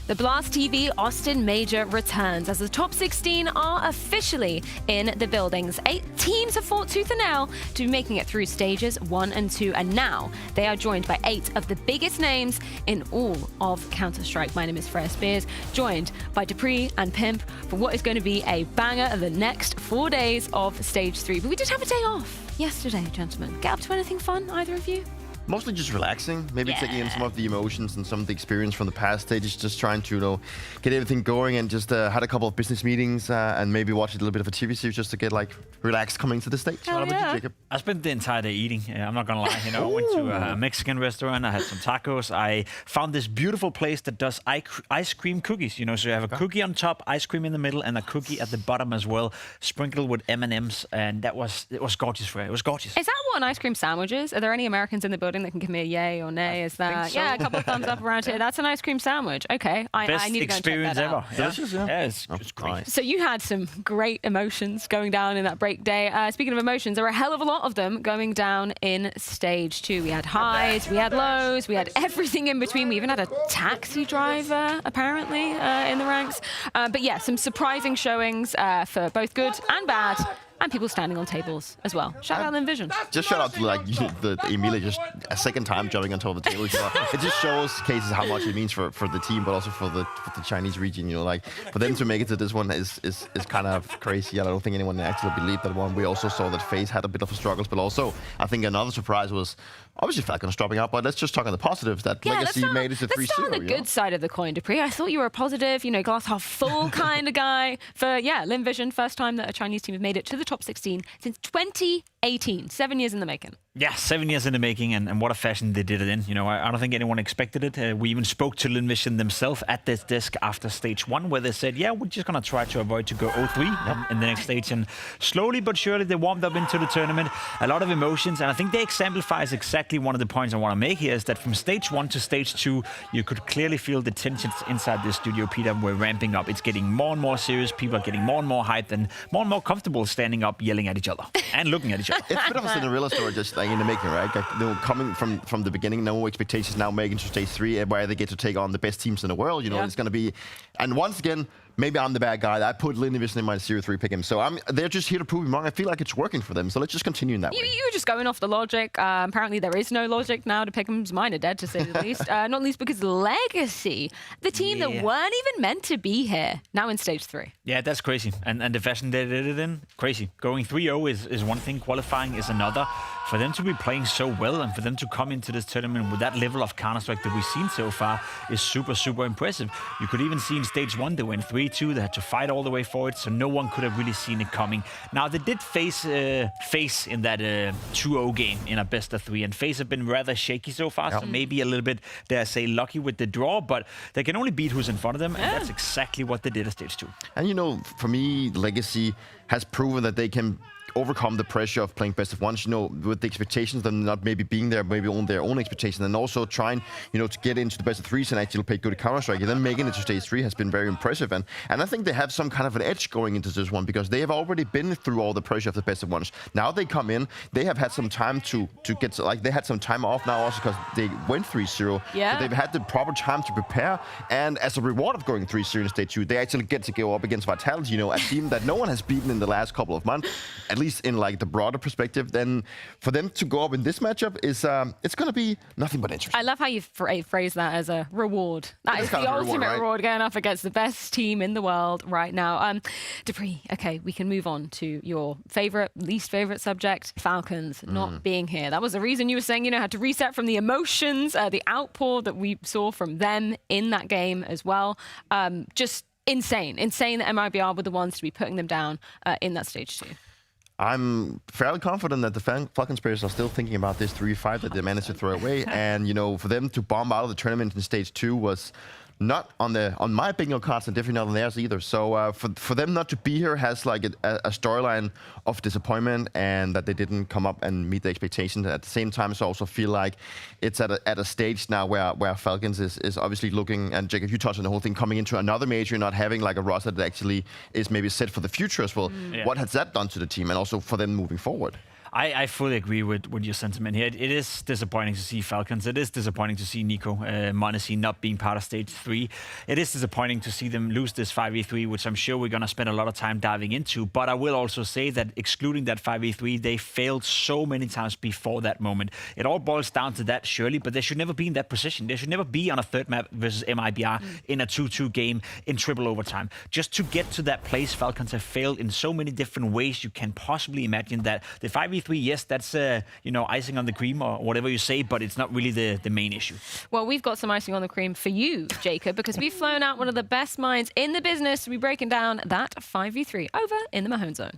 The Blast TV Austin Major returns as the top 16 are officially in the buildings. 8 teams have fought tooth and nail to be making it through stages 1 and 2, and now they are joined by 8 of the biggest names in all of Counter-Strike. My name is Freya Spears, joined by Dupree and Pimp for what is going to be a banger of the next 4 days of stage 3. But we did have a day off yesterday, gentlemen. Get up to anything fun, either of you? Mostly just relaxing, maybe taking in some of the emotions and some of the experience from the past stages, just trying to, get everything going, and just had a couple of business meetings and maybe watched a little bit of a TV series just to get relaxed coming to the stage. What about you, Jacob? I spent the entire day eating. I'm not gonna lie. I went to a Mexican restaurant. I had some tacos. I found this beautiful place that does ice cream cookies. So you have a cookie on top, ice cream in the middle, and a cookie at the bottom as well, sprinkled with M&Ms. And it was gorgeous. It was gorgeous. Is that what an ice cream sandwich is? Are there any Americans in the building that can give me a yay or nay? Is that so. a couple of thumbs up around here? That's an ice cream sandwich. Okay, I need to go and check that out. Delicious, yeah. It's great. So you had some great emotions going down in that break day. Speaking of emotions, there were a hell of a lot of them going down in stage 2. We had highs, we had lows, we had everything in between. We even had a taxi driver, apparently, in the ranks. But yeah, some surprising showings for both good and bad. And people standing on tables as well. Shout out Lynn Vision. Just shout out to the Emilia, just a second time jumping on top of the table. It just shows cases how much it means for the team, but also for the Chinese region. For them to make it to this one is kind of crazy. I don't think anyone actually believed that one. We also saw that FaZe had a bit of a struggles, but also I think another surprise was obviously Falcons dropping out. But let's just talk on the positives. That Legacy made it to 3-0. Let's start on the good side of the coin, Dupree. I thought you were a positive, glass half full kind of guy. For Lynn Vision, first time that a Chinese team has made it to the top 16 since 2018. 7 years in the making. Yeah, 7 years in the making, and what a fashion they did it in. I don't think anyone expected it. We even spoke to Lynn Vision themselves at this desk after stage 1, where they said, we're just going to try to avoid to go 0-3 in the next stage. And slowly but surely, they warmed up into the tournament. A lot of emotions, and I think they exemplifies exactly one of the points I want to make here, is that from stage 1 to stage 2, you could clearly feel the tensions inside the studio, Peter, were ramping up. It's getting more and more serious. People are getting more and more hyped and more comfortable standing up, yelling at each other and looking at each other. It's a bit of a Cinderella story, just in the making, right? Coming from the beginning, no expectations, now making to stage 3, where they get to take on the best teams in the world. It's going to be, and once again, maybe I'm the bad guy. I put Lynn Vision in my 0-3 pick him. So they're just here to prove me wrong. I feel like it's working for them. So let's just continue in that way. You were just going off the logic. Apparently there is no logic now to pick them. Mine are dead, to say the least. Not least because Legacy, the team that weren't even meant to be here, now in stage 3. Yeah, that's crazy. And the fashion they did it in, crazy. Going 3-0 is one thing. Qualifying is another. For them to be playing so well and for them to come into this tournament with that level of Counter-Strike that we've seen so far is super, super impressive. You could even see in stage 1, they went 3-2. They had to fight all the way forward, so no one could have really seen it coming. Now, they did face in that 2-0 game in a best of 3, and FaZe have been rather shaky so far, so maybe a little bit, dare I say, lucky with the draw, but they can only beat who's in front of them, and that's exactly what they did at stage 2. And for me, Legacy has proven that they can overcome the pressure of playing best of ones, with the expectations, them not maybe being there, maybe on their own expectations, and also trying, to get into the best of 3s and actually play good Counter-Strike. And then making it to stage 3 has been very impressive. And I think they have some kind of an edge going into this one, because they have already been through all the pressure of the best of ones. Now they come in, they have had some time to get, they had some time off now also because they went 3-0. Yeah. So they've had the proper time to prepare. And as a reward of going 3-0 in stage 2, they actually get to go up against Vitality, a team that no one has beaten in the last couple of months, at least in the broader perspective. Then for them to go up in this matchup is it's going to be nothing but interesting. I love how you phrase that as a reward. That is the ultimate reward, going up against the best team in the world right now. Dupree, okay, we can move on to your least favorite subject, Falcons not being here. That was the reason you were saying, had to reset from the emotions, the outpour that we saw from them in that game as well. Just insane that MIBR were the ones to be putting them down in that stage 2. I'm fairly confident that the Falcons players are still thinking about this 3-5 that they managed to throw away. And, for them to bomb out of the tournament in stage 2 was not on my bingo cards, and definitely not on theirs either. So for them not to be here has a storyline of disappointment, and that they didn't come up and meet the expectations. At the same time, I also feel like it's at a stage now where Falcons is obviously looking, and Jacob, you touched on the whole thing, coming into another major, not having a roster that actually is maybe set for the future as well. What has that done to the team, and also for them moving forward? I fully agree with your sentiment here. It is disappointing to see Falcons. It is disappointing to see Nico, MongolZ not being part of Stage 3. It is disappointing to see them lose this 5v3, which I'm sure we're going to spend a lot of time diving into. But I will also say that excluding that 5v3, they failed so many times before that moment. It all boils down to that, surely, but they should never be in that position. They should never be on a third map versus MIBR in a 2-2 game in triple overtime. Just to get to that place, Falcons have failed in so many different ways you can possibly imagine that. The 5v3, yes, that's icing on the cream or whatever you say, but it's not really the main issue. Well, we've got some icing on the cream for you, Jacob, because we've flown out one of the best minds in the business to be breaking down that 5v3 over in the Mahone Zone.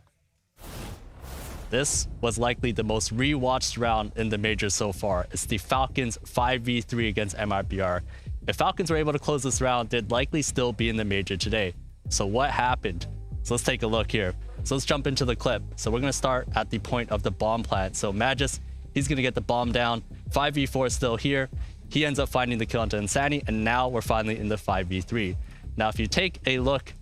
This was likely the most rewatched round in the major so far. It's the Falcons 5v3 against MIBR. If Falcons were able to close this round, they'd likely still be in the major today. So what happened? So let's take a look here. So let's jump into the clip. So we're going to start at the point of the bomb plant. So MongolZ, he's going to get the bomb down. 5v4 is still here. He ends up finding the kill onto Insanity, and now we're finally in the 5v3. Now, if you take a look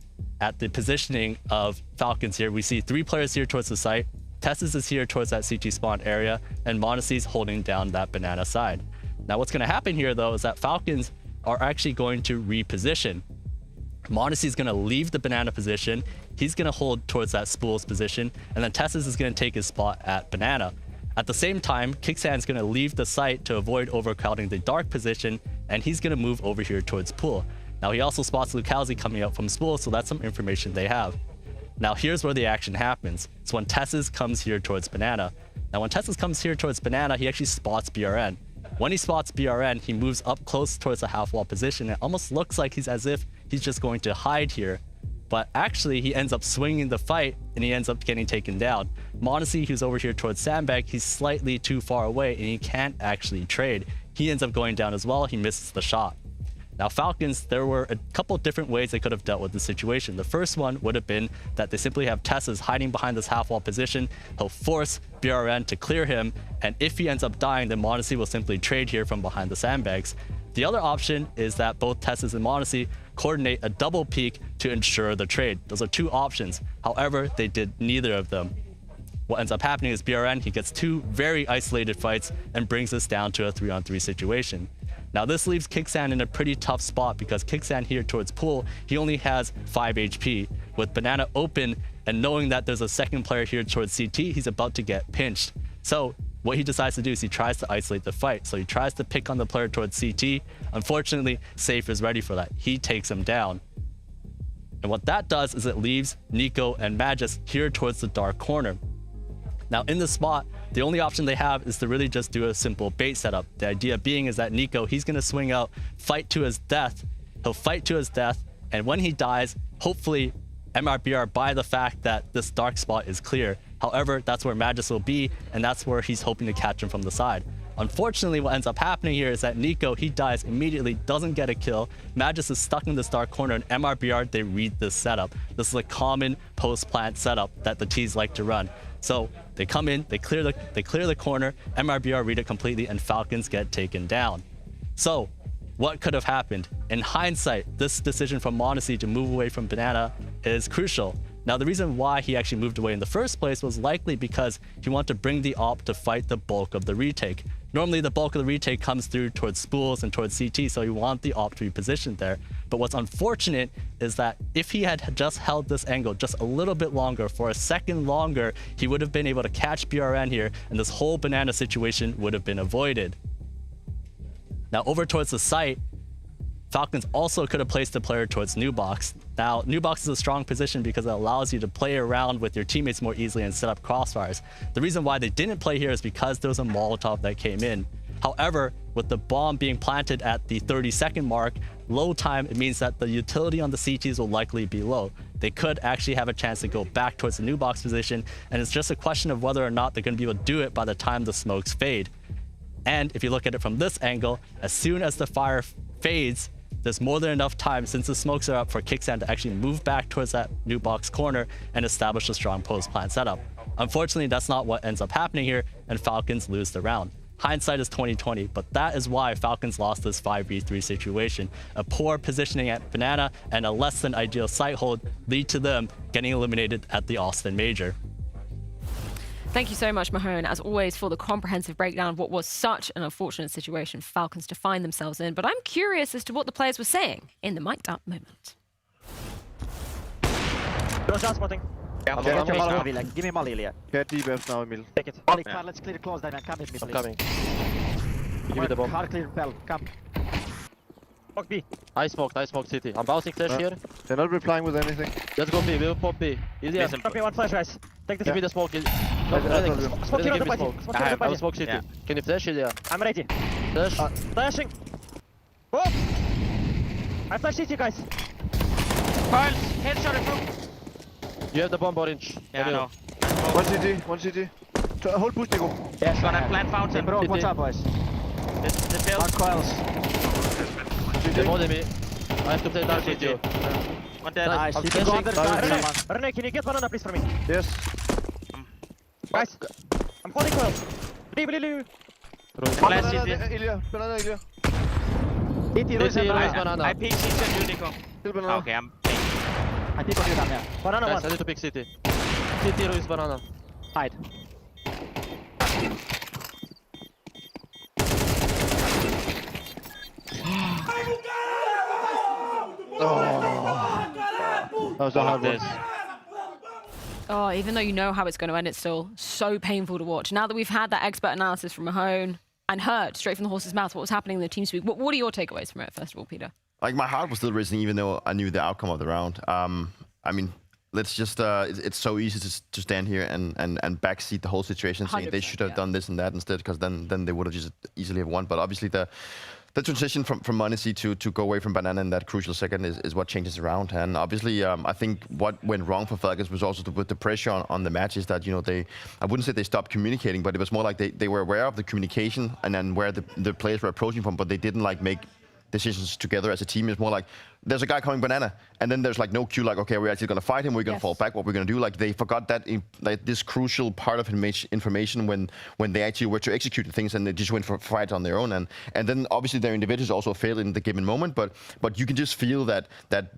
at the positioning of Falcons here, we see 3 players here towards the site. Natus is here towards that CT spawn area, and MongolZ is holding down that banana side. Now, what's going to happen here, though, is that Falcons are actually going to reposition. MongolZ is going to leave the banana position. He's going to hold towards that spools position, and then Natus is going to take his spot at banana. At the same time, Kicksan is going to leave the site to avoid overcrowding the dark position, and he's going to move over here towards pool. Now, he also spots MongolZ coming up from spool, so that's some information they have. Now, here's where the action happens. It's when Natus comes here towards banana. Now, when Natus comes here towards banana, he actually spots BRN. When he spots BRN, he moves up close towards the half wall position. It almost looks like he's as if he's just going to hide here. But actually, he ends up swinging the fight, and he ends up getting taken down. MongolZ, who's over here towards Sandbag, he's slightly too far away, and he can't actually trade. He ends up going down as well. He misses the shot. Now, Falcons, there were a couple different ways they could have dealt with the situation. The first one would have been that they simply have Natus hiding behind this half wall position. He'll force BRN to clear him, and if he ends up dying, then MongolZ will simply trade here from behind the sandbags. The other option is that both Natus and MongolZ coordinate a double peek to ensure the trade. Those are 2 options. However, they did neither of them. What ends up happening is BRN, he gets 2 very isolated fights and brings this down to a 3-on-3 situation. Now, this leaves Kicksan in a pretty tough spot because Kicksan here towards pool, he only has 5 HP. With banana open and knowing that there's a second player here towards CT, he's about to get pinched. So what he decides to do is he tries to isolate the fight. So he tries to pick on the player towards CT. Unfortunately, Safe is ready for that. He takes him down. And what that does is it leaves Nico and MongolZ here towards the dark corner. Now, in this spot, the only option they have is to really just do a simple bait setup. The idea being is that Nico, he's going to swing out, fight to his death. He'll fight to his death, and when he dies, hopefully MRBR buy the fact that this dark spot is clear. However, that's where MongolZ will be, and that's where he's hoping to catch him from the side. Unfortunately, what ends up happening here is that Nico, he dies immediately, doesn't get a kill. MongolZ is stuck in this dark corner, and MRBR, they read this setup. This is a common post-plant setup that the T's like to run. So they come in, they clear the corner, MRBR read it completely, and Falcons get taken down. So what could have happened? In hindsight, this decision from MongolZ to move away from banana is crucial. Now, the reason why he actually moved away in the first place was likely because he wanted to bring the op to fight the bulk of the retake. Normally, the bulk of the retake comes through towards spools and towards CT, so you want the op to be positioned there. But what's unfortunate is that if he had just held this angle just a little bit longer, for a second longer, he would have been able to catch BRN here, and this whole banana situation would have been avoided. Now, over towards the site, Falcons also could have placed the player towards Nubox. Now, Nubox is a strong position because it allows you to play around with your teammates more easily and set up crossfires. The reason why they didn't play here is because there was a Molotov that came in. However, with the bomb being planted at the 30-second mark, low time, it means that the utility on the CTs will likely be low. They could actually have a chance to go back towards the Nubox position, and it's just a question of whether or not they're going to be able to do it by the time the smokes fade. And if you look at it from this angle, as soon as the fire fades, there's more than enough time, since the smokes are up, for Kicksan to actually move back towards that new box corner and establish a strong post-plant setup. Unfortunately, that's not what ends up happening here, and Falcons lose the round. Hindsight is 20/20, but that is why Falcons lost this 5v3 situation. A poor positioning at banana and a less than ideal site hold lead to them getting eliminated at the Austin Major. Thank you so much, Mahone, as always, for the comprehensive breakdown of what was such an unfortunate situation for Falcons to find themselves in. But I'm curious as to what the players were saying in the mic'd up moment. No shot spotting. Yeah, Okay, okay, Molly, like, give me Molly, Ilya. Get DBF now, Emil. Take it. Molly, let's clear close then. Come with me, I'm please. coming. Give me the bomb. Hard clear, Bell. Come. Fuck B. I smoked city. I'm bouncing flash here. They're not replying with anything. Let's go B, we'll pop B. Ilya, Drop me one flash, guys. Take the give me the smoke. Smoke here on the party. Smoke here on the I will party. smoke city. Yeah. Can you flash Ilya? I'm ready. Flash. Flashing. Whoa! I flash CT, guys. Pearls, headshot through. You have the bomb orange. Yeah, I know. One CT. Hold push, Nico. Yes, Gonna plant fountain. Bro, what's up, boys? The build. Hard coils. They modded me. I have to play dark with you. One dead. Nice. I'm You can go flashing. under. Dark. Rene, can you get banana, please, for me? Yes. Guys, I'm holding coils. Leave. Flash CT. Ilya. Banana, Ilya. CT, Ruiz, and banana. banana. I peek CT and you, Nico. Still banana. Okay, I'm I think on you down there. Banana Guys, I one. need to pick city. City, Ruiz, banana. Hide. That was a hard one. Oh, even though you know how it's going to end, it's still so painful to watch. Now that we've had that expert analysis from Mahone and heard straight from the horse's mouth what was happening in the team speak, what are your takeaways from it, first of all, Peter? Like, my heart was still racing even though I knew the outcome of the round. I mean, let's just, it's so easy to stand here and backseat the whole situation, saying they should have done this and that instead, because then they would have just easily have won. But obviously the transition from MongolZ to go away from Banana in that crucial second is what changes around. And obviously, I think what went wrong for Falcons was also with the pressure on the matches that, you know, I wouldn't say they stopped communicating, but it was more like they were aware of the communication and then where the players were approaching from, but they didn't like make decisions together as a team. It's more like there's a guy coming Banana, and then there's like no cue, like, okay, we're actually going to fight him, we're going to fall back, what we're going to do. Like, they forgot that like this crucial part of information when they actually were to execute the things, and they just went for fights on their own. And then obviously their individuals also failed in the given moment, but you can just feel that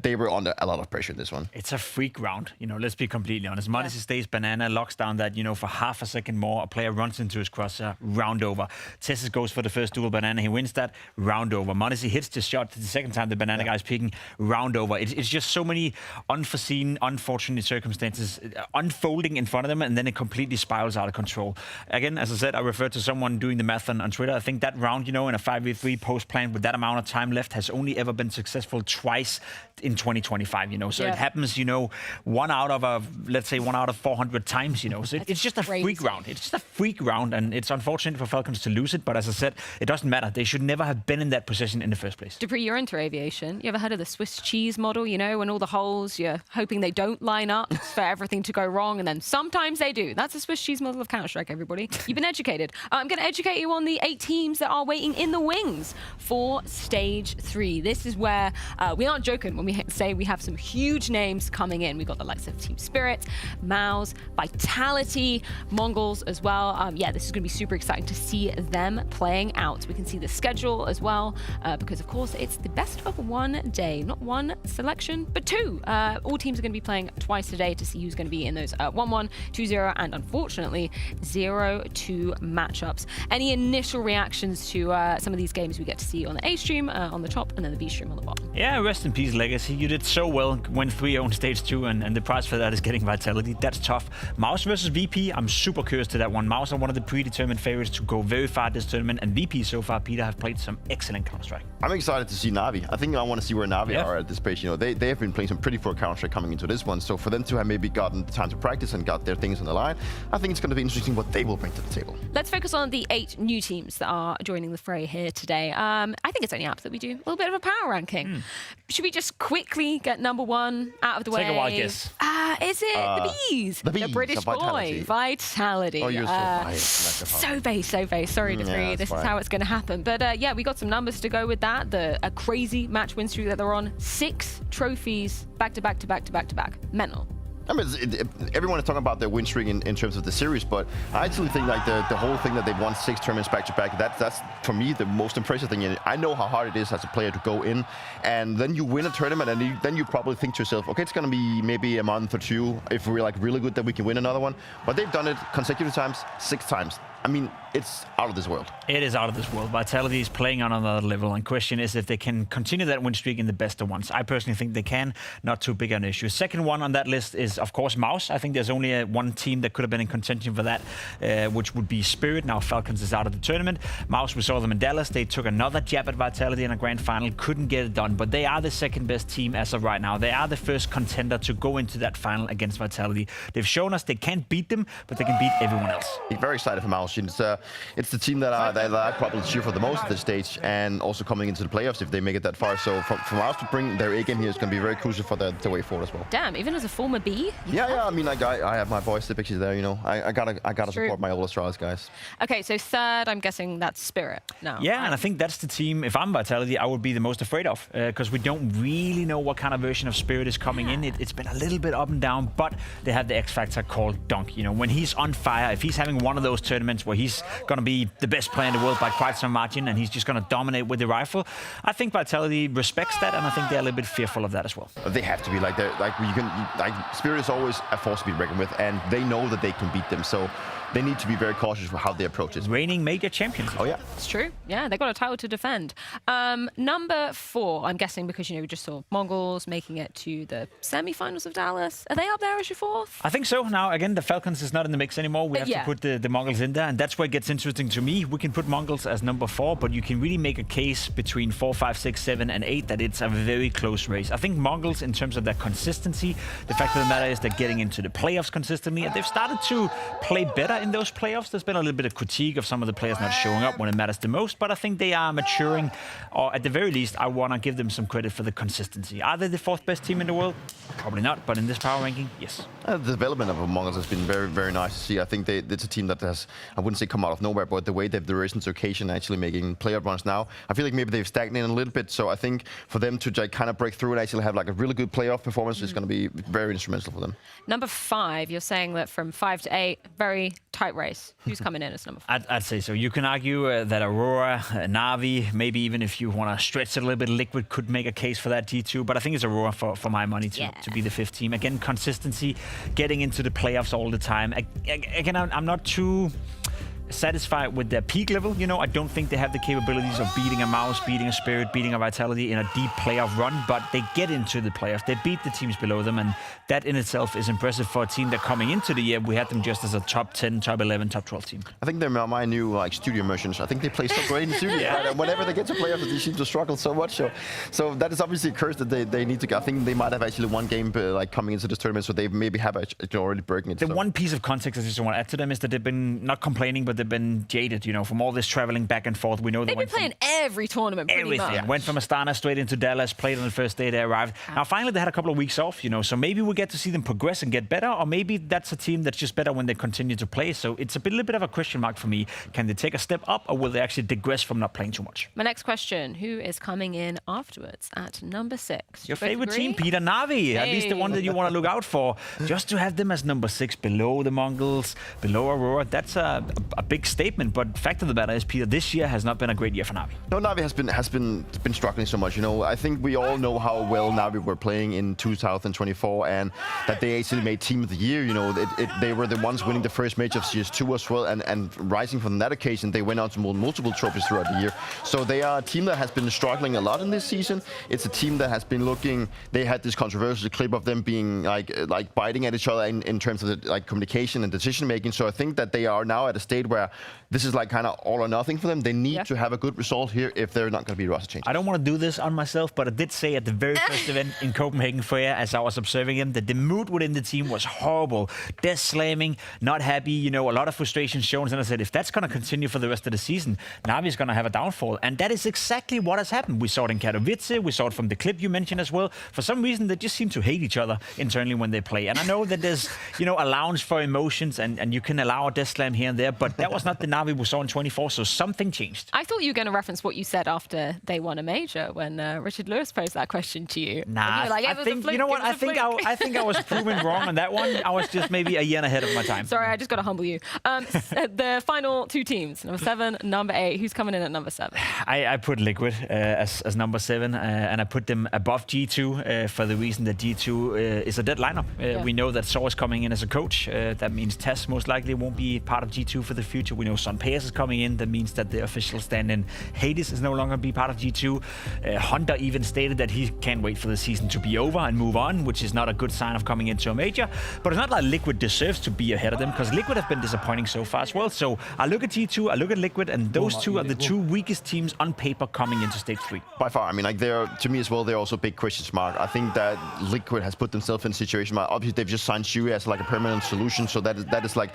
they were under a lot of pressure in this one. It's a freak round, you know, let's be completely honest. MongolZ stays Banana, locks down that, you know, for half a second more, a player runs into his crosser, round over. Tessus goes for the first duel Banana, he wins that, round over. MongolZ hits the shot the second time the Banana guy's peeking, round over. It's just so many unforeseen, unfortunate circumstances unfolding in front of them, and then it completely spirals out of control. Again, as I said, I referred to someone doing the math on Twitter. I think that round, you know, in a 5v3 post-plan with that amount of time left has only ever been successful twice in 2025, you know. So it happens, you know, let's say one out of 400 times, you know. So it's just a freak round. It's just a freak round, and it's unfortunate for Falcons to lose it, but as I said, it doesn't matter. They should never have been in that position in the first place. Dupree, you're into aviation. You ever heard of the Swiss cheese model, you know, when all the holes, you're hoping they don't line up for everything to go wrong, and then sometimes they do. That's the Swiss cheese model of Counter-Strike, everybody. You've been educated. I'm going to educate you on the 8 teams that are waiting in the wings for Stage 3. This is where we aren't joking when we say we have some huge names coming in. We've got the likes of Team Spirit, MOUZ, Vitality, MongolZ as well. Yeah, this is going to be super exciting to see them playing out. We can see the schedule as well, because of course it's the best of one day, not one selection, but 2. All teams are going to be playing twice today to see who's going to be in those 1-1, 2-0, and unfortunately 0-2 matchups. Any initial reactions to some of these games we get to see on the A stream on the top, and then the B stream on the bottom? Yeah, rest in peace, Legacy. You did so well, went 3-0 in Stage 2, and the prize for that is getting Vitality. That's tough. MOUZ versus VP, I'm super curious to that one. MOUZ are one of the predetermined favorites to go very far this tournament, and VP so far, Peter, have played some excellent Counter-Strike. I'm excited to see Na'Vi. I think I want to see where Na'Vi are at this page. You know, they have been playing some pretty poor Counter-Strike coming into this one, so for them to have maybe gotten the time to practice and got their things on the line, I think it's going to be interesting what they will bring to the table. Let's focus on the 8 new teams that are joining the fray here today. I think it's only apt that we do a little bit of a power ranking. Should we just quickly get number 1 out of the way? Take a wild guess. Is it the Bees? The Bees, the British Vitality. boy, Vitality. Oh, you're so biased. So base. Sorry, Dupree. This is how it's going to happen. But yeah, we got some numbers to go with that. A crazy match win streak that they're on. 6 trophies back to back. Mental. I mean, everyone is talking about their win streak in terms of the series, but I actually think like the whole thing that they've won 6 tournaments back to back, that's for me the most impressive thing. I know how hard it is as a player to go in, and then you win a tournament, and then you probably think to yourself, okay, it's going to be maybe a month or 2 if we're like really good that we can win another one. But they've done it consecutive times, 6 times. I mean, it's out of this world. It is out of this world. Vitality is playing on another level, and question is if they can continue that win streak in the best of ones. I personally think they can. Not too big an issue. Second one on that list is, of course, MOUZ. I think there's only one team that could have been in contention for that, which would be Spirit. Now Falcons is out of the tournament. MOUZ, we saw them in Dallas. They took another jab at Vitality in a grand final. Couldn't get it done, but they are the second best team as of right now. They are the first contender to go into that final against Vitality. They've shown us they can't beat them, but they can beat everyone else. I'm very excited for MOUZ. It's the team that I probably cheer for the most at this stage, and also coming into the playoffs if they make it that far. So for MOUZ to bring their A game here is going to be very crucial for the way forward as well. Damn, even as a former B? Yeah. I mean, like I have my boy Stipix there. You know, I gotta support my old Astralis guys. Okay, so third, I'm guessing that's Spirit now. Yeah, and I think that's the team, if I'm Vitality, I would be the most afraid of, because we don't really know what kind of version of Spirit is coming in. It's been a little bit up and down, but they have the X factor called Dunk. You know, when he's on fire, if he's having one of those tournaments where he's going to be the best player in the world by quite some margin, and he's just going to dominate with the rifle, I think Vitality respects that, and I think they're a little bit fearful of that as well. They have to be like Spirit is always a force to be reckoned with, and they know that they can beat them. So they need to be very cautious for how they approach it. Reigning major champions. Oh yeah, it's true. Yeah, they got a title to defend. Number 4, I'm guessing because we just saw MongolZ making it to the semi-finals of Dallas. Are they up there as your 4th? I think so. Now again, the Falcons is not in the mix anymore. We have to put the MongolZ in there, and that's where it gets interesting to me. We can put MongolZ as number 4, but you can really make a case between 4, 5, 6, 7, and 8 that it's a very close race. I think MongolZ, in terms of their consistency, the fact of the matter is they're getting into the playoffs consistently, and they've started to play better in those playoffs. There's been a little bit of critique of some of the players not showing up when it matters the most, but I think they are maturing, or at the very least, I want to give them some credit for the consistency. Are they the 4th best team in the world? Probably not, but in this power ranking, yes. The development of MongolZ has been very, very nice to see. I think it's a team that has, I wouldn't say come out of nowhere, but the way they've risen to occasion, actually making playoff runs now, I feel like maybe they've stagnated a little bit. So I think for them to kind of break through and actually have like a really good playoff performance is going to be very instrumental for them. Number 5, you're saying that from 5 to 8, very tight race. Who's coming in as number 5? I'd say so. You can argue that Aurora, Na'Vi, maybe even if you want to stretch it a little bit, Liquid could make a case for that G2, but I think it's Aurora for my money to be the 5th team. Again, consistency, getting into the playoffs all the time. Again, I'm not too satisfied with their peak level. You know, I don't think they have the capabilities of beating a MOUZ, beating a Spirit, beating a Vitality in a deep playoff run, but they get into the playoffs. They beat the teams below them, and that in itself is impressive for a team that coming into the year, we had them just as a top 10, top 11, top 12 team. I think they're my new studio merchants. I think they play so great in the studio. But whenever they get to playoffs, they seem to struggle so much. So that is obviously a curse that they need to. I think they might have actually one game coming into this tournament, so they maybe have already broken it. The one piece of context I just want to add to them is that they've been not complaining, but they've been jaded, you know, from all this traveling back and forth. We know they've been playing every tournament pretty much. Went from Astana straight into Dallas, played on the first day they arrived. Now finally they had a couple of weeks off, you know, so maybe we get to see them progress and get better, or maybe that's a team that's just better when they continue to play. So it's a little bit of a question mark for me. Can they take a step up, or will they actually digress from not playing too much? My next question, who is coming in afterwards at number 6? Your favorite team, Peter, Na'Vi. At least the one that you want to look out for. Just to have them as number 6 below the MongolZ, below Aurora, that's a big statement. But fact of the matter is, Peter, this year has not been a great year for Na'Vi. No, Na'Vi has been struggling so much. You know, I think we all know how well Na'Vi were playing in 2024, and that they actually made Team of the Year. You know, they were the ones winning the first major of CS2 as well, and rising from that occasion, they went on to multiple trophies throughout the year. So they are a team that has been struggling a lot in this season. It's a team that has been looking. They had this controversial clip of them being like biting at each other in terms of the, communication and decision making. So I think that they are now at a state where this is kind of all or nothing for them. They need to have a good result here if they're not going to be roster change. I don't want to do this on myself, but I did say at the very first event in Copenhagen Fair, as I was observing him, that the mood within the team was horrible. Death slamming, not happy, you know, a lot of frustration shown. And I said, if that's going to continue for the rest of the season, Na'Vi is going to have a downfall. And that is exactly what has happened. We saw it in Katowice. We saw it from the clip you mentioned as well. For some reason, they just seem to hate each other internally when they play. And I know that there's, you know, allowance for emotions, and you can allow a death slam here and there, but that that was not the Navi we saw in 24, so something changed. I thought you were going to reference what you said after they won a major when Richard Lewis posed that question to you. Nah, You were like, I think, you know what, I think I was proven wrong on that one. I was just maybe a year ahead of my time. Sorry, I just got to humble you. The final two teams, number 7, number 8. Who's coming in at number 7? I put Liquid as number 7, and I put them above G2 for the reason that G2 is a dead lineup. We know that Saw is coming in as a coach. That means Tess most likely won't be part of G2 for the future. We know Son Payas is coming in. That means that the official stand-in Hades is no longer be part of G2. Hunter even stated that he can't wait for the season to be over and move on, which is not a good sign of coming into a major. But it's not like Liquid deserves to be ahead of them, because Liquid have been disappointing so far as well. So I look at G2, I look at Liquid, and those two are the two weakest teams on paper coming into stage 3. By far, I mean, like, they're, to me as well, they're also a big question mark. I think that Liquid has put themselves in a situation where obviously they've just signed Shui as like a permanent solution, so that is like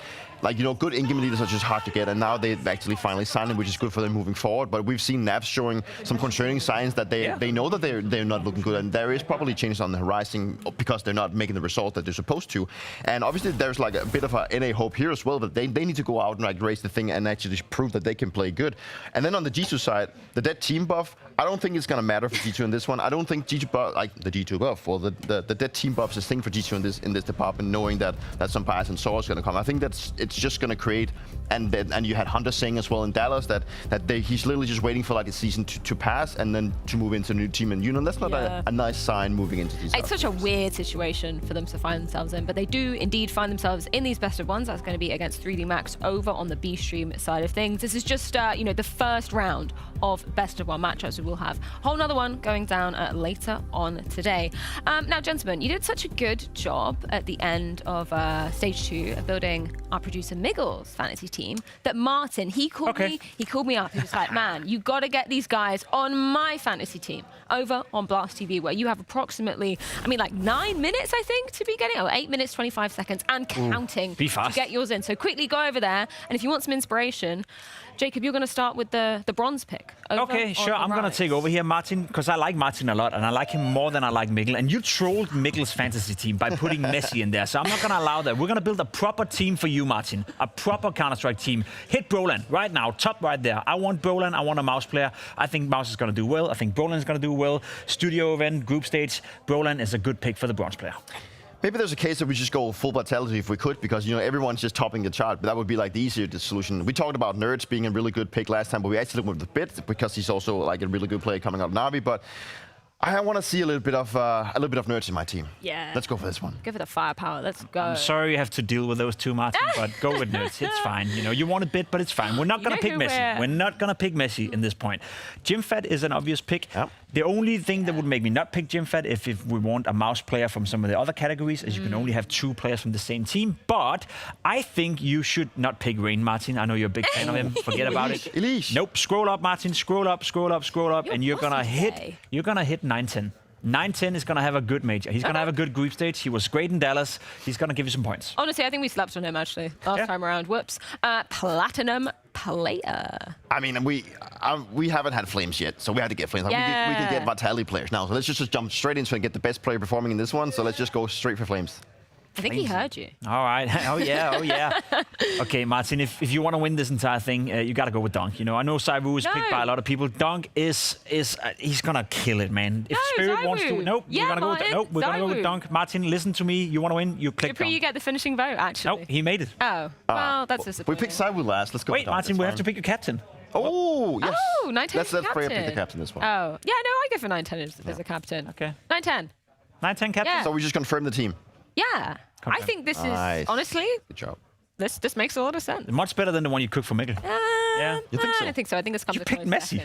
you know, good in-game leaders are just hard to get, and now they've actually finally signed him, which is good for them moving forward. But we've seen Naps showing some concerning signs that they know that they're not looking good, and there is probably changes on the horizon because they're not making the result that they're supposed to. And obviously there's like a bit of a NA hope here as well, that they need to go out and like raise the thing and actually prove that they can play good. And then on the G2 side, the dead team buff, I don't think it's going to matter for G2 in this one. I don't think G2 buff, like the G2 buff, or the dead team buff is a thing for G2 in this department, knowing that some bias and Saw is going to come. I think it's just going to create, and you had Hunter saying as well in Dallas that he's literally just waiting for like the season to pass and then to move into a new team in Union. That's not a nice sign moving into these. It's such a weird situation for them to find themselves in, but they do indeed find themselves in these best of ones. That's going to be against 3D Max over on the B stream side of things. This is just you know, the first round of best of one matchups. We will have a whole nother one going down later on today. Now, gentlemen, you did such a good job at the end of stage 2 of building our producer MongolZ fantasy team that Martin, he called me up. He was like, man, you got to get these guys on my fantasy team over on Blast TV, where you have approximately, I mean, like 9 minutes, I think, to be getting, 8 minutes, 25 seconds and counting be fast to get yours in. So quickly go over there. And if you want some inspiration, Jacob, you're going to start with the bronze pick. Okay, sure. I'm going to take over here, Martin, because I like Martin a lot, and I like him more than I like Mikkel. And you trolled Mikkel's fantasy team by putting Messi in there, so I'm not going to allow that. We're going to build a proper team for you, Martin. A proper Counter-Strike team. Hit Brolan right now, top right there. I want Brolan. I want a MOUZ player. I think MOUZ is going to do well. I think Brolan is going to do well. Studio event, group stage. Brolan is a good pick for the bronze player. Maybe there's a case that we just go full vitality if we could, because, you know, everyone's just topping the chart, but that would be like the easier solution. We talked about Nerds being a really good pick last time, but we actually went with the Bit because he's also like a really good player coming out of Navi. But I want to see a little bit of Nerds in my team. Yeah. Let's go for this one. Give it the firepower. Let's go. I'm sorry you have to deal with those two, Martin, but go with Nerds. It's fine. You know, you want a Bit, but it's fine. We're not going to pick Messi. We're not going to pick Messi in this point. Jimfed is an obvious pick. Yep. The only thing that would make me not pick Jimfed if we want a MOUZ player from some of the other categories is you can only have 2 players from the same team. But I think you should not pick Rain, Martin. I know you're a big fan of him. Forget about it. Elise. Nope. Scroll up, Martin. Scroll up, scroll up, scroll up, and you're gonna hit 9-10. 9-10 is going to have a good major. He's going to have a good group stage. He was great in Dallas. He's going to give you some points. Honestly, I think we slept on him, actually, last time around. Whoops. Platinum player. I mean, we haven't had Flames yet, so we had to get Flames. Yeah. We can get Vitality players now. So let's just jump straight into it and get the best player performing in this one. So let's just go straight for Flames. I think he heard you. All right. Oh, yeah. Okay, Martin, if you want to win this entire thing, you got to go with Dunk. You know, I know Saivu is picked by a lot of people. Dunk is he's going to kill it, man. If Spirit wants to... Nope, we're going to go with Nope, we're going to go with Dunk. Martin, listen to me. You want to win, you click Dunk. You get the finishing vote, actually. Nope, he made it. Oh, well, that's disappointing. We picked Saivu last. Let's go Wait, Martin, we have to pick your captain. Oh, yes. Oh, 9-10 Let's captain. pick the captain this one. Oh, yeah, no, I go for 9-10 as a captain. Okay. 9-10. 9-10 captain? Yeah. So we just confirm the team. Yeah. I think this is, honestly, good job. This makes a lot of sense. Much better than the one you cooked for Mikkel. Yeah. You think so? I don't think so. I think this comes You picked Messi.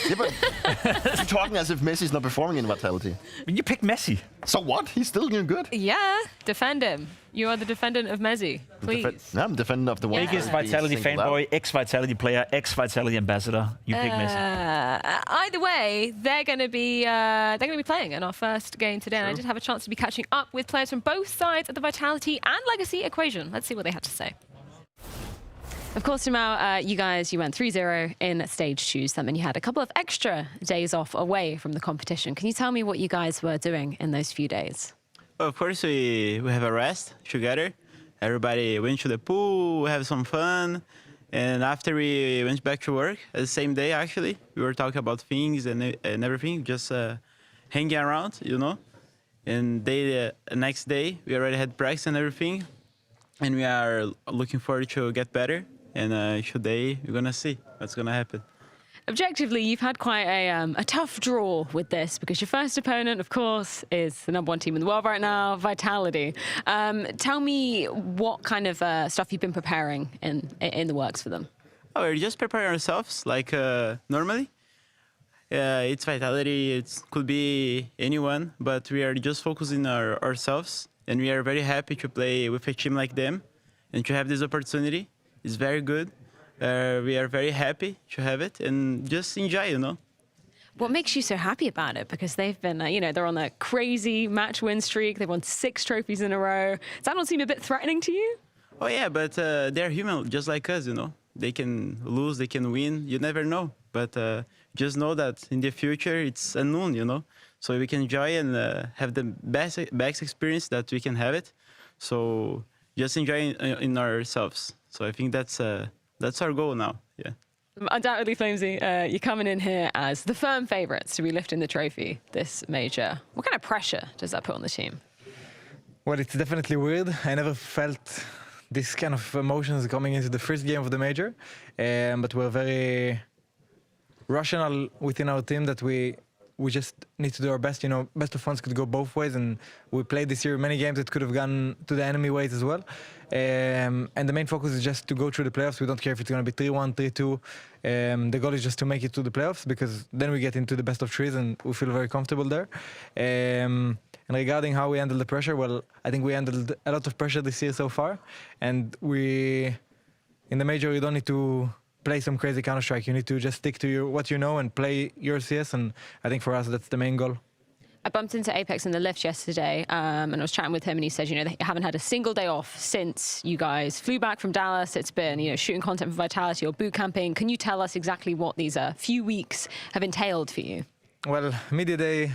Yeah, but you're talking as if Messi's not performing in Vitality. You picked Messi. So what? He's still doing good. Yeah. Defend him. You are the defendant of Messi. Please. I'm defending of the one. Biggest Vitality fanboy, ex-Vitality player, ex-Vitality ambassador. You pick Messi. Either way, they're going to be playing in our first game today. And I did have a chance to be catching up with players from both sides of the Vitality and Legacy equation. Let's see what they had to say. Of course, Jamal, you went 3-0 in stage 2. Something you had a couple of extra days off away from the competition. Can you tell me what you guys were doing in those few days? Of course, we have a rest together. Everybody went to the pool, we have some fun. And after we went back to work, the same day actually, we were talking about things and everything, just hanging around, you know. And next day, we already had practice and everything, and we are looking forward to get better. And today, we're gonna see what's gonna happen. Objectively, you've had quite a tough draw with this because your first opponent, of course, is the #1 team in the world right now, Vitality. Tell me what kind of stuff you've been preparing in the works for them. Oh, we're just preparing ourselves like normally. It's Vitality, it could be anyone, but we are just focusing on ourselves, and we are very happy to play with a team like them and to have this opportunity. It's very good. We are very happy to have it and just enjoy, you know. What makes you so happy about it? Because they've been, they're on a crazy match win streak. They've won 6 trophies in a row. Does that not seem a bit threatening to you? Oh yeah, but they're human just like us, you know. They can lose, they can win. You never know. But just know that in the future it's unknown, you know. So we can enjoy and have the best experience that we can have it. So just enjoy in ourselves. So I think that's our goal now, yeah. Undoubtedly, Flamesy, you're coming in here as the firm favourites to be lifting the trophy this major. What kind of pressure does that put on the team? Well, it's definitely weird. I never felt this kind of emotions coming into the first game of the major. But we're very rational within our team that we just need to do our best. You know, best of ones could go both ways, and we played this year many games that could have gone to the enemy ways as well. And the main focus is just to go through the playoffs. We don't care if it's going to be 3-1, 3-2. The goal is just to make it to the playoffs, because then we get into the best of 3s and we feel very comfortable there. And regarding how we handle the pressure, well, I think we handled a lot of pressure this year so far. And in the major, you don't need to play some crazy Counter-Strike. You need to just stick to what you know and play your CS. And I think for us, that's the main goal. I bumped into Apex in the lift yesterday, and I was chatting with him, and he said, they haven't had a single day off since you guys flew back from Dallas. It's been, shooting content for Vitality or boot camping. Can you tell us exactly what these few weeks have entailed for you? Well, media day,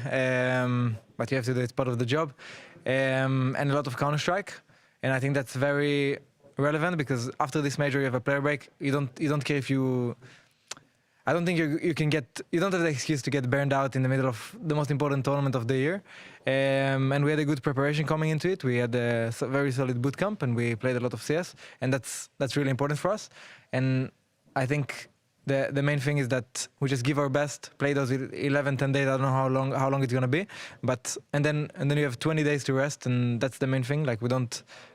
but you have to do it, it's part of the job, and a lot of Counter-Strike. And I think that's very relevant, because after this major, you have a player break. You don't care if you... I don't think you don't have the excuse to get burned out in the middle of the most important tournament of the year. And we had a good preparation coming into it. We had a very solid boot camp, and we played a lot of CS, and that's really important for us. And I think the main thing is that we just give our best, play those 11, 10 days. I don't know how long it's gonna be, and then you have 20 days to rest, and that's the main thing. Like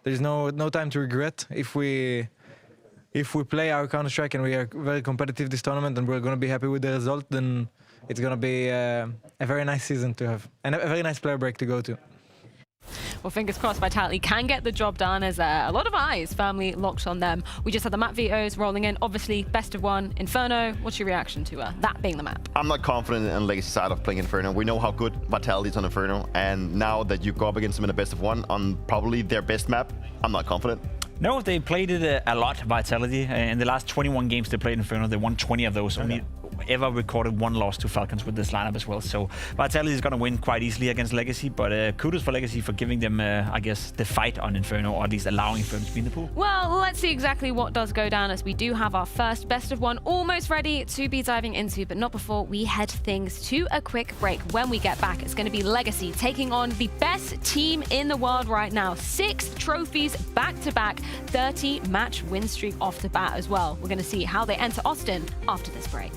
there's no time to regret if we play our Counter-Strike and we are very competitive this tournament and we're going to be happy with the result, then it's going to be a very nice season to have and a very nice player break to go to. Well, fingers crossed Vitality can get the job done, as a lot of eyes firmly locked on them. We just had the map vetoes rolling in. Obviously, best of 1, Inferno. What's your reaction to that being the map? I'm not confident in Legacy side of playing Inferno. We know how good Vitality is on Inferno, and now that you go up against them in the best of 1 on probably their best map, I'm not confident. No, they played it a lot, Vitality. In the last 21 games they played Inferno, they won 20 of those. Only ever recorded 1 loss to Falcons with this lineup as well. So Vitality is going to win quite easily against Legacy, but kudos for Legacy for giving them, I guess, the fight on Inferno, or at least allowing Inferno to be in the pool. Well, let's see exactly what does go down, as we do have our first best of 1 almost ready to be diving into, but not before we head things to a quick break. When we get back, it's going to be Legacy taking on the best team in the world right now. 6 trophies back-to-back, 30 match win streak off the bat as well. We're going to see how they enter Austin after this break.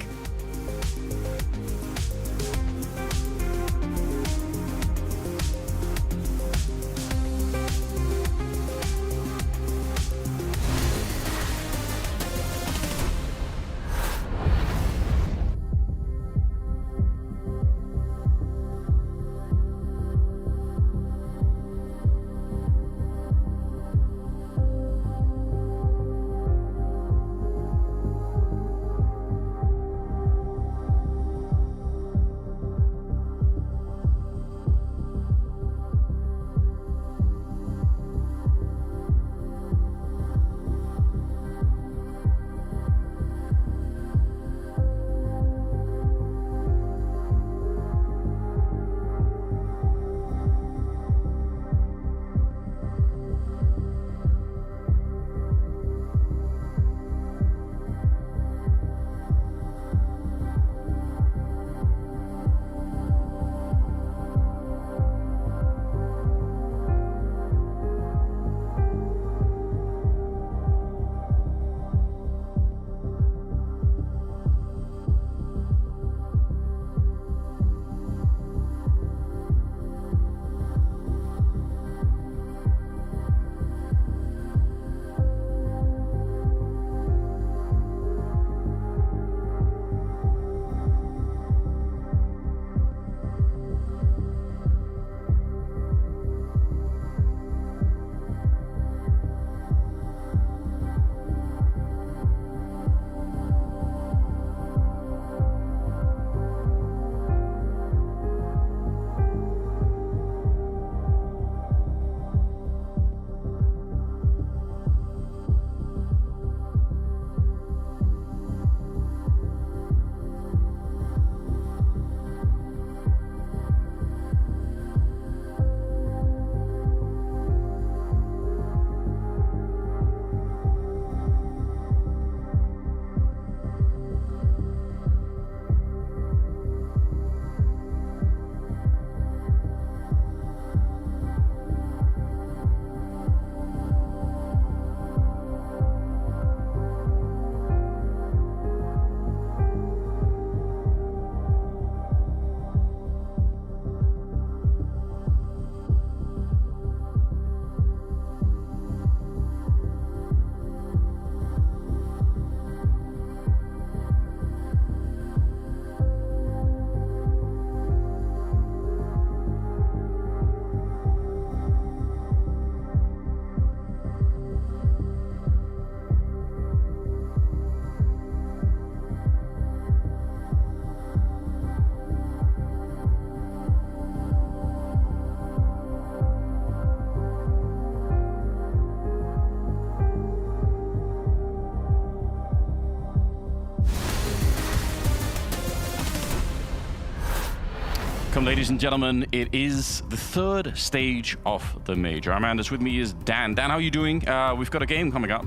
welcome, ladies and gentlemen. It is the third stage of the major. Our man that's with me is Dan. Dan, how are you doing? We've got a game coming up.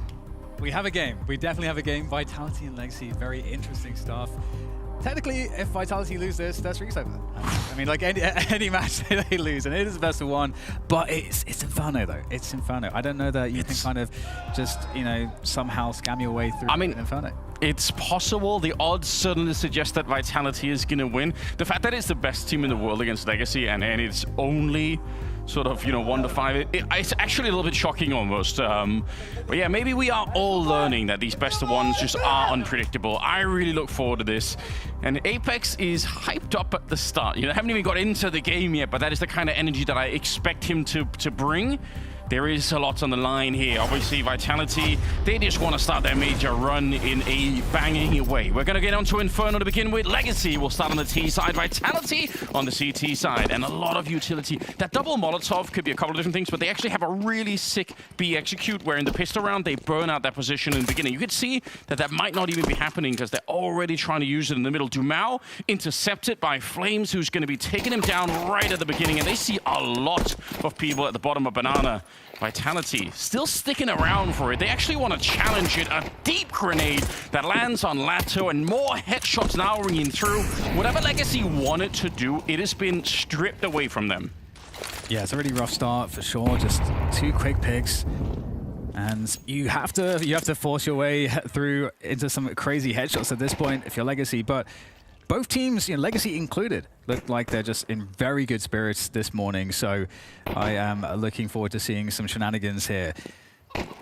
We have a game. We definitely have a game. Vitality and Legacy, very interesting stuff. Technically, if Vitality lose this, that's Reese over. I mean, like any match they lose, and it is the best of one. But it's Inferno though. It's Inferno. I don't know that you can kind of just somehow scam your way through. I mean, Inferno. It's possible. The odds certainly suggest that Vitality is going to win. The fact that it's the best team in the world against Legacy, and it's only sort of 1 to 5. It's actually a little bit shocking almost. But yeah, maybe we are all learning that these best of ones just are unpredictable. I really look forward to this. And Apex is hyped up at the start. Haven't even got into the game yet, but that is the kind of energy that I expect him to bring. There is a lot on the line here. Obviously, Vitality, they just want to start their major run in a banging way. We're going to get on to Inferno to begin with. Legacy will start on the T side, Vitality on the CT side, and a lot of utility. That double Molotov could be a couple of different things, but they actually have a really sick B execute where in the pistol round, they burn out that position in the beginning. You could see that might not even be happening because they're already trying to use it in the middle. Dumao intercepted by Flames, who's going to be taking him down right at the beginning, and they see a lot of people at the bottom of Banana. Vitality still sticking around for it. They actually want to challenge it. A deep grenade that lands on Lato and more headshots now ringing through. Whatever Legacy wanted to do, it has been stripped away from them. Yeah, it's a really rough start for sure. Just 2 quick picks. And you have to force your way through into some crazy headshots at this point if you're Legacy. But both teams, Legacy included, look like they're just in very good spirits this morning. So I am looking forward to seeing some shenanigans here.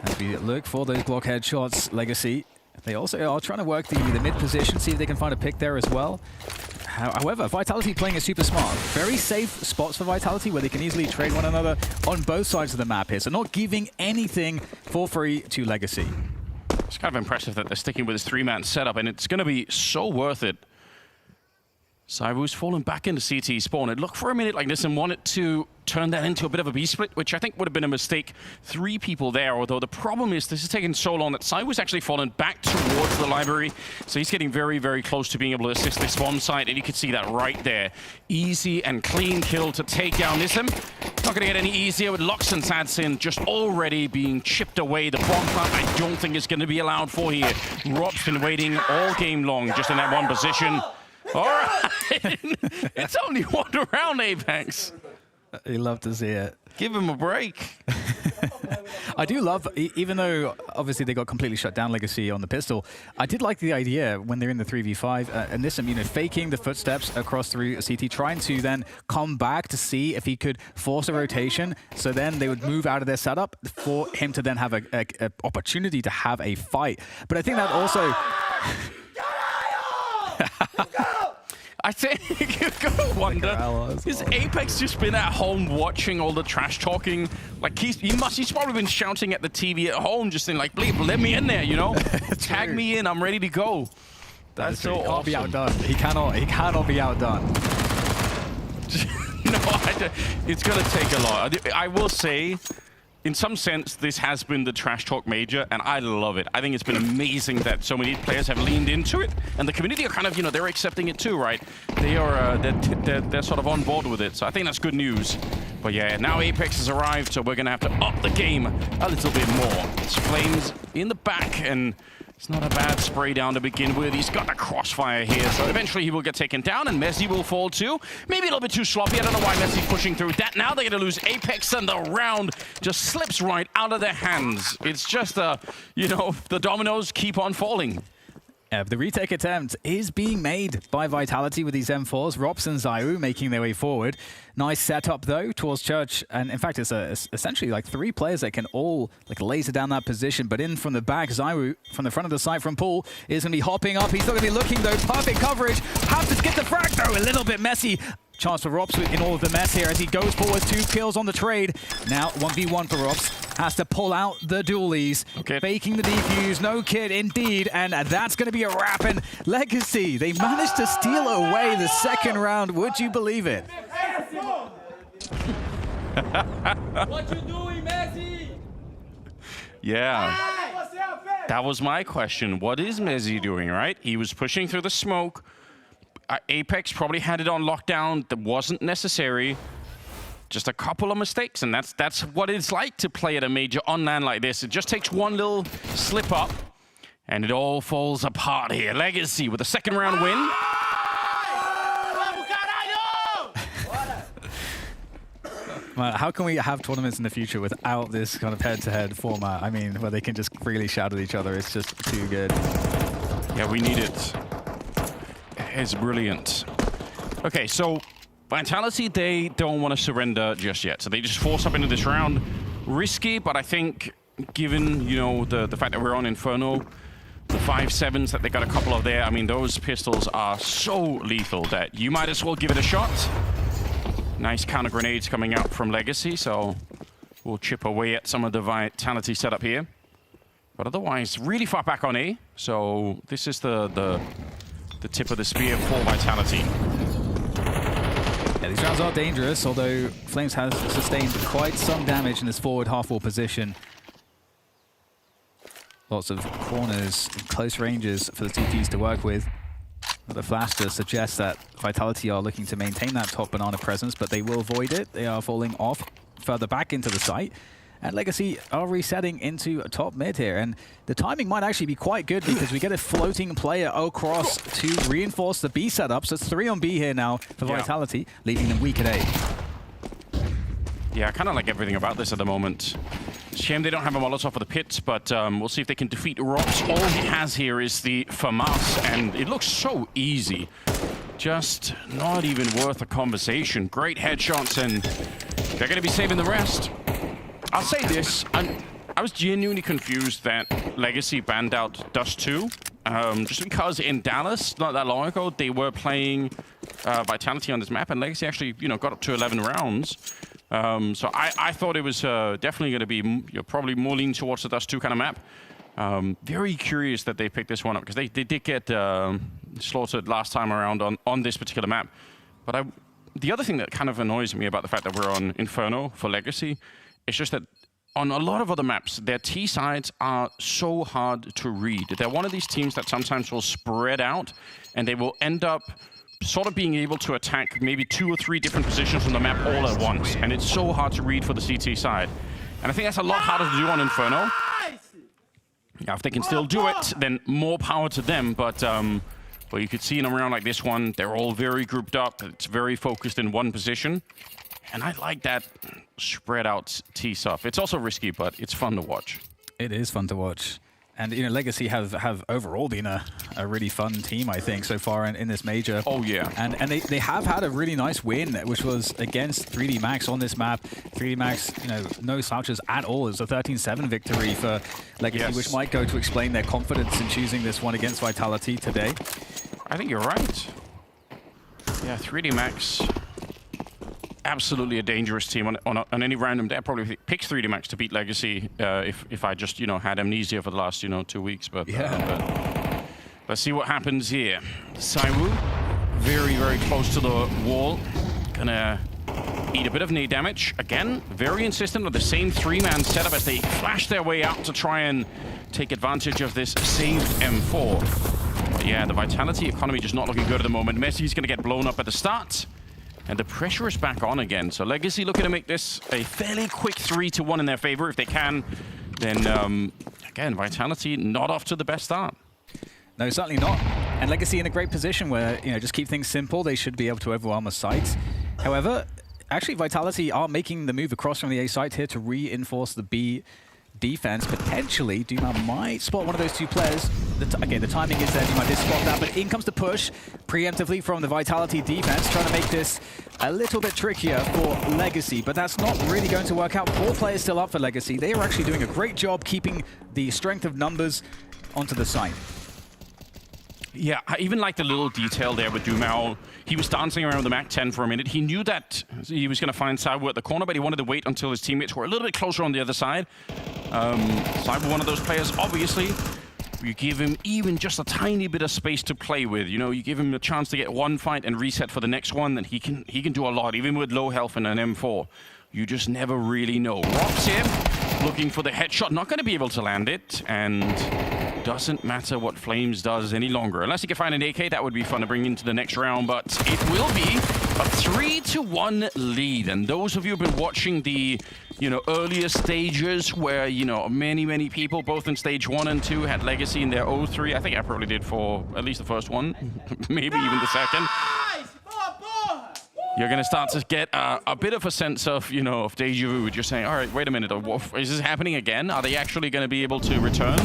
As we look for those block headshots, Legacy, they also are trying to work the mid position, see if they can find a pick there as well. However, Vitality playing it super smart. Very safe spots for Vitality where they can easily trade one another on both sides of the map here. So not giving anything for free to Legacy. It's kind of impressive that they're sticking with this 3-man setup, and it's going to be so worth it. Cybu's fallen back into CT spawn. It looked for a minute like this and wanted to turn that into a bit of a B-split, which I think would have been a mistake. 3 people there, although the problem is this is taking so long that Cybu's actually fallen back towards the library. So he's getting very, very close to being able to assist the spawn site, and you can see that right there. Easy and clean kill to take down Nissim. Not going to get any easier with Loxen's Adsin just already being chipped away. The bomb plant I don't think is going to be allowed for here. Rob's been waiting all game long just in that one position. All right, it's only 1 round, Apex. You love to see it. Give him a break. I do love, even though obviously they got completely shut down Legacy on the pistol, I did like the idea when they're in the 3v5 and this, faking the footsteps across through CT, trying to then come back to see if he could force a rotation. So then they would move out of their setup for him to then have a opportunity to have a fight. But I think that also... I think you've got to wonder, is Apex just been at home watching all the trash talking? Like he's probably been shouting at the TV at home, just saying like, "Bleep, let me in there, tag me in, I'm ready to go." That's so awesome. He can't be outdone. He cannot be outdone. No, it's gonna take a lot. I will say, in some sense, this has been the trash talk major, and I love it. I think it's been amazing that so many players have leaned into it, and the community are kind of, they're accepting it too, right? They are, they're sort of on board with it, so I think that's good news. But yeah, now Apex has arrived, so we're gonna have to up the game a little bit more. It's Flames in the back, and it's not a bad spray down to begin with. He's got a crossfire here, so eventually he will get taken down, and Messi will fall too. Maybe a little bit too sloppy. I don't know why Messi's pushing through that. Now they're going to lose Apex, and the round just slips right out of their hands. It's just, the dominoes keep on falling. The retake attempt is being made by Vitality with these M4s. Rops and Zyu making their way forward. Nice setup, though, towards Church. And in fact, it's essentially like 3 players that can all laser down that position. But in from the back, Zyu from the front of the site from Pool is going to be hopping up. He's not going to be looking, though. Perfect coverage. Have to get the frag, though. A little bit messy. Chance for Rops in all of the mess here as he goes forward. 2 kills on the trade. Now 1v1 for Rops. Has to pull out the dualies. Okay. Faking the defuse. No kid, indeed. And that's going to be a wrap. And Legacy, they managed to steal away the second round. Would you believe it? What you doing, Messi? Yeah. That was my question. What is Messi doing, right? He was pushing through the smoke. Apex probably had it on lockdown. That wasn't necessary. Just a couple of mistakes, and that's what it's like to play at a major on LAN like this. It just takes one little slip up, and it all falls apart here. Legacy with a second round win. How can we have tournaments in the future without this kind of head-to-head format? I mean, where they can just freely shout at each other. It's just too good. Yeah, we need it. It's brilliant. Okay, so Vitality, they don't want to surrender just yet. So they just force up into this round. Risky, but I think given, you know, the fact that we're on Inferno, the 5.7s that they got a couple of there, I mean, those pistols are so lethal that you might as well give it a shot. Nice counter grenades coming out from Legacy, so we'll chip away at some of the Vitality setup here. But otherwise, really far back on A. So this is the tip of the spear for Vitality. Yeah, these rounds are dangerous, although Flames has sustained quite some damage in this forward half-wall position. Lots of corners and close ranges for the CTs to work with. The flash does suggest that Vitality are looking to maintain that top banana presence, but they will avoid it. They are falling off further back into the site. And Legacy are resetting into a top mid here. And the timing might actually be quite good because we get a floating player across to reinforce the B setup. So it's 3 on B here now for Vitality, leaving them weak at A. Yeah, I kind of like everything about this at the moment. Shame they don't have a Molotov for the pit, but we'll see if they can defeat Rops. All he has here is the FAMAS, and it looks so easy. Just not even worth a conversation. Great headshots, and they're going to be saving the rest. I'll say this, I was genuinely confused that Legacy banned out Dust 2, just because in Dallas, not that long ago, they were playing Vitality on this map, and Legacy actually, you know, got up to 11 rounds. So I thought it was definitely going to be probably more lean towards the Dust 2 kind of map. Very curious that they picked this one up, because they did get slaughtered last time around on this particular map. But the other thing that kind of annoys me about the fact that we're on Inferno for Legacy is just that on a lot of other maps, their T sides are so hard to read. They're one of these teams that sometimes will spread out, and they will end up sort of being able to attack maybe 2 or 3 different positions on the map all at once. And it's so hard to read for the CT side. And I think that's a lot harder to do on Inferno. Yeah, if they can still do it, then more power to them. But you could see in a round like this one, they're all very grouped up. It's very focused in one position. And I like that spread out T stuff. It's also risky, but it's fun to watch. It is fun to watch. And, you know, Legacy have overall been a really fun team, I think, so far in this major. Oh, yeah. And they have had a really nice win, which was against 3D Max on this map. 3D Max, you know, no slouches at all. It was a 13-7 victory for Legacy, which might go to explain their confidence in choosing this one against Vitality today. I think you're right. Yeah, 3D Max, absolutely a dangerous team on any random day. I'd probably pick 3D Max to beat Legacy if I just, you know, had amnesia for the last, you know, 2 weeks. But, but let's see what happens here. Saiwu, very, very close to the wall. Gonna eat a bit of nade damage. Again, very insistent on the same 3-man setup as they flash their way out to try and take advantage of this saved M4. But yeah, the Vitality economy just not looking good at the moment. Messi's gonna get blown up at the start. And the pressure is back on again. So Legacy looking to make this a fairly quick 3-1 in their favor. If they can, then, again, Vitality not off to the best start. No, certainly not. And Legacy in a great position where, you know, just keep things simple. They should be able to overwhelm the site. However, actually, Vitality are making the move across from the A site here to reinforce the B defense. Potentially, Duma might spot one of those 2 players. Again, the timing is there. Duma did spot that, but in comes the push preemptively from the Vitality defense, trying to make this a little bit trickier for Legacy, but that's not really going to work out. 4 players still up for Legacy. They are actually doing a great job keeping the strength of numbers onto the site. Yeah, I even like the little detail there with Dumao. He was dancing around the MAC-10 for a minute. He knew that he was going to find Saiwu at the corner, but he wanted to wait until his teammates were a little bit closer on the other side. Saiwu, one of those players, obviously. You give him even just a tiny bit of space to play with. You know, you give him a chance to get one fight and reset for the next one, then he can do a lot, even with low health and an M4. You just never really know. Rops here, looking for the headshot, not going to be able to land it, and doesn't matter what Flames does any longer. Unless he can find an AK, that would be fun to bring into the next round, but it will be a 3-1 lead. And those of you who've been watching the, earlier stages where, many people, both in stage 1 and 2, had Legacy in their 0-3. I think I probably did for at least the first one, maybe even the second. You're going to start to get a bit of a sense of, of deja vu. You're saying, all right, wait a minute, is this happening again? Are they actually going to be able to return?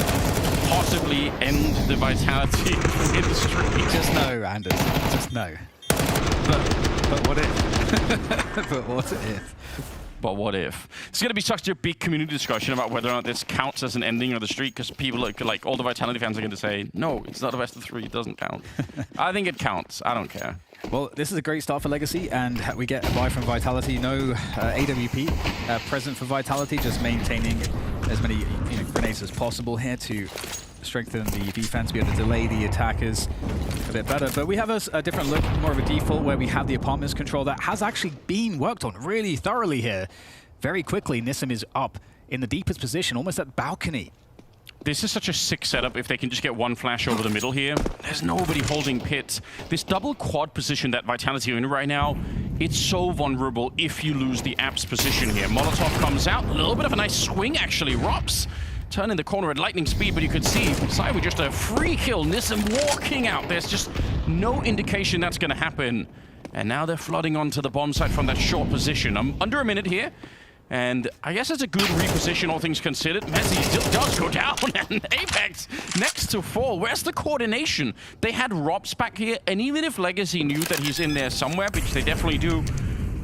Possibly end the Vitality industry? Just no, Anders. Just no. But what if? But what if? But what if? It's going to be such a big community discussion about whether or not this counts as an ending of the streak, because people like all the Vitality fans are going to say, no, it's not a best of 3, it doesn't count. I think it counts. I don't care. Well, this is a great start for Legacy, and we get a buy from Vitality. No AWP present for Vitality, just maintaining as many grenades as possible here to strengthen the defense, be able to delay the attackers a bit better. But we have a different look, more of a default, where we have the apartments control that has actually been worked on really thoroughly here. Very quickly, Nissim is up in the deepest position, almost at balcony. This is such a sick setup if they can just get one flash over the middle here. There's nobody holding pits. This double quad position that Vitality are in right now, it's so vulnerable if you lose the Apps position here. Molotov comes out, a little bit of a nice swing actually. Robs turning the corner at lightning speed, but you could see Sai with just a free kill. Nissim walking out. There's just no indication that's going to happen. And now they're flooding onto the bomb site from that short position. Under a minute here. And I guess it's a good reposition, all things considered. Messi still does go down, and Apex next to fall. Where's the coordination? They had Robs back here, and even if Legacy knew that he's in there somewhere, which they definitely do,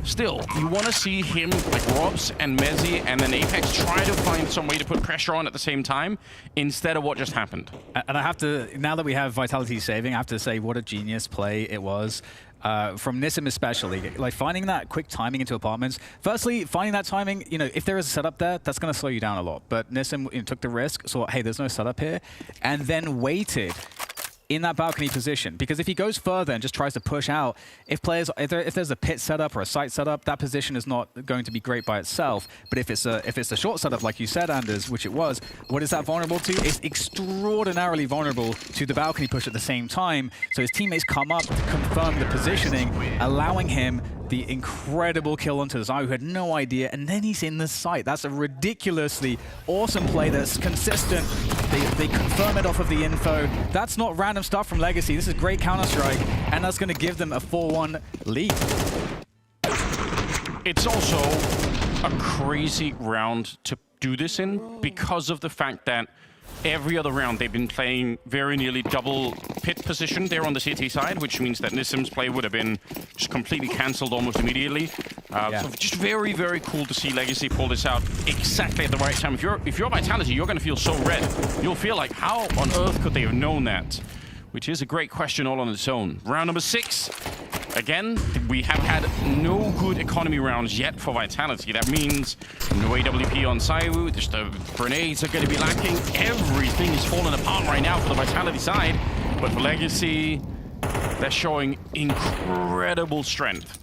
still, you want to see him, like Robs and Messi, and then Apex try to find some way to put pressure on at the same time, instead of what just happened. And I have to, now that we have Vitality saving, I have to say what a genius play it was. From Nissim especially, like finding that quick timing into apartments. Firstly, finding that timing, if there is a setup there, that's going to slow you down a lot. But Nissim took the risk, saw, hey, there's no setup here, and then waited in that balcony position. Because if he goes further and just tries to push out, if there's a pit setup or a site setup, that position is not going to be great by itself. But if it's a short setup, like you said, Anders, which it was, what is that vulnerable to? It's extraordinarily vulnerable to the balcony push at the same time. So his teammates come up to confirm the positioning, allowing him the incredible kill onto Zai, who had no idea, and then he's in the site. That's a ridiculously awesome play that's consistent. They confirm it off of the info. That's not random stuff from Legacy. This is great Counter-Strike, and that's going to give them a 4-1 lead. It's also a crazy round to do this in because of the fact that every other round they've been playing very nearly double pit position there on the CT side, which means that Nissim's play would have been just completely cancelled almost immediately. So just very, very cool to see Legacy pull this out exactly at the right time. If you're Vitality, you're going to feel so red. You'll feel like, how on earth could they have known that? Which is a great question all on its own. Round number 6. Again, we have had no good economy rounds yet for Vitality. That means no AWP on Saiwu, just the grenades are going to be lacking. Everything is falling apart right now for the Vitality side. But for Legacy, they're showing incredible strength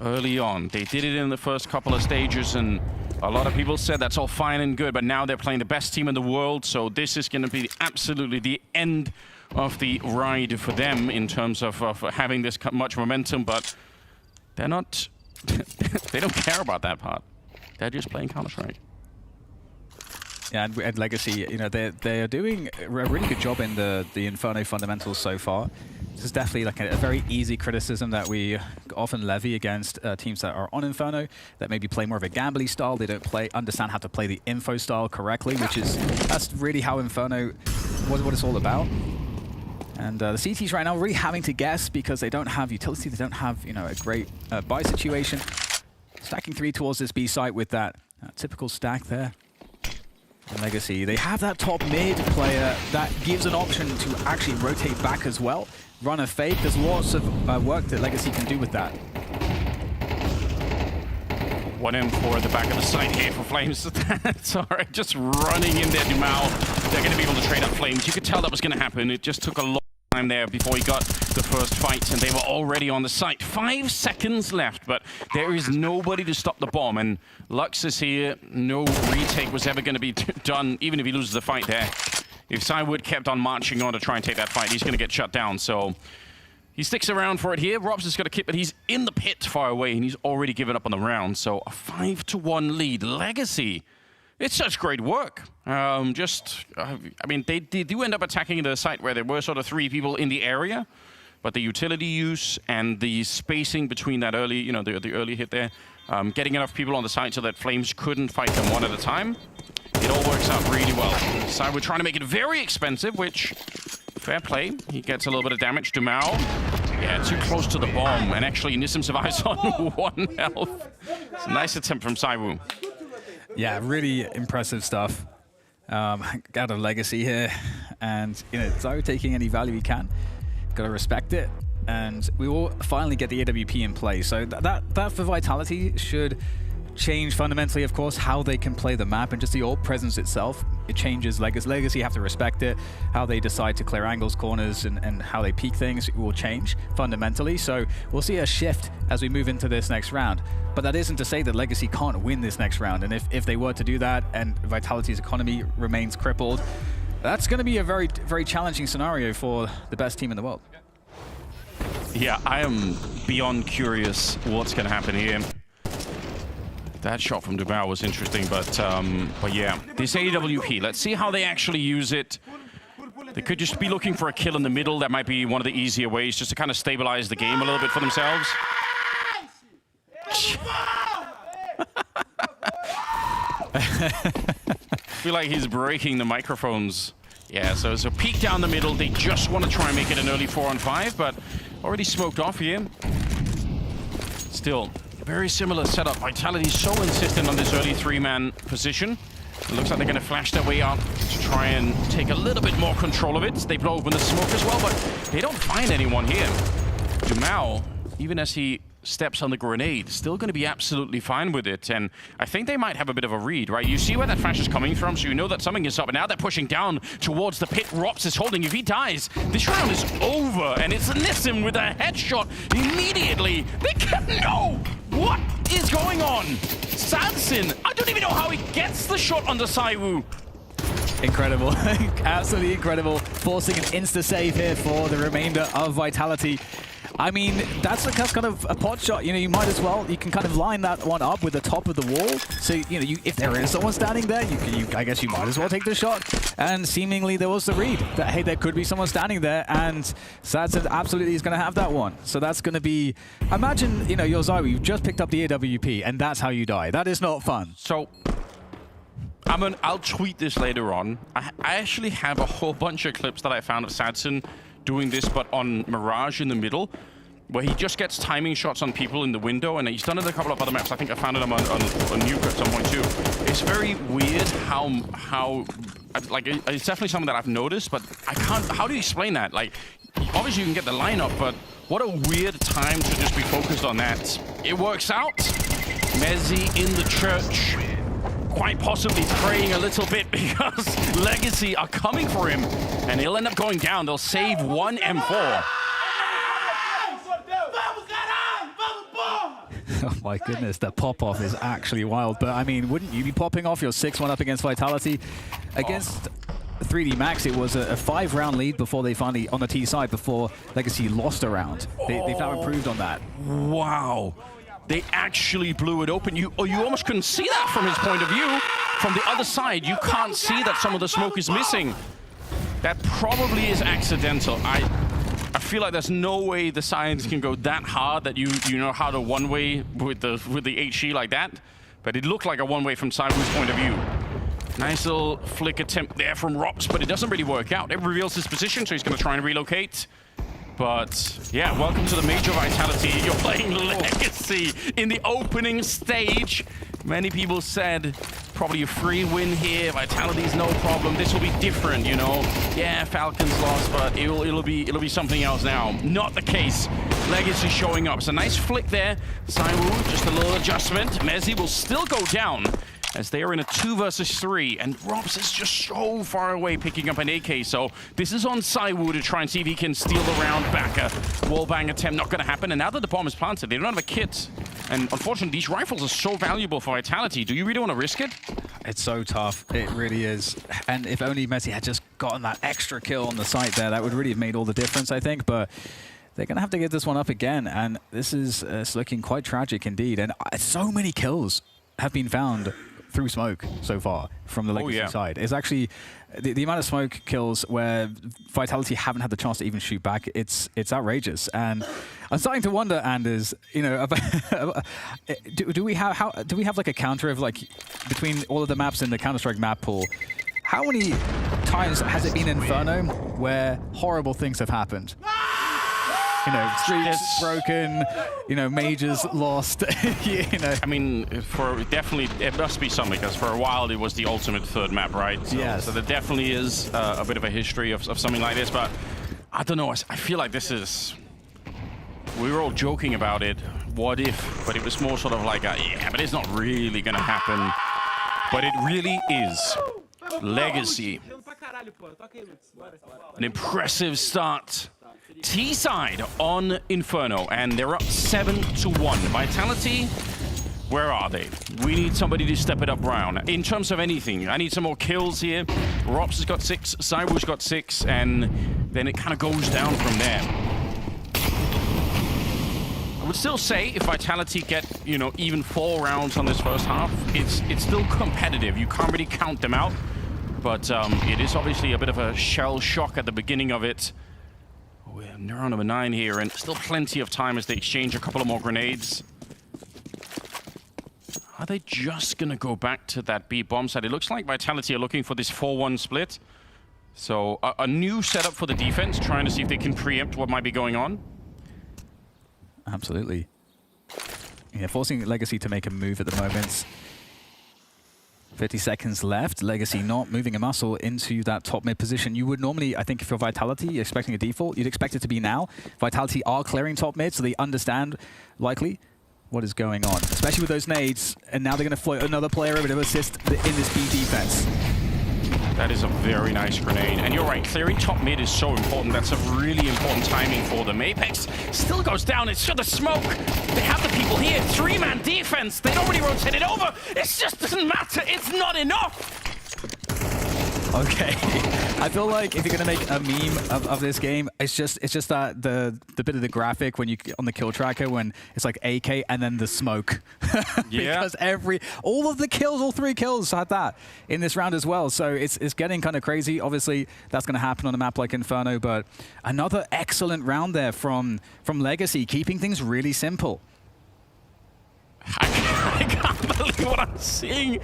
early on. They did it in the first couple of stages, and a lot of people said that's all fine and good, but now they're playing the best team in the world, so this is going to be absolutely the end of the ride for them in terms of having this much momentum, but they're not, they don't care about that part. They're just playing Counter-Strike. Yeah, and Legacy, they are doing a really good job in the Inferno fundamentals so far. This is definitely like a very easy criticism that we often levy against teams that are on Inferno, that maybe play more of a gambly style. They don't understand how to play the info style correctly, that's really how Inferno what it's all about. And the CTs right now really having to guess because they don't have utility, they don't have a great buy situation. Stacking 3 towards this B site with that typical stack there. And Legacy, they have that top mid player that gives an option to actually rotate back as well. Run a fake. There's lots of work that Legacy can do with that. 1M4 at the back of the site here for Flames. That's all right, just running in there, Dumao. They're going to be able to trade up Flames. You could tell that was going to happen. It just took a long time time there before he got the first fight, and they were already on the site. 5 seconds left, but there is nobody to stop the bomb, and Lux is here. No retake was ever going to be done, even if he loses the fight there. If Cywood kept on marching on to try and take that fight, he's going to get shut down, so he sticks around for it here. Robs is going to keep it. He's in the pit far away, and he's already given up on the round, so a 5-1 lead. Legacy. It's such great work. I mean, they do end up attacking the site where there were sort of 3 people in the area, but the utility use and the spacing between that early, you know, the early hit there, getting enough people on the site so that Flames couldn't fight them one at a time, it all works out really well. So we're trying to make it very expensive, which, fair play. He gets a little bit of damage to Mao. Yeah, too close to the bomb, and actually Nissim survives on 1 health. It's a nice attempt from Saiwu. Yeah, really impressive stuff out of Legacy here. And, you know, Zyro taking any value he can. Got to respect it. And we will finally get the AWP in play. So that for Vitality should change fundamentally, of course, how they can play the map and just the ult presence itself. It changes Legacy. Legacy have to respect it. How they decide to clear angles, corners, and how they peek things will change fundamentally. So we'll see a shift as we move into this next round. But that isn't to say that Legacy can't win this next round. And if they were to do that and Vitality's economy remains crippled, that's going to be a very, very challenging scenario for the best team in the world. Yeah, I am beyond curious what's going to happen here. That shot from Dubois was interesting, but yeah, this AWP, let's see how they actually use it. They could just be looking for a kill in the middle. That might be one of the easier ways just to kind of stabilize the game a little bit for themselves. I feel like he's breaking the microphones. Yeah, so peek down the middle. They just want to try and make it an early 4-on-5, but already smoked off here. Still, very similar setup. Vitality's so insistent on this early 3-man position. It looks like they're going to flash their way up to try and take a little bit more control of it. They blow open the smoke as well, but they don't find anyone here. Dumao, even as he steps on the grenade, still going to be absolutely fine with it. And I think they might have a bit of a read, right? You see where that flash is coming from, so you know that something is up. And now they're pushing down towards the pit. Rops is holding. If he dies, this round is over. And it's Nissim with a headshot immediately. They can't know what is going on. Sanson, I don't even know how he gets the shot on the Saiwu. Incredible. Absolutely incredible. Forcing an insta-save here for the remainder of Vitality. I mean, that's kind of a pot shot. You know, you might as well, you can kind of line that one up with the top of the wall. So, you know, if there is someone standing there, I guess you might as well take the shot. And seemingly there was the read that, hey, there could be someone standing there. And Sadson absolutely is going to have that one. So that's going to be, imagine, you know, you're Zyro, you've just picked up the AWP and that's how you die. That is not fun. So, I'll tweet this later on. I actually have a whole bunch of clips that I found of Sadson doing this, but on Mirage in the middle, where he just gets timing shots on people in the window, and he's done it a couple of other maps. I think I found it on Nuke at some point too. It's very weird how like, it's definitely something that I've noticed, but I can't, how do you explain that? Like, obviously you can get the lineup, but what a weird time to just be focused on that. It works out. Mezzi in the church, quite possibly praying a little bit because Legacy are coming for him, and he'll end up going down. They'll save one M4. Oh my goodness, the pop-off is actually wild. But I mean, wouldn't you be popping off your 6-1 up against Vitality? Against 3D Max, it was a 5-round lead before they finally, on the T side, before Legacy lost a round. They've now improved on that. Wow. They actually blew it open. You almost couldn't see that from his point of view. From the other side, you can't see that some of the smoke is missing. That probably is accidental. I feel like there's no way the science can go that hard that you know how to one-way with the HE like that. But it looked like a one-way from Cyber's point of view. Nice little flick attempt there from Rops, but it doesn't really work out. It reveals his position, so he's going to try and relocate. But yeah, welcome to the Major Vitality. You're playing Legacy in the opening stage. Many people said probably a free win here. Vitality's no problem. This will be different, you know. Yeah, Falcons lost, but it'll be something else now. Not the case. Legacy showing up. It's a nice flick there. Saiwu, just a little adjustment. Mezzi will still go down. as they are in a 2 versus 3, and Robs is just so far away picking up an AK, so this is on Saiwu to try and see if he can steal the round back. A wallbang attempt not going to happen, and now that the bomb is planted, they don't have a kit. And unfortunately, these rifles are so valuable for Vitality. Do you really want to risk it? It's so tough. It really is. And if only Messi had just gotten that extra kill on the site there, that would really have made all the difference, I think. But they're going to have to get this one up again, and this is it's looking quite tragic indeed. And so many kills have been found through smoke so far from the Legacy side. It's actually the amount of smoke kills where Vitality haven't had the chance to even shoot back. It's outrageous, and I'm starting to wonder, Anders, you know, about, do we have like a counter of like between all of the maps in the Counter-Strike map pool? How many times has it been Inferno where horrible things have happened? You know, streets broken, you know, majors lost, you know. I mean, definitely, it must be something, because for a while it was the ultimate third map, right? So, yes. So there definitely is a bit of a history of something like this, but I don't know, I feel like this is... We were all joking about it, what if, but it was more sort of like a, yeah, but it's not really gonna happen. But it really is. Legacy. An impressive start. T-side on Inferno, and they're up 7-1. Vitality, where are they? We need somebody to step it up round. In terms of anything, I need some more kills here. Rops has got 6, Saiwu's got 6, and then it kind of goes down from there. I would still say if Vitality get, you know, even 4 rounds on this first half, it's still competitive. You can't really count them out, but it is obviously a bit of a shell shock at the beginning of it. We're neuron number 9 here, and still plenty of time as they exchange a couple of more grenades. Are they just gonna go back to that B bomb site? It looks like Vitality are looking for this 4-1 split. So a new setup for the defense, trying to see if they can preempt what might be going on. Absolutely. Yeah, forcing Legacy to make a move at the moment. 50 seconds left. Legacy not moving a muscle into that top mid position. You would normally, I think, if you're Vitality, you're expecting a default, you'd expect it to be now. Vitality are clearing top mid, so they understand, likely, what is going on. Especially with those nades, and now they're going to float another player over to assist in this B defense. That is a very nice grenade. And you're right, clearing top mid is so important. That's a really important timing for them. Apex still goes down. It's just the smoke. They have the people here. 3-man defense. They don't really rotate it over. It just doesn't matter. It's not enough. Okay. I feel like if you're gonna make a meme of this game, it's just that the bit of the graphic when you on the kill tracker when it's like AK and then the smoke. Yeah. Because all of the kills, all 3 kills had that in this round as well. So it's getting kind of crazy. Obviously that's gonna happen on a map like Inferno, but another excellent round there from Legacy, keeping things really simple. I can't believe what I'm seeing.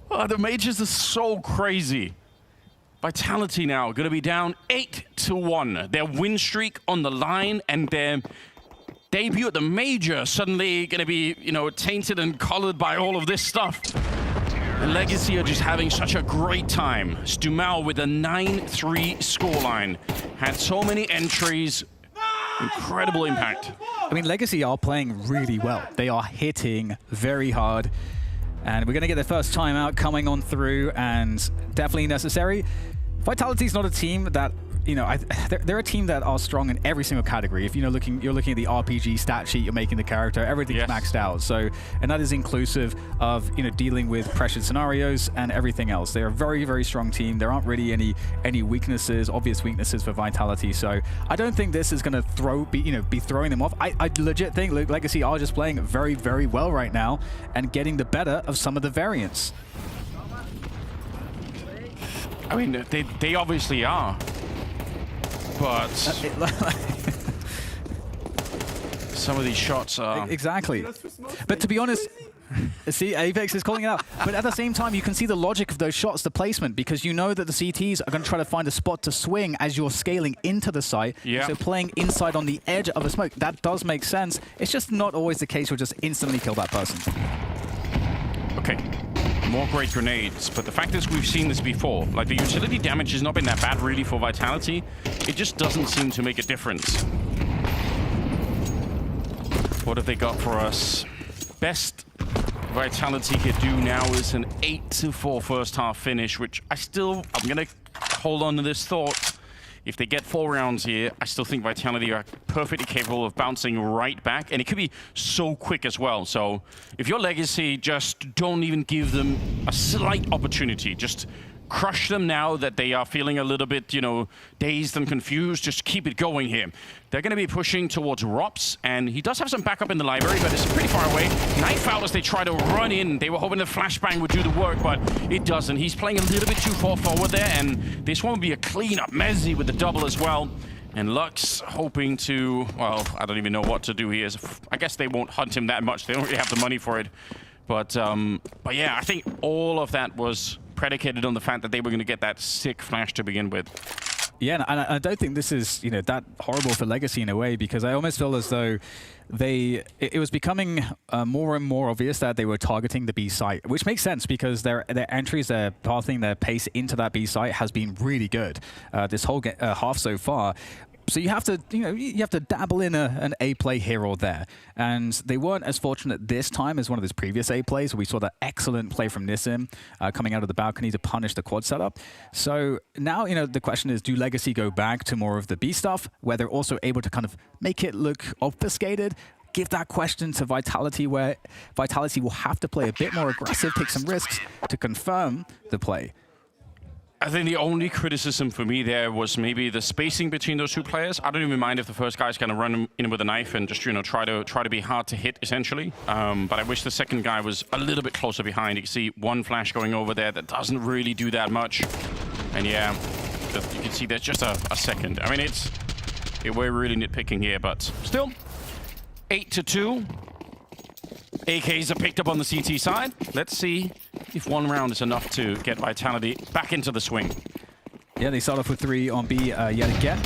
Oh, the majors are so crazy. Vitality now going to be down 8-1. Their win streak on the line, and their debut at the major suddenly going to be, you know, tainted and colored by all of this stuff. The Legacy are just having such a great time. Stumau with a 9-3 scoreline. Had so many entries. Incredible impact. I mean, Legacy are playing really well. They are hitting very hard. And we're going to get their first timeout coming on through, and definitely necessary. Vitality's not a team that, you know, they're a team that are strong in every single category. If you're looking at the RPG stat sheet, you're making the character, everything's maxed out. So, and that is inclusive of, you know, dealing with pressured scenarios and everything else. They're a very, very strong team. There aren't really any weaknesses, obvious weaknesses for Vitality. So I don't think this is going to be throwing them off. I legit think Legacy are just playing very, very well right now and getting the better of some of the variants. I mean, they obviously are. But some of these shots are... Exactly. But to be honest, see, Apex is calling it out. But at the same time, you can see the logic of those shots, the placement, because you know that the CTs are going to try to find a spot to swing as you're scaling into the site. Yeah. So playing inside on the edge of a smoke, that does make sense. It's just not always the case you'll just instantly kill that person. Okay. More great grenades, but the fact is we've seen this before. Like, the utility damage has not been that bad really for Vitality. It just doesn't seem to make a difference. What have they got for us? Best Vitality could do now is an 8-4 first half finish, which I'm going to hold on to this thought. If they get 4 rounds here, I still think Vitality are perfectly capable of bouncing right back, and it could be so quick as well. So if you're Legacy, just don't even give them a slight opportunity. Just crush them now that they are feeling a little bit, you know, dazed and confused. Just keep it going here. They're going to be pushing towards Rops, and he does have some backup in the library, but it's pretty far away. Knife out as they try to run in. They were hoping the flashbang would do the work, but it doesn't. He's playing a little bit too far forward there, and this one would be a clean-up. MOUZ with the double as well. And Lux hoping to, well, I don't even know what to do here. I guess they won't hunt him that much. They don't really have the money for it. But yeah, I think all of that was predicated on the fact that they were going to get that sick flash to begin with. Yeah, and I don't think this is, you know, that horrible for Legacy in a way, because I almost feel as though it was becoming more and more obvious that they were targeting the B site, which makes sense because their entries, their pathing, their pace into that B site has been really good this whole half so far. So you have to, you have to dabble in an A play here or there, and they weren't as fortunate this time as one of those previous A plays. We saw that excellent play from Nissim coming out of the balcony to punish the quad setup. So now, the question is, do Legacy go back to more of the B stuff, where they're also able to kind of make it look obfuscated? Give that question to Vitality, where Vitality will have to play a bit more aggressive, take some risks to confirm the play. I think the only criticism for me there was maybe the spacing between those two players. I don't even mind if the first guy's going to run in with a knife and just, try to be hard to hit, essentially. But I wish the second guy was a little bit closer behind. You can see one flash going over there that doesn't really do that much. And yeah, you can see there's just a second. I mean, we're really nitpicking here, but still, 8-2. AKs are picked up on the CT side. Let's see if 1 round is enough to get Vitality back into the swing. Yeah, they start off with 3 on B yet again.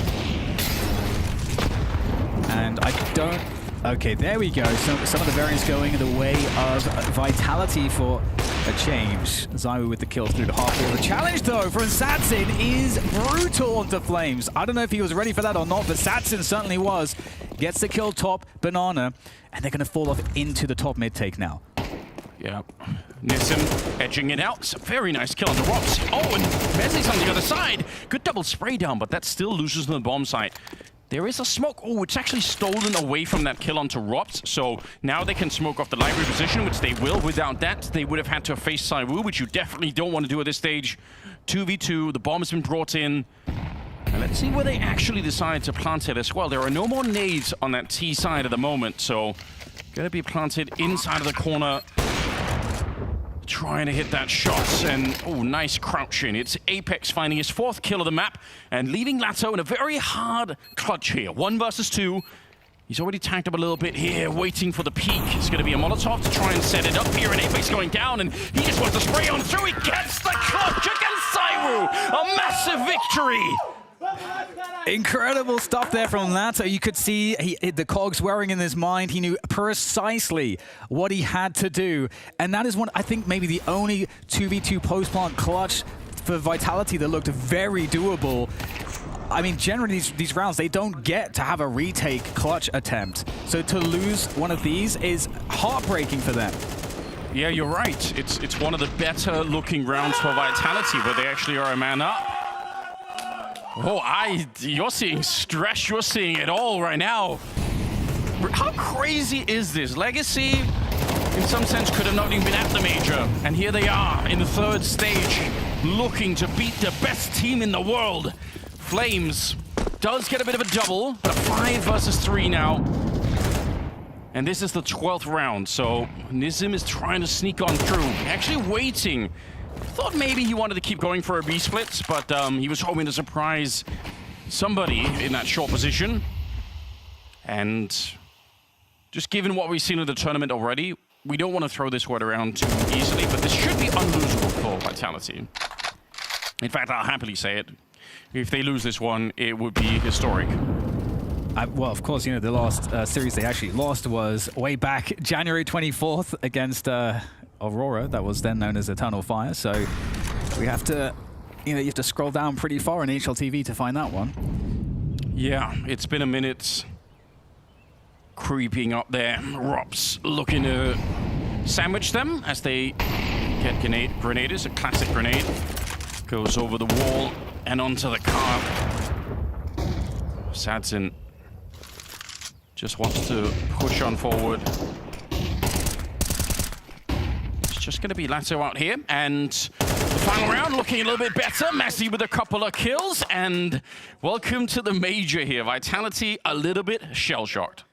And I don't... Okay, there we go. Some of the variants going in the way of Vitality for a change. Zywoo with the kill through the half-wall. The challenge, though, from Satsin is brutal onto Flames. I don't know if he was ready for that or not, but Satsin certainly was. Gets the kill top, Banana, and they're going to fall off into the top mid take now. Yeah. Nissim edging it out. It's a very nice kill on the Rops. Oh, and Mesley's on the other side. Good double spray down, but that still loses on the bomb site. There is a smoke. Oh, it's actually stolen away from that kill onto Rops. So now they can smoke off the library position, which they will. Without that, they would have had to face Zywoo, which you definitely don't want to do at this stage. 2v2, the bomb has been brought in. And let's see where they actually decide to plant it as well. There are no more nades on that T side at the moment, so gonna be planted inside of the corner. Trying to hit that shot, and oh, nice crouching. It's Apex finding his 4th kill of the map and leaving Lato in a very hard clutch here. 1 versus 2. He's already tanked up a little bit here, waiting for the peak. It's going to be a Molotov to try and set it up here, and Apex going down, and he just wants to spray on through. He gets the clutch against Zywoo. A massive victory. Incredible stuff there from Lato. You could see the cogs whirring in his mind. He knew precisely what he had to do. And that is one, I think, maybe the only 2v2 post-plant clutch for Vitality that looked very doable. I mean, generally, these rounds, they don't get to have a retake clutch attempt. So to lose one of these is heartbreaking for them. Yeah, you're right. It's one of the better looking rounds for Vitality, where they actually are a man up. Oh, you're seeing stress. You're seeing it all right now. How crazy is this? Legacy, in some sense, could have not even been at the major. And here they are in the 3rd stage, looking to beat the best team in the world. Flames does get a bit of a double, but a 5 versus 3 now. And this is the 12th round, so Nissim is trying to sneak on through. Actually waiting. Thought maybe he wanted to keep going for a B split, but he was hoping to surprise somebody in that short position. And just given what we've seen in the tournament already, we don't want to throw this word around too easily, but this should be unlosable for Vitality. In fact, I'll happily say it. If they lose this one, it would be historic. Well, of course, the last series they actually lost was way back January 24th against Aurora. That was then known as Eternal Fire. So we have to, you have to scroll down pretty far in HLTV to find that one. Yeah, it's been a minute. Creeping up there. Rops looking to sandwich them as they get grenades. A classic grenade goes over the wall and onto the car. Sadzin just wants to push on forward. It's just going to be Lato out here, and the final round looking a little bit better. Messi with a couple of kills, and welcome to the major here. Vitality a little bit shell-shocked.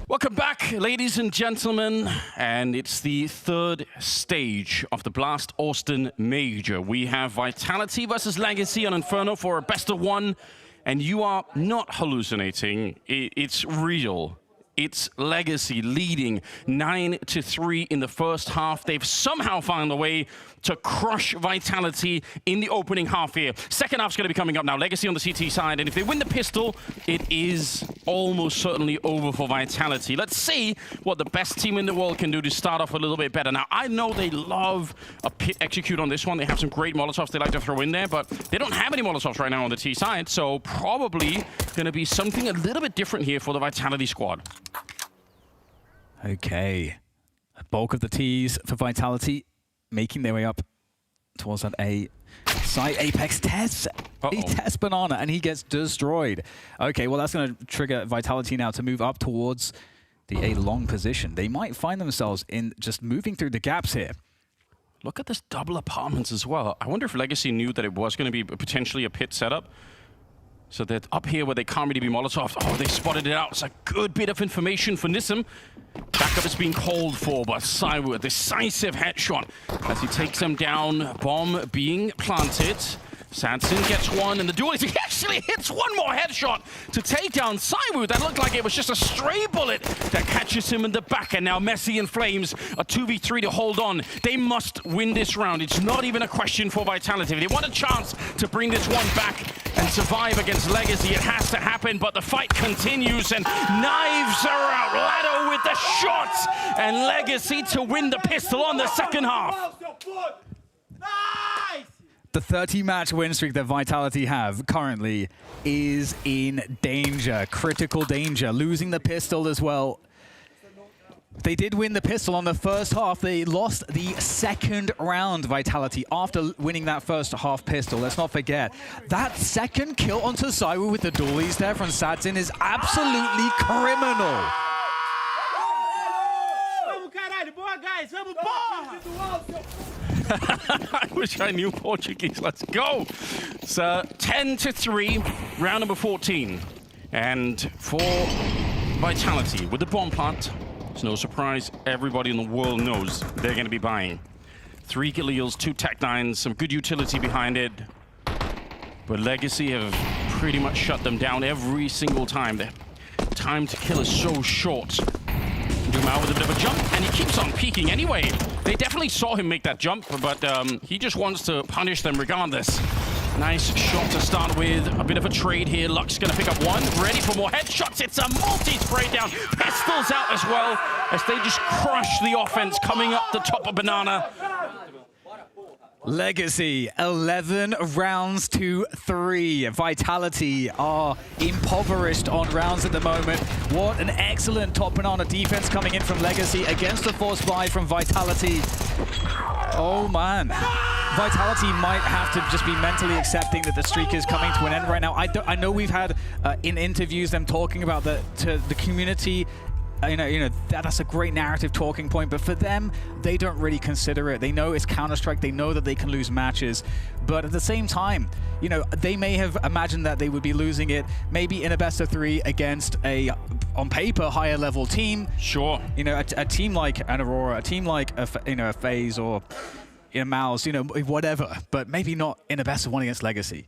Welcome back, ladies and gentlemen, and it's the third stage of the Blast Austin Major. We have Vitality versus Legacy on Inferno for a best of one, and you are not hallucinating. It's real. It's Legacy leading 9-3 in the first half. They've somehow found a way to crush Vitality in the opening half here. Second half's going to be coming up now. Legacy on the CT side, and if they win the pistol, it is almost certainly over for Vitality. Let's see what the best team in the world can do to start off a little bit better. Now, I know they love a pit execute on this one. They have some great Molotovs they like to throw in there, but they don't have any Molotovs right now on the T side, so probably going to be something a little bit different here for the Vitality squad. Okay. A bulk of the T's for Vitality making their way up towards that A site. Apex tests. He tests Banana and he gets destroyed. Okay, well, that's going to trigger Vitality now to move up towards the A long position. They might find themselves in just moving through the gaps here. Look at this double apartments as well. I wonder if Legacy knew that it was going to be potentially a pit setup. So that up here where they can't really be Molotov, oh, they spotted it out. It's a good bit of information for Nissim. Back backup is being called for, but Saiwu, a decisive headshot as he takes them down. Bomb being planted. Sanson gets one, and the duelist, he actually hits one more headshot to take down Saiwu. That looked like it was just a stray bullet that catches him in the back, and now Messi and Flames, a 2v3 to hold on. They must win this round. It's not even a question for Vitality. If they want a chance to bring this one back and survive against Legacy, it has to happen, but the fight continues, and knives are out. Lado with the shots, and Legacy to win the pistol on the second half. The 30-match win streak that Vitality have currently is in danger, critical danger, losing the pistol as well. They did win the pistol on the first half. They lost the second round, Vitality, after winning that first half pistol. Let's not forget. That second kill onto Saiwu with the dualies there from Sadzin is absolutely criminal. I wish I knew Portuguese. Let's go. It's 10-3, round number 14. And for Vitality, with the bomb plant, it's no surprise. Everybody in the world knows they're going to be buying. 3 Galils, 2 Tech-9s, some good utility behind it. But Legacy have pretty much shut them down every single time. Their time to kill is so short. Dumau with a bit of a jump, and he keeps on peeking anyway. They definitely saw him make that jump, but he just wants to punish them regardless. Nice shot to start with. A bit of a trade here. Luck's going to pick up one. Ready for more headshots. It's a multi-spray down. Pistols out as well as they just crush the offense coming up the top of Banana. Legacy, 11 rounds to 3. Vitality are impoverished on rounds at the moment. What an excellent top Banana defense coming in from Legacy against the force buy from Vitality. Oh man. Vitality might have to just be mentally accepting that the streak is coming to an end right now. I know we've had in interviews them talking about the community. That's a great narrative talking point, but for them, they don't really consider it. They know it's Counter-Strike, they know that they can lose matches, but at the same time, they may have imagined that they would be losing it maybe in a best of 3 against a, on paper, higher level team. Sure. A team like an Aurora, a team like a FaZe or MOUZ, whatever, but maybe not in a best of 1 against Legacy.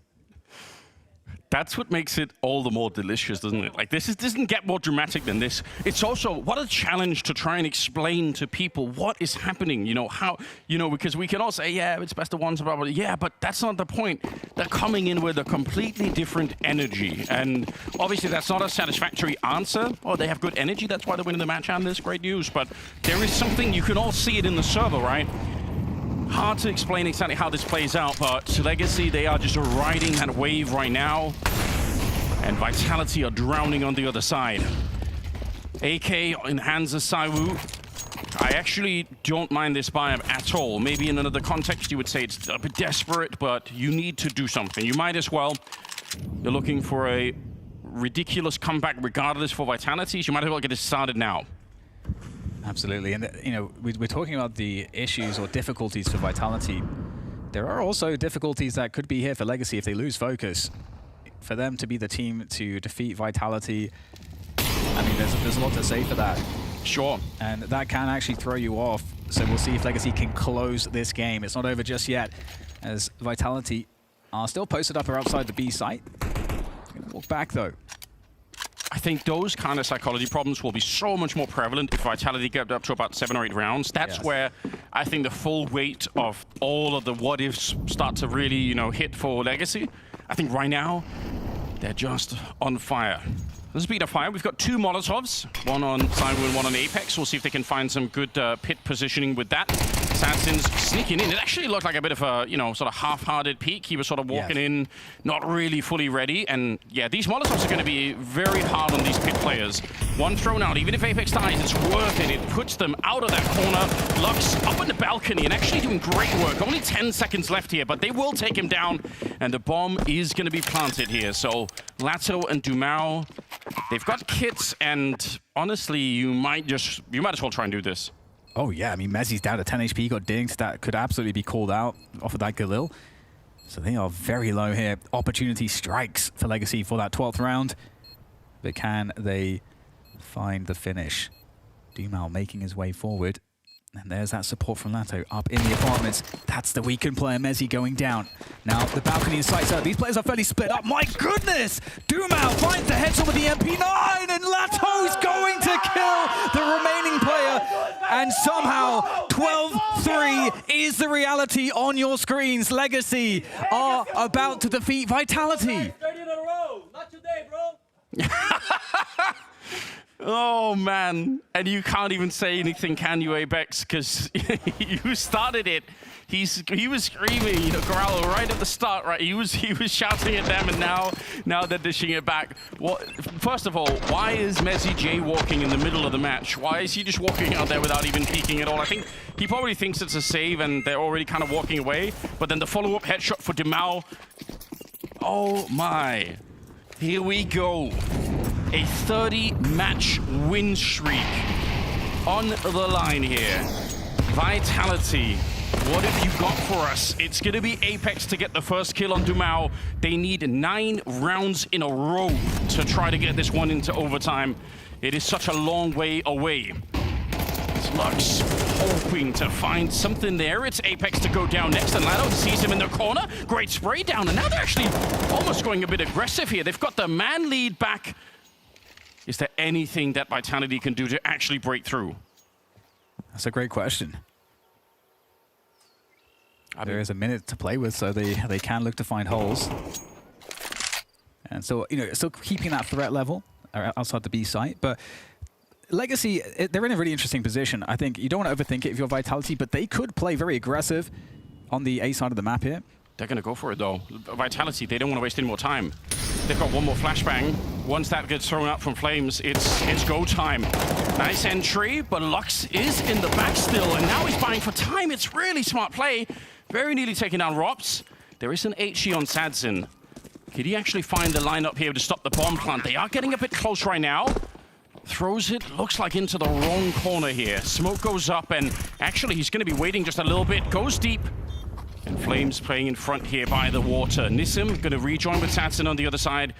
That's what makes it all the more delicious, doesn't it? Like, this doesn't get more dramatic than this. It's also, what a challenge to try and explain to people what is happening, because we can all say, yeah, it's best of 1s, blah, blah, blah. Yeah, but that's not the point. They're coming in with a completely different energy. And obviously, that's not a satisfactory answer. Oh, they have good energy, that's why they're winning the match, and that's great news. But there is something, you can all see it in the server, right? Hard to explain exactly how this plays out, but Legacy, they are just riding that wave right now. And Vitality are drowning on the other side. AK in hands of Saiwu. I actually don't mind this buy at all. Maybe in another context you would say it's a bit desperate, but you need to do something. You might as well. You're looking for a ridiculous comeback regardless for Vitality. You might as well get this started now. Absolutely, and we're talking about the issues or difficulties for Vitality. There are also difficulties that could be here for Legacy if they lose focus. For them to be the team to defeat Vitality, I mean, there's a lot to say for that. Sure. And that can actually throw you off. So we'll see if Legacy can close this game. It's not over just yet, as Vitality are still posted up or outside the B site. Gonna walk back though. I think those kind of psychology problems will be so much more prevalent if Vitality get up to about 7 or 8 rounds. That's where I think the full weight of all of the what-ifs start to really, hit for Legacy. I think right now, they're just on fire. This speed of fire, we've got 2 Molotovs, one on Saiwu and one on Apex. We'll see if they can find some good pit positioning with that. Sadzins sneaking in. It actually looked like a bit of a, sort of half-hearted peek. He was sort of walking in, not really fully ready. And yeah, these Molotovs are going to be very hard on these pit players. One thrown out, even if Apex dies, it's worth it. It puts them out of that corner. Lux up on the balcony and actually doing great work. Only 10 seconds left here, but they will take him down. And the bomb is going to be planted here. So Lato and Dumau, they've got kits, and honestly, you might as well try and do this. Oh yeah, I mean, Mezzi's down to 10 HP, got dinged. That could absolutely be called out off of that Galil. So they are very low here. Opportunity strikes for Legacy for that 12th round. But can they find the finish? Dumal making his way forward. And there's that support from Lato up in the apartments. That's the weakened player, Mezzi, going down. Now the balcony sights out. These players are fairly split up. My goodness! Dumal finds the headshot with the MP9, and Lato's going to kill the remaining player. And somehow 12-3 is the reality on your screens. Legacy are about to defeat Vitality. 30 in a row. Not today, bro. Oh, man. And you can't even say anything, can you, Apex? Because you started it. He was screaming, you know, Corallo, right at the start, right? He was shouting at them, and now they're dishing it back. First of all, why is Mezzi jaywalking in the middle of the match? Why is he just walking out there without even peeking at all? I think he probably thinks it's a save, and they're already kind of walking away. But then the follow-up headshot for Dumal. Oh, my. Here we go. A 30-match win streak on the line here. Vitality, what have you got for us? It's going to be Apex to get the first kill on Dumal. They need 9 rounds in a row to try to get this one into overtime. It is such a long way away. Lux hoping to find something there. It's Apex to go down next, and Lato sees him in the corner. Great spray down, and now they're actually almost going a bit aggressive here. They've got the man lead back. Is there anything that Vitality can do to actually break through? That's a great question. There is a minute to play with, so they can look to find holes. And so, you know, still keeping that threat level outside the B site, but Legacy, they're in a really interesting position. I think you don't want to overthink it if you're Vitality, but they could play very aggressive on the A side of the map here. They're going to go for it, though. Vitality, they don't want to waste any more time. They've got one more flashbang. Once that gets thrown up from Flames, it's go time. Nice entry, but Lux is in the back still, and now he's buying for time. It's really smart play. Very nearly taking down Rops. There is an HE on Sadzin. Could he actually find the lineup here to stop the bomb plant? They are getting a bit close right now. Throws it, looks like into the wrong corner here. Smoke goes up, and actually he's going to be waiting just a little bit. Goes deep. And Flames playing in front here by the water. Nissim going to rejoin with Satson on the other side.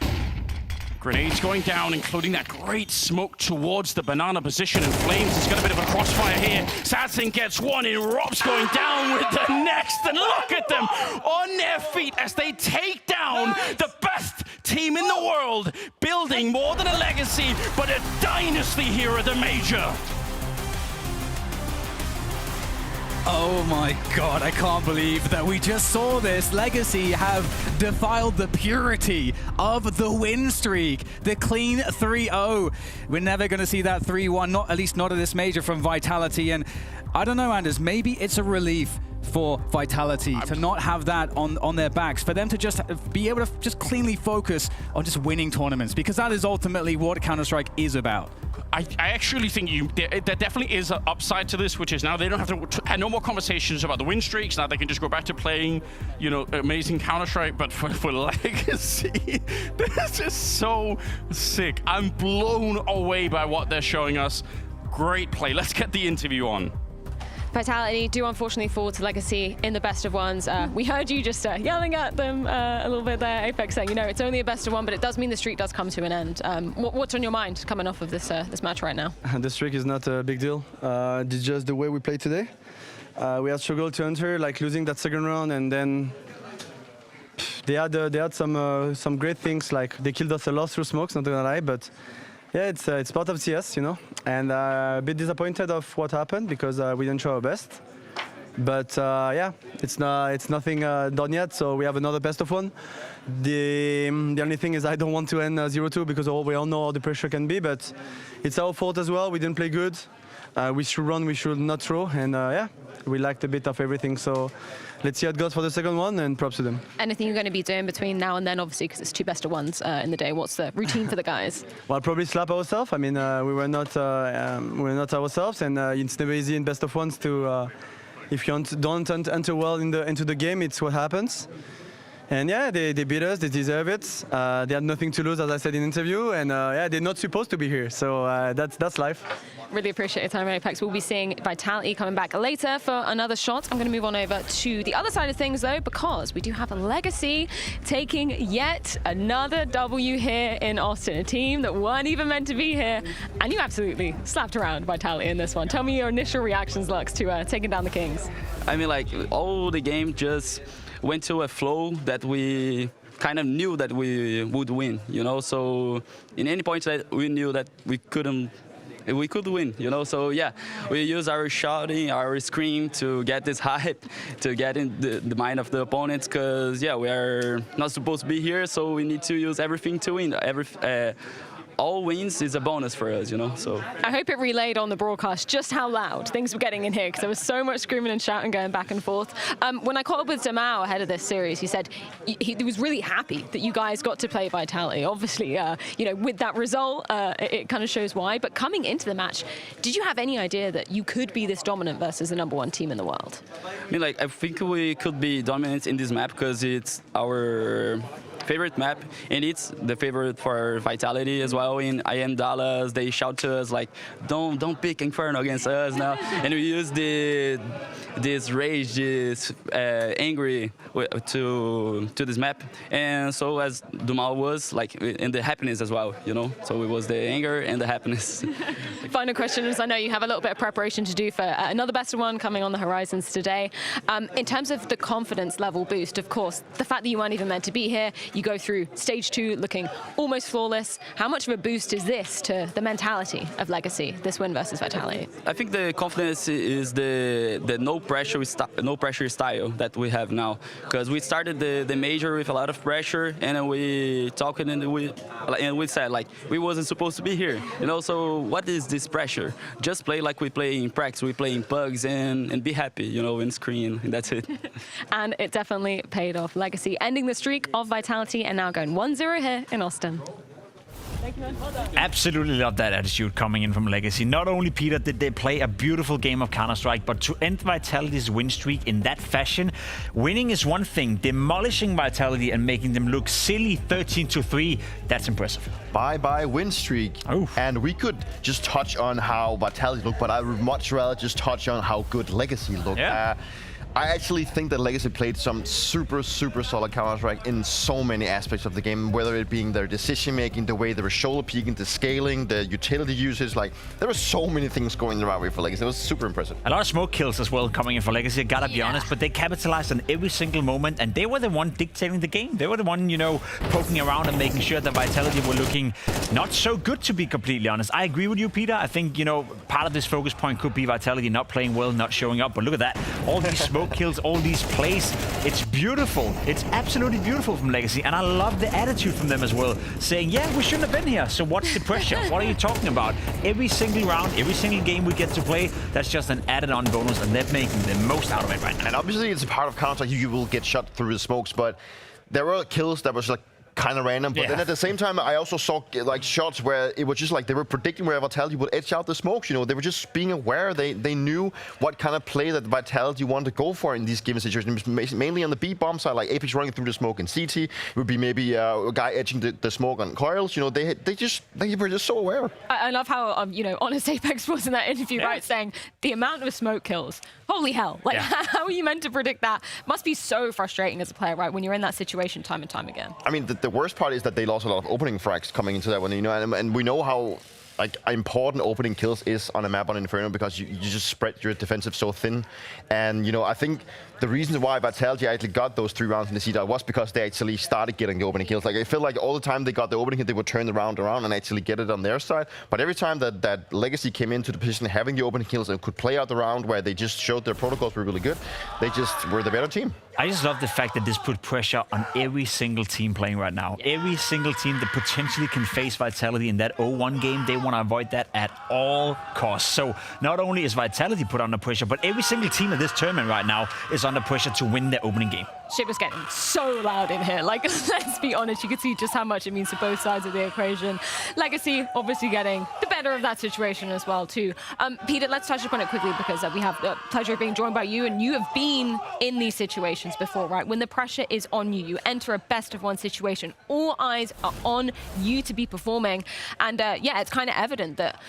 Grenades going down, including that great smoke towards the banana position. And Flames has got a bit of a crossfire here. Satson gets one in. Rob's going down with the next. And look at them on their feet as they take down the best team in the world. Building more than a legacy, but a dynasty here at the Major. Oh my god, I can't believe that we just saw this. Legacy have defiled the purity of the win streak. The clean 3-0. We're never going to see that 3-1, at least not at this Major from Vitality. And I don't know, Anders, maybe it's a relief for Vitality to not have that on their backs, for them to just be able to just cleanly focus on just winning tournaments, because that is ultimately what Counter-Strike is about. I actually think there definitely is an upside to this, which is now they don't have to have no more conversations about the win streaks. Now they can just go back to playing, you know, amazing Counter-Strike. But for Legacy, this is so sick. I'm blown away by what they're showing us. Great play. Let's get the interview on. Vitality do unfortunately fall to Legacy in the best of ones. We heard you just yelling at them a little bit there, Apex, saying, you know, it's only a best of one, but it does mean the streak does come to an end. What's on your mind coming off of this match right now? The streak is not a big deal. It's just the way we played today. We had struggled to enter, like losing that second round, and then they had some great things, like they killed us a lot through smokes, not gonna lie, but yeah, it's part of CS, you know, and a bit disappointed of what happened because we didn't show our best. But yeah, it's nothing done yet, so we have another best of one. The only thing is I don't want to end 0-2 because we all know how the pressure can be, but it's our fault as well. We didn't play good. We should run, we should not throw, and yeah, we lacked a bit of everything. So let's see how it goes for the second one, and props to them. Anything you're going to be doing between now and then, obviously, because it's 2 best of ones in the day? What's the routine for the guys? Well, probably slap ourselves. I mean, we were not ourselves, and it's never easy in best of ones to. If you don't enter well into the game, it's what happens. And yeah, they beat us. They deserve it. They had nothing to lose, as I said in the interview. And yeah, they're not supposed to be here. So that's life. Really appreciate your time, Apex. We'll be seeing Vitality coming back later for another shot. I'm going to move on over to the other side of things, though, because we do have a Legacy taking yet another W here in Austin, a team that weren't even meant to be here. And you absolutely slapped around Vitality in this one. Tell me your initial reactions, Lux, to taking down the Kings. I mean, like, all the game just went to a flow that we kind of knew that we would win, you know? So in any point that we knew that we could win, you know? So yeah, we use our shouting, our scream to get this hype, to get in the mind of the opponents, because yeah, we are not supposed to be here, so we need to use everything to win. All wins is a bonus for us, you know. So I hope it relayed on the broadcast just how loud things were getting in here, because there was so much screaming and shouting going back and forth. When I caught up with Damao ahead of this series, he said he was really happy that you guys got to play Vitality. Obviously, you know, with that result, it kind of shows why. But coming into the match, did you have any idea that you could be this dominant versus the #1 team in the world? I mean, like, I think we could be dominant in this map because it's our favorite map, and it's the favorite for Vitality as well. In IM Dallas, they shout to us like, don't pick Inferno against us now. And we use this rage, this angry to this map. And so as Dumal was, like, in the happiness as well, you know? So it was the anger and the happiness. Final question is, I know you have a little bit of preparation to do for another best of one coming on the horizons today. In terms of the confidence level boost, of course, the fact that you weren't even meant to be here, you go through stage 2 looking almost flawless. How much of a boost is this to the mentality of Legacy, this win versus Vitality? I think the confidence is the no pressure style that we have now, because we started the major with a lot of pressure, and we talked and we said like we wasn't supposed to be here, you know. So what is this pressure? Just play like we play in practice, we play in pugs, and be happy, you know, in screen, and that's it. And it definitely paid off. Legacy ending the streak of Vitality and now going 1-0 here in Austin. Thank you, man. Well done. Absolutely love that attitude coming in from Legacy. Not only, Peter, did they play a beautiful game of Counter-Strike, but to end Vitality's win streak in that fashion, winning is one thing. Demolishing Vitality and making them look silly 13-3, that's impressive. Bye-bye win streak. Oof. And we could just touch on how Vitality looked, but I would much rather just touch on how good Legacy looked. Yeah. I actually think that Legacy played some super solid Counter-Strike in so many aspects of the game, whether it being their decision-making, the way they were shoulder peeking, the scaling, the utility usage. Like, there were so many things going the right way for Legacy. It was super impressive. A lot of smoke kills as well coming in for Legacy, I gotta be honest, but they capitalized on every single moment, and they were the one dictating the game. They were the one, you know, poking around and making sure that Vitality were looking not so good, to be completely honest. I agree with you, Peter. I think, you know, part of this focus point could be Vitality not playing well, not showing up, but look at that. All these smoke kills, all these plays. It's beautiful. It's absolutely beautiful from Legacy, and I love the attitude from them as well, saying, yeah, we shouldn't have been here, so what's the pressure? What are you talking about? Every single round, every single game we get to play, that's just an added-on bonus, and they're making the most out of it right now. And obviously, it's a part of Counter-Strike. You will get shot through the smokes, but there were kills that was like kind of random, but then at the same time, I also saw like shots where it was just like they were predicting where Vitality would edge out the smokes. You know, they were just being aware. They knew what kind of play that Vitality wanted to go for in these given situations. Mainly on the B bomb side, like Apex running through the smoke, and CT it would be maybe a guy edging the smoke on coils. You know, they were just so aware. I love how you know, honest Apex was in that interview, right, saying the amount of smoke kills. Holy hell! Like, how are you meant to predict that? Must be so frustrating as a player, right, when you're in that situation time and time again. I mean, the worst part is that they lost a lot of opening frags coming into that one, you know, and we know how like important opening kills is on a map on Inferno, because you just spread your defensive so thin. And you know, I think the reason why Vitality actually got those 3 rounds in the CDR was because they actually started getting the opening kills. Like, I feel like all the time they got the opening hit, they would turn the round around and actually get it on their side. But every time that Legacy came into the position having the opening kills and could play out the round where they just showed their protocols were really good, they just were the better team. I just love the fact that this put pressure on every single team playing right now. Every single team that potentially can face Vitality in that 0-1 game, they want to avoid that at all costs. So not only is Vitality put under pressure, but every single team in this tournament right now is under pressure to win their opening game. shit was getting so loud in here. Like, let's be honest, you could see just how much it means to both sides of the equation. Legacy obviously getting the better of that situation as well too. Peter, let's touch upon it quickly because we have the pleasure of being joined by you, and you have been in these situations before, right? When the pressure is on you, you enter a best of one situation. All eyes are on you to be performing, and yeah, it's kind of evident that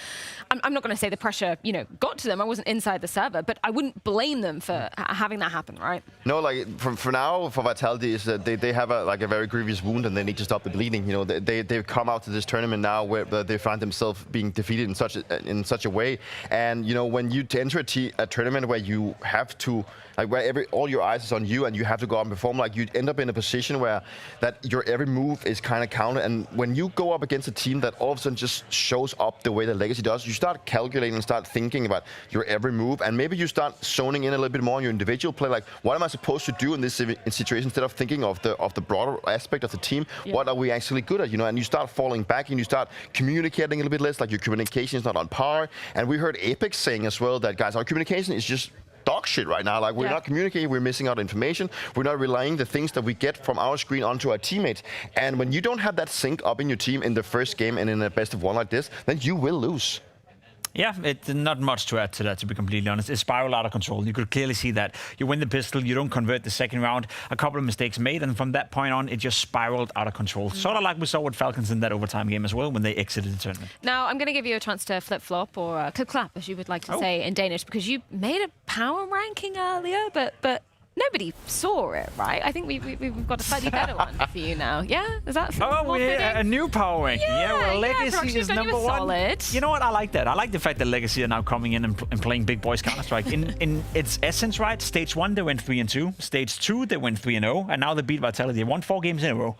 I'm not going to say the pressure, you know, got to them. I wasn't inside the server, but I wouldn't blame them for having that happen, right? No, like for now, for Vitality is that they have a very grievous wound and they need to stop the bleeding. You know, they've come out to this tournament now where they find themselves being defeated in such a way. And you know, when you enter a tournament where you have to, like, where all your eyes is on you and you have to go out and perform, like, you end up in a position where that your every move is kind of counted. And when you go up against a team that all of a sudden just shows up the way that Legacy does, you start calculating and start thinking about your every move, and maybe you start zoning in a little bit more on your individual play. Like, what am I supposed to do in this situation, instead of thinking of the broader aspect of the team? Yeah. What are we actually good at? You know, and you start falling back and you start communicating a little bit less. Like, your communication is not on par. And we heard Apex saying as well that, guys, our communication is just dog shit right now. Like, we're not communicating, we're missing out information, we're not relaying the things that we get from our screen onto our teammates. And when you don't have that sync up in your team in the first game and in a best of one like this, then you will lose. Yeah, it's not much to add to that, to be completely honest. It spiraled out of control. You could clearly see that. You win the pistol, you don't convert the second round, a couple of mistakes made, and from that point on, it just spiraled out of control. Sort of like we saw with Falcons in that overtime game as well, when they exited the tournament. Now, I'm going to give you a chance to flip-flop, or clip-clap, as you would like to say in Danish, because you made a power ranking earlier, but nobody saw it, right? I think we've got a slightly better one for you now. Yeah? Is that a new power ranking. Yeah, well, Legacy is number one. Solid. You know what? I like that. I like the fact that Legacy are now coming in and playing big boys Counter-Strike. In its essence, right? Stage 1, they went 3-2. Stage 2, they went 3-0. And now they beat Vitality. They won 4 games in a row.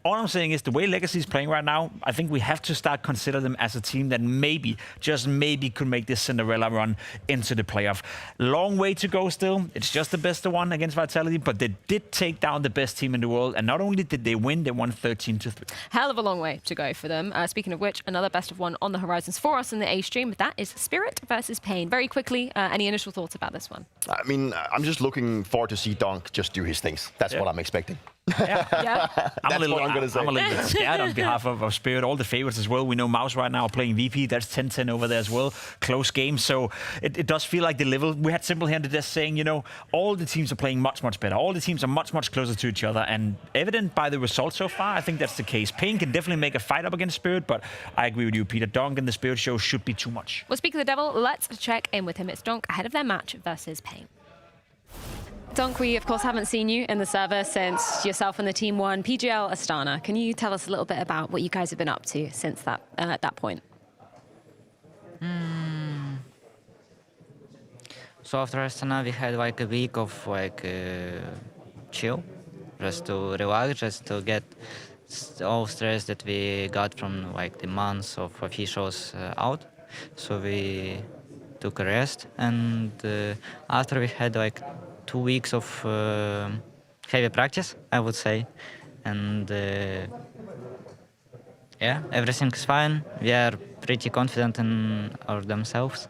All I'm saying is the way Legacy is playing right now, I think we have to start consider them as a team that maybe, just maybe, could make this Cinderella run into the playoff. Long way to go still. It's just the best of one against Vitality, but they did take down the best team in the world. And not only did they win, they won 13-3. Hell of a long way to go for them. Speaking of which, another best of one on the horizons for us in the A stream. That is Spirit versus Pain. Very quickly, any initial thoughts about this one? I mean, I'm just looking forward to see Dunk just do his things. That's what I'm expecting. Yeah. I'm a little bit scared on behalf of Spirit. All the favorites as well. We know MOUZ right now are playing VP. That's 10-10 over there as well. Close game. So it does feel like the level. We had Simple here on the desk saying, you know, all the teams are playing much, much better. All the teams are much, much closer to each other. And evident by the results so far, I think that's the case. Pain can definitely make a fight up against Spirit, but I agree with you, Peter. Donk and the Spirit show should be too much. Well, speak of the devil, let's check in with him. It's Donk ahead of their match versus Pain. Donk, we of course haven't seen you in the server since yourself and the team won PGL Astana. Can you tell us a little bit about what you guys have been up to since that point? So after Astana, we had like a week of like chill, just to relax, just to get all stress that we got from like the months of officials out. So we took a rest, and after we had like 2 weeks of heavy practice, I would say, and yeah, everything's fine. We are pretty confident in themselves.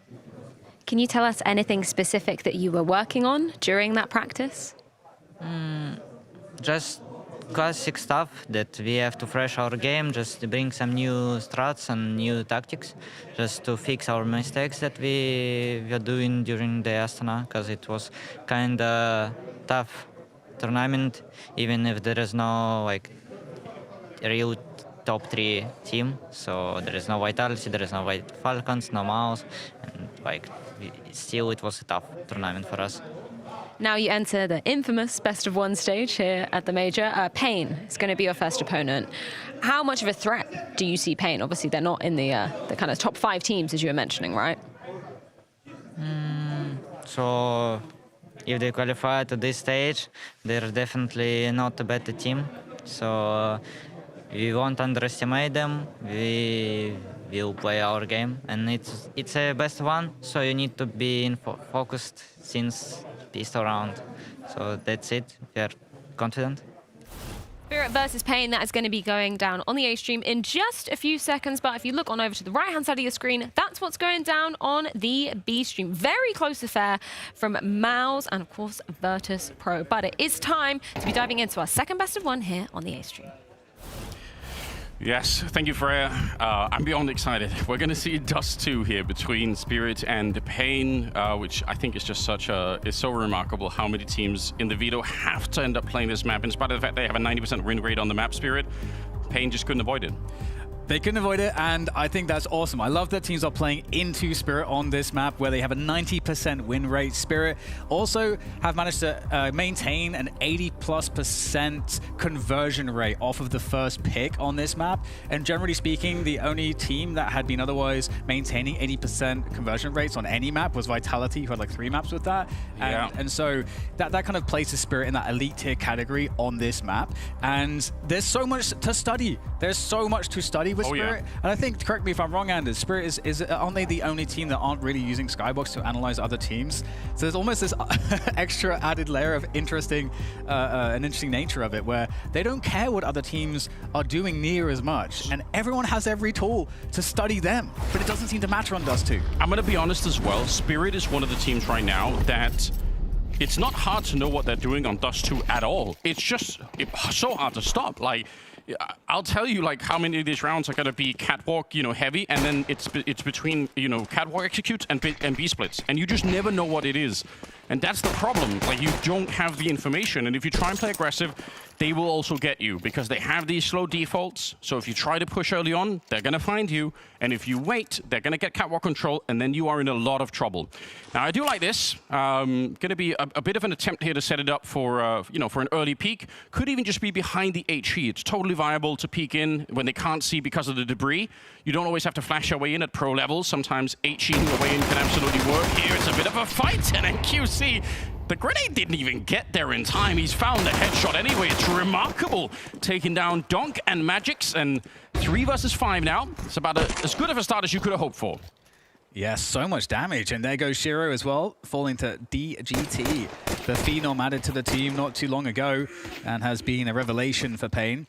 Can you tell us anything specific that you were working on during that practice? Just classic stuff that we have to fresh our game, just to bring some new strats and new tactics, just to fix our mistakes that we were doing during the Astana, because it was kind of tough tournament, even if there is no like real top 3 team. So there is no Vitality, there is no White Falcons, no MOUZ, and like still it was a tough tournament for us. Now you enter the infamous best of one stage here at the Major. Pain is going to be your first opponent. How much of a threat do you see Pain? Obviously, they're not in the kind of top 5 teams, as you were mentioning, right? So if they qualify to this stage, they're definitely not a better team. So we won't underestimate them. We will play our game, and it's a best one. So you need to be focused since pistol round. So that's it. We are confident. Spirit versus Pain, that is going to be going down on the A stream in just a few seconds. But if you look on over to the right-hand side of your screen, that's what's going down on the B stream. Very close affair from MOUZ and, of course, Virtus.pro. But it is time to be diving into our second best of one here on the A stream. Yes, thank you, Freya. I'm beyond excited. We're going to see Dust 2 here between Spirit and Pain, which I think is just it's so remarkable how many teams in the Veto have to end up playing this map, in spite of the fact they have a 90% win rate on the map. Spirit, Pain just couldn't avoid it. They couldn't avoid it, and I think that's awesome. I love that teams are playing into Spirit on this map where they have a 90% win rate. Spirit also have managed to maintain an 80+% conversion rate off of the first pick on this map. And generally speaking, the only team that had been otherwise maintaining 80% conversion rates on any map was Vitality, who had like 3 maps with that. And so that kind of places Spirit in that elite tier category on this map. And there's so much to study. There's so much to study with Spirit. And I think, correct me if I'm wrong, Anders, Spirit aren't they the only team that aren't really using Skybox to analyze other teams? So there's almost this extra added layer of an interesting nature of it, where they don't care what other teams are doing near as much, and everyone has every tool to study them, but it doesn't seem to matter on Dust 2. I'm going to be honest as well. Spirit is one of the teams right now that it's not hard to know what they're doing on Dust 2 at all. It's just so hard to stop. Like, I'll tell you like how many of these rounds are going to be catwalk, heavy, and then it's between, catwalk executes and B splits, and you just never know what it is. And that's the problem. Like, you don't have the information, and if you try and play aggressive, they will also get you because they have these slow defaults. So if you try to push early on, they're going to find you, and if you wait, they're going to get catwalk control, and then you are in a lot of trouble. Now, I do like this. Going to be a bit of an attempt here to set it up for for an early peek. Could even just be behind the HE. It's totally viable to peek in when they can't see because of the debris. You don't always have to flash your way in at pro levels. Sometimes HE your way in can absolutely work. Here it's a bit of a fight, and then QC. The grenade didn't even get there in time. He's found the headshot anyway. It's remarkable. Taking down Donk and Magix, and 3 versus 5 now. It's about as good of a start as you could have hoped for. Yeah, so much damage. And there goes Shiro as well, falling to DGT. The Phenom added to the team not too long ago and has been a revelation for Pain.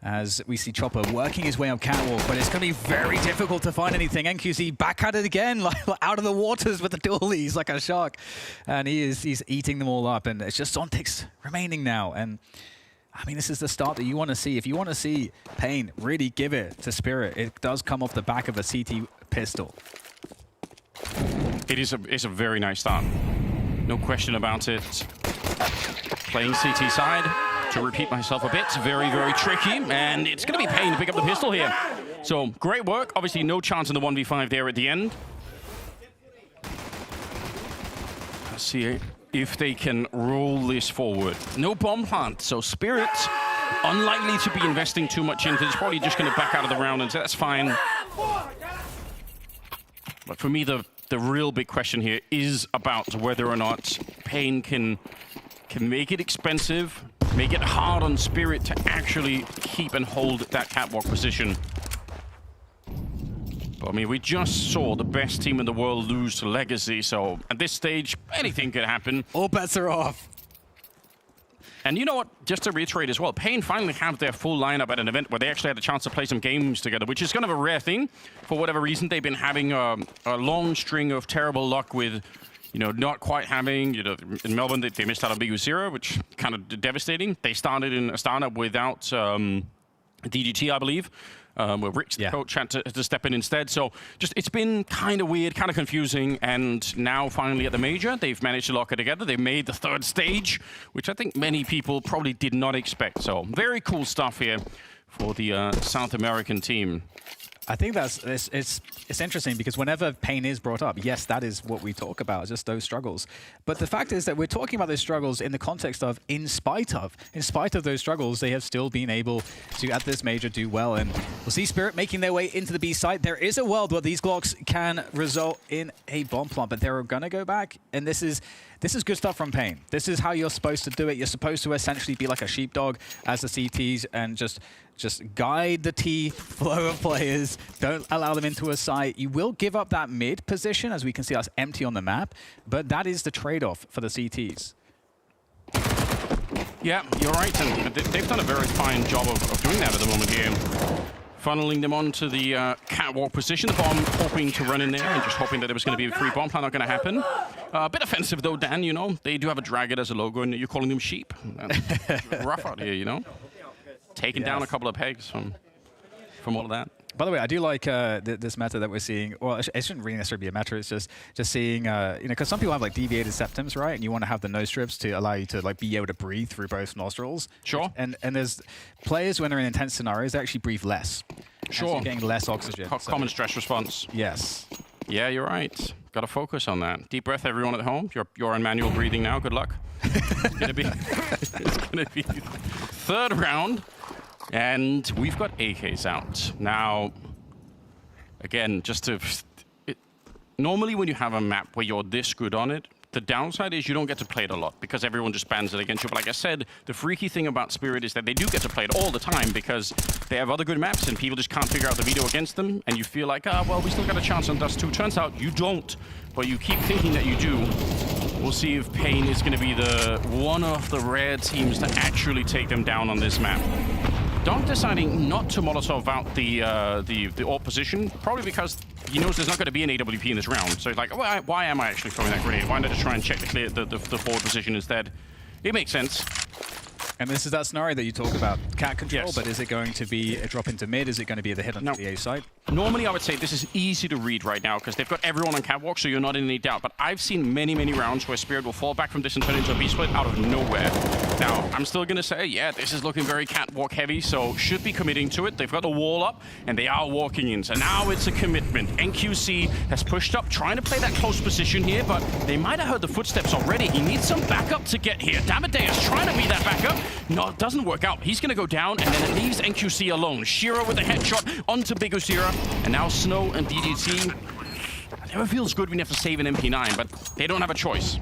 As we see Chopper working his way up catwalk, but it's going to be very difficult to find anything. NQC back at it again, like out of the waters with the dualies like a shark. And he's eating them all up, and it's just Zontix remaining now. And I mean, this is the start that you want to see. If you want to see Pain really give it to Spirit, it does come off the back of a CT pistol. It's a very nice start. No question about it. Playing CT side. To repeat myself a bit, very, very tricky, and it's going to be Pain to pick up the pistol here. So, great work. Obviously, no chance in the 1v5 there at the end. Let's see if they can roll this forward. No bomb plant, so Spirit, unlikely to be investing too much into this. Probably just going to back out of the round, and so that's fine. But for me, the real big question here is about whether or not Pain can make it expensive, make it hard on Spirit to actually keep and hold that catwalk position. But, I mean, we just saw the best team in the world lose to Legacy, so at this stage, anything could happen. All bets are off. And you know what? Just to reiterate as well, Pain finally have their full lineup at an event where they actually had a chance to play some games together, which is kind of a rare thing. For whatever reason, they've been having a long string of terrible luck with not quite having, in Melbourne, they missed out on Vincere, which kind of devastating. They started in Astana without DGT, I believe, where Rick's the coach had to step in instead. So it's been kind of weird, kind of confusing. And now finally at the major, they've managed to lock it together. They made the 3rd stage, which I think many people probably did not expect. So very cool stuff here for the South American team. I think it's interesting because whenever Pain is brought up, yes, that is what we talk about, just those struggles. But the fact is that we're talking about those struggles in the context of, in spite of those struggles, they have still been able to, at this major, do well. And we'll see Spirit making their way into the B site. There is a world where these Glocks can result in a bomb plant, but they're going to go back. And this is good stuff from Pain. This is how you're supposed to do it. You're supposed to essentially be like a sheepdog as the CTs and just guide the T flow of players. Don't allow them into a site. You will give up that mid position, as we can see that's empty on the map, but that is the trade-off for the CTs. Yeah, you're right, and they've done a very fine job of doing that at the moment here. Funneling them onto the catwalk position. The bomb hoping to run in there and just hoping that it was going to be a free bomb plan. Not going to happen. A bit offensive though, Dan, you know. They do have a dragon as a logo and you're calling them sheep. Rough out here, you know. Taking down a couple of pegs from all of that. By the way, I do like this meta that we're seeing. Well, it shouldn't really necessarily be a meta. It's just seeing, you know, because some people have like deviated septums, right? And you want to have the nose strips to allow you to like be able to breathe through both nostrils. Sure. And there's players when they're in intense scenarios, they actually breathe less. Sure. So you're getting less oxygen. Common stress response. Yes. Yeah, you're right. Got to focus on that. Deep breath, everyone at home. You're on manual breathing now. Good luck. It's gonna be third round. And we've got AKs out. Now, again, normally when you have a map where you're this good on it, the downside is you don't get to play it a lot because everyone just bans it against you. But like I said, the freaky thing about Spirit is that they do get to play it all the time because they have other good maps and people just can't figure out the veto against them. And you feel like, well, we still got a chance on Dust 2. Turns out you don't, but you keep thinking that you do. We'll see if Pain is going to be one of the rare teams to actually take them down on this map. Donk deciding not to Molotov out the AWP position, probably because he knows there's not going to be an AWP in this round. So he's like, why am I actually throwing that grenade? Why not just try and check the forward position instead? It makes sense. And this is that scenario that you talk about, cat control, but is it going to be a drop into mid? Is it going to be the hit on the A side? Normally, I would say this is easy to read right now because they've got everyone on catwalk, so you're not in any doubt. But I've seen many, many rounds where Spirit will fall back from this and turn into a B-split out of nowhere. Now, I'm still going to say, yeah, this is looking very catwalk heavy, so should be committing to it. They've got the wall up, and they are walking in. So now it's a commitment. NQC has pushed up, trying to play that close position here, but they might have heard the footsteps already. He needs some backup to get here. Damadeus trying to be that backup. No, it doesn't work out. He's going to go down, and then it leaves NQC alone. Shiro with a headshot onto Big Usira, and now Snow and DDT. It never feels good when you have to save an MP9, but they don't have a choice.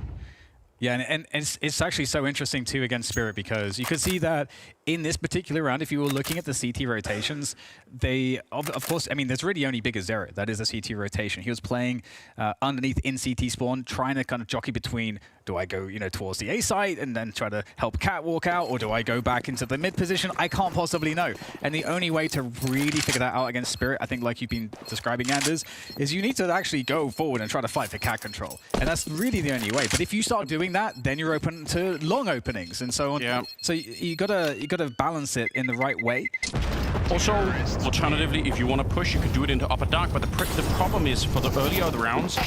Yeah, and it's actually so interesting too against Spirit because you could see that in this particular round, if you were looking at the CT rotations, they, of course, I mean, there's really only Big Zero. That is a CT rotation. He was playing underneath in CT spawn, trying to kind of jockey between, do I go, you know, towards the A site and then try to help Cat walk out, or do I go back into the mid position? I can't possibly know. And the only way to really figure that out against Spirit, I think like you've been describing, Anders, is you need to actually go forward and try to fight for Cat control. And that's really the only way. But if you start doing that, then you're open to long openings and so on. Yeah. So you gotta balance it in the right way. Also, alternatively, if you want to push, you can do it into upper dark, but the problem is for the earlier the rounds,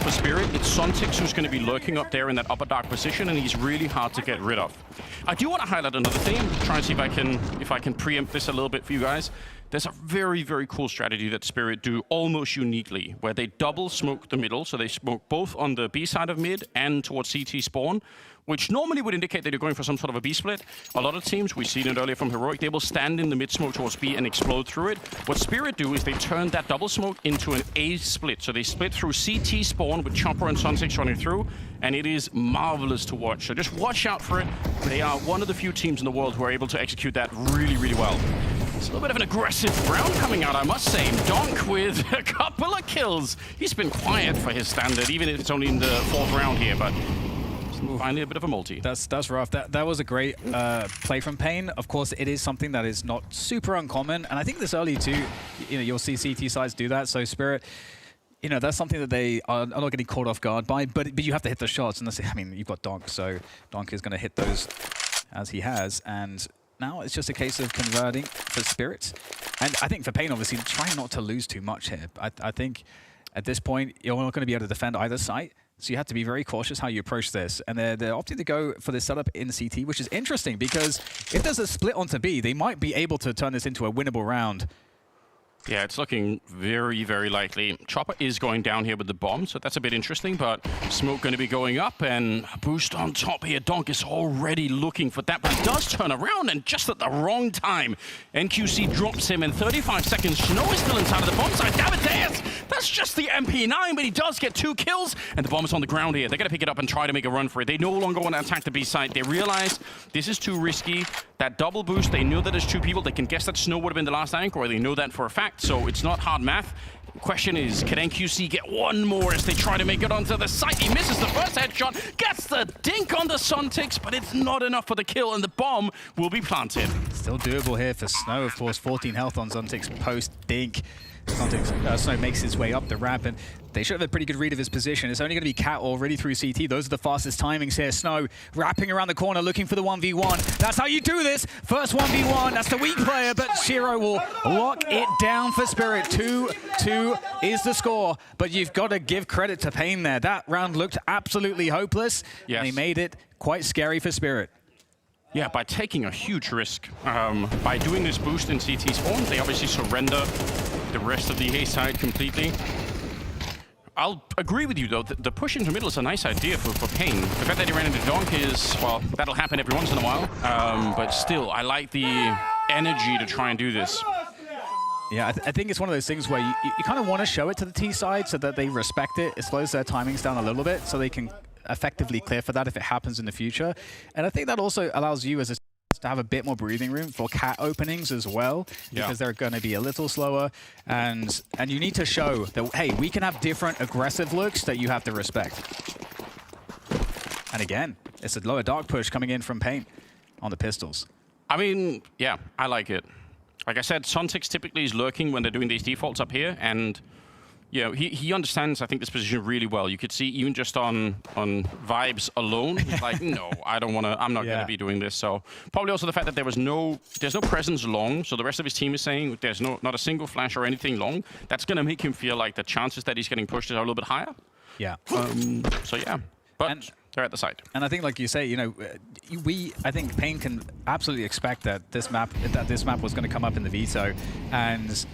for Spirit, it's Sontix who's going to be lurking up there in that upper dark position, and he's really hard to get rid of. I do want to highlight another thing, try and see if I can preempt this a little bit for you guys. There's a very, very cool strategy that Spirit do almost uniquely, where they double smoke the middle, so they smoke both on the B side of mid and towards CT spawn, which normally would indicate that you're going for some sort of a B split. A lot of teams, we've seen it earlier from Heroic, they will stand in the mid smoke towards B and explode through it. What Spirit do is they turn that double smoke into an A split. So they split through CT spawn with Chopper and Sun6 running through, and it is marvelous to watch. So just watch out for it. They are one of the few teams in the world who are able to execute that really, really well. It's a little bit of an aggressive round coming out, I must say. Donk with a couple of kills. He's been quiet for his standard, even if it's only in the 4th round here, but finally a bit of a multi. That's rough. That was a great play from Pain. Of course, it is something that is not super uncommon, and I think this early too, you know, you'll see CT sides do that. So Spirit, you know, that's something that they are not getting caught off guard by, but you have to hit the shots, and that's, I mean, you've got Donk, so Donk is going to hit those as he has, and now it's just a case of converting for Spirit. And I think for Pain, obviously, trying not to lose too much here. I think at this point, you're not going to be able to defend either site. So you have to be very cautious how you approach this. And they're opting to go for this setup in CT, which is interesting because if there's a split onto B, they might be able to turn this into a winnable round. Yeah, it's looking very, very likely. Chopper is going down here with the bomb, so that's a bit interesting, but Smoke going to be going up, and boost on top here. Donk is already looking for that, but he does turn around, and just at the wrong time. NQC drops him in 35 seconds. Snow is still inside of the bomb site. Damadeus, that's just the MP9, but he does get 2 kills, and the bomb is on the ground here. They're going to pick it up and try to make a run for it. They no longer want to attack the B site. They realize this is too risky. That double boost, they know that there's 2 people. They can guess that Snow would have been the last anchor, or they know that for a fact. So it's not hard math. Question is, can NQC get one more as they try to make it onto the site? He misses the first headshot, gets the dink on the Suntix, but it's not enough for the kill, and the bomb will be planted. Still doable here for Snow, of course. 14 health on Suntix post-dink. Snow makes his way up the ramp, and they should have a pretty good read of his position. It's only going to be Cat already through CT. Those are the fastest timings here. Snow wrapping around the corner, looking for the 1v1. That's how you do this. First 1v1. That's the weak player, but Shiro will lock it down for Spirit. 2-2 is the score, but you've got to give credit to Pain there. That round looked absolutely hopeless, and they made it quite scary for Spirit. Yeah, by taking a huge risk. By doing this boost in CT spawn, they obviously surrender the rest of the A side completely. I'll agree with you, though. The push into middle is a nice idea for Pain. The fact that he ran into Donk is, well, that'll happen every once in a while. But still, I like the energy to try and do this. Yeah, I think it's one of those things where you kind of want to show it to the T side so that they respect it. It slows their timings down a little bit so they can effectively clear for that if it happens in the future. And I think that also allows you as a to have a bit more breathing room for Cat openings as well, because they're going to be a little slower, and you need to show that, hey, we can have different aggressive looks that you have to respect. And again, it's a lower dark push coming in from Pain on the pistols. I mean, yeah, I like it. Like I said, Suntix typically is lurking when they're doing these defaults up here, and you know, he understands, I think, this position really well. You could see even just on vibes alone, he's like, no, I don't want to, I'm not going to be doing this. So probably also the fact that there's no presence long, so the rest of his team is saying there's not a single flash or anything long. That's going to make him feel like the chances that he's getting pushed are a little bit higher. Yeah. So yeah, but they're at the site. And I think, like you say, you know, I think Pain can absolutely expect that this map was going to come up in the veto, and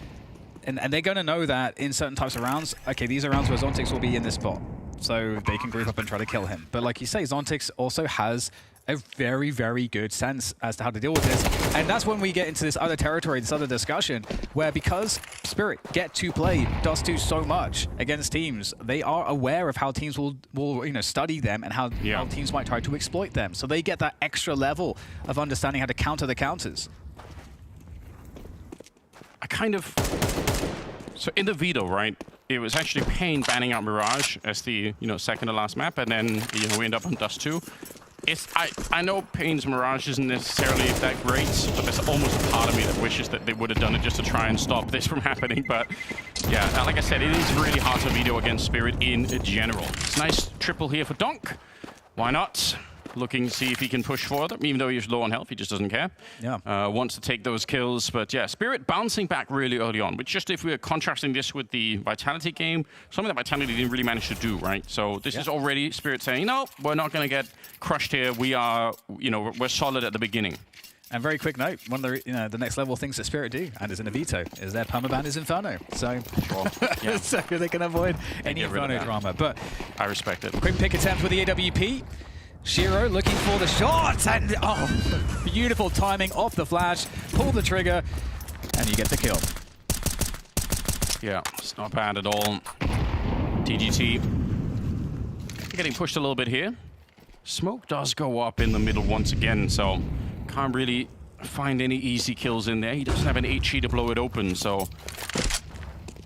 they're going to know that in certain types of rounds, okay, these are rounds where Zontix will be in this spot, so they can group up and try to kill him. But like you say, Zontix also has a very, very good sense as to how to deal with this. And that's when we get into this other territory, this other discussion, where because Spirit get to play Dust 2 so much against teams, they are aware of how teams will study them and how teams might try to exploit them. So they get that extra level of understanding how to counter the counters. So in the veto, right, it was actually Pain banning out Mirage as the second to last map, and then we end up on Dust 2. I know Pain's Mirage isn't necessarily that great, but there's almost a part of me that wishes that they would have done it just to try and stop this from happening. But yeah, like I said, it is really hard to veto against Spirit in general. It's a nice triple here for Donk. Why not? Looking to see if he can push further, even though he's low on health, he just doesn't care. Yeah. Wants to take those kills, but yeah, Spirit bouncing back really early on, which just if we're contrasting this with the Vitality game, something that Vitality didn't really manage to do, right? So this is already Spirit saying, no, we're not going to get crushed here. We are, we're solid at the beginning. And very quick note, one of the next level things that Spirit do, and is in a veto, is their permaban is Inferno. So, so they can avoid any Inferno drama. But I respect it. Quick pick attempt with the AWP. Shiro looking for the shot, and beautiful timing off the flash. Pull the trigger, and you get the kill. Yeah, it's not bad at all. TGT getting pushed a little bit here. Smoke does go up in the middle once again, so can't really find any easy kills in there. He doesn't have an HE to blow it open, so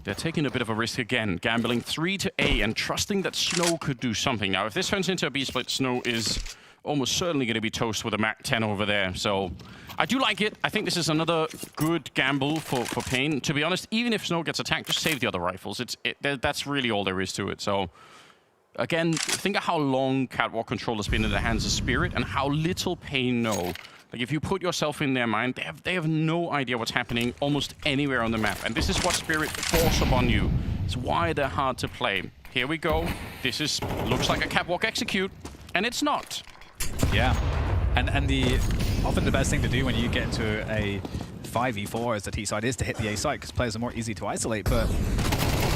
they're taking a bit of a risk again, gambling 3 to A and trusting that Snow could do something. Now, if this turns into a B-split, Snow is almost certainly going to be toast with a Mac 10 over there. So I do like it. I think this is another good gamble for Pain. To be honest, even if Snow gets attacked, just save the other rifles. That's really all there is to it. So again, think of how long Catwalk control has been in the hands of Spirit and how little Pain know. Like, if you put yourself in their mind, they have no idea what's happening almost anywhere on the map. And this is what Spirit force upon you. It's why they're hard to play. Here we go. This looks like a catwalk execute, and it's not. Yeah. And often the best thing to do when you get into a 5v4 as the T side is to hit the A site, because players are more easy to isolate, but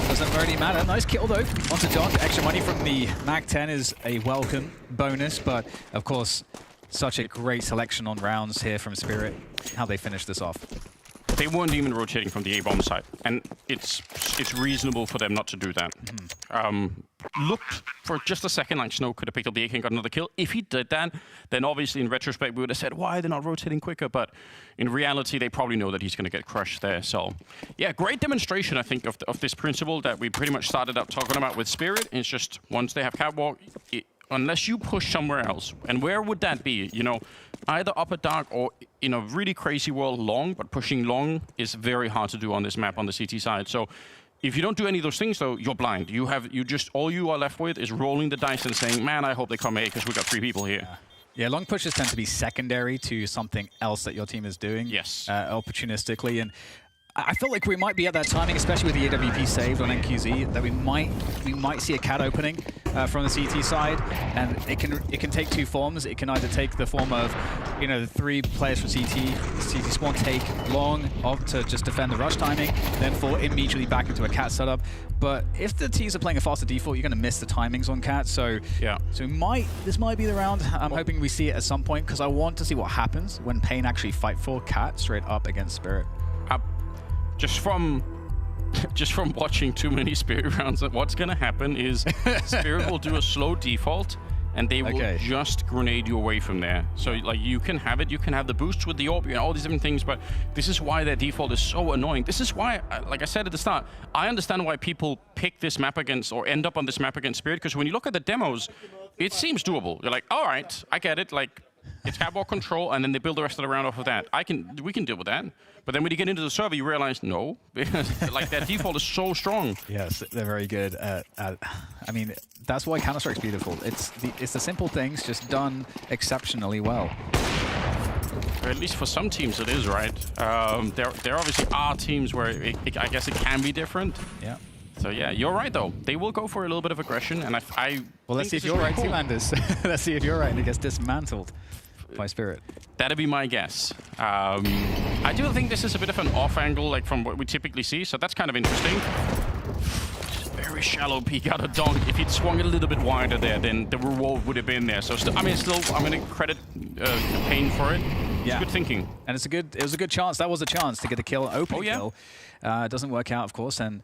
doesn't really matter. Nice kill though onto John. Extra money from the Mac 10 is a welcome bonus, but of course, such a great selection on rounds here from Spirit. How they finish this off. they weren't even rotating from the A-bomb side, and it's reasonable for them not to do that. Looked for just a second like Snow could have picked up the AK and got another kill. If he did that, then obviously in retrospect we would have said, why are they not rotating quicker? But in reality, they probably know that he's going to get crushed there. So yeah, great demonstration, I think, of this principle that we pretty much started out talking about with Spirit. It's just once they have catwalk, unless you push somewhere else, and where would that be? You know, either upper dark or in a really crazy world long, but pushing long is very hard to do on this map on the CT side. So if you don't do any of those things, though, you're blind. All you are left with is rolling the dice and saying, man, I hope they come A because we got 3 people here. Yeah, long pushes tend to be secondary to something else that your team is doing. Yes. Opportunistically. And I feel like we might be at that timing, especially with the AWP saved on NQZ, that we might see a cat opening from the CT side, and it can take 2 forms. It can either take the form of, you know, the 3 players from CT spawn take long off to just defend the rush timing, then fall immediately back into a cat setup. But if the teams are playing a faster default, you're going to miss the timings on cat. So yeah, this might be the round. I'm hoping we see it at some point because I want to see what happens when Pain actually fight for cat straight up against Spirit. Just from watching too many Spirit rounds, what's going to happen is Spirit will do a slow default, and they will just grenade you away from there. So like you can have the boosts with the orb, you know, all these different things, but this is why their default is so annoying. This is why, like I said at the start, I understand why people pick this map against or end up on this map against Spirit, because when you look at the demos, it seems doable. You're like, all right, I get it, like it's catwalk control, and then they build the rest of the round off of that. We can deal with that. But then when you get into the server, you realize, no, because like that default is so strong. Yes, they're very good at I mean, that's why Counter-Strike's beautiful. It's the simple things just done exceptionally well. Or at least for some teams it is, right? There obviously are teams where I guess it can be different. Yeah. So yeah, you're right though. They will go for a little bit of aggression, and well, let's see if you're right too, Anders. Let's see if you're right and it gets dismantled by Spirit. That'd be my guess. I do think this is a bit of an off angle, like from what we typically see, so that's kind of interesting. Very shallow peek out of Donk. If he'd swung it a little bit wider there, then the reward would have been there. So still, I'm going to credit Pain for it. It's good thinking. And it was a good chance. That was a chance to get a kill, opening kill. It doesn't work out, of course, and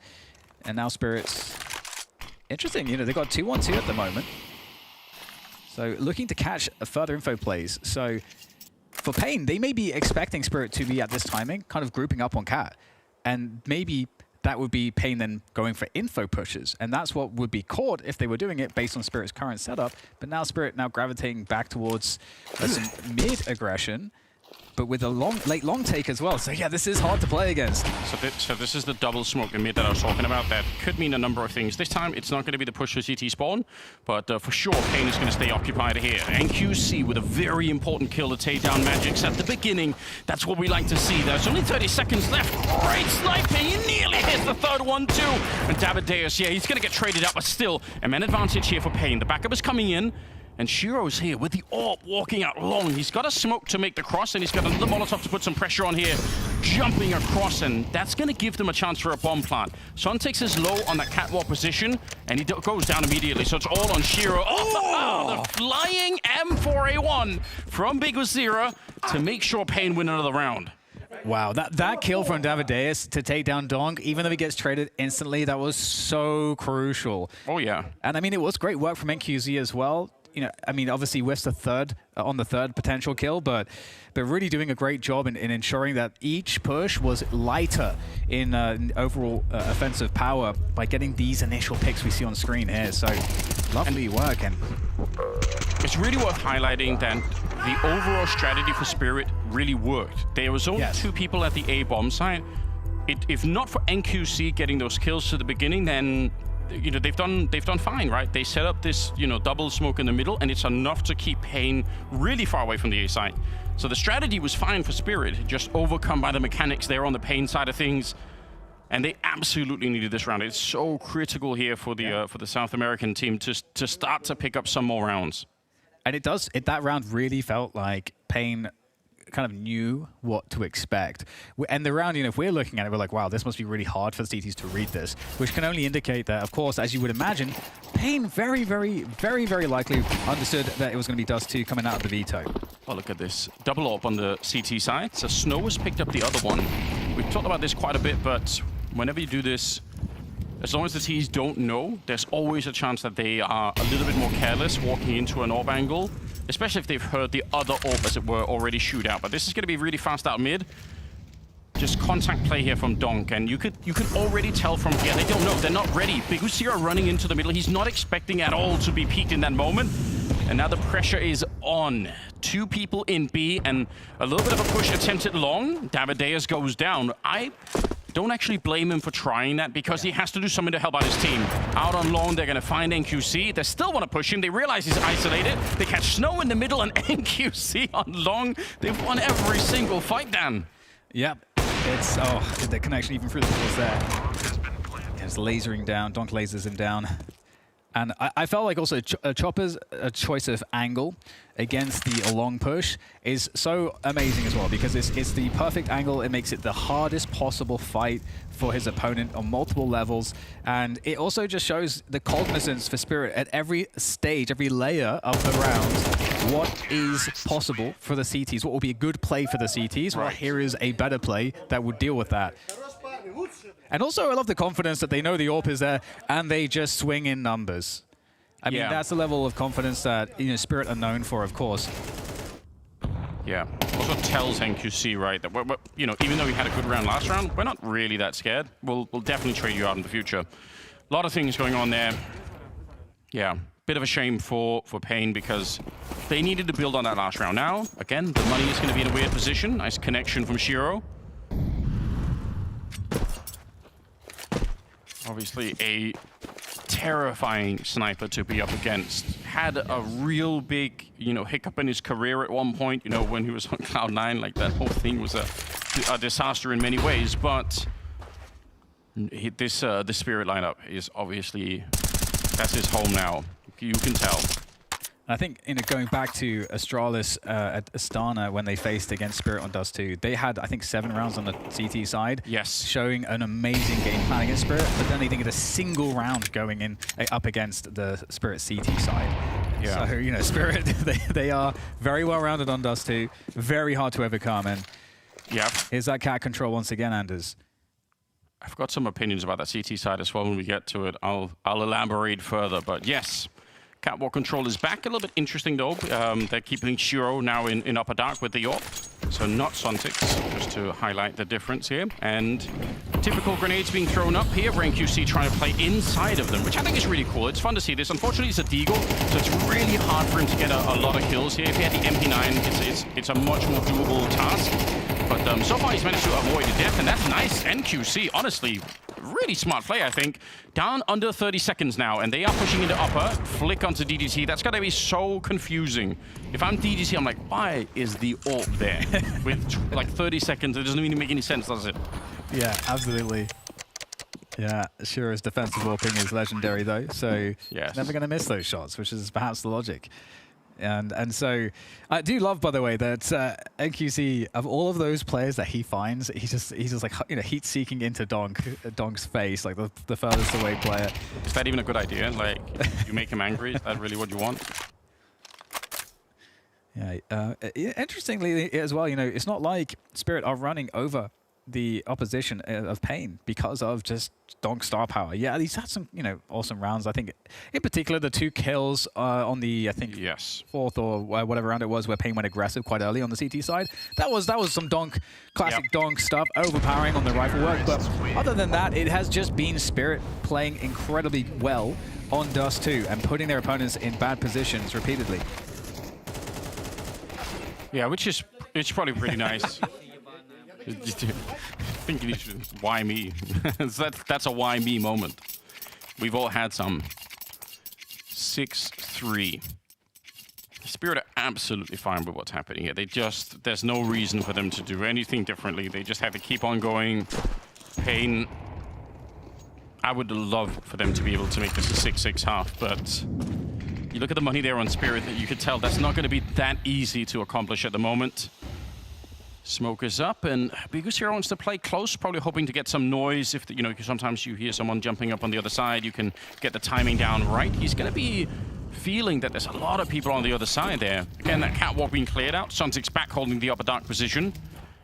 now Spirit's interesting. You know, they got 2-1-2 at the moment. So looking to catch further info plays. So for Pain, they may be expecting Spirit to be at this timing, kind of grouping up on cat. And maybe that would be Pain then going for info pushes. And that's what would be caught if they were doing it based on Spirit's current setup. But now Spirit now gravitating back towards some mid-aggression, but with a late long take as well. So yeah, this is hard to play against. So this is the double smoke in mid that I was talking about. That could mean a number of things. This time, it's not going to be the push for CT spawn, but for sure, Pain is going to stay occupied here. NQC with a very important kill to take down Magix at the beginning. That's what we like to see. There's only 30 seconds left. Great sniping. He nearly hits the third one too. And Davideus, yeah, he's going to get traded out, but still, a man advantage here for Pain. The backup is coming in. And Shiro's here with the AWP walking out long. He's got a smoke to make the cross, and he's got another Molotov to put some pressure on here. Jumping across, and that's going to give them a chance for a bomb plant. Son takes his low on that catwalk position, and he goes down immediately. So it's all on Shiro. Oh, the flying M4A1 from Vincere to make sure Pain win another round. Wow, that kill from Davideus to take down Donk, even though he gets traded instantly, that was so crucial. Oh, yeah. And I mean, it was great work from NQZ as well. You know, I mean, obviously whiffs the third on the third potential kill, but really doing a great job in ensuring that each push was lighter in overall offensive power by getting these initial picks we see on screen here. So lovely work. And it's really worth highlighting that the overall strategy for Spirit really worked. There was only 2 people at the A-bomb side. If not for NQC getting those kills to the beginning, then you know, they've done fine, right? They set up this, you know, double smoke in the middle, and it's enough to keep Pain really far away from the A side. So the strategy was fine for Spirit, just overcome by the mechanics there on the Pain side of things. And they absolutely needed this round. It's so critical here for the South American team to start to pick up some more rounds. And that round really felt like Pain kind of knew what to expect. And the round, you know, if we're looking at it, we're like, wow, this must be really hard for the CTs to read this, which can only indicate that, of course, as you would imagine, Pain very, very, very, very likely understood that it was going to be Dust 2 coming out of the veto. Oh, look at this. Double AWP on the CT side. So Snow has picked up the other one. We we've talked about this quite a bit, but whenever you do this, as long as the T's don't know, there's always a chance that they are a little bit more careless walking into an AWP angle, especially if they've heard the other AWP, as it were, already shoot out. But this is going to be really fast out mid. Just contact play here from Donk, and you could already tell from here, they don't know, they're not ready. Vincere running into the middle, he's not expecting at all to be peaked in that moment. And now the pressure is on. 2 people in B, and a little bit of a push attempted long. Davideus goes down. I don't actually blame him for trying that, because he has to do something to help out his team. Out on long, they're going to find NQC. They still want to push him. They realize he's isolated. They catch Snow in the middle, and NQC on long. They've won every single fight, Dan. Yep. It's, the connection even through the walls there. It's lasering down. Donk lasers him down. And I felt like also Chopper's choice of angle against the long push is so amazing as well, because it's the perfect angle. It makes it the hardest possible fight for his opponent on multiple levels. And it also just shows the cognizance for Spirit at every stage, every layer of the rounds. What is possible for the CTs? What will be a good play for the CTs? Well, here is a better play that would deal with that. And also, I love the confidence that they know the AWP is there, and they just swing in numbers. I mean, that's the level of confidence that Spirit are known for, of course. Yeah. Also tells NQC, right, that we're, even though we had a good round last round, we're not really that scared. We'll definitely trade you out in the future. A lot of things going on there. Yeah. Bit of a shame for Pain, because they needed to build on that last round. Now, again, the money is going to be in a weird position. Nice connection from Shiro. Obviously a terrifying sniper to be up against. Had a real big, hiccup in his career at one point, when he was on Cloud9. Like, that whole thing was a disaster in many ways. But this Spirit lineup is obviously, that's his home now. You can tell. I think, going back to Astralis at Astana when they faced against Spirit on Dust 2, they had, I think, 7 rounds on the CT side. Yes. Showing an amazing game plan against Spirit, but then they didn't get a single round going in up against the Spirit CT side. Yeah. So, Spirit, they are very well rounded on Dust 2, very hard to overcome. And here's that cat control once again, Anders. I've got some opinions about that CT side as well when we get to it. I'll elaborate further, but yes. Catwalk control is back. A little bit interesting though. They're keeping Shiro now in upper dark with the AWP. So not Suntix, just to highlight the difference here. And typical grenades being thrown up here. NQC trying to play inside of them, which I think is really cool. It's fun to see this. Unfortunately, it's a Deagle, so it's really hard for him to get a lot of kills here. If he had the MP9, it's a much more doable task. But so far, he's managed to avoid a death, and that's nice. NQC, honestly, really smart play, I think. Down under 30 seconds now, and they are pushing into upper. Flick onto DDT. That's going to be so confusing. If I'm DDT, I'm like, why is the AWP there? With like 30 seconds, it doesn't even make any sense, does it? Yeah, absolutely. Yeah, Shiro's defensive AWPing is legendary, though, so never going to miss those shots, which is perhaps the logic. And so I do love, by the way, that NQC, of all of those players that he finds, he's just like heat seeking into Donk's face, like the furthest away player. Is that even a good idea? Like, you make him angry? Is that really what you want? Yeah. Interestingly as well, it's not like Spirit are running over the opposition of Pain because of just Donk's star power. Yeah, he's had some, awesome rounds. I think, in particular, the 2 kills on the, I think, 4th or whatever round it was, where Pain went aggressive quite early on the CT side. That was some classic Donk stuff, overpowering on the rifle work. But other than that, it has just been Spirit playing incredibly well on Dust 2 and putting their opponents in bad positions repeatedly. Yeah, it's probably pretty nice. I think you should, why me? That's a why me moment. We've all had some. 6-3. Spirit are absolutely fine with what's happening here. There's no reason for them to do anything differently. They just have to keep on going. Pain, I would love for them to be able to make this a 6-6 half, but you look at the money there on Spirit, that you could tell that's not going to be that easy to accomplish at the moment. Smoke is up, and Vincere wants to play close, probably hoping to get some noise. If sometimes you hear someone jumping up on the other side, you can get the timing down right. He's going to be feeling that there's a lot of people on the other side there. Again, that catwalk being cleared out. Suntix back holding the upper dark position.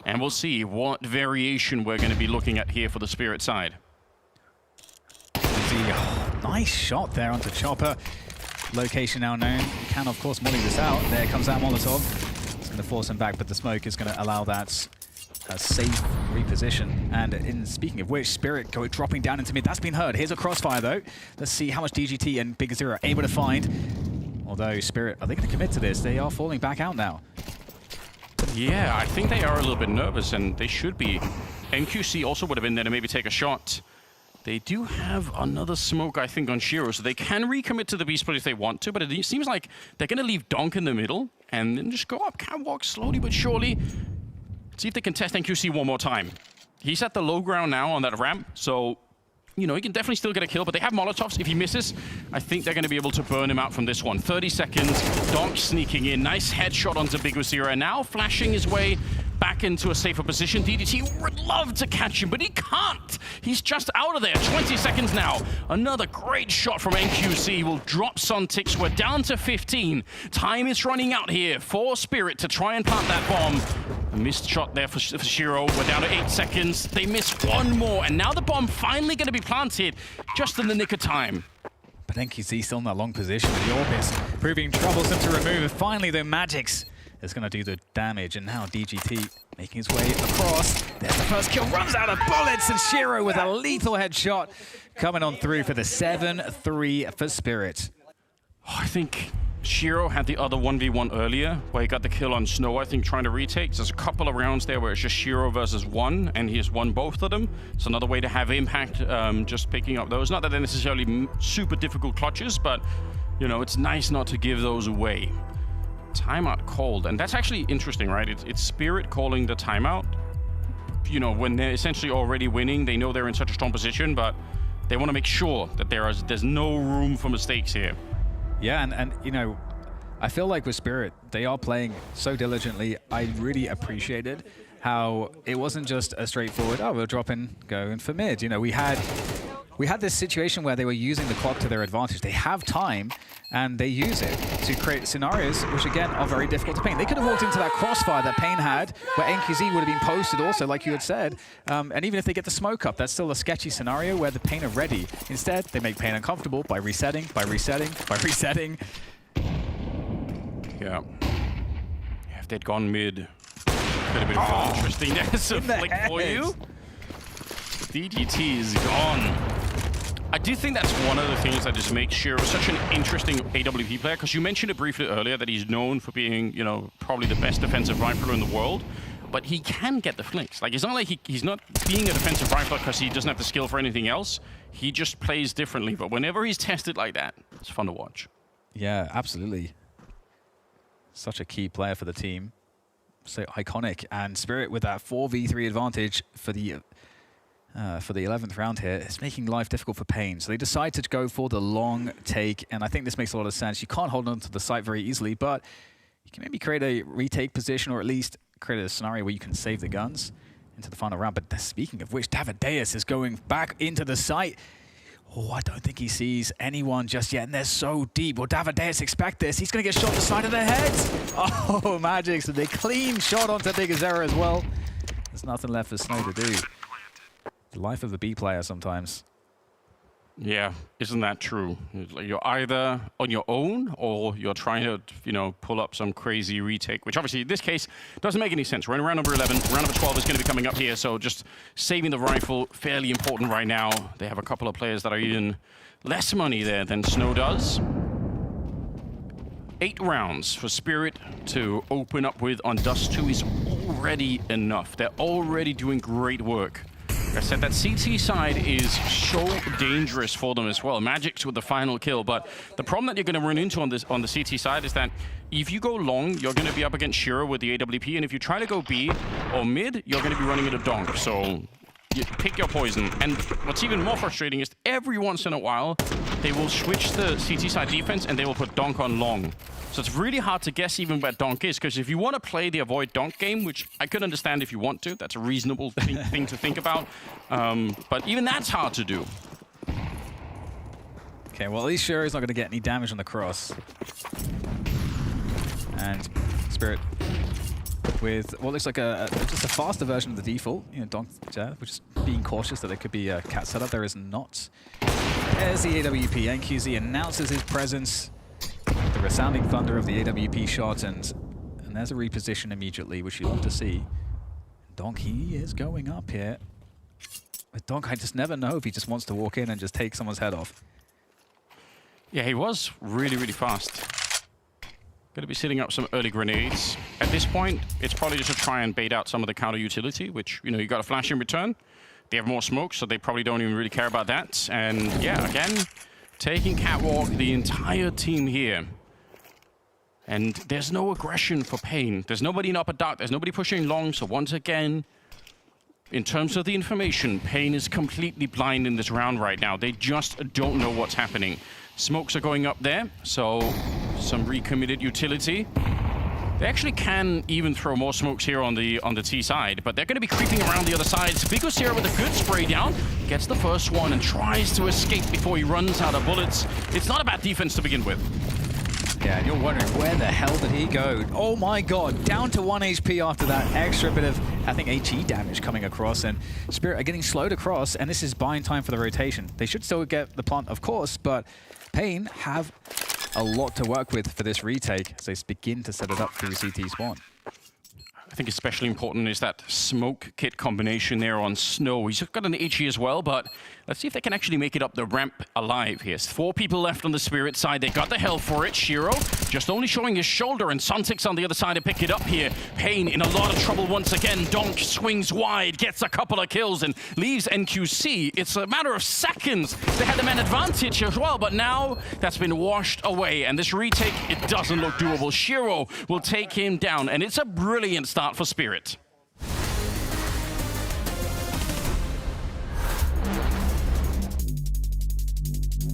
And we'll see what variation we're going to be looking at here for the Spirit side. Nice shot there onto Chopper. Location now known. Can, of course, molly this out. There comes that Molotov. It's going to force him back, but the smoke is going to allow that safe reposition. And speaking of which, Spirit dropping down into mid. That's been heard. Here's a crossfire, though. Let's see how much DGT and Vincere are able to find. Although Spirit, are they going to commit to this? They are falling back out now. Yeah, I think they are a little bit nervous, and they should be. NQC also would have been there to maybe take a shot. They do have another smoke, I think, on Shiro, so they can recommit to the B-split if they want to, but it seems like they're going to leave Donk in the middle and then just go up catwalk slowly but surely. See if they can test NQC one more time. He's at the low ground now on that ramp, so, you know, he can definitely still get a kill, but they have Molotovs. If he misses, I think they're going to be able to burn him out from this one. 30 seconds, Donk sneaking in. Nice headshot onto Vincere, and now flashing his way back into a safer position. DDT would love to catch him, but he can't. He's just out of there. 20 seconds now. Another great shot from NQC will drop Suntix. We're down to 15. Time is running out here for Spirit to try and plant that bomb. A missed shot there for Shiro. We're down to 8 seconds. They miss one more, and now the bomb finally going to be planted just in the nick of time. But NQC still in that long position. The Orbis proving troublesome to remove. Finally, though, Magix is going to do the damage, and now DGT making his way across. There's the first kill, runs out of bullets, and Shiro with a lethal headshot coming on through for the 7-3 for Spirit. Oh, I think Shiro had the other 1v1 earlier, where he got the kill on Snow, I think, trying to retake. There's a couple of rounds there where it's just Shiro versus one, and he's won both of them. It's another way to have impact, just picking up those. Not that they're necessarily super difficult clutches, but, you know, it's nice not to give those away. Timeout called, and that's actually interesting, right? It's Spirit calling the timeout. You know, when they're essentially already winning, they know they're in such a strong position, but they want to make sure that there's no room for mistakes here. Yeah, and you know, I feel like with Spirit, they are playing so diligently. I really appreciated how it wasn't just a straightforward, oh, we'll drop in, go in for mid. You know, we had this situation where they were using the clock to their advantage. They have time, and they use it to create scenarios which, again, are very difficult to paint. They could have walked into that crossfire that Pain had, where NQZ would have been posted also, like you had said. And even if they get the smoke up, that's still a sketchy scenario where the Pain are ready. Instead, they make Pain uncomfortable by resetting, by resetting, by resetting. Yeah. If they'd gone mid, could have been interesting. There's a flick for you. DGT is gone. I do think that's one of the things that just makes Shiro such an interesting AWP player, because you mentioned it briefly earlier that he's known for being, you know, probably the best defensive rifler in the world, but he can get the flicks. Like, it's not like he's not being a defensive rifler because he doesn't have the skill for anything else. He just plays differently, but whenever he's tested like that, it's fun to watch. Yeah, absolutely. Such a key player for the team. So iconic, and Spirit with that 4v3 advantage for the 11th round here, it's making life difficult for Pain. So they decide to go for the long take, and I think this makes a lot of sense. You can't hold on to the site very easily, but you can maybe create a retake position, or at least create a scenario where you can save the guns into the final round. But speaking of which, Davideus is going back into the site. Oh, I don't think he sees anyone just yet, and they're so deep. Will Davideus expect this? He's going to get shot on the side of their heads. Oh, Magix, and they clean shot onto Vincere as well. There's nothing left for Snow to do. The life of a B player sometimes. Yeah, isn't that true? You're either on your own, or you're trying to, you know, pull up some crazy retake, which obviously in this case doesn't make any sense. We're in round number 11. Round number 12 is going to be coming up here, so just saving the rifle, fairly important right now. They have a couple of players that are even less money there than Snow does. 8 rounds for Spirit to open up with on Dust 2 is already enough. They're already doing great work. Like I said, that CT side is so dangerous for them as well. Magix with the final kill, but the problem that you're going to run into on the CT side is that if you go long, you're going to be up against Shiro with the AWP, and if you try to go B or mid, you're going to be running into Donk. So you pick your poison. And what's even more frustrating is every once in a while, they will switch the CT side defense and they will put Donk on long. So it's really hard to guess even where Donk is, because if you want to play the avoid Donk game, which I could understand if you want to, that's a reasonable thing to think about. But even that's hard to do. Okay, well, at least Shiro's not going to get any damage on the cross. And Spirit with what looks like just a faster version of the default. You know, MongolZ, which is being cautious that there could be a cat setup. There is not. There's the AWP. NQZ announces his presence. The resounding thunder of the AWP shot, and there's a reposition immediately, which you love to see. Donk, he is going up here. With Donk, I just never know if he just wants to walk in and just take someone's head off. Yeah, he was really, really fast. Going to be setting up some early grenades. At this point, it's probably just to try and bait out some of the counter utility, which, you know, you got a flash in return. They have more smoke, so they probably don't even really care about that. And yeah, again, taking Catwalk, the entire team here. And there's no aggression for Pain. There's nobody in upper dark. There's nobody pushing long. So once again, in terms of the information, Pain is completely blind in this round right now. They just don't know what's happening. Smokes are going up there, so some recommitted utility. They actually can even throw more smokes here on the T side, but they're going to be creeping around the other side. Vincere with a good spray down, gets the first one and tries to escape before he runs out of bullets. It's not a bad defense to begin with. Yeah, and you're wondering, where the hell did he go? Oh my god, down to 1 HP after that extra bit of, I think, HE damage coming across, and Spirit are getting slowed across, and this is buying time for the rotation. They should still get the plant, of course, but Pain have a lot to work with for this retake as they begin to set it up through CT spawn. I think especially important is that smoke kit combination there on Snow. He's got an HE as well, but let's see if they can actually make it up the ramp alive here. 4 people left on the Spirit side. They got the hell for it. Shiro just only showing his shoulder, and Suntix on the other side to pick it up here. Pain in a lot of trouble once again. Donk swings wide, gets a couple of kills, and leaves NQC. It's a matter of seconds. They had the man advantage as well, but now that's been washed away, and this retake, it doesn't look doable. Shiro will take him down, and it's a brilliant start for Spirit.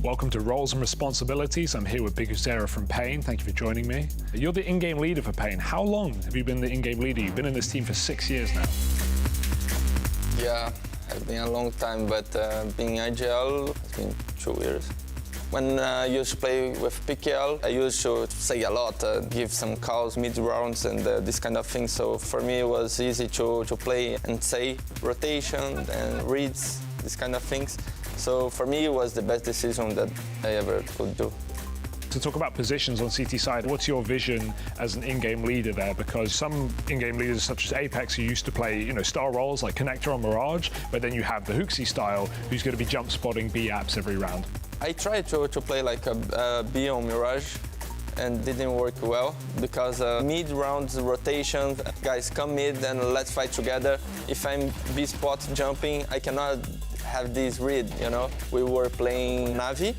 Welcome to Roles and Responsibilities. I'm here with Vincere from Pain. Thank you for joining me. You're the in-game leader for Pain. How long have you been the in-game leader? You've been in this team for 6 years now. Yeah, it's been a long time, but being IGL has been 2 years. When I used to play with PKL, I used to say a lot, give some calls mid-rounds and this kind of thing. So for me, it was easy to play and say rotation and reads, this kind of things. So for me, it was the best decision that I ever could do. To talk about positions on CT side, what's your vision as an in-game leader there? Because some in-game leaders, such as Apex, who used to play, you know, star roles like Connector on Mirage, but then you have the Hooksy style, who's going to be jump spotting B apps every round. I tried to play like a B on Mirage and didn't work well because mid-rounds rotation, guys come mid and let's fight together. If I'm B spot jumping, I cannot have this read, you know. We were playing Navi.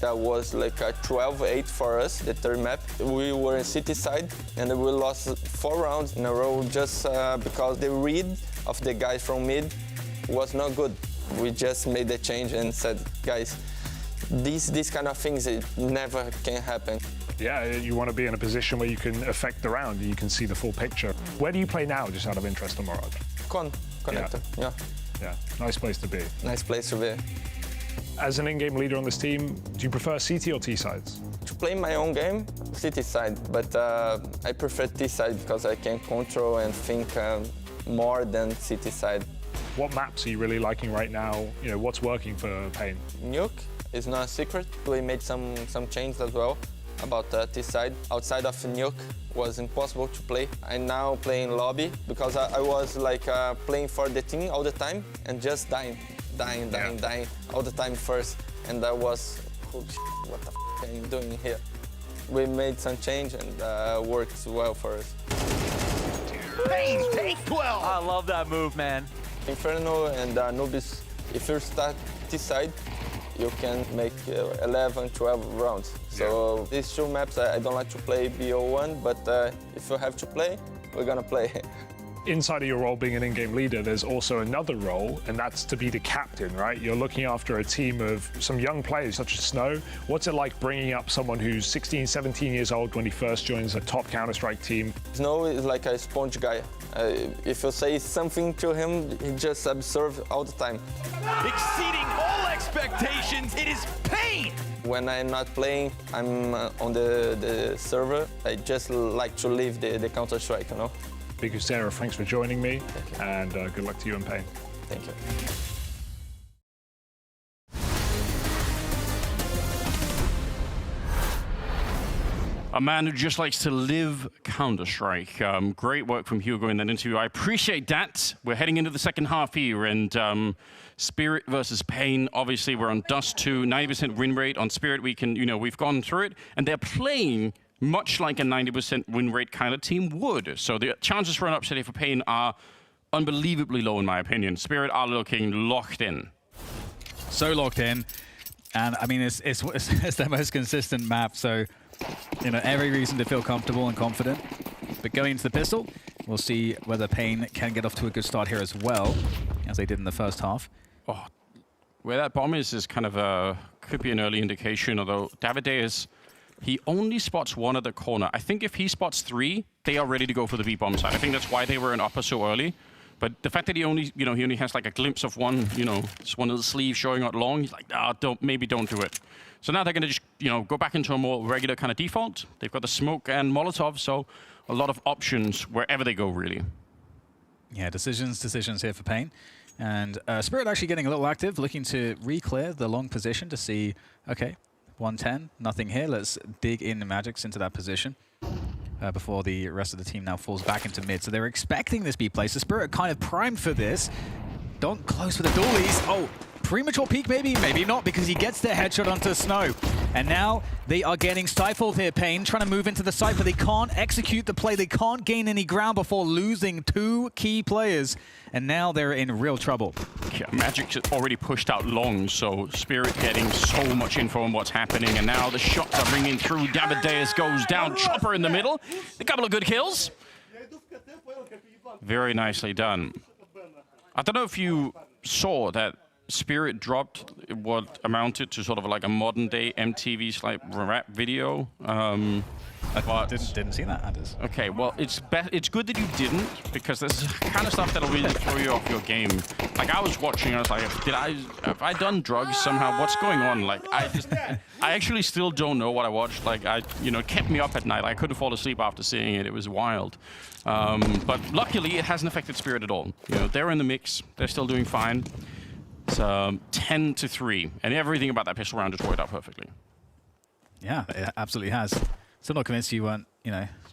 That was like a 12-8 for us, the third map. We were in city side and we lost 4 rounds in a row just because the read of the guys from mid was not good. We just made the change and said, guys, these kind of things, it never can happen. Yeah, you want to be in a position where you can affect the round, you can see the full picture. Where do you play now, just out of interest on Mirage? Connector, yeah. Yeah, nice place to be. Nice place to be. As an in-game leader on this team, do you prefer CT or T sides? To play my own game, CT side, but I prefer T side because I can control and think more than CT side. What maps are you really liking right now? You know, what's working for Pain? Nuke is not a secret. We made some changes as well about T side. Outside of Nuke was impossible to play. I now play in lobby because I was like playing for the team all the time and just dying all the time first. And I was, holy shit, what the f are you doing here? We made some change and worked well for us. Pain, take 12! I love that move, man. Inferno and Anubis, if you start T side, you can make 11, 12 rounds. So these 2 maps, I don't like to play BO1, but if you have to play, we're gonna play. Inside of your role being an in-game leader, there's also another role, and that's to be the captain, right? You're looking after a team of some young players, such as Snow. What's it like bringing up someone who's 16, 17 years old when he first joins a top Counter-Strike team? Snow is like a sponge guy. If you say something to him, he just observes all the time. Exceeding all expectations, it is Pain! When I'm not playing, I'm on the server. I just like to leave the Counter-Strike, you know? Vincere, thanks for joining me, and good luck to you and Pain. Thank you. A man who just likes to live Counter-Strike. Great work from Hugo in that interview. I appreciate that. We're heading into the second half here, and Spirit versus Pain. Obviously, we're on Dust 2, 90% win rate. On Spirit, we can, we've gone through it, and they're playing much like a 90% win rate kind of team would. So the chances for an upset here for Pain are unbelievably low, in my opinion. Spirit are looking locked in. So locked in, and I mean, it's the most consistent map, so every reason to feel comfortable and confident. But going into the pistol, we'll see whether Pain can get off to a good start here as well, as they did in the first half. Oh, where that bomb is kind of could be an early indication, although Davide he only spots one at the corner. I think if he spots 3, they are ready to go for the B-bomb side. I think that's why they were in upper so early. But the fact that he only, he only has like a glimpse of one, just one of the sleeves showing out long, he's like, maybe don't do it. So now they're going to just, go back into a more regular kind of default. They've got the smoke and Molotov, so a lot of options wherever they go, really. Yeah, decisions here for Pain. And Spirit actually getting a little active, looking to re-clear the long position to see, okay, 110, nothing here. Let's dig in the Magics into that position before the rest of the team now falls back into mid. So they're expecting this B play. So Spirit kind of primed for this. Don't close with the dualies. Oh, premature peek maybe? Maybe not, because he gets their headshot onto Snow. And now they are getting stifled here, Pain, trying to move into the site, but they can't execute the play. They can't gain any ground before losing 2 key players. And now they're in real trouble. Yeah, Magic's already pushed out long, so Spirit getting so much info on what's happening. And now the shots are ringing through. Davideus goes down. Chopper in the middle. A couple of good kills. Very nicely done. I don't know if you saw that Spirit dropped what amounted to sort of like a modern day MTV like rap video. I didn't see that, Anders. Okay, well, it's good that you didn't, because this is the kind of stuff that'll really throw you off your game. Like, I was watching, I was like, have I done drugs somehow? What's going on? Like, I actually still don't know what I watched. Like, it kept me up at night. I couldn't fall asleep after seeing it. It was wild. But luckily, it hasn't affected Spirit at all. They're in the mix. They're still doing fine. It's 10-3, and everything about that pistol round just worked out perfectly. Yeah, it absolutely has. Still not convinced you weren't,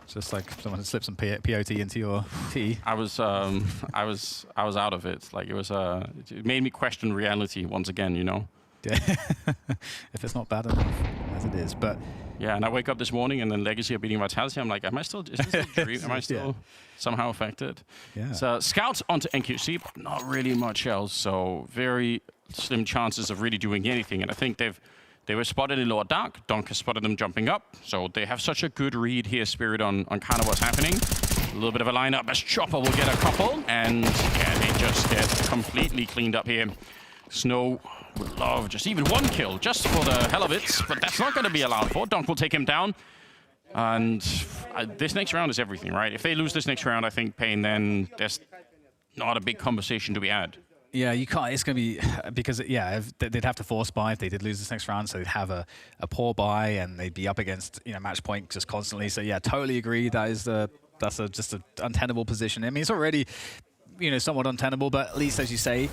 just like someone had slipped some POT into your tea. I was out of it. Like, it made me question reality once again, Yeah. If it's not bad enough, as it is, but yeah. And I wake up this morning, and then Legacy are beating Vitality. I'm like, is this still a dream? Am I still somehow affected? Yeah. So Scouts onto NQC, but not really much else. So very slim chances of really doing anything. And I think they were spotted in lower dark. Donk has spotted them jumping up. So they have such a good read here, Spirit, on kind of what's happening. A little bit of a lineup as Chopper will get a couple. And yeah, they just get completely cleaned up here. Snow would love just even 1 kill, just for the hell of it. But that's not going to be allowed for. Donk will take him down. And this next round is everything, right? If they lose this next round, I think Pain, then there's not a big conversation to be had. Yeah, you can't. It's going to be because they'd have to force buy if they did lose this next round, so they'd have a poor buy and they'd be up against match point just constantly. So yeah, totally agree. That's just an untenable position. I mean, it's already somewhat untenable, but at least, as you say,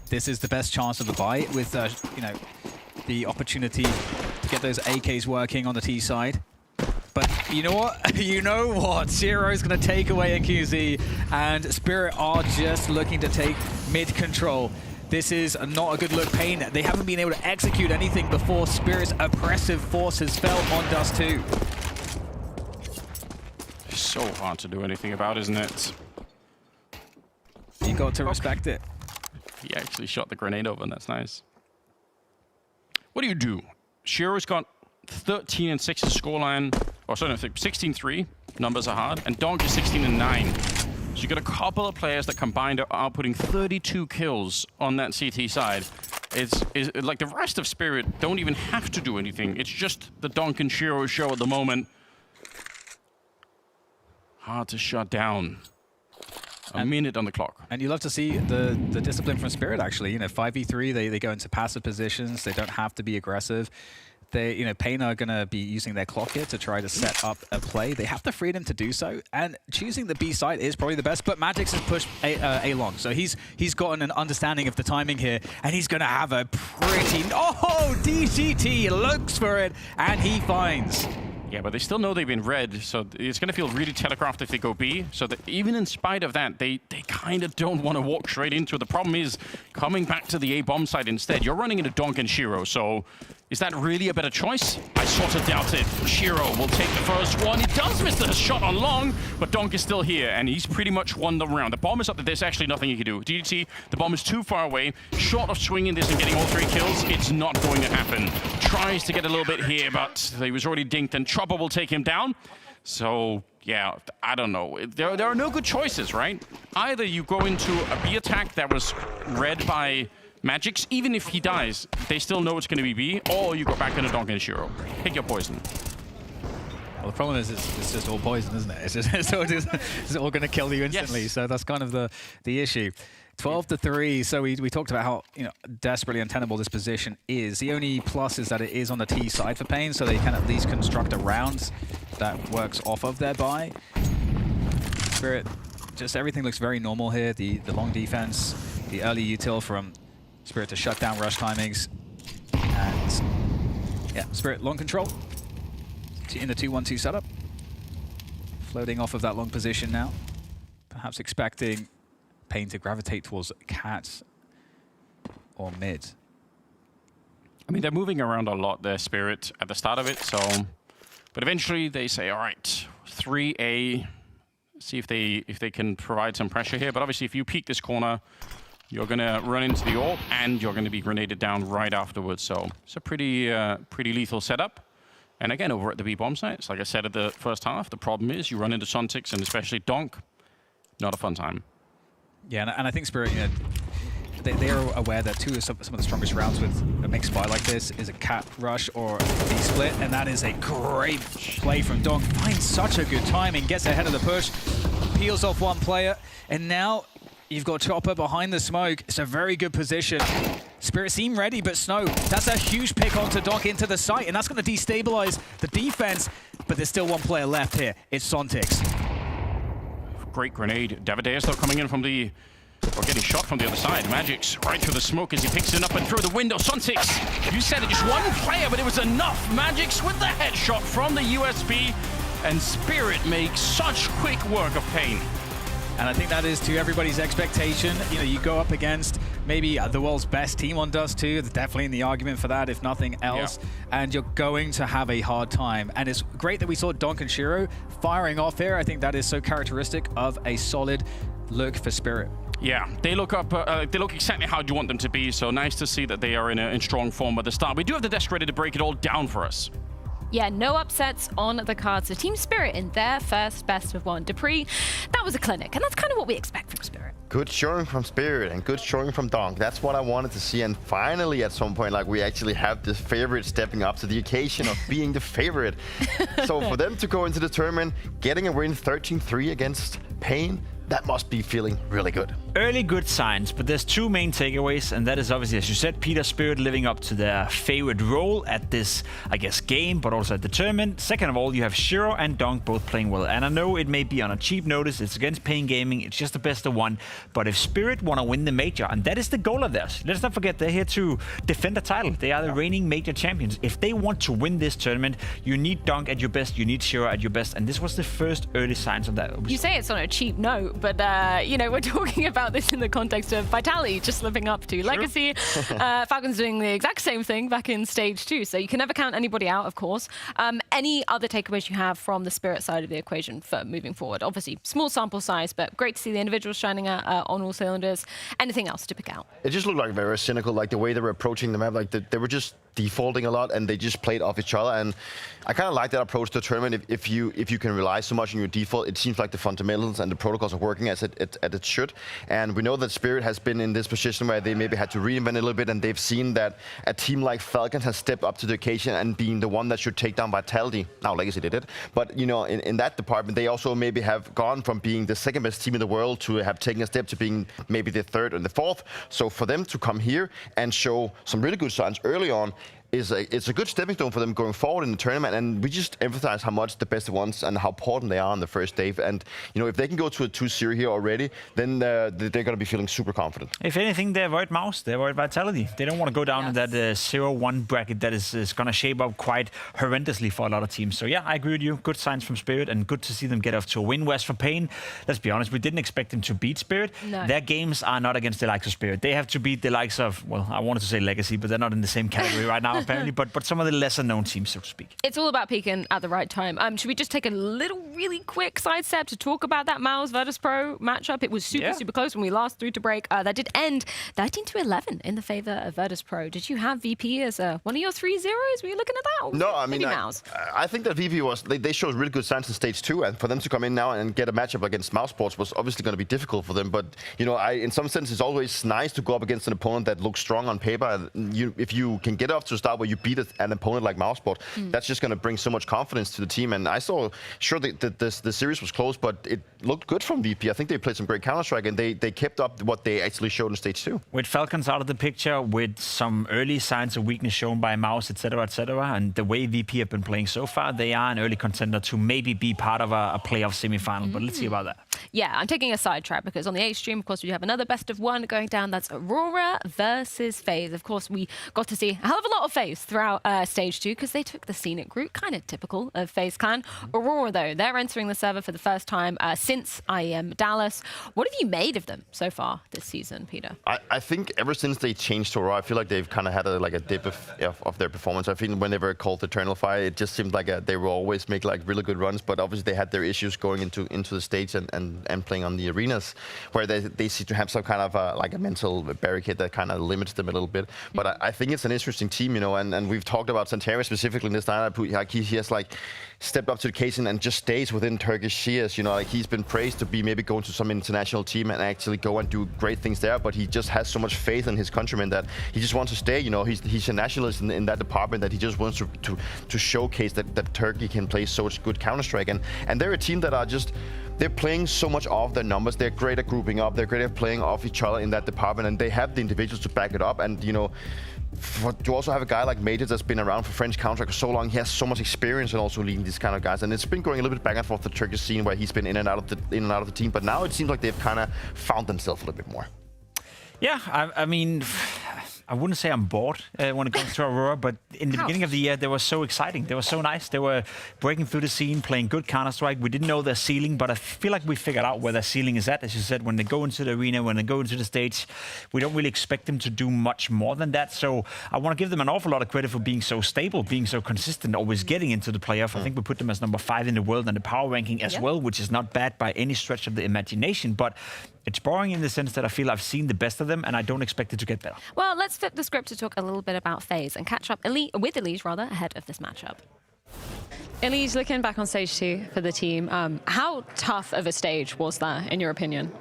this is the best chance of the buy with the opportunity to get those AKs working on the T side. But you know what? Zero's going to take away NQZ, and Spirit are just looking to take mid-control. This is not a good look. Pain, they haven't been able to execute anything before Spirit's oppressive force has fell on Dust 2. So hard to do anything about, isn't it? You got to respect it. He actually shot the grenade over, and that's nice. What do? Shiro's got 13-6 scoreline, or sorry, 16-3. Numbers are hard, and Donk is 16-9. So you got a couple of players that combined are outputting 32 kills on that CT side. It's like the rest of Spirit don't even have to do anything. It's just the Donk and Shiro show at the moment. Hard to shut down. A minute on the clock. And you love to see the discipline from Spirit, actually. 5v3, they go into passive positions. They don't have to be aggressive. they, Pain are going to be using their clock here to try to set up a play. They have the freedom to do so, and choosing the B side is probably the best, but Magix has pushed A long, so he's gotten an understanding of the timing here, and he's going to have a pretty... Oh, DGT looks for it, and he finds... Yeah, but they still know they've been red, so it's going to feel really telegraphed if they go B. So that even in spite of that, they kind of don't want to walk straight into it. The problem is coming back to the A bomb side instead. You're running into Donk and Shiro, so is that really a better choice? I sort of doubt it. Shiro will take the first one. He does miss the shot on long, but Donk is still here, and he's pretty much won the round. The bomb is up there. There's actually nothing he can do. DDT, the bomb is too far away. Short of swinging this and getting all 3 kills, it's not going to happen. Tries to get a little bit here, but he was already dinked, and Trouble will take him down. So, yeah, I don't know. There are no good choices, right? Either you go into a B attack that was read by Magix, even if he dies, they still know it's going to be B, or you go back into Donk and Shiro. Pick your poison. Well, the problem is it's just all poison, isn't it? It's all going to kill you instantly. Yes. So that's kind of the issue. 12-3. So we talked about how desperately untenable this position is. The only plus is that it is on the T side for Pain, so they can at least construct a round that works off of their buy. Spirit, just everything looks very normal here. The long defense, the early util from Spirit to shut down rush timings, and yeah, Spirit long control in the 2-1-2 setup. Floating off of that long position now, perhaps expecting Pain to gravitate towards Cats or mid. I mean, they're moving around a lot, their Spirit, at the start of it, so... But eventually they say, all right, 3A, see if they can provide some pressure here. But obviously, if you peek this corner, you're going to run into the AWP, and you're going to be grenaded down right afterwards. So it's a pretty lethal setup. And again, over at the B bomb sites, like I said at the first half, the problem is you run into Sontix and especially Donk. Not a fun time. Yeah, and I think Spirit, they are aware that some of the strongest rounds with a mixed buy like this is a Cat rush or a B split, and that is a great play from Donk. Finds such a good timing, gets ahead of the push, peels off one player, and now you've got Chopper behind the smoke. It's a very good position. Spirit seem ready, but Snow, that's a huge pick onto Donk into the site, and that's going to destabilize the defense, but there's still one player left here. It's Sontix. Great grenade. Davidea still coming in from the... or getting shot from the other side. Magix right through the smoke as he picks it up and through the window. Sontix, you said it, just one player, but it was enough. Magix with the headshot from the USB, and Spirit makes such quick work of Pain. And I think that is to everybody's expectation. You go up against maybe the world's best team on Dust 2. They're definitely in the argument for that, if nothing else. Yeah. And you're going to have a hard time. And it's great that we saw Donk and Shiro firing off here. I think that is so characteristic of a solid look for Spirit. Yeah, they look up. They look exactly how you want them to be. So nice to see that they are in strong form at the start. We do have the desk ready to break it all down for us. Yeah, no upsets on the cards. So Team Spirit in their first best of 1. Dupree, that was a clinic, and that's kind of what we expect from Spirit. Good showing from Spirit and good showing from Donk. That's what I wanted to see. And finally, at some point, like, we actually have the favorite stepping up to the occasion of being the favorite. So for them to go into the tournament, getting a win 13-3 against Pain, that must be feeling really good. Early good signs, but there's 2 main takeaways, and that is obviously, as you said, Peter Spirit living up to their favorite role at this, I guess, game, but also at the tournament. Second of all, you have Shiro and Donk both playing well, and I know it may be on a cheap notice, it's against Pain Gaming, it's just the best of 1, but if Spirit want to win the major, and that is the goal of theirs, let's not forget, they're here to defend the title. They are the reigning major champions. If they want to win this tournament, you need Donk at your best, you need Shiro at your best, and this was the first early signs of that. You say it's on a cheap note, but we're talking about this in the context of Vitality just living up to Legacy. Falcons doing the exact same thing back in stage 2, so you can never count anybody out, of course. Any other takeaways you have from the Spirit side of the equation for moving forward? Obviously, small sample size, but great to see the individuals shining on all cylinders. Anything else to pick out? It just looked like very cynical, like the way they were approaching the map, like they were just defaulting a lot and they just played off each other. And I kind of like that approach to the tournament. If you can rely so much on your default, it seems like the fundamentals and the protocols are working as it should. And we know that Spirit has been in this position where they maybe had to reinvent a little bit, and they've seen that a team like Falcons has stepped up to the occasion and being the one that should take down Vitality. Now Legacy did it, but in that department, they also maybe have gone from being the second best team in the world to have taken a step to being maybe the third and the fourth. So for them to come here and show some really good signs early on, it's a good stepping stone for them going forward in the tournament, and we just emphasize how much the best of ones and how important they are on the first day. And if they can go to a 2-0 here already, then they're going to be feeling super confident. If anything, they avoid MOUZ, they avoid Vitality. They don't want to go down in that 0-1 bracket that is going to shape up quite horrendously for a lot of teams. So yeah, I agree with you. Good signs from Spirit, and good to see them get off to a win. Whereas for Pain, let's be honest, we didn't expect them to beat Spirit. No. Their games are not against the likes of Spirit. They have to beat the likes of, well, I wanted to say Legacy, but they're not in the same category right now apparently. But some of the lesser known teams, so to speak. It's all about peaking at the right time. Should we just take a little, really quick sidestep to talk about that MOUZ Virtus.pro matchup? It was super close when we last threw to break. That did end 13-11 in the favor of Virtus.pro. Did you have VP as one of your 3-0s? Were you looking at that? No, I mean, I think that VP was, they showed really good signs in stage 2, and for them to come in now and get a matchup against MOUZ Sports was obviously going to be difficult for them. But, in some sense, it's always nice to go up against an opponent that looks strong on paper. If you can get off to a start where you beat an opponent like MOUZ Sports, that's just going to bring so much confidence to the team. And I saw, sure, the series was close, but it looked good from VP. I think they played some great Counter-Strike, and they kept up what they actually showed in stage 2. With Falcons out of the picture, with some early signs of weakness shown by MOUZ, etc., and the way VP have been playing so far, they are an early contender to maybe be part of a playoff semi-final. But let's see about that. Yeah, I'm taking a sidetrack because on the H stream, of course, we have another best of one going down. That's Aurora versus FaZe. Of course, we got to see a hell of a lot of FaZe throughout stage 2 because they took the scenic route, kind of typical of FaZe Clan. Aurora, though, they're entering the server for the first time since IEM Dallas. What have you made of them so far this season, Peter? I think ever since they changed to Aurora, I feel like they've kind of had a dip of their performance. I think when they were called Eternal Fire, it just seemed like they will always make really good runs, but obviously they had their issues going into the stage and playing on the arenas, where they seem to have some kind of a mental barricade that kind of limits them a little bit. But I think it's an interesting team, and we've talked about Santeria specifically in this lineup. He has stepped up to the occasion and just stays within Turkish shears. He's been praised to be maybe going to some international team and actually go and do great things there, but he just has so much faith in his countrymen that he just wants to stay. He's a nationalist in that department, that he just wants to showcase that Turkey can play so much good Counter-Strike. And they're a team that are just, they're playing so much off their numbers. They're great at grouping up. They're great at playing off each other in that department, and they have the individuals to back it up. And to also have a guy like Major that's been around for French Counter-Strike for so long, he has so much experience in also leading these kind of guys. And it's been going a little bit back and forth the Turkish scene, where he's been in and out of the team. But now it seems like they've kind of found themselves a little bit more. Yeah, I mean, I wouldn't say I'm bored when it comes to Aurora, but in the beginning of the year, they were so exciting. They were so nice. They were breaking through the scene, playing good Counter-Strike. We didn't know their ceiling, but I feel like we figured out where their ceiling is at. As you said, when they go into the arena, when they go into the stage, we don't really expect them to do much more than that. So I want to give them an awful lot of credit for being so stable, being so consistent, always getting into the playoff. I think we put them as number 5 in the world and the power ranking as well, which is not bad by any stretch of the imagination. But it's boring in the sense that I feel I've seen the best of them, and I don't expect it to get better. Well, let's flip the script to talk a little bit about FaZe and catch up with Elise ahead of this matchup. Elise, looking back on stage 2 for the team, how tough of a stage was that, in your opinion?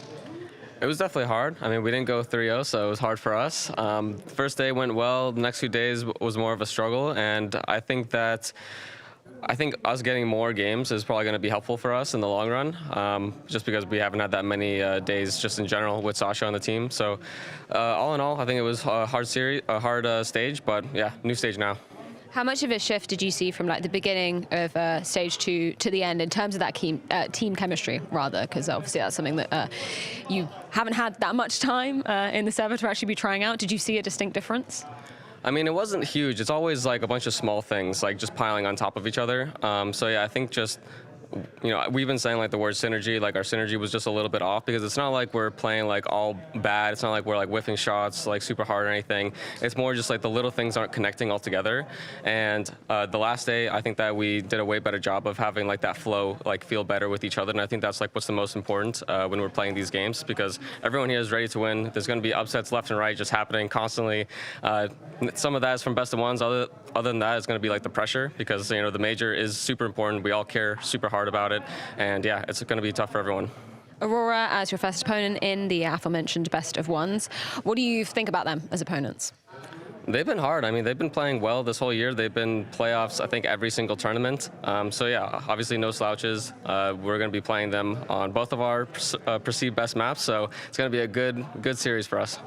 It was definitely hard. I mean, we didn't go 3-0, so it was hard for us. First day went well. The next few days was more of a struggle, and I think us getting more games is probably going to be helpful for us in the long run, just because we haven't had that many days just in general with Sasha on the team. So all in all, I think it was a hard stage, but yeah, new stage now. How much of a shift did you see from the beginning of stage 2 to the end in terms of that team chemistry, rather? Because obviously that's something that you haven't had that much time in the server to actually be trying out. Did you see a distinct difference? I mean, it wasn't huge. It's always a bunch of small things, just piling on top of each other. So yeah, I think just, we've been saying the word synergy, our synergy was just a little bit off, because it's not like we're playing all bad. It's not like we're whiffing shots super hard or anything. It's more just the little things aren't connecting all together. And the last day, I think that we did a way better job of having that flow, feel better with each other. And I think that's what's the most important when we're playing these games, because everyone here is ready to win. There's going to be upsets left and right just happening constantly. Some of that is from best of ones. Other than that, it's going to be the pressure, because the major is super important. We all care super hard about it, and yeah, it's going to be tough for everyone. Aurora, as your first opponent in the aforementioned best of ones, what do you think about them as opponents? They've been hard. I mean, they've been playing well this whole year. They've been playoffs, I think, every single tournament. So yeah, obviously no slouches. We're going to be playing them on both of our perceived best maps, so it's going to be a good series for us.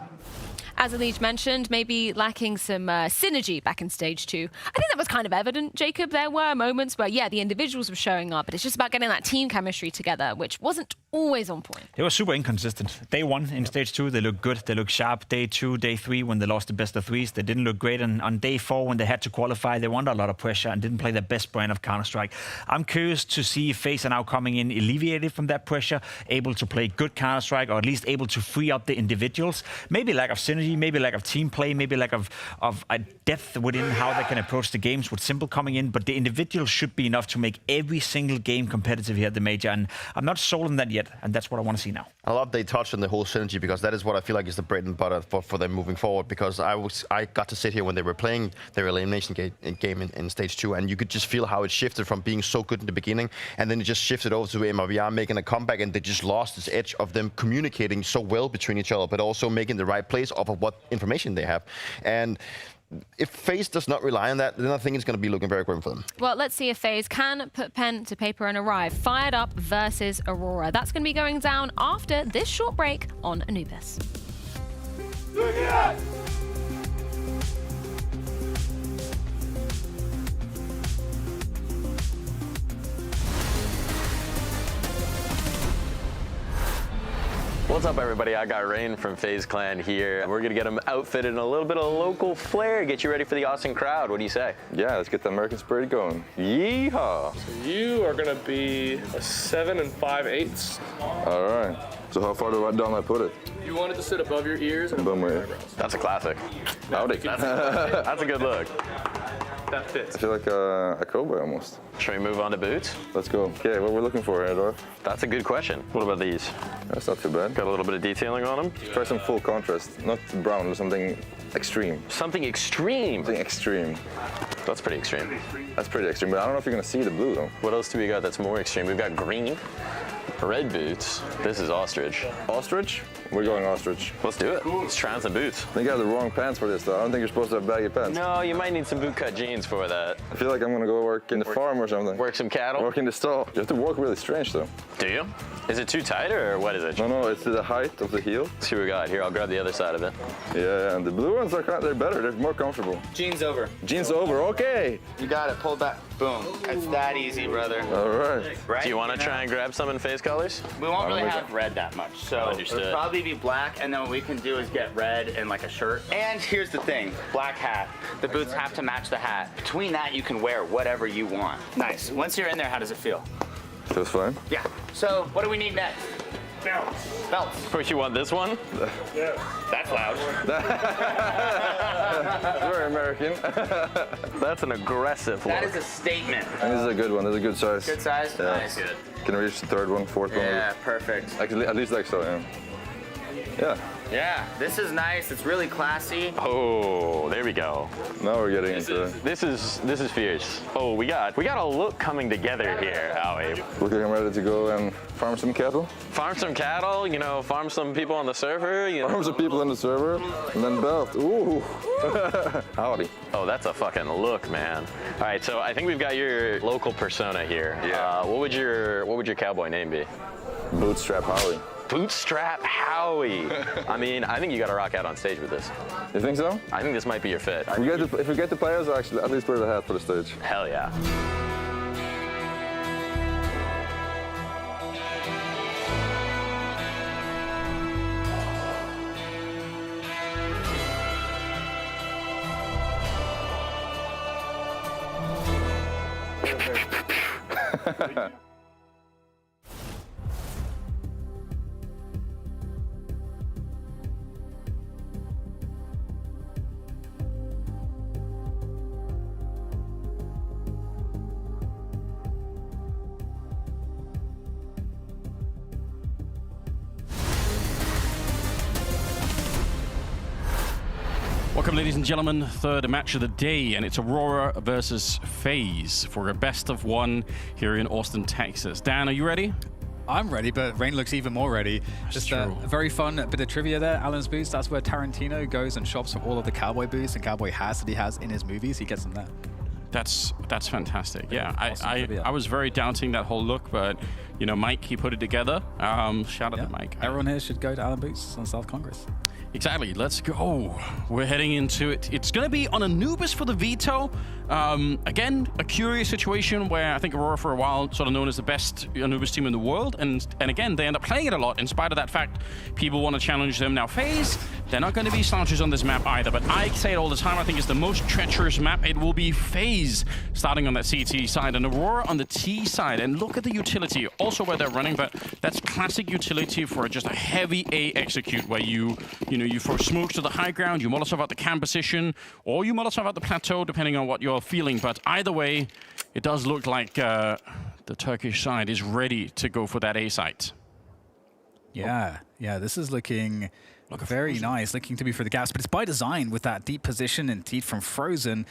As Elige mentioned, maybe lacking some synergy back in stage 2. I think that was kind of evident, Jacob. There were moments where, yeah, the individuals were showing up, but it's just about getting that team chemistry together, which wasn't always on point. They were super inconsistent. Day 1 in stage 2, they looked good, they looked sharp. Day 2, day 3, when they lost the best of 3s, they didn't look great. And on day 4, when they had to qualify, they were under a lot of pressure and didn't play their best brand of Counter-Strike. I'm curious to see if FaZe are now coming in alleviated from that pressure, able to play good Counter-Strike, or at least able to free up the individuals. Maybe lack of synergy, maybe lack of team play, maybe lack of a depth within how they can approach the games with Simple coming in, but the individuals should be enough to make every single game competitive here at the Major, and I'm not sold on that yet, and that's what I want to see now. I love they touched on the whole synergy, because that is what I feel like is the bread and butter for them moving forward, because I got to sit here when they were playing their elimination game in stage 2, and you could just feel how it shifted from being so good in the beginning, and then it just shifted over to MRVR making a comeback, and they just lost this edge of them communicating so well between each other, but also making the right plays off of what information they have. And if FaZe does not rely on that, then I think it's going to be looking very grim for them. Well, let's see if FaZe can put pen to paper and arrive. Fired Up versus Aurora. That's going to be going down after this short break on Anubis. Look at that! What's up, everybody? I got Rain from FaZe Clan here. We're gonna get them outfitted in a little bit of local flair, get you ready for the Austin crowd. What do you say? Yeah, let's get the American spirit going. Yeehaw! So you are gonna be a 7 5/8. All right. So how far down I put it? You want it to sit eyebrows your ears and above my eyebrows. That's a classic. Howdy. That's a good look. That fits. I feel like a cowboy almost. Should we move on to boots? Let's go. Okay, what we're looking for here, Dorf? That's a good question. What about these? That's not too bad. Got a little bit of detailing on them? Try some full contrast, not brown, but something extreme. Something extreme? Something extreme. That's pretty extreme. That's pretty extreme, but I don't know if you're gonna see the blue though. What else do we got that's more extreme? We've got green, red boots. This is ostrich. Ostrich? We're going ostrich. Let's do it. Let's try on some boots. I think I have the wrong pants for this though. I don't think you're supposed to have baggy pants. No, you might need some bootcut jeans for that. I feel like I'm gonna go work in the farm or something. Work some cattle? Work in the stall. You have to walk really strange though. Do you? Is it too tight or what is it? No, it's the height of the heel. Let's see what we got. Here, I'll grab the other side of it. Yeah, and the blue ones are they're better. They're more comfortable. Jeans over. Jeans over, okay. You got it, pull back. Boom. It's that easy, brother. All right. Do you want to try and grab some in FaZe colors? We won't really have red that much, so Understood. it'll probably be black, and then what we can do is get red and like a shirt. And here's the thing, black hat. The boots have to match the hat. Between that, you can wear whatever you want. Nice. Once you're in there, how does it feel? Feels fine. Yeah. So what do we need next? Belts. Belts. First, you want this one? Yeah. That's loud. Very American. That's an aggressive look. That is a statement. And this is a good one. This is a good size. Good size? Yeah. Nice. Good. Can reach the third one, fourth one. Yeah, perfect. Actually, at least like so, yeah. Yeah. Yeah, this is nice. It's really classy. Oh, there we go. Now we're getting into it. This is fierce. Oh, we got a look coming together here, Howie. Looking ready to go and farm some cattle. Farm some cattle, you know, farm some people on the server. You know. Farm some people on the server, and then belt. Ooh. Howdy. Oh, that's a fucking look, man. All right, so I think we've got your local persona here. Yeah. What would your cowboy name be? Bootstrap Howie. Bootstrap Howie. I mean, I think you got to rock out on stage with this. You think so? I think this might be your fit. If we get the players, actually, at least wear the hat for the stage. Hell yeah. Welcome, ladies and gentlemen. Third match of the day, and it's Aurora versus FaZe for a best of one here in Austin, Texas. Dan, are you ready? I'm ready, but Rain looks even more ready. Just a very fun bit of trivia there. Alan's boots, that's where Tarantino goes and shops for all of the cowboy boots and cowboy hats that he has in his movies. He gets them there. That's fantastic. Yeah, awesome I was very doubting that whole look, but you know, Mike, he put it together. Shout out to Mike. Everyone here should go to Alan Boots on South Congress. Exactly. Let's go. We're heading into it. It's going to be on Anubis for the veto. Again, a curious situation where I think Aurora for a while sort of known as the best Anubis team in the world. And again, they end up playing it a lot in spite of that fact. People want to challenge them. Now, FaZe, they're not going to be slouches on this map either. But I say it all the time. I think it's the most treacherous map. It will be FaZe starting on that CT side and Aurora on the T side. And look at the utility. Also where they're running, but that's classic utility for just a heavy A execute where you throw smokes to the high ground, you Molotov out the camp position, or you Molotov out the plateau, depending on what you're feeling. But either way, it does look like the Turkish side is ready to go for that A site. Yeah, this is looking very nice, looking to be for the gaps, but it's by design with that deep position and teeth from Frozen.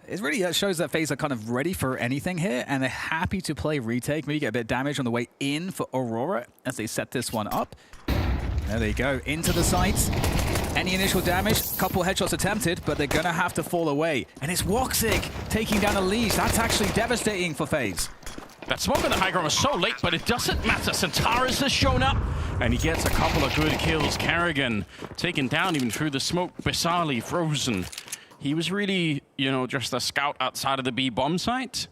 It really shows that FaZe are kind of ready for anything here, and they're happy to play retake, maybe get a bit of damage on the way in for Aurora as they set this one up. There they go, into the sights. Any initial damage, couple headshots attempted, but they're gonna have to fall away. And it's Woxic taking down a leash. That's actually devastating for FaZe. That smoke on the high ground was so late, but it doesn't matter. Centaurus has shown up, and he gets a couple of good kills. Kerrigan taken down even through the smoke. Besali frozen. He was really, just a scout outside of the B bomb site.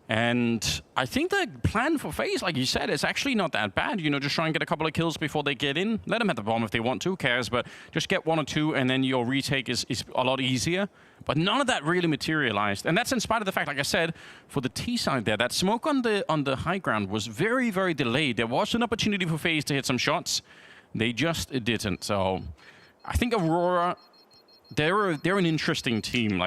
And I think the plan for FaZe, like you said, is actually not that bad. Just try and get a couple of kills before they get in. Let them have the bomb if they want to, who cares? But just get 1 or 2, and then your retake is a lot easier. But none of that really materialized. And that's in spite of the fact, like I said, for the T side there, that smoke on the high ground was very, very delayed. There was an opportunity for FaZe to hit some shots. They just didn't. So I think Aurora, they're an interesting team.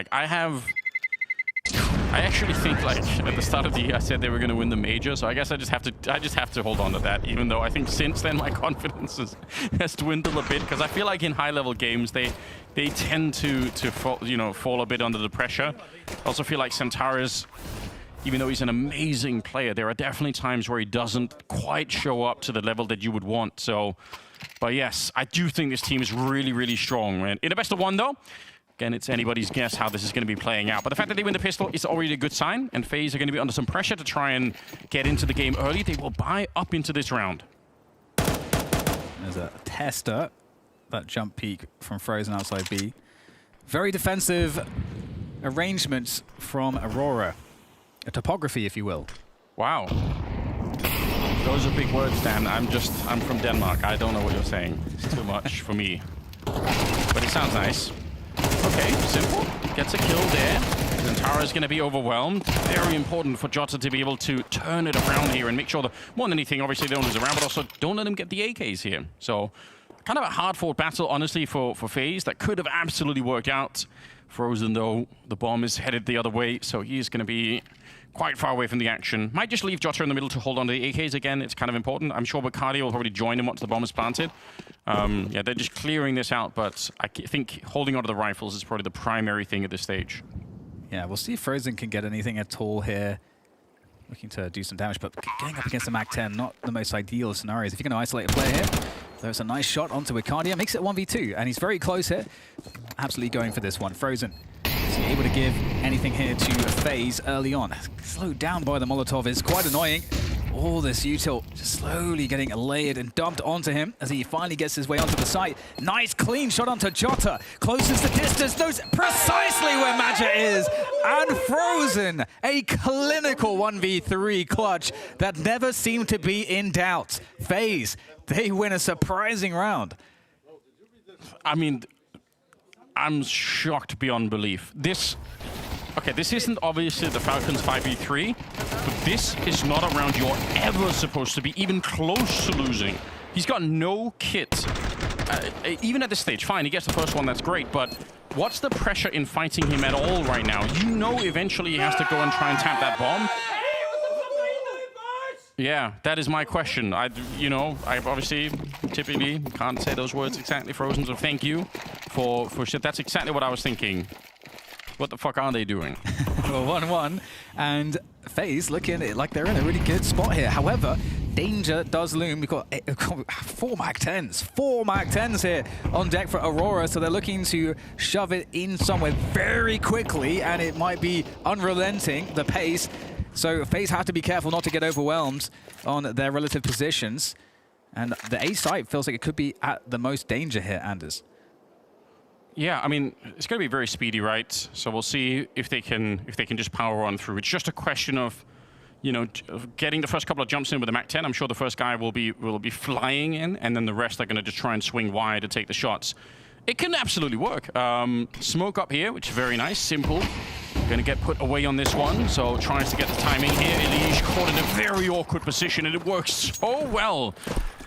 I actually think, at the start of the year, I said they were going to win the major, so I guess I just have to hold on to that, even though I think since then my confidence has dwindled a bit, because I feel like in high-level games, they tend to fall a bit under the pressure. I also feel like Centaurus, even though he's an amazing player, there are definitely times where he doesn't quite show up to the level that you would want. So, but yes, I do think this team is really, really strong. And in a best of 1, though, again, it's anybody's guess how this is going to be playing out. But the fact that they win the pistol is already a good sign, and FaZe are going to be under some pressure to try and get into the game early. They will buy up into this round. There's a tester, that jump peek from Frozen outside B. Very defensive arrangements from Aurora. A topography, if you will. Wow. Those are big words, Dan. I'm from Denmark. I don't know what you're saying. It's too much for me. But it sounds nice. Okay, simple. Gets a kill there. Zentara's going to be overwhelmed. Very important for Jota to be able to turn it around here and make sure that, more than anything, obviously they don't lose around, but also don't let him get the AKs here. So, kind of a hard-fought battle, honestly, for FaZe. That could have absolutely worked out. Frozen, though, the bomb is headed the other way, so he's going to be quite far away from the action. Might just leave Jota in the middle to hold on to the AKs again. It's kind of important. I'm sure Bacardi will probably join him once the bomb is planted. Yeah, they're just clearing this out, but I think holding onto the rifles is probably the primary thing at this stage. Yeah, we'll see if Frozen can get anything at all here. Looking to do some damage, but getting up against the MAC-10, not the most ideal of scenarios. If you're going to isolate a player here, there's a nice shot onto Icardia. Makes it 1v2, and he's very close here. Absolutely going for this one. Frozen is he able to give anything here to FaZe early on. Slowed down by the Molotov is quite annoying. All this util just slowly getting layered and dumped onto him as he finally gets his way onto the site. Nice clean shot onto Jota. Closes the distance, knows precisely where Magic is. And Frozen, a clinical 1v3 clutch that never seemed to be in doubt. FaZe, they win a surprising round. I mean, I'm shocked beyond belief. Okay, this isn't obviously the Falcons 5v3, but this is not a round you're ever supposed to be even close to losing. He's got no kit. Even at this stage, fine, he gets the first one, that's great, but what's the pressure in fighting him at all right now? You know eventually he has to go and try and tap that bomb. Yeah, that is my question. I obviously typically can't say those words exactly, Frozen, so thank you for shit. That's exactly what I was thinking. What the fuck are they doing? Well, 1-1, and FaZe looking like they're in a really good spot here. However, danger does loom. We've got 4 MAC-10s. 4 MAC-10s here on deck for Aurora, so they're looking to shove it in somewhere very quickly, and it might be unrelenting, the pace. So FaZe have to be careful not to get overwhelmed on their relative positions. And the A site feels like it could be at the most danger here, Anders. Yeah, I mean, it's going to be very speedy, right? So we'll see if they can just power on through. It's just a question of, you know, getting the first couple of jumps in with the MAC-10. I'm sure the first guy will be flying in, and then the rest are going to just try and swing wide to take the shots. It can absolutely work. Smoke up here, which is very nice, simple. Going to get put away on this one, so tries to get the timing here. Elige caught in a very awkward position, and it works so well.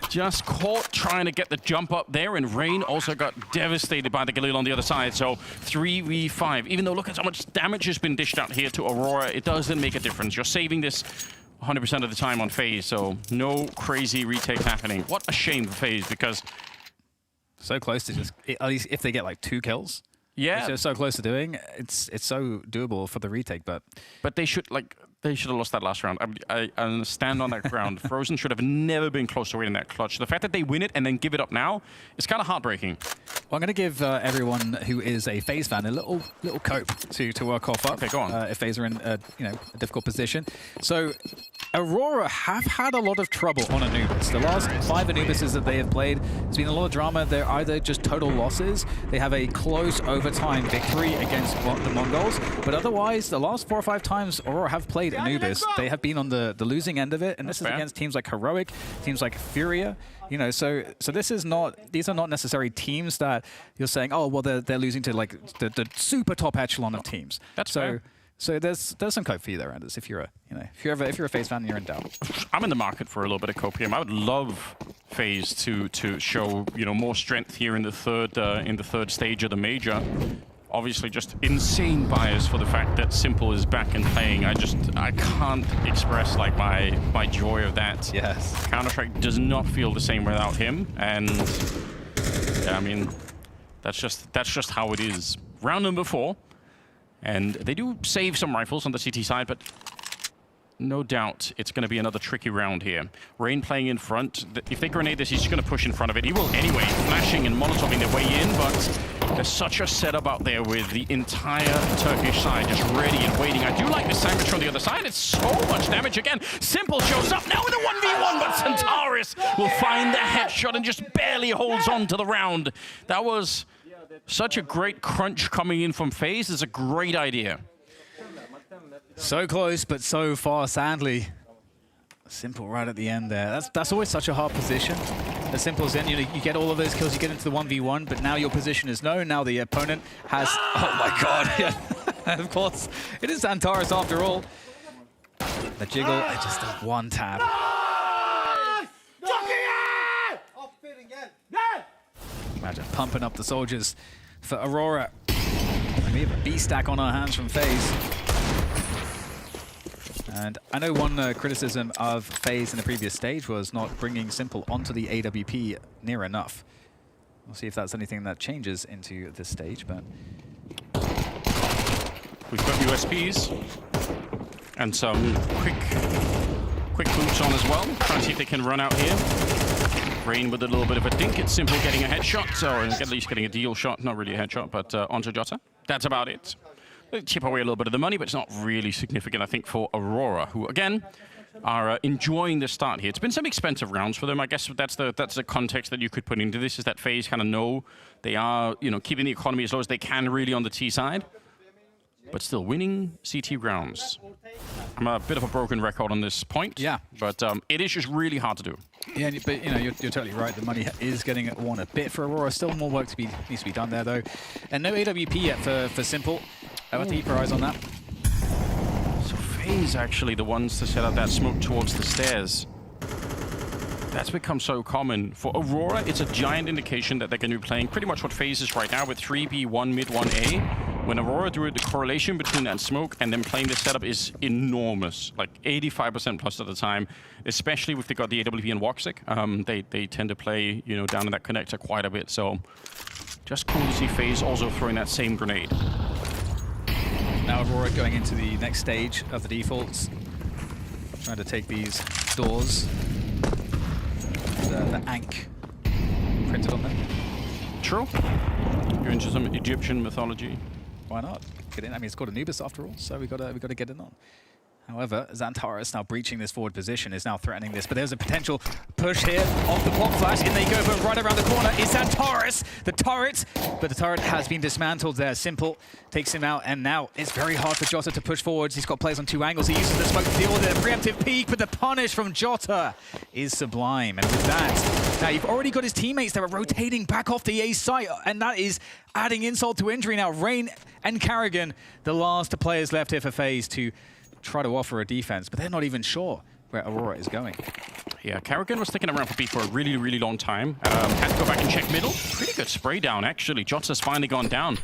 Just caught trying to get the jump up there, and Rain also got devastated by the Galil on the other side. So 3v5. Even though look at how much damage has been dished out here to Aurora, it doesn't make a difference. You're saving this 100% of the time on FaZe, so no crazy retakes happening. What a shame for FaZe, because so close to just, at least if they get like 2 kills. Yeah, they're so close to doing. It's so doable for the retake, but they should have lost that last round. I stand on that ground. Frozen should have never been close to winning that clutch. The fact that they win it and then give it up now is kind of heartbreaking. Well, I'm going to give everyone who is a FaZe fan a little cope to work off up. Okay, go on. If FaZe are in a difficult position. So Aurora have had a lot of trouble on Anubis. The last 5 Anubises that they have played, there's been a lot of drama. They're either just total losses, they have a close overtime victory against the Mongols, but otherwise, the last 4 or 5 times Aurora have played Anubis, they have been on the losing end of it, and this is against teams like Heroic, teams like Furia. You know, so these are not necessarily teams that you're saying, oh, well, they're losing to like the super top echelon of teams. That's fair. So there's some cope for you there, Anders. If you're a FaZe fan and you're in doubt. I'm in the market for a little bit of copium. I would love FaZe to show more strength here in the third stage of the major. Obviously, just insane bias for the fact that Simple is back and playing. I can't express like my joy of that. Yes. Counter-Strike does not feel the same without him, and yeah, I mean, that's just how it is. Round number 4. And they do save some rifles on the CT side, but no doubt it's going to be another tricky round here. Rain playing in front. If they grenade this, he's just going to push in front of it. He will anyway, flashing and molotoving their way in, but there's such a setup out there with the entire Turkish side just ready and waiting. I do like the sandwich from the other side. It's so much damage again. Simple shows up now with a 1v1, but Centaurus will find the headshot and just barely holds on to the round. That was such a great crunch coming in from FaZe. It's a great idea. So close, but so far, sadly. Simple right at the end there. That's always such a hard position. As Simple's in, you get all of those kills, you get into the 1v1, but now your position is known. Now the opponent has... Oh my god, yeah. Of course, it is Centaurus after all. The jiggle, just a one tap. Imagine pumping up the soldiers for Aurora. And we have a B stack on our hands from FaZe. And I know one criticism of FaZe in the previous stage was not bringing Simple onto the AWP near enough. We'll see if that's anything that changes into this stage, but... We've got USPs and some quick boots on as well. Trying to see if they can run out here. Rain with a little bit of a dink. It's Simple getting a headshot, or at least getting a deal shot. Not really a headshot, but onto Jota. That's about it. They chip away a little bit of the money, but it's not really significant, I think, for Aurora, who, again, are enjoying the start here. It's been some expensive rounds for them. I guess that's the context that you could put into this, is that FaZe kind of know they are, keeping the economy as low as they can really on the T side, but still winning CT rounds. I'm a bit of a broken record on this point. Yeah. But it is just really hard to do. Yeah, but you're totally right. The money is getting worn a bit for Aurora. Still more work needs to be done there, though. And no AWP yet for Simple. I'll have to keep our eyes on that. So FaZe actually the ones to set up that smoke towards the stairs. That's become so common. For Aurora, it's a giant indication that they're going to be playing pretty much what FaZe is right now with 3B, 1 mid, 1A. When Aurora do it, the correlation between that smoke and them playing this setup is enormous, like 85% plus of the time, especially if they got the AWP and Woxic. They tend to play, down in that connector quite a bit. So just cool to see FaZe also throwing that same grenade. Now Aurora going into the next stage of the defaults, trying to take these doors. The Ankh printed on them. True. You're into some Egyptian mythology. Why not? Get in. I mean, it's called Anubis after all, so we got to get it on. However, Xantares now breaching this forward position, is now threatening this, but there's a potential push here off the pop flash. In they go, but right around the corner is Xantares, the turret, but the turret has been dismantled there. Simple takes him out, and now it's very hard for Jota to push forwards. He's got players on 2 angles. He uses the smoke to deal with a preemptive peek, but the punish from Jota is sublime. And with that, now you've already got his teammates that are rotating back off the A site, and that is adding insult to injury now. Rain and Carrigan, the last players left here for FaZe to try to offer a defense, but they're not even sure where Aurora is going. Yeah, Carrigan was sticking around for B for a really, really long time. Had to go back and check middle. Pretty good spray down, actually. Jota's finally gone down.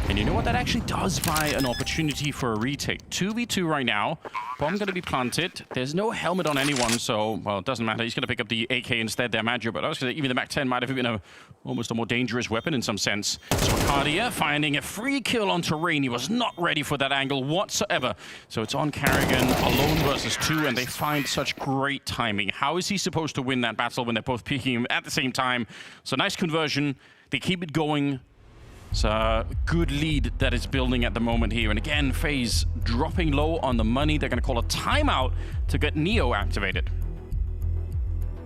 And you know what? That actually does buy an opportunity for a retake. 2v2 right now. Bomb going to be planted. There's no helmet on anyone, so, well, it doesn't matter. He's going to pick up the AK instead there, Magio. But I was going to say, even the Mac-10 might have been almost a more dangerous weapon in some sense. So Arcadia finding a free kill on Terrain. He was not ready for that angle whatsoever. So it's on Carrigan, alone versus 2, and they find such great timing. How is he supposed to win that battle when they're both peeking him at the same time? So nice conversion. They keep it going. It's a good lead that is building at the moment here. And again, FaZe dropping low on the money. They're going to call a timeout to get Neo activated.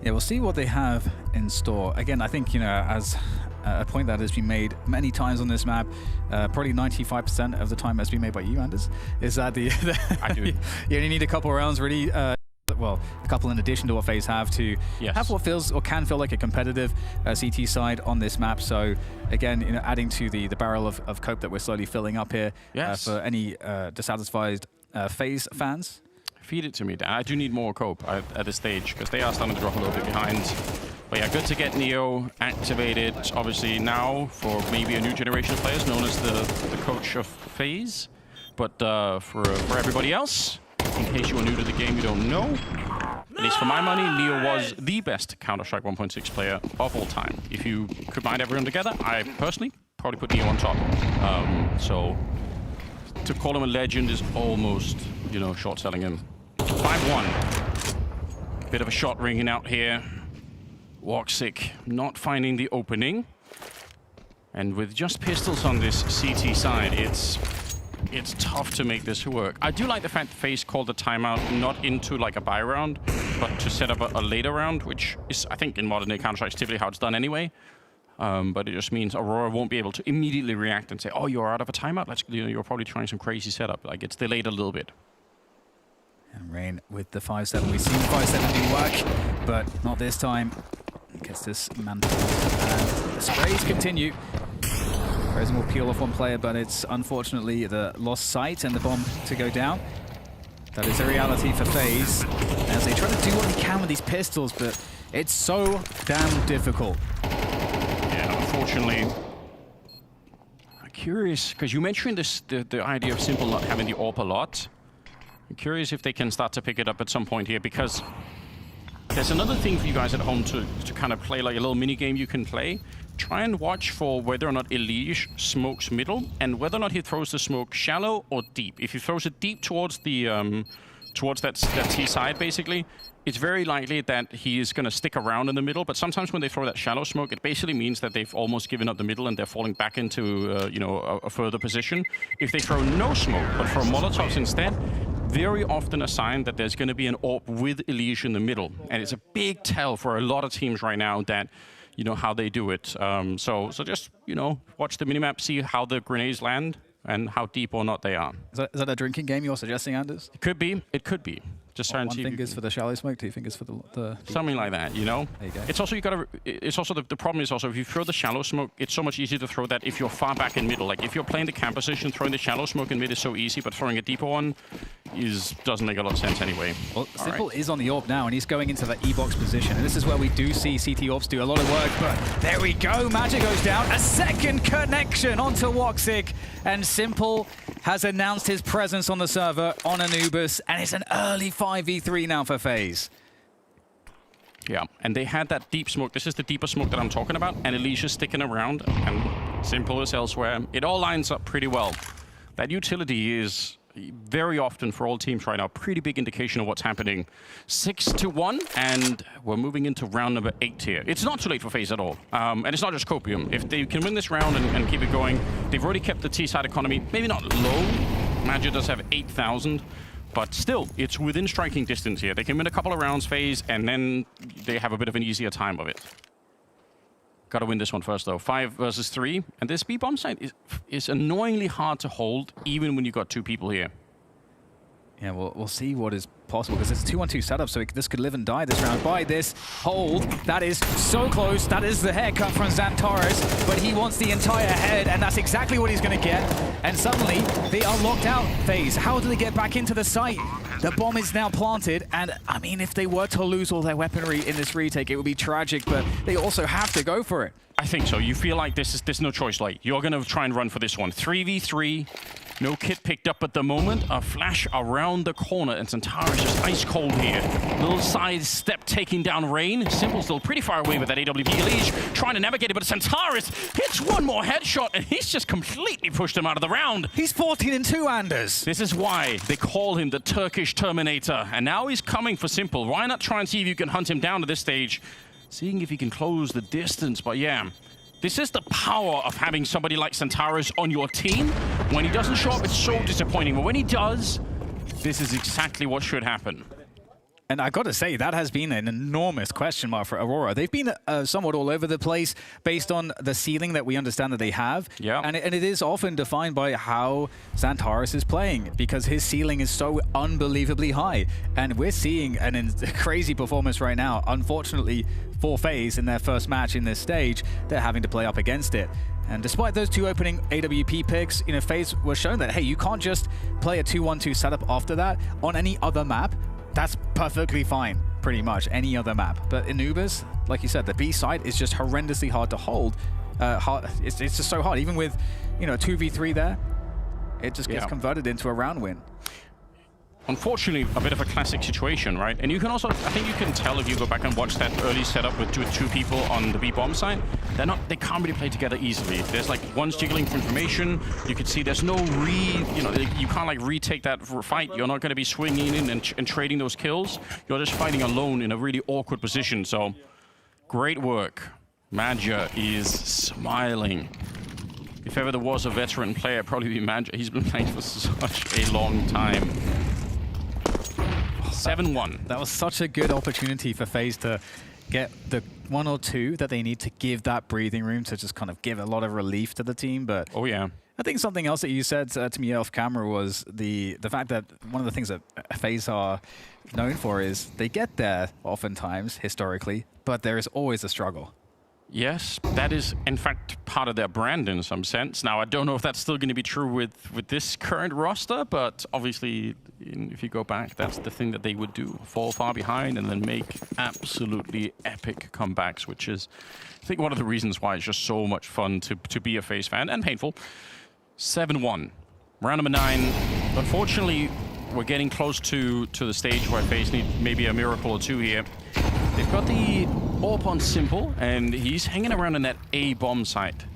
Yeah, we'll see what they have in store. Again, I think, you know, as a point that has been made many times on this map, probably 95% of the time has been made by you, Anders, is that I do. You only need a couple rounds really, well, a couple in addition to what FaZe have to have what feels or can feel like a competitive CT side on this map. So again, you know, adding to the barrel of cope that we're slowly filling up here for any dissatisfied FaZe fans. Feed it to me, Dan. I do need more cope at this stage because they are starting to drop a little bit behind. But yeah, good to get Neo activated. Obviously now for maybe a new generation of players known as the coach of FaZe. But for everybody else, in case you are new to the game, you don't know, at least for my money, Neo was the best Counter-Strike 1.6 player of all time. If you combine everyone together, I personally probably put Neo on top. So to call him a legend is almost, you know, short-selling him. 5-1. Bit of a shot ringing out here. Woxic not finding the opening. And with just pistols on this CT side, it's tough to make this work. I do like the fact that FaZe called the timeout not into like a buy round, but to set up a later round, which is, I think, in modern day Counter-Strike typically how it's done anyway. But it just means Aurora won't be able to immediately react and say, "Oh, you're out of a timeout. You're probably trying some crazy setup." Like it's delayed a little bit. And Rain with the 5-7. We've seen 5-7 do work, but not this time. Gets this mantled. And the sprays continue. Frozen will peel off one player, but it's unfortunately the lost sight and the bomb to go down. That is a reality for FaZe as they try to do what they can with these pistols, but it's so damn difficult. Yeah, unfortunately. I'm curious, because you mentioned this, the idea of Simple not having the AWP a lot. I'm curious if they can start to pick it up at some point here, because there's another thing for you guys at home to kind of play, like a little mini game you can play. Try and watch for whether or not Elige smokes middle and whether or not he throws the smoke shallow or deep. If he throws it deep towards the towards that T side, basically, it's very likely that he is going to stick around in the middle. But sometimes when they throw that shallow smoke, it basically means that they've almost given up the middle and they're falling back into you know, a further position. If they throw no smoke but throw Molotovs instead, very often a sign that there's going to be an AWP with Elige in the middle. And it's a big tell for a lot of teams right now that, you know, how they do it. So just, you know, watch the minimap, see how the grenades land and how deep or not they are. Is that a drinking game you're suggesting, Anders? It could be. It could be. Just one finger's for the shallow smoke, 2 fingers for the something like that, you know. There you go. It's also it's also the problem is also if you throw the shallow smoke, it's so much easier to throw that if you're far back in middle. Like if you're playing the camp position, throwing the shallow smoke in mid is so easy, but throwing a deeper one doesn't make a lot of sense anyway. Well, Simple is on the AWP now, and he's going into the E-box position, and this is where we do see CT AWPs do a lot of work. But there we go, Magic goes down. A second connection onto Woxic, and Simple has announced his presence on the server on Anubis, and it's an early 5v3 now for FaZe. Yeah, and they had that deep smoke. This is the deeper smoke that I'm talking about, and Alicia's sticking around, and Simple is elsewhere. It all lines up pretty well. That utility is very often for all teams right now, pretty big indication of what's happening. 6-1, and we're moving into round number 8 here. It's not too late for FaZe at all, and it's not just Copium. If they can win this round and keep it going, they've already kept the T-side economy maybe not low. Magic does have 8,000, But still, it's within striking distance here. They can win a couple of rounds, FaZe, and then they have a bit of an easier time of it. Gotta win this one first, though. 5 versus 3. And this B-bomb site is annoyingly hard to hold, even when you've got 2 people here. Yeah, we'll see what is possible, because it's a 2-1-2 setup, so this could live and die this round by this hold. That is so close. That is the haircut from Xantares, but he wants the entire head, and that's exactly what he's going to get. And suddenly, they are locked out, FaZe. How do they get back into the site? The bomb is now planted, and I mean, if they were to lose all their weaponry in this retake, it would be tragic, but they also have to go for it. I think so. You feel like there's no choice, like you're going to try and run for this one. 3v3. No kit picked up at the moment. A flash around the corner, and Xantares just ice cold here. Little side step taking down Rain. Simple still pretty far away with that AWP. Leash trying to navigate it, but Xantares hits one more headshot, and he's just completely pushed him out of the round. He's 14-2, Anders. This is why they call him the Turkish Terminator, and now he's coming for Simple. Why not try and see if you can hunt him down at this stage, seeing if he can close the distance, but yeah. This is the power of having somebody like Xantares on your team. When he doesn't show up, it's so disappointing. But when he does, this is exactly what should happen. And I got to say, that has been an enormous question mark for Aurora. They've been somewhat all over the place based on the ceiling that we understand that they have. Yeah. And it is often defined by how Xantares is playing, because his ceiling is so unbelievably high. And we're seeing a crazy performance right now. Unfortunately, for FaZe in their first match in this stage, they're having to play up against it. And despite those 2 opening AWP picks, you know, FaZe was shown that, hey, you can't just play a 2-1-2 setup after that on any other map. That's perfectly fine, pretty much, any other map. But in Ubers, like you said, the B side is just horrendously hard to hold. It's just so hard. Even with, you know, 2v3 there, it just gets converted into a round win. Unfortunately, a bit of a classic situation, right? And you can also, I think you can tell if you go back and watch that early setup with 2 people on the B-bomb side, they can't really play together easily. There's like one's jiggling for information. You can see there's no you can't like retake that fight. You're not going to be swinging in and trading those kills. You're just fighting alone in a really awkward position. So, great work. Madja is smiling. If ever there was a veteran player, probably be Madja. He's been playing for such a long time. 7-1. That was such a good opportunity for FaZe to get the 1 or 2 that they need to give that breathing room to just kind of give a lot of relief to the team. But oh yeah, I think something else that you said to me off camera was the fact that one of the things that FaZe are known for is they get there oftentimes historically, but there is always a struggle. Yes, that is in fact part of their brand in some sense. Now I don't know if that's still going to be true with this current roster, but obviously if you go back, that's the thing that they would do. Fall far behind and then make absolutely epic comebacks, which is I think one of the reasons why it's just so much fun to be a FaZe fan, and painful. 7-1. Round number 9. Unfortunately, we're getting close to the stage where FaZe need maybe a miracle or 2 here. They've got the AWP on Simple, and he's hanging around in that A bomb site,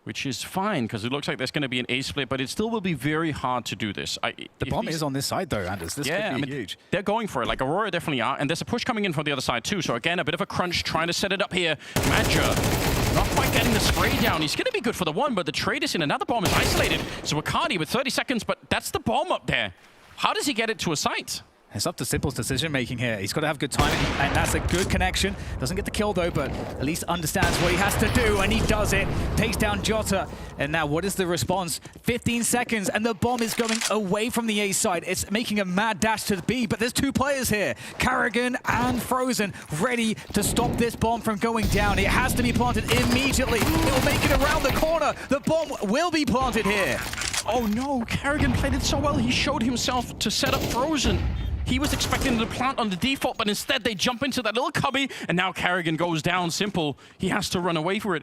which is fine, because it looks like there's going to be an A split, but it still will be very hard to do this. The bomb is on this side, though, Anders. This could be huge. They're going for it. Like, Aurora definitely are, and there's a push coming in from the other side, too. So, again, a bit of a crunch, trying to set it up here. Madja not quite getting the spray down. He's going to be good for the 1, but the trade is in. Another bomb is isolated. So, Akadi with 30 seconds, but that's the bomb up there. How does he get it to a site? It's up to Simple's decision-making here. He's got to have good timing, and that's a good connection. Doesn't get the kill, though, but at least understands what he has to do, and he does it. Takes down Jota. And now, what is the response? 15 seconds, and the bomb is going away from the A side. It's making a mad dash to the B, but there's 2 players here. Karrigan and Frozen ready to stop this bomb from going down. It has to be planted immediately. It will make it around the corner. The bomb will be planted here. Oh, no. Karrigan played it so well. He showed himself to set up Frozen. He was expecting to plant on the default, but instead they jump into that little cubby, and now Karrigan goes down. Simple. He has to run away for it.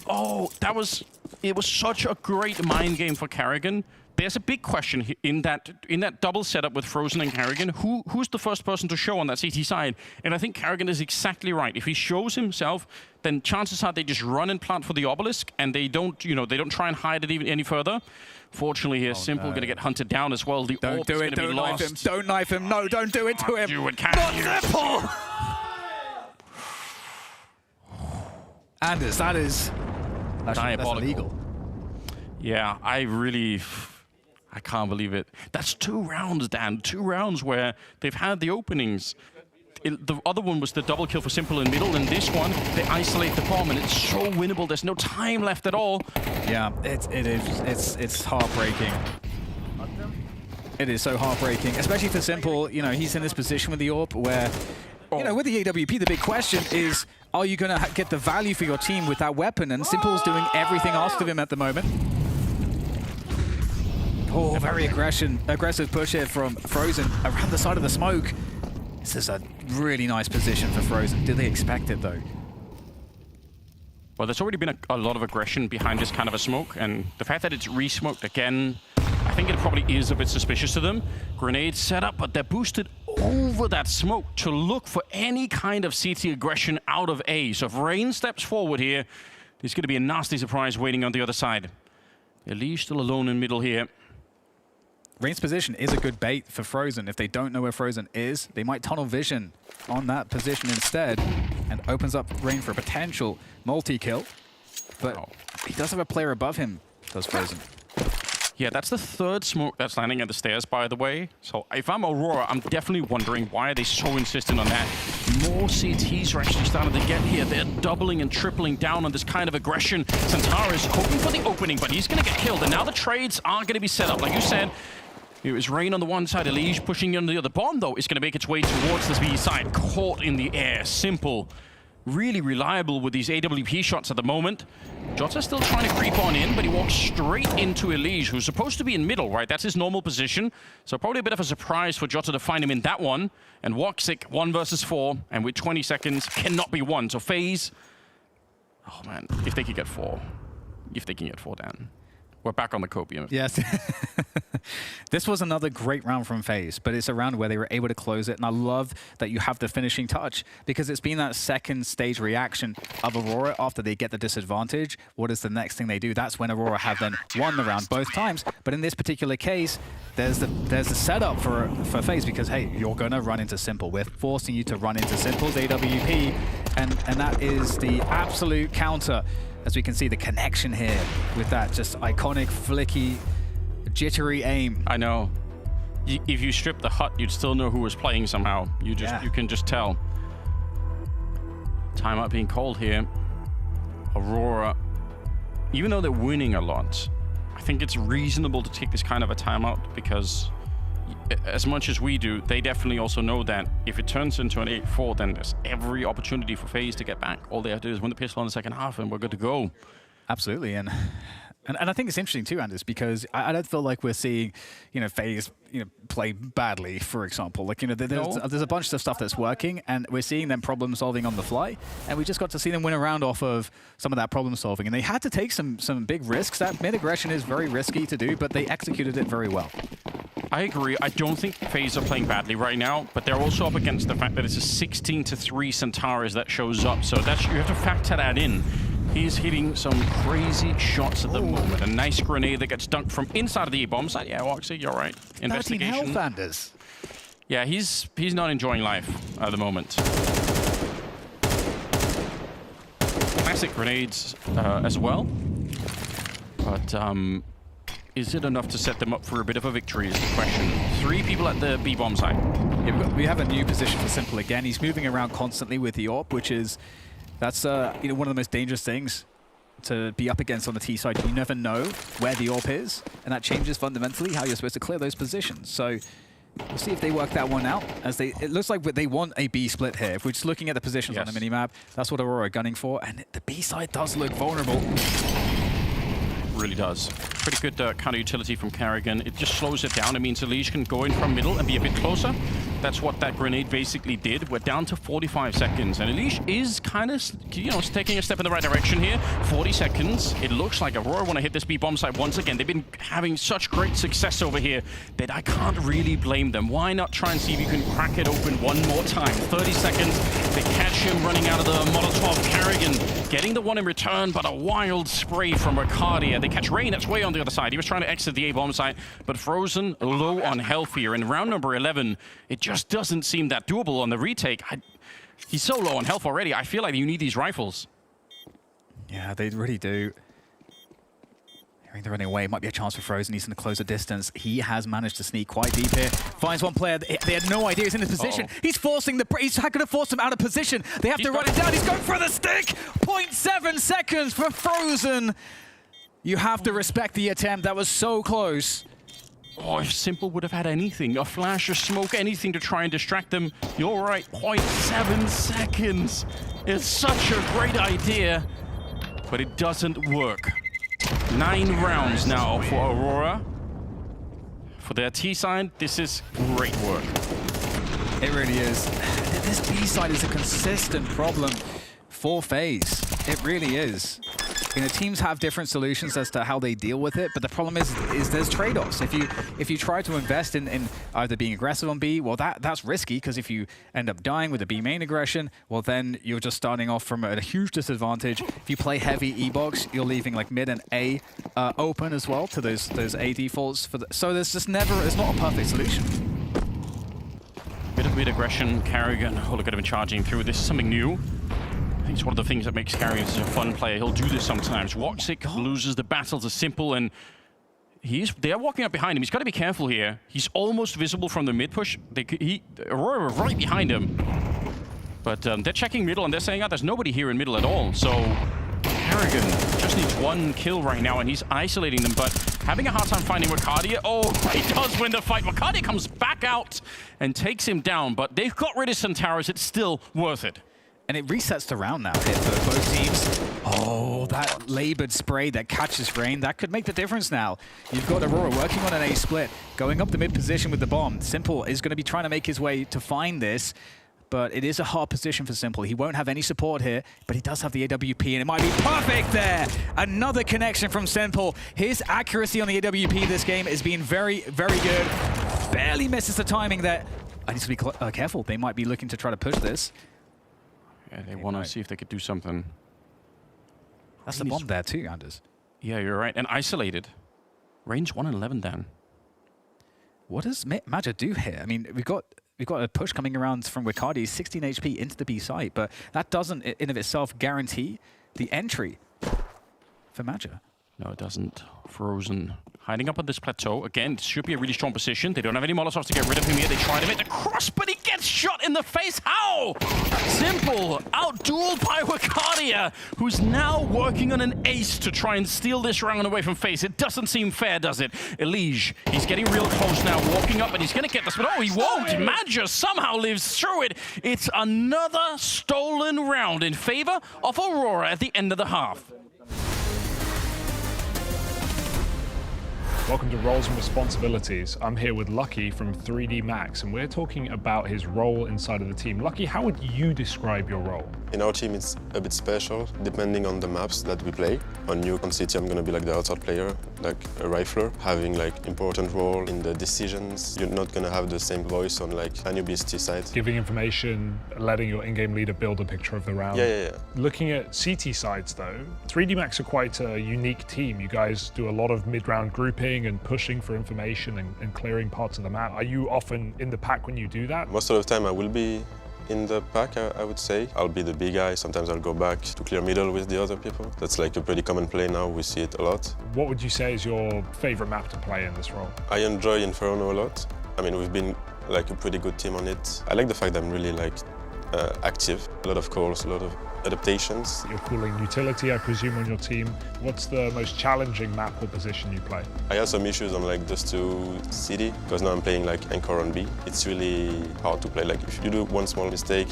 Oh, it was such a great mind game for Karrigan. There's a big question in that double setup with Frozen and Karrigan. Who's the first person to show on that CT side? And I think Karrigan is exactly right. If he shows himself, then chances are they just run and plant for the obelisk, and they don't try and hide it even any further. Fortunately here, Simple going to get hunted down as well. The don't do it, don't knife him, don't knife him. No, don't do it to him. Do it, can you? Simple! Anders, that's diabolical. illegal. Yeah, I really... I can't believe it. That's 2 rounds, Dan. 2 rounds where they've had the openings. The other one was the double kill for Simple in middle, and this one, they isolate the bomb, and it's so winnable. There's no time left at all. Yeah, it is. It's heartbreaking. It is so heartbreaking, especially for Simple. You know, he's in this position with the AWP where, you know, with the AWP, the big question is, are you going to get the value for your team with that weapon? And Simple's doing everything asked of him at the moment. Oh, very aggressive push here from Frozen around the side of the smoke. This is a really nice position for Frozen. Did they expect it, though? Well, there's already been a lot of aggression behind this kind of a smoke, and the fact that it's re-smoked again, I think it probably is a bit suspicious to them. Grenades set up, but they're boosted over that smoke to look for any kind of CT aggression out of A. So if Rain steps forward here, there's going to be a nasty surprise waiting on the other side. Elige still alone in middle here. Rain's position is a good bait for Frozen. If they don't know where Frozen is, they might tunnel vision on that position instead, and opens up Rain for a potential multi-kill. But he does have a player above him, does Frozen. Yeah, that's the 3rd smoke that's landing at the stairs, by the way. So if I'm Aurora, I'm definitely wondering why are they so insistent on that. More CTs are actually starting to get here. They're doubling and tripling down on this kind of aggression. Santara is hoping for the opening, but he's going to get killed. And now the trades are going to be set up. Like you said, it was Rain on the one side, Elige pushing on the other. Bomb, though, is going to make its way towards the B side. Caught in the air. Simple. Really reliable with these AWP shots at the moment. Jota's still trying to creep on in, but he walks straight into Elige, who's supposed to be in middle, right? That's his normal position. So probably a bit of a surprise for Jota to find him in that one. And Woxic, 1 versus 4, and with 20 seconds, cannot be won. So FaZe, oh man, if they could get 4. If they can get 4, Dan. We're back on the copium. Yes. This was another great round from FaZe, but it's a round where they were able to close it. And I love that you have the finishing touch, because it's been that second stage reaction of Aurora after they get the disadvantage. What is the next thing they do? That's when Aurora have then won the round both times. But in this particular case, there's the setup for FaZe, because, hey, you're going to run into Simple. We're forcing you to run into Simple's AWP, and that is the absolute counter. As we can see, the connection here with that just iconic, flicky, jittery aim. I know. If you strip the hut, you'd still know who was playing somehow. You can just tell. Timeout being called here. Aurora, even though they're winning a lot, I think it's reasonable to take this kind of a timeout, because as much as we do, they definitely also know that if it turns into an 8-4, then there's every opportunity for FaZe to get back. All they have to do is win the pistol in the second half, and we're good to go. Absolutely, and I think it's interesting too, Anders, because I don't feel like we're seeing, you know, FaZe, you know, play badly, for example. Like, you know, there's a bunch of stuff that's working, and we're seeing them problem solving on the fly, and we just got to see them win a round off of some of that problem solving, and they had to take some big risks. That mid aggression is very risky to do, but they executed it very well. I agree. I don't think FaZe are playing badly right now, but they're also up against the fact that it's a 16-3 Centaurus that shows up, so that's, you have to factor that in. He's hitting some crazy shots at the moment. A nice grenade that gets dunked from inside of the E-bomb site. Yeah, Woxic, you're right. Investigation. 13 health, Anders. Yeah, he's not enjoying life at the moment. Classic grenades as well. But is it enough to set them up for a bit of a victory is the question. 3 people at the B-bomb site. Yeah, we have a new position for Simple again. He's moving around constantly with the AWP, which is... That's you know, one of the most dangerous things to be up against on the T side. You never know where the AWP is, and that changes fundamentally how you're supposed to clear those positions. So we'll see if they work that one out. As it looks like they want a B split here. If we're just looking at the positions on the minimap, that's what Aurora are gunning for, and the B side does look vulnerable. Really does. Pretty good counter utility from Carrigan. It just slows it down. It means Elige can go in from middle and be a bit closer. That's what that grenade basically did. We're down to 45 seconds, and Elige is kind of, you know, taking a step in the right direction here. 40 seconds. It looks like Aurora want to hit this B-bomb site once again. They've been having such great success over here that I can't really blame them. Why not try and see if you can crack it open one more time? 30 seconds. They catch him running out of the Molotov. Carrigan getting the one in return, but a wild spray from Ricardia. They catch Rain. That's way on the other side. He was trying to exit the A-bomb site, but Frozen low on health here. In round number 11, it just doesn't seem that doable on the retake. He's so low on health already. I feel like you need these rifles. Yeah, they really do. They're running away. Might be a chance for Frozen. He's going to close the distance. He has managed to sneak quite deep here. Finds one player. They had no idea he's in this position. He's forcing he's going to force him out of position. They have to run it down. He's going for the stick. 0.7 seconds for Frozen. You have to respect the attempt. That was so close. Oh, if Simple would have had anything, a flash, a smoke, anything to try and distract them. You're right, 0.7 seconds. It's such a great idea, but it doesn't work. 9 rounds now for Aurora. For their T side, this is great work. It really is. This B side is a consistent problem for FaZe. It really is. You know, teams have different solutions as to how they deal with it, but the problem is there's trade-offs. If you try to invest in either being aggressive on B, well, that's risky, because if you end up dying with a B main aggression, well, then you're just starting off from a huge disadvantage. If you play heavy E-box, you're leaving like mid and A open as well to those A defaults. So there's just it's not a perfect solution. Bit of mid aggression, Carrigan, oh, look at him charging through. This is something new. I think it's one of the things that makes Carrigan such a fun player. He'll do this sometimes. Woxic loses the battle to Simple, and they're walking up behind him. He's got to be careful here. He's almost visible from the mid push. Aurora are right behind him. But they're checking middle, and they're saying, there's nobody here in middle at all. So Carrigan just needs 1 kill right now, and he's isolating them, but having a hard time finding Wakadia. Oh, he does win the fight. Wakadia comes back out and takes him down, but they've got rid of Centaurus. It's still worth it. And it resets the round now here for both teams. Oh, that labored spray that catches Rain, that could make the difference now. You've got Aurora working on an A split, going up the mid position with the bomb. Simple is going to be trying to make his way to find this, but it is a hard position for Simple. He won't have any support here, but he does have the AWP, and it might be perfect there. Another connection from Simple. His accuracy on the AWP this game is being very, very good. Barely misses the timing there. I need to be careful. They might be looking to try to push this. Yeah, they want to see if they could do something. That's the bomb there too, Anders. Yeah, you're right. And isolated. Range 111 then. What does Maja do here? I mean, we've got a push coming around from Wikadi, 16 HP into the B site, but that doesn't in of itself guarantee the entry for Maja. No, it doesn't. Frozen hiding up on this plateau. Again, it should be a really strong position. They don't have any Molotovs to get rid of him here. They try to make the cross, but he gets shot in the face. How? Simple. Outdueled by Wakadia, who's now working on an ace to try and steal this round away from FaZe. It doesn't seem fair, does it? Elige, he's getting real close now, walking up, and he's going to get this, but oh, he won't. Maja somehow lives through it. It's another stolen round in favor of Aurora at the end of the half. Welcome to Roles and Responsibilities. I'm here with Lucky from 3D Max, and we're talking about his role inside of the team. Lucky, how would you describe your role? In our team, it's a bit special, depending on the maps that we play. On New.CDT, I'm going to be like the outside player, like a rifler, having like important role in the decisions. You're not going to have the same voice on like a new BST side. Giving information, letting your in-game leader build a picture of the round. Yeah. Looking at CT sides though, 3D Max are quite a unique team. You guys do a lot of mid-round grouping and pushing for information and clearing parts of the map. Are you often in the pack when you do that? Most of the time I will be in the pack, I would say. I'll be the big guy. Sometimes I'll go back to clear middle with the other people. That's like a pretty common play now. We see it a lot. What would you say is your favorite map to play in this role? I enjoy Inferno a lot. I mean, we've been like a pretty good team on it. I like the fact that I'm really like active. A lot of calls, a lot of adaptations. You're calling utility, I presume, on your team. What's the most challenging map or position you play? I had some issues on like Dust 2 City, because now I'm playing like Anchor on B. It's really hard to play. Like if you do one small mistake,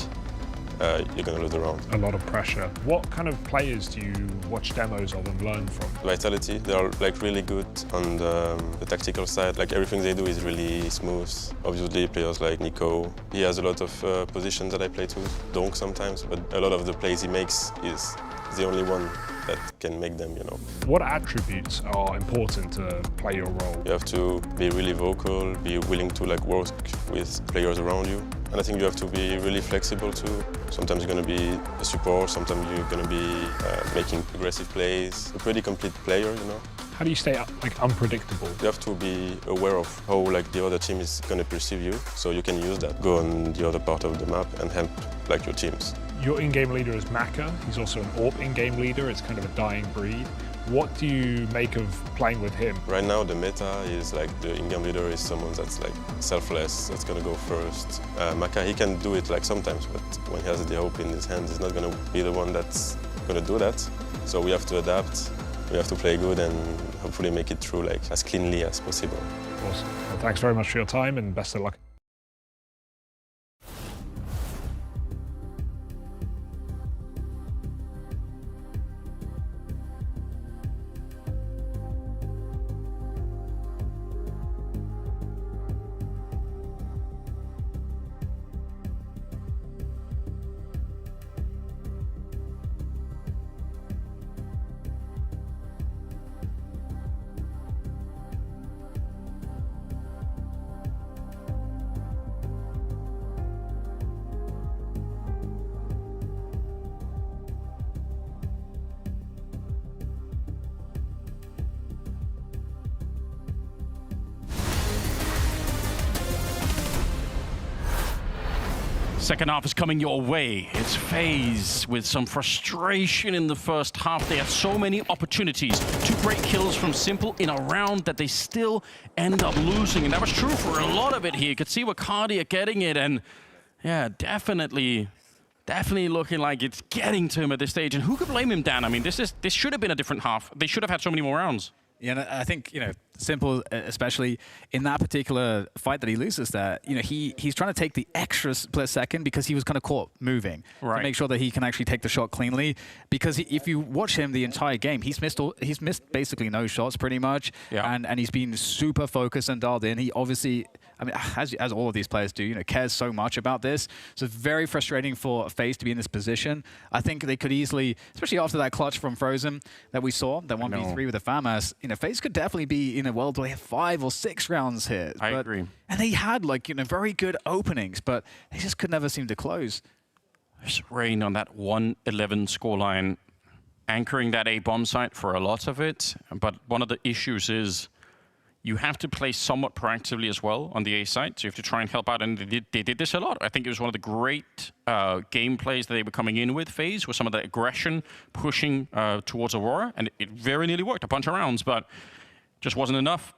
you're gonna lose the round. A lot of pressure. What kind of players do you watch demos of and learn from? Vitality, they're like really good on the tactical side. Like everything they do is really smooth. Obviously players like Nico, he has a lot of positions that I play to. Donk sometimes, but a lot of the plays he makes is the only one that can make them, you know. What attributes are important to play your role? You have to be really vocal, be willing to like work with players around you. And I think you have to be really flexible too. Sometimes you're going to be a support, sometimes you're going to be making aggressive plays. A pretty complete player, you know. How do you stay like unpredictable? You have to be aware of how like the other team is going to perceive you, so you can use that. Go on the other part of the map and help like your teams. Your in-game leader is Maka. He's also an AWP in-game leader. It's kind of a dying breed. What do you make of playing with him? Right now, the meta is like the in-game leader is someone that's like selfless, that's gonna go first. Maka, he can do it like sometimes, but when he has the hope in his hands, he's not gonna be the one that's gonna do that. So we have to adapt, we have to play good and hopefully make it through like as cleanly as possible. Awesome. Well, thanks very much for your time and best of luck. Second half is coming your way. It's FaZe with some frustration in the first half. They had so many opportunities to break kills from Simple in a round that they still end up losing. And that was true for a lot of it here. You could see Wakardia getting it, and yeah, definitely looking like it's getting to him at this stage. And who could blame him, Dan? I mean, this should have been a different half. They should have had so many more rounds. Yeah, and I think, you know, Simple, especially in that particular fight that he loses there, you know, he's trying to take the extra split second because he was kind of caught moving to make sure that he can actually take the shot cleanly. Because if you watch him the entire game, he's missed basically no shots pretty much, and he's been super focused and dialed in. He obviously, I mean, as all of these players do, you know, cares so much about this. So it's very frustrating for FaZe to be in this position. I think they could easily, especially after that clutch from Frozen that we saw, that 1v3 with the FAMAS, you know, FaZe could definitely be in a world where they have 5 or 6 rounds here. I agree. And they had, like, you know, very good openings, but they just could never seem to close. There's rain on that 1-11 scoreline, anchoring that A bomb site for a lot of it. But one of the issues is you have to play somewhat proactively as well on the A side. So you have to try and help out, and they did this a lot. I think it was one of the great gameplays that they were coming in with FaZe, with some of the aggression pushing towards Aurora, and it very nearly worked, a bunch of rounds, but just wasn't enough.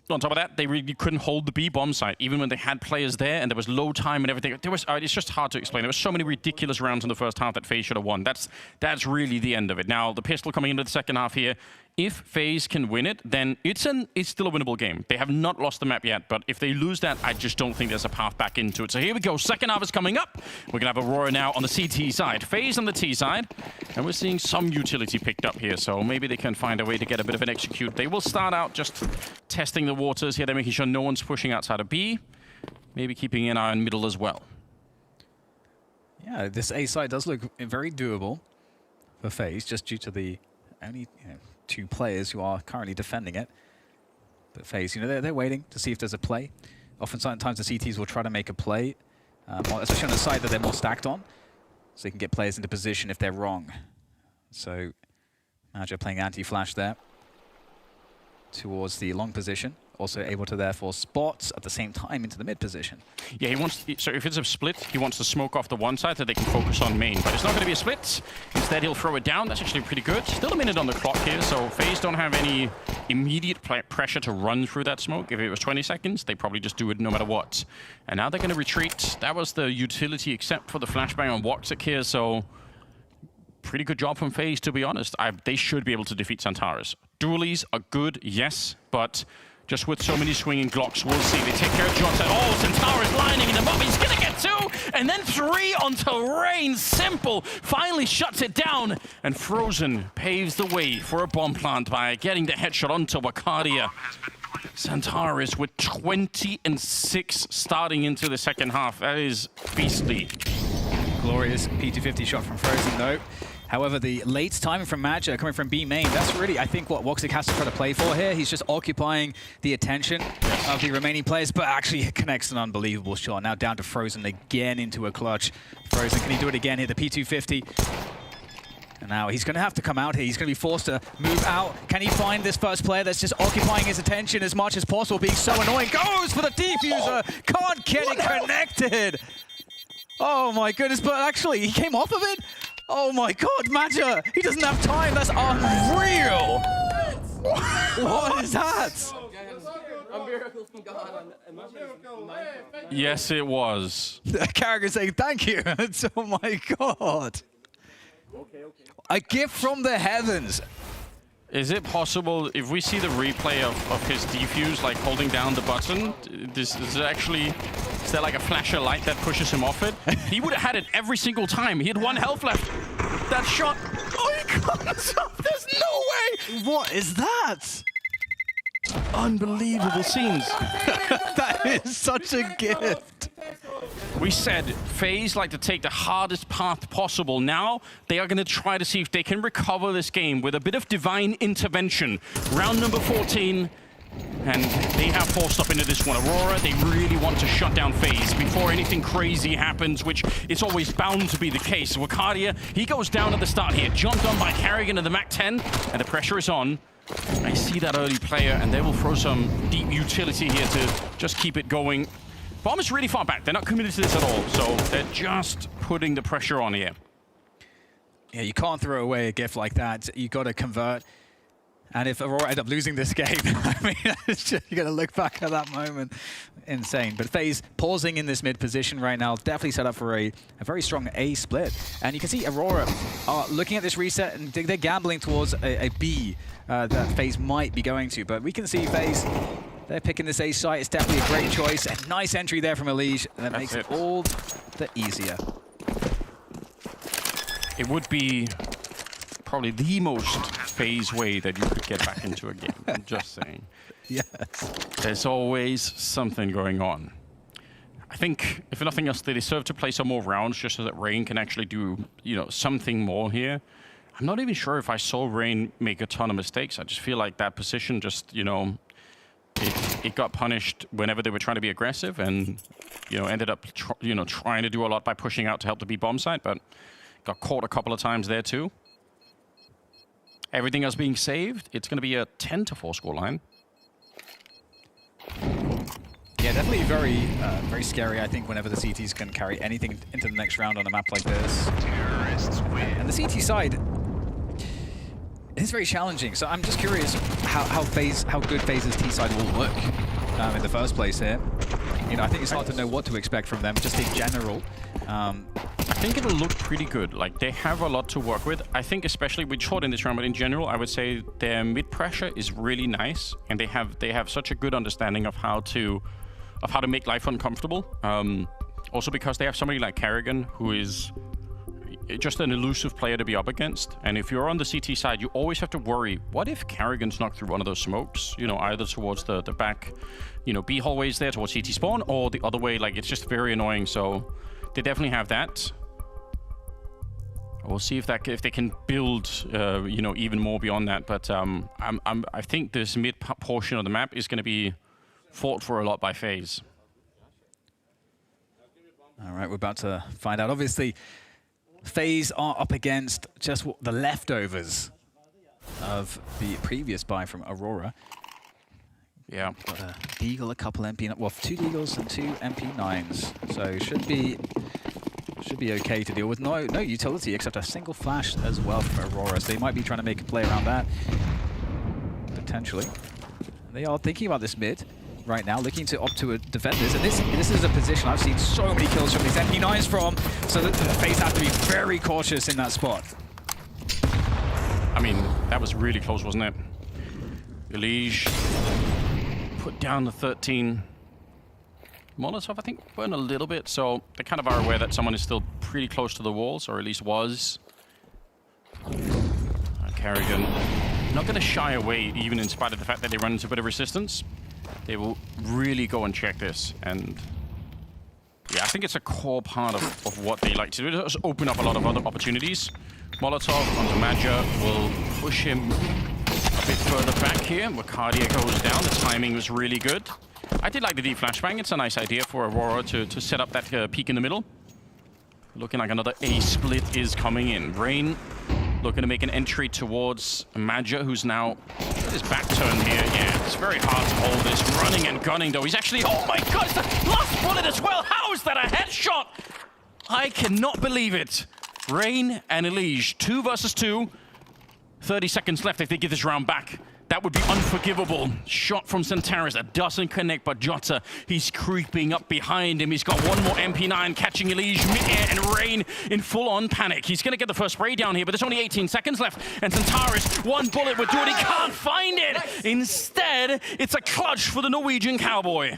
On top of that, they really couldn't hold the B bomb site, even when they had players there and there was low time and everything. There was, it's just hard to explain. There were so many ridiculous rounds in the first half that FaZe should have won. That's really the end of it. Now, the pistol coming into the second half here, if FaZe can win it, then it's still a winnable game. They have not lost the map yet, but if they lose that, I just don't think there's a path back into it. So here we go. Second half is coming up. We're going to have Aurora now on the CT side. FaZe on the T side. And we're seeing some utility picked up here, so maybe they can find a way to get a bit of an execute. They will start out just testing the waters here. They're making sure no one's pushing outside of B. Maybe keeping an eye on middle as well. Yeah, this A side does look very doable for FaZe, just due to the only 2 players who are currently defending it. But FaZe, you know, they're waiting to see if there's a play. Often sometimes the CTs will try to make a play, especially on the side that they're more stacked on, so they can get players into position if they're wrong. So Manager playing anti-flash there towards the long position. Also able to therefore spot at the same time into the mid position. Yeah, he wants, so if it's a split, he wants to smoke off the one side so they can focus on main. But it's not going to be a split. Instead, he'll throw it down. That's actually pretty good. Still a minute on the clock here, so FaZe don't have any immediate pressure to run through that smoke. If it was 20 seconds, they probably just do it no matter what. And now they're going to retreat. That was the utility except for the flashbang on Woxic here, so pretty good job from FaZe, to be honest. They should be able to defeat Santaris. Dualies are good, yes, but just with so many swinging Glocks, we'll see. They take care of Johnson. Oh, Santaris lining him up. He's going to get 2, and then 3 onto Rain. Simple finally shuts it down, and Frozen paves the way for a bomb plant by getting the headshot onto Wakardia. Santaris with 20 and 6 starting into the second half. That is beastly. Glorious P250 shot from Frozen, though. However, the late timing from Madja coming from B main, that's really, I think, what Woxic has to try to play for here. He's just occupying the attention of the remaining players, but actually connects an unbelievable shot. Now down to Frozen again into a clutch. Frozen, can he do it again here? The P250. And now he's going to have to come out here. He's going to be forced to move out. Can he find this first player that's just occupying his attention as much as possible, being so annoying? Goes for the defuser. Can't get it connected. Oh my goodness, but actually he came off of it. Oh my god, Maja! He doesn't have time, that's unreal! What is that? Yes, it was. Carragher saying thank you. Oh my god. A gift from the heavens. Is it possible, if we see the replay of his defuse, like holding down the button, is there like a flash of light that pushes him off it? He would have had it every single time. He had 1 health left. That shot, oh, he comes up. There's no way. What is that? Unbelievable scenes. That is such a gift. We said FaZe like to take the hardest path possible. Now they are going to try to see if they can recover this game with a bit of divine intervention. Round number 14. And they have forced up into this one. Aurora, they really want to shut down FaZe before anything crazy happens, which is always bound to be the case. Wakadia, he goes down at the start here. Jumped on by Carrigan in the Mac 10, and the pressure is on. I see that early player, and they will throw some deep utility here to just keep it going. Bomb is really far back. They're not committed to this at all, so they're just putting the pressure on here. Yeah, you can't throw away a gift like that. You got to convert. And if Aurora end up losing this game, I mean, it's just, you're going to look back at that moment. Insane. But FaZe pausing in this mid position right now, definitely set up for a very strong A split. And you can see Aurora are looking at this reset, and they're gambling towards a B that FaZe might be going to. But we can see FaZe, they're picking this A site. It's definitely a great choice. A nice entry there from Elige, and that makes it all the easier. It would be probably the most FaZe way that you could get back into a game. I'm just saying. Yes. There's always something going on. I think, if nothing else, they deserve to play some more rounds just so that Rain can actually do, you know, something more here. I'm not even sure if I saw Rain make a ton of mistakes. I just feel like that position just, you know, it got punished whenever they were trying to be aggressive, and, you know, ended up, trying to do a lot by pushing out to help the B bomb site, but got caught a couple of times there too. Everything else being saved, it's going to be a 10-4 scoreline. Yeah, definitely very scary, I think, whenever the CTs can carry anything into the next round on a map like this. And the CT side, it's very challenging. So I'm just curious how good FaZe's T side will look in the first place here. You know, I think it's hard to know what to expect from them, just in general. I think it'll look pretty good. Like, they have a lot to work with. I think especially with short in this round, but in general, I would say their mid pressure is really nice, and they have such a good understanding of how to make life uncomfortable. Also because they have somebody like Carrigan, who is just an elusive player to be up against. And if you're on the CT side, you always have to worry, what if Carrigan's knocked through one of those smokes? You know, either towards the back, you know, B hallways there towards CT spawn, or the other way. Like, it's just very annoying. So they definitely have that. We'll see if they can build, you know, even more beyond that. But I think this mid portion of the map is going to be fought for a lot by FaZe. All right, we're about to find out. Obviously, FaZe are up against just the leftovers of the previous buy from Aurora. Yeah. Got a Deagle, a couple MP, well, 2 Deagles and 2 MP9s. So should be okay to deal with. No utility except a single flash as well from Aurora. So they might be trying to make a play around that. Potentially. They are thinking about this mid right now, looking to opt to defend this. And this is a position I've seen so many kills from these MP9s from, so that the FaZe have to be very cautious in that spot. I mean, that was really close, wasn't it? Elige put down the 13. MongolZ, I think, burned a little bit, so they kind of are aware that someone is still pretty close to the walls, or at least was. Carrigan not going to shy away, even in spite of the fact that they run into a bit of resistance. They will really go and check this, and yeah, I think it's a core part of what they like to do. It does open up a lot of other opportunities. Molotov onto Maja will push him a bit further back here. Wakadia goes down. The timing was really good. I did like the deep flashbang. It's a nice idea for Aurora to set up that peak in the middle. Looking like another A split is coming in. Rain looking to make an entry towards Maja, who's now his back turn here. Yeah, it's very hard to hold this. Running and gunning, though. He's actually, oh my god, it's the last bullet as well. How is that a headshot? I cannot believe it. Rain and Elige, 2 versus 2. 30 seconds left if they give this round back. That would be unforgivable. Shot from Centaurus that doesn't connect, but Jota, he's creeping up behind him. He's got one more MP9 catching Elige mid-air, and Rain in full-on panic. He's going to get the first spray down here, but there's only 18 seconds left. And Centaurus, one bullet would do it. He can't find it. Instead, it's a clutch for the Norwegian cowboy.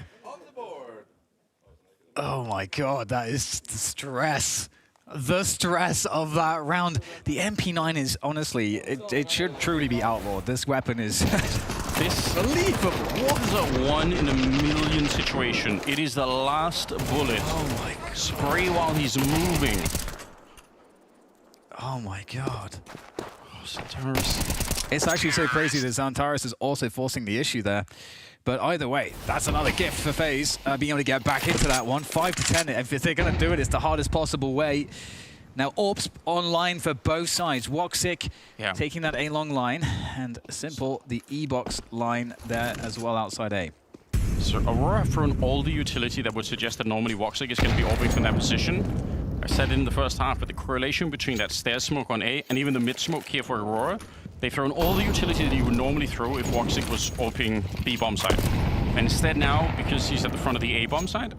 Oh my God, that is the stress. The stress of that round. The MP9 is honestly, it should truly be outlawed. This weapon is unbelievable. What is a 1 in a million situation? It is the last bullet. Oh my God. Spray while he's moving. Oh my God. Oh, Centaurus. It's actually so crazy that Centaurus is also forcing the issue there. But either way, that's another gift for FaZe, being able to get back into that one. 5 to 10, if they're going to do it, it's the hardest possible way. Now, Orps online for both sides. Woxic taking that A-long line, and Simple, the E-box line there as well outside A. So Aurora have thrown all the utility that would suggest that normally Woxic is going to be opening from that position. I said it in the first half, but the correlation between that stairs smoke on A and even the mid smoke here for Aurora, they've thrown all the utility that you would normally throw if Woxic was opening B bomb side. And instead now, because he's at the front of the A bomb side,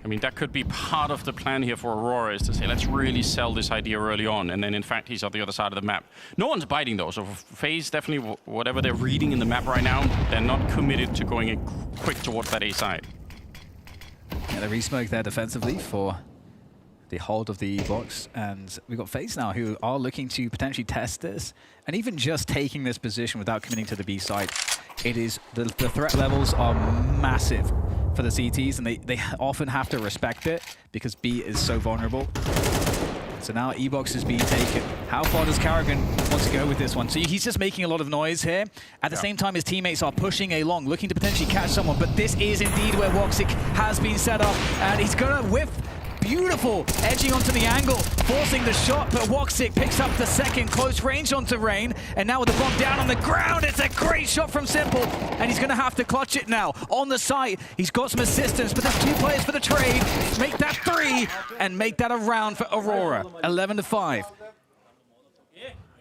I mean, that could be part of the plan here for Aurora, is to say, let's really sell this idea early on. And then, in fact, he's on the other side of the map. No one's biting, though. So FaZe, definitely, whatever they're reading in the map right now, they're not committed to going quick towards that A side. Yeah, they resmoke there defensively for the hold of the box, and we've got FaZe now who are looking to potentially test this, and even just taking this position without committing to the B side. It is the threat levels are massive for the CTs, and they often have to respect it because B is so vulnerable. So now E-box is being taken. How far does Carrigan want to go with this one? So he's just making a lot of noise here. At the same time, his teammates are pushing along, looking to potentially catch someone, but this is indeed where Woxic has been set up, and he's gonna whiff. Beautiful, edging onto the angle, forcing the shot, but Woxic picks up the second, close range onto Rain, and now with the bomb down on the ground, it's a great shot from Simple, and he's gonna have to clutch it now. On the site, he's got some assistance, but there's 2 players for the trade. Make that 3, and make that a round for Aurora, 11 to 5.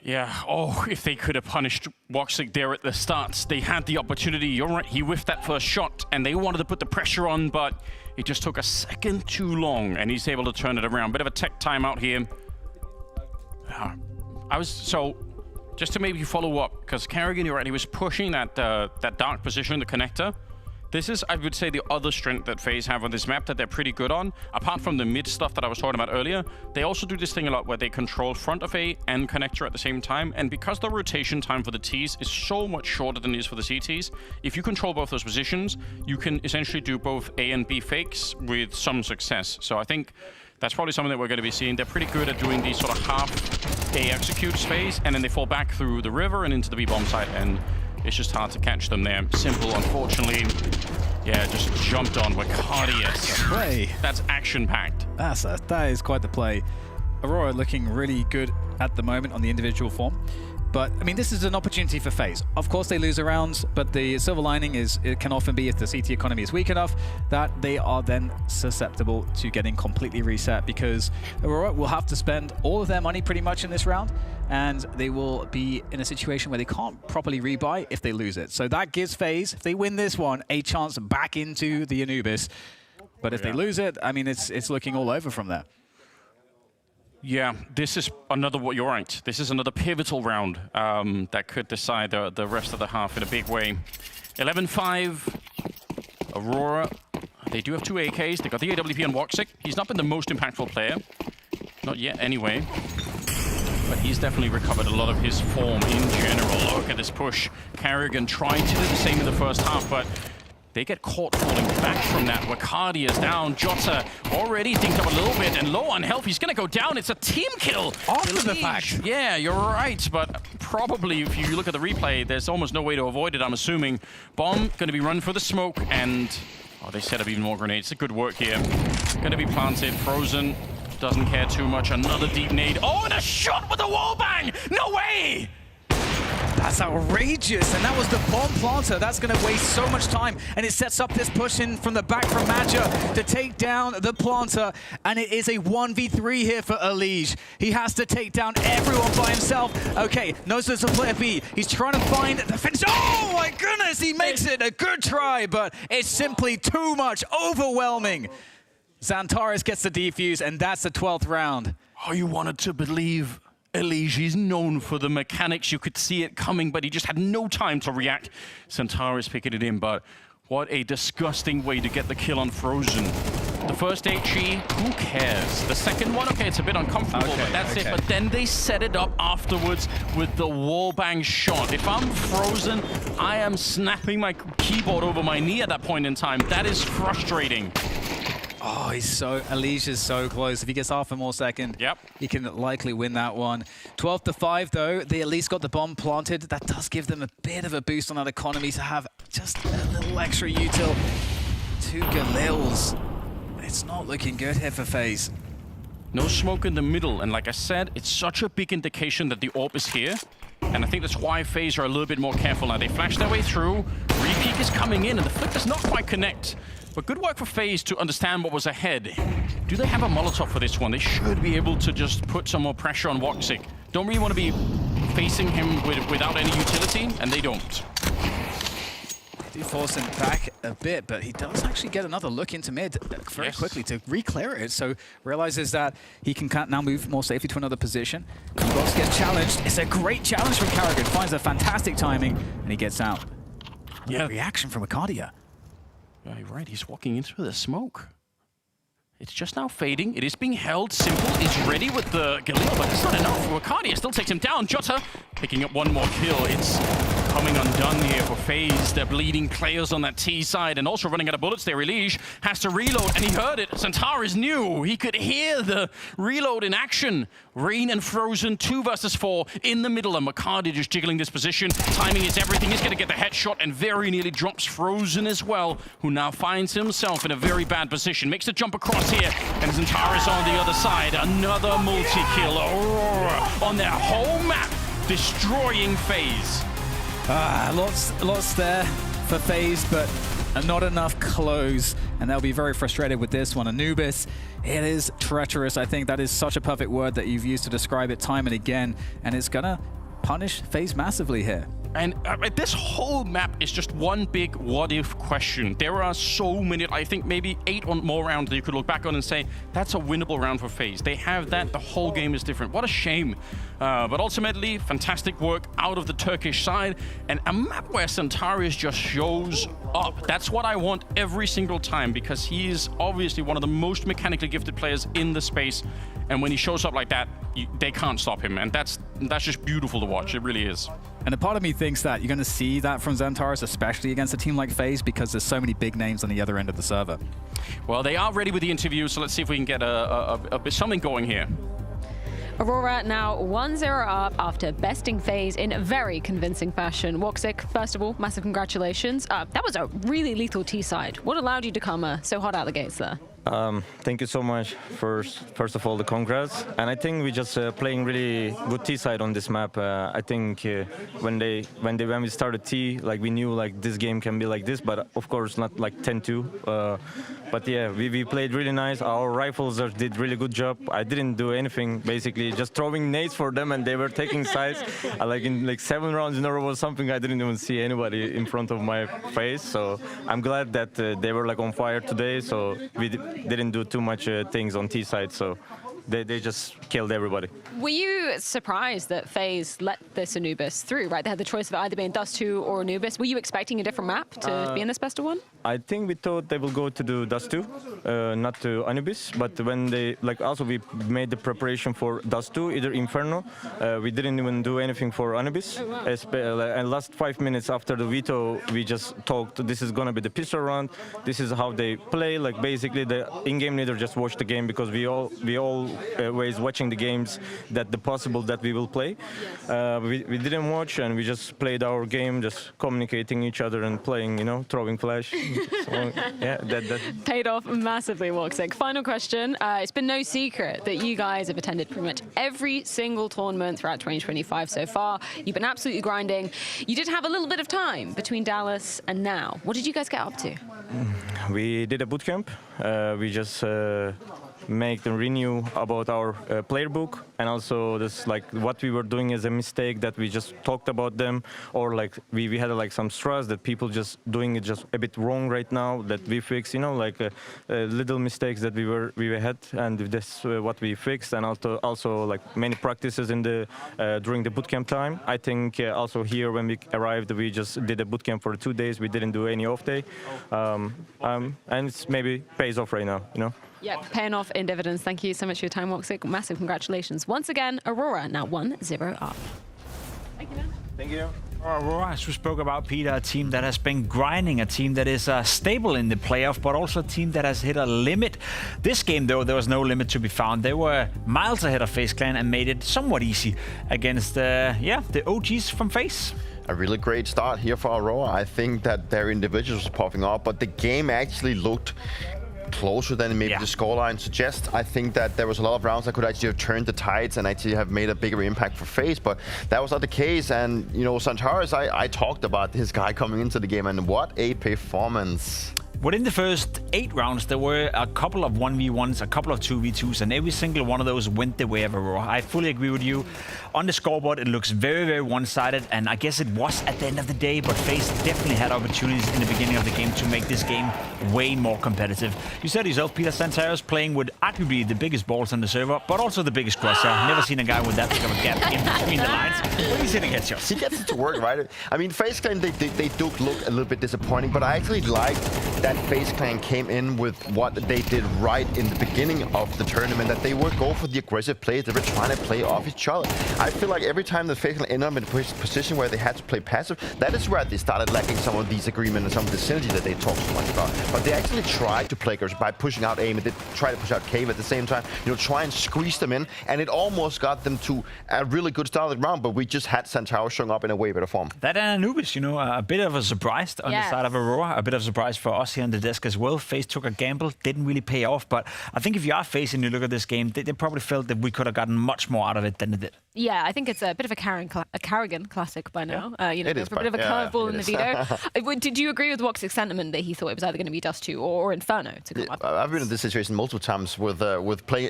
Yeah, oh, if they could have punished Woxic there at the start. They had the opportunity, you're right, he whiffed that first shot, and they wanted to put the pressure on, but it just took a second too long, and he's able to turn it around. Bit of a tech timeout here. So, just to maybe follow up, because Carrigan, you're right, he was pushing that dark position, the connector. This is, I would say, the other strength that FaZe have on this map that they're pretty good on. Apart from the mid stuff that I was talking about earlier, they also do this thing a lot where they control front of A and connector at the same time. And because the rotation time for the Ts is so much shorter than it is for the CTs, if you control both those positions, you can essentially do both A and B fakes with some success. So I think that's probably something that we're going to be seeing. They're pretty good at doing these sort of half A executes phase, and then they fall back through the river and into the B bomb site. And it's just hard to catch them there. Simple, unfortunately, yeah, just jumped on Wicardius. Play. That's action-packed. That is quite the play. Aurora looking really good at the moment on the individual form. But, I mean, this is an opportunity for FaZe. Of course, they lose a round, but the silver lining is it can often be if the CT economy is weak enough that they are then susceptible to getting completely reset, because Aurora will have to spend all of their money pretty much in this round, and they will be in a situation where they can't properly rebuy if they lose it. So that gives FaZe, if they win this one, a chance back into the Anubis. But if they lose it, I mean, it's looking all over from there. Yeah, this is another, you're right, this is another pivotal round that could decide the rest of the half in a big way. 11-5, Aurora, they do have 2 AKs, they got the AWP on Woxic. He's not been the most impactful player, not yet anyway, but he's definitely recovered a lot of his form in general. Look at this push. Carrigan tried to do the same in the first half, but they get caught falling back from that. Wicardius down. Jota already thinks up a little bit and low on health. He's gonna go down. It's a team kill. After the fact. Yeah, you're right, but probably if you look at the replay, there's almost no way to avoid it, I'm assuming. Bomb gonna be run for the smoke, and oh, they set up even more grenades. Good work here. Gonna be planted. Frozen doesn't care too much. Another deep nade. Oh, and a shot with a wall bang! No way! That's outrageous, and that was the bomb planter. That's going to waste so much time, and it sets up this push in from the back from Madja to take down the planter, and it is a 1v3 here for Elige. He has to take down everyone by himself. Okay, knows there's a player B. He's trying to find the finish. Oh my goodness, he makes it. A good try, but it's simply too much, overwhelming. Xantares gets the defuse, and that's the 12th round. Oh, you wanted to believe Elige is known for the mechanics. You could see it coming, but he just had no time to react. Xantares picking it in, but what a disgusting way to get the kill on Frozen. The first HE, who cares? The second one, okay, it's a bit uncomfortable, but that's it. But then they set it up afterwards with the wallbang shot. If I'm Frozen, I am snapping my keyboard over my knee at that point in time. That is frustrating. Oh, Elige is so close. If he gets half a more second, he can likely win that one. 12-5 though, they at least got the bomb planted. That does give them a bit of a boost on that economy to have just a little extra util. 2 Galils. It's not looking good here for FaZe. No smoke in the middle, and like I said, it's such a big indication that the AWP is here. And I think that's why FaZe are a little bit more careful now. They flash their way through, Repeak is coming in, and the flick does not quite connect. But good work for FaZe to understand what was ahead. Do they have a Molotov for this one? They should be able to just put some more pressure on Woxic. Don't really want to be facing him without any utility, and they don't. They do force him back a bit, but he does actually get another look into mid very quickly to re-clear it. So realizes that he can now move more safely to another position. Box gets challenged. It's a great challenge from Carrigan. Finds a fantastic timing, and he gets out. Yeah, reaction from Arcadia. Yeah, you're right. He's walking into the smoke. It's just now fading. It is being held. Simple is ready with the Galil, but it's not enough. Arcadia still takes him down. Jota picking up one more kill. It's coming undone here for FaZe. They're bleeding players on that T side and also running out of bullets there. Elige has to reload, and he heard it. Xantares knew. He could hear the reload in action. Rain and Frozen, 2 versus 4 in the middle, and Arcadia just jiggling this position. Timing is everything. He's going to get the headshot and very nearly drops Frozen as well, who now finds himself in a very bad position. Makes the jump across here, and Xantares on the other side. Another multi-kill. Aurora on their whole map, destroying FaZe. Lots there for FaZe, but not enough close, and they'll be very frustrated with this one. Anubis, it is treacherous. I think that is such a perfect word that you've used to describe it time and again, and it's gonna punish FaZe massively here. And this whole map is just one big what-if question. There are so many, I think maybe 8 or more rounds that you could look back on and say, that's a winnable round for FaZe. They have that, the whole game is different. What a shame. But ultimately, fantastic work out of the Turkish side, and a map where Xantares just shows up. That's what I want every single time, because he is obviously one of the most mechanically gifted players in the space. And when he shows up like that, they can't stop him. And that's just beautiful to watch. It really is. And a part of me thinks that you're going to see that from Xantares, especially against a team like FaZe, because there's so many big names on the other end of the server. Well, they are ready with the interview, so let's see if we can get something going here. Aurora now 1-0 up after besting FaZe in very convincing fashion. Woxic, first of all, massive congratulations. That was a really lethal T-side. What allowed you to come so hot out the gates there? Thank you so much. First of all, the congrats. And I think we just playing really good T side on this map. I think when we started T, like we knew like this game can be like this, but of course not like 10-2. But yeah, we played really nice. Our rifles did really good job. I didn't do anything, basically just throwing nades for them, and they were taking sides. Like in like 7 rounds in a row or something, I didn't even see anybody in front of my face. So I'm glad that they were like on fire today. So we didn't do too much things on T side, so they just killed everybody. Were you surprised that FaZe let this Anubis through, right? They had the choice of either being Dust 2 or Anubis. Were you expecting a different map to be in this best of 1? I think we thought they will go to do Dust 2, not to Anubis, but when they, like also we made the preparation for Dust 2, either Inferno, we didn't even do anything for Anubis. Oh, wow. And last 5 minutes after the veto, we just talked, this is gonna be the pistol round, this is how they play, like basically the in-game leader just watched the game, because we always watching the games that the possible that we will play. We didn't watch, and we just played our game, just communicating each other and playing, you know, throwing flash. So, yeah, that paid off massively, Woxic. Final question. It's been no secret that you guys have attended pretty much every single tournament throughout 2025 so far. You've been absolutely grinding. You did have a little bit of time between Dallas and now. What did you guys get up to? We did a bootcamp. We just make the renew about our player book, and also this like what we were doing as a mistake that we just talked about them, or like we had like some stress that people just doing it just a bit wrong right now that we fix, you know, like little mistakes that we had, and that's what we fixed, and also like many practices in the during the bootcamp time. I think also here when we arrived, we just did a bootcamp for 2 days. We didn't do any off day, and it's maybe pays off right now, you know. Yeah, paying off in dividends. Thank you so much for your time, Woxic. Massive congratulations. Once again, Aurora now 1-0 up. Thank you, man. Thank you. Aurora, as we spoke about, Peter, a team that has been grinding, a team that is stable in the playoff, but also a team that has hit a limit. This game, though, there was no limit to be found. They were miles ahead of FaZe Clan and made it somewhat easy against, the OGs from FaZe. A really great start here for Aurora. I think that their individuals are popping up, but the game actually looked closer than maybe the scoreline suggests. I think that there was a lot of rounds that could actually have turned the tides and actually have made a bigger impact for FaZe, but that was not the case. And, you know, Santaris, I talked about this guy coming into the game, and what a performance. Within the first 8 rounds, there were a couple of 1v1s, a couple of 2v2s, and every single one of those went the way of Aurora. I fully agree with you. On the scoreboard, it looks very, very one-sided, and I guess it was at the end of the day, but FaZe definitely had opportunities in the beginning of the game to make this game way more competitive. You said yourself, Peter, Santaris playing with arguably the biggest balls on the server, but also the biggest crosser. Never seen a guy with that big of a gap in between the lines when he's hitting headshots. He gets it to work, right? I mean, FaZe Clan, they do look a little bit disappointing, but I actually like that FaZe Clan came in with what they did right in the beginning of the tournament, that they would go for the aggressive plays. They were trying to play off each other. I feel like every time the FaZe Clan ended up in a position where they had to play passive, that is where they started lacking some of these agreements and some of the synergy that they talk so much about. But they actually tried to play aggressive by pushing out aim, and they tried to push out cave at the same time, you know, try and squeeze them in, and it almost got them to a really good start of the round, but we just had Santaris showing up in a way better form. That and Anubis, you know, a bit of a surprise on the side of Aurora, a bit of a surprise for us here on the desk as well. FaZe took a gamble, didn't really pay off, but I think if you are FaZe and you look at this game, they probably felt that we could have gotten much more out of it than they did. Yeah, I think it's a bit of a Carrigan classic by now. You know, it is a bit of a curveball in the veto. Did you agree with Woxic's sentiment that he thought it was either going to be Dust 2 or Inferno to come up? I've been in this situation multiple times with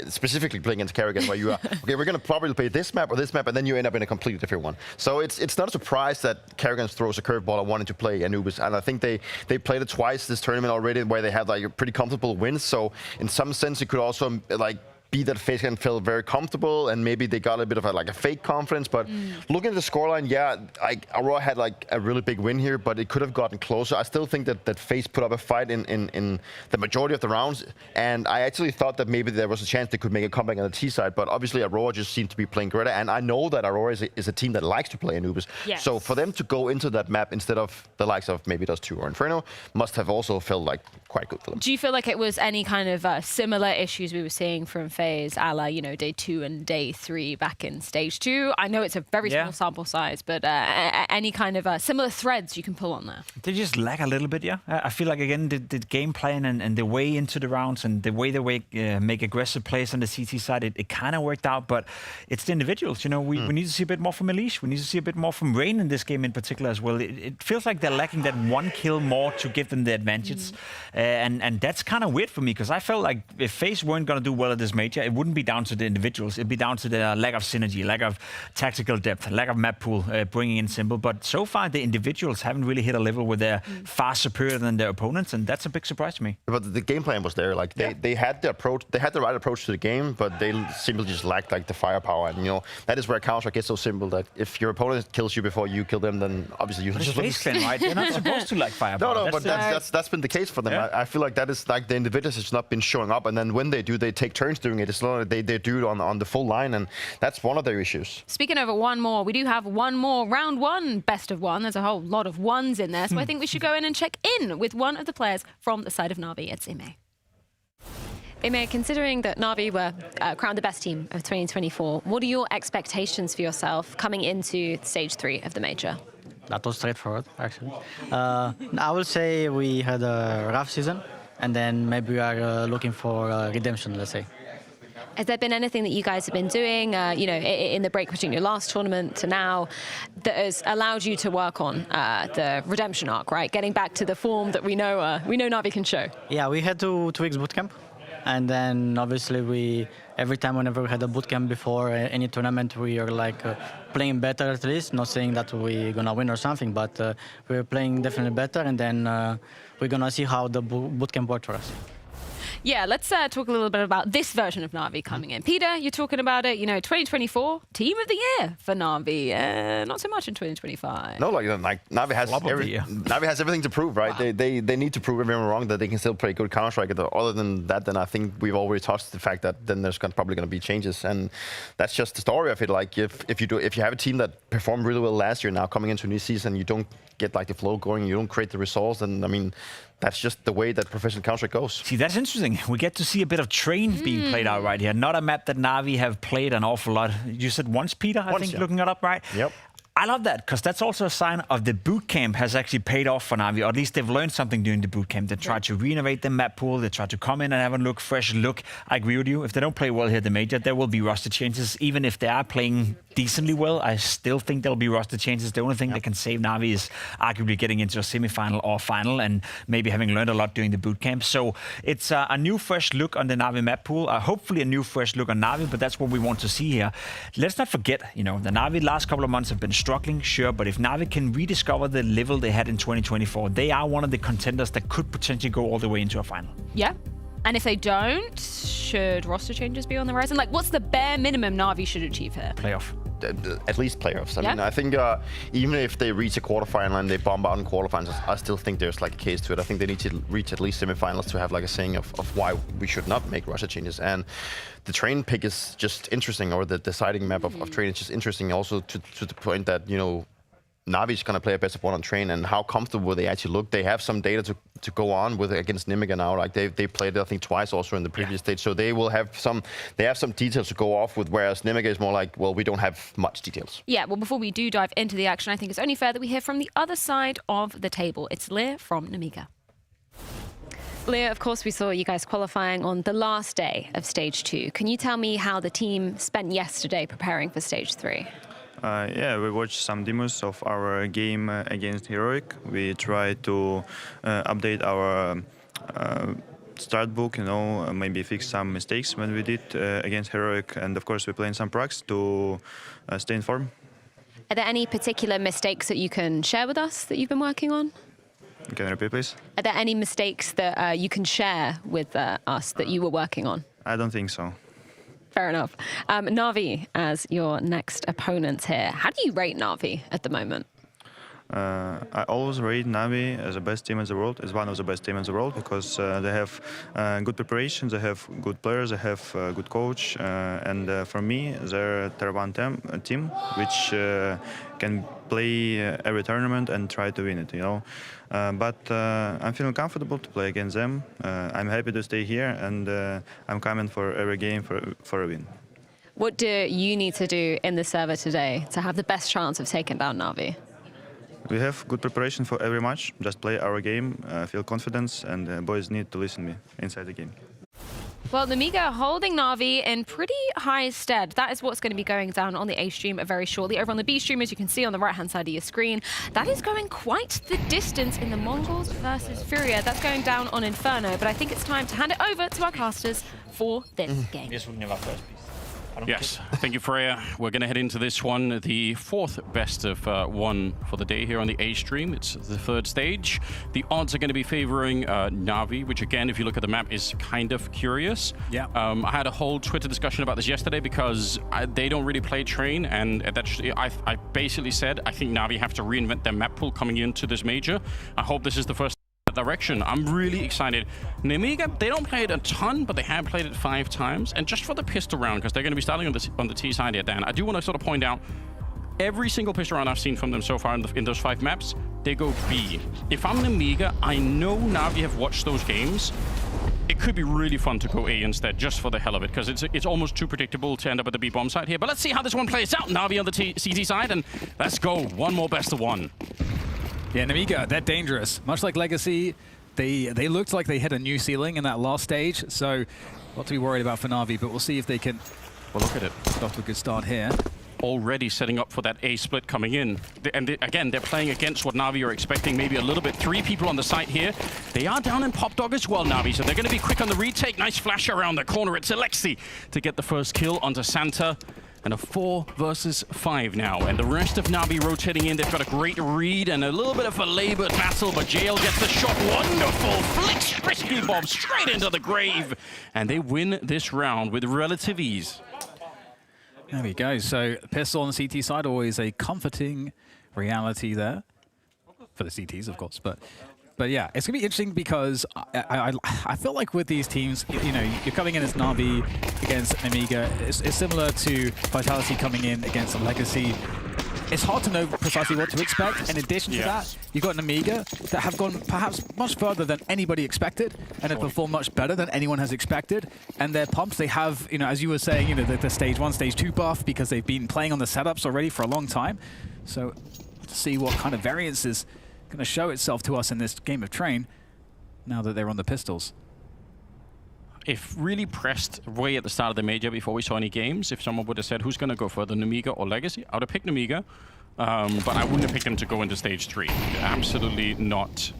specifically playing against Carrigan, where you are, okay, we're going to probably play this map or this map, and then you end up in a completely different one. So it's not a surprise that Carrigan throws a curveball and wanting to play Anubis, and I think they played it twice this tournament already, where they had like a pretty comfortable wins. So in some sense, it could also like be that FaZe Clan felt very comfortable, and maybe they got a bit of a fake confidence. But looking at the scoreline, Aurora had like a really big win here, but it could have gotten closer. I still think that FaZe put up a fight in the majority of the rounds, and I actually thought that maybe there was a chance they could make a comeback on the T side. But obviously Aurora just seemed to be playing greater, and I know that Aurora is a team that likes to play Anubis. Yes. So for them to go into that map instead of the likes of maybe Dust 2 or Inferno must have also felt like quite good for them. Do you feel like it was any kind of similar issues we were seeing from FaZe, a la, you know, day 2 and day 3 back in stage 2? I know it's a very small sample size, but any kind of similar threads you can pull on there? They just lack a little bit, I feel like, again, the game plan and the way into the rounds and the way they make aggressive plays on the CT side, it kind of worked out, but it's the individuals. You know, we need to see a bit more from Elish. We need to see a bit more from Rain in this game in particular as well. It feels like they're lacking that one kill more to give them the advantage. And that's kind of weird for me, because I felt like if FaZe weren't going to do well at this major, it wouldn't be down to the individuals. It'd be down to the lack of synergy, lack of tactical depth, lack of map pool, bringing in Simple. But so far, the individuals haven't really hit a level where they're far superior than their opponents, and that's a big surprise to me. But the game plan was there. Like they had the approach, they had the right approach to the game, but they simply just lacked like the firepower. And you know, that is where Counter-Strike gets so simple that if your opponent kills you before you kill them, then obviously you just FaZe Clan, right? They're not supposed to like firepower. No, but that's been the case for them. I feel like that is like the individuals has not been showing up, and then when they do, they take turns doing it. It's not like they do it on the full line, and that's one of their issues. Speaking of one more, we do have one more round 1 best of 1. There's a whole lot of ones in there, so I think we should go in and check in with one of the players from the side of Na'Vi. It's Ime. Ime, considering that Na'Vi were crowned the best team of 2024, what are your expectations for yourself coming into stage 3 of the major? that was straightforward, actually. I will say we had a rough season, and then maybe we are looking for redemption, let's say. Has there been anything that you guys have been doing, you know, in the break between your last tournament to now, that has allowed you to work on the redemption arc, right? Getting back to the form that we know Na'Vi can show. Yeah, we had 2 weeks bootcamp, and then obviously every time whenever we had a bootcamp before any tournament, we are like playing better at least. Not saying that we're gonna win or something, but we're playing definitely better, and then we're gonna see how the bootcamp worked for us. Yeah, let's talk a little bit about this version of Na'Vi coming in. Peter, you're talking about it, you know, 2024, Team of the Year for Na'Vi. Not so much in 2025. No, like Na'Vi has everything to prove, right? Wow. They need to prove everyone wrong that they can still play good Counter-Strike. Other than that, then I think we've already touched the fact that then there's probably going to be changes, and that's just the story of it. Like if you have a team that performed really well last year, now coming into a new season, you don't get like the flow going, you don't create the results, and I mean, that's just the way that professional Counter-Strike goes. See, that's interesting. We get to see a bit of Train being played out right here. Not a map that Na'Vi have played an awful lot. You said once, Peter, I think, looking it up, right? Yep. I love that, because that's also a sign of the bootcamp has actually paid off for Na'Vi, or at least they've learned something during the bootcamp. They tried to renovate the map pool, they tried to come in and have a fresh look. I agree with you. If they don't play well here at the Major, there will be roster changes. Even if they are playing decently well, I still think there'll be roster changes. The only thing that can save Na'Vi is arguably getting into a semi-final or final, and maybe having learned a lot during the bootcamp. So it's a new fresh look on the Na'Vi map pool. Hopefully a new fresh look on Na'Vi, but that's what we want to see here. Let's not forget, you know, the Na'Vi last couple of months have been struggling, sure, but if Na'Vi can rediscover the level they had in 2024, they are one of the contenders that could potentially go all the way into a final. Yeah. And if they don't, should roster changes be on the horizon? Like, what's the bare minimum Na'Vi should achieve here? Playoff. At least playoffs. I mean, I think even if they reach a quarterfinal and they bomb out in quarterfinals, I still think there's like a case to it. I think they need to reach at least semifinals to have like a saying of why we should not make roster changes. And the Train pick is just interesting, or the deciding map of Train is just interesting also to the point that, you know, Navi's going to play a best of 1 on Train, and how comfortable they actually look. They have some data to go on with against Nemiga now. Like they played, I think, twice also in the previous stage, so they will have some details to go off with. Whereas Nemiga is more like, well, we don't have much details. Yeah. Well, before we do dive into the action, I think it's only fair that we hear from the other side of the table. It's Lynn from Nemiga. Leo, of course, we saw you guys qualifying on the last day of Stage 2. Can you tell me how the team spent yesterday preparing for Stage 3? Yeah, we watched some demos of our game against Heroic. We tried to update our start book, you know, maybe fix some mistakes when we did against Heroic. And of course, we're playing some procs to stay in form. Are there any particular mistakes that you can share with us that you've been working on? Can you repeat, please? Are there any mistakes that you can share with us that you were working on? I don't think so. Fair enough. Na'Vi as your next opponents here. How do you rate Na'Vi at the moment? I always rate Na'Vi as the best team in the world, as one of the best teams in the world, because they have good preparation, they have good players, they have a good coach, and for me, they're a Tier 1 team which can play every tournament and try to win it, you know. But I'm feeling comfortable to play against them. I'm happy to stay here, and I'm coming for every game for a win. What do you need to do in the server today to have the best chance of taking down Na'Vi? We have good preparation for every match. Just play our game, feel confidence, and boys need to listen to me inside the game. Well, Nemiga holding Na'Vi in pretty high stead. That is what's going to be going down on the A stream very shortly. Over on the B stream, as you can see on the right-hand side of your screen, that is going quite the distance in the MongolZ versus Furia. That's going down on Inferno, but I think it's time to hand it over to our casters for this game. Yes, we can have our first piece. Yes, thank you, Freya. We're going to head into this one, the 4th best of 1 for the day here on the A stream. It's the 3rd stage. The odds are going to be favoring Na'Vi, which again, if you look at the map, is kind of curious. Yeah. I had a whole Twitter discussion about this yesterday because they don't really play Train, and that's, I basically said I think Na'Vi have to reinvent their map pool coming into this major. I hope this is the first direction. I'm really excited. Nemiga, they don't play it a ton, but they have played it 5 times. And just for the pistol round, because they're going to be starting on the T side here, Dan, I do want to sort of point out every single pistol round I've seen from them so far in those 5 maps, they go B. If I'm Nemiga, I know Na'Vi have watched those games. It could be really fun to go A instead, just for the hell of it, because it's almost too predictable to end up at the B bomb side here. But let's see how this one plays out. Na'Vi on the CT side, and let's go. One more best of 1. Yeah, Nemiga, they're dangerous. Much like Legacy, they looked like they hit a new ceiling in that last stage, so not to be worried about for Na'Vi, but we'll see if they can... Well, look at it. Got off to a good start here. Already setting up for that A split coming in. Again, they're playing against what Na'Vi are expecting, maybe a little bit. 3 people on the site here. They are down in Pop Dog as well, Na'Vi, so they're going to be quick on the retake. Nice flash around the corner. It's Alexi to get the first kill onto Santa. And a 4 versus 5 now. And the rest of Na'Vi rotating in. They've got a great read and a little bit of a labored battle, but JL gets the shot. Wonderful. Flicks Risky Bomb straight into the grave. And they win this round with relative ease. There we go. So pistol on the CT side, always a comforting reality there. For the CTs, of course. But yeah, it's going to be interesting because I feel like with these teams, you know, you're coming in as Na'Vi against Nemiga. It's similar to Vitality coming in against a Legacy. It's hard to know precisely what to expect. In addition to that, you've got Nemiga that have gone perhaps much further than anybody expected and have performed much better than anyone has expected. And they're pumped. They have, you know, as you were saying, you know, the stage 1, stage 2 buff because they've been playing on the setups already for a long time. So to see what kind of variance is going to show itself to us in this game of Train now that they're on the pistols. If really pressed way at the start of the major before we saw any games, if someone would have said who's going to go further, Nemiga or Legacy, I would have picked Nemiga, but I wouldn't have picked them to go into stage 3. Absolutely not.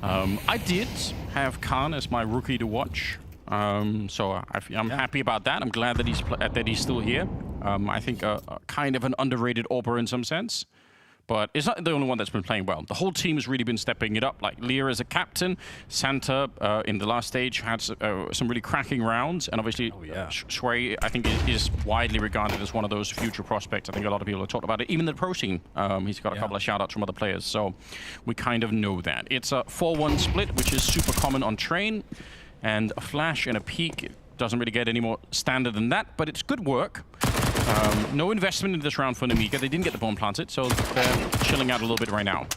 I did have Khan as my rookie to watch, so I'm happy about that. I'm glad that he's still here. I think kind of an underrated Aurora in some sense. But it's not the only one that's been playing well. The whole team has really been stepping it up. Like Lear as a captain, Santa in the last stage had some really cracking rounds, and obviously Shui, I think, is widely regarded as one of those future prospects. I think a lot of people have talked about it. Even the pro scene, he's got a couple of shout-outs from other players, so we kind of know that. It's a 4-1 split, which is super common on Train, and a flash and a peek. It doesn't really get any more standard than that, but it's good work. No investment in this round for Nemiga. They didn't get the bomb planted, so they're chilling out a little bit right now.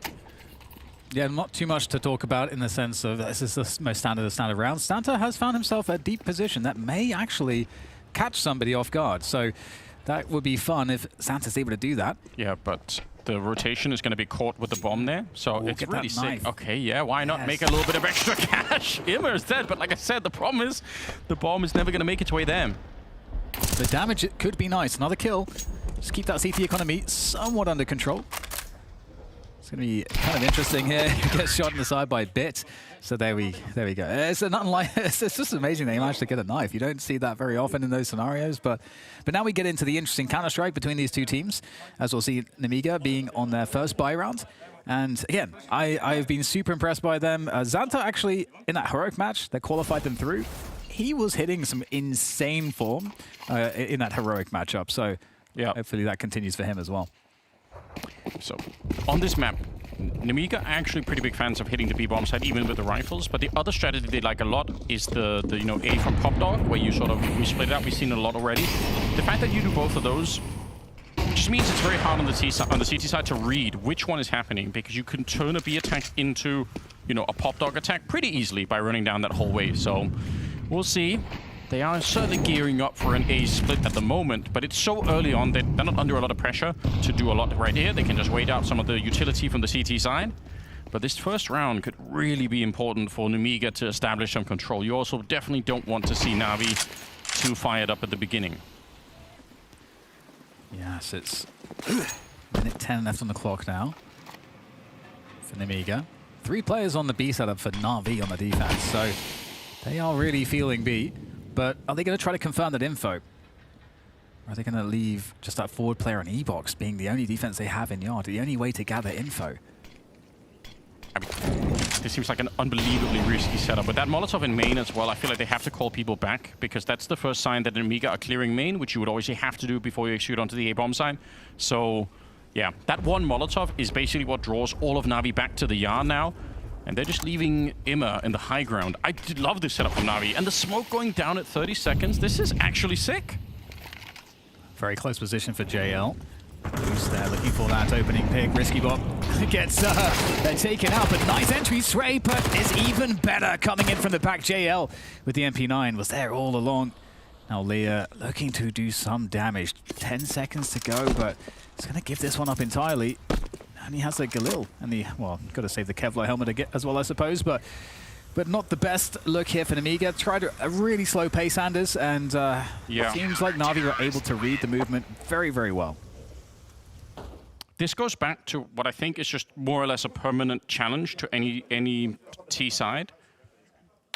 Yeah, not too much to talk about in the sense of this is the most standard round. Santa has found himself a deep position that may actually catch somebody off guard. So that would be fun if Santa's able to do that. Yeah, but the rotation is going to be caught with the bomb there, so it's really sick. Knife. Okay, yeah, why not make a little bit of extra cash? Immer is dead, but like I said, the problem is the bomb is never going to make its way there. The damage, it could be nice. Another kill. Just keep that CT economy somewhat under control. It's going to be kind of interesting here. He gets shot in the side by Bit. So there we go. It's just amazing they managed to get a knife. You don't see that very often in those scenarios. But now we get into the interesting Counter-Strike between these two teams, as we'll see Nemiga being on their first buy round. And again, I've been super impressed by them. Xanta actually, in that heroic match that qualified them through, he was hitting some insane form in that heroic matchup. So hopefully that continues for him as well. So on this map, Nemiga are actually pretty big fans of hitting the B-bomb side, even with the rifles. But the other strategy they like a lot is the A from Pop Dog, where you sort of we split it up. We've seen it a lot already. The fact that you do both of those just means it's very hard on the CT side to read which one is happening, because you can turn a B attack into a Pop Dog attack pretty easily by running down that whole wave. So we'll see. They are certainly gearing up for an A split at the moment, but it's so early on that they're not under a lot of pressure to do a lot right here. They can just wait out some of the utility from the CT side. But this first round could really be important for Nemiga to establish some control. You also definitely don't want to see Na'Vi too fired up at the beginning. Yes, it's minute 10 left on the clock now for Nemiga. 3 players on the B setup for Na'Vi on the defense, so they are really feeling B. But are they going to try to confirm that info? Or are they going to leave just that forward player on E-Box being the only defense they have in Yard, the only way to gather info? I mean, this seems like an unbelievably risky setup. With that Molotov in main as well, I feel like they have to call people back, because that's the first sign that Nemiga are clearing main, which you would always have to do before you shoot onto the A-bomb side. So, yeah, that one Molotov is basically what draws all of Na'Vi back to the Yard now. And they're just leaving Immer in the high ground. I did love this setup from Na'Vi. And the smoke going down at 30 seconds. This is actually sick. Very close position for JL. Who's there looking for that opening pick. Risky Bob gets they're taken out, but nice entry. Stray, but is even better coming in from the back. JL with the MP9 was there all along. Now Leah looking to do some damage. 10 seconds to go, but it's going to give this one up entirely. And he has a Galil and the, well, got to save the Kevlar helmet as well, I suppose, but not the best look here for Nemiga. Tried a really slow pace, Anders, and seems like Na'Vi were able to read the movement very, very well. This goes back to what I think is just more or less a permanent challenge to any T side.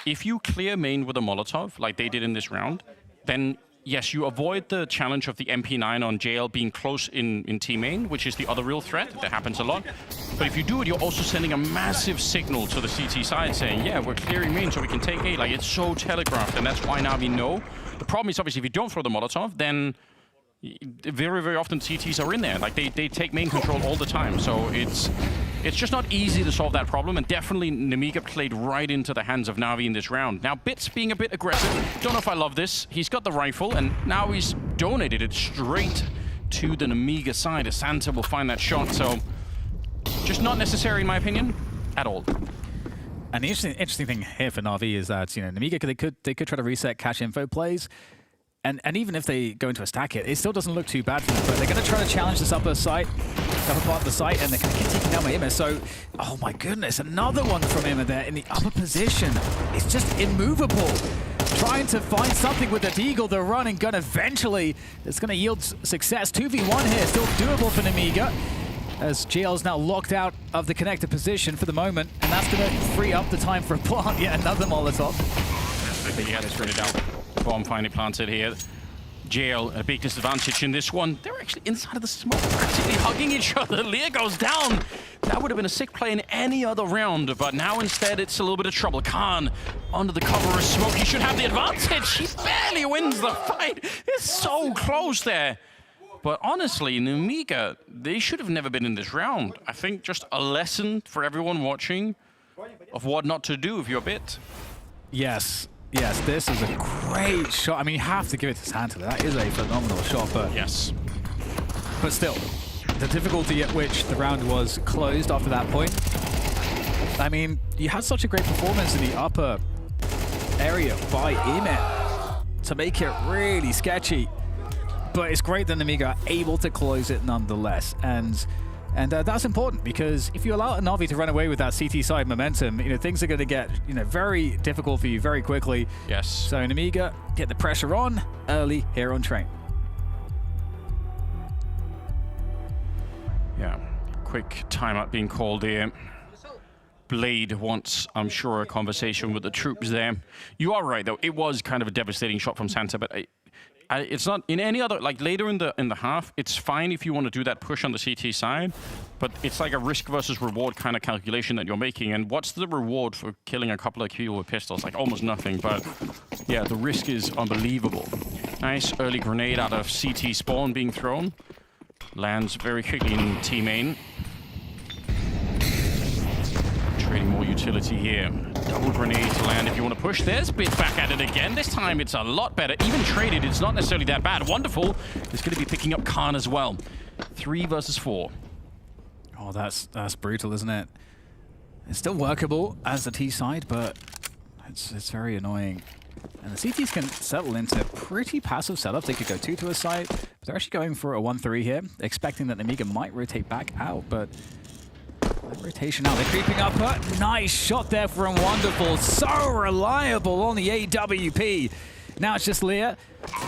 If you clear main with a Molotov, like they did in this round, then yes, you avoid the challenge of the MP9 on JL being close in T main, which is the other real threat. That happens a lot. But if you do it, you're also sending a massive signal to the CT side saying, yeah, we're clearing main so we can take A. Like, it's so telegraphed, and that's why Na'Vi know. The problem is, obviously, if you don't throw the Molotov, then very, very often CTs are in there. Like, they take main control all the time. So it's just not easy to solve that problem, and definitely Nemiga played right into the hands of Na'Vi in this round. Now, Bits being a bit aggressive. Don't know if I love this. He's got the rifle, and now he's donated it straight to the Nemiga side. Santa will find that shot, so just not necessary, in my opinion, at all. And the interesting thing here for Na'Vi is that, you know, Nemiga, they could try to reset cache info plays. And even if they go into a stack it still doesn't look too bad for them. But they're going to try to challenge this upper part of the site, and they're going to keep taking down my Ima. So, oh my goodness, another one from Ima there in the upper position. It's just immovable. Trying to find something with the Deagle, the run and gun eventually. It's going to yield success. 2v1 here, still doable for Nemiga, as GL's now locked out of the connector position for the moment, and that's going to free up the time for a plant. Yet another Molotov. Yeah, they screwed it out. Bomb finally planted here. JL, a big disadvantage in this one. They're actually inside of the smoke, practically hugging each other. Lear goes down. That would have been a sick play in any other round, but now instead it's a little bit of trouble. Khan under the cover of smoke. He should have the advantage. He barely wins the fight. It's so close there. But honestly, Nemiga, they should have never been in this round. I think just a lesson for everyone watching of what not to do if you're Bit. Yes. Yes, this is a great shot. I mean, you have to give it to Santa. That is a phenomenal shot, but yes. But still, the difficulty at which the round was closed after that point. I mean, you had such a great performance in the upper area by Imet to make it really sketchy. But it's great that Nemiga are able to close it nonetheless. And that's important, because if you allow a Na'Vi to run away with that CT side momentum, you know, things are going to get, you know, very difficult for you very quickly. Yes. So Nemiga get the pressure on early here on Train. Yeah, quick timeout being called here. Blade wants, I'm sure, a conversation with the troops there. You are right, though. It was kind of a devastating shot from Santa, but it's not in any other, like later in the half, it's fine if you want to do that push on the CT side, but it's like a risk versus reward kind of calculation that you're making. And what's the reward for killing a couple of kills with pistols? Like almost nothing, but yeah, the risk is unbelievable. Nice early grenade out of CT spawn being thrown. Lands very quickly in T main. Trading more utility here. Double grenade to land if you want to push. There's Bit back at it again. This time it's a lot better. Even traded, it's not necessarily that bad. Wonderful is going to be picking up Khan as well. 3 versus 4. Oh, that's brutal, isn't it? It's still workable as the T side, but it's very annoying. And the CTs can settle into pretty passive setups. They could go 2 to a site, but they're actually going for a 1-3 here, expecting that Nemiga might rotate back out, but rotation now, they're creeping up. Nice shot there from Wonderful. So reliable on the AWP. Now it's just Lear.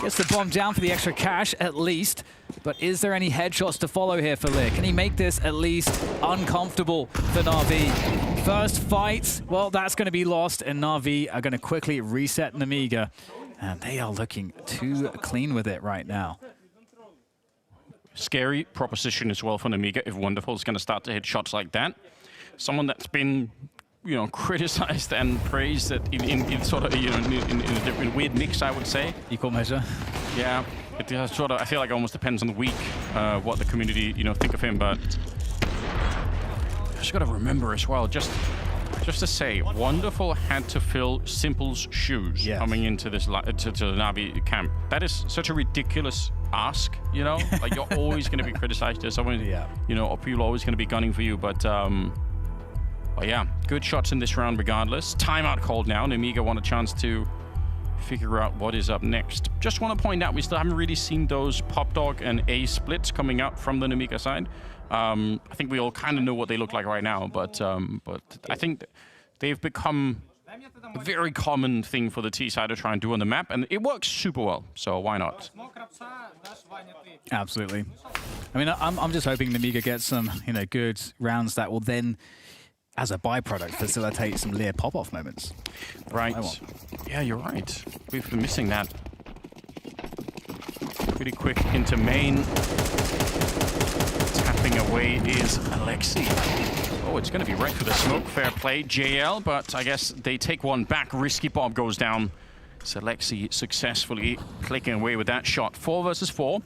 Gets the bomb down for the extra cash, at least. But is there any headshots to follow here for Lear? Can he make this at least uncomfortable for Na'Vi? First fight, well, that's going to be lost, and Na'Vi are going to quickly reset Nemiga. And they are looking too clean with it right now. Scary proposition as well for Nemiga if Wonderful is going to start to hit shots like that. Someone that's been, you know, criticized and praised in sort of, you know, in a weird mix, I would say. Equal measure. Yeah, it sort of, I feel like it almost depends on the week what the community, you know, think of him. But just got to remember as well, just to say, Wonderful had to fill Simple's shoes coming into this to the Na'Vi camp. That is such a ridiculous ask, you know? Like, you're always going to be criticized. There's someone, you know, or people are always going to be gunning for you. But yeah, good shots in this round regardless. Timeout called now. Nemiga want a chance to figure out what is up next. Just want to point out, we still haven't really seen those Pop Dog and A splits coming out from the Nemiga side. I think we all kind of know what they look like right now, but I think they've become a very common thing for the T side to try and do on the map, and it works super well, so why not? Absolutely. I mean, I'm just hoping Nemiga gets some, good rounds that will then, as a byproduct, facilitate some Lear pop-off moments. Right. Yeah, you're right. We've been missing that. Pretty quick into main. Tapping away is Alexi. Oh, it's going to be right for the smoke. Fair play, JL, but I guess they take one back. Risky bomb goes down. So Alexi successfully clicking away with that shot. 4 versus 4.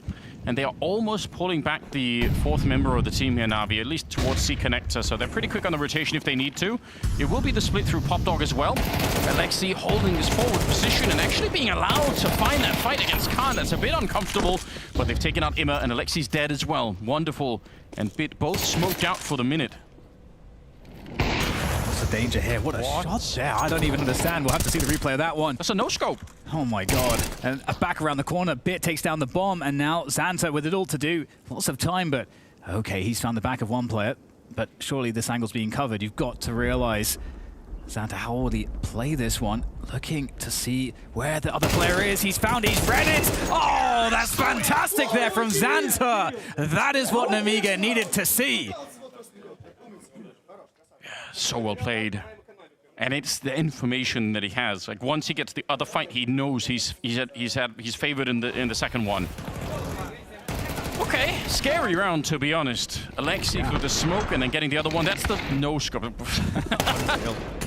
And they are almost pulling back the 4th member of the team here, Na'Vi, at least towards C connector. So they're pretty quick on the rotation if they need to. It will be the split through Pop Dog as well. Alexi holding this forward position and actually being allowed to find that fight against Khan. That's a bit uncomfortable, but they've taken out Immer and Alexi's dead as well. Wonderful. And Bit both smoked out for the minute. What's the danger here? What a shot there. I don't even understand. We'll have to see the replay of that one. That's a no-scope. Oh my god. And back around the corner, Bit takes down the bomb, and now Xanta with it all to do. Lots of time, but okay, he's found the back of one player, but surely this angle's being covered. You've got to realize, Xanta, how will he play this one? Looking to see where the other player is. He's found, he's read it! Oh, that's fantastic there from Xanta! That is what Nemiga needed to see. So well played. And it's the information that he has. Like, once he gets the other fight, he knows he's favored in the second one. Okay, scary round, to be honest. Alexi with the smoke and then getting the other one. That's the no scope.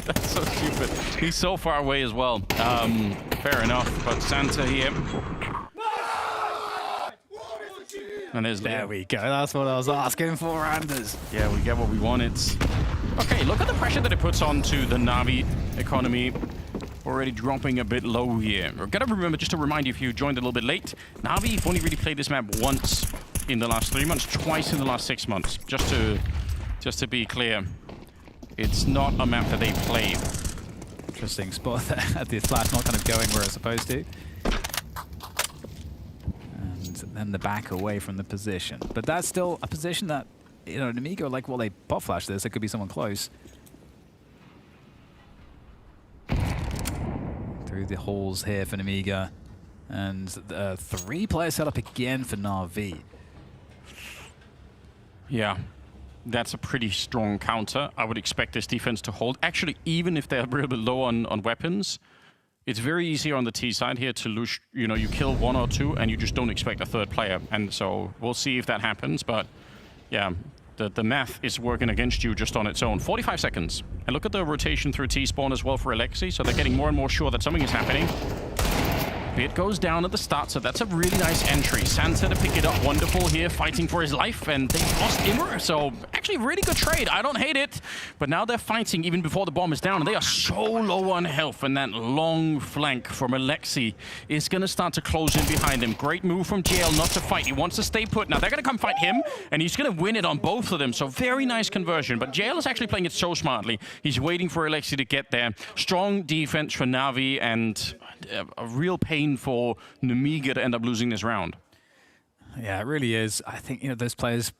That's so stupid. He's so far away as well. Fair enough, but Xanta here. And there we go. That's what I was asking for, Anders. Yeah, we get what we wanted. Okay, look at the pressure that it puts onto the Na'Vi economy. Already dropping a bit low here. We've got to remember, just to remind you if you joined a little bit late, Na'Vi have only really played this map once in the last 3 months, twice in the last 6 months. Just to be clear, it's not a map that they play. Interesting spot there at the flash, not kind of going where it's supposed to. And then the back away from the position. But that's still a position that, Nemiga, like, well, they pop flash this, it could be someone close. Through the holes here for Nemiga. And 3-player setup again for Na'Vi. Yeah, that's a pretty strong counter. I would expect this defense to hold. Actually, even if they're a little bit low on weapons, it's very easy on the T side here to lose. You kill 1 or 2 and you just don't expect a 3rd player. And so we'll see if that happens. But yeah, the math is working against you just on its own. 45 seconds. And look at the rotation through T-spawn as well for Alexi. So they're getting more and more sure that something is happening. It goes down at the start, so that's a really nice entry. Xanta to pick it up, wonderful here, fighting for his life, and they lost Immer, so actually really good trade. I don't hate it, but now they're fighting even before the bomb is down, and they are so low on health, and that long flank from Alexi is going to start to close in behind him. Great move from JL not to fight. He wants to stay put. Now they're going to come fight him, and he's going to win it on both of them, so very nice conversion, but JL is actually playing it so smartly. He's waiting for Alexi to get there. Strong defense for Na'Vi, and a real pain for Nemiga to end up losing this round. Yeah, it really is. I think, those players,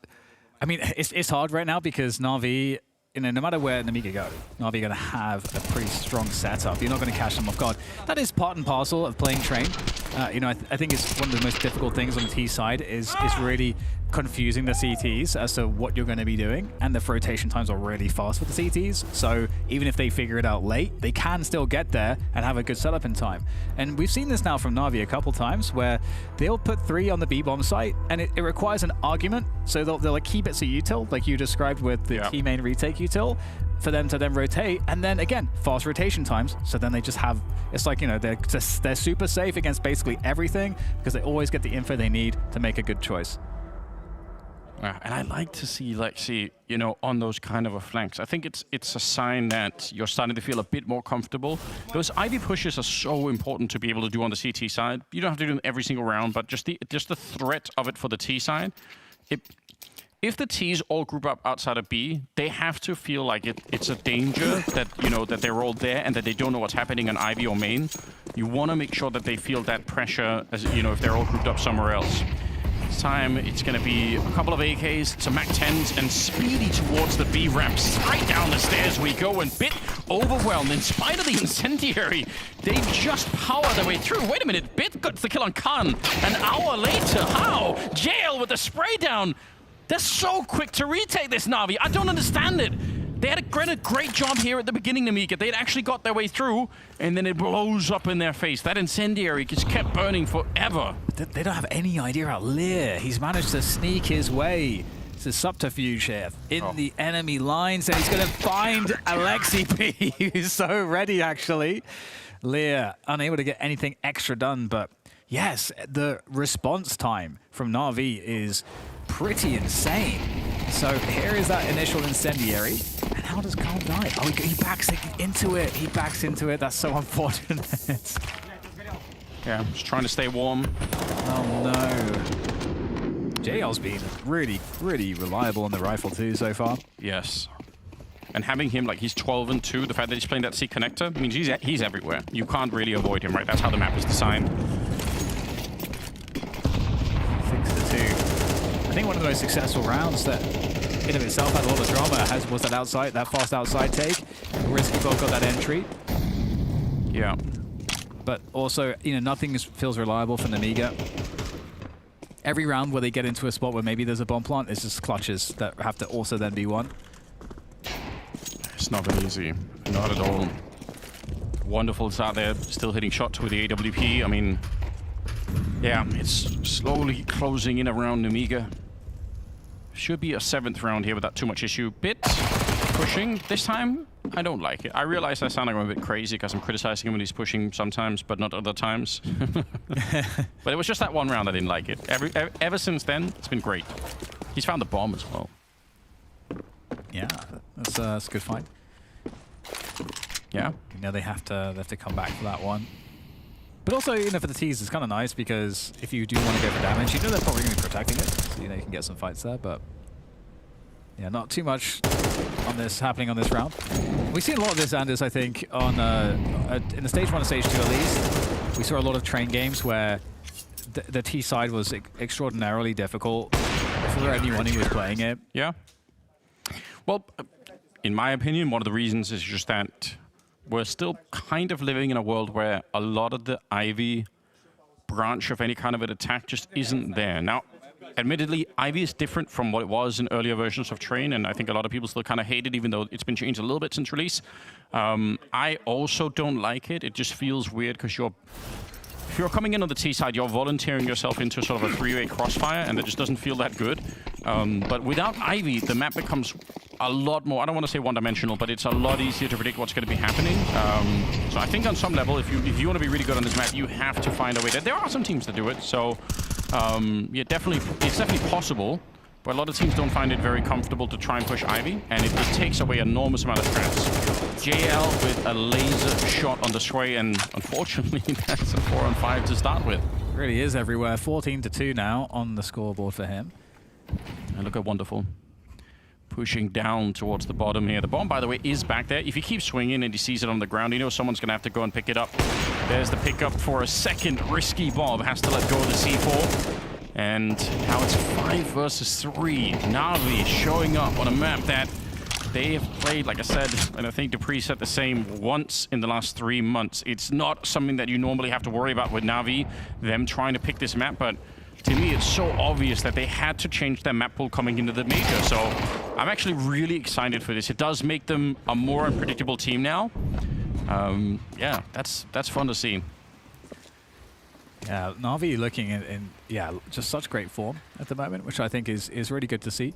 I mean, it's hard right now because Na'Vi, no matter where Nemiga go, Na'Vi are going to have a pretty strong setup. You're not going to catch them off guard. That is part and parcel of playing Train. I think it's one of the most difficult things on the T side is really confusing the CTs as to what you're going to be doing, and the rotation times are really fast for the CTs, so even if they figure it out late, they can still get there and have a good setup in time. And we've seen this now from Na'Vi a couple times where they'll put 3 on the B-bomb site, and it requires an argument, so they'll like keep it to util, like you described with the key main retake util, for them to then rotate, and then again, fast rotation times, so then they just have, it's like, they're super safe against basically everything because they always get the info they need to make a good choice. And I like to see Lexi, on those kind of flanks. I think it's a sign that you're starting to feel a bit more comfortable. Those Ivy pushes are so important to be able to do on the CT side. You don't have to do them every single round, but just the threat of it for the T side. If the T's all group up outside of B, they have to feel like it's a danger that that they're all there and that they don't know what's happening on Ivy or main. You want to make sure that they feel that pressure, as you know, if they're all grouped up somewhere else. This time, it's going to be a couple of AKs, some MAC-10s, and speedy towards the B ramp. Straight down the stairs we go, and Bit overwhelmed. In spite of the incendiary, they just power their way through. Wait a minute, Bit got the kill on Khan. An hour later, how? JL with the spray down. They're so quick to retake this, Na'Vi. I don't understand it. They had a great job here at the beginning, Nemiga. They had actually got their way through, and then it blows up in their face. That incendiary just kept burning forever. They don't have any idea about Lear. He's managed to sneak his way. It's a subterfuge here in the enemy lines, and he's going to find Alexi P. He's so ready, actually. Lear unable to get anything extra done, but yes, the response time from Na'Vi is pretty insane. So here is that initial incendiary. And how does Carl die? Oh, he backs into it. He backs into it. That's so unfortunate. Yeah, just trying to stay warm. Oh, no. JL's been really, really reliable on the rifle, too, so far. Yes. And having him, like, he's 12 and 2, the fact that he's playing that C connector means he's everywhere. You can't really avoid him, right? That's how the map is designed. 6-2. I think one of the most successful rounds that in of itself had a lot of drama was that fast outside take. Risky Bolt got that entry. Yeah. But also, you know, nothing feels reliable for Nemiga. Every round where they get into a spot where maybe there's a bomb plant, it's just clutches that have to also then be won. It's not that easy. Not at all. Wonderful's out there, still hitting shots with the AWP. I mean, yeah, it's slowly closing in around Nemiga. Should be a 7th round here without too much issue. Bit pushing this time. I don't like it. I realize I sound like I'm a bit crazy because I'm criticizing him when he's pushing sometimes, but not other times. But it was just that one round I didn't like it. Ever since then, it's been great. He's found the bomb as well. Yeah, that's a good fight. Yeah. You know, they have to come back for that one. But also, you know, for the tease, it's kind of nice because if you do want to go for damage, you know they're probably going to be protecting it, so you know you can get some fights there. But yeah, not too much on this happening on this round. We've seen a lot of this, Anders, I think, on in the stage 1 and stage 2 at least. We saw a lot of train games where the T side was extraordinarily difficult for anyone who was playing it. Yeah. Well, in my opinion, one of the reasons is just that we're still kind of living in a world where a lot of the Ivy branch of any kind of an attack just isn't there. Now, admittedly, Ivy is different from what it was in earlier versions of Train, and I think a lot of people still kind of hate it, even though it's been changed a little bit since release. I also don't like it. It just feels weird because if you're coming in on the T side, you're volunteering yourself into sort of a 3-way crossfire, and that just doesn't feel that good. But without Ivy, the map becomes a lot more, I don't want to say one-dimensional, but it's a lot easier to predict what's going to be happening. So I think on some level, if you want to be really good on this map, you have to find a way. There are some teams that do it, so yeah, it's definitely possible, but a lot of teams don't find it very comfortable to try and push Ivy, and it just takes away an enormous amount of strats. JL with a laser shot on the spray, and unfortunately, that's a 4-on-5 to start with. It really is everywhere. 14-2 now on the scoreboard for him. And look at Wonderful. Pushing down towards the bottom here. The bomb, by the way, is back there. If he keeps swinging and he sees it on the ground, you know someone's going to have to go and pick it up. There's the pickup for a second. Risky Bob has to let go of the C4. And now it's 5 versus 3. Na'Vi showing up on a map that they have played, like I said, and I think Dupree said the same, once in the last 3 months. It's not something that you normally have to worry about with Na'Vi, them trying to pick this map, but to me, it's so obvious that they had to change their map pool coming into the major. So I'm actually really excited for this. It does make them a more unpredictable team now. Yeah, that's fun to see. Yeah, Na'Vi looking in just such great form at the moment, which I think is really good to see.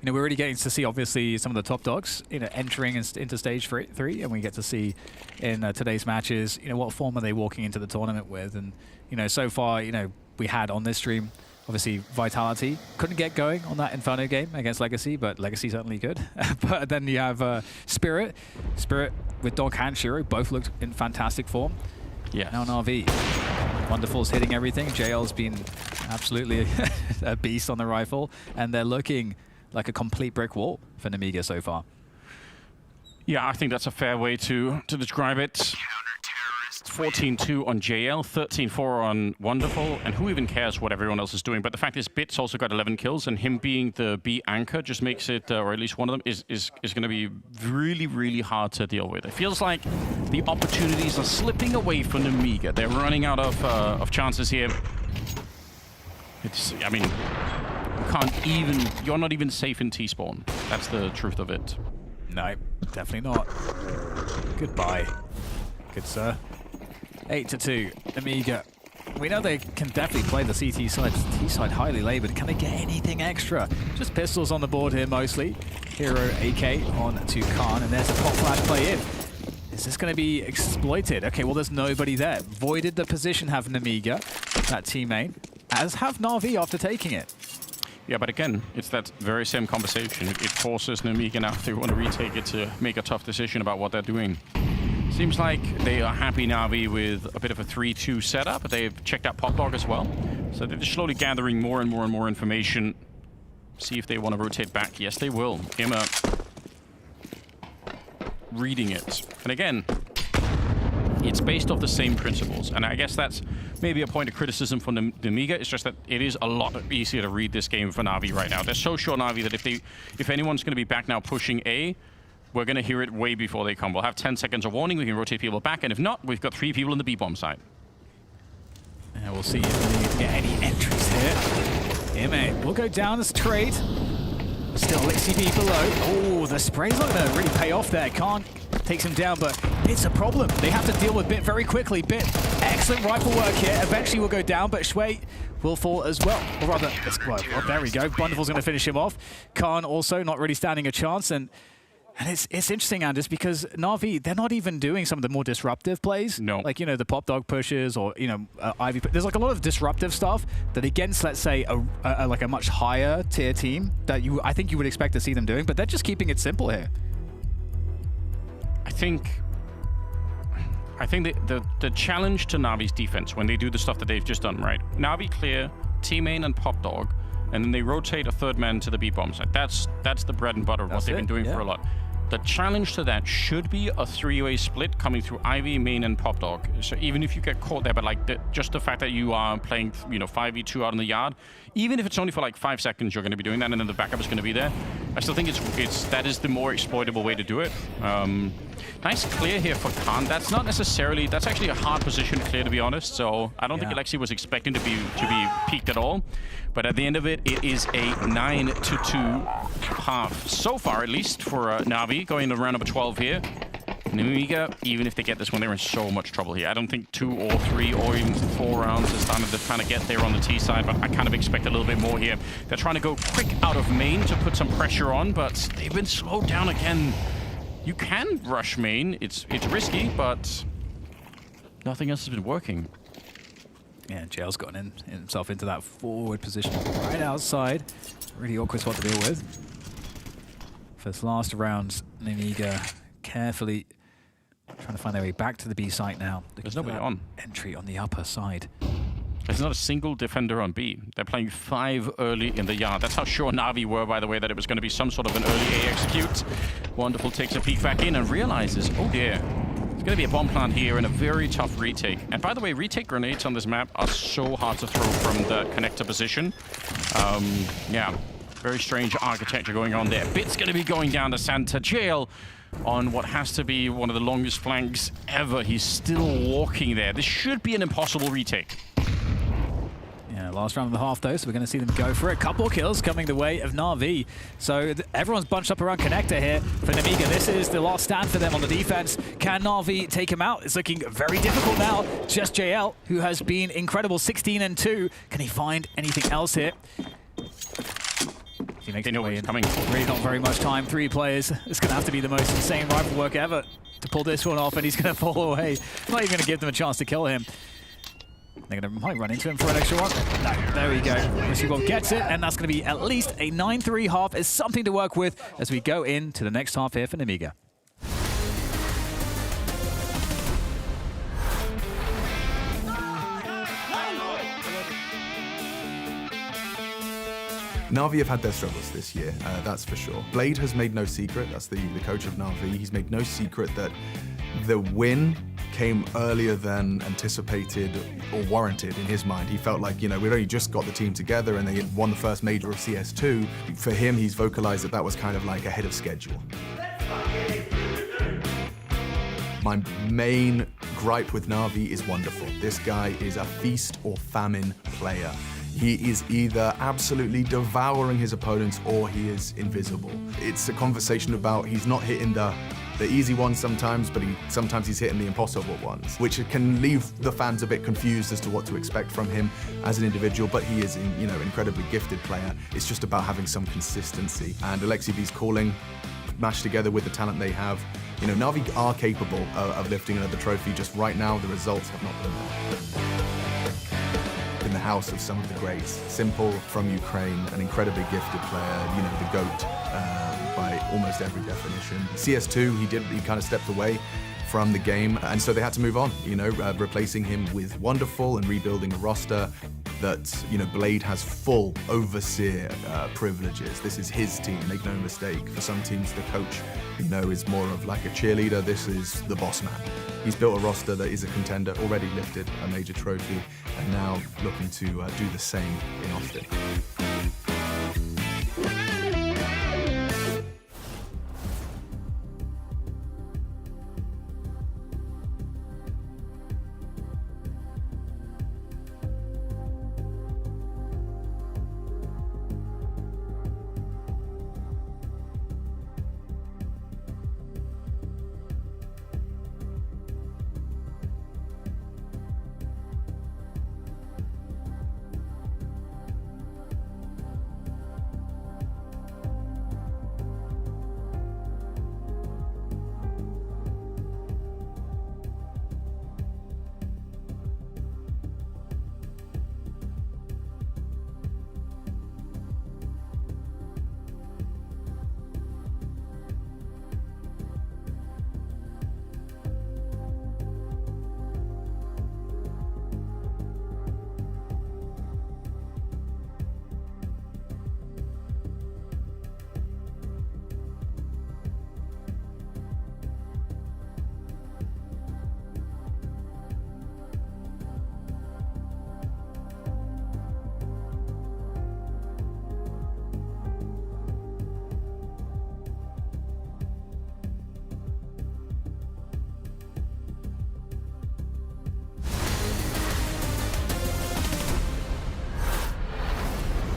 You know, we're already getting to see, obviously, some of the top dogs, you know, entering into stage 3, and we get to see in today's matches, you know, what form are they walking into the tournament with. And, you know, so far, you know, we had on this stream, obviously, Vitality couldn't get going on that Inferno game against Legacy, but Legacy certainly good. But then you have Spirit with Dog and Shiro, both looked in fantastic form. Yeah. Now Na'Vi. Wonderful's hitting everything. JL's been absolutely a beast on the rifle, and they're looking like a complete brick wall for Nemiga so far. Yeah, I think that's a fair way to describe it. 14-2 on JL, 13-4 on Wonderful, and who even cares what everyone else is doing? But the fact is, Bit's also got 11 kills, and him being the B anchor just makes it, or at least one of them, is going to be really, really hard to deal with. It feels like the opportunities are slipping away for Nemiga. They're running out of chances here. I mean, you're not even safe in T-spawn. That's the truth of it. No, definitely not. Goodbye. Good sir. 8-2, Nemiga. We know they can definitely play the CT side. T side highly laboured. Can they get anything extra? Just pistols on the board here mostly. Hero AK on to Khan, and there's a pop flash play in. Is this going to be exploited? Okay, well, there's nobody there. Voided the position, have Nemiga, that teammate, as have Na'Vi after taking it. Yeah, but again, it's that very same conversation. It forces Nemiga now, if they want to retake it, to make a tough decision about what they're doing. Seems like they are happy Na'Vi with a bit of a 3-2 setup. They've checked out Popdog as well. So they're slowly gathering more and more and more information. See if they want to rotate back. Yes, they will. Emma reading it. And again, it's based off the same principles. And I guess that's maybe a point of criticism for Nemiga. It's just that it is a lot easier to read this game for Na'Vi right now. They're so sure Na'Vi that if anyone's going to be back now pushing A, we're going to hear it way before they come. We'll have 10 seconds of warning. We can rotate people back. And if not, we've got 3 people in the B-bomb side. Yeah, we'll see if we get any entries here. Ime will go down as trade. Still Lixie B below. Oh, the spray's not going to really pay off there. Khan takes him down, but it's a problem. They have to deal with Bit very quickly. Bit, excellent rifle work here. Eventually will go down, but Shui will fall as well. Or rather, well, there we go. Wonderful's going to finish him off. Khan also not really standing a chance. And it's interesting, Anders, because Na'Vi, they're not even doing some of the more disruptive plays. No. Like, you know, the pop dog pushes or, you know, Ivy. There's like a lot of disruptive stuff that against, let's say, like a much higher tier team that I think you would expect to see them doing, but they're just keeping it simple here. I think the challenge to Na'Vi's defense when they do the stuff that they've just done, right? Na'Vi clear, T-main and pop dog, and then they rotate a third man to the B-bomb side. That's the bread and butter of what they've been doing for a lot. The challenge to that should be a 3-way split coming through Ivy, main, and pop dog. So even if you get caught there, but like just the fact that you are playing, you know, 5v2 out in the yard, even if it's only for like 5 seconds, you're going to be doing that, and then the backup is going to be there. I still think that is the more exploitable way to do it. Nice clear here for Khan. That's not necessarily, that's actually a hard position to clear, to be honest. So I don't think Alexi was expecting to be peaked at all. But at the end of it, it is a 9-2 half so far, at least for Na'Vi, going to round number 12 here. Nemiga, even if they get this one, they're in so much trouble here. I don't think 2 or 3 or even 4 rounds is starting to kind of get there on the T side, but I kind of expect a little bit more here. They're trying to go quick out of main to put some pressure on, but they've been slowed down again. You can rush main. It's risky, but nothing else has been working. Yeah, JL's gotten himself into that forward position right outside. Really awkward spot to deal with. For this last round, Nemiga carefully trying to find their way back to the B site now. There's nobody on. Entry on the upper side. There's not a single defender on B. They're playing 5 early in the yard. That's how sure Na'Vi were, by the way, that it was going to be some sort of an early A execute. Wonderful takes a peek back in and realizes, oh dear, there's going to be a bomb plant here and a very tough retake. And by the way, retake grenades on this map are so hard to throw from the connector position. Yeah, very strange architecture going on there. Bit's going to be going down to Santa Jail on what has to be one of the longest flanks ever. He's still walking there. This should be an impossible retake. Yeah, last round of the half though, so we're going to see them go for it. Couple kills coming the way of Na'Vi. So everyone's bunched up around connector here for Nemiga. This is the last stand for them on the defense. Can Na'Vi take him out? It's looking very difficult now. Just JL, who has been incredible, 16-2. Can he find anything else here? He makes they know he's coming. Really not very much time. 3 players. It's going to have to be the most insane rifle work ever to pull this one off, and he's going to fall away. Not even going to give them a chance to kill him. They're going to might run into him for an extra one. No, there we go. Missybomb gets it, and that's going to be at least a 9-3 half. Is something to work with as we go into the next half here for Nemiga. Na'Vi have had their struggles this year, that's for sure. Blade has made no secret, that's the coach of Na'Vi, he's made no secret that the win came earlier than anticipated or warranted in his mind. He felt like, you know, we'd only just got the team together and they had won the first major of CS2. For him, he's vocalized that that was kind of like ahead of schedule. My main gripe with Na'Vi is wonderful. This guy is a feast or famine player. He is either absolutely devouring his opponents or he is invisible. It's a conversation about he's not hitting the easy ones sometimes, but sometimes he's hitting the impossible ones, which can leave the fans a bit confused as to what to expect from him as an individual, but he is, you know, incredibly gifted player. It's just about having some consistency. And Alexi's calling, mashed together with the talent they have, you know, Na'Vi are capable of lifting another trophy. Just right now, the results have not been there. In the house of some of the greats. Simple from Ukraine, an incredibly gifted player, you know, the GOAT by almost every definition. CS2, he kind of stepped away from the game, and so they had to move on, you know, replacing him with Wonderful and rebuilding a roster that, you know, Blade has full overseer privileges. This is his team, make no mistake. For some teams, the coach, you know, is more of like a cheerleader. This is the boss man. He's built a roster that is a contender, already lifted a major trophy, and now looking to do the same in Austin.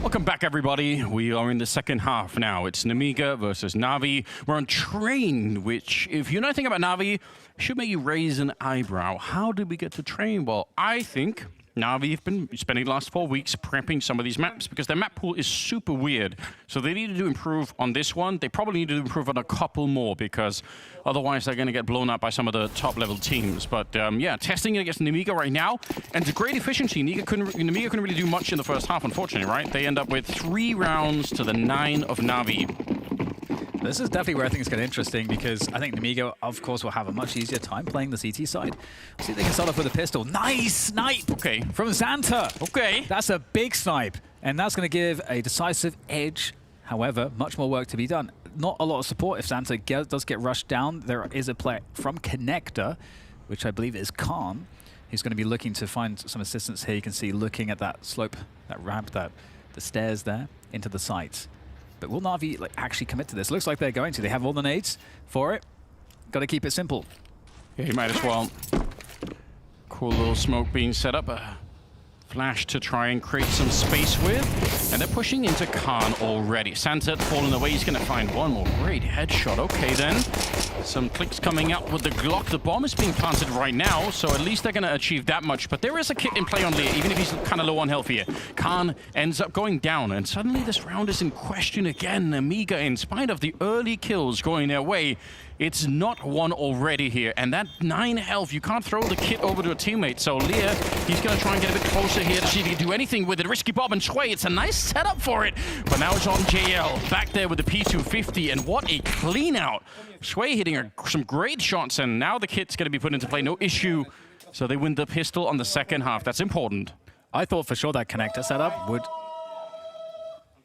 Welcome back, everybody. We are in the second half now. It's Nemiga versus Na'Vi. We're on Train, which, if you know anything about Na'Vi, should make you raise an eyebrow. How did we get to Train? Well, I think Na'Vi have been spending the last 4 weeks prepping some of these maps because their map pool is super weird. So they needed to improve on this one. They probably need to improve on a couple more because otherwise they're going to get blown up by some of the top-level teams. But yeah, testing it against Nemiga right now. And it's a great efficiency. Nemiga couldn't really do much in the first half, unfortunately, right? They end up with 3 rounds to the 9 of Na'Vi. This is definitely where I think it's getting interesting because I think Nemiga, of course, will have a much easier time playing the CT side. See if they can start off with a pistol. Nice snipe! Okay. From Xanta. Okay. That's a big snipe. And that's going to give a decisive edge. However, much more work to be done. Not a lot of support if Xanta does get rushed down. There is a player from Connector, which I believe is Khan. He's going to be looking to find some assistance here. You can see looking at that slope, that ramp, the stairs there into the site. But will Na'Vi actually commit to this? Looks like they're going to. They have all the nades for it. Got to keep it simple. Yeah, you might as well. Cool little smoke being set up. Flash to try and create some space with. And they're pushing into Khan already. Xanta falling away. He's going to find one more. Great headshot. Okay, then. Some clicks coming up with the Glock. The bomb is being planted right now, so at least they're going to achieve that much. But there is a kit in play on Lear, even if he's kind of low on health here. Khan ends up going down, and suddenly this round is in question again. Nemiga, in spite of the early kills going their way, it's not won already here. And that 9 health, you can't throw the kit over to a teammate. So Lear, he's going to try and get a bit closer here to see if he can do anything with it. Risky Bob and Sway, it's a nice setup for it. But now it's on JL, back there with the P250, and what a clean out. Sway hitting some great shots, and now the kit's going to be put into play, no issue. So they win the pistol on the second half. That's important. I thought for sure that Connector setup would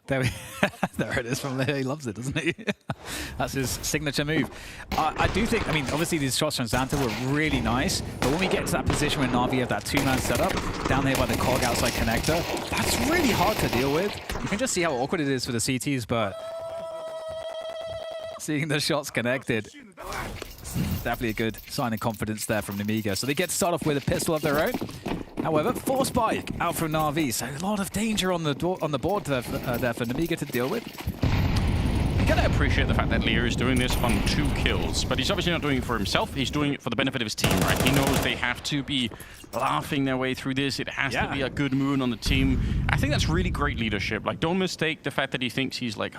There it is from Lynn. He loves it, doesn't he? That's his signature move. I do think, I mean, obviously these shots from Xanta were really nice, but when we get to that position where Na'Vi have that two-man setup, down there by the cog outside connector, that's really hard to deal with. You can just see how awkward it is for the CTs, but seeing the shots connected, definitely a good sign of confidence there from Nemiga. So they get to start off with a pistol of their own. However, 4 spike out from Na'Vi, so a lot of danger on the board there for Nemiga to deal with. You gotta appreciate the fact that Leo is doing this on 2 kills, but he's obviously not doing it for himself. He's doing it for the benefit of his team, right? He knows they have to be laughing their way through this. It has to be a good mood on the team. I think that's really great leadership. Like, don't mistake the fact that he thinks he's like,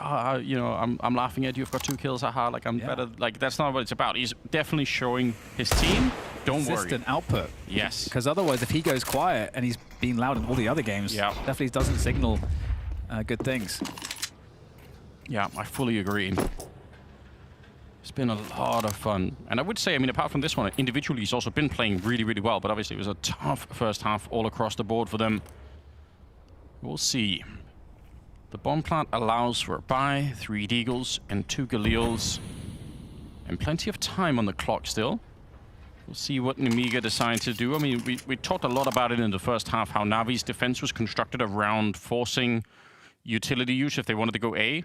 you know, I'm laughing at you. I've got 2 kills, haha. Like, I'm better. Like, that's not what it's about. He's definitely showing his team. Don't worry. Consistent output. Yes. Because otherwise, if he goes quiet and he's being loud in all the other games, definitely doesn't signal good things. Yeah, I fully agree. It's been a lot of fun. And I would say, I mean, apart from this one, individually he's also been playing really, really well, but obviously it was a tough first half all across the board for them. We'll see. The bomb plant allows for a buy, 3 Deagles and 2 Galils, and plenty of time on the clock still. We'll see what Nemiga decide to do. I mean, we talked a lot about it in the first half, how Navi's defense was constructed around forcing utility use if they wanted to go A.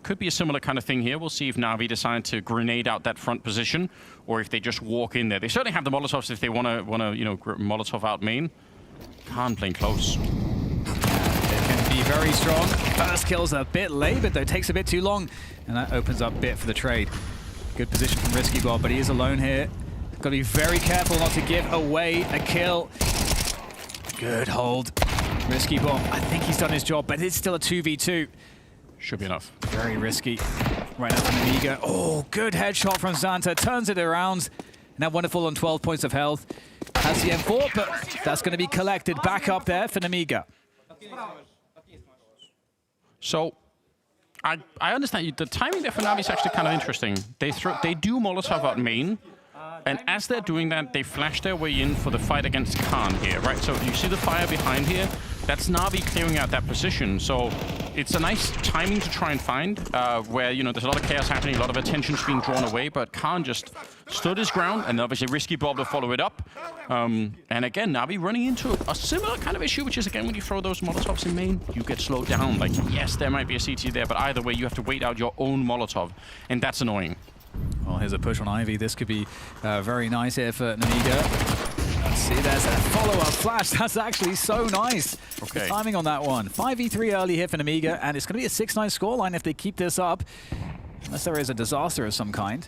Could be a similar kind of thing here. We'll see if Na'Vi decide to grenade out that front position, or if they just walk in there. They certainly have the Molotovs if they want to, you know, Molotov out main. Khan playing close. It can be very strong. First kill's a bit late, but though takes a bit too long, and that opens up bit for the trade. Good position from Risky Bob, but he is alone here. Got to be very careful not to give away a kill. Good hold. Risky Bomb. I think he's done his job, but it's still a 2v2. Should be enough. Very risky. Right after Nemiga. Oh, good headshot from Xanta. Turns it around. Now wonderful on 12 points of health. Has the M4, but that's going to be collected back up there for Nemiga. So, I understand the timing there for Navi is actually kind of interesting. They do Molotov out main. And as they're doing that, they flash their way in for the fight against Khan here, right? So you see the fire behind here? That's Na'Vi clearing out that position. So it's a nice timing to try and find where, you know, there's a lot of chaos happening, a lot of attention's being drawn away, but Khan just stood his ground, and obviously Risky Bob to follow it up. And again, Na'Vi running into a similar kind of issue, which is, again, when you throw those Molotovs in main, you get slowed down. Like, yes, there might be a CT there, but either way, you have to wait out your own Molotov, and that's annoying. Well, here's a push on Ivy. This could be very nice here for Nemiga. Let's see, there's a follow-up flash. That's actually so nice. Okay. The timing on that one. 5v3 early here for Nemiga, and it's going to be a 6-9 scoreline if they keep this up, unless there is a disaster of some kind.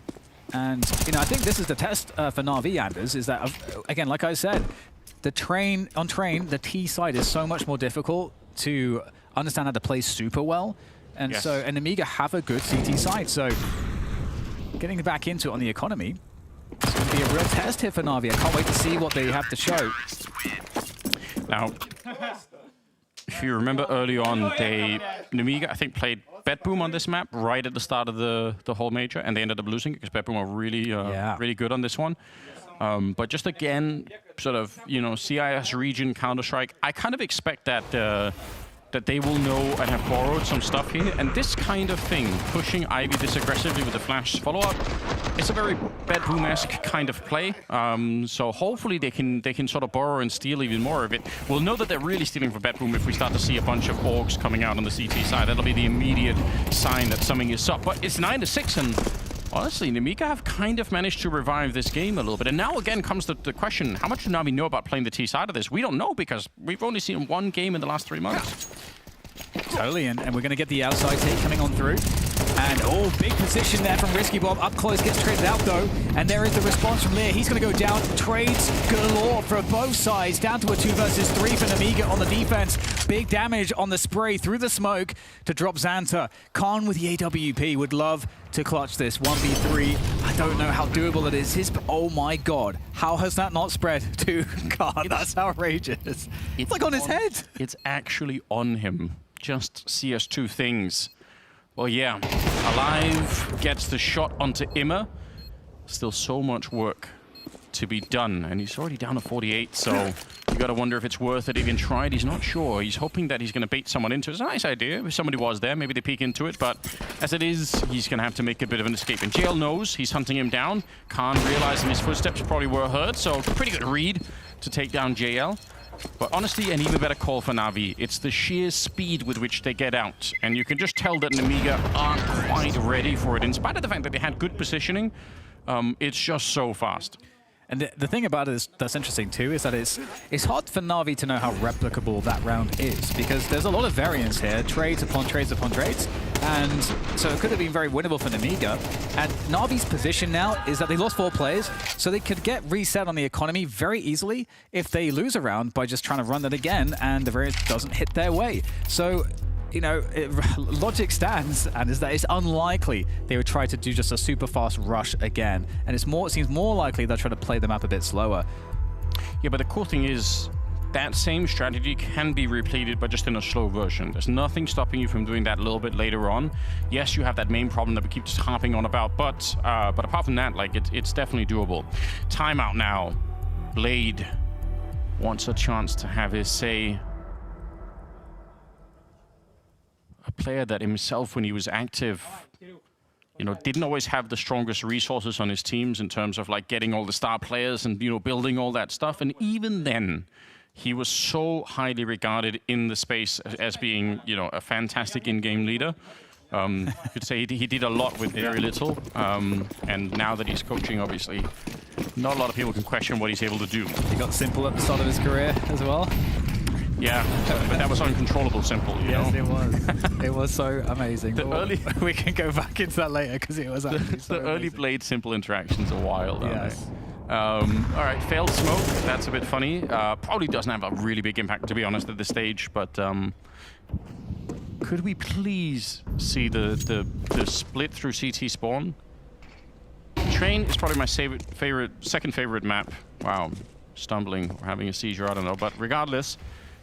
And, you know, I think this is the test for Na'Vi, Anders, is that, again, like I said, the the T side is so much more difficult to understand how to play super well. And and Nemiga have a good CT side, so getting back into it on the economy, it's going to be a real test here for Na'Vi. I can't wait to see what they have to show. Now, if you remember early on, Nemiga, I think, played Bedboom on this map right at the start of the whole major, and they ended up losing because Bedboom are really, really good on this one. But just again, sort of, you know, CIS region Counter-Strike, I kind of expect that that they will know and have borrowed some stuff here. And this kind of thing, pushing Ivy this aggressively with the flash follow-up, it's a very Bedboom-esque kind of play. So hopefully they can sort of borrow and steal even more of it. We'll know that they're really stealing for Bedboom if we start to see a bunch of orcs coming out on the CT side. That'll be the immediate sign that something is up. But it's 9-6, and honestly, Nemiga have kind of managed to revive this game a little bit. And now again comes the question, how much do Na'Vi know about playing the T side of this? We don't know, because we've only seen one game in the last 3 months. Totally, and we're going to get the outside take coming on through. And, oh, big position there from Risky Bob. Up close, gets traded out, though. And there is the response from Lear. He's going to go down. Trades galore for both sides. Down to a 2 versus 3 for Nemiga on the defense. Big damage on the spray through the smoke to drop Xanta. Khan with the AWP would love to clutch this. 1v3. I don't know how doable it is. Oh, my God. How has that not spread to Khan? That's outrageous. It's like on his head. It's actually on him. Just CS2 things. Well, yeah, Alive gets the shot onto Immer. Still so much work to be done. And he's already down to 48, so you got to wonder if it's worth it even tried. He's not sure. He's hoping that he's going to bait someone into it. It's a nice idea. If somebody was there, maybe they peek into it. But as it is, he's going to have to make a bit of an escape. And JL knows he's hunting him down. Khan realizing his footsteps probably were heard, so pretty good read to take down JL. But honestly, an even better call for Na'Vi. It's the sheer speed with which they get out. And you can just tell that Nemiga aren't quite ready for it. In spite of the fact that they had good positioning, it's just so fast. And the thing about it that's interesting too is that it's hard for Na'Vi to know how replicable that round is, because there's a lot of variance here, trades upon trades upon trades, and so it could have been very winnable for Nemiga. And Na'Vi's position now is that they lost 4 players, so they could get reset on the economy very easily if they lose a round by just trying to run it again and the variance doesn't hit their way. So, you know, logic stands, and is that it's unlikely they would try to do just a super fast rush again. And it seems more likely they'll try to play them up a bit slower. Yeah, but the cool thing is that same strategy can be repeated, but just in a slow version. There's nothing stopping you from doing that a little bit later on. Yes, you have that main problem that we keep just harping on about, but apart from that, like it's definitely doable. Timeout now. Blade wants a chance to have his say. A player that himself, when he was active, you know, didn't always have the strongest resources on his teams in terms of like getting all the star players and, you know, building all that stuff. And even then, he was so highly regarded in the space as being, you know, a fantastic in-game leader. You could say he did a lot with very little. And now that he's coaching, obviously, not a lot of people can question what he's able to do. He got simple at the start of his career as well. Yeah, but that was uncontrollable simple, you know? Yes, it was. It was so amazing. We can go back into that later because it was actually so the early amazing. Blade simple interactions are wild, aren't Yes. they? All right, failed smoke. That's a bit funny. Probably doesn't have a really big impact, to be honest, at this stage. But could we please see the split through CT spawn? Train is probably my second favorite map. Wow, stumbling or having a seizure, I don't know. But regardless,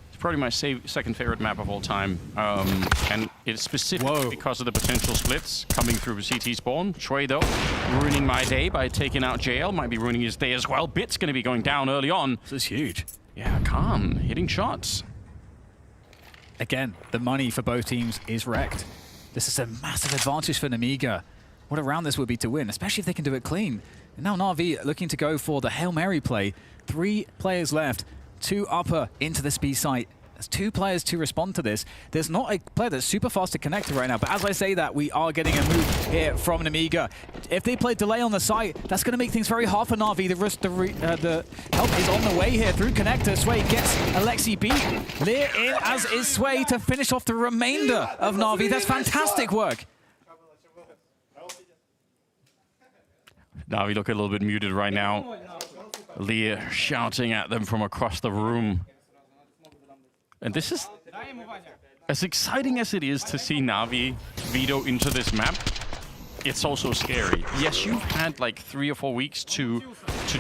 it's probably my second favorite map of all time. And it's specifically because of the potential splits coming through CT spawn. Shui, though, ruining my day by taking out JL. Might be ruining his day as well. Bit's going to be going down early on. This is huge. Yeah, Khan hitting shots. Again, the money for both teams is wrecked. This is a massive advantage for Nemiga. What a round this would be to win, especially if they can do it clean. And now Na'Vi looking to go for the Hail Mary play. 3 players left, 2 upper into this B site. There's 2 players to respond to this. There's not a player that's super fast to connect to right now, but as I say that, we are getting a move here from Nemiga. If they play delay on the site, that's going to make things very hard for Na'Vi. The help is on the way here through connector. Sway gets Alexi beat. Lear in, as is Sway, to finish off the remainder of Na'Vi. That's fantastic work. Na'Vi look a little bit muted right now. Lear shouting at them from across the room. And this is, as exciting as it is to see Na'Vi veto into this map, it's also scary. Yes, you've had like 3 or 4 weeks to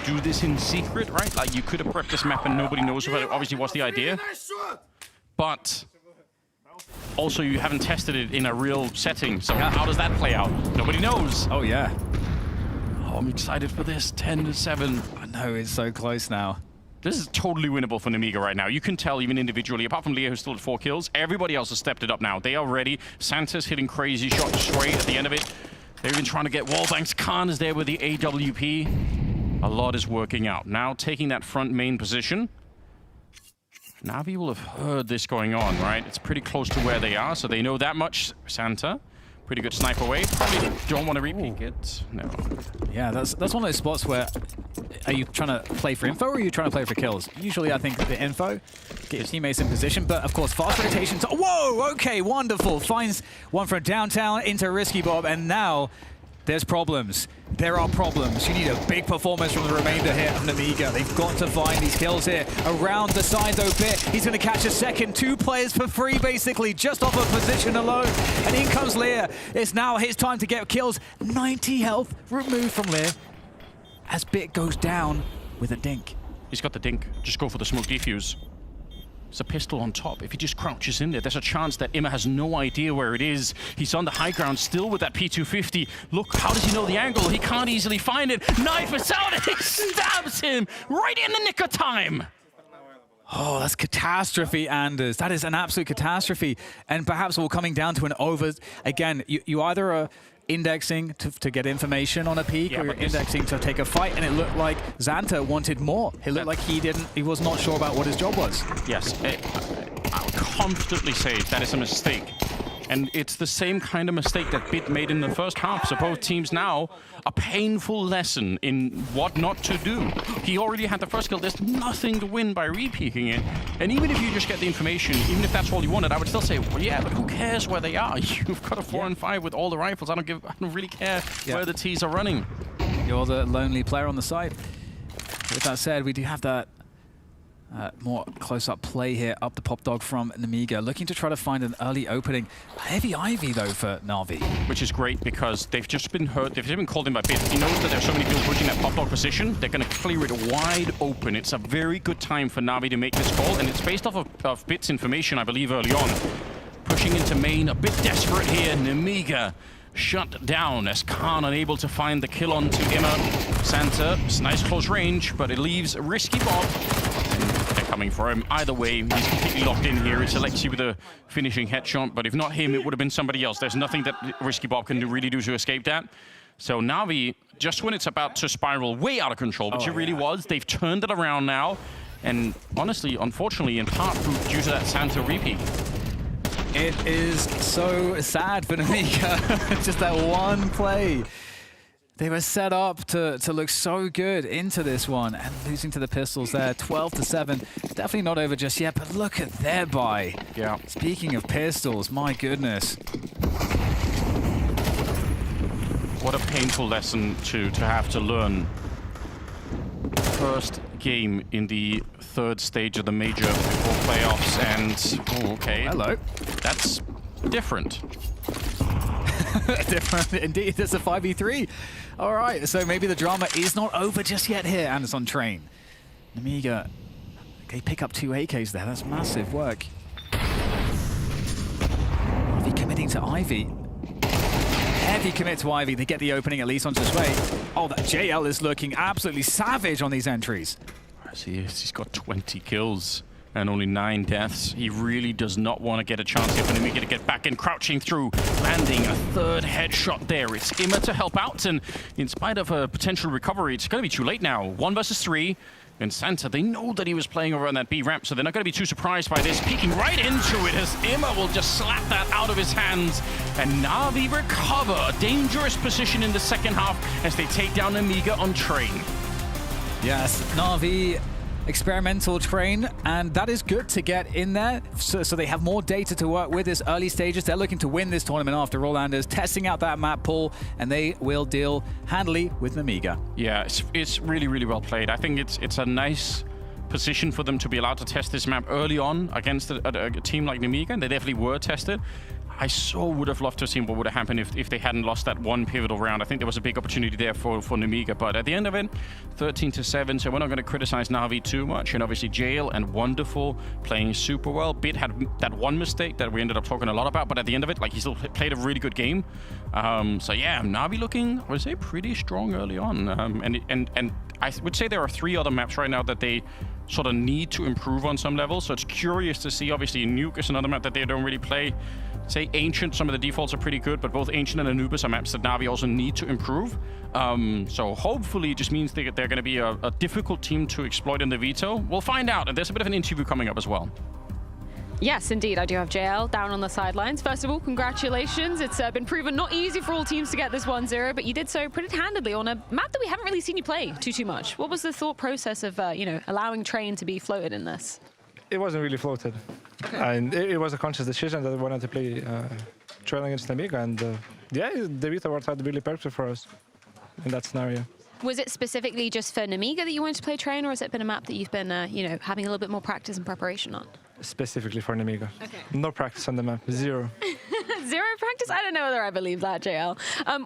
do this in secret, right? Like you could have prepped this map and nobody knows about it. Obviously, what's the idea? But also you haven't tested it in a real setting. So how does that play out? Nobody knows. Oh, yeah. Oh, I'm excited for this. 10-7. I know, it's so close now. This is totally winnable for Nemiga right now. You can tell even individually, apart from Leah, who's still at 4 kills, everybody else has stepped it up now. They are ready. Santa's hitting crazy shots straight at the end of it. They're even trying to get wall banks. Khan is there with the AWP. A lot is working out. Now taking that front main position. Na'Vi will have heard this going on, right? It's pretty close to where they are, so they know that much. Santa, pretty good sniper away. Probably don't want to re-peek it. No. Yeah, that's one of those spots where, are you trying to play for info or are you trying to play for kills? Usually I think the info, get your teammates in position, but of course fast rotations. Whoa, okay, wonderful. Finds one from downtown into Risky Bob, and now there's problems. There are problems. You need a big performance from the remainder here of Nemiga. They've got to find these kills here. Around the side though, Bit, he's going to catch a second. 2 players for free, basically, just off a position alone. And in comes Lear. It's now his time to get kills. 90 health removed from Lear as Bit goes down with a dink. He's got the dink. Just go for the smoke defuse. There's a pistol on top. If he just crouches in there, there's a chance that Emma has no idea where it is. He's on the high ground still with that P250. Look, how does he know the angle? He can't easily find it. Knife is out and he stabs him right in the nick of time. Oh, that's catastrophe, Anders. That is an absolute catastrophe. And perhaps all coming down to an over. Again, you either are indexing to get information on a peak, or you're indexing to take a fight, and it looked like Xanta wanted more. It looked like he was not sure about what his job was. Yes, I'll confidently say that is a mistake. And it's the same kind of mistake that Bit made in the first half. So both teams now, a painful lesson in what not to do. He already had the first kill. There's nothing to win by re-peeking it. And even if you just get the information, even if that's all you wanted, I would still say, well, yeah, but who cares where they are? You've got a 4 and 5 with all the rifles. I don't really care where the T's are running. You're the lonely player on the side. With that said, we do have that more close-up play here up the pop dog from Nemiga, looking to try to find an early opening. Heavy Ivy though for Na'Vi, which is great because they've just been hurt. They've just been called in by Bit. He knows that there's so many people pushing that pop dog position. They're going to clear it wide open. It's a very good time for Na'Vi to make this call, and it's based off of Bit's information, I believe, early on. Pushing into main, a bit desperate here. Nemiga shut down as Khan unable to find the kill onto Emma. Xanta, it's nice close range, but it leaves Risky Bob. They're coming for him. Either way, he's completely locked in here. It's Alexi with a finishing headshot, but if not him, it would have been somebody else. There's nothing that Risky Bob can really do to escape that. So Na'Vi, just when it's about to spiral way out of control, which it really was, they've turned it around now. And honestly, unfortunately, in part due to that Xanta repeat. It is so sad for Nemiga. Just that one play. They were set up to look so good into this one, and losing to the pistols there, 12-7. Definitely not over just yet, but look at their buy. Yeah. Speaking of pistols, my goodness. What a painful lesson to have to learn. First game in the third stage of the major before playoffs, and okay. Hello. That's different. Different indeed. It's a 5v3. All right, so maybe the drama is not over just yet here, and it's on train. Nemiga, they pick up 2 AKs there. That's massive work. Ivy committing to Ivy. Heavy commit to Ivy. They get the opening at least onto Sway. Oh, that JL is looking absolutely savage on these entries. He's got 20 kills and only 9 deaths. He really does not want to get a chance here for Nemiga to get back in, crouching through, landing a 3rd headshot there. It's Emma to help out, and in spite of a potential recovery, it's going to be too late now. 1 versus 3. And Xanta, they know that he was playing over on that B ramp, so they're not going to be too surprised by this. Peeking right into it as Emma will just slap that out of his hands. And Na'Vi recover a dangerous position in the second half as they take down Nemiga on train. Yes, Na'Vi experimental train, and that is good to get in there, so they have more data to work with this early stages. They're looking to win this tournament after all, Anders, testing out that map pool, and they will deal handily with Nemiga. Yeah, it's really, really well played. I think it's a nice position for them to be allowed to test this map early on against a team like Nemiga, and they definitely were tested. I so would have loved to have seen what would have happened if they hadn't lost that one pivotal round. I think there was a big opportunity there for Nemiga, but at the end of it, 13-7, so we're not going to criticize Na'Vi too much. And obviously Jail and Wonderful playing super well. Bit had that one mistake that we ended up talking a lot about, but at the end of it, like, he still played a really good game. So yeah, Na'Vi looking, I would say, pretty strong early on. And I would say there are 3 other maps right now that they sort of need to improve on some level. So it's curious to see. Obviously, Nuke is another map that they don't really play. Say Ancient, some of the defaults are pretty good, but both Ancient and Anubis are maps that Na'Vi also need to improve. So hopefully it just means they're going to be a difficult team to exploit in the veto. We'll find out, and there's a bit of an interview coming up as well. Yes, indeed. I do have JL down on the sidelines. First of all, congratulations. It's been proven not easy for all teams to get this 1-0, but you did so pretty handedly on a map that we haven't really seen you play too much. What was the thought process of, allowing Train to be floated in this? It wasn't really floated. And it was a conscious decision that we wanted to play Train against Nemiga, and yeah, the veto worked out really perfect for us in that scenario. Was it specifically just for Nemiga that you wanted to play Train, or has it been a map that you've been, having a little bit more practice and preparation on? Specifically for Nemiga. Okay. No practice on the map, 0. Zero practice? I don't know whether I believe that, JL.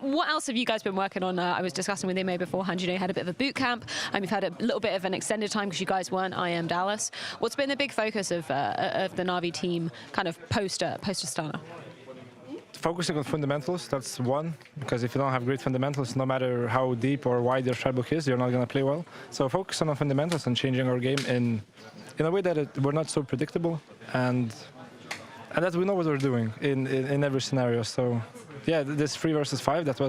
What else have you guys been working on? I was discussing with Ime beforehand. You know, you had a bit of a boot camp. You've had a little bit of an extended time because you guys weren't IM Dallas. What's been the big focus of the Na'Vi team kind of post Astana? Focusing on fundamentals, that's one, because if you don't have great fundamentals, no matter how deep or wide your strat book is, you're not going to play well. So focusing on fundamentals and changing our game in a way that we're not so predictable and that we know what we're doing in every scenario. So yeah, this 3 versus 5, that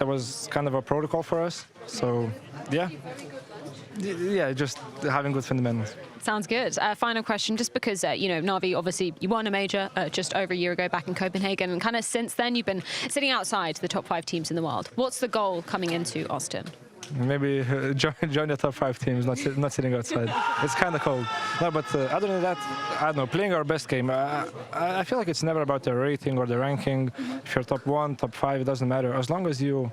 was kind of a protocol for us. So yeah, just having good fundamentals. Sounds good. Final question, just because, you know, Na'Vi, obviously, you won a major just over a year ago back in Copenhagen, and kind of since then, you've been sitting outside the top 5 teams in the world. What's the goal coming into Austin? Maybe join the top 5 teams, not sitting outside. It's kind of cold. No, but other than that, I don't know, playing our best game. I feel like it's never about the rating or the ranking. If you're top 1, top 5, it doesn't matter. As long as you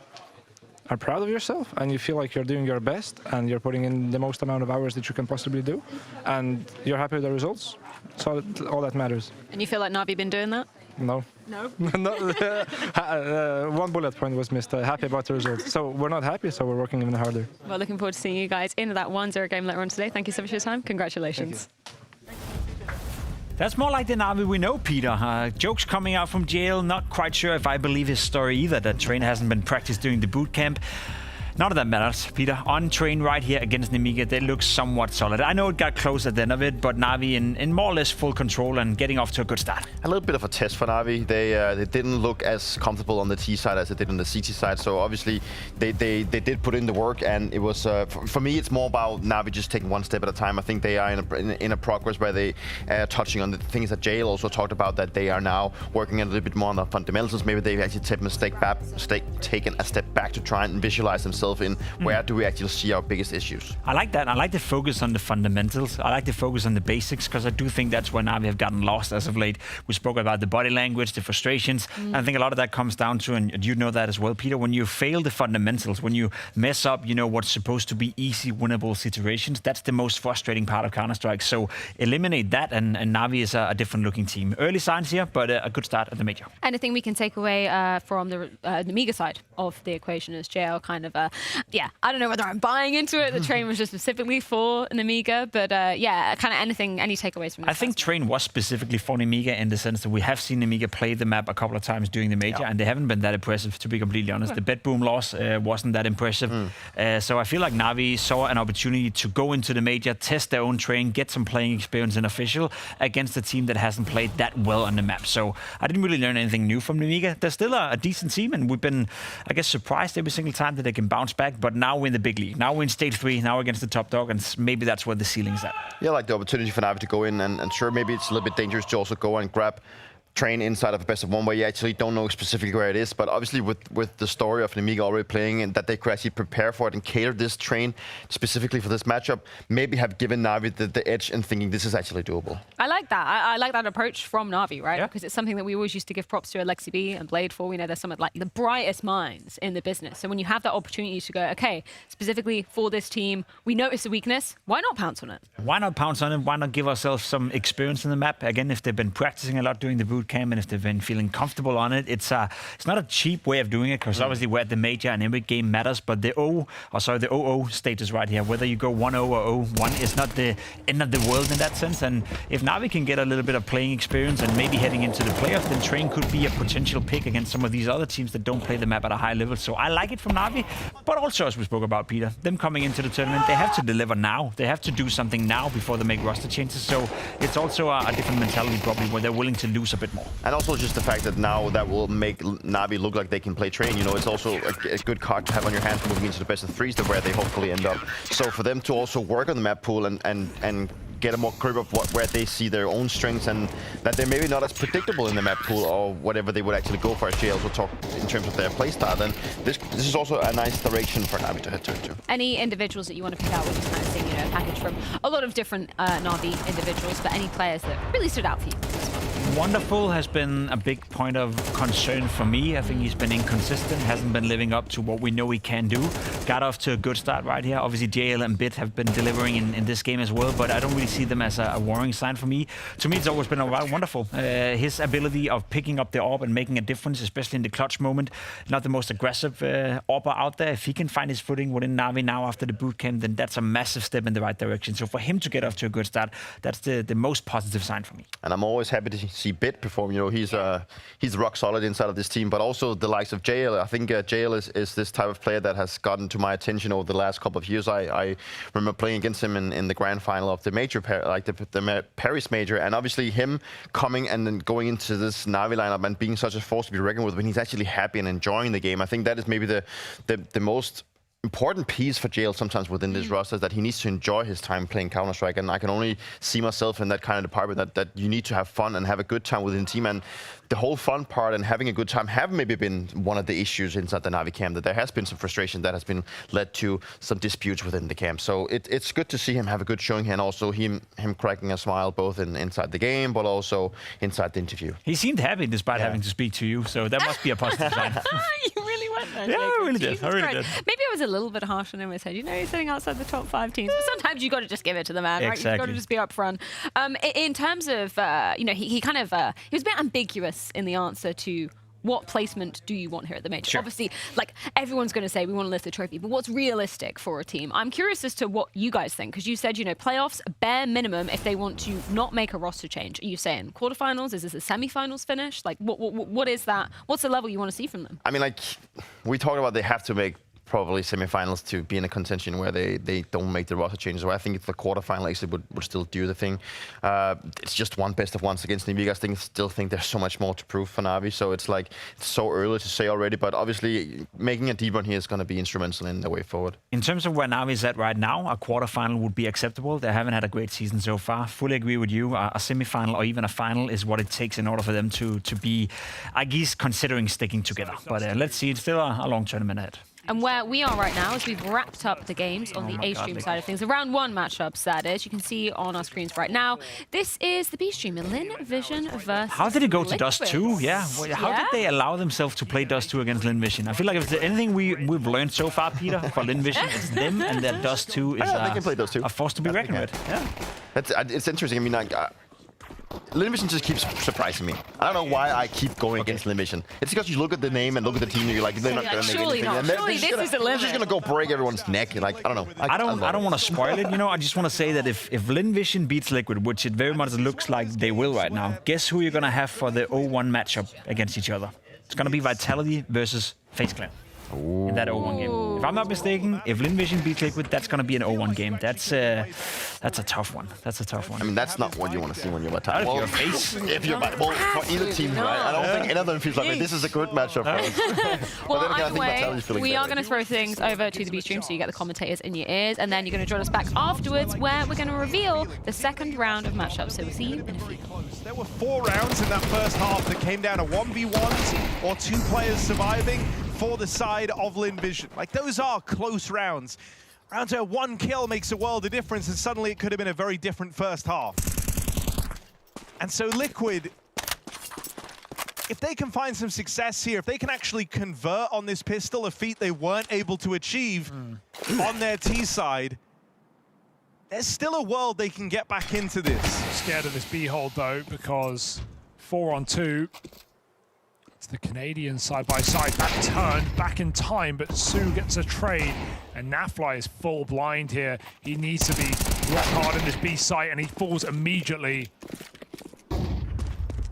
are proud of yourself and you feel like you're doing your best and you're putting in the most amount of hours that you can possibly do and you're happy with the results, so all that matters. And you feel like Na'Vi been doing that? No. No? One bullet point was missed. Happy about the results. So we're not happy, so we're working even harder. Well, looking forward to seeing you guys in that 1-0 game later on today. Thank you so much for your time. Congratulations. That's more like the Na'Vi we know, Peter. Jokes coming out from jail. Not quite sure if I believe his story either, that Train hasn't been practiced during the boot camp. None of that matters, Peter. On Train right here against Nemiga, they look somewhat solid. I know it got close at the end of it, but Na'Vi in more or less full control and getting off to a good start. A little bit of a test for Na'Vi. They didn't look as comfortable on the T side as they did on the CT side. So obviously they did put in the work, and it was for me it's more about Na'Vi just taking one step at a time. I think they are in a progress where they are touching on the things that Jail also talked about, that they are now working a little bit more on the fundamentals. Maybe they've actually taken a step back to try and visualize themselves in where do we actually see our biggest issues. I like that. I like the focus on the fundamentals. I like the focus on the basics, because I do think that's where Na'Vi have gotten lost as of late. We spoke about the body language, the frustrations. And I think a lot of that comes down to, and you know that as well, Peter, when you fail the fundamentals, when you mess up, you know, what's supposed to be easy, winnable situations, that's the most frustrating part of Counter-Strike. So eliminate that, and Na'Vi is a different looking team. Early signs here, but a good start at the major. Anything we can take away from the Nemiga side of the equation is JL kind of yeah, I don't know whether I'm buying into it. The Train was just specifically for Nemiga, but yeah, kind of any takeaways from this? I think Train was specifically for Nemiga in the sense that we have seen Nemiga play the map a couple of times during the major, and they haven't been that impressive, to be completely honest. The bet boom loss wasn't that impressive. So I feel like Na'Vi saw an opportunity to go into the major, test their own Train, get some playing experience in official against a team that hasn't played that well on the map. So I didn't really learn anything new from Nemiga. They're still a decent team, and we've been, I guess, surprised every single time that they can bounce back. But now we're in the big league. Now we're in stage 3, now against the top dog, and maybe that's where the ceiling's at. Yeah, like the opportunity for Na'Vi to go in, and sure, maybe it's a little bit dangerous to also go and grab Train inside of a best of 1 where you actually don't know specifically where it is, but obviously with the story of Nemiga already playing and that they could actually prepare for it and cater this Train specifically for this matchup, maybe have given Na'Vi the edge in thinking this is actually doable. I like that. I like that approach from Na'Vi, right? Because it's something that we always used to give props to Alexi B and Blade for. We know they're some of like the brightest minds in the business. So when you have that opportunity to go, okay, specifically for this team, we notice a weakness, why not pounce on it? Why not pounce on it? Why not give ourselves some experience in the map? Again, if they've been practicing a lot during the boot camp and if they've been feeling comfortable on it, it's not a cheap way of doing it, because obviously we're at the major and every game matters, but the 0-0 status right here, whether you go 1-0 or 0-1, is not the end of the world in that sense. And if Na'Vi can get a little bit of playing experience and maybe heading into the playoffs, then Train could be a potential pick against some of these other teams that don't play the map at a high level. So I like it from Na'Vi, but also, as we spoke about, Peter, them coming into the tournament, they have to deliver now. They have to do something now before they make roster changes. So it's also a different mentality probably, where they're willing to lose a bit more. And also just the fact that now that will make Na'Vi look like they can play Train. You know, it's also a good card to have on your hands moving into the best of 3s, where they hopefully end up. So for them to also work on the map pool and get a more grip of where they see their own strengths, and that they're maybe not as predictable in the map pool or whatever they would actually go for, as Jay also talked in terms of their playstyle, then this is also a nice direction for Na'Vi to head to. Any individuals that you want to pick out with this kind of thing, you know, package from a lot of different Na'Vi individuals, but any players that really stood out for you? Wonderful has been a big point of concern for me. I think he's been inconsistent, hasn't been living up to what we know he can do. Got off to a good start right here. Obviously, JL and Bit have been delivering in this game as well, but I don't really see them as a worrying sign for me. To me, it's always been wonderful. His ability of picking up the AWP and making a difference, especially in the clutch moment. Not the most aggressive AWPer out there. If he can find his footing within Na'Vi now after the bootcamp, then that's a massive step in the right direction. So for him to get off to a good start, that's the most positive sign for me. And I'm always happy to see Bit perform. You know, he's rock solid inside of this team, but also the likes of JL. I think JL is this type of player that has gotten to my attention over the last couple of years. I remember playing against him in the grand final of the major, like the Paris major, and obviously him coming and then going into this Na'Vi lineup and being such a force to be reckoned with when he's actually happy and enjoying the game. I think that is maybe the most important piece for JL sometimes within this roster, is that he needs to enjoy his time playing Counter-Strike, and I can only see myself in that kind of department, that you need to have fun and have a good time within the team. And the whole fun part and having a good time have maybe been one of the issues inside the Na'Vi camp, that there has been some frustration that has been led to some disputes within the camp. So it's good to see him have a good showing here, and also him cracking a smile both inside the game but also inside the interview. He seemed happy despite having to speak to you, so that must be a positive sign. You really went there. Yeah, Jacob. I really did. Jesus I really Christ. did. Maybe I was a little bit harsh on him. I said, you know, he's sitting outside the top 5 teams. But sometimes you got to just give it to the man, right? You've got to just be upfront. In terms of, you know, he kind of he was a bit ambiguous in the answer to what placement do you want here at the major. Sure. Obviously, like everyone's going to say we want to lift the trophy, but what's realistic for a team? I'm curious as to what you guys think, because you said, you know, playoffs bare minimum if they want to not make a roster change. Are you saying quarterfinals? Is this a semifinals finish? Like what is that? What's the level you want to see from them? I mean, like we talked about, they have to make probably semifinals to be in a contention where they don't make the roster changes. So I think if the quarterfinal actually would still do the thing. It's just one best of ones against Nemiga. I still think there's so much more to prove for Na'Vi. So it's like, it's so early to say already, but obviously making a deep run here is going to be instrumental in the way forward. In terms of where Na'Vi is at right now, a quarterfinal would be acceptable. They haven't had a great season so far. Fully agree with you. A semifinal or even a final is what it takes in order for them to be, I guess, considering sticking together. But let's see, it's still a long tournament ahead. And where we are right now is we've wrapped up the games on the A-Stream side of things. The round 1 matchups, that is. You can see on our screens right now. This is the B-Stream, Lynn Vision versus How did it go to Liquid. Dust 2? Yeah. How did they allow themselves to play Dust 2 against Lynn Vision? I feel like if there's anything we've learned so far, Peter, for Lynn Vision, it's them, and their Dust 2 is they can play Dust 2. A force to be reckoned with. Yeah. It's interesting. I mean, like, Lynn Vision just keeps surprising me. I don't know why I keep going against Lynn Vision. It's because you look at the name and look at the team and you're like, they're not going to make anything. And Surely this is the limit. They're just going to go break everyone's neck. Like, I don't know. I don't want to spoil it, you know. I just want to say that if Lynn Vision beats Liquid, which it very much looks like they will right now, guess who you're going to have for the 0-1 matchup against each other? It's going to be Vitality versus FaZe Clan. In that 0-1 game. If I'm not mistaken, if Lynn Vision beats Liquid, that's going to be an 0-1 game. That's a tough one. That's a tough one. I mean, that's not what you want to see when you're Vitality. Well, if you're for either team, right? I don't think any of them feels like, this is a good matchup for us. Well, either way, we are going to throw things over to the B-Stream so you get the commentators in your ears, and then you're going to join us back afterwards where we're going to reveal the second round of matchups. So we'll see you in a few. There were 4 rounds in that first half that came down to 1v1s or 2 players surviving for the side of Lynn Vision. Like, those are close rounds. Rounds where 1 kill makes a world of difference, and suddenly it could have been a very different first half. And so Liquid, if they can find some success here, if they can actually convert on this pistol, a feat they weren't able to achieve on their T side, there's still a world they can get back into this. Scared of this B hold though, because 4-on-2. It's the Canadian side-by-side. That turn back in time, but Sue gets a trade, and Nafly is full blind here. He needs to be rock hard in this B site, and he falls immediately.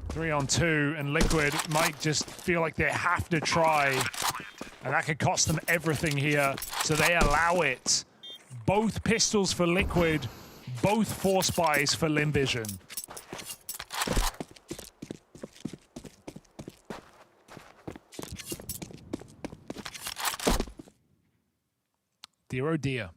3-on-2, and Liquid might just feel like they have to try, and that could cost them everything here, so they allow it. Both pistols for Liquid, both force buys for Lynn Vision. Dear oh dear.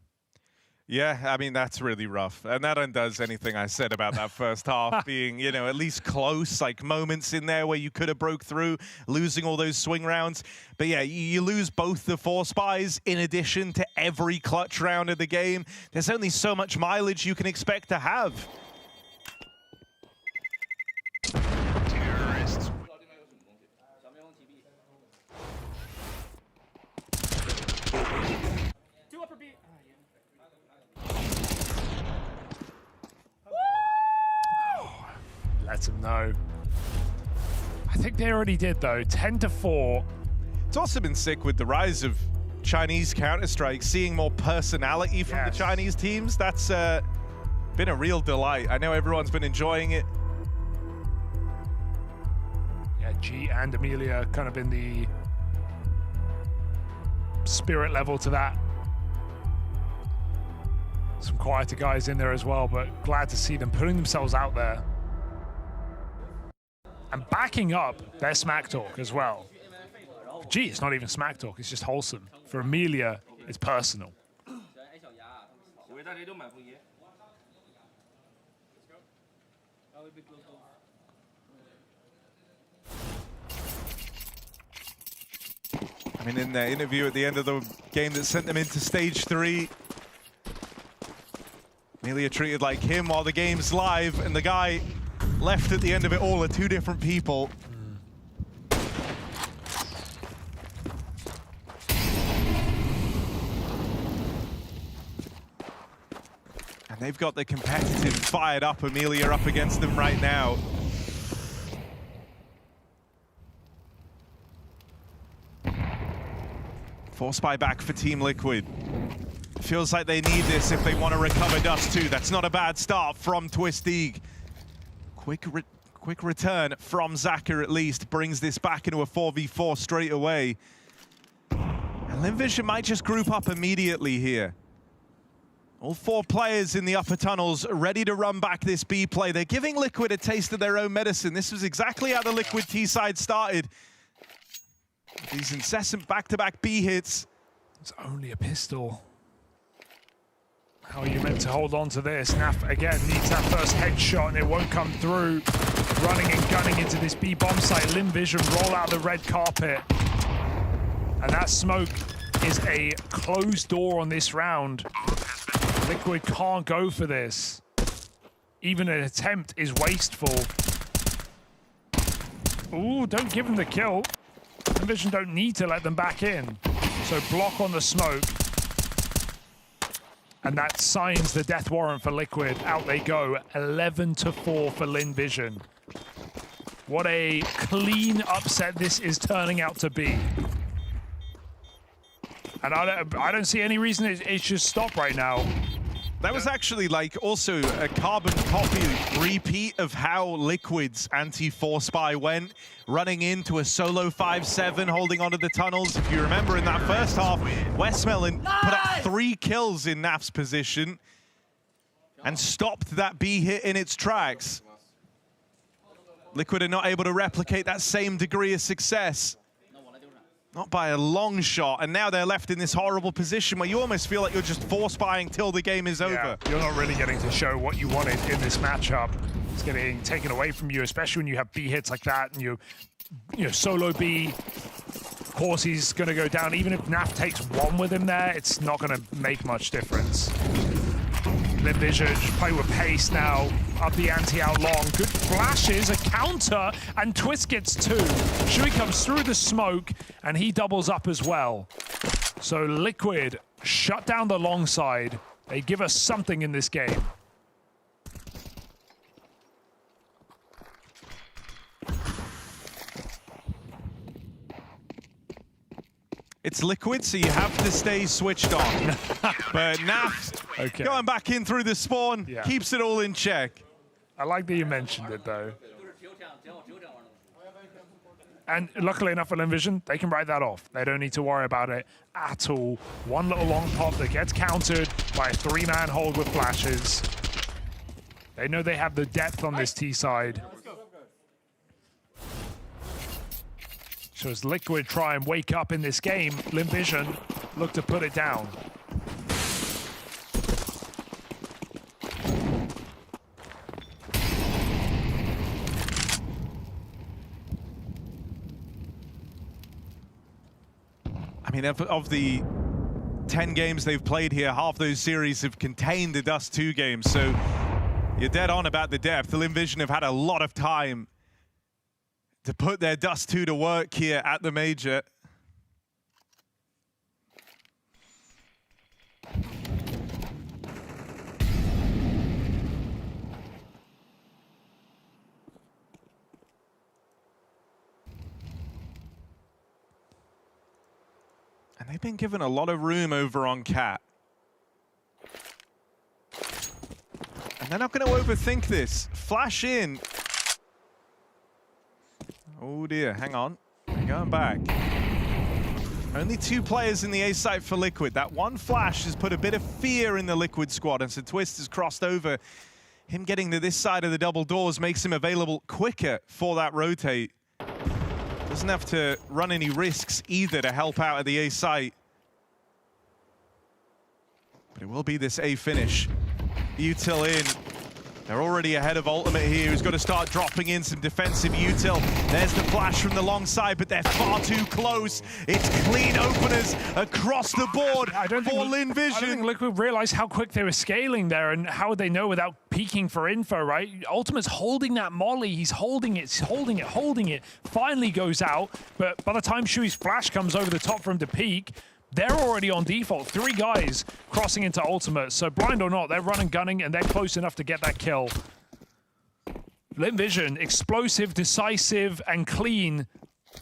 Yeah, I mean, that's really rough. And that undoes anything I said about that first half being, you know, at least close, like moments in there where you could have broke through, losing all those swing rounds. But yeah, you lose both the force buys in addition to every clutch round of the game. There's only so much mileage you can expect to have. Let him know. I think they already did though. 10-4. It's also been sick with the rise of Chinese Counter-Strike, seeing more personality from the Chinese teams. That's been a real delight. I know everyone's been enjoying it. Yeah, G and Amelia kind of in the spirit level to that. Some quieter guys in there as well, but glad to see them putting themselves out there. And backing up their smack talk as well. For G, it's not even smack talk, it's just wholesome. For Amelia, it's personal. I mean, in their interview at the end of the game that sent them into stage 3, Amelia treated like him while the game's live, and the guy left at the end of it all are 2 different people. And they've got the competitive, fired up Amelia up against them right now. Force buy back for Team Liquid. Feels like they need this if they want to recover Dust 2. That's not a bad start from Twistig. Quick return from Zaka at least brings this back into a 4v4 straight away. And Lynn Vision might just group up immediately here. All 4 players in the upper tunnels ready to run back this B play. They're giving Liquid a taste of their own medicine. This was exactly how the Liquid T side started. These incessant back-to-back B hits. It's only a pistol. How are you meant to hold on to this? Naf, again, needs that first headshot and it won't come through. Running and gunning into this B bomb site. Lynn Vision roll out the red carpet. And that smoke is a closed door on this round. Liquid can't go for this. Even an attempt is wasteful. Ooh, don't give him the kill. Lynn Vision don't need to let them back in. So block on the smoke. And that signs the death warrant for Liquid. Out they go, 11-4 for Lynn Vision. What a clean upset this is turning out to be. And I don't see any reason it should stop right now. That was actually like also a carbon copy repeat of how Liquid's anti-force buy went, running into a solo 5-7, holding onto the tunnels. If you remember in that first half, Westmelon put up 3 kills in Naf's position and stopped that B hit in its tracks. Liquid are not able to replicate that same degree of success. Not by a long shot, and now they're left in this horrible position where you almost feel like you're just force buying till the game is over. You're not really getting to show what you wanted in this matchup. It's getting taken away from you, especially when you have B hits like that, and you solo B. Of course, he's going to go down. Even if Naf takes 1 with him there, it's not going to make much difference. Lynn Vision play with pace now. Up the ante out long. Good flashes, a counter, and Twist gets 2. Shui comes through the smoke, and he doubles up as well. So Liquid shut down the long side. They give us something in this game. It's Liquid, so you have to stay switched on. But Naf, going back in through the spawn, keeps it all in check. I like that you mentioned it, though. And luckily enough for Lynn Vision, they can write that off. They don't need to worry about it at all. 1 little long pop that gets countered by a 3-man hold with flashes. They know they have the depth on this T side. So as Liquid try and wake up in this game, Lynn Vision look to put it down. I mean, of the 10 games they've played here, half those series have contained the Dust 2 games. So you're dead on about the depth. The Lynn Vision have had a lot of time to put their Dust 2 to work here at the Major. And they've been given a lot of room over on Cat. And they're not going to overthink this. Flash in. Oh dear, hang on. They're going back. Only 2 players in the A site for Liquid. That one flash has put a bit of fear in the Liquid squad, and so Twist has crossed over. Him getting to this side of the double doors makes him available quicker for that rotate. Doesn't have to run any risks either to help out at the A site. But it will be this A finish. Util in. They're already ahead of Ultimate here, who's got to start dropping in some defensive util. There's the flash from the long side, but they're far too close. It's clean openers across the board for Lynn Vision. I don't think Liquid realized how quick they were scaling there, and how would they know without peeking for info, right? Ultimate's holding that molly. He's holding it, holding it, holding it. Finally goes out, but by the time Shui's flash comes over the top for him to peek, they're already on default. 3 guys crossing into Ultimate. So blind or not, they're running, gunning, and they're close enough to get that kill. Lynn Vision, explosive, decisive, and clean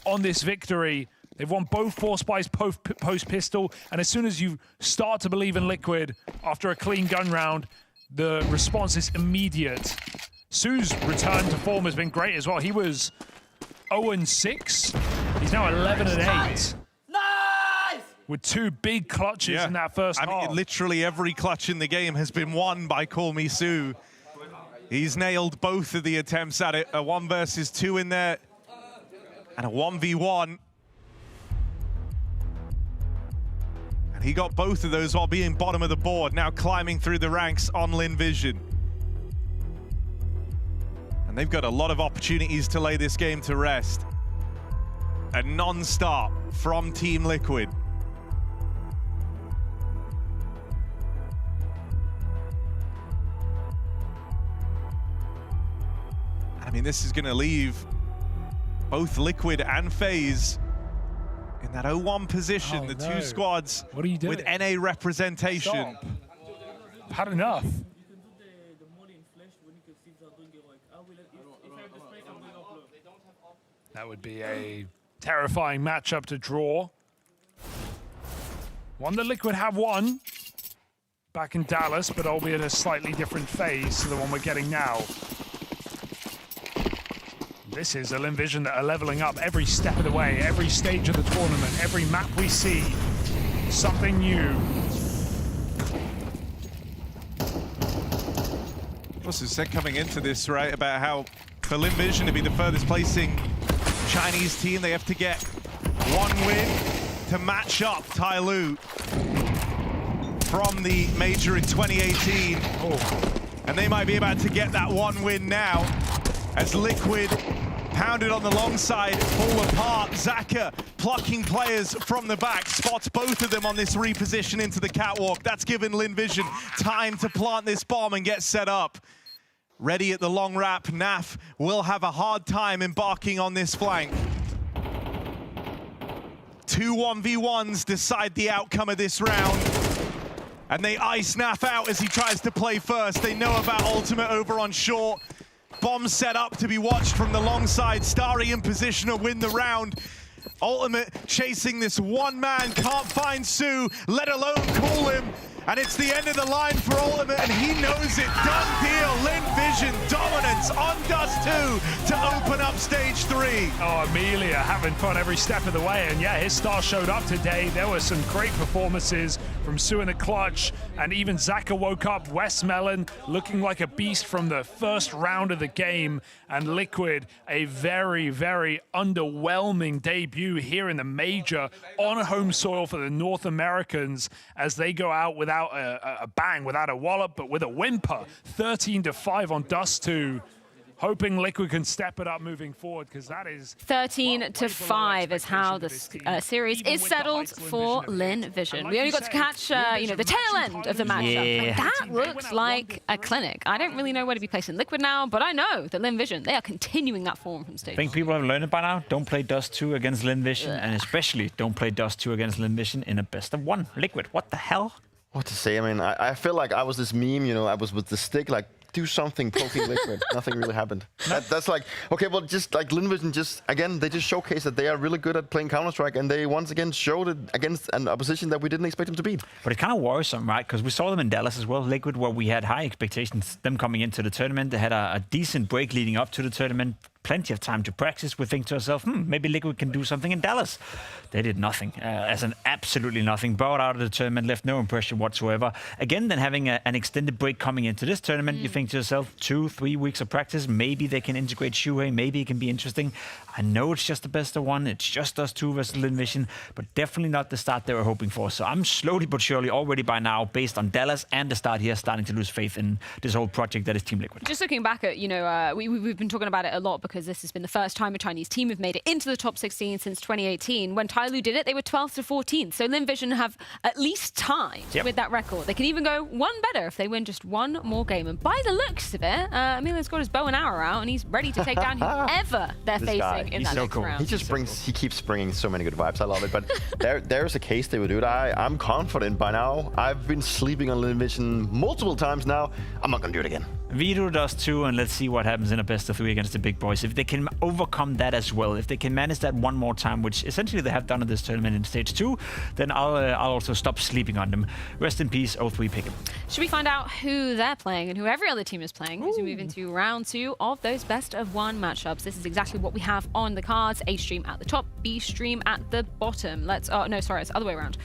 on this victory. They've won both Force Buys post-pistol, and as soon as you start to believe in Liquid after a clean gun round, the response is immediate. Su's return to form has been great as well. He was 0-6. He's now 11-8. With 2 big clutches in that first half. I mean, literally every clutch in the game has been won by Call Me Su. He's nailed both of the attempts at it. A 1 versus 2 in there, and a 1v1. And he got both of those while being bottom of the board, now climbing through the ranks on Lynn Vision. And they've got a lot of opportunities to lay this game to rest. A non-stop from Team Liquid. I mean, this is going to leave both Liquid and FaZe in that 0-1 position. The 2 squads with NA representation. Stop. Had enough. That would be a terrifying matchup to draw. One that Liquid have won back in Dallas, but albeit a slightly different phase to the one we're getting now. This is a Lynn Vision that are leveling up every step of the way, every stage of the tournament, every map we see, something new. Also said coming into this, right, about how for Lynn Vision to be the furthest placing Chinese team, they have to get 1 win to match up Tai Lu from the major in 2018. And they might be about to get that 1 win now as Liquid pounded on the long side, fall apart. Zaka plucking players from the back, spots both of them on this reposition into the catwalk. That's given Lynn Vision time to plant this bomb and get set up. Ready at the long wrap, Naf will have a hard time embarking on this flank. 2 1v1s decide the outcome of this round. And they ice Naf out as he tries to play first. They know about Ultimate over on short. Bomb set up to be watched from the long side. Starry in position to win the round. Ultimate chasing this 1 man, can't find Su, let alone call him. And it's the end of the line for Ultimate, and he knows it. Done deal. Lynn Vision dominance on Dust 2 to open up stage 3. Oh, Amelia having fun every step of the way. And yeah, his star showed up today. There were some great performances from Su in the clutch. And even Zaka woke up. West Melon looking like a beast from the first round of the game. And Liquid, a very, very underwhelming debut here in the major on home soil for the North Americans as they go out without a bang, without a wallop, but with a whimper. 13-5 on Dust 2. Hoping Liquid can step it up moving forward, because that is 13-5 is how the series is settled for Lynn Vision. We only got to catch, the tail end of the matchup. Yeah. That looks like a clinic. I don't really know where to be placing Liquid now, but I know that Lynn Vision, they are continuing that form from stage. I think people have learned it by now. Don't play Dust 2 against Lynn Vision, and especially don't play Dust 2 against Lynn Vision in a best of 1. Liquid, what the hell? What to say? I mean, I feel like I was this meme, I was with the stick, like do something poking Liquid. Nothing really happened. That's like, okay, well, just like Lynn Vision, again, they just showcased that they are really good at playing Counter-Strike, and they once again showed it against an opposition that we didn't expect them to beat. But it's kind of worrisome, right? Because we saw them in Dallas as well, Liquid, where we had high expectations. Them coming into the tournament, they had a decent break leading up to the tournament. Plenty of time to practice. We think to ourselves, maybe Liquid can do something in Dallas. They did nothing, as an absolutely nothing. Bowed out of the tournament, left no impression whatsoever. Again, then having an extended break coming into this tournament, you think to yourself, 2-3 weeks of practice, maybe they can integrate Shuhei, maybe it can be interesting. I know it's just the best of one, it's just us two versus Lynn Vision, but definitely not the start they were hoping for. So I'm slowly but surely already by now, based on Dallas and the start here, starting to lose faith in this whole project that is Team Liquid. Just looking back at, we've been talking about it a lot because this has been the first time a Chinese team have made it into the top 16 since 2018. When Tyloo did it, they were 12th to 14th. So Lynn Vision have at least tied with that record. They can even go one better if they win just one more game. And by the looks of it, Emilio's got his bow and arrow out and he's ready to take down whoever they're facing in that next round. He just he keeps bringing so many good vibes. I love it. But there's a case they would do it. I'm confident by now. I've been sleeping on Lynn Vision multiple times now. I'm not going to do it again. Vito does too, and let's see what happens in a best of 3 against the big boys. If they can overcome that as well, if they can manage that one more time, which essentially they have done in this tournament in stage 2, then I'll also stop sleeping on them. Rest in peace, 0-3 Pick'em. Should we find out who they're playing and who every other team is playing as we move into round 2 of those best of 1 matchups? This is exactly what we have on the cards. A stream at the top, B stream at the bottom. No, sorry, it's the other way around.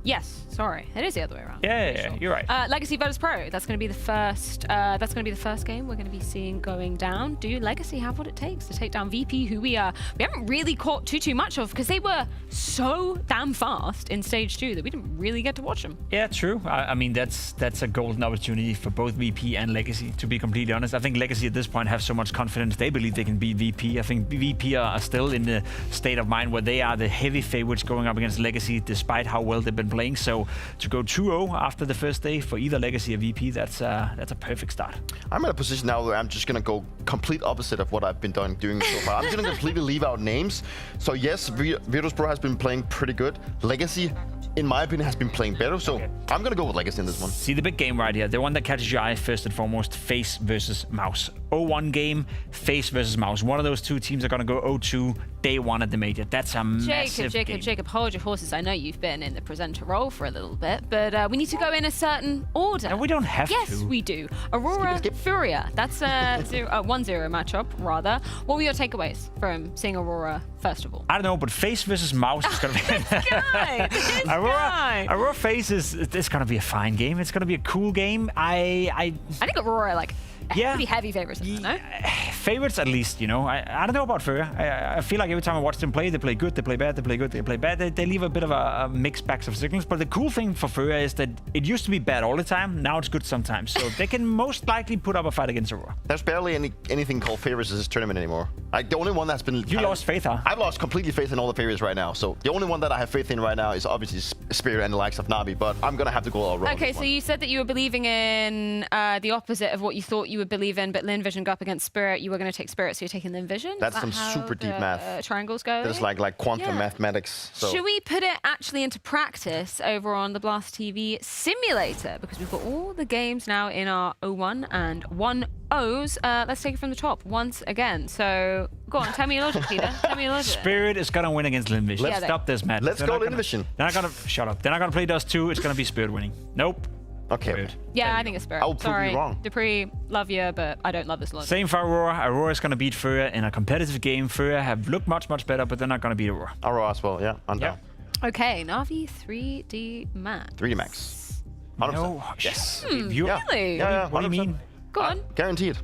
Yes, sorry, it is the other way around. Yeah, you're right. Legacy Virtus.pro. That's going to be the first. That's going to be the first game we're going to be seeing going down. Do Legacy have what it takes to take down VP, who we haven't really caught too much of because they were so damn fast in stage 2 that we didn't really get to watch them. Yeah, true. I mean, that's a golden opportunity for both VP and Legacy. To be completely honest, I think Legacy at this point have so much confidence they believe they can beat VP. I think VP are still in the state of mind where they are the heavy favorites going up against Legacy, despite how well they've been playing. So to go 2-0 after the first day for either Legacy or VP, that's a perfect start. I'm in a position now where I'm just going to go complete opposite of what I've been doing so far. I'm going to completely leave out names. So yes, Virtus.pro has been playing pretty good. Legacy, in my opinion, has been playing better. So I'm going to go with Legacy in this one. See the big game right here. The one that catches your eye first and foremost, FaZe versus MOUZ. 0-1 game, FaZe versus MOUZ. One of those two teams are going to go 0-2 day 1 at the major. That's a massive game. Jacob, hold your horses. I know you've been in the presenter role for a little bit, but we need to go in a certain order. And we don't have to. Yes, we do. Aurora, Furia. That's a 1-0 matchup, rather. What were your takeaways from seeing Aurora, first of all? I don't know, but FaZe versus MOUZ is going to be... Aurora FaZe is going to be a fine game. It's going to be a cool game. I think Aurora, pretty heavy favorites in that, no? Favorites, at least, I don't know about Furia. I feel like every time I watch them play, they play good, they play bad, they play good, they play bad. They leave a bit of a mixed bag of signals. But the cool thing for Furia is that it used to be bad all the time. Now it's good sometimes. So they can most likely put up a fight against Aurora. There's barely anything called favorites in this tournament anymore. The only one that's been... You lost faith, huh? I've lost completely faith in all the favorites right now. So the only one that I have faith in right now is obviously Spirit and the likes of Navi. But I'm going to have to go Aurora. Okay, so you said that you were believing in the opposite of what you thought you would believe in, but Lynn Vision got up against Spirit. You were going to take Spirit, so you're taking Lynn Vision? That's some super deep math. Triangles go? That's like quantum mathematics. So. Should we put it actually into practice over on the Blast TV simulator? Because we've got all the games now in our 0-1 and 1-0s. Let's take it from the top once again. So go on, tell me your logic, Peter. Tell me your logic. Spirit is going to win against Lynn Vision. Let's stop this, man. Let's go Lynn Vision. They're not going to... Shut up. They're not going to play Dust 2. It's going to be Spirit winning. Nope. Okay. Yeah, I think it's Spirit. I'll prove you wrong. Dupree, love you, but I don't love this logic. Same for Aurora. Aurora is going to beat Furia in a competitive game. Furia have looked much better, but they're not going to beat Aurora. Aurora as well, yeah. I'm down. Okay, Navi 3D Max. 3D Max. 100%. No. Yes. Really? Yeah, what do you mean? Go on. Guaranteed.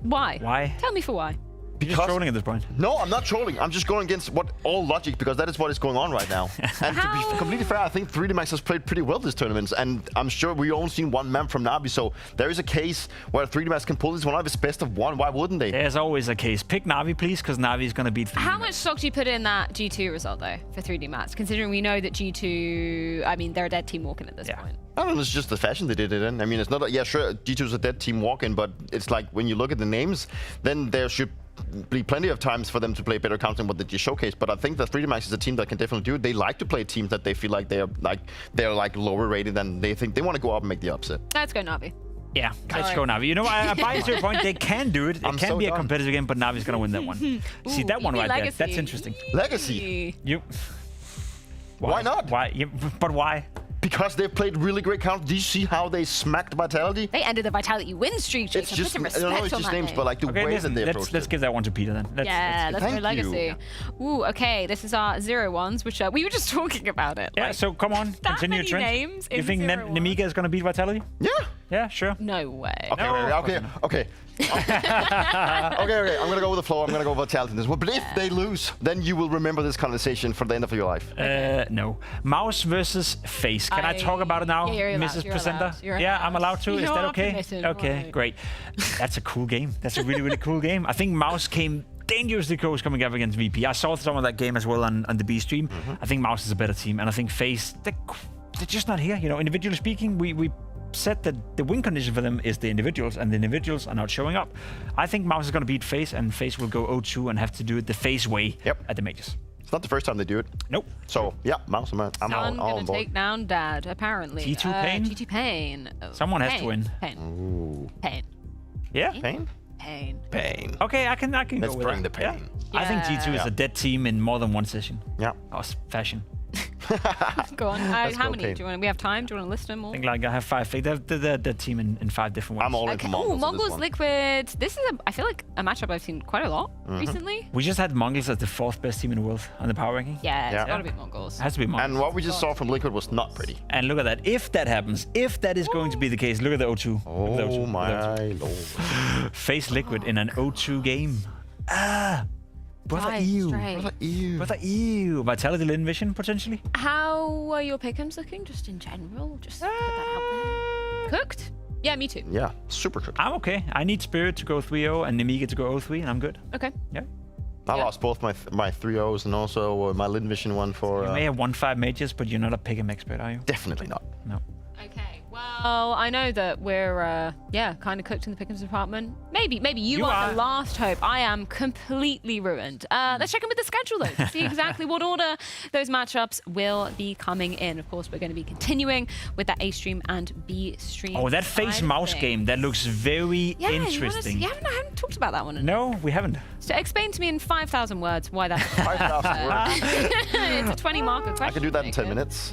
Why? Why? Tell me for why. You're just trolling at this point. No, I'm not trolling. I'm just going against all logic because that is what is going on right now. And to be completely fair, I think 3D Max has played pretty well this tournament, and I'm sure we only seen one man from Navi, so there is a case where 3D Max can pull this one out of its best of 1. Why wouldn't they? There's always a case. Pick Navi, please, because Navi is going to beat 3D How Max. much stock do you put in that G2 result, though, for 3D Max, considering we know that G2, I mean, they're a dead team walking at this point? I don't know, it's just the fashion they did it in. I mean, it's not, yeah, sure, G2 is a dead team walk-in, but it's like when you look at the names, then there should be plenty of times for them to play better counter than what they just showcased. But I think that 3D Max is a team that can definitely do it. They like to play teams that they feel like they're lower rated than they think. They want to go up and make the upset. Let's go Navi. Yeah, let's go Navi. You know, I buy into your point. They can do it. It can be a competitive game, but Navi's going to win that one. See, that one right there. That's interesting. Legacy. Why not? Why? But why? Because they've played really great count. Did you see how they smacked Vitality? They ended the Vitality win streak. It's just, I don't know, it's just names, but like the way that they approached Let's give that one to Peter then. Let's go Legacy. Ooh, okay, this is our 0-1s, which we were just talking about it. Yeah, so come on, continue trend. Names You think Nemiga is going to beat Vitality? Yeah. Yeah, sure. No way. Okay. Okay, I'm gonna go with the flow. I'm gonna go with Vitality in this one. But if they lose, then you will remember this conversation for the end of your life. No. MOUZ versus FaZe. Can I talk about it now, Mrs. Presenter? Yeah, I'm allowed to. Is that okay? Okay, great. That's a cool game. That's a really, really cool game. I think MOUZ came dangerously close coming up against VP. I saw some of that game as well on the B stream. I think MOUZ is a better team, and I think FaZe, they're just not here. You know, individually speaking, we said that the win condition for them is the individuals, and the individuals are not showing up. I think MOUZ is going to beat FaZe, and FaZe will go 0-2 and have to do it the FaZe way at the majors. It's not the first time they do it. Nope. So, yeah, MOUZ, I'm all gonna on board. take down Dad, apparently. T2 Pain? T2 Pain. Oh, Someone has to win. Pain. Yeah? Pain. Okay, I can Let's go with bring that. the pain. I think G2 is a dead team in more than one session. Yeah. Or fashion. Go on. Let's How go, many? Pain. Do you want? We have time. Do you want to list them all? I think like I have 5. They're the team in 5 different ones. I'm all into Oh, MongolZ. MongolZ Liquid. This is I feel like a matchup I've seen quite a lot recently. We just had MongolZ as the 4th best team in the world on the power ranking. Yeah, it's gotta be MongolZ. It has to be MongolZ. And what we just saw from Liquid was not pretty. And look at that. If that happens, if that is going to be the case, look at the 0-2. Oh my lord. FaZe Liquid in an 0-2 game. Brother ew. Brother ew. Vitality Lynn Vision, potentially. How are your pick'ems looking, just in general? Just put that out there. Cooked? Yeah, me too. Yeah, super cooked. I'm okay. I need Spirit to go 3-0 and Nemiga to go 0-3, and I'm good. Okay. Yeah. I lost both my 3-0s and also my Lynn Vision one for... You may have won 5 majors, but you're not a pick'em expert, are you? Definitely not. No. Okay. Well, I know that we're kind of cooked in the pick'ems department. Maybe you are the last hope. I am completely ruined. Let's check in with the schedule though to see exactly what order those matchups will be coming in. Of course, we're going to be continuing with that A stream and B stream. Oh, that FaZe MOUZ game, that looks very interesting. I haven't talked about that one. No, we haven't. So explain to me in 5,000 words why that's 5,000 words. It's a 20 marker question. I can do that in 10 minutes.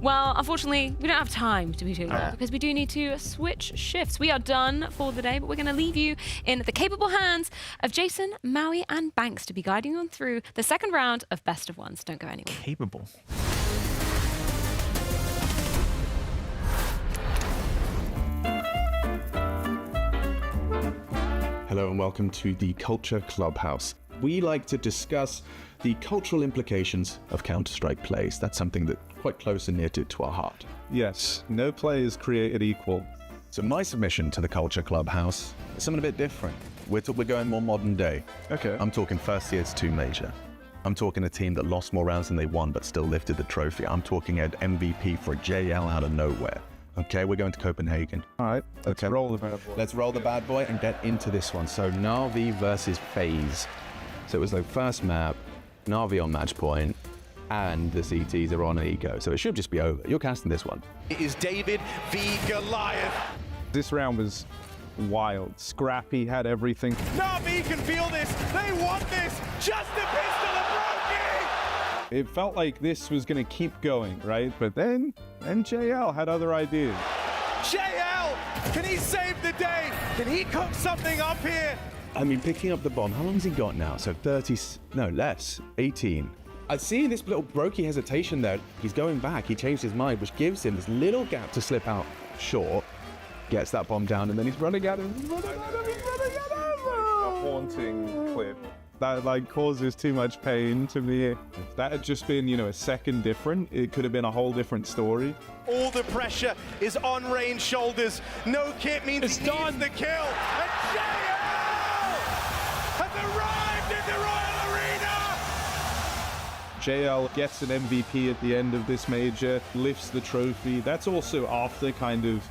Well, unfortunately, we don't have time to be too long because we do need to switch shifts. We are done for the day, but we're going to leave you in the capable hands of Jason, Maui, and Banks to be guiding you on through the second round of Best of Ones. Don't go anywhere. Capable. Hello and welcome to the Culture Clubhouse. We like to discuss the cultural implications of Counter-Strike plays. That's something that's quite close and near to our heart. Yes, no play is created equal. So my submission to the Culture Clubhouse is something a bit different. We're going more modern day. Okay. I'm talking first CS2 major. I'm talking a team that lost more rounds than they won but still lifted the trophy. I'm talking an MVP for a JL out of nowhere. Okay, we're going to Copenhagen. All right, let's roll the bad boy. Let's roll the bad boy and get into this one. So Na'Vi versus FaZe. So it was the first map, Na'Vi on match point, and the CTs are on an Ego. So it should just be over. You're casting this one. It is David v Goliath. This round was wild. Scrappy had everything. Na'Vi can feel this. They want this. Just a pistol of Brokey. It felt like this was going to keep going, right? But then JL had other ideas. JL, can he save the day? Can he cook something up here? I mean, picking up the bomb, how long has he got now? So 30, no, less, 18. I see this little Brokey hesitation there. He's going back, he changed his mind, which gives him this little gap to slip out short. Gets that bomb down, and then he's running at him. A haunting clip. That like causes too much pain to me. If that had just been, a second different, it could have been a whole different story. All the pressure is on Rain's shoulders. No kit means it's done. The kill. And JL has arrived in the Royal Arena. JL gets an MVP at the end of this major, lifts the trophy. That's also after kind of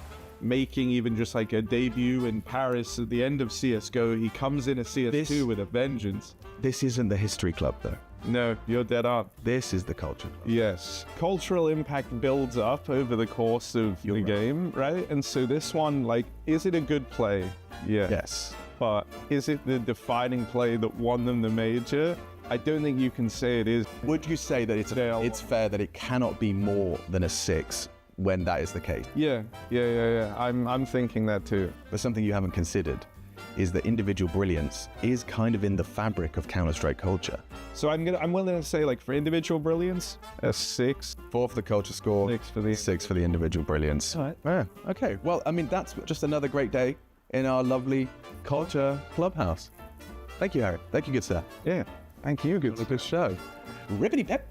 making even just like a debut in Paris at the end of CSGO. He comes in a CS2 with a vengeance. This isn't the History Club though. No, you're dead on. This is the culture. Yes. Cultural impact builds up over the course of the game, right? And so this one, like, is it a good play? Yeah. Yes. But is it the defining play that won them the major? I don't think you can say it is. Would you say that it's fair that it cannot be more than a 6 when that is the case? Yeah. I'm thinking that too. But something you haven't considered is that individual brilliance is kind of in the fabric of Counter-Strike culture. So I'm willing to say, like, for individual brilliance, a 6. 4 for the culture score, 6 for the individual brilliance. All right. Yeah, okay. Well, I mean, that's just another great day in our lovely culture clubhouse. Thank you, Harry. Thank you, good sir. Yeah, thank you, good show. Rippity pep.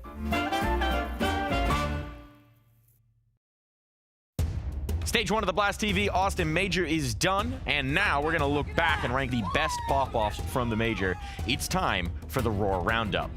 Stage 1 of the Blast TV Austin Major is done, and now we're going to look back and rank the best pop-offs from the Major. It's time for the Roar Roundup.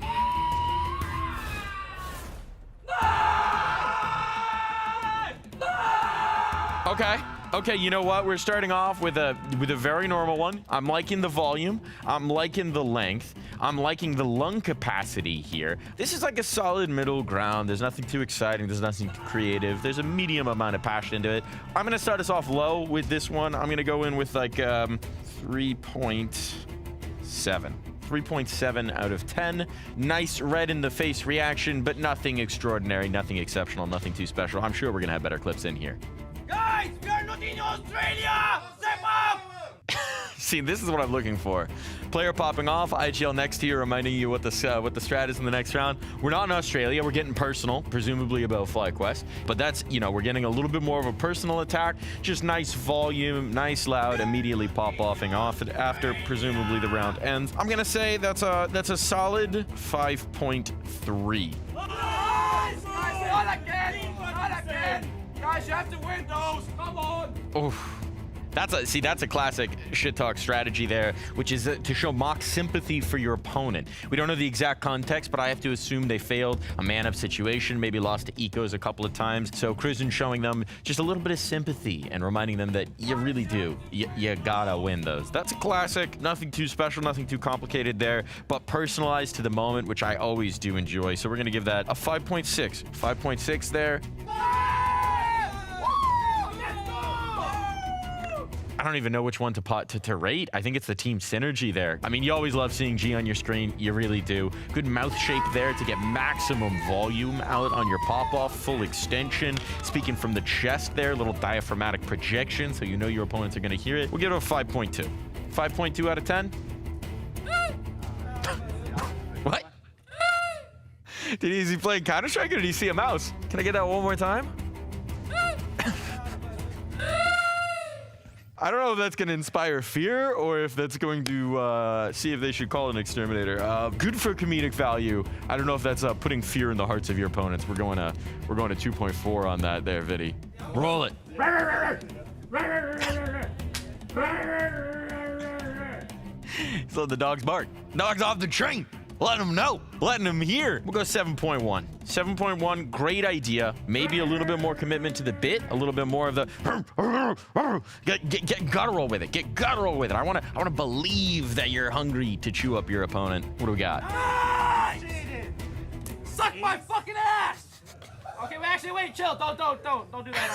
Okay, you know what? We're starting off with a very normal one. I'm liking the volume. I'm liking the length. I'm liking the lung capacity here. This is like a solid middle ground. There's nothing too exciting. There's nothing too creative. There's a medium amount of passion into it. I'm going to start us off low with this one. I'm going to go in with like 3.7. 3.7 out of 10. Nice red in the face reaction, but nothing extraordinary, nothing exceptional, nothing too special. I'm sure we're going to have better clips in here. Guys, we are not in Australia! Step up! See, this is what I'm looking for. Player popping off, IGL next to you, reminding you what the strat is in the next round. We're not in Australia. We're getting personal, presumably about FlyQuest. But that's, you know, we're getting a little bit more of a personal attack. Just nice volume, nice loud, immediately pop-offing off after presumably the round ends. I'm gonna say that's a solid 5.3. Not again! Guys, you have to win those! Come on! Oof. That's a classic shit talk strategy there, which is to show mock sympathy for your opponent. We don't know the exact context, but I have to assume they failed a man-up situation, maybe lost to ecos a couple of times. So Cruisin showing them just a little bit of sympathy and reminding them that you really do. You gotta win those. That's a classic. Nothing too special, nothing too complicated there, but personalized to the moment, which I always do enjoy. So we're gonna give that a 5.6. 5.6 there. I don't even know which one to rate. I think it's the team synergy there. I mean, you always love seeing G on your screen. You really do. Good mouth shape there to get maximum volume out on your pop-off. Full extension. Speaking from the chest there, little diaphragmatic projection, so you know your opponents are going to hear it. We'll give it a 5.2. 5.2 out of 10. What? Did he play Counter-Strike or did he see a mouse? Can I get that one more time? I don't know if that's going to inspire fear or if that's going to see if they should call an exterminator. Good for comedic value. I don't know if that's putting fear in the hearts of your opponents. We're going to 2.4 on that there, Viddy. Roll it. So the dogs bark. Dogs off the train. Letting them know. Letting them hear. We'll go 7.1. 7.1, great idea. Maybe a little bit more commitment to the bit. A little bit more of the... Get guttural with it. Get guttural with it. I want to believe that you're hungry to chew up your opponent. What do we got? Suck my fucking ass! Okay, wait, chill. Don't do that.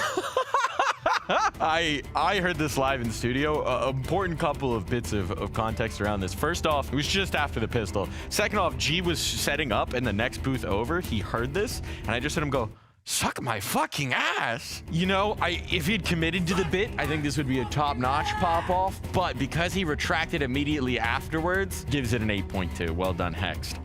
I heard this live in the studio. Important couple of bits of context around this. First off, it was just after the pistol. Second off, G was setting up in the next booth over. He heard this, and I just heard him go, suck my fucking ass. You know, if he'd committed to the bit, I think this would be a top-notch pop-off. But because he retracted immediately afterwards, gives it an 8.2. Well done, Hexed.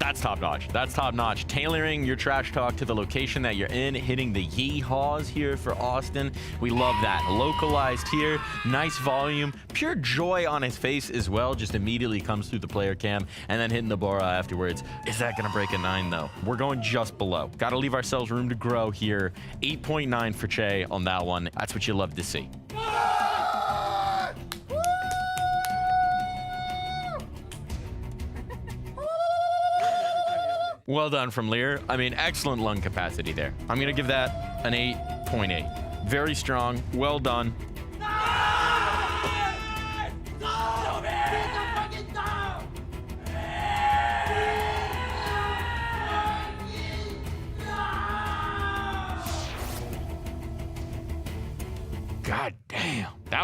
That's top notch. That's top notch. Tailoring your trash talk to the location that you're in, hitting the yee-haws here for Austin. We love that. Localized here, nice volume, pure joy on his face as well. Just immediately comes through the player cam and then hitting the Bora afterwards. Is that gonna break a 9 though? We're going just below. Gotta leave ourselves room to grow here. 8.9 for Che on that one. That's what you love to see. Well done from Lear. I mean, excellent lung capacity there. I'm going to give that an 8.8. Very strong. Well done.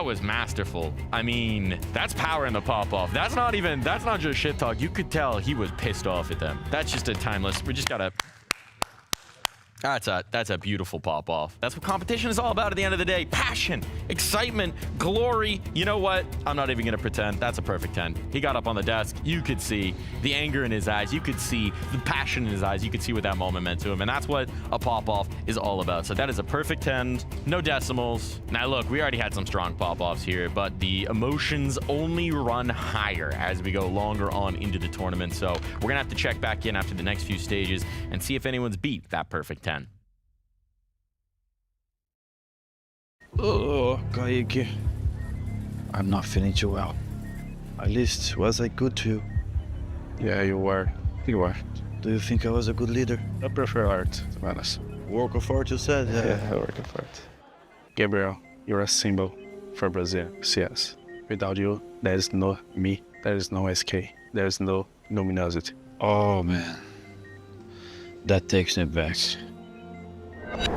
That was masterful. I mean, that's power in the pop-off. That's not just shit talk. You could tell he was pissed off at them. That's just a timeless. We just gotta. That's a beautiful pop-off. That's what competition is all about at the end of the day. Passion, excitement, glory. You know what? I'm not even gonna pretend. That's a perfect 10. He got up on the desk. You could see the anger in his eyes. You could see the passion in his eyes. You could see what that moment meant to him. And that's what a pop-off is all about. So that is a perfect 10. No decimals. Now look, we already had some strong pop-offs here, but the emotions only run higher as we go longer on into the tournament. So we're gonna have to check back in after the next few stages and see if anyone's beat that perfect 10. Oh, Kaique. I'm not feeling too well. At least, was I good to you? Yeah, you were. You were. Do you think I was a good leader? I prefer art, to be honest. Work of art, you said? Yeah, work of art. Gabriel, you're a symbol for Brazil, CS. Without you, there is no me, there is no SK, there is no luminosity. Oh, man. That takes me back.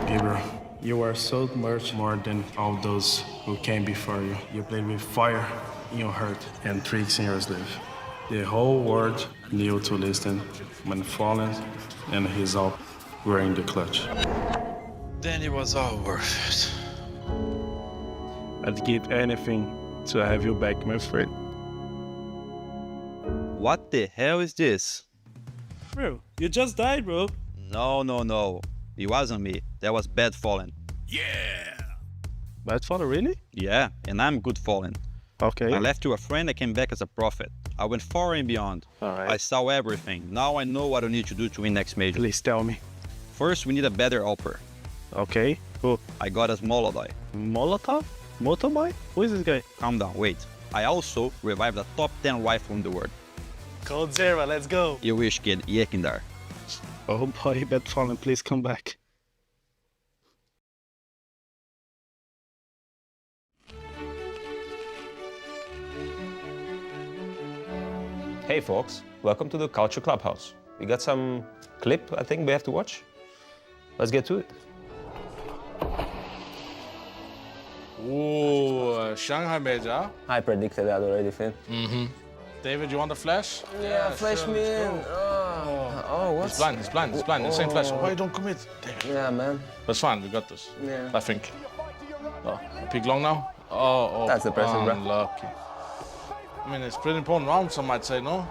Gabriel, you are so much more than all those who came before you. You played with fire in your heart and tricks in your sleeve. The whole world knew to listen when Fallen and his all were in the clutch. Then it was all worth it. I'd give anything to have you back, my friend. What the hell is this? Bro, you just died, bro. No. It wasn't me. That was Bad Fallen. Yeah! Bad Fallen, really? Yeah, and I'm Good Fallen. Okay. I left to a friend, I came back as a prophet. I went far and beyond. Alright. I saw everything. Now I know what I need to do to win next major. Please tell me. First, we need a better helper. Okay, who? I got a Molotov. Molotov? Motoboy? Who is this guy? Calm down, wait. I also revived a top 10 rifle in the world. Cold Zero, let's go. You wish, kid. Yekindar. Oh boy, Bad Fallen, please come back. Hey folks, welcome to the Culture Clubhouse. We got some clip I think we have to watch. Let's get to it. Ooh, Shanghai Major. I predicted that already, Finn. David, you want the flash? Yeah, flash sure, me let's in. go. Oh, what? He's blind. Insane flash. Why you don't commit? David. Yeah, man. That's fine, we got this. Yeah. I think. Oh, peek long now? Oh. That's impressive, bro. Unlucky. I mean, it's pretty important round, some might say, no?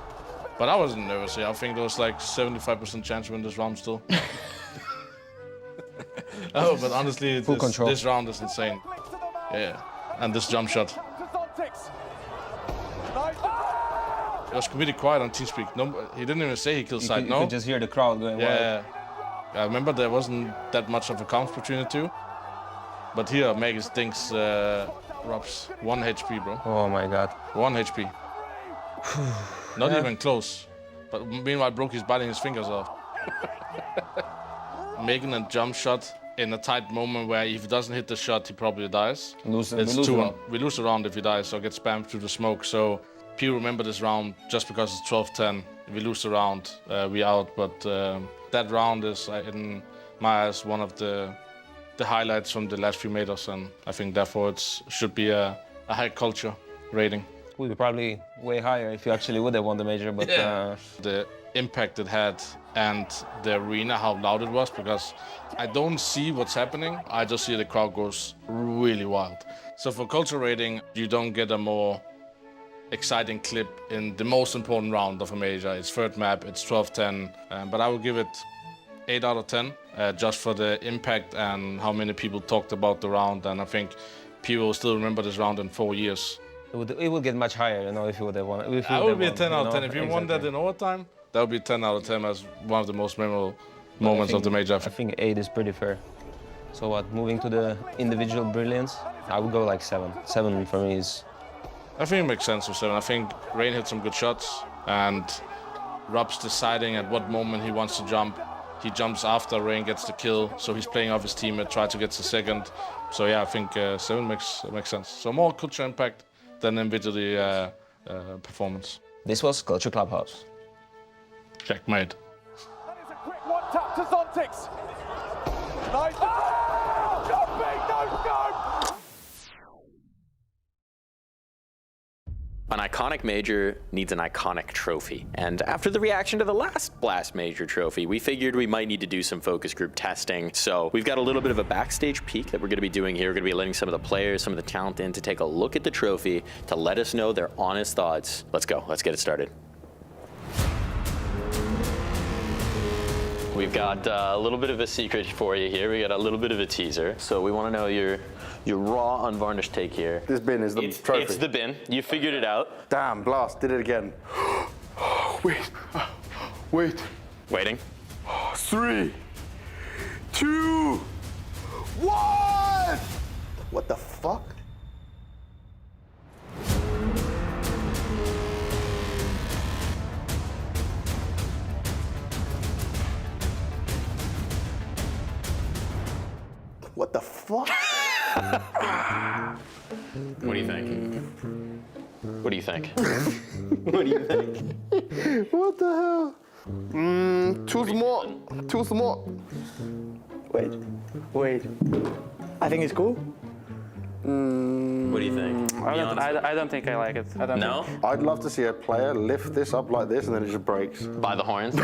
But I wasn't nervous here. I think there was like 75% chance to win this round still. Oh, but honestly, this round is insane. Yeah, and this jump shot. It was completely quiet on TeamSpeak. No, he didn't even say he killed side, no? You could just hear the crowd going wild. Yeah. I remember there wasn't that much of a count between the two. But here, Megas thinks Rob's 1 HP, bro. Oh my god. 1 HP. Not even close. But meanwhile, Brokey's biting his fingers off. Making a jump shot in a tight moment where if he doesn't hit the shot, he probably dies. We lose the round if he dies, so get spammed through the smoke. So people remember this round just because it's 12-10. If we lose the round, we out. But that round is, in my eyes, one of the highlights from the last few majors, and I think therefore it should be a high culture rating. We'd be probably way higher if you actually would have won the major, but the impact it had and the arena, how loud it was, because I don't see what's happening. I just see the crowd goes really wild. So for culture rating, you don't get a more exciting clip in the most important round of a major. It's third map, it's 12-10, but I will give it 8 out of 10, just for the impact and how many people talked about the round. And I think people will still remember this round in 4 years. It would get much higher, you know, if you would have won. It would be a 10 out of 10. If you won that in overtime, that would be 10 out of 10 as one of the most memorable moments of the major. I think 8 is pretty fair. So what, moving to the individual brilliance, I would go like 7. 7 for me is... I think it makes sense with 7. I think Rain hit some good shots, and Rob's deciding at what moment he wants to jump. He jumps after Rain gets the kill, so he's playing off his teammate, try to get the second. So yeah, I think 7 makes sense. So more culture impact than individually performance. This was Culture Clubhouse. Checkmate. That is a quick one tap to Zontix. Nice. Oh, jumping, no scope. An iconic major needs an iconic trophy. And after the reaction to the last Blast Major trophy, we figured we might need to do some focus group testing. So we've got a little bit of a backstage peek that we're going to be doing here. We're going to be letting some of the players, some of the talent in to take a look at the trophy to let us know their honest thoughts. Let's go. Let's get it started. We've got a little bit of a secret for you here. We got a little bit of a teaser. So we want to know your raw, unvarnished take here. This bin is the trophy. It's the bin. You figured it out. Damn, Blast did it again. Wait. Waiting. 3, 2, 1! What the fuck? What the fuck? What do you think? What do you think? What do you think? What the hell? Too small. Too small. Wait. I think it's cool. What do you think? I don't think I like it. I don't No? think. I'd love to see a player lift this up like this and then it just breaks. By the horns?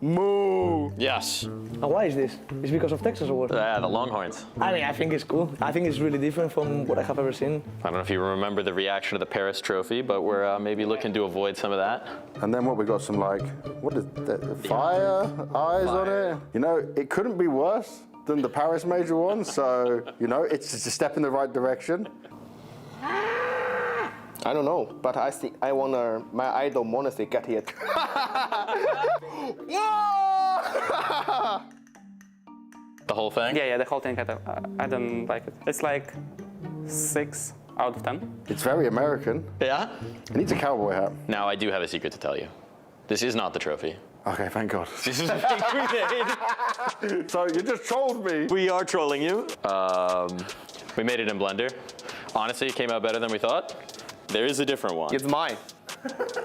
Moo! Yes. And why is this? It's because of Texas or what? The Longhorns. I mean, I think it's cool. I think it's really different from what I have ever seen. I don't know if you remember the reaction to the Paris trophy, but we're maybe looking to avoid some of that. And then what, we got some like, what is that? Fire eyes on it? You know, it couldn't be worse than the Paris major one, so, you know, it's just a step in the right direction. I don't know, but I think my idol Monolith get here. The whole thing? Yeah, the whole thing. I don't like it. It's like 6 out of 10. It's very American. Yeah? It needs a cowboy hat. Now, I do have a secret to tell you. This is not the trophy. Okay, thank God. This is a fake we made. So you just trolled me. We are trolling you. We made it in Blender. Honestly, it came out better than we thought. There is a different one. It's mine.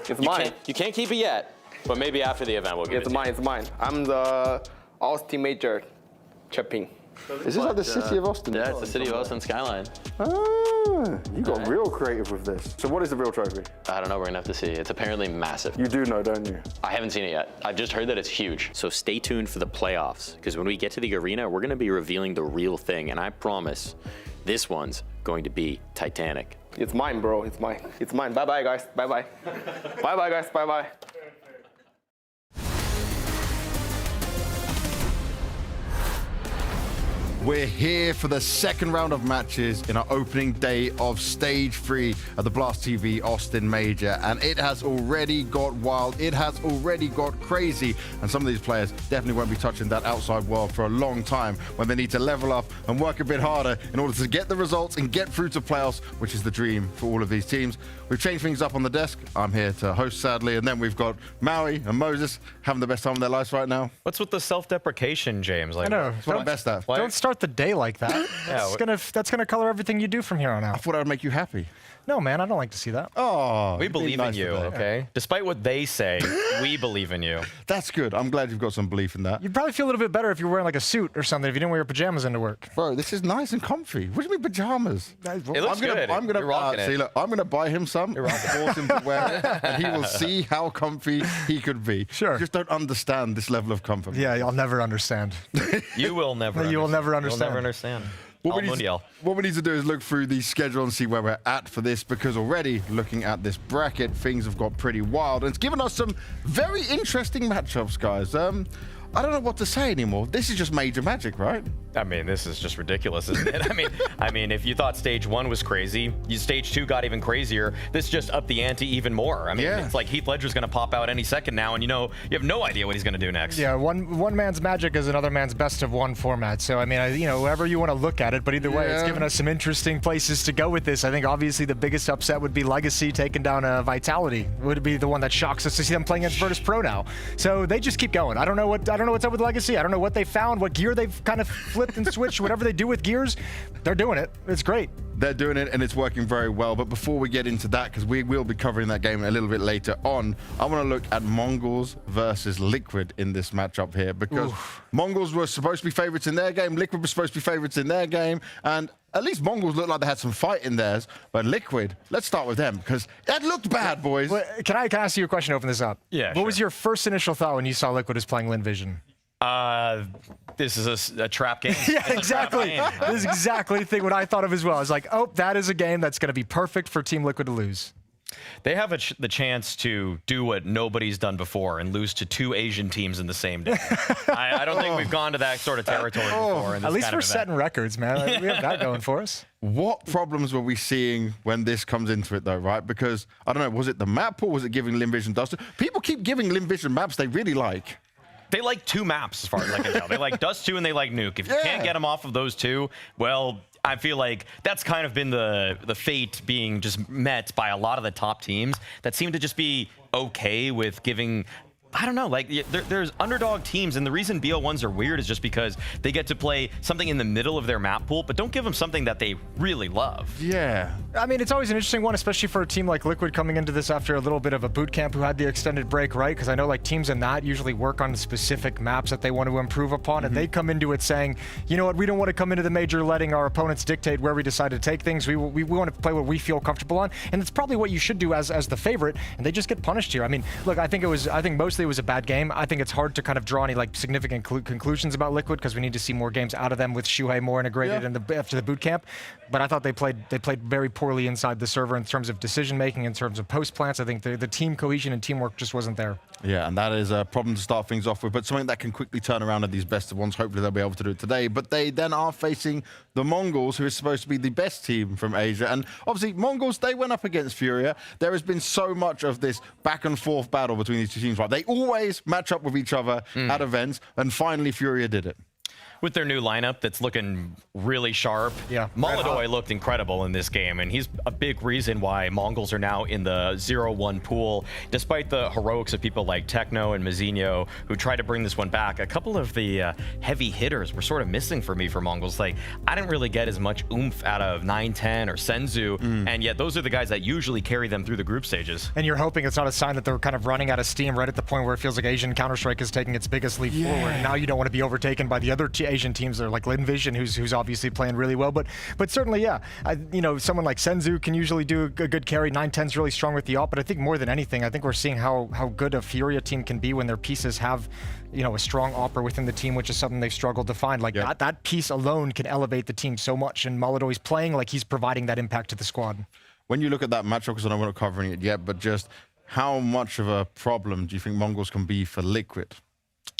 It's mine. You can't keep it yet, but maybe after the event we'll give it to you. It's mine. I'm the Austin Major champion. Is this like the city of Austin? Yeah, it's the city of Austin skyline. Ah, you got real creative with this. So what is the real trophy? I don't know, we're gonna have to see. It's apparently massive. You do know, don't you? I haven't seen it yet. I've just heard that it's huge. So stay tuned for the playoffs, because when we get to the arena, we're gonna be revealing the real thing, and I promise this one's going to be Titanic. It's mine, bro. It's mine. It's mine. Bye-bye, guys. Bye-bye. Bye-bye, guys. Bye-bye. We're here for the second round of matches in our opening day of Stage 3 of the Blast TV Austin Major, and it has already got wild, it has already got crazy, and some of these players definitely won't be touching that outside world for a long time when they need to level up and work a bit harder in order to get the results and get through to playoffs, which is the dream for all of these teams. We've changed things up on the desk. I'm here to host, sadly, and then we've got Maui and MOUZ having the best time of their lives right now. What's with the self-deprecation, James? I know. That's what I'm best at. Don't start the day like that. That's gonna color everything you do from here on out. I thought I would make you happy. No, man, I don't like to see that. Oh, we believe in you, okay? Despite what they say, we believe in you. That's good. I'm glad you've got some belief in that. You'd probably feel a little bit better if you were wearing like a suit or something, if you didn't wear your pajamas into work. Bro, this is nice and comfy. What do you mean pajamas? It looks good. I'm gonna You're rocking it. see, look, I'm gonna buy him some, force him to wear it, and he will see how comfy he could be. Sure. Just don't understand this level of comfort. Yeah, I'll never understand. You will never. You will never You'll understand. never understand. What we need to do is look through the schedule and see where we're at for this, because already looking at this bracket, things have got pretty wild, and it's given us some very interesting matchups, guys. I don't know what to say anymore. This is just major magic, right? I mean, this is just ridiculous, isn't it? I mean, if you thought stage 1 was crazy, stage 2 got even crazier. This just upped the ante even more. I mean, it's like Heath Ledger's going to pop out any second now, and you have no idea what he's going to do next. Yeah, one man's magic is another man's best of one format. So I mean, however you want to look at it, but either way, it's given us some interesting places to go with this. I think obviously the biggest upset would be Legacy taking down Vitality. Would be the one that shocks us to see them playing against Virtus.pro now. So they just keep going. I don't know what's up with Legacy. I don't know what they found, what gear they've kind of flipped and switched. Whatever they do with gears, they're doing it. It's great. They're doing it, and it's working very well. But before we get into that, because we will be covering that game a little bit later on, I want to look at MongolZ versus Liquid in this matchup here, because MongolZ were supposed to be favorites in their game, Liquid was supposed to be favorites in their game, and at least MongolZ looked like they had some fight in theirs, but Liquid, let's start with them, because that looked bad, boys. Well, can I ask you a question to open this up? Yeah, What was your first initial thought when you saw Liquid was playing Lynn Vision? This is a trap game. Yeah, exactly. This is exactly the thing what I thought of as well. I was like, oh, that is a game that's going to be perfect for Team Liquid to lose. They have the chance to do what nobody's done before and lose to 2 Asian teams in the same day. I don't think we've gone to that sort of territory before. In this At least kind we're of setting records, man. We have that going for us. What problems were we seeing when this comes into it, though, right? Because, I don't know, was it the map or was it giving Lynn Vision Dust 2? People keep giving Lynn Vision maps they really like. They like 2 maps, as far as I can tell. They like Dust 2 and they like Nuke. If you can't get them off of those 2, well, I feel like that's kind of been the fate being just met by a lot of the top teams that seem to just be okay with giving... I don't know, like, there's underdog teams, and the reason BO1s are weird is just because they get to play something in the middle of their map pool, but don't give them something that they really love. Yeah. I mean, it's always an interesting one, especially for a team like Liquid coming into this after a little bit of a boot camp who had the extended break, right? Because I know, like, teams in that usually work on specific maps that they want to improve upon, and they come into it saying, you know what, we don't want to come into the major letting our opponents dictate where we decide to take things. We want to play what we feel comfortable on, and it's probably what you should do as the favorite, and they just get punished here. I mean, look, I think mostly it was a bad game. I think it's hard to kind of draw any like significant conclusions about Liquid because we need to see more games out of them with Shuhei more integrated after the boot camp. But I thought they played very poorly inside the server in terms of decision making, in terms of post plants. I think the team cohesion and teamwork just wasn't there. Yeah, and that is a problem to start things off with, but something that can quickly turn around at these best of ones. Hopefully they'll be able to do it today. But they then are facing the MongolZ, who is supposed to be the best team from Asia. And obviously, MongolZ, they went up against Furia. There has been so much of this back and forth battle between these 2 teams. Right? They always match up with each other at events, and finally Furia did it. With their new lineup that's looking really sharp. Yeah. MongolZ looked incredible in this game, and he's a big reason why MongolZ are now in the 0-1 pool, despite the heroics of people like Techno and Mazinho, who tried to bring this one back. A couple of the heavy hitters were sort of missing for me for MongolZ. Like, I didn't really get as much oomph out of 910 or Senzu, and yet those are the guys that usually carry them through the group stages. And you're hoping it's not a sign that they're kind of running out of steam right at the point where it feels like Asian Counter-Strike is taking its biggest leap forward. And now you don't want to be overtaken by the other Asian teams that are like Lynn Vision, who's obviously playing really well. But certainly, yeah, you know, someone like Senzu can usually do a good carry. 910's really strong with the op, but I think more than anything, I think we're seeing how good a Furia team can be when their pieces have, you know, a strong opera within the team, which is something they've struggled to find. Like that piece alone can elevate the team so much, and MongolZ is playing like he's providing that impact to the squad. When you look at that matchup, because I know we're not covering it yet, but just how much of a problem do you think MongolZ can be for Liquid?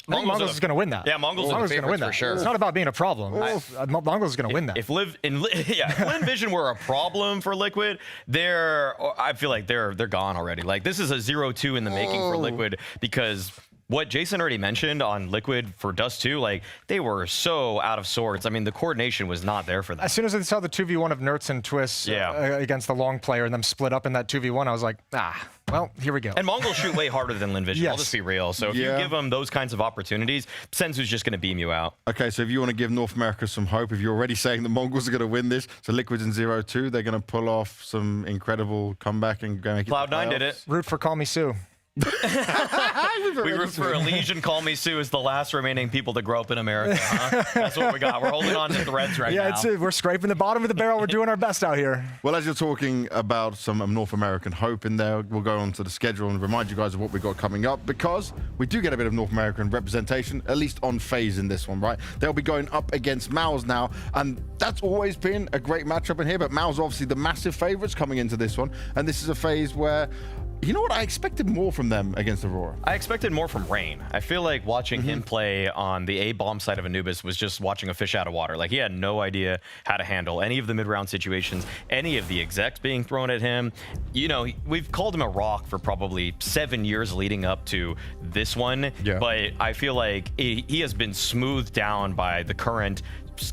MongolZ is going to win that. Yeah, MongolZ is going to win that for sure. It's not about being a problem. MongolZ is going to win that. If Lynn Vision were a problem for Liquid, I feel like they're gone already. Like, this is a 0-2 in the making for Liquid, because what Jason already mentioned on Liquid for Dust 2, like, they were so out of sorts. I mean, the coordination was not there for them. As soon as I saw the 2v1 of Nertz and Twist against the long player and them split up in that 2v1, I was like, well, here we go. And MongolZ shoot way harder than Lynn Vision. I'll just be real. So if you give them those kinds of opportunities, Senzu's just going to beam you out. Okay, so if you want to give North America some hope, if you're already saying the MongolZ are going to win this, so Liquid's in 0-2, they're going to pull off some incredible comeback and go make it. Cloud9 did it. Root for Call Me Sue. We root for Elysian. Call Me Sue is the last remaining people to grow up in America. Huh? That's what we got. We're holding on to threads right now. Yeah, we're scraping the bottom of the barrel. We're doing our best out here. Well, as you're talking about some North American hope in there, we'll go on to the schedule and remind you guys of what we've got coming up, because we do get a bit of North American representation, at least on FaZe in this one, right? They'll be going up against MOUZ now, and that's always been a great matchup in here, but MOUZ obviously the massive favorites coming into this one, and this is a FaZe where, you know what, I expected more from them against Aurora. I expected more from Rain. I feel like watching him play on the A-bomb side of Anubis was just watching a fish out of water. Like, he had no idea how to handle any of the mid-round situations, any of the execs being thrown at him. You know, we've called him a rock for probably 7 years leading up to this one, but I feel like he has been smoothed down by the current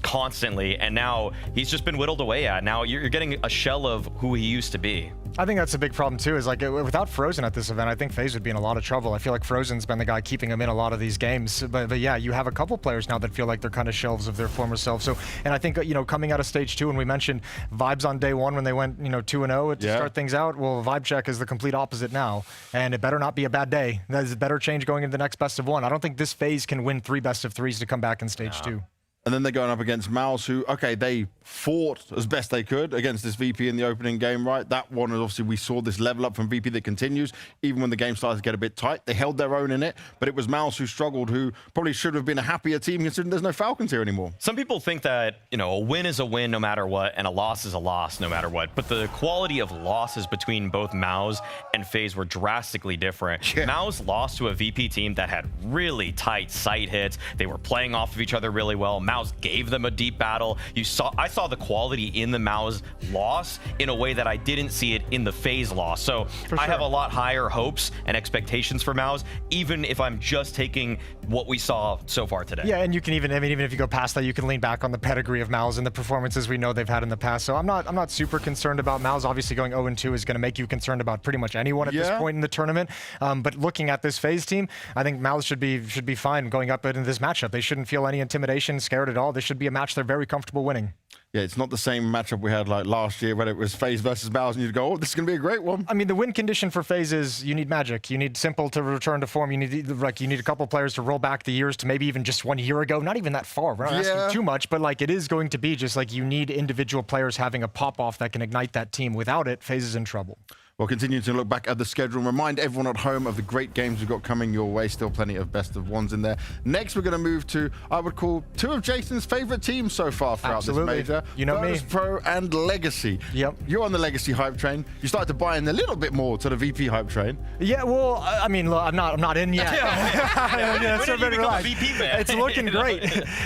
constantly, and now he's just been whittled away at. Now you're getting a shell of who he used to be. I think that's a big problem too, is like without Frozen at this event, I think FaZe would be in a lot of trouble. I feel like Frozen's been the guy keeping him in a lot of these games. But yeah, you have a couple players now that feel like they're kind of shelves of their former selves. So, and I think, you know, coming out of stage 2, and we mentioned vibes on day 1 when they went, you know, 2-0 to start things out. Well, vibe check is the complete opposite now, and it better not be a bad day. That is a better change going into the next best of 1. I don't think this FaZe can win 3 best of 3s to come back in stage 2. And then they're going up against MOUZ, who, okay, they fought as best they could against this VP in the opening game, right? That one, obviously, we saw this level up from VP that continues. Even when the game started to get a bit tight, they held their own in it. But it was MOUZ who struggled, who probably should have been a happier team considering there's no Falcons here anymore. Some people think that, you know, a win is a win no matter what, and a loss is a loss no matter what. But the quality of losses between both MOUZ and FaZe were drastically different. Yeah. MOUZ lost to a VP team that had really tight sight hits. They were playing off of each other really well. MOUZ gave them a deep battle. I saw the quality in the MOUZ loss in a way that I didn't see it in the FaZe loss. So I have a lot higher hopes and expectations for MOUZ, even if I'm just taking what we saw so far today. Yeah, and you can even, I mean, even if you go past that, you can lean back on the pedigree of MOUZ and the performances we know they've had in the past. So I'm not super concerned about MOUZ. Obviously, going 0-2 is going to make you concerned about pretty much anyone at this point in the tournament. But looking at this FaZe team, I think MOUZ should be fine going up into this matchup. They shouldn't feel any intimidation, scared at all. This should be a match they're very comfortable winning. Yeah, it's not the same matchup we had like last year when it was FaZe versus MOUZ and you'd go, oh, this is going to be a great one. I mean, the win condition for FaZe is you need magic. You need Simple to return to form. You need a couple players to roll back the years to maybe even just 1 year ago. Not even that far. We're not asking too much, but like it is going to be just like you need individual players having a pop-off that can ignite that team. Without it, FaZe is in trouble. We'll continue to look back at the schedule and remind everyone at home of the great games we've got coming your way. Still plenty of best of ones in there. Next, we're going to move to, I would call, two of Jason's favorite teams so far throughout this major. You know me. Virtus.pro and Legacy. Yep. You're on the Legacy hype train. You started to buy in a little bit more to the VP hype train. Yeah, well, I mean, look, I'm not in yet. It's looking great.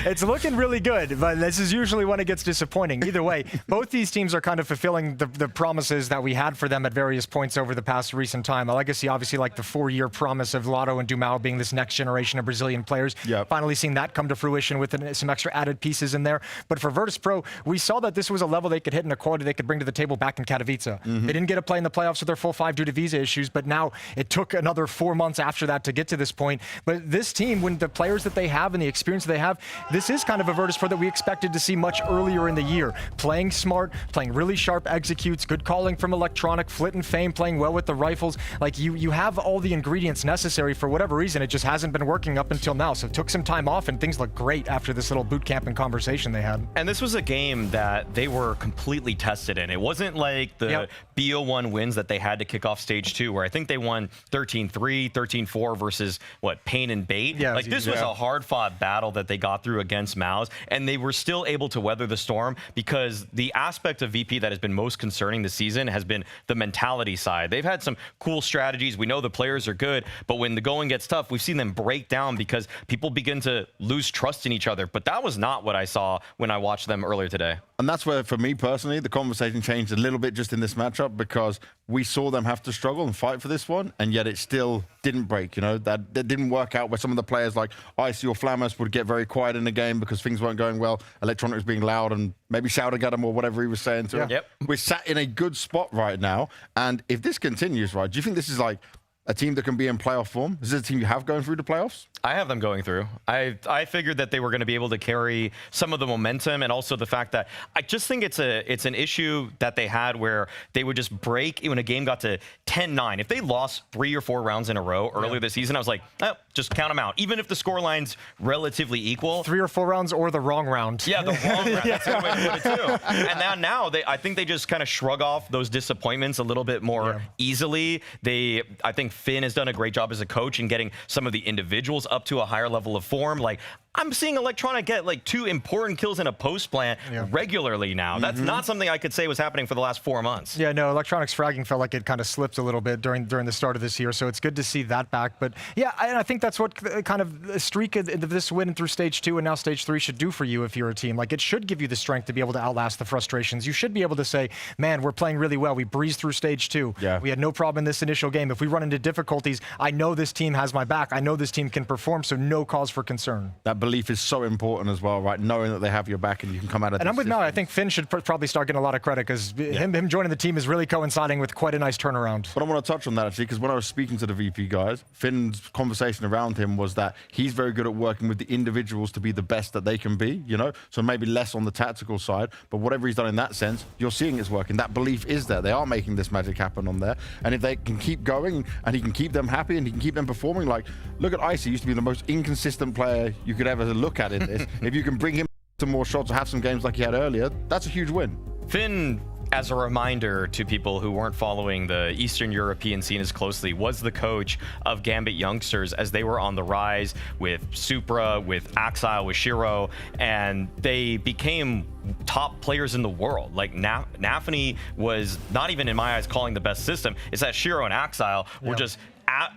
It's looking really good, but this is usually when it gets disappointing. Either way, both these teams are kind of fulfilling the promises that we had for them at various points over the past recent time. A Legacy, obviously, like the 4-year promise of Lotto and Dumao being this next generation of Brazilian players. Yep. Finally seeing that come to fruition with some extra added pieces in there. But for Virtus.pro, we saw that this was a level they could hit and a quality they could bring to the table back in Katowice. They didn't get a play in the playoffs with their full 5 due to visa issues, but now it took another 4 months after that to get to this point. But this team, when the players that they have and the experience that they have, this is kind of a Virtus.pro that we expected to see much earlier in the year. Playing smart, playing really sharp executes, good calling from Electronic, Flit and Fame playing well with the rifles. Like you have all the ingredients necessary. For whatever reason, it just hasn't been working up until now. So it took some time off and things look great after this little boot camp and conversation they had. And this was a game that they were completely tested in. It wasn't like the BO1 wins that they had to kick off stage 2, where I think they won 13-3, 13-4 versus what, Pain and Bait. Yeah, like this was a hard fought battle that they got through against MOUZ, and they were still able to weather the storm because the aspect of VP that has been most concerning this season has been the mentality side. They've had some cool strategies. We know the players are good, but when the going gets tough, we've seen them break down because people begin to lose trust in each other. But that was not what I saw when I watched them earlier today. And that's where, for me personally, the conversation changed a little bit just in this matchup because we saw them have to struggle and fight for this one, and yet it still didn't break. You know, that didn't work out where some of the players like Icy or Flamus would get very quiet in the game because things weren't going well. Electronic was being loud and maybe shouting at him or whatever he was saying to him. Yep. We're sat in a good spot right now, and if this continues, right, do you think this is like a team that can be in playoff form? Is this a team you have going through the playoffs? I have them going through. I figured that they were going to be able to carry some of the momentum, and also the fact that I just think it's an issue that they had where they would just break when a game got to 10-9. If they lost 3 or 4 rounds in a row earlier this season, I was like, oh, just count them out. Even if the scoreline's relatively equal. 3 or 4 rounds or the wrong round. Yeah, the wrong round. That's a good way to put it too. And now I think they just kind of shrug off those disappointments a little bit more easily. I think Finn has done a great job as a coach in getting some of the individuals up to a higher level of form. Like, I'm seeing Electronic get like 2 important kills in a post plant regularly now. That's not something I could say was happening for the last 4 months. Yeah, no, Electronic's fragging felt like it kind of slipped a little bit during the start of this year, so it's good to see that back. But yeah, I think that's what kind of a streak of this win through stage 2 and now stage 3 should do for you if you're a team. Like, it should give you the strength to be able to outlast the frustrations. You should be able to say, man, we're playing really well. We breezed through stage 2. Yeah. We had no problem in this initial game. If we run into difficulties, I know this team has my back. I know this team can perform, so no cause for concern. That belief is so important as well, right? Knowing that they have your back and you can come out of this. And I'm with Mel. I think Finn should probably start getting a lot of credit because him joining the team is really coinciding with quite a nice turnaround. But I want to touch on that actually, because when I was speaking to the VP guys, Finn's conversation around him was that he's very good at working with the individuals to be the best that they can be, you know? So maybe less on the tactical side, but whatever he's done in that sense, you're seeing it's working. That belief is there. They are making this magic happen on there. And if they can keep going and he can keep them happy and he can keep them performing, like, look at Icy, used to be the most inconsistent player you could ever look at in this. If you can bring him to more shots or have some games like he had earlier, that's a huge win. Finn, as a reminder to people who weren't following the Eastern European scene as closely, was the coach of Gambit youngsters as they were on the rise with Supra, with Axile, with Shiro, and they became top players in the world. Like Nafany was not even in my eyes calling the best system. It's that Shiro and Axile were just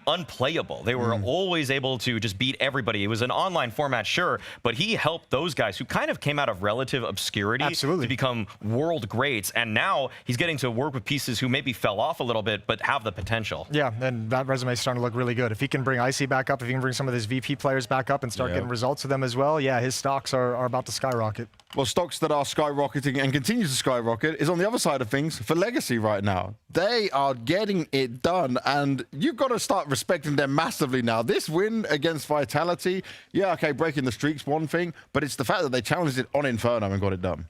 unplayable. They were always able to just beat everybody. It was an online format, sure, but he helped those guys who kind of came out of relative obscurity to become world greats. And now he's getting to work with pieces who maybe fell off a little bit, but have the potential. Yeah, and that resume is starting to look really good. If he can bring Icy back up, if he can bring some of his VP players back up and start getting results with them as well, yeah, his stocks are about to skyrocket. Well, stocks that are skyrocketing and continue to skyrocket is on the other side of things for Legacy right now. They are getting it done, and you've got to start respecting them massively now. This win against Vitality, yeah, okay, breaking the streak's one thing, but it's the fact that they challenged it on Inferno and got it done.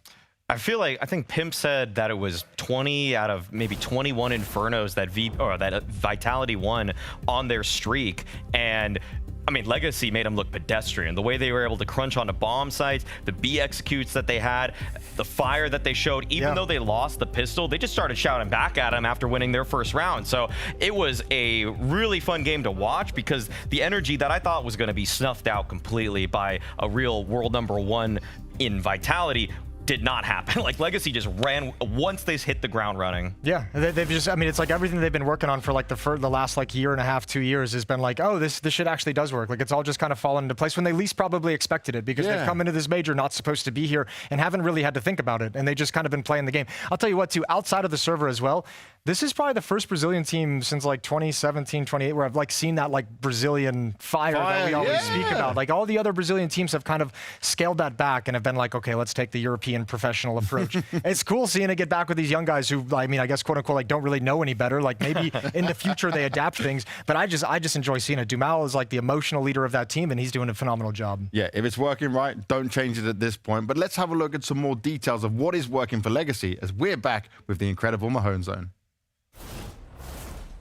I feel like, I think Pimp said that it was 20 out of maybe 21 Infernos that Vitality won on their streak, and I mean, Legacy made them look pedestrian. The way they were able to crunch onto bomb sites, the B executes that they had, the fire that they showed, even though they lost the pistol, they just started shouting back at them after winning their first round. So it was a really fun game to watch because the energy that I thought was going to be snuffed out completely by a real world #1 in Vitality did not happen. Like, Legacy just ran once they hit the ground running. Yeah, they've just, I mean, it's like everything they've been working on for like the last like year and a half, 2 years has been like, oh, this shit actually does work. Like, it's all just kind of fallen into place when they least probably expected it, because they've come into this major not supposed to be here and haven't really had to think about it, and they just kind of been playing the game. I'll tell you what, too, outside of the server as well, this is probably the first Brazilian team since like 2017, 28, where I've like seen that like Brazilian fire that we always speak about. Like, all the other Brazilian teams have kind of scaled that back and have been like, okay, let's take the European professional approach. It's cool seeing it get back with these young guys who, I mean, I guess quote unquote, like don't really know any better. Like, maybe in the future they adapt things, but I just enjoy seeing it. Dumal is like the emotional leader of that team, and he's doing a phenomenal job. Yeah, if it's working right, don't change it at this point. But let's have a look at some more details of what is working for Legacy as we're back with the incredible Mahone Zone.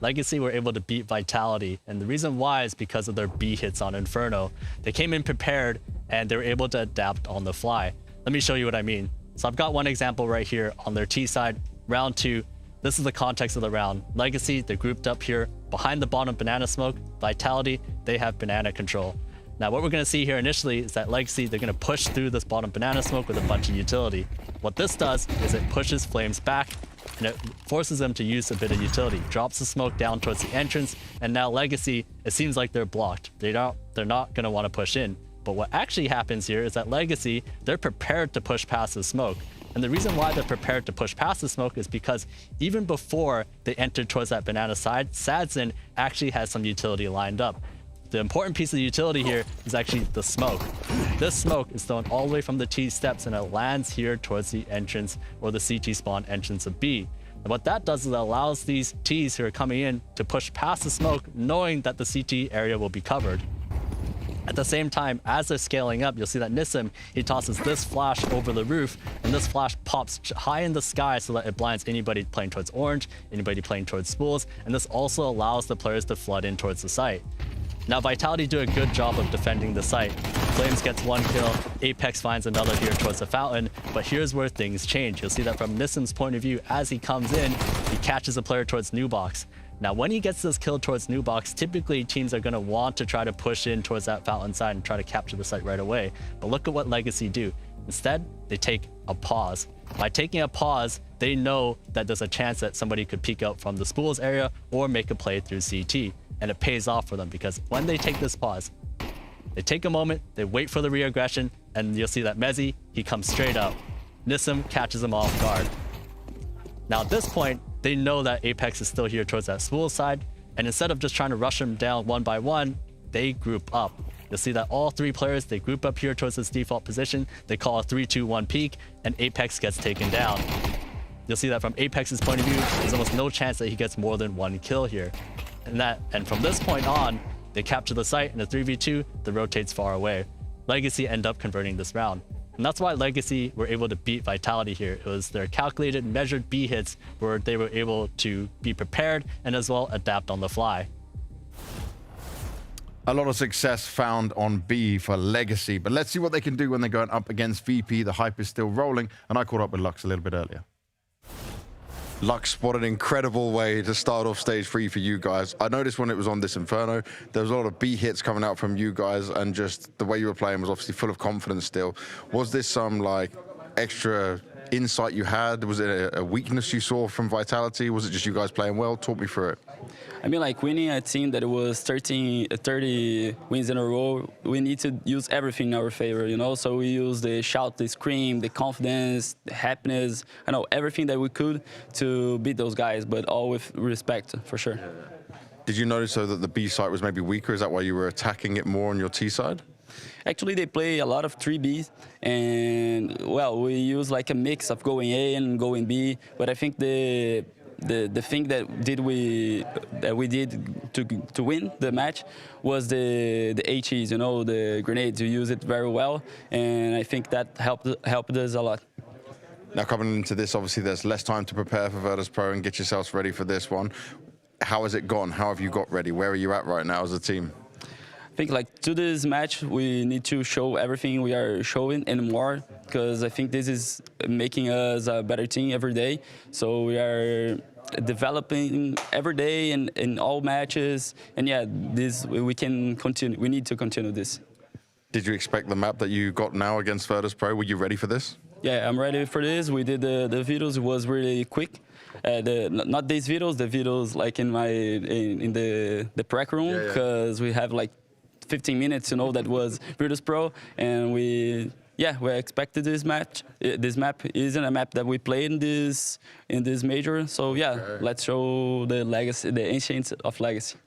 Legacy were able to beat Vitality, and the reason why is because of their B hits on Inferno. They came in prepared, and they were able to adapt on the fly. Let me show you what I mean. So I've got one example right here on their T side, round 2. This is the context of the round. Legacy, they're grouped up here behind the bottom banana smoke. Vitality, they have banana control. Now what we're going to see here initially is that Legacy, they're going to push through this bottom banana smoke with a bunch of utility. What this does is it pushes Flames back, and it forces them to use a bit of utility, drops the smoke down towards the entrance, and now Legacy, it seems like they're blocked. They're not going to want to push in. But what actually happens here is that Legacy, they're prepared to push past the smoke. And the reason why they're prepared to push past the smoke is because even before they entered towards that banana side, Sadzin actually has some utility lined up. The important piece of the utility here is actually the smoke. This smoke is thrown all the way from the T steps, and it lands here towards the entrance or the CT spawn entrance of B. And what that does is it allows these Ts who are coming in to push past the smoke, knowing that the CT area will be covered. At the same time, as they're scaling up, you'll see that Nissim, he tosses this flash over the roof, and this flash pops high in the sky so that it blinds anybody playing towards orange, anybody playing towards spools, and this also allows the players to flood in towards the site. Now, Vitality do a good job of defending the site. Flames gets 1 kill, Apex finds another here towards the fountain, but here's where things change. You'll see that from Nissim's point of view, as he comes in, he catches a player towards New Box. Now, when he gets this kill towards New Box, typically teams are going to want to try to push in towards that fountain side and try to capture the site right away. But look at what Legacy do. Instead, they take a pause. By taking a pause, they know that there's a chance that somebody could peek out from the spools area or make a play through CT. And it pays off for them because when they take this pause, they take a moment, they wait for the re-aggression, and you'll see that Mezzi, he comes straight up. Nissim catches him off guard. Now at this point, they know that Apex is still here towards that spool side, and instead of just trying to rush him down one by one, they group up. You'll see that all 3 players, they group up here towards this default position, they call a 3-2-1 peek, and Apex gets taken down. You'll see that from Apex's point of view, there's almost no chance that he gets more than 1 kill here. And from this point on, they capture the site in a 3v2 that rotates far away. Legacy end up converting this round. And that's why Legacy were able to beat Vitality here. It was their calculated, measured B hits where they were able to be prepared and as well adapt on the fly. A lot of success found on B for Legacy, but let's see what they can do when they're going up against VP. The hype is still rolling, and I caught up with Lux a little bit earlier. Lux, what an incredible way to start off stage 3 for you guys. I noticed when it was on this Inferno, there was a lot of B hits coming out from you guys, and just the way you were playing was obviously full of confidence still. Was this some like extra insight you had? Was it a weakness you saw from Vitality? Was it just you guys playing well? Talk me through it. I mean, like winning a team that was 30 wins in a row, we need to use everything in our favor, you know? So we use the shout, the scream, the confidence, the happiness, I know, everything that we could to beat those guys, but all with respect, for sure. Did you notice, though, that the B side was maybe weaker? Is that why you were attacking it more on your T side? Actually, they play a lot of 3Bs, and, well, we use like a mix of going A and going B, but I think the thing that we did to win the match was the HEs, you know, the grenades. You use it very well, and I think that helped us a lot. Now coming into this, obviously there's less time to prepare for Virtus.pro and get yourselves ready for this one. How has it gone? How have you got ready? Where are you at right now as a team? I think like to this match, we need to show everything we are showing and more, because I think this is making us a better team every day. So we are developing every day in all matches, and yeah, this we can continue. We need to continue this. Did you expect the map that you got now against Virtus.pro? Were you ready for this? Yeah, I'm ready for this. We did the videos. It was really quick. Not these videos, the videos like in the prep room, because we have like 15 minutes, you know, that was Virtus.pro, and we expected this match. This map isn't a map that we played in this major, so yeah, let's show the legacy, the ancients of Legacy.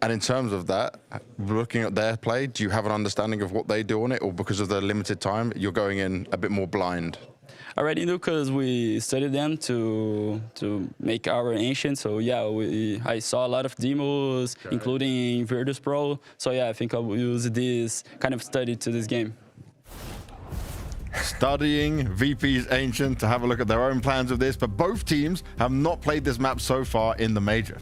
And in terms of that, looking at their play, do you have an understanding of what they do on it, or because of the limited time, you're going in a bit more blind? I already knew because we studied them to make our ancient. So yeah, I saw a lot of demos, including Virtus.pro. So yeah, I think I will use this kind of study to this game. Studying VP's Ancient to have a look at their own plans of this, but both teams have not played this map so far in the major.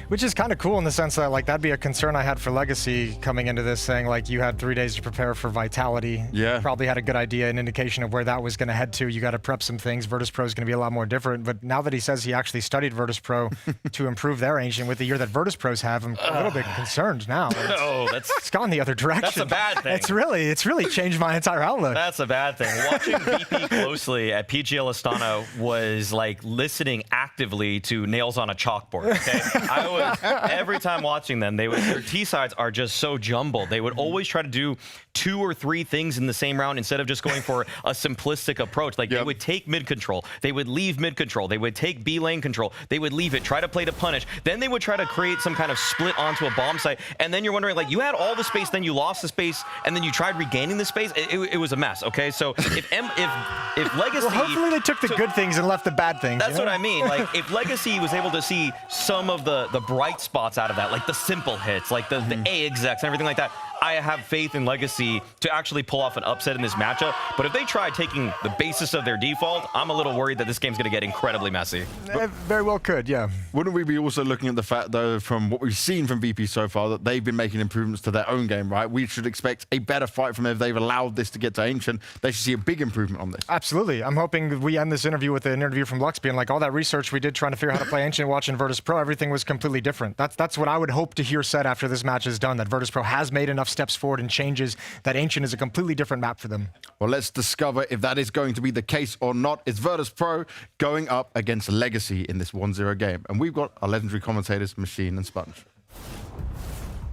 Which is kind of cool in the sense that, like, that'd be a concern I had for Legacy coming into this, saying, like, you had 3 days to prepare for Vitality. Yeah. Probably had a good idea, an indication of where that was going to head to. You got to prep some things. Virtus.pro is going to be a lot more different. But now that he says he actually studied Virtus.pro to improve their Ancient with the year that Virtus.pros have, I'm a little bit concerned now. No, it's gone the other direction. That's a bad thing. It's really changed my entire outlook. That's a bad thing. Watching VP closely at PGL Astana was like listening actively to nails on a chalkboard. Okay, I was every time watching them. Their T sides are just so jumbled. They would always try to do 2 or 3 things in the same round instead of just going for a simplistic approach. Like they would take mid control, they would leave mid control, they would take B lane control, they would leave it, try to play to punish. Then they would try to create some kind of split onto a bomb site, and then you're wondering, like, you had all the space, then you lost the space, and then you tried regaining the space. It was a mess. Okay, so if Legacy, well, hopefully they took the good things and left the bad things. That's what I mean. Like if Legacy was able to see some of the bright spots out of that, like the simple hits, like the A execs and everything like that, I have faith in Legacy to actually pull off an upset in this matchup. But if they try taking the basis of their default, I'm a little worried that this game's going to get incredibly messy. Very well could, yeah. Wouldn't we be also looking at the fact, though, from what we've seen from VP so far, that they've been making improvements to their own game, right? We should expect a better fight from them. If they've allowed this to get to Ancient, they should see a big improvement on this. Absolutely. I'm hoping we end this interview with an interview from Lux being like, all that research we did trying to figure out how to play Ancient, watching Virtus.pro, everything was completely different. That's what I would hope to hear said after this match is done, that Virtus.pro has made enough steps forward and changes that Ancient is a completely different map for them. Well, let's discover if that is going to be the case or not. It's Virtus.pro going up against Legacy in this 1-0 game. And we've got our legendary commentators, Machine and Sponge.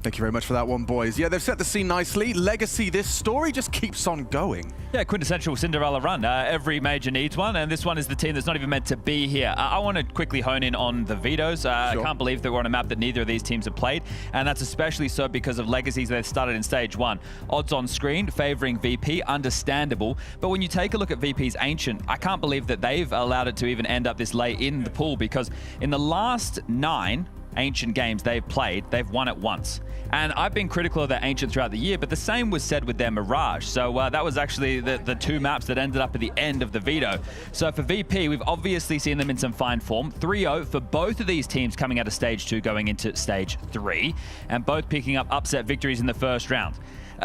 Thank you very much for that one, boys. Yeah, they've set the scene nicely. Legacy, this story just keeps on going. Yeah, quintessential Cinderella run. Every major needs one, and this one is the team that's not even meant to be here. I want to quickly hone in on the vetoes. I can't believe that we're on a map that neither of these teams have played, and that's especially so because of Legacy's they've started in stage 1. Odds on screen favoring VP, understandable, but when you take a look at VP's Ancient, I can't believe that they've allowed it to even end up this late in the pool, because in the last 9, Ancient games they've played, they've won it once. And I've been critical of their Ancient throughout the year, but the same was said with their Mirage. So that was actually the two maps that ended up at the end of the veto. So for VP, we've obviously seen them in some fine form. 3-0 for both of these teams coming out of Stage 2 going into Stage 3, and both picking up upset victories in the first round.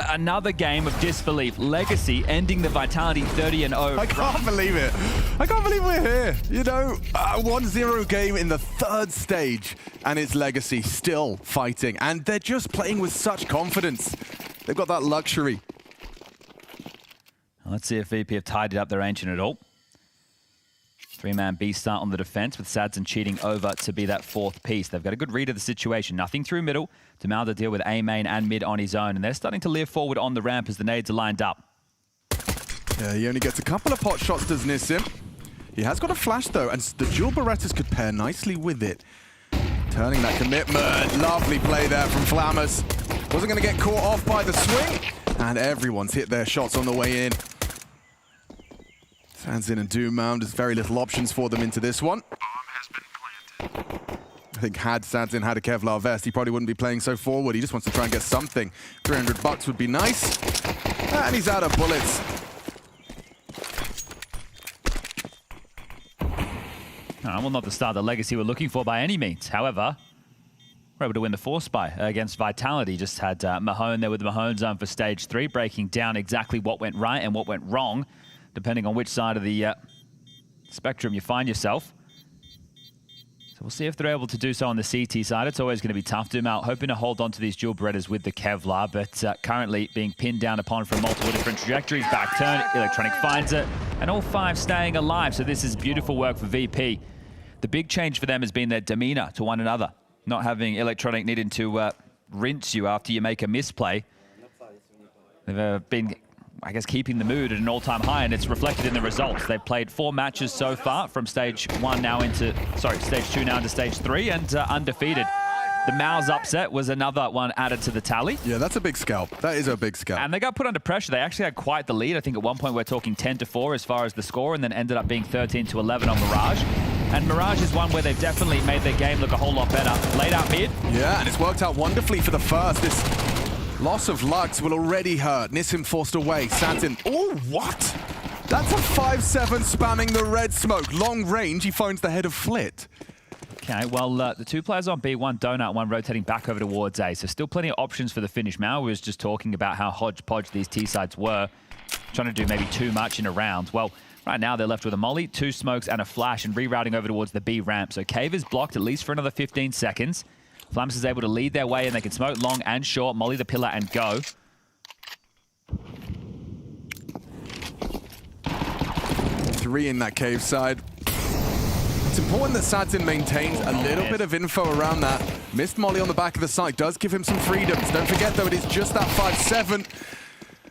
Another game of disbelief. Legacy ending the Vitality 30-0. I can't believe it. I can't believe we're here. You know, a 1-0 game in the third stage, and it's Legacy still fighting. And they're just playing with such confidence. They've got that luxury. Let's see if VP have tidied up their Ancient at all. Three-man B start on the defense with Sadson cheating over to be that fourth piece. They've got a good read of the situation. Nothing through middle to MOUZ to deal with A main and mid on his own. And they're starting to live forward on the ramp as the nades are lined up. Yeah, he only gets a couple of pot shots, does Nissim. He has got a flash, though, and the dual Berettas could pair nicely with it. Turning that commitment. Lovely play there from Flammers. Wasn't going to get caught off by the swing. And everyone's hit their shots on the way in. Sansin and Doom, there's very little options for them into this one. I think had Sansin had a Kevlar vest, he probably wouldn't be playing so forward. He just wants to try and get something. 300 bucks would be nice. And he's out of bullets. Well, not the start that Legacy were looking for by any means. However, we're able to win the force spy against Vitality. Just had Mahone there with the Mahone zone for Stage 3, breaking down exactly what went right and what went wrong, depending on which side of the spectrum you find yourself. So we'll see if they're able to do so on the CT side. It's always going to be tough. Doom out, hoping to hold on to these dual Berettas with the Kevlar, but currently being pinned down upon from multiple different trajectories. Back turn, Electronic finds it, and all five staying alive. So this is beautiful work for VP. The big change for them has been their demeanor to one another. Not having Electronic needing to rinse you after you make a misplay. They've been, I guess, keeping the mood at an all-time high, and it's reflected in the results. They've played 4 matches so far from Stage 1 now into, Stage 2 now into Stage 3, and undefeated. The MOUZ upset was another one added to the tally. Yeah, that's a big scalp. That is a big scalp. And they got put under pressure. They actually had quite the lead. I think at one point we're talking 10-4 as far as the score, and then ended up being 13-11 on Mirage. And Mirage is one where they've definitely made their game look a whole lot better. Laid out mid. Yeah, and it's worked out wonderfully for the first. This loss of Lux will already hurt. Nissim forced away. Santin. Oh, what? That's a 5-7 spamming the red smoke. Long range, he finds the head of Flit. Okay, well, the two players on B, one Donut, one rotating back over towards A. So still plenty of options for the finish. Mao was just talking about how hodgepodge these T-sides were. Trying to do maybe too much in a round. Well, right now they're left with a molly, 2 smokes, and a flash, and rerouting over towards the B ramp. So Cave is blocked at least for another 15 seconds. Flams is able to lead their way, and they can smoke long and short, molly the pillar, and go. 3 in that Cave side. It's important that Sadson maintains a little bit of info around that. Missed molly on the back of the site does give him some freedoms. Don't forget, though, it is just that 5-7.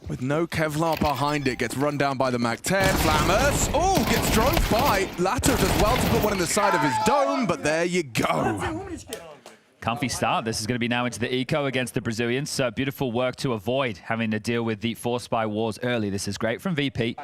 With no Kevlar behind it, gets run down by the MAC-10. Flammers, oh, gets drove by. Lato does well to put one in the side of his dome, but there you go. Comfy start. This is going to be now into the eco against the Brazilians. So beautiful work to avoid having to deal with the force spy wars early. This is great from VP.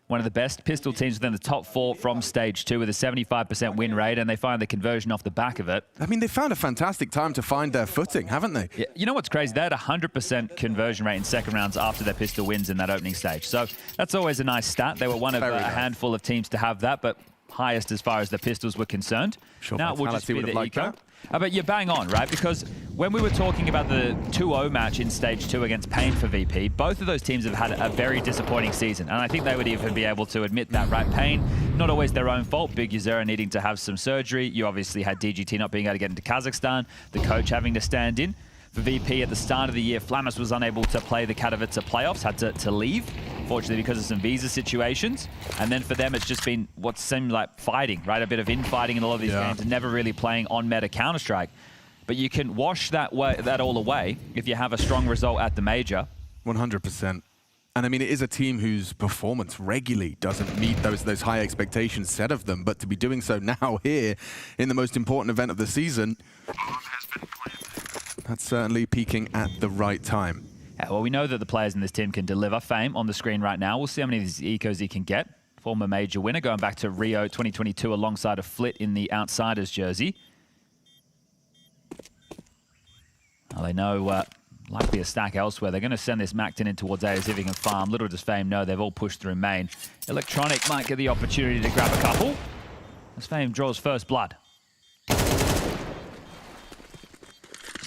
One of the best pistol teams within the top 4 from Stage 2 with a 75% win rate, and they find the conversion off the back of it. I mean, they found a fantastic time to find their footing, haven't they? Yeah, you know what's crazy? They had a 100% conversion rate in second rounds after their pistol wins in that opening stage. So that's always a nice stat. They were one of a handful of teams to have that, but highest as far as the pistols were concerned. Sure, now we'll just be the eco. That. But you're bang on, right? Because when we were talking about the 2-0 match in Stage 2 against Pain for VP, both of those teams have had a very disappointing season. And I think they would even be able to admit that, right? Pain, not always their own fault. Big Vincere needing to have some surgery. You obviously had DGT not being able to get into Kazakhstan. The coach having to stand in. For VP at the start of the year, Flammers was unable to play the Katowice playoffs, had to leave, fortunately because of some visa situations. And then for them, it's just been what seemed like fighting, right? A bit of infighting in a lot of these games, and never really playing on meta Counter-Strike. But you can wash that all away if you have a strong result at the major. 100%. And I mean, it is a team whose performance regularly doesn't meet those high expectations set of them, but to be doing so now here in the most important event of the season, that's certainly peaking at the right time. Yeah, well, we know that the players in this team can deliver. Fame on the screen right now. We'll see how many of these ecos he can get. Former major winner, going back to Rio 2022 alongside a Flit in the Outsiders jersey. Well, they know likely a stack elsewhere. They're going to send this Mactin in towards A to see if he can farm. Little does Fame know they've all pushed through main. Electronic might get the opportunity to grab a couple as Fame draws first blood.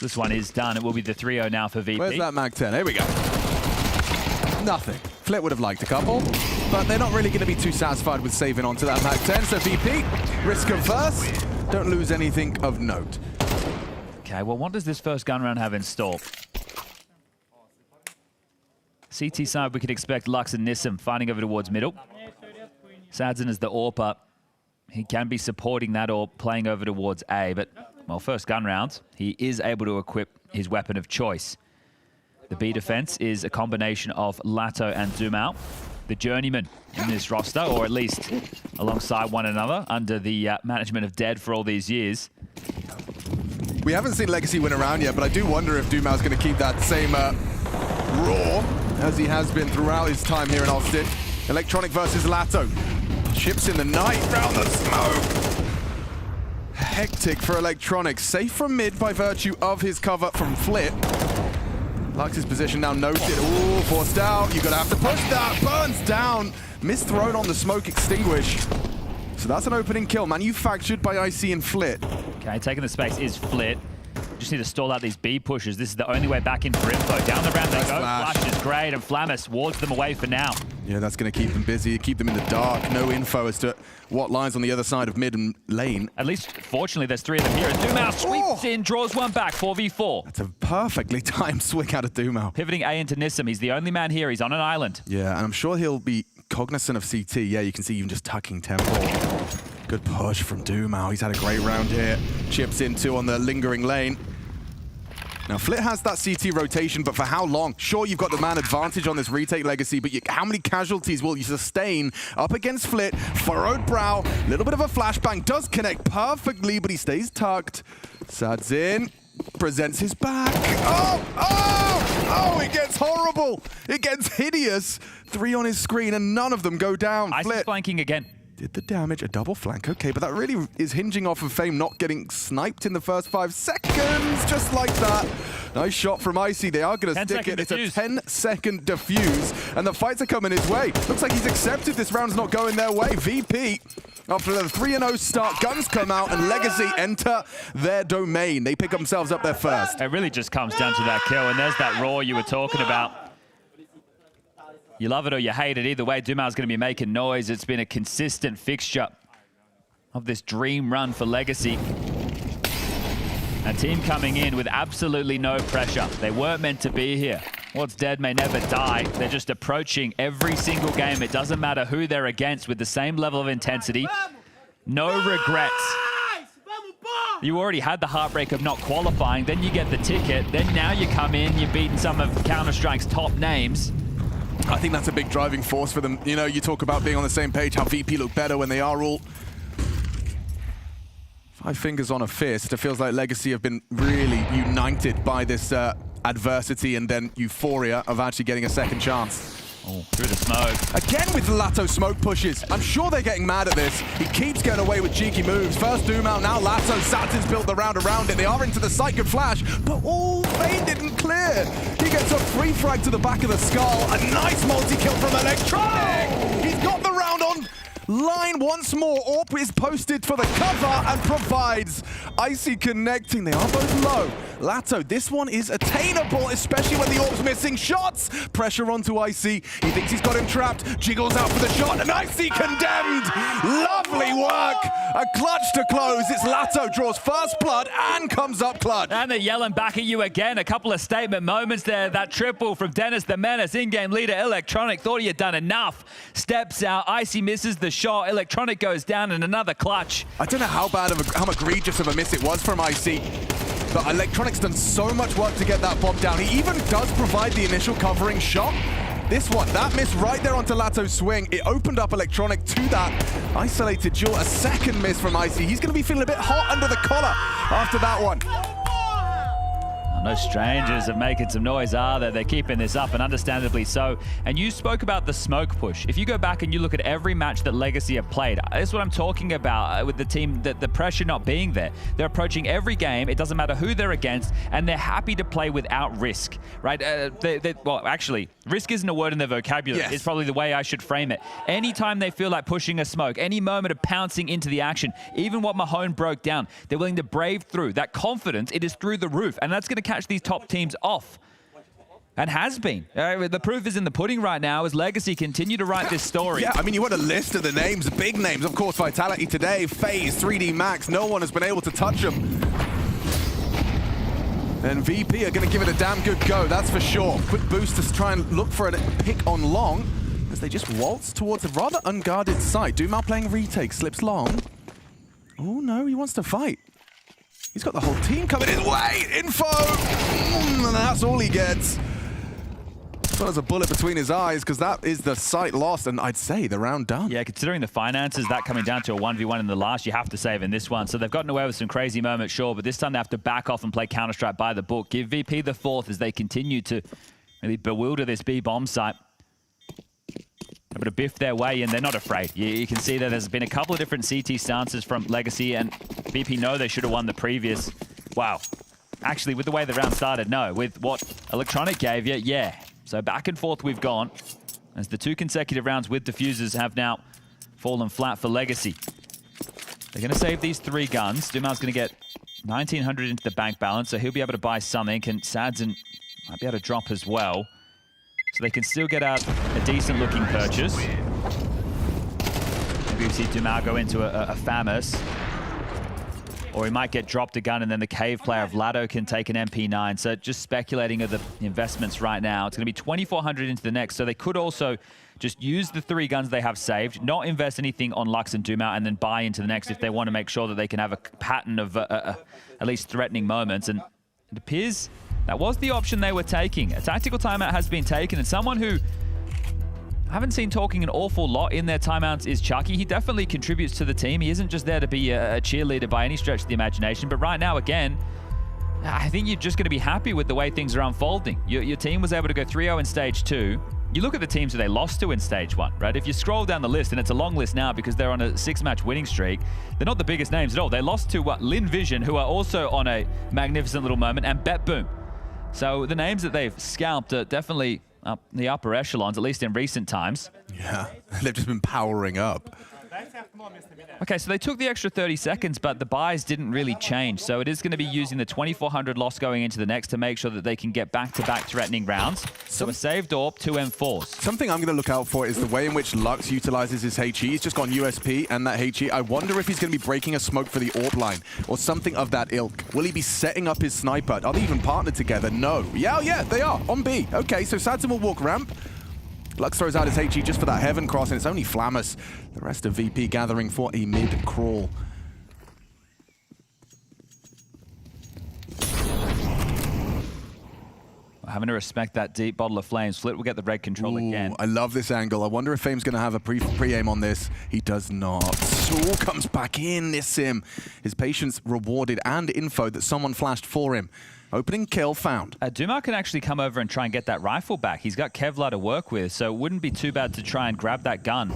This one is done. It will be the 3-0 now for VP. Where's that Mag 10? Here we go. Nothing. Flit would have liked a couple, but they're not really going to be too satisfied with saving onto that Mag 10. So VP, risk averse, don't lose anything of note. Okay, well, what does this first gun round have in store? CT side, we could expect Lux and Nissim fighting over towards middle. Sadzin is the AWP. He can be supporting that or playing over towards A, but, well, first gun round, he is able to equip his weapon of choice. The B defense is a combination of Lato and Zumao, the journeyman in this roster, or at least alongside one another under the management of Dead for all these years. We haven't seen Legacy win a round yet, but I do wonder if Dumao's going to keep that same raw as he has been throughout his time here in Austin. Electronic versus Lato. Ships in the night round the smoke. Hectic for Electronic. Safe from mid by virtue of his cover from Flit. Lux's position now noted. Ooh, forced out. You're going to have to push that. Burns down. Missed thrown on the smoke extinguish. So that's an opening kill manufactured by IC and Flit. Okay, taking the space is Flit. Just need to stall out these B pushes. This is the only way back in for info. Down the ramp they go. Flash is great, and Flamus wards them away for now. Yeah, that's going to keep them busy, keep them in the dark. No info as to what lies on the other side of mid and lane. At least, fortunately, there's 3 of them here. And Dumao sweeps in, draws one back, 4v4. That's a perfectly timed swing out of Dumao. Pivoting A into Nissim. He's the only man here. He's on an island. Yeah, and I'm sure he'll be cognizant of CT. Yeah, you can see even just tucking tempo. Good push from Dumao. He's had a great round here. Chips in 2 on the lingering lane. Now, Flit has that CT rotation, but for how long? Sure, you've got the man advantage on this retake Legacy, but how many casualties will you sustain up against Flit? Furrowed brow, little bit of a flashbang, does connect perfectly, but he stays tucked. Sadzin presents his back. Oh, it gets horrible. It gets hideous. 3 on his screen, and none of them go down. Flit flanking again. Did the damage, a double flank, okay, but that really is hinging off of Fame not getting sniped in the first 5 seconds, just like that. Nice shot from Icy, they are going to stick it. It's a 10-second defuse, and the fights are coming his way. Looks like he's accepted this round's not going their way. VP, after the 3-0 start, guns come out, and Legacy enter their domain. They pick themselves up there first. It really just comes down to that kill, and there's that roar you were talking about. You love it or you hate it. Either way, Dumao's going to be making noise. It's been a consistent fixture of this dream run for Legacy. A team coming in with absolutely no pressure. They weren't meant to be here. What's dead may never die. They're just approaching every single game. It doesn't matter who they're against with the same level of intensity. No regrets. You already had the heartbreak of not qualifying. Then you get the ticket. Then now you come in, you've beaten some of Counter-Strike's top names. I think that's a big driving force for them. You know, you talk about being on the same page, how VP look better when they are all 5 fingers on a fist. It feels like Legacy have been really united by this adversity and then euphoria of actually getting a second chance. Oh, through the smoke. Again with Lato smoke pushes. I'm sure they're getting mad at this. He keeps getting away with cheeky moves. First Dumao, now Lato. Satin's built the round around it. They are into the site, good flash, but Fame didn't clear. He gets a free frag to the back of the skull. A nice multi-kill from Electronic. He's got the round on line once more. AWP is posted for the cover and provides. Icy connecting. They are both low. Lato, this one is attainable, especially when the AWP's missing shots. Pressure onto Icy. He thinks he's got him trapped. Jiggles out for the shot, and Icy condemned. Lovely work. A clutch to close. It's Lato draws first blood and comes up clutch. And they're yelling back at you again. A couple of statement moments there. That triple from Dennis the Menace. In-game leader Electronic thought he had done enough. Steps out. Icy misses the shot. Electronic goes down in another clutch. I don't know how egregious of a miss it was from Icy, but Electronic's done so much work to get that bomb down. He even does provide the initial covering shot. This one, that miss right there onto Lato's swing, it opened up Electronic to that isolated duel. A second miss from Icy. He's going to be feeling a bit hot under the collar after that one. No strangers are making some noise, are they? They're keeping this up, and understandably so. And you spoke about the smoke push. If you go back and you look at every match that Legacy have played, that's what I'm talking about with the team, the pressure not being there. They're approaching every game. It doesn't matter who they're against, and they're happy to play without risk, right? Well, actually, risk isn't a word in their vocabulary. Yes. It's probably the way I should frame it. Anytime they feel like pushing a smoke, any moment of pouncing into the action, even what Mahone broke down, they're willing to brave through. That confidence, it is through the roof, and that's going to catch these top teams off. And has been. The proof is in the pudding right now as Legacy continue to write this story. Yeah, I mean, you want a list of the names, big names. Of course, Vitality today, FaZe, 3D Max. No one has been able to touch them. And VP are going to give it a damn good go, that's for sure. Quick boost to try and look for a pick on long as they just waltz towards a rather unguarded site. Dumal playing retake, slips long. Oh no, he wants to fight. He's got the whole team coming his way. Info! And that's all he gets. As well as a bullet between his eyes, because that is the site lost, and I'd say the round done. Yeah, considering the finances, that coming down to a 1v1 in the last, you have to save in this one. So they've gotten away with some crazy moments, sure, but this time they have to back off and play Counter-Strike by the book. Give VP the fourth as they continue to really bewilder this B-bomb site. Able to biff their way in. They're not afraid. You can see that there's been a couple of different CT stances from Legacy, and VP know they should have won the previous. Wow. Actually, with the way the round started, no. With what Electronic gave you, yeah. So back and forth we've gone, as the 2 consecutive rounds with diffusers have now fallen flat for Legacy. They're going to save these 3 guns. Dumal's going to get 1,900 into the bank balance, so he'll be able to buy something, and Sadzen might be able to drop as well. So they can still get out a decent-looking purchase. Maybe we see Dumal go into a FAMAS. Or he might get dropped a gun, and then the cave player of Lado can take an MP9. So just speculating of the investments right now. It's going to be 2,400 into the next, so they could also just use the 3 guns they have saved, not invest anything on Lux and Dumal, and then buy into the next if they want to make sure that they can have a pattern of at least threatening moments. And it appears that was the option they were taking. A tactical timeout has been taken, and someone who I haven't seen talking an awful lot in their timeouts is Chucky. He definitely contributes to the team. He isn't just there to be a cheerleader by any stretch of the imagination, but right now, again, I think you're just going to be happy with the way things are unfolding. Your team was able to go 3-0 in Stage 2. You look at the teams who they lost to in Stage 1, right? If you scroll down the list, and it's a long list now because they're on a 6-match winning streak, they're not the biggest names at all. They lost to Lynn Vision, who are also on a magnificent little moment, and Bet Boom. So the names that they've scalped are definitely up the upper echelons, at least in recent times. Yeah, they've just been powering up. Okay, so they took the extra 30 seconds, but the buys didn't really change. So it is going to be using the 2,400 loss going into the next to make sure that they can get back-to-back threatening rounds. So a saved AWP, 2 M4s. Something I'm going to look out for is the way in which Lux utilizes his HE. He's just gone USP and that HE. I wonder if he's going to be breaking a smoke for the AWP line or something of that ilk. Will he be setting up his sniper? Are they even partnered together? No. Yeah, they are. On B. Okay, so Sadzen will walk ramp. Lux throws out his HE just for that heaven cross, and it's only Flammus. The rest of VP gathering for a mid-crawl. Having to respect that deep bottle of flames. Flit will get the red control again. I love this angle. I wonder if Fame's going to have a pre-aim on this. He does not. Saul comes back in, Nissim. His patience rewarded and info that someone flashed for him. Opening kill found. Dumal can actually come over and try and get that rifle back. He's got Kevlar to work with, so it wouldn't be too bad to try and grab that gun.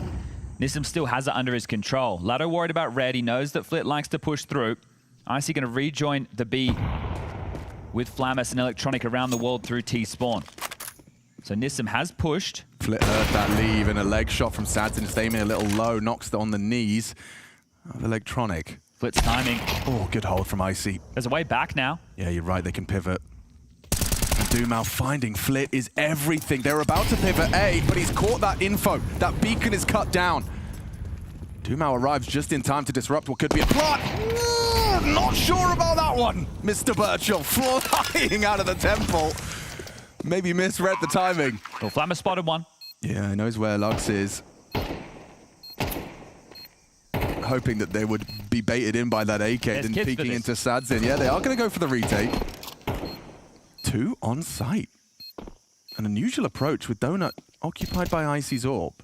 Nissim still has it under his control. Lado worried about red. He knows that Flit likes to push through. Icy going to rejoin the B with Flammus and Electronic around the world through T-spawn. So Nissim has pushed. Flit heard that leave, and a leg shot from Sadzen is aiming a little low, knocks on the knees of Electronic. Flit's timing. Oh, good hold from Icy. There's a way back now. Yeah, you're right, they can pivot. And Dumal finding Flit is everything. They're about to pivot A, but he's caught that info. That beacon is cut down. Dumal arrives just in time to disrupt what could be a plot. Not sure about that one. Mr. Birchall flying out of the temple. Maybe misread the timing. Well, Flammer spotted one. Yeah, he knows where Lux is. Hoping that they would be baited in by that AK and peeking into Sadzen. Yeah, they are going to go for the retake. 2 on site. An unusual approach with Donut occupied by Icy's AWP.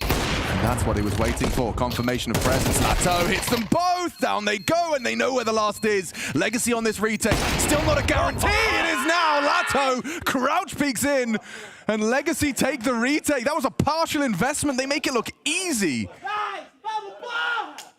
And That's what he was waiting for. Confirmation of presence. Lato hits them both. Down they go, and they know where the last is. Legacy on this retake. Still not a guarantee. It is now. Lato crouch peeks in, and Legacy take the retake. That was a partial investment. They make it look easy.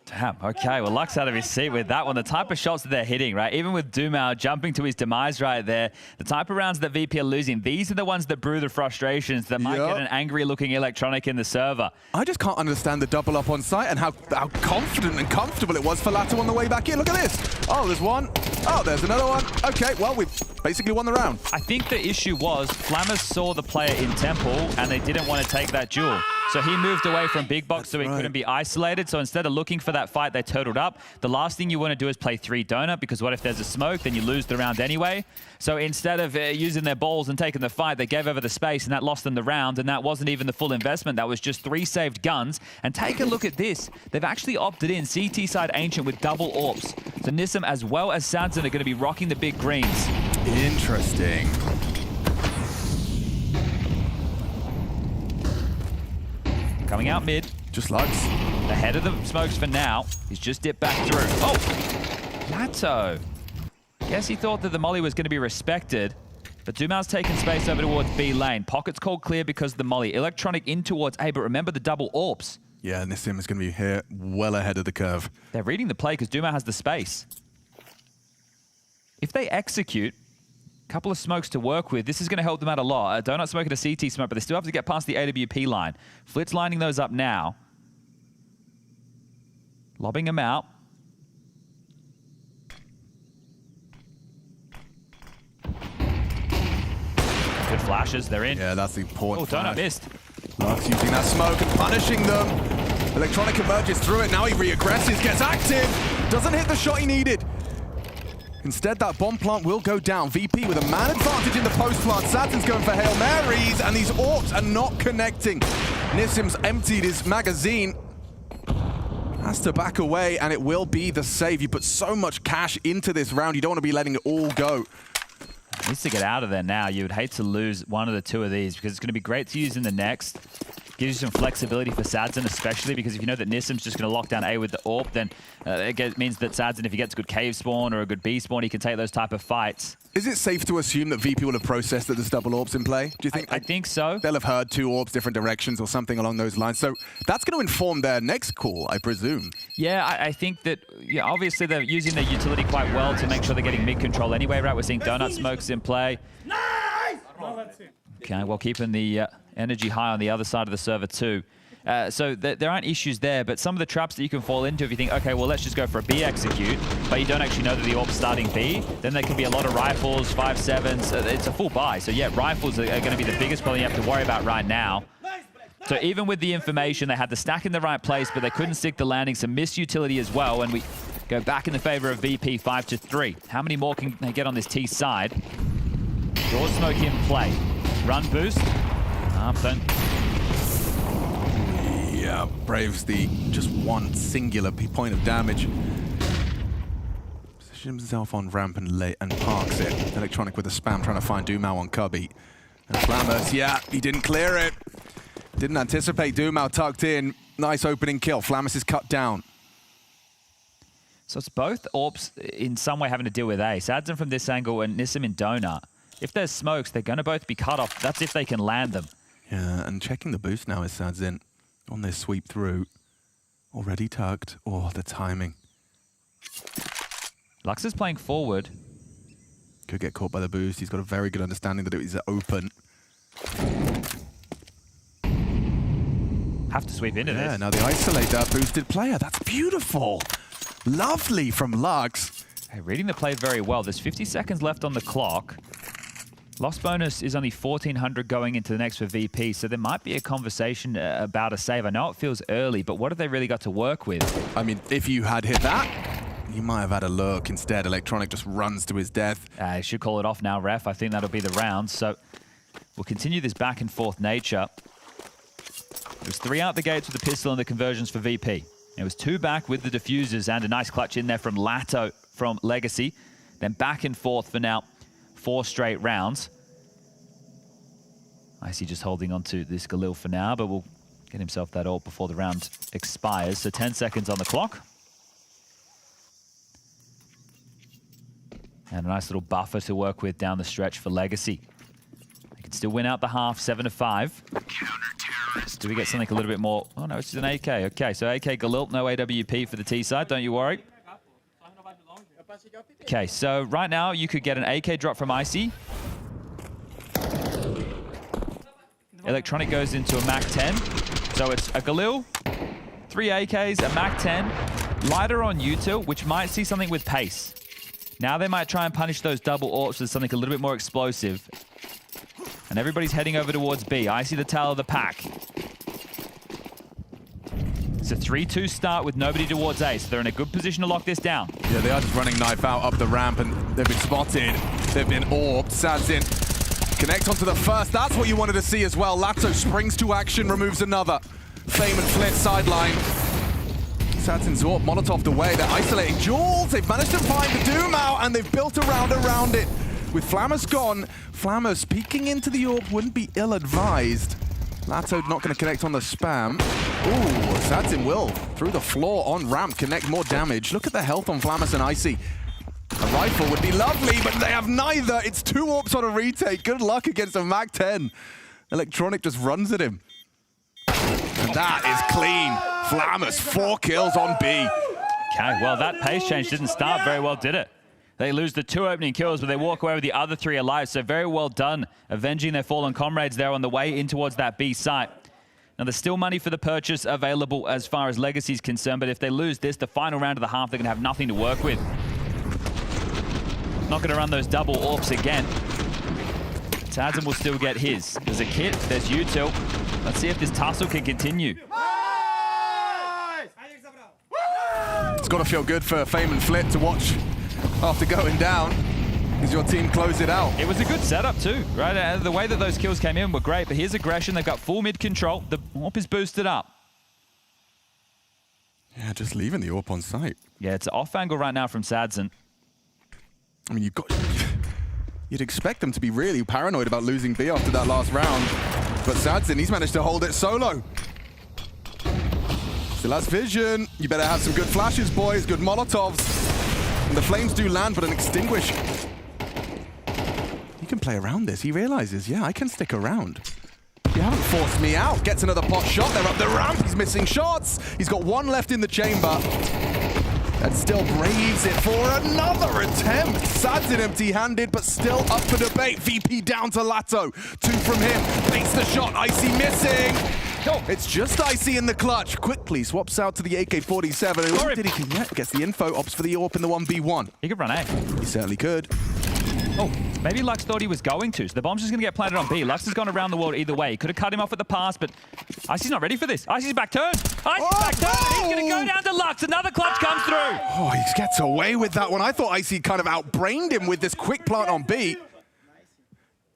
Damn, okay, well, Luck's out of his seat with that one. The type of shots that they're hitting, right? Even with Dumao jumping to his demise right there, the type of rounds that VP are losing, these are the ones that brew the frustrations that might get an angry-looking electronic in the server. I just can't understand the double up on site and how confident and comfortable it was for Lato on the way back in. Look at this. Oh, there's one. Oh, there's another one. Okay, well, we've basically won the round. I think the issue was Flammers saw the player in Temple and they didn't want to take that duel. So he moved away from Big Box so he couldn't be isolated. So instead of looking for that fight, they turtled up. The last thing you want to do is play 3 donut, because what if there's a smoke? Then you lose the round anyway. So instead of using their balls and taking the fight, they gave over the space, and that lost them the round. And that wasn't even the full investment. That was just 3 saved guns. And take a look at this. They've actually opted in CT side Ancient with double AWPs. So Nissim as well as Sadson are going to be rocking the big greens. Interesting. Coming out mid. Just Lux. Ahead of the smokes for now. He's just dipped back through. Oh! Nato. Guess he thought that the molly was going to be respected. But Dumao's taken space over towards B lane. Pocket's called clear because of the molly. Electronic in towards A, but remember the double AWPs. Yeah, Nissim is going to be here well ahead of the curve. They're reading the play because Dumao has the space. If they execute, a couple of smokes to work with, this is going to help them out a lot. Donut smoking a CT smoke, but they still have to get past the AWP line. Flitz lining those up now. Lobbing them out. Good flashes, they're in. Yeah, that's the important Donut missed. Lux using that smoke and punishing them. Electronic emerges through it. Now he re-aggresses, gets active. Doesn't hit the shot he needed. Instead, that bomb plant will go down. VP with a man advantage in the post plant. Saturn's going for Hail Marys, and these AWPs are not connecting. Nissim's emptied his magazine. Has to back away, and it will be the save. You put so much cash into this round, you don't want to be letting it all go. Needs to get out of there now. You would hate to lose one of the 2 of these because it's going to be great to use in the next. Gives you some flexibility for Sadson, especially because if you know that Nissim's just going to lock down A with the AWP, then it means that Sadson, if he gets a good cave spawn or a good B spawn, he can take those type of fights. Is it safe to assume that VP will have processed that there's double AWPs in play? Do you think? I think so. They'll have heard 2 AWPs, different directions or something along those lines. So that's going to inform their next call, I presume. Yeah, I think that, obviously they're using their utility quite well to make sure they're getting mid control anyway, right? We're seeing donut smokes in play. Nice! Okay, well, keeping the energy high on the other side of the server too. So there aren't issues there, but some of the traps that you can fall into if you think, okay, well, let's just go for a B execute, but you don't actually know that the AWP's starting B, then there can be a lot of rifles, 5.7s. It's a full buy. So yeah, rifles are going to be the biggest problem you have to worry about right now. So even with the information, they had the stack in the right place, but they couldn't stick the landing, some missed utility as well, and we go back in the favor of VP 5-3. How many more can they get on this T side? Broad smoke in play. Run boost. Don't. Yeah, Braves the just one singular point of damage. Positions himself on ramp and parks it. Electronic with a spam trying to find Dumao on Cubby. And Flammers, yeah, he didn't clear it. Didn't anticipate Dumao tucked in. Nice opening kill. Flammers is cut down. So it's both AWPs in some way having to deal with A. Sadson from this angle and Nissim in Donut. If there's smokes, they're going to both be cut off. That's if they can land them. Yeah, and checking the boost now is Sadson on this sweep through. Already tucked. Oh, the timing. Lux is playing forward. Could get caught by the boost. He's got a very good understanding that it is open. Have to sweep into this. Yeah, now they isolate that boosted player. That's beautiful. Lovely from Lux. Hey, reading the play very well. There's 50 seconds left on the clock. Loss bonus is only 1,400 going into the next for VP, so there might be a conversation about a save. I know it feels early, but what have they really got to work with? I mean, if you had hit that, you might have had a look. Instead, Electronic just runs to his death. I should call it off now, ref. I think that'll be the round. So we'll continue this back and forth nature. It was 3 out the gates with the pistol and the conversions for VP. It was 2 back with the diffusers and a nice clutch in there from Lato from Legacy. Then back and forth for now 4 straight rounds. I see just holding on to this Galil for now, but we'll Get himself that ult before the round expires. So 10 seconds on the clock. And a nice little buffer to work with down the stretch for Legacy. They can still win out the half, 7-5. Do we get something a little bit more? Oh no, it's just an AK. Okay, so AK Galil, no AWP for the T side, don't you worry. Okay, so right now you could get an AK drop from Icy. Electronic goes into a MAC-10. So it's a Galil, 3 AKs, a MAC-10, lighter on util, which might see something with pace. Now they might try and punish those double AWPs with something a little bit more explosive. And everybody's heading over towards B. I see the tail of the pack. It's a 3-2 start with nobody towards A, so they're in a good position to lock this down. Yeah, they are just running knife out up the ramp, and they've been spotted. They've been orbed. Sadzin connect onto the first. That's what you wanted to see as well. Lato springs to action, removes another. Fame and Flit sideline. Sadzin's AWP, Molotov away. They're isolating Jules. They've managed to find the Doom out, and they've built a round around it. With Flammer's gone, Flammer peeking into the AWP wouldn't be ill-advised. Lato not going to connect on the spam. Ooh, Sadzin will, through the floor on ramp, connect more damage. Look at the health on Flammer and Icy. A rifle would be lovely, but they have neither. It's 2 AWPs on a retake. Good luck against a MAC-10. Electronic just runs at him. And that is clean. Flammer's 4 kills on B. Okay, well, that pace change didn't start very well, did it? They lose the 2 opening kills, but they walk away with the other 3 alive. So very well done, avenging their fallen comrades there on the way in towards that B site. Now, there's still money for the purchase available as far as Legacy is concerned, but if they lose this, the final round of the half, they're going to have nothing to work with. Not going to run those double AWPs again. Sadzin will still get his. There's a kit, there's util. Let's see if this tussle can continue. It's got to feel good for Fame and Flit to watch after going down. Is your team close it out? It was a good setup too, right? The way that those kills came in were great, but here's aggression. They've got full mid control. The AWP is boosted up. Yeah, just leaving the AWP on site. Yeah, it's off angle right now from Sadzin. I mean, you'd expect them to be really paranoid about losing B after that last round. But Sadzin, he's managed to hold it solo. Still has vision. You better have some good flashes, boys. Good Molotovs. And the flames do land, but an extinguish. He can play around this. He realizes, yeah, I can stick around. You haven't forced me out. Gets another pot shot. They're up the ramp. He's missing shots. He's got 1 left in the chamber. And still braves it for another attempt. Sadzin empty-handed, but still up for debate. VP down to Lato. 2 from him. Baits the shot. Icy missing. Oh, it's just Icy in the clutch. Quickly swaps out to the AK-47. Who did he connect? Gets the info. Opts for the AWP in the 1v1. He could run A. He certainly could. Oh, maybe Lux thought he was going to. So the bomb's just going to get planted on B. Lux has gone around the world either way. He could have cut him off at the pass, but Icy's not ready for this. Icy's back turn. Icy's back turn. He's going to go down to Lux. Another clutch comes through. Oh, he gets away with that one. I thought Icy kind of outbrained him with this quick plant on B.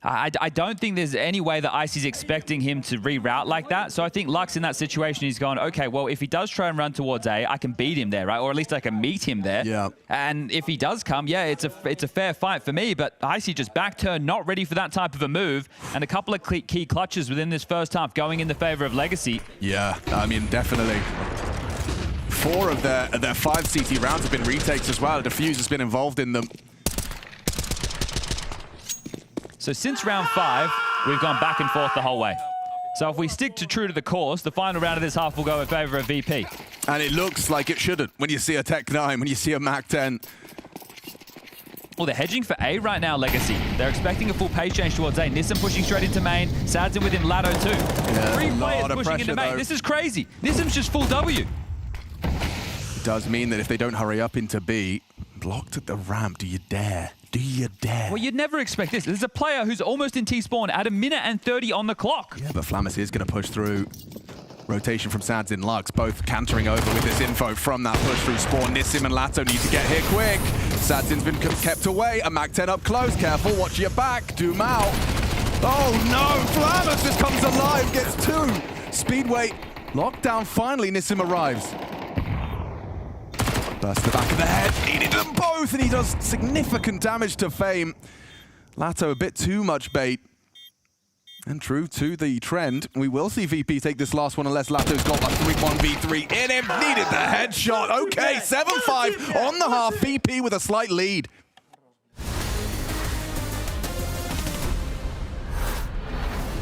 I don't think there's any way that Icy's expecting him to reroute like that. So I think Lux in that situation, he's going, okay, well, if he does try and run towards A, I can beat him there, right? Or at least I can meet him there. Yeah. And if he does come, yeah, it's a fair fight for me. But Icy just back turn, not ready for that type of a move. And a couple of key clutches within this first half going in the favor of Legacy. Yeah, I mean, definitely. 4 of their 5 CT rounds have been retakes as well. Defuse has been involved in them. So since round 5, we've gone back and forth the whole way. So if we stick true to the course, the final round of this half will go in favor of VP. And it looks like it shouldn't when you see a Tech 9, when you see a MAC-10. Well, they're hedging for A right now, Legacy. They're expecting a full pace change towards A. Nissan pushing straight into main. Sadzin with him, Lato too. Yeah, 3 players pushing into main. This is crazy. Nissan's just full W. It does mean that if they don't hurry up into B, blocked at the ramp, do you dare? Do you dare? Well, you'd never expect this. There's a player who's almost in T-spawn at 1 minute and 30 on the clock. Yeah, but Flammer is going to push through. Rotation from Sadzin, Lux, both cantering over with this info from that push through spawn. Nissim and Lato need to get here quick. Sadzin's been kept away. A MAC-10 up close. Careful, watch your back. Doom out. Oh no, Flammer just comes alive, gets 2. Speedway locked down. Finally, Nissim arrives. Burst the back of the head, needed them both, and he does significant damage to Fame. Lato a bit too much bait. And true to the trend, we will see VP take this last one unless Lato's got a 3-1v3 in him. Needed the headshot. Okay, 7-5 on the half. VP with a slight lead.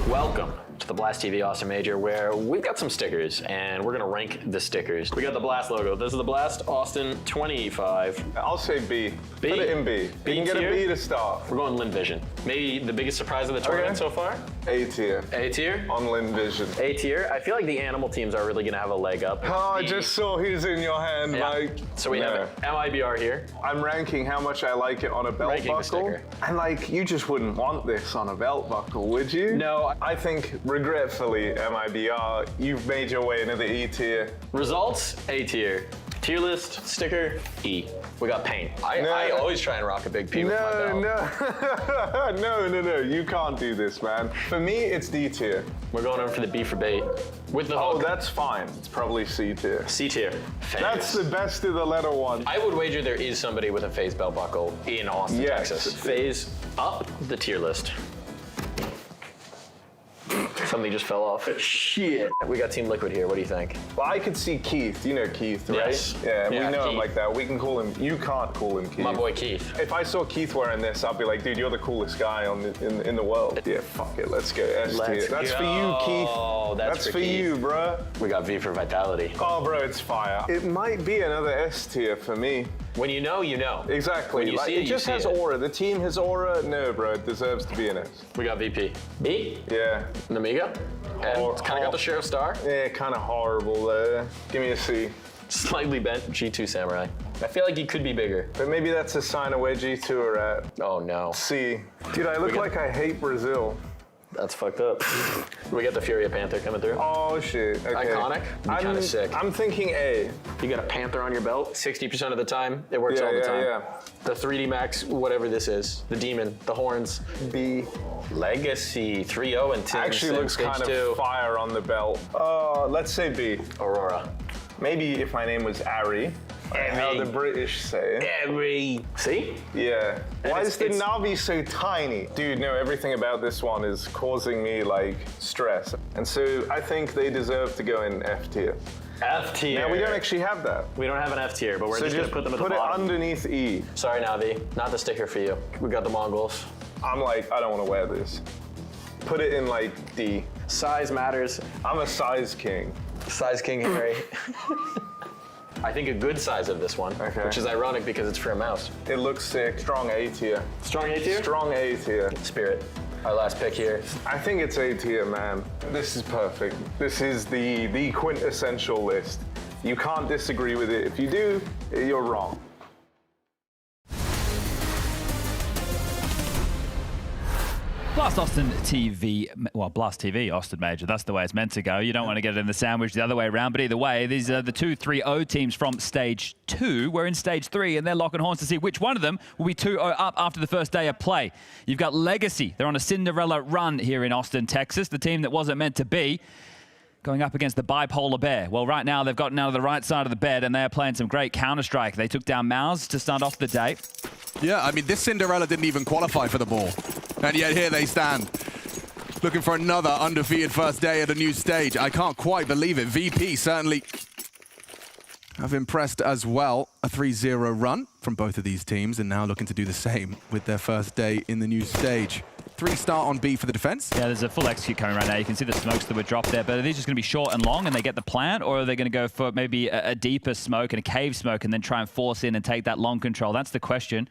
Welcome to the Blast TV Austin Major, where we've got some stickers, and we're gonna rank the stickers. We got the Blast logo. This is the Blast Austin 25. I'll say B. B? Put it in B. B You can get a tier? B to start. We're going Lynn Vision. Maybe the biggest surprise of the tournament so far? A tier. A tier? On Lynn Vision. A tier. I feel like the animal teams are really gonna have a leg up. Oh, I just saw who's in your hand, Mike. So we have MIBR here. I'm ranking how much I like it on a belt Ranking the buckle. sticker. And like, you just wouldn't want this on a belt buckle, would you? No. I think, regretfully, MIBR, you've made your way into the E tier. Results, A tier. Tier list, sticker, E. We got paint. I always try and rock a big P with my belt. No, you can't do this, man. For me, it's D tier. We're going over for the B for bait. With the hook. Oh, that's fine. It's probably C tier. C tier. That's the best of the letter one. I would wager there is somebody with a FaZe belt buckle in Austin, Texas. FaZe up the tier list. Something just fell off. Shit. We got Team Liquid here. What do you think? Well, I could see Keith. You know Keith, right? Yes. Yeah, we know Keith. him like that. We can call him. You can't call him Keith. My boy Keith. If I saw Keith wearing this, I'd be like, dude, you're the coolest guy in the world. Yeah, fuck it. Let's go S tier. That's for you, Keith. That's for Keith. you, bruh. We got V for Vitality. Oh, bro, it's fire. It might be another S tier for me. When you know, you know. Exactly. When you see it just you has see it. aura. The team has aura. No, bro, it deserves to be an S. We got VP. B? Yeah. Nemiga? And it's kind of got the Sheriff Star. Yeah, kind of horrible there. Give me a C. Slightly bent G2 Samurai. I feel like he could be bigger. But maybe that's a sign of where G2 are at. Oh no. C. Dude, I look like I hate Brazil. That's fucked up. We got the Furia Panther coming through. Oh shit. Okay. Iconic. Kind of sick. I'm thinking A. You got a Panther on your belt 60% of the time. It works all the time. Yeah. The 3D Max, whatever this is. The Demon, the horns. B. Legacy 3-0 and 10. Actually looks kind of fire on the belt. Let's say B. Aurora. Maybe if my name was Ari. How the British say. Ari. See? Yeah. And Why is the Navi so tiny? Dude, no, everything about this one is causing me like stress. And so I think they deserve to go in F tier. F tier. Now we don't actually have that. We don't have an F tier, but we're just gonna put them at the bottom. Put it underneath E. Sorry, Navi. Not the sticker for you. We got the MongolZ. I'm like, I don't want to wear this. Put it in like D. Size matters. I'm a size king. Size king, Harry. I think a good size of this one, which is ironic because it's for a mouse. It looks sick. Strong A tier. Strong A tier? Strong A tier. Spirit. Our last pick here. I think it's A tier, man. This is perfect. This is the quintessential list. You can't disagree with it. If you do, you're wrong. Blast Austin TV, well, Blast TV, Austin Major, that's the way it's meant to go. You don't want to get it in the sandwich the other way around, but either way, these are the 2-3-0 teams from Stage 2. We're in Stage 3, and they're locking horns to see which one of them will be 2-0 up after the first day of play. You've got Legacy. They're on a Cinderella run here in Austin, Texas, the team that wasn't meant to be, going up against the bipolar bear. Well, right now, they've gotten out of the right side of the bed, and they are playing some great Counter-Strike. They took down MOUZ to start off the day. Yeah, I mean, this Cinderella didn't even qualify for the ball. And yet here they stand, looking for another undefeated first day at a new stage. I can't quite believe it. VP certainly have impressed as well. A 3-0 run from both of these teams, and now looking to do the same with their first day in the new stage. 3-star on B for the defense. Yeah, there's a full execute coming right now. You can see the smokes that were dropped there, but are these just going to be short and long and they get the plant, or are they going to go for maybe a deeper smoke and a cave smoke and then try and force in and take that long control? That's the question.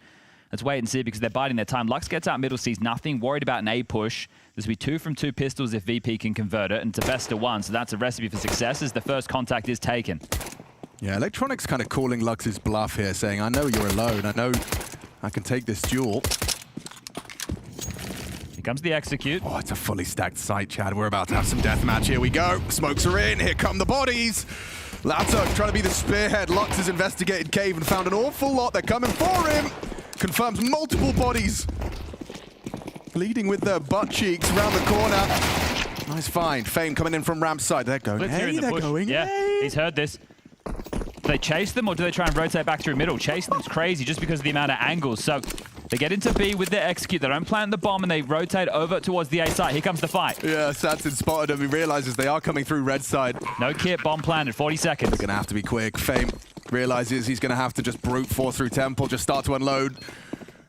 Let's wait and see because they're biding their time. Lux gets out middle, sees nothing, worried about an A push. This will be 2 from 2 pistols if VP can convert it, and it's a best of 1, so that's a recipe for success as the first contact is taken. Yeah, Electronics kind of calling Lux's bluff here, saying, I know you're alone, I know I can take this duel. Here comes the execute. Oh, it's a fully stacked site, Chad. We're about to have some deathmatch. Here we go. Smokes are in. Here come the bodies. Lato trying to be the spearhead. Lux has investigated cave and found an awful lot. They're coming for him. Confirms multiple bodies. Leading with their butt cheeks around the corner. Nice find. Fame coming in from ramp side. They're going. Hey, they're going. Yeah, hey. He's heard this. Do they chase them or do they try and rotate back through middle? Chasing them's crazy just because of the amount of angles. So They get into B with their execute. They don't plant the bomb, and they rotate over towards the A side. Here comes the fight. Yeah, Satsin spotted him. He realizes they are coming through red side. No kit, bomb planted, 40 seconds. They're going to have to be quick. Fame realizes he's going to have to just brute force through Temple, just start to unload.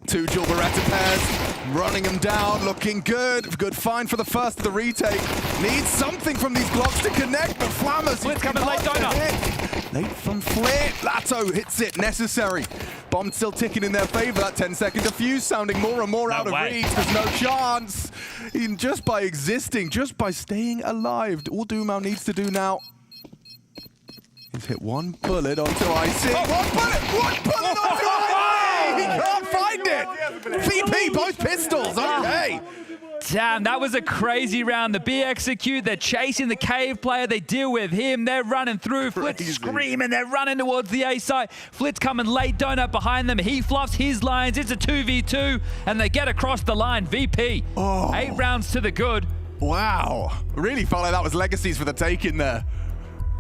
2 dual Beretta pairs, running them down, looking good. Good find for the first of the retake. Needs something from these Glocks to connect, but Flammers. Flit's coming late, donut. Late from Flit. Lato hits it, necessary. Bomb still ticking in their favor. That 10-second defuse sounding more and more out of reach. There's no chance. Even just by existing, just by staying alive, all Dumao needs to do now is hit 1 bullet onto IC. One bullet onto IC! He can't find it! VP, both pistols, okay. Damn, that was a crazy round. The B execute, they're chasing the cave player, they deal with him, they're running through, Flit's screaming, they're running towards the A side. Flit's coming late, donut behind them, he fluffs his lines, it's a 2v2, and they get across the line. VP, 8 rounds to the good. Wow, really felt like that was Legacy's for the taking there.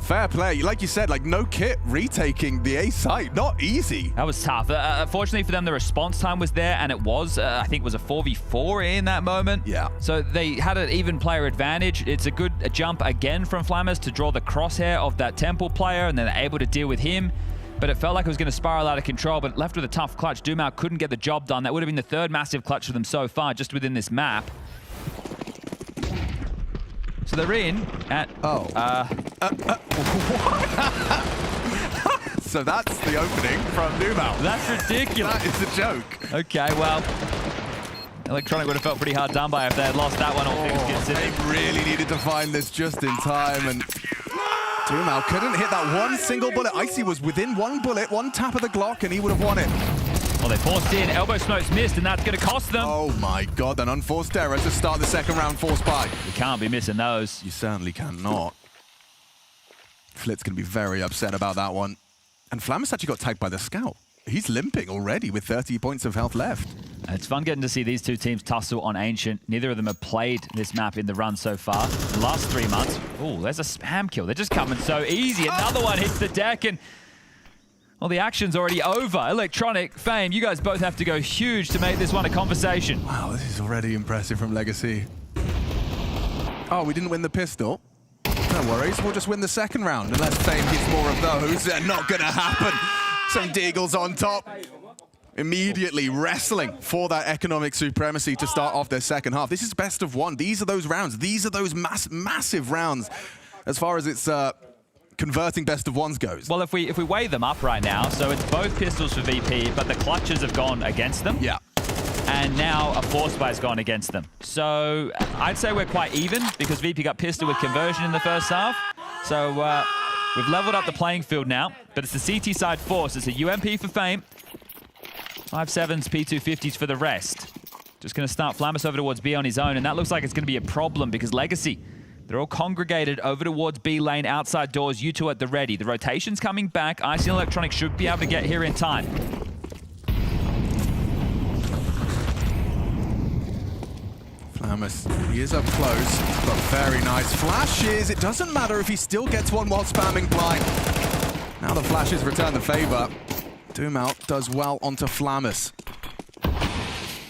Fair play. Like you said, like no kit retaking the A site. Not easy. That was tough. Fortunately for them, the response time was there, and it was, I think it was a 4v4 in that moment. Yeah. So they had an even player advantage. It's a good jump again from Flammers to draw the crosshair of that Temple player, and then they're able to deal with him. But it felt like it was going to spiral out of control, but left with a tough clutch. Dumao couldn't get the job done. That would have been the 3rd massive clutch for them so far, just within this map. So they're in at... So that's the opening from Dumao. That's ridiculous. That is a joke. Okay, well, Electronic would have felt pretty hard done by if they had lost that one, all things considered. They really needed to find this just in time, and Dumao couldn't hit that one single bullet. Icy was within 1 bullet, 1 tap of the Glock, and he would have won it. Well, they forced in, elbow smokes missed, and that's going to cost them. Oh my god, an unforced error to start the 2nd round forced by. You can't be missing those. You certainly cannot. Flit's going to be very upset about that one. And Flammers actually got tagged by the scout. He's limping already with 30 points of health left. It's fun getting to see these 2 teams tussle on Ancient. Neither of them have played this map in the run so far. The last 3 months. Oh, there's a spam kill. They're just coming so easy. Another one hits the deck, and well, the action's already over. Electronic, Fame, you guys both have to go huge to make this one a conversation. Wow, this is already impressive from Legacy. Oh, we didn't win the pistol. No worries, we'll just win the 2nd round. Unless Fame gets more of those, they're not going to happen. Some Deagles on top. Immediately wrestling for that economic supremacy to start off their 2nd half. This is best of 1. These are those rounds. These are those massive rounds as far as it's converting best of 1s goes. Well, if we weigh them up right now, so it's both pistols for VP, but the clutches have gone against them. Yeah. And now a force buy's gone against them. So I'd say we're quite even because VP got pistol with conversion in the 1st half. So we've leveled up the playing field now, but it's the CT side force. It's a UMP for Fame. 5.7s, P250s for the rest. Just going to start Flammers over towards B on his own, and that looks like it's going to be a problem because Legacy, they're all congregated over towards B lane, outside doors, you 2 at the ready. The rotation's coming back. IC and Electronic should be able to get here in time. Flammers, he is up close, but very nice flashes. It doesn't matter if he still gets one while spamming blind. Now the flashes return the favor. Dumao does well onto Flammers.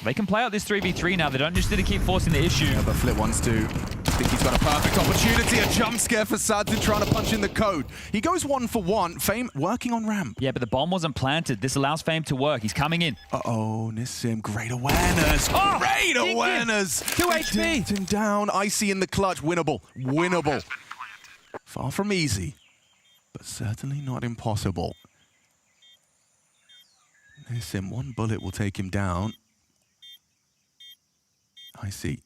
They can play out this 3v3 now. They don't just need to keep forcing the issue. Yeah, but Flit wants to. I think he's got a perfect opportunity. A jump scare for Sadzin trying to punch in the code. He goes 1 for 1. Fame working on ramp. Yeah, but the bomb wasn't planted. This allows Fame to work. He's coming in. Uh-oh, Nissim, great awareness. Oh, great awareness. 2 HP. Dinked him down. Icy in the clutch. Winnable. Winnable. Far from easy, but certainly not impossible. Nissim, 1 bullet will take him down. Icy.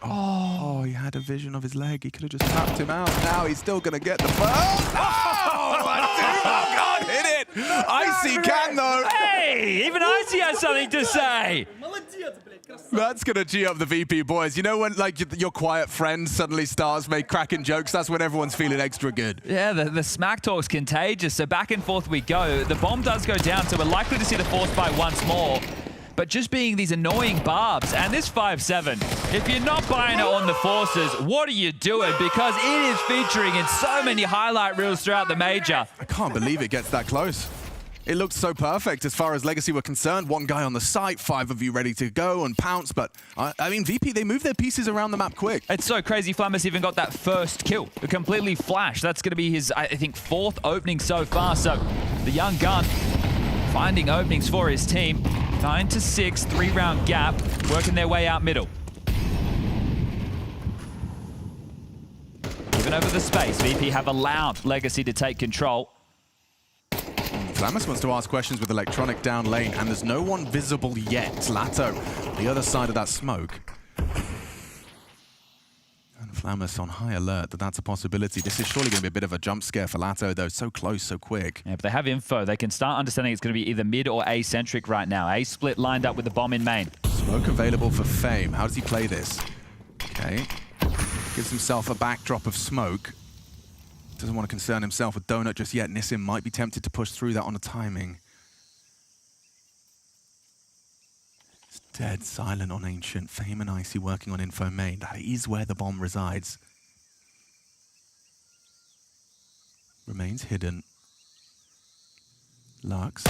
Oh, he had a vision of his leg. He could have just tapped him out. Now he's still going to get the first. Oh, God, hit it. Icy can, though. Hey, even Icy has something to say. That's going to G up the VP boys. You know when like your quiet friend suddenly starts cracking jokes? That's when everyone's feeling extra good. Yeah, the smack talk's contagious. So back and forth we go. The bomb does go down, so we're likely to see the force buy once more. But just being these annoying barbs, and this 5.7, if you're not buying it on the forces, what are you doing? Because it is featuring in so many highlight reels throughout the major. I can't believe it gets that close. It looked so perfect as far as Legacy were concerned. One guy on the site, 5 of you ready to go and pounce. But, I mean, VP, they move their pieces around the map quick. It's so crazy. Flamus even got that first kill. It completely flashed. That's going to be his, I think, 4th opening so far. So the young gun finding openings for his team. 9-6, 3-round gap, working their way out middle. Given over the space, VP have allowed Legacy to take control. Flamus wants to ask questions with Electronic down lane, and there's no one visible yet. Lato, the other side of that smoke. And Flamus on high alert that that's a possibility. This is surely going to be a bit of a jump scare for Lato, though. So close, so quick. Yeah, but they have info. They can start understanding it's going to be either mid or A-centric right now. A-split lined up with the bomb in main. Smoke available for Fame. How does he play this? Okay. Gives himself a backdrop of smoke. Doesn't want to concern himself with Donut just yet. Nissim might be tempted to push through that on a timing. It's dead silent on Ancient. Fame and Icy working on info main. That is where the bomb resides. Remains hidden. Lux.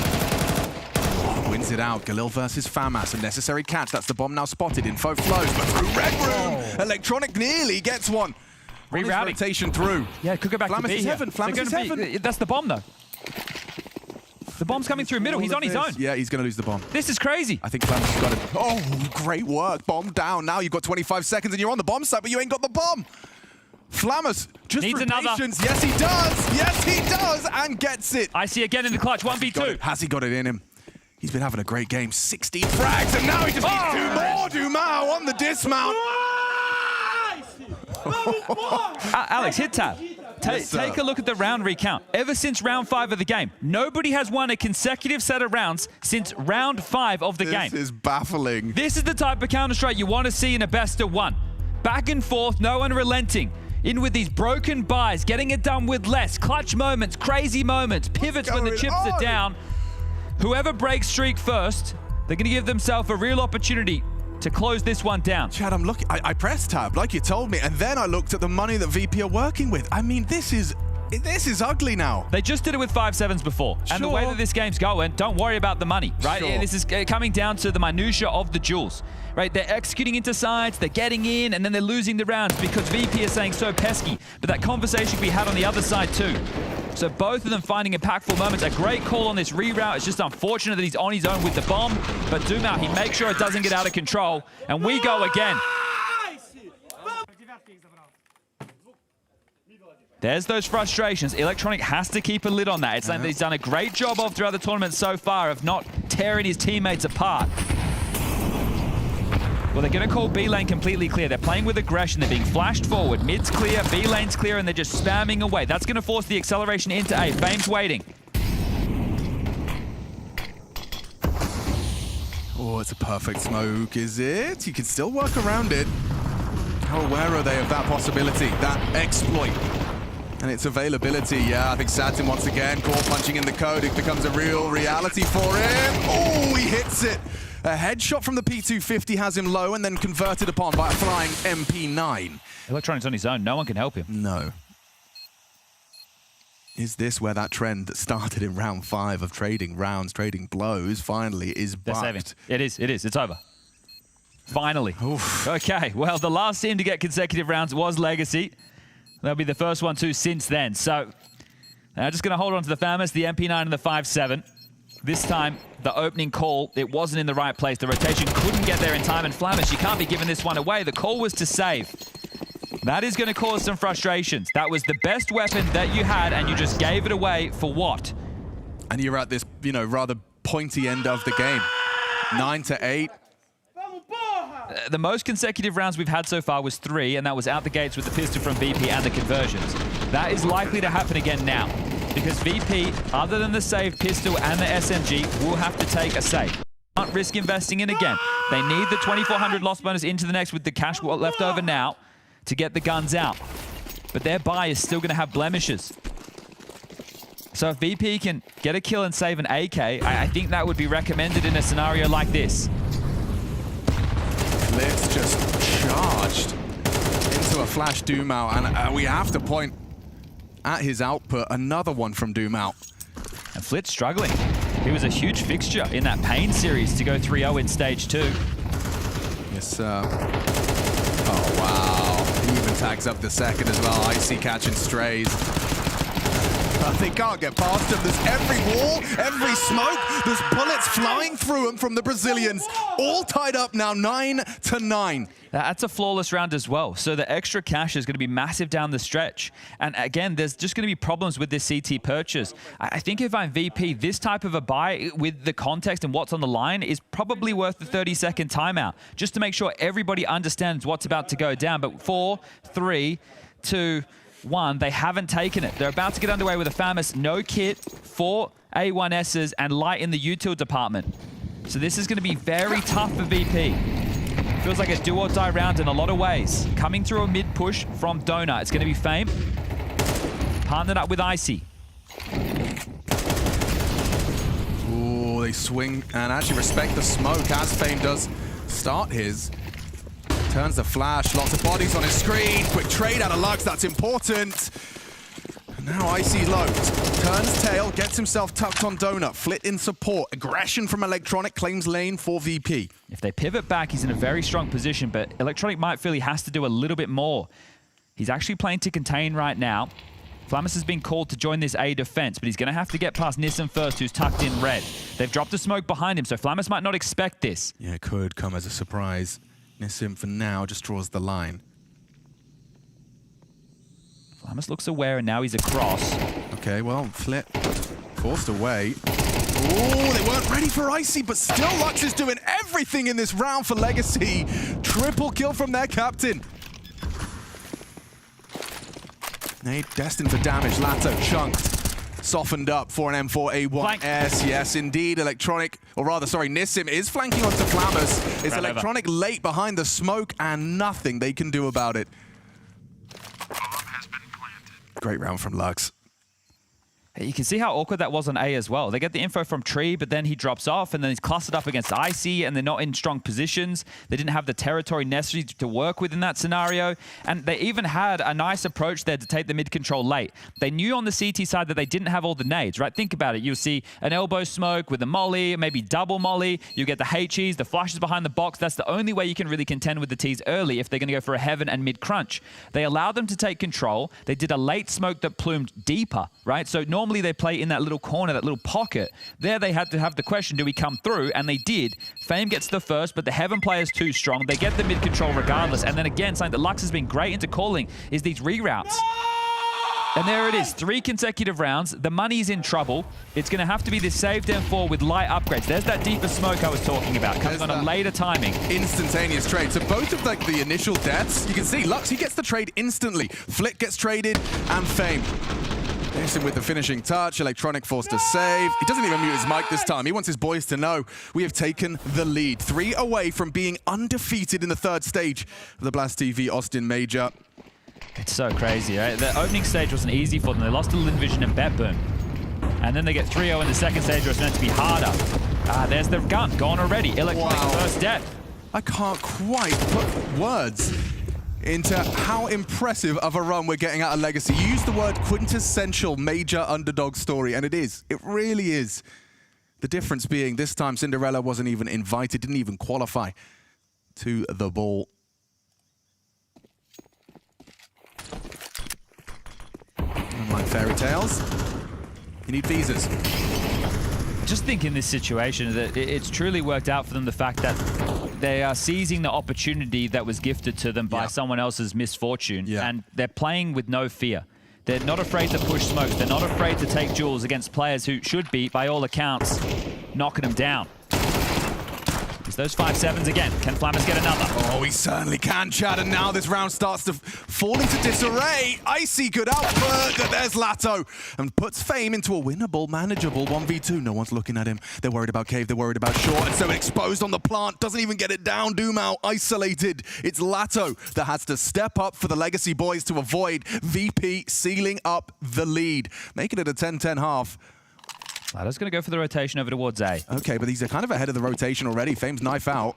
Wins it out. Galil versus Famas. A necessary catch. That's the bomb now spotted. Info flows, but through Red Room. Electronic nearly gets one. Rerouting. Rotation through. Yeah, could go back Flamus to B is here. heaven. Flamus is heaven. That's the bomb, though. The bomb's coming through middle. He's on his own. Yeah, he's going to lose the bomb. This is crazy. I think Flamus has got it. Oh, great work. Bomb down. Now you've got 25 seconds and you're on the bomb site, but you ain't got the bomb. Flamus just needs through another. patience. Yes, he does. Yes, he does. And gets it. I see again in the clutch. 1v2. Has he got it in him? He's been having a great game. 16 frags, and now he just needs 2 more. Dumau on the dismount. Alex, hit tab. Take a look at the round recount. Ever since round 5 of the game, nobody has won a consecutive set of rounds since round 5 of the game. This is baffling. This is the type of Counter-Strike you want to see in a best of 1. Back and forth, no unrelenting. In with these broken buys, getting it done with less. Clutch moments, crazy moments, pivots when the chips are down. Whoever breaks streak first, they're going to give themselves a real opportunity to close this one down. Chad, I'm looking. I pressed tab like you told me, and then I looked at the money that VP are working with. I mean, this is ugly now. They just did it with 5-7s before. Sure. And the way that this game's going, don't worry about the money, right? Sure. This is coming down to the minutia of the jewels, right? They're executing into sides, they're getting in, and then they're losing the rounds because VP is saying so pesky. But that conversation we had on the other side too. So both of them finding impactful moments. A great call on this reroute. It's just unfortunate that he's on his own with the bomb. But Dumau, he makes sure it doesn't get out of control. And we go again. There's those frustrations. Electronic has to keep a lid on that. It's something that he's done a great job of throughout the tournament so far of not tearing his teammates apart. Well, they're going to call B lane completely clear. They're playing with aggression. They're being flashed forward. Mid's clear, B lane's clear, and they're just spamming away. That's going to force the acceleration into A. Fame's waiting. Oh, it's a perfect smoke, is it? You can still work around it. How aware are they of that possibility, that exploit? And its availability, yeah, I think Satin once again, core punching in the code. It becomes a real reality for him. Oh, he hits it. A headshot from the P250 has him low and then converted upon by a flying MP9. Electronic's on his own. No one can help him. No. Is this where that trend that started in round 5 of trading rounds, trading blows, finally is bucked? They're saving. It is. It's over. Finally. Oof. Okay, well, the last team to get consecutive rounds was Legacy. They'll be the first one too since then. So they're just going to hold on to the Famas, the MP9 and the 5-7. This time, the opening call, it wasn't in the right place. The rotation couldn't get there in time. And Flamus, you can't be giving this one away. The call was to save. That is going to cause some frustrations. That was the best weapon that you had, and you just gave it away for what? And you're at this, you know, rather pointy end of the game. 9-8. The most consecutive rounds we've had so far was 3, and that was out the gates with the pistol from VP and the conversions. That is likely to happen again now, because VP, other than the saved pistol and the SMG, will have to take a save. Can't risk investing in again. They need the 2,400 loss bonus into the next with the cash left over now to get the guns out. But their buy is still going to have blemishes. So if VP can get a kill and save an AK, I think that would be recommended in a scenario like this. Blitz just charged into a flash Dumau, and we have to point at his output. Another one from Dumau. And Flitz struggling. He was a huge fixture in that Pain series to go 3-0 in stage 2. Yes, sir. Oh, wow. He even tags up the second as well. Icy catching strays. They can't get past him. There's every wall, every smoke. There's bullets flying through him from the Brazilians. All tied up now, 9-9. That's a flawless round as well. So the extra cash is going to be massive down the stretch. And again, there's just going to be problems with this CT purchase. I think if I'm VP, this type of a buy with the context and what's on the line is probably worth the 30-second timeout, just to make sure everybody understands what's about to go down. But 4, 3, 2, 1, they haven't taken it. They're about to get underway with a FAMAS, no kit, 4 A1Ss, and light in the util department. So this is going to be very tough for VP. Feels like a do or die round in a lot of ways. Coming through a mid push from Donut. It's going to be Fame. Partnered up with Icy. Ooh, they swing and actually respect the smoke as Fame does start his. Turns the flash, lots of bodies on his screen. Quick trade out of Lux, that's important. Now Icy low. Turns tail, gets himself tucked on Donut. Flit in support. Aggression from Electronic, claims lane for VP. If they pivot back, he's in a very strong position, but Electronic might feel he has to do a little bit more. He's actually playing to contain right now. FaMAS has been called to join this A defense, but he's going to have to get past Nissan first, who's tucked in red. They've dropped the smoke behind him, so FaMAS might not expect this. Yeah, it could come as a surprise. Nissim for now just draws the line. FaMAS looks aware, and now he's across. Okay, well, Flit forced away. Oh, they weren't ready for Icy, but still Lux is doing everything in this round for Legacy. Triple kill from their captain. Nade destined for damage. Lato chunked. Softened up for an M4A1S. Yes, indeed. Electronic, or rather, sorry, Nissim is flanking onto FaMAS. It's Electronic late behind the smoke and nothing they can do about it. Great round from Lux. You can see how awkward that was on A as well. They get the info from Tree, but then he drops off, and then he's clustered up against Icy, and they're not in strong positions. They didn't have the territory necessary to work with in that scenario, and they even had a nice approach there to take the mid control late. They knew on the CT side that they didn't have all the nades, right? Think about it. You'll see an elbow smoke with a molly, maybe double molly. You get the HEs, the flashes behind the box. That's the only way you can really contend with the Ts early if they're going to go for a heaven and mid crunch. They allowed them to take control. They did a late smoke that plumed deeper, right? So normally they play in that little corner, that little pocket. There they had to have the question, do we come through? And they did. Fame gets the first, but the Heaven player's too strong. They get the mid control regardless. And then again, something that Lux has been great into calling is these reroutes. And there it is, 3 consecutive rounds. The money's in trouble. It's going to have to be this saved M4 with light upgrades. There's that deeper smoke I was talking about, coming on a later timing. Instantaneous trade. So both of like the initial deaths, you can see Lux, he gets the trade instantly. Flick gets traded, and Fame. Nissim with the finishing touch. Electronic forced to save. He doesn't even mute his mic this time. He wants his boys to know we have taken the lead. 3 away from being undefeated in the 3rd stage of the Blast TV Austin Major. It's so crazy, right? The opening stage wasn't easy for them. They lost to Lynn, Vision, and BetBoom. And then they get 3-0 in the 2nd stage where it's meant to be harder. There's the gun, gone already. Electronic first death. I can't quite put words into how impressive of a run we're getting out of Legacy. You used the word quintessential major underdog story, and it is. It really is. The difference being this time Cinderella wasn't even invited, didn't even qualify to the ball. Unlike fairy tales, you need visas. I just think in this situation that it's truly worked out for them, the fact that they are seizing the opportunity that was gifted to them by someone else's misfortune, and they're playing with no fear. They're not afraid to push smokes. They're not afraid to take duels against players who should be, by all accounts, knocking them down. It's those 5-7s again. Can FaMAS get another? Oh, he certainly can, Chad. And now this round starts to fall into disarray. Icy good output. There's Lato. And puts Fame into a winnable, manageable 1v2. No one's looking at him. They're worried about Cave. They're worried about Short. And so exposed on the plant. Doesn't even get it down. Doomau isolated. It's Lato that has to step up for the Legacy boys to avoid VP sealing up the lead. Making it a 10-10 half. Lato's going to go for the rotation over towards A. Okay, but he's kind of ahead of the rotation already. Fame's knife out.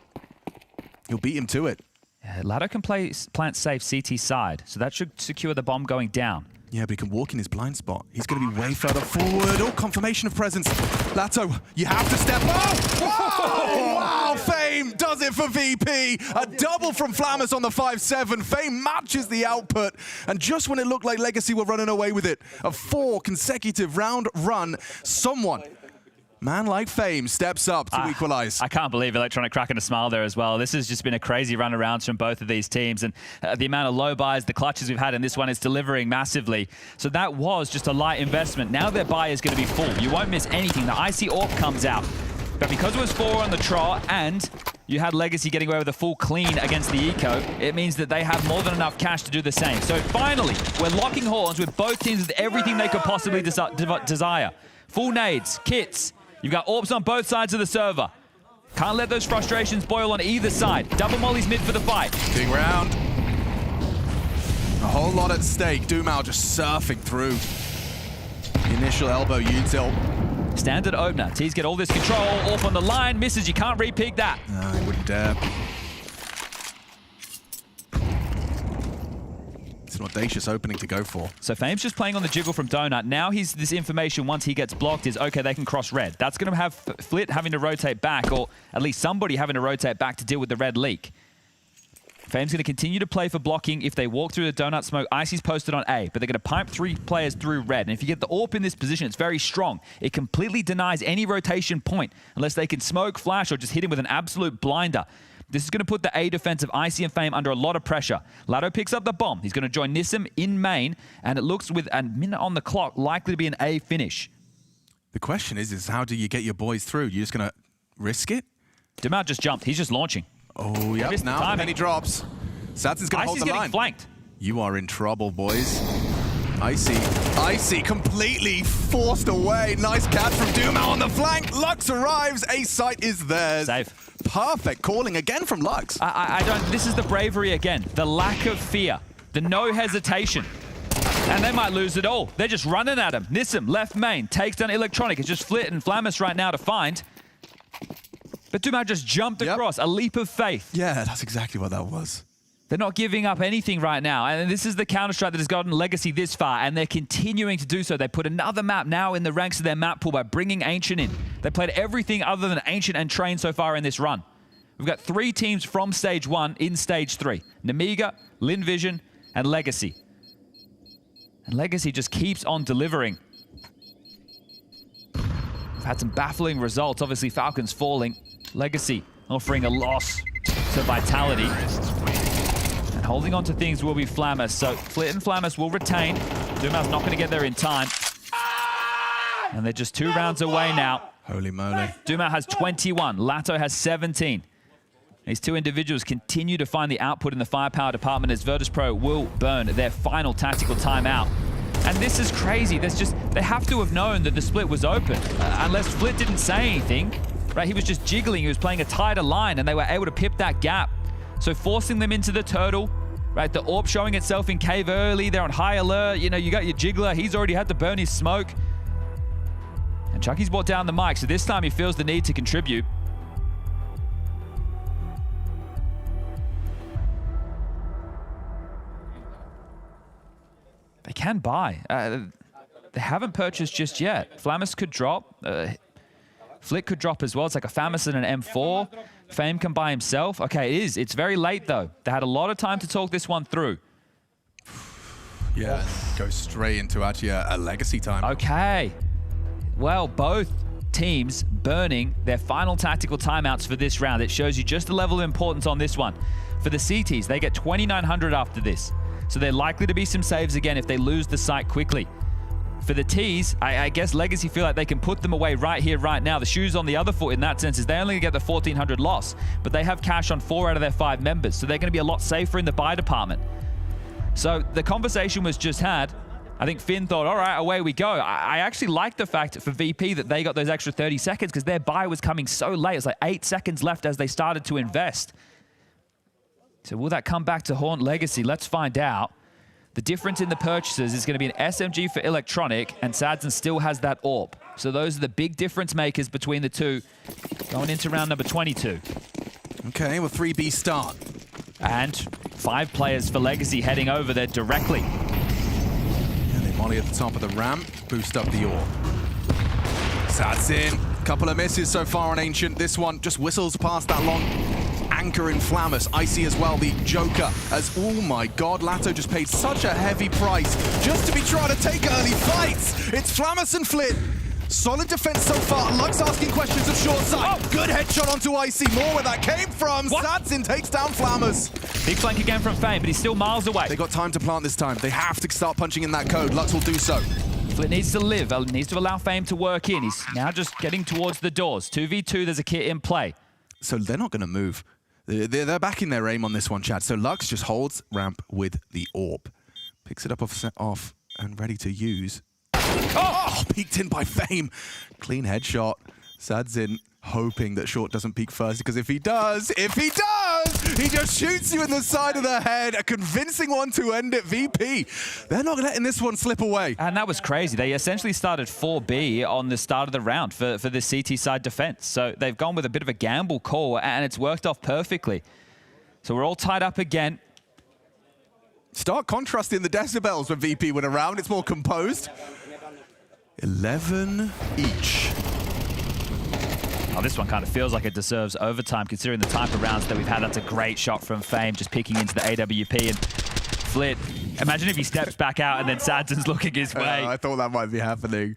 He'll beat him to it. Yeah, Lato can plant safe CT side, so that should secure the bomb going down. Yeah, but he can walk in his blind spot. He's going to be way further forward. Oh, confirmation of presence. Lato, you have to step up. Oh, wow, Fame does it for VP. A double from Flammers on the 5-7. Fame matches the output. And just when it looked like Legacy were running away with it, a 4 consecutive round run, someone, man like Fame, steps up to equalize. I can't believe Electronic cracking a smile there as well. This has just been a crazy run arounds from both of these teams, and the amount of low buys, the clutches we've had in this one is delivering massively. So that was just a light investment. Now their buy is going to be full. You won't miss anything. The Icy Orb comes out. But because it was 4 on the trot and you had Legacy getting away with a full clean against the Eco, it means that they have more than enough cash to do the same. So finally, we're locking horns with both teams with everything they could possibly desire. Full nades, kits. You've got orbs on both sides of the server. Can't let those frustrations boil on either side. Double mollies mid for the fight. Big round. A whole lot at stake. Doomao just surfing through. The initial elbow util. Standard opener. T's get all this control. Off on the line. Misses. You can't re-pick that. No, I wouldn't dare. It's an audacious opening to go for. So Fame's just playing on the jiggle from Donut. Now this information, once he gets blocked, is okay, they can cross red. That's going to have Flit having to rotate back, or at least somebody having to rotate back to deal with the red leak. Fame's going to continue to play for blocking. If they walk through the Donut smoke, Icy's posted on A, but they're going to pipe 3 players through red. And if you get the AWP in this position, it's very strong. It completely denies any rotation point unless they can smoke, flash, or just hit him with an absolute blinder. This is going to put the A defense of Icy and Fame under a lot of pressure. Lato picks up the bomb. He's going to join Nissim in main, and it looks with a minute on the clock likely to be an A finish. The question is how do you get your boys through? You're just going to risk it? Doomao just jumped. He's just launching. Oh, yeah. Now then he drops. Satsun's going to hold the line. Icy's getting flanked. You are in trouble, boys. Icy completely forced away. Nice catch from Doomao on the flank. Lux arrives. A site is theirs. Save. Perfect calling again from Lux. I don't. This is the bravery again. The lack of fear. The no hesitation. And they might lose it all. They're just running at him. Nissim, left main, takes down Electronic. It's just Flit and Flammus right now to find. But Doomao just jumped across. A leap of faith. Yeah, that's exactly what that was. They're not giving up anything right now. And this is the Counter-Strike that has gotten Legacy this far, and they're continuing to do so. They put another map now in the ranks of their map pool by bringing Ancient in. They played everything other than Ancient and Train so far in this run. We've got 3 teams from Stage 1 in Stage 3. Nemiga, Lynn Vision, and Legacy. And Legacy just keeps on delivering. We've had some baffling results. Obviously, Falcons falling. Legacy offering a loss to Vitality. And holding on to things will be Flammus. So Flit and Flammus will retain. Doomao's not going to get there in time. And they're just 2 rounds away now. Holy moly. Doomao has 21. Lato has 17. These 2 individuals continue to find the output in the firepower department as Virtus.pro will burn their final tactical timeout. And this is crazy. They have to have known that the split was open. Unless Flit didn't say anything. Right? He was just jiggling. He was playing a tighter line, and they were able to pip that gap. So forcing them into the turtle, right? The AWP showing itself in cave early. They're on high alert. You know, you got your jiggler. He's already had to burn his smoke. And Chucky's brought down the mic, so this time he feels the need to contribute. They can buy. They haven't purchased just yet. Flammus could drop. Flick could drop as well. It's like a Famous and an M4. Fame can buy himself. Okay, it is. It's very late, though. They had a lot of time to talk this one through. Yeah, goes straight into actually a Legacy time. Okay. Well, both teams burning their final tactical timeouts for this round. It shows you just the level of importance on this one. For the CTs, they get 2,900 after this. So they're likely to be some saves again if they lose the site quickly. For the T's, I guess Legacy feel like they can put them away right here, right now. The shoe's on the other foot in that sense is they only get the 1,400 loss, but they have cash on 4 out of their 5 members, so they're going to be a lot safer in the buy department. So the conversation was just had. I think Finn thought, all right, away we go. I actually like the fact for VP that they got those extra 30 seconds because their buy was coming so late. It's like 8 seconds left as they started to invest. So will that come back to haunt Legacy? Let's find out. The difference in the purchases is going to be an SMG for Electronic, and Sadson still has that AWP. So those are the big difference makers between the two going into round number 22. Okay, well, 3B start. And 5 players for Legacy heading over there directly. Yeah, Molly at the top of the ramp, boost up the orb. That's in. Couple of misses so far on Ancient. This one just whistles past that long anchor in Flammus. Icy as well, the Joker. As, oh my God, Lato just paid such a heavy price just to be trying to take early fights. It's Flammus and Flit. Solid defense so far. Lux asking questions of short side. Oh. Good headshot onto Icy. More where that came from. Sadzin takes down Flammus. Big flank again from Fame, but he's still miles away. They got time to plant this time. They have to start punching in that code. Lux will do so. Flit needs to live, needs to allow Fame to work in. He's now just getting towards the doors. 2v2, there's a kit in play. So they're not going to move. They're backing their aim on this one, Chad. So Lux just holds ramp with the orb. Picks it up off and ready to use. Oh, peeked in by Fame. Clean headshot. Sadzin hoping that Short doesn't peek first, because if he does, he just shoots you in the side of the head. A convincing one to end it, VP. They're not letting this one slip away. And that was crazy. They essentially started 4B on the start of the round for the CT side defense. So they've gone with a bit of a gamble call, and it's worked off perfectly. So we're all tied up again. Stark contrast in the decibels when VP went around. It's more composed. 11 each. Oh, this one kind of feels like it deserves overtime, considering the type of rounds that we've had. That's a great shot from Fame, just peeking into the AWP. And Flit, imagine if he steps back out and then Sadzin's looking his way. I thought that might be happening.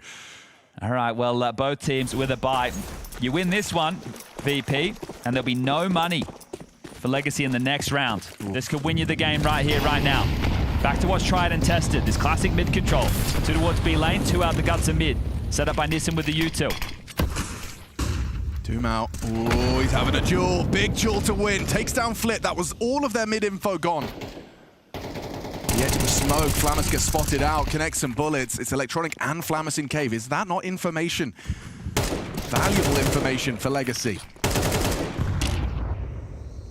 All right, well, both teams with a bye. You win this one, VP, and there'll be no money for Legacy in the next round. Ooh. This could win you the game right here, right now. Back to what's tried and tested. This classic mid control. 2 towards B lane, 2 out the guts of mid. Set up by Nissan with the util. Doom out. Oh, he's having a duel. Big duel to win. Takes down Flit. That was all of their mid info gone. The edge of the smoke. Flammus gets spotted out. Connects some bullets. It's Electronic and Flammus in cave. Is that not information? Valuable information for Legacy.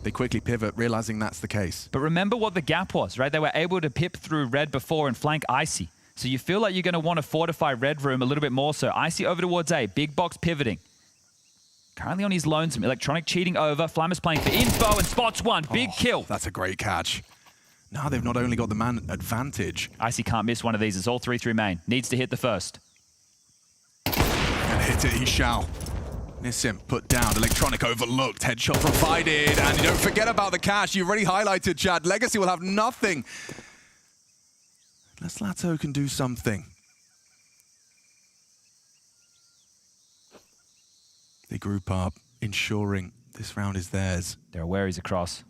They quickly pivot, realizing that's the case. But remember what the gap was, right? They were able to pip through red before and flank Icy. So you feel like you're going to want to fortify red room a little bit more so. Icy over towards A. Big box pivoting. Currently on his lonesome. Electronic cheating over. Flammus playing for info and spots one. Big kill. That's a great catch. Now they've not only got the man advantage. Icy can't miss one of these. It's all 3-3 main. Needs to hit the first. And hit it, he shall. Nissim put down. Electronic overlooked. Headshot provided. And you don't forget about the cash. You've already highlighted, Chad. Legacy will have nothing. Unless Lato can do something. They group up, ensuring this round is theirs. They're aware he's across.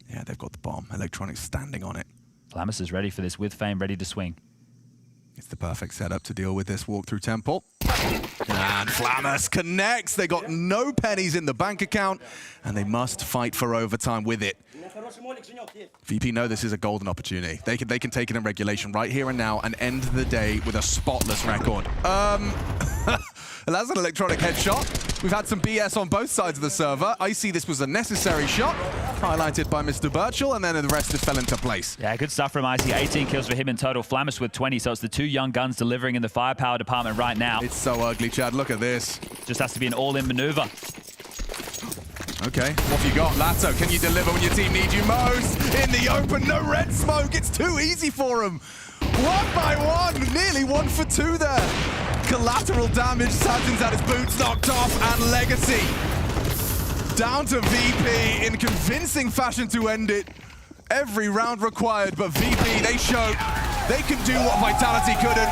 Yeah, they've got the bomb. Electronic standing on it. Flammus is ready for this with Fame, ready to swing. It's the perfect setup to deal with this walk through Temple. And Flammus connects. They got no pennies in the bank account, and they must fight for overtime with it. VP know this is a golden opportunity. They can take it in regulation right here and now and end the day with a spotless record. That's an Electronic headshot. We've had some BS on both sides of the server. I see this was a necessary shot, highlighted by Mr. Birchall, and then the rest just fell into place. Yeah, good stuff from Icy. 18 kills for him in total. Flammus with 20, so it's the 2 young guns delivering in the firepower department right now. It's so ugly, Chad. Look at this. Just has to be an all-in maneuver. Okay, what have you got? Lato, can you deliver when your team needs you most? In the open, no red smoke. It's too easy for him. 1 by 1, nearly 1 for 2 there. Collateral damage, Sadzin's had his boots knocked off, and Legacy down to VP in convincing fashion to end it. Every round required, but VP, they show they can do what Vitality couldn't.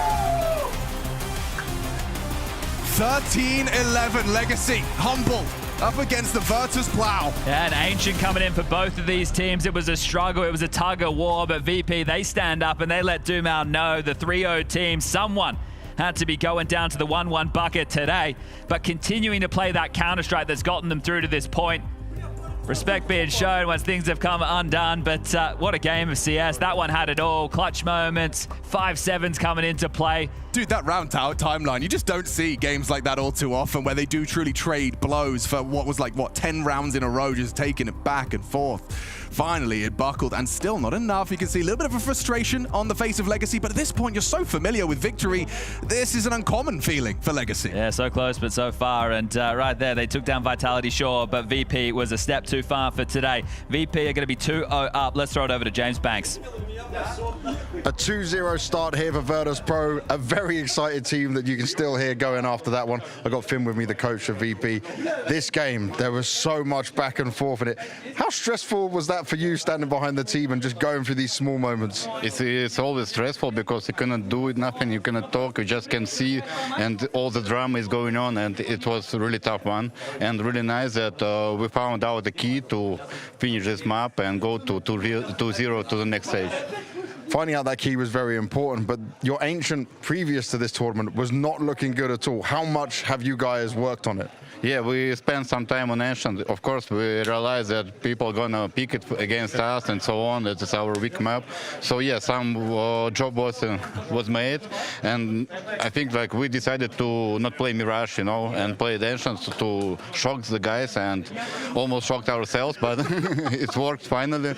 13-11, Legacy, humble, up against the Virtus.pro. Yeah, and Ancient coming in for both of these teams. It was a struggle, it was a tug of war, but VP, they stand up and they let Doomau know, the 3-0 team, someone had to be going down to the 1-1 bucket today, but continuing to play that Counter-Strike that's gotten them through to this point. Respect being shown once things have come undone, but what a game of CS. That one had it all. Clutch moments, 5-7s coming into play. Dude, that round timeline, you just don't see games like that all too often where they do truly trade blows for what was like, 10 rounds in a row, just taking it back and forth. Finally, it buckled, and still not enough. You can see a little bit of a frustration on the face of Legacy, but at this point, you're so familiar with victory. This is an uncommon feeling for Legacy. Yeah, so close, but so far. And right there, they took down Vitality, sure, but VP was a step too far for today. VP are going to be 2-0 up. Let's throw it over to James Banks. A 2-0 start here for Virtus.pro. A very excited team that you can still hear going after that one. I got Finn with me, the coach of VP. This game, there was so much back and forth in it. How stressful was that for you standing behind the team and just going through these small moments? It's always stressful because you cannot do it, nothing, you cannot talk, you just can see, and all the drama is going on, and it was a really tough one. And really nice that we found out the key to finish this map and go to 2-0 to the next stage. Finding out that key was very important, but your Ancient previous to this tournament was not looking good at all. How much have you guys worked on it? Yeah, we spent some time on Ancient. Of course, we realized that people are gonna pick it against us and so on. That is our weak map. So yeah, some job was made, and I think like we decided to not play Mirage, you know, and play the Ancient to shock the guys, and almost shocked ourselves, but it worked finally.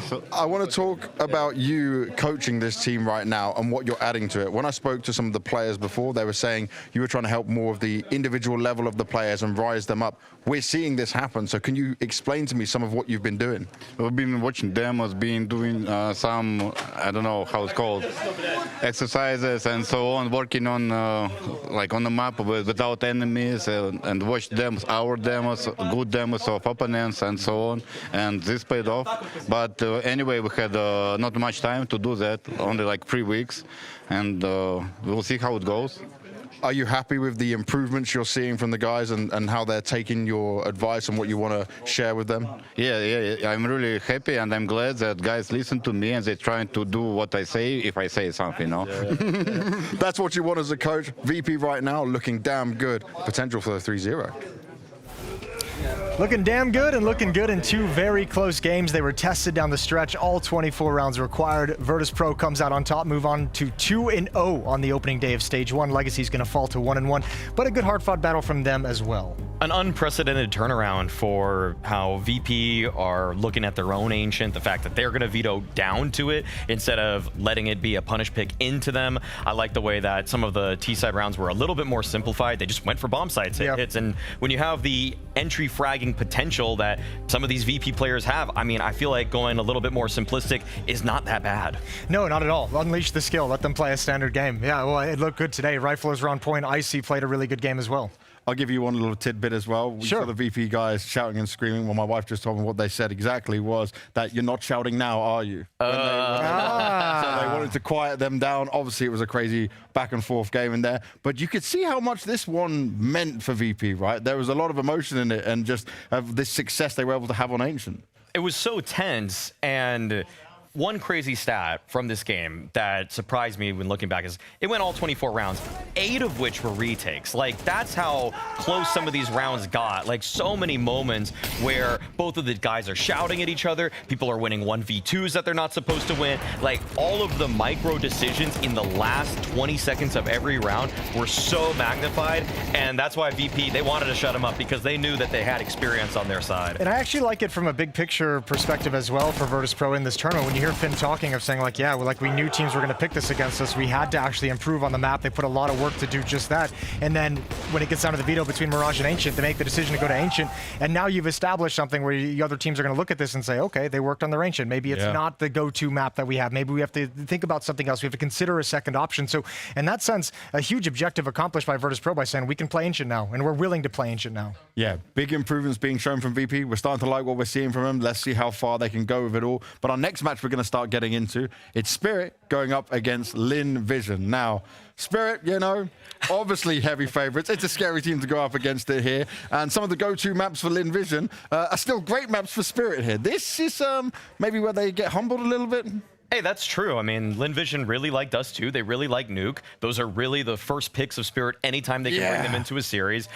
So I want to talk about you coaching this team right now and what you're adding to it. When I spoke to some of the players before, they were saying you were trying to help more of the individual level of the players and rise them up. We're seeing this happen, so can you explain to me some of what you've been doing? We've been watching demos, been doing some, I don't know how it's called, exercises and so on, working on like on the map without enemies, and watch demos, our demos, good demos of opponents and so on, and this paid off. But anyway, we had not much time to do that, only like 3 weeks, and we'll see how it goes. Are you happy with the improvements you're seeing from the guys and how they're taking your advice and what you want to share with them? Yeah, I'm really happy, and I'm glad that guys listen to me and they're trying to do what I say if I say something, you know? That's what you want as a coach. VP right now looking damn good. Potential for the 3-0. Looking damn good and looking good in two very close games. They were tested down the stretch, all 24 rounds required. Virtus.pro comes out on top, move on to 2-0 on the opening day of Stage 1. Legacy's going to fall to 1-1, but a good hard-fought battle from them as well. An unprecedented turnaround for how VP are looking at their own Ancient, the fact that they're going to veto down to it instead of letting it be a punish pick into them. I like the way that some of the T-side rounds were a little bit more simplified. They just went for bomb sites hits, and when you have the entry fragging potential that some of these VP players have, I mean, I feel like going a little bit more simplistic is not that bad. No, not at all. Unleash the skill. Let them play a standard game. Yeah, well, it looked good today. Riflers were on point. Icy played a really good game as well. I'll give you one little tidbit as well. We saw the VP guys shouting and screaming. Well, my wife just told me what they said exactly was that you're not shouting now, are you? So they wanted to quiet them down. Obviously, it was a crazy back and forth game in there. But you could see how much this one meant for VP, right? There was a lot of emotion in it, and just this success they were able to have on Ancient. It was so tense, and one crazy stat from this game that surprised me when looking back is it went all 24 rounds, 8 of which were retakes. Like, that's how close some of these rounds got. Like, so many moments where both of the guys are shouting at each other, people are winning 1v2s that they're not supposed to win. Like, all of the micro decisions in the last 20 seconds of every round were so magnified, and that's why VP, they wanted to shut them up because they knew that they had experience on their side. And I actually like it from a big picture perspective as well for Virtus.pro in this tournament. When you hear Finn talking of saying like, yeah, like we knew teams were going to pick this against us. We had to actually improve on the map. They put a lot of work to do just that. And then when it gets down to the veto between Mirage and Ancient, they make the decision to go to Ancient. And now you've established something where the other teams are going to look at this and say, okay, they worked on their Ancient. Maybe it's not the go-to map that we have. Maybe we have to think about something else. We have to consider a second option. So in that sense, a huge objective accomplished by Virtus.pro by saying we can play Ancient now, and we're willing to play Ancient now. Yeah, big improvements being shown from VP. We're starting to like what we're seeing from them. Let's see how far they can go with it all. But our next match we're going to start getting into, it's Spirit going up against Lynn Vision. Now, Spirit, you know, obviously heavy favorites. It's a scary team to go up against it here. And some of the go-to maps for Lynn Vision are still great maps for Spirit here. This is maybe where they get humbled a little bit. Hey, that's true. I mean, Lynn Vision really like Dust 2. They really like Nuke. Those are really the first picks of Spirit anytime they can bring them into a series.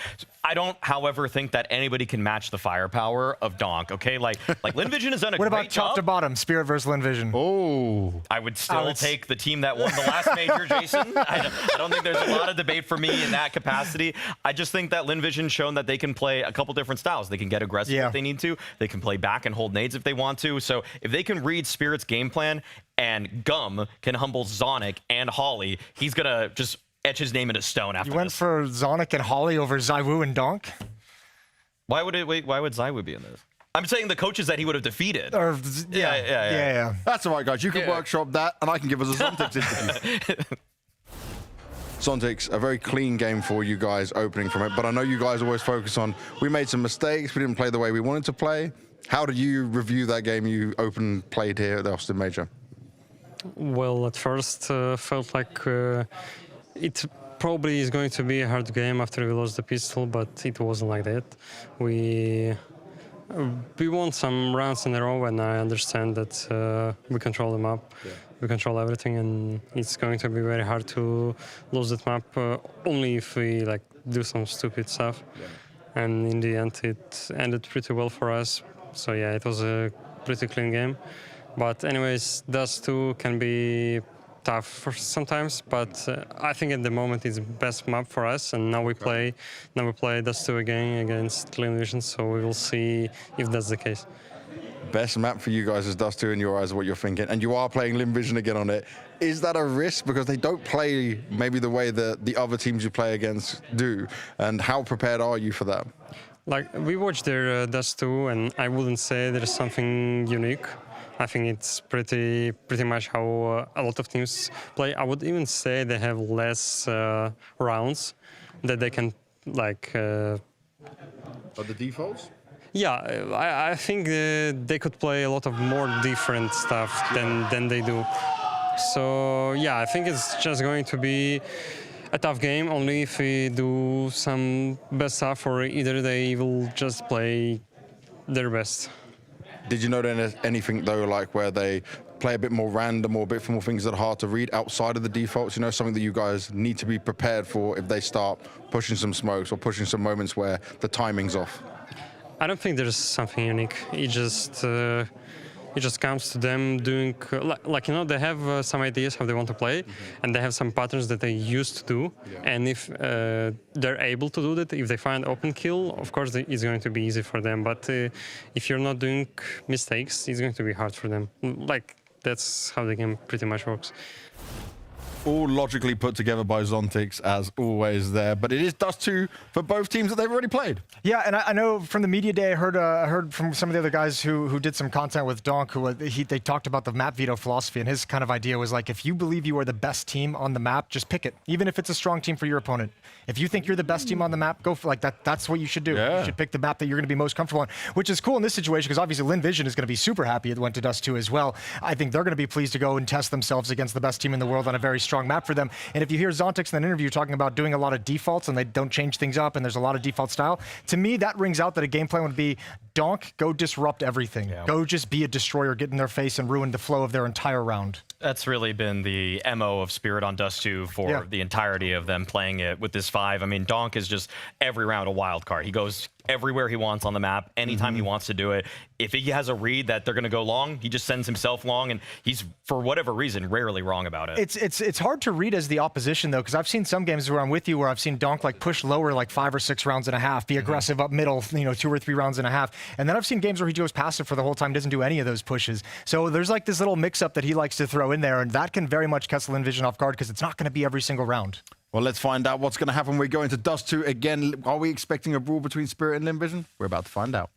I don't, however, think that anybody can match the firepower of Donk, okay? Like Lynn Vision has done a what great about top job. to bottom, Spirit versus Lynn Vision? Oh. I would still take the team that won the last major, Jason. I don't think there's a lot of debate for me in that capacity. I just think that Lynn Vision's shown that they can play a couple different styles. They can get aggressive if they need to. They can play back and hold nades if they want to. So if they can read Spirit's game plan and Gum can humble Zonic and Holly, he's going to just etch his name into stone after You went for Zonic and Holly over ZywOo and Donk? Why would ZywOo be in this? I'm saying the coaches that he would have defeated. Yeah. That's all right, guys. You can workshop that, and I can give us a Zontix interview. Zontix, a very clean game for you guys opening from it, but I know you guys always focus on, we made some mistakes, we didn't play the way we wanted to play. How did you review that game you played here at the Austin Major? Well, at first felt like it probably is going to be a hard game after we lost the pistol, but it wasn't like that. We won some rounds in a row, and I understand that we control the map. We control everything, and it's going to be very hard to lose that map only if we do some stupid stuff. And in the end, it ended pretty well for us. So yeah, it was a pretty clean game. But anyways, Dust 2 can be tough for sometimes, but I think at the moment it's the best map for us. And now we play Dust 2 again against Lynn Vision, so we will see if that's the case. Best map for you guys is Dust 2 in your eyes, what you're thinking, and you are playing Lynn Vision again on it. Is that a risk because they don't play maybe the way that the other teams you play against do? And how prepared are you for that? We watched their Dust 2, and I wouldn't say there's something unique. I think it's pretty much how a lot of teams play. I would even say they have less rounds that they can Are the defaults? Yeah, I think they could play a lot of more different stuff than they do. So yeah, I think it's just going to be a tough game only if we do some best stuff, or either they will just play their best. Did you notice anything though, like where they play a bit more random or a bit more things that are hard to read outside of the defaults? You know, something that you guys need to be prepared for if they start pushing some smokes or pushing some moments where the timing's off? I don't think there's something unique. It just comes to them doing, they have some ideas how they want to play, and they have some patterns that they used to do. And if they're able to do that, if they find open kill, of course it's going to be easy for them. But if you're not doing mistakes, it's going to be hard for them. That's how the game pretty much works. All logically put together by Zontix, as always there. But it is Dust 2 for both teams that they've already played. Yeah, and I know from the media day, I heard from some of the other guys who did some content with Donk, they talked about the map veto philosophy, and his kind of idea was if you believe you are the best team on the map, just pick it, even if it's a strong team for your opponent. If you think you're the best team on the map, go for that. That's what you should do. You should pick the map that you're going to be most comfortable on, which is cool in this situation because obviously Lynn Vision is going to be super happy it went to Dust 2 as well. I think they're going to be pleased to go and test themselves against the best team in the world on a very strong map for them. And if you hear Zontix in an interview talking about doing a lot of defaults and they don't change things up and there's a lot of default style, to me that rings out that a game plan would be Donk, go disrupt everything. Go just be a destroyer, get in their face and ruin the flow of their entire round. That's really been the MO of Spirit on Dust 2 for the entirety of them playing it with this 5. I mean, Donk is just every round a wild card. He goes everywhere he wants on the map, anytime he wants to do it. If he has a read that they're going to go long, he just sends himself long, and he's, for whatever reason, rarely wrong about it. It's hard to read as the opposition, though, because I've seen some games where I'm with you where I've seen Donk push lower 5 or 6 rounds and a half, be aggressive up middle, 2 or 3 rounds and a half. And then I've seen games where he goes passive for the whole time, doesn't do any of those pushes. So there's this little mix-up that he likes to throw in there, and that can very much catch Lynn Vision off guard because it's not going to be every single round. Well, let's find out what's going to happen. We're going to Dust 2 again. Are we expecting a brawl between Spirit and Lynn Vision? We're about to find out.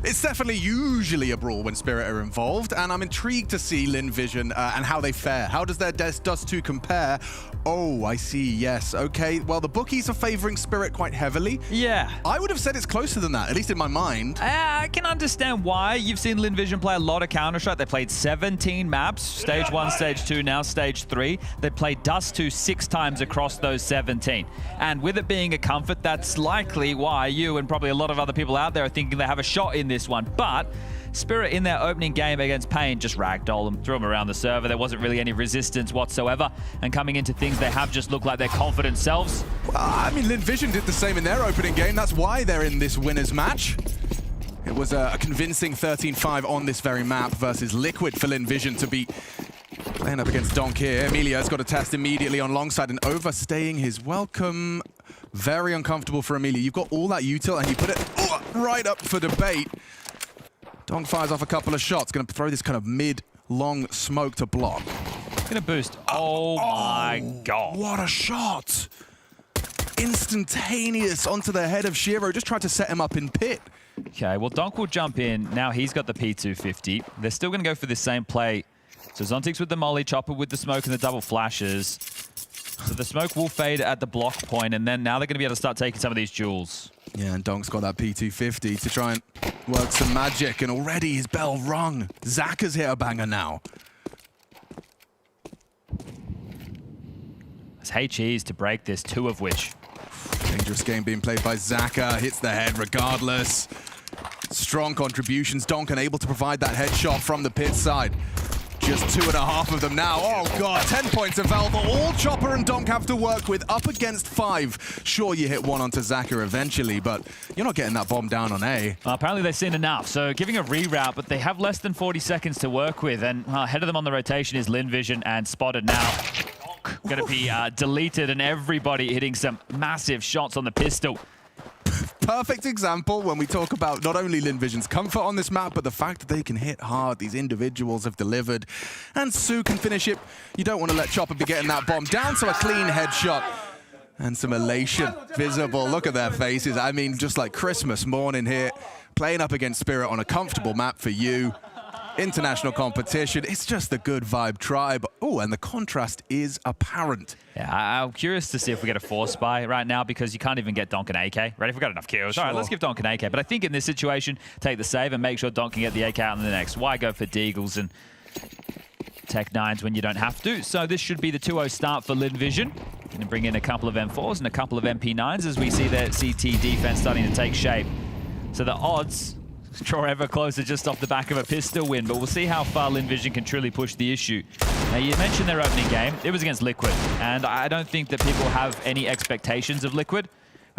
It's definitely usually a brawl when Spirit are involved, and I'm intrigued to see Lynn Vision and how they fare. How does their Dust 2 compare? Oh, I see, yes. Okay, well, the bookies are favoring Spirit quite heavily. Yeah. I would have said it's closer than that, at least in my mind. I can understand why. You've seen Lynn Vision play a lot of Counter-Strike. They played 17 maps, Stage 1, Stage 2, now Stage 3. They played Dust 2 6 times across those 17. And with it being a comfort, that's likely why you and probably a lot of other people out there are thinking they have a shot in this one. But Spirit in their opening game against Pain just ragdolled them, threw them around the server. There wasn't really any resistance whatsoever. And coming into things, they have just looked like their confident selves. Well, I mean, Lynn Vision did the same in their opening game. That's why they're in this winners match. It was a convincing 13-5 on this very map versus Liquid for Lynn Vision to be playing up against Donk here. Emilio's got a test immediately on longside and overstaying his welcome. Very uncomfortable for Emilio. You've got all that util and you put it right up for debate. Donk fires off a couple of shots. Going to throw this kind of mid-long smoke to block. Going to boost. Oh my God. What a shot. Instantaneous onto the head of Shiro. Just tried to set him up in pit. Okay, well, Donk will jump in. Now he's got the P250. They're still going to go for the same play. So Zontix with the molly, Chopper with the smoke and the double flashes. So the smoke will fade at the block point, and then now they're going to be able to start taking some of these jewels. Yeah, and Donk's got that P250 to try and work some magic, and already his bell rung. Zaka's hit a banger now. It's HEs to break this, 2 of which. Dangerous game being played by Zaka, hits the head regardless. Strong contributions, Donk unable to provide that headshot from the pit side. Just 2.5 of them now. Oh God, 10 points of Valve. All Chopper and Donk have to work with, up against 5. Sure, you hit one onto Zaka eventually, but you're not getting that bomb down on A. Apparently they've seen enough, so giving a reroute, but they have less than 40 seconds to work with, and ahead of them on the rotation is Lynn Vision and Spotted now. Going to be deleted, and everybody hitting some massive shots on the pistol. Perfect example when we talk about not only Lynn Vision's comfort on this map, but the fact that they can hit hard. These individuals have delivered, and Sue can finish it. You don't want to let Chopper be getting that bomb down, so a clean headshot and some elation visible. Look at their faces. I mean, just like Christmas morning here, playing up against Spirit on a comfortable map for you. International competition. It's just a good vibe tribe. Oh, and the contrast is apparent. Yeah, I'm curious to see if we get a force buy right now, because you can't even get Donk and AK. Right, if we've got enough kills. Sure. All right, let's give Donk an AK. But I think in this situation, take the save and make sure Donk can get the AK out in the next. Why go for Deagles and Tech 9s when you don't have to? So this should be the 2-0 start for Lynn Vision. Going to bring in a couple of M4s and a couple of MP9s as we see their CT defense starting to take shape. So the odds draw ever closer just off the back of a pistol win, but we'll see how far Lynn Vision can truly push the issue. Now, you mentioned their opening game. It was against Liquid, and I don't think that people have any expectations of Liquid.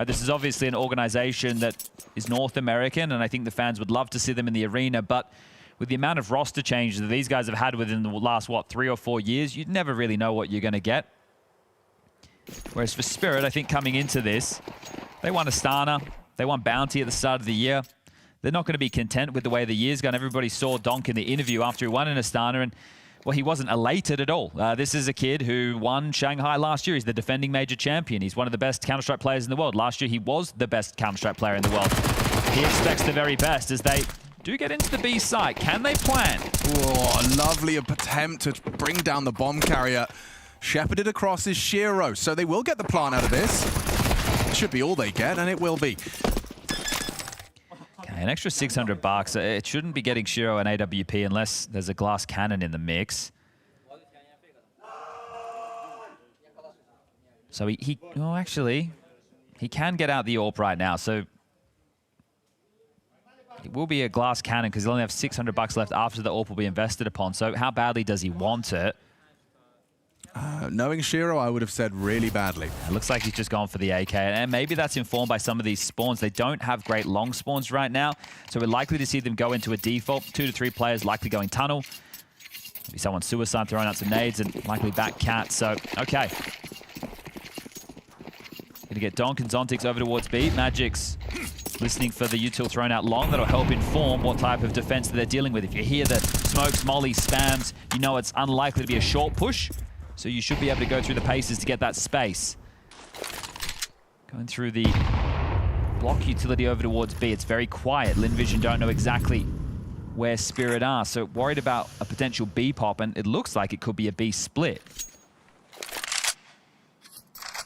This is obviously an organization that is North American, and I think the fans would love to see them in the arena, but with the amount of roster changes that these guys have had within the last, 3 or 4 years, you'd never really know what you're going to get. Whereas for Spirit, I think coming into this, they won Astana, they won Bounty at the start of the year. They're not going to be content with the way the year's gone. Everybody saw Donk in the interview after he won in Astana, and well, he wasn't elated at all. This is a kid who won Shanghai last year. He's the defending major champion. He's one of the best Counter-Strike players in the world. Last year, he was the best Counter-Strike player in the world. He expects the very best as they do get into the B site. Can they plan? Oh, a lovely attempt to bring down the bomb carrier. Shepherded across is Shiro, so they will get the plant out of this. It should be all they get, and it will be. An extra $600. It shouldn't be getting Shiro an AWP unless there's a glass cannon in the mix. So actually, he can get out the AWP right now. So it will be a glass cannon because he'll only have $600 left after the AWP will be invested upon. So how badly does he want it? Knowing Shiro, I would have said really badly. It looks like he's just gone for the AK, and maybe that's informed by some of these spawns. They don't have great long spawns right now, so we're likely to see them go into a default. 2 to 3 players likely going tunnel. Maybe someone suicide throwing out some nades and likely back cat, so okay. Gonna get Donk and Zontix over towards B. Magic's listening for the util thrown out long. That'll help inform what type of defense that they're dealing with. If you hear the smokes, molly, spams, you know it's unlikely to be a short push. So you should be able to go through the paces to get that space. Going through the block utility over towards B. It's very quiet. Lynn Vision don't know exactly where Spirit are. So worried about a potential B pop, and it looks like it could be a B split.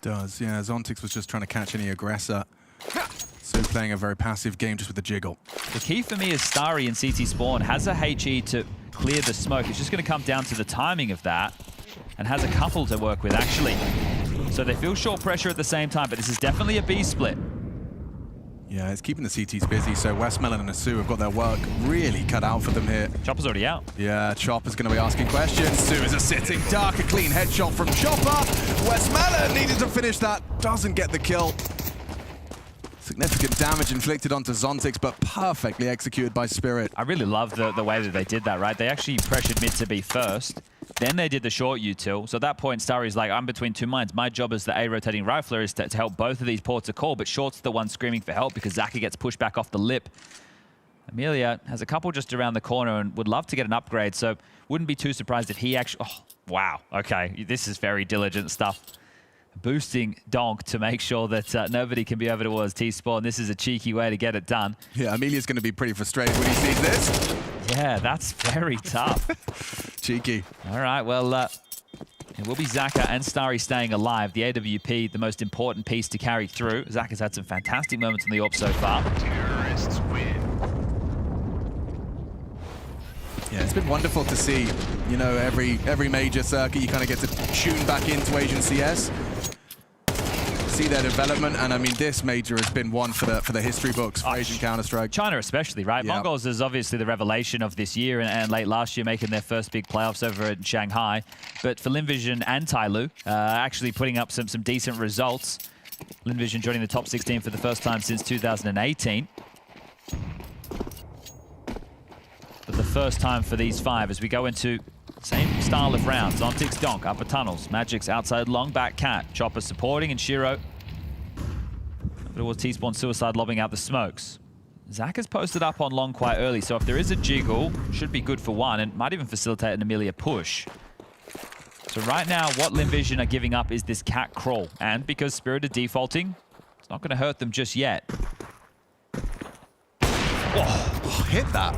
Does, yeah. Zontix was just trying to catch any aggressor. So playing a very passive game just with the jiggle. The key for me is Starry in CT spawn has a HE to clear the smoke. It's just going to come down to the timing of that. And has a couple to work with, actually. So they feel short pressure at the same time, but this is definitely a B split. Yeah, it's keeping the CTs busy, so Westmelon and Asu have got their work really cut out for them here. Chopper's already out. Yeah, Chopper's going to be asking questions. Su is a sitting duck, a clean headshot from Chopper. Westmelon needed to finish that, doesn't get the kill. Significant damage inflicted onto Zontix, but perfectly executed by Spirit. I really love the way that they did that, right? They actually pressured mid to be first. Then they did the short util. So at that point, Starry's like, I'm between two minds. My job as the A rotating rifler is to help both of these ports a call, but Short's the one screaming for help because Zaka gets pushed back off the lip. Amelia has a couple just around the corner and would love to get an upgrade, so wouldn't be too surprised if he actually... Oh, wow. Okay, this is very diligent stuff. Boosting Donk to make sure that nobody can be over towards T-Spawn. This is a cheeky way to get it done. Yeah, Amelia's going to be pretty frustrated when he sees this. Yeah, that's very tough. Cheeky. All right, well, it will be Zaka and Starry staying alive. The AWP, the most important piece to carry through. Zaka's had some fantastic moments in the AWP so far. Terrorists win. Yeah, it's been wonderful to see, you know, every major circuit you kind of get to tune back into Asian CS. See their development, and I mean, this major has been one for the history books for Asian Counter-Strike. China especially, right? Yeah. MongolZ is obviously the revelation of this year and late last year making their first big playoffs over in Shanghai. But for Lynn Vision and Tyloo, actually putting up some decent results. Lynn Vision joining the top 16 for the first time since 2018. But the first time for these five as we go into same style of rounds. Zontix, Donk, upper tunnels. Magic's outside long, back Cat. Chopper supporting, and Shiro towards T-Spawn Suicide lobbing out the smokes. Zach has posted up on long quite early, so if there is a jiggle, should be good for one, and might even facilitate an Amelia push. So right now, what Lynn Vision are giving up is this Cat crawl, and because Spirit are defaulting, it's not going to hurt them just yet. Oh, hit that.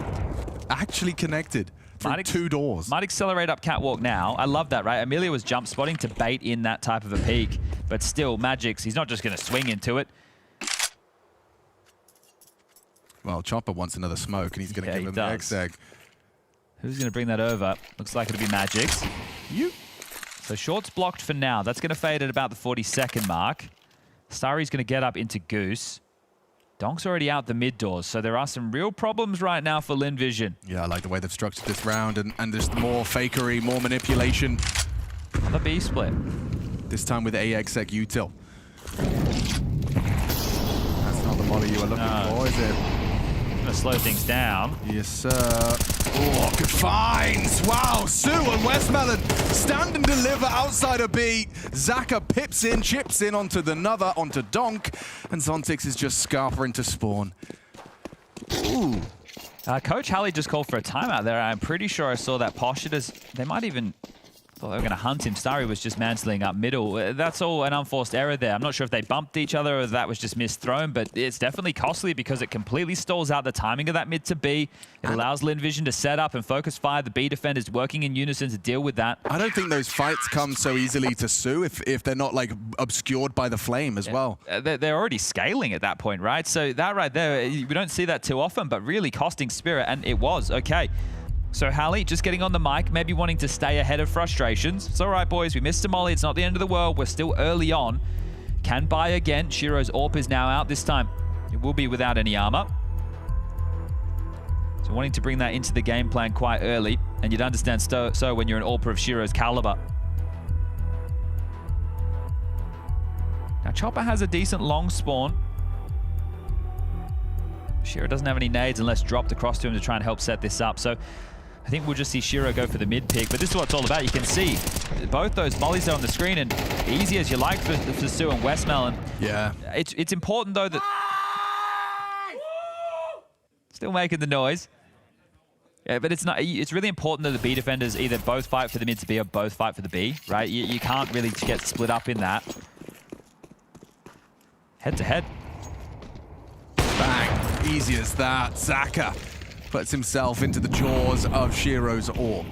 Actually connected. Through two doors. Might accelerate up Catwalk now. I love that, right? Amelia was jump spotting to bait in that type of a peak, but still, Magic's, he's not just going to swing into it. Well, Chopper wants another smoke, and he's going to give him the X-Egg. Who's going to bring that over? Looks like it'll be Magic's. So Short's blocked for now. That's going to fade at about the 40-second mark. Starry's going to get up into Goose. Donk's already out the mid doors, so there are some real problems right now for Lynn Vision. Yeah, I like the way they've structured this round, and there's more fakery, more manipulation. Another B split. This time with AXEC util. That's not the molly you were looking for, is it? Gonna slow things down. Yes, sir. Oh, good finds! Wow, Su and Westmelon stand and deliver outside of B. Zaka pips in, chips in onto the another, onto Donk, and Zontix is just scarpering to spawn. Ooh. Coach Halley just called for a timeout there. I'm pretty sure I saw that Poshiters. They might even thought they were going to hunt him. Starry was just mantling up middle. That's all an unforced error there. I'm not sure if they bumped each other or that was just misthrown, but it's definitely costly because it completely stalls out the timing of that mid to B. It allows Lynn Vision to set up and focus fire. The B defenders working in unison to deal with that. I don't think those fights come so easily to Su if they're not like obscured by the flame as well. They're already scaling at that point, right? So that right there, we don't see that too often, but really costing Spirit, and it was. Okay. So Halley just getting on the mic, maybe wanting to stay ahead of frustrations. It's all right, boys. We missed a molly. It's not the end of the world. We're still early on. Can buy again. Shiro's AWP is now out this time. It will be without any armor. So wanting to bring that into the game plan quite early. And you'd understand so when you're an AWPer of Shiro's caliber. Now Chopper has a decent long spawn. Shiro doesn't have any nades unless dropped across to him to try and help set this up. So I think we'll just see Shiro go for the mid pick, but this is what it's all about. You can see both those mollies are on the screen, and easy as you like for Su and Westmelon. Yeah. It's important though that still making the noise. Yeah, but it's not. It's really important that the B defenders either both fight for the mid to B or both fight for the B, right? You can't really get split up in that. Head to head. Bang. Easy as that. Zaka puts himself into the jaws of Shiro's AWP.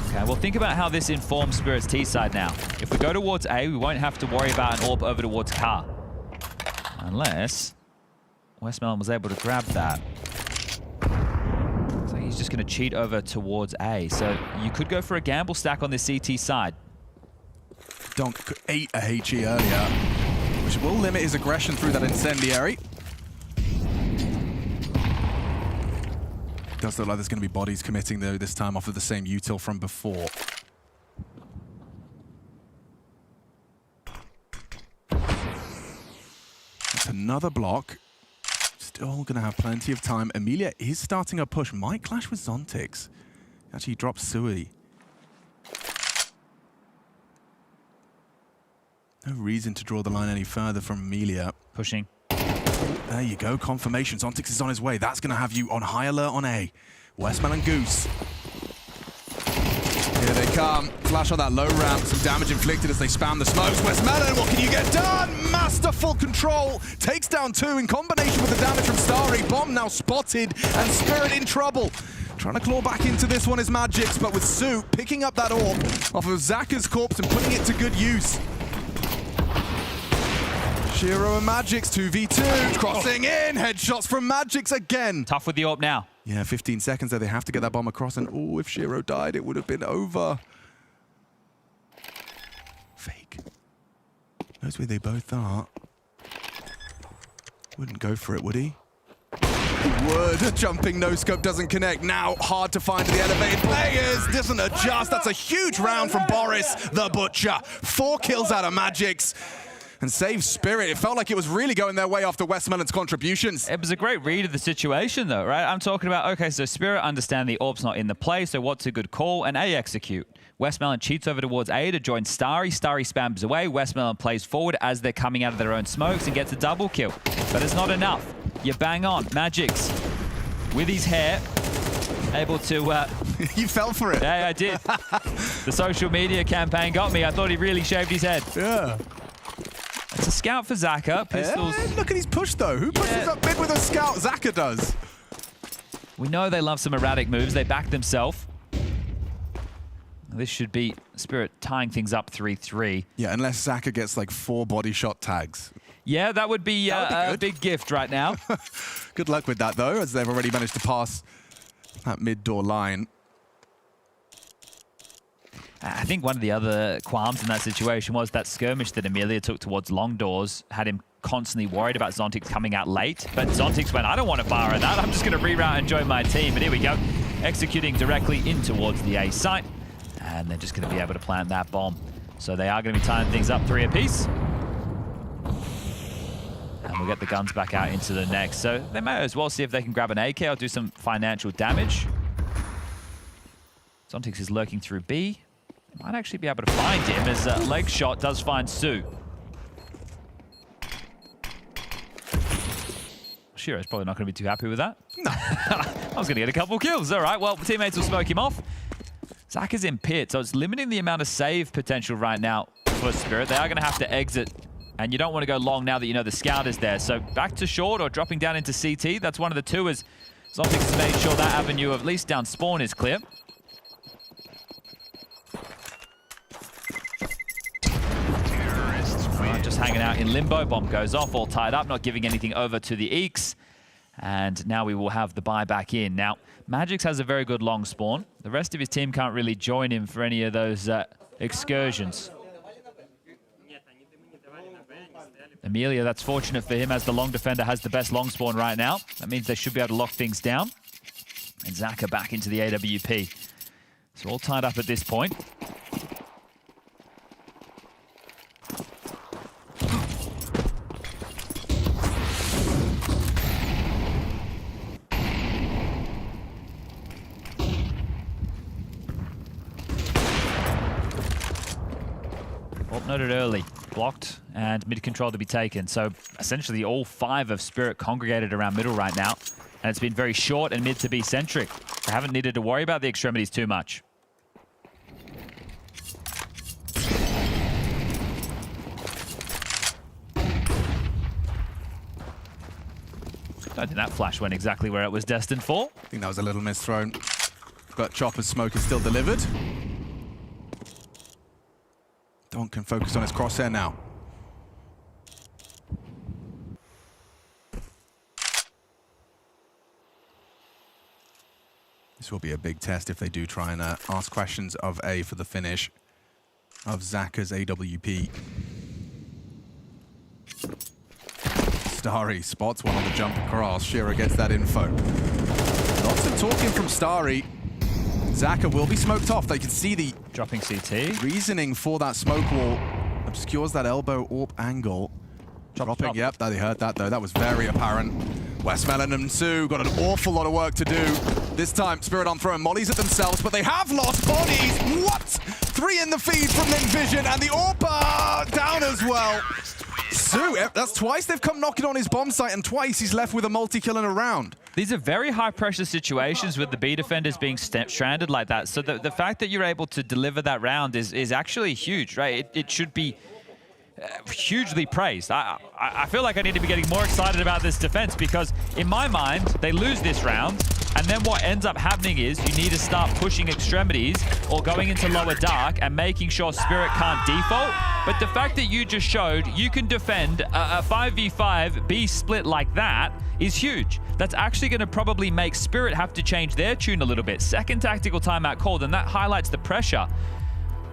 Okay, well, think about how this informs Spirit's T side now. If we go towards A, we won't have to worry about an AWP over towards Car. Unless Westmelon was able to grab that. So he's just going to cheat over towards A. So you could go for a gamble stack on this CT side. Donk ate a HE earlier, which will limit his aggression through that incendiary. Does look like there's going to be bodies committing, though, this time off of the same util from before. That's another block. Still going to have plenty of time. Emilia is starting a push. Might clash with Zontix. Actually drops Sui. No reason to draw the line any further from Emilia. Pushing. There you go, confirmation. Zontix is on his way. That's going to have you on high alert on A. Westman and Goose. Here they come. Flash on that low ramp. Some damage inflicted as they spam the smokes. Westmelon, what can you get done? Masterful control. Takes down 2 in combination with the damage from Starry. Bomb now spotted and Spirit in trouble. Trying to claw back into this one is Magix, but with Sue picking up that orb off of Zaka's corpse and putting it to good use. Shiro and Magix, 2v2, crossing in, headshots from Magix again. Tough with the AWP now. Yeah, 15 seconds there, they have to get that bomb across, and oh, if Shiro died, it would have been over. Fake. Knows where they both are. Wouldn't go for it, would he? He would. Jumping no-scope doesn't connect. Now, hard to find the elevated players. Doesn't adjust. That's a huge round from Boris, the Butcher. 4 kills out of Magix. And save Spirit. It felt like it was really going their way after Westmelon's contributions. It was a great read of the situation, though, right? I'm talking about, okay, so Spirit understand the AWP's not in the play, so what's a good call? And A execute. Westmelon cheats over towards A to join Starry. Starry spams away. Westmelon plays forward as they're coming out of their own smokes and gets a double kill. But it's not enough. You bang on. Magix, with his hair, able to... You fell for it. Yeah, I did. The social media campaign got me. I thought he really shaved his head. Yeah. It's a scout for Zaka. Pistols. Look at his push, though. Who pushes up mid with a scout? Zaka does. We know they love some erratic moves. They back themselves. This should be Spirit tying things up 3-3. Yeah, unless Zaka gets like 4 body shot tags. Yeah, that would be a big gift right now. Good luck with that, though, as they've already managed to pass that mid-door line. I think one of the other qualms in that situation was that skirmish that Emilia took towards long doors had him constantly worried about Zontix coming out late. But Zontix went, I don't want to fire at that. I'm just going to reroute and join my team. But here we go, executing directly in towards the A site. And they're just going to be able to plant that bomb. So they are going to be tying things up 3 apiece. And we'll get the guns back out into the next. So they may as well see if they can grab an AK or do some financial damage. Zontix is lurking through B. Might actually be able to find him as leg shot does find Sue. Shiro's probably not going to be too happy with that. No. I was going to get a couple kills. All right, well, teammates will smoke him off. Zaka's in pit, so it's limiting the amount of save potential right now for Spirit. They are going to have to exit, and you don't want to go long now that you know the scout is there. So back to short or dropping down into CT. That's one of the 2 as Zontix has made sure that avenue of at least down spawn is clear. Just hanging out in limbo. Bomb goes off, all tied up, not giving anything over to the Eeks. And now we will have the buy back in. Now, Magix has a very good long spawn. The rest of his team can't really join him for any of those excursions. Emilia, that's fortunate for him as the long defender has the best long spawn right now. That means they should be able to lock things down. And Zaka back into the AWP. So all tied up at this point. Noted early, blocked, and mid control to be taken. So essentially all 5 of Spirit congregated around middle right now, and it's been very short and mid to be centric. They haven't needed to worry about the extremities too much. I think that flash went exactly where it was destined for. I think that was a little misthrown, but Chopper's smoke is still delivered. Don can focus on his crosshair now. This will be a big test if they do try and ask questions of A for the finish of Zaka's AWP. Starry spots one on the jump across. Shiro gets that info. Lots of talking from Starry. Zaka will be smoked off. They can see the dropping CT. Reasoning for that smoke wall obscures that elbow AWP angle. Dropping, yep, they heard that though. That was very apparent. Westmelon and Sue got an awful lot of work to do. This time, Spirit aren't throwing mollies at themselves, but they have lost bodies. What? 3 in the feed from Lynn Vision, and the AWP down as well. Sue, that's twice they've come knocking on his bomb site, and twice he's left with a multi-kill in a round. These are very high-pressure situations with the B defenders being stranded like that. So the fact that you're able to deliver that round is actually huge, right? It should be hugely praised. I feel like I need to be getting more excited about this defense because in my mind, they lose this round, and then what ends up happening is you need to start pushing extremities or going into lower dark and making sure Spirit can't default. But the fact that you just showed you can defend a 5v5 B split like that is huge. That's actually going to probably make Spirit have to change their tune a little bit. Second tactical timeout called, and that highlights the pressure.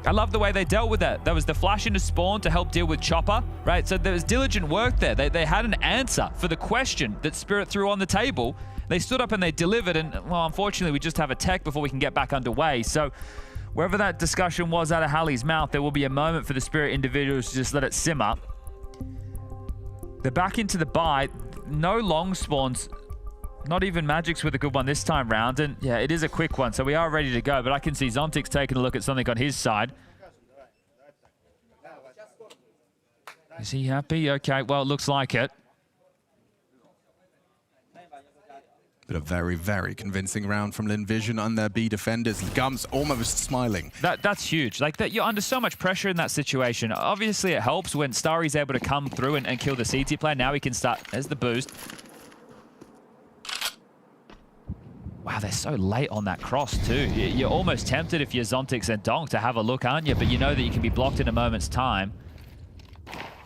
I love the way they dealt with that. There was the flash into spawn to help deal with Chopper, right? So there was diligent work there. They had an answer for the question that Spirit threw on the table. They stood up and they delivered, and well, unfortunately, we just have a tech before we can get back underway. So wherever that discussion was out of Hallie's mouth, there will be a moment for the Spirit individuals to just let it simmer. They're back into the buy. No long spawns. Not even Magic's with a good one this time round. And yeah, it is a quick one, so we are ready to go. But I can see Zontic's taking a look at something on his side. Is he happy? Okay, well, it looks like it. But a very, very convincing round from Lynn Vision and their B defenders. Gums almost smiling. That's huge. Like that, you're under so much pressure in that situation. Obviously, it helps when Starry's able to come through and kill the CT player. Now he can start. There's the boost. Wow, they're so late on that cross too. You're almost tempted if you're Zontix and Donk to have a look, aren't you? But you know that you can be blocked in a moment's time.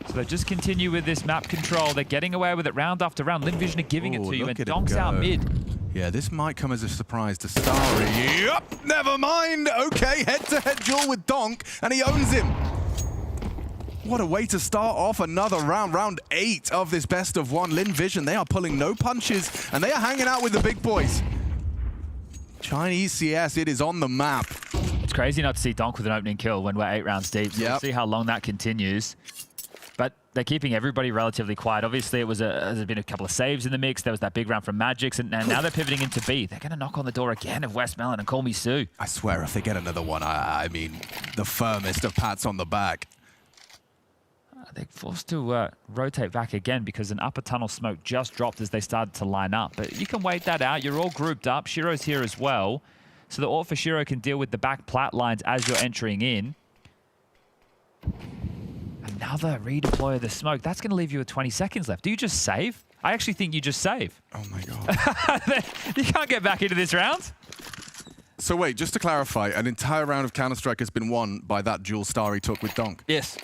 So they just continue with this map control. They're getting away with it round after round. Lynn Vision are giving it to you, and Donk's out mid. Yeah, this might come as a surprise to Starry. Yep, never mind. Okay, head-to-head duel with Donk, and he owns him. What a way to start off another round, round 8 of this best of 1. Lynn Vision, they are pulling no punches, and they are hanging out with the big boys. Chinese CS, it is on the map. It's crazy not to see Donk with an opening kill when we're 8 rounds deep. So we'll see how long that continues. But they're keeping everybody relatively quiet. Obviously, there's been a couple of saves in the mix. There was that big round from Magix, and now they're pivoting into B. They're going to knock on the door again of Westmelon and call me Sue. I swear, if they get another one, I mean, the firmest of pats on the back. They're forced to rotate back again because an upper tunnel smoke just dropped as they started to line up. But you can wait that out. You're all grouped up. Shiro's here as well. So the AWP for Shiro can deal with the back plat lines as you're entering in. Another redeploy of the smoke. That's going to leave you with 20 seconds left. Do you just save? I actually think you just save. Oh my God. You can't get back into this round. So wait, just to clarify, an entire round of Counter-Strike has been won by that duel Starry took with Donk? Yes.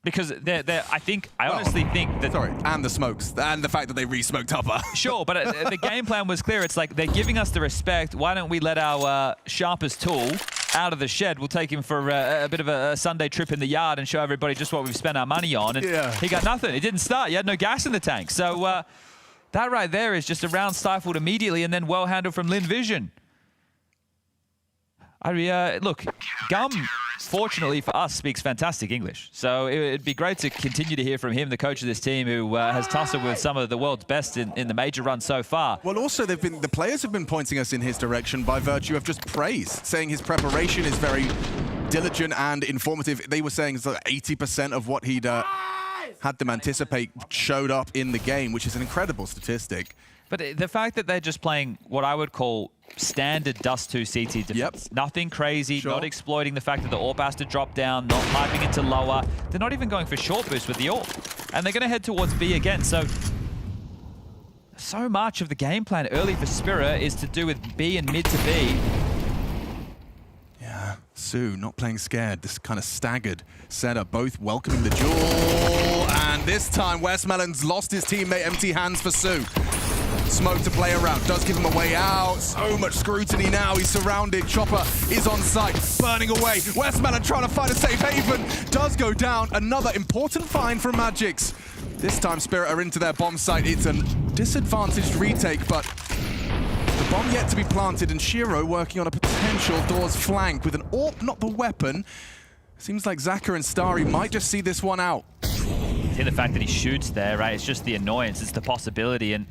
Because I honestly think that... Sorry, and the smokes, and the fact that they re-smoked Upper. Sure, but the game plan was clear. It's like, they're giving us the respect. Why don't we let our sharpest tool out of the shed? We'll take him for a bit of a Sunday trip in the yard and show everybody just what we've spent our money on. And he got nothing. He didn't start. He had no gas in the tank. So that right there is just a round stifled immediately and then well handled from Lynn Vision. Look, Gum, fortunately for us, speaks fantastic English. So it'd be great to continue to hear from him, the coach of this team, who has tussled with some of the world's best in the major run so far. Well, also, the players have been pointing us in his direction by virtue of just praise, saying his preparation is very diligent and informative. They were saying it's like 80% of what he'd had them anticipate showed up in the game, which is an incredible statistic. But the fact that they're just playing what I would call standard Dust 2 CT defense. Nothing crazy, not exploiting the fact that the AWP has to drop down, not piping into lower. They're not even going for short boost with the AWP. And they're going to head towards B again. So much of the game plan early for Spirit is to do with B and mid to B. Yeah, Sue not playing scared. This kind of staggered setup, both welcoming the duel. And this time, Westmelon's lost his teammate, empty hands for Sue. Smoke to play around, does give him a way out. So much scrutiny now, he's surrounded. Chopper is on site, burning away. Westmelon trying to find a safe haven. Does go down, another important find from Magix. This time Spirit are into their bomb site. It's a disadvantaged retake, but the Bomb yet to be planted, and Shiro working on a potential door's flank with an AWP, not the weapon. Seems like Zaka and Starry might just see this one out. See the fact that he shoots there, right? It's just the annoyance, it's the possibility, and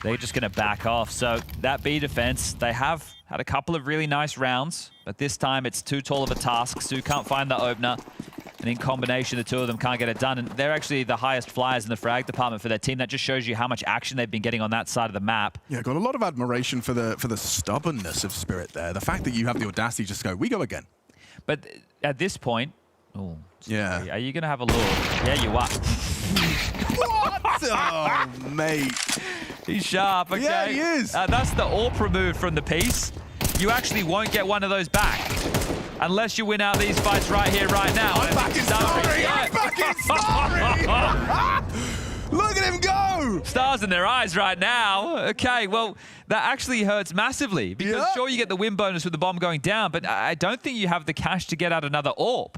they're just going to back off. So that B defense, they have had a couple of really nice rounds, but this time it's too tall of a task. Su can't find the opener, and in combination, the two of them can't get it done. And they're actually the highest flyers in the frag department for their team. That just shows you how much action they've been getting on that side of the map. Yeah, got a lot of admiration for the stubbornness of Spirit there. The fact that you have the audacity to just go, we go again. But at this point, oh, yeah, are you going to have a look? Yeah, you are. What? Oh, mate. He's sharp, okay? Yeah, he is. That's the AWP removed from the piece. You actually won't get one of those back unless you win out these fights right here, right now. I'm back in Starry! I'm back in Starry! Look at him go! Stars in their eyes right now. Okay, well, that actually hurts massively because sure, you get the win bonus with the bomb going down, but I don't think you have the cash to get out another AWP.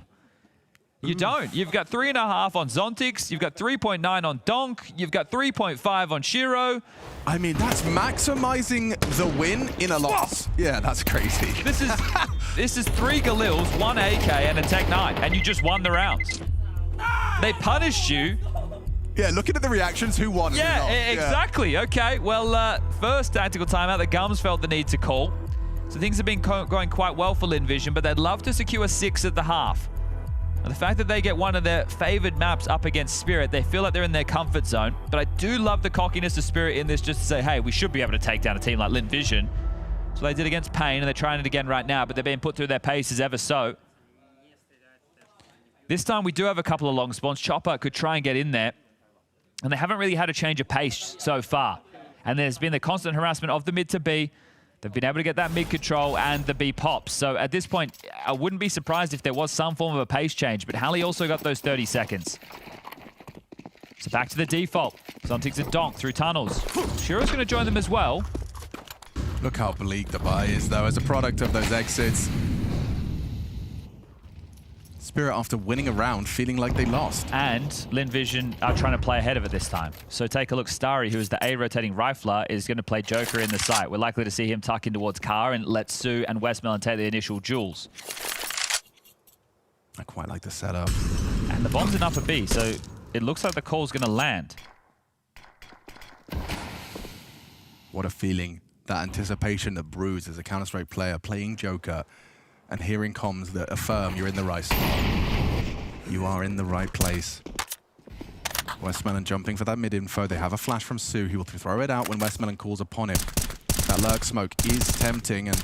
You don't. You've got 3.5 on Zontix. You've got 3.9 on Donk. You've got 3.5 on Shiro. I mean, that's maximizing the win in a loss. Yeah, that's crazy. This is 3 Galils, 1 AK, and a Tech 9, and you just won the rounds. They punished you. Yeah, looking at the reactions, who won? Yeah, exactly. Okay, well, first tactical timeout that Gums felt the need to call. So things have been going quite well for Lynn Vision, but they'd love to secure 6 at the half. And the fact that they get one of their favored maps up against Spirit, they feel like they're in their comfort zone. But I do love the cockiness of Spirit in this, just to say, hey, we should be able to take down a team like Lynn Vision. So they did against Pain, and they're trying it again right now, but they're being put through their paces ever so. This time we do have a couple of long spawns. Chopper could try and get in there, and they haven't really had a change of pace so far. And there's been the constant harassment of the mid to B. They've been able to get that mid control and the B pops. So at this point, I wouldn't be surprised if there was some form of a pace change, but Halley also got those 30 seconds. So back to the default. Zontix and Donk through tunnels. Shiro's going to join them as well. Look how bleak the buy is, though, as a product of those exits. Spirit, after winning a round, feeling like they lost. And Lynn Vision are trying to play ahead of it this time. So take a look. Starry, who is the A-rotating rifler, is going to play Joker in the site. We're likely to see him tuck in towards Car and let Su and Westmelon take the initial duels. I quite like the setup. And the bomb's in upper B, so it looks like the call's going to land. What a feeling. That anticipation that brews as a Counter-Strike player playing Joker and hearing comms that affirm you're in the right spot. You are in the right place. Westmelon jumping for that mid-info. They have a flash from Su. He will throw it out when Westmelon calls upon him. That lurk smoke is tempting, and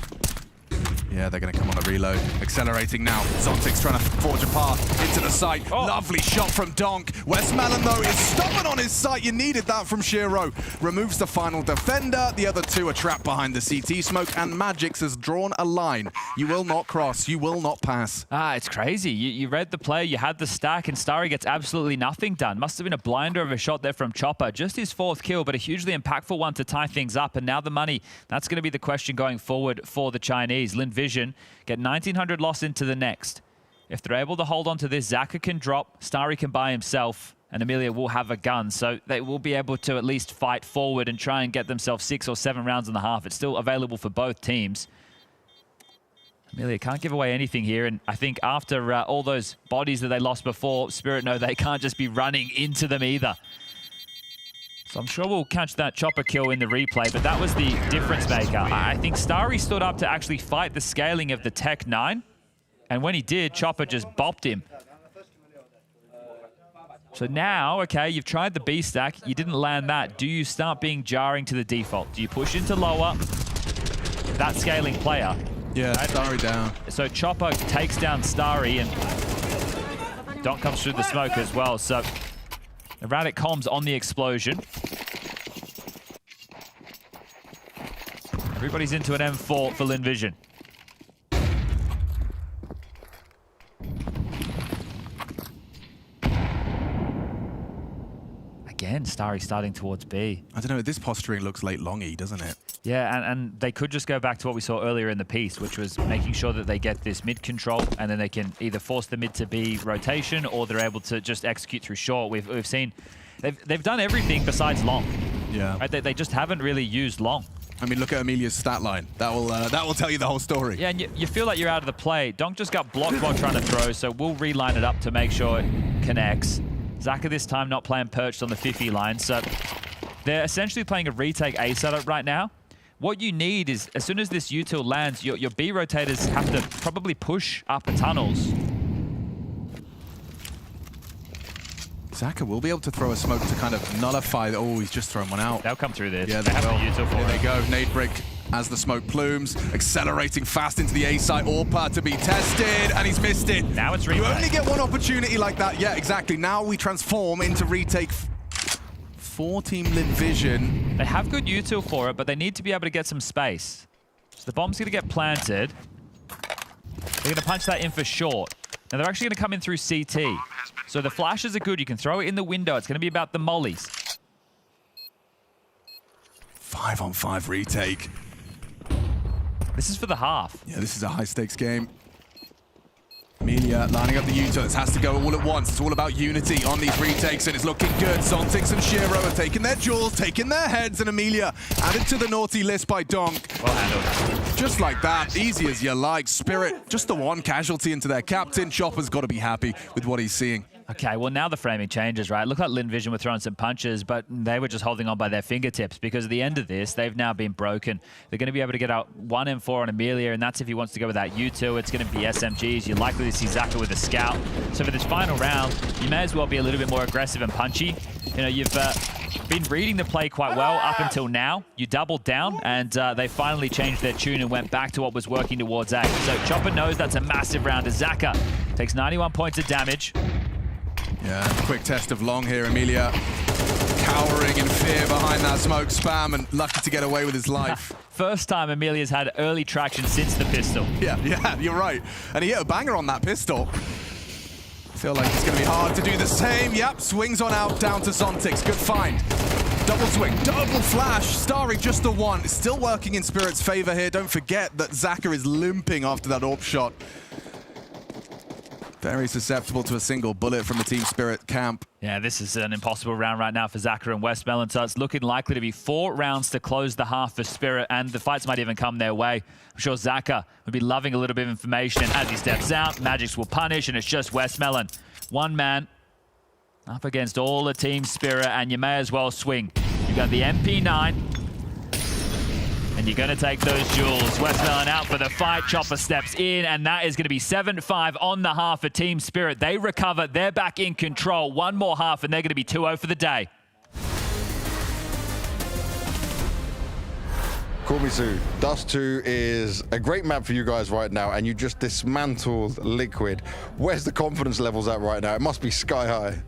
yeah, they're going to come on a reload. Accelerating now. Zontix trying to forge a path into the site. Lovely shot from Donk. Westmelon, though, is stubborn on his site. You needed that from Shiro. Removes the final defender. The other two are trapped behind the CT smoke, and Magix has drawn a line. You will not cross. You will not pass. It's crazy. You read the play, you had the stack, and Starry gets absolutely nothing done. Must have been a blinder of a shot there from Chopper. Just his 4th kill, but a hugely impactful one to tie things up. And now the money, that's going to be the question going forward for the Chinese. Lynn Vision get 1,900 loss into the next. If they're able to hold on to this, Zaka can drop, Starry can buy himself, and Amelia will have a gun. So they will be able to at least fight forward and try and get themselves 6 or 7 rounds in the half. It's still available for both teams. Amelia can't give away anything here, and I think after all those bodies that they lost before, Spirit know they can't just be running into them either. So I'm sure we'll catch that Chopper kill in the replay, but that was the difference maker. I think Starry stood up to actually fight the scaling of the Tech 9, and when he did, Chopper just bopped him. So now, okay, you've tried the B stack, you didn't land that. Do you start being jarring to the default? Do you push into lower? That scaling player. Yeah, right? Starry down. So Chopper takes down Starry, and Donk comes through the smoke as well. So erratic comms on the explosion. Everybody's into an M4 for Lynn Vision. Again, Starry starting towards B. I don't know, this posturing looks late longy, doesn't it? Yeah, and they could just go back to what we saw earlier in the piece, which was making sure that they get this mid control, and then they can either force the mid to B rotation, or they're able to just execute through short. We've seen they've done everything besides long. Yeah. Right? They just haven't really used long. I mean, look at Emilia's stat line. That will tell you the whole story. Yeah, and you feel like you're out of the play. Donk just got blocked while trying to throw, so we'll reline it up to make sure it connects. Xhaka this time not playing perched on the 50 line, so they're essentially playing a retake A setup right now. What you need is, as soon as this util lands, your B rotators have to probably push up the tunnels. Xhaka will be able to throw a smoke to kind of nullify. Oh, he's just thrown one out. They'll come through this. Yeah, they have will. the util for Here it. they go. Nade break as the smoke plumes, accelerating fast into the A site. Orpa to be tested, and he's missed it. Now it's You replay. only get one opportunity like that. Yeah, exactly. Now we transform into retake for Team Lynn Vision. They have good util for it, but they need to be able to get some space. So the bomb's going to get planted. They're going to punch that in for short. Now they're actually going to come in through CT. So the flashes are good. You can throw it in the window. It's going to be about the mollies. 5-on-5 retake. This is for the half. Yeah, this is a high-stakes game. Emilia lining up the utils, has to go all at once. It's all about unity on these retakes, and it's looking good. Zontix and Shiro are taking their jewels, taking their heads, and Emilia added to the naughty list by Donk. Well handled. Just like that, easy as you like. Spirit, just the one casualty into their captain. Chopper's got to be happy with what he's seeing. Okay, well, now the framing changes, right? Look like Lynn Vision were throwing some punches, but they were just holding on by their fingertips because at the end of this, they've now been broken. They're going to be able to get out 1 and 4 on Emilia, and that's if he wants to go with that U2. It's going to be SMGs. You're likely to see Xhaka with a scout. So for this final round, you may as well be a little bit more aggressive and punchy. You know, you've been reading the play quite well up until now. You doubled down, and they finally changed their tune and went back to what was working towards A. So Chopper knows that's a massive round as Xhaka takes 91 points of damage. Yeah, quick test of Long here. Emilia cowering in fear behind that smoke spam and lucky to get away with his life. First time Emilia's had early traction since the pistol. Yeah, you're right. And he hit a banger on that pistol. I feel like it's going to be hard to do the same. Yep, swings on out down to Zontix. Good find. Double swing, double flash. Starry just the one. It's still working in Spirit's favor here. Don't forget that Xhaka is limping after that AWP shot. Very susceptible to a single bullet from the Team Spirit camp. Yeah, this is an impossible round right now for Xhaka and Westmelon, so it's looking likely to be 4 rounds to close the half for Spirit, and the fights might even come their way. I'm sure Xhaka would be loving a little bit of information, and as he steps out, Magix will punish, and it's just Westmelon. One man up against all the Team Spirit, and you may as well swing. You've got the MP9, and you're going to take those jewels. Westmelon out for the fight. Chopper steps in, and that is going to be 7-5 on the half for Team Spirit. They recover. They're back in control. One more half, and they're going to be 2-0 for the day. MOUZ, Dust 2 is a great map for you guys right now, and you just dismantled Liquid. Where's the confidence levels at right now? It must be sky high.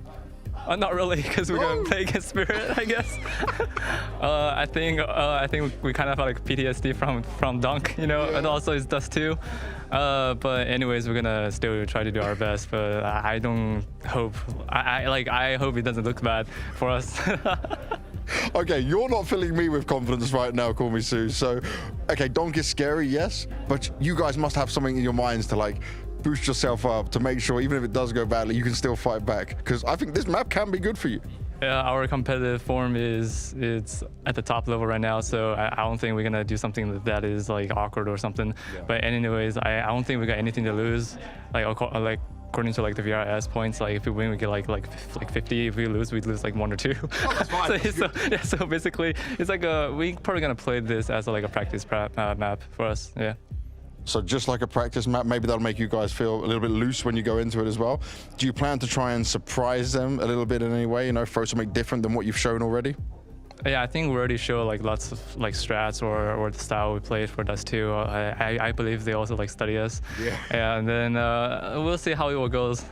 Not really, because we're gonna play against Spirit, I guess. I think we kind of have like PTSD from Dunk, you know, and also it's Dust 2. But anyways, we're gonna still try to do our best. But I don't hope. I hope it doesn't look bad for us. Okay, you're not filling me with confidence right now, MOUZ. So, okay, Donk is scary, yes, but you guys must have something in your minds to like boost yourself up to make sure even if it does go badly, you can still fight back. Because I think this map can be good for you. Yeah, our competitive form it's at the top level right now, so I don't think we're gonna do something that is like awkward or something. Yeah. But anyways, I don't think we got anything to lose. Like according to like the VRS points, like if we win we get like 50. If we lose, we'd lose like 1 or 2. Oh, that's fine. so basically, it's like we probably gonna play this as like a practice map for us. Yeah. So just like a practice map, maybe that'll make you guys feel a little bit loose when you go into it as well. Do you plan to try and surprise them a little bit in any way, you know, throw something different than what you've shown already? Yeah, I think we already show like lots of like strats or the style we played for Dust 2. I believe they also like study us. Yeah. And then we'll see how it goes.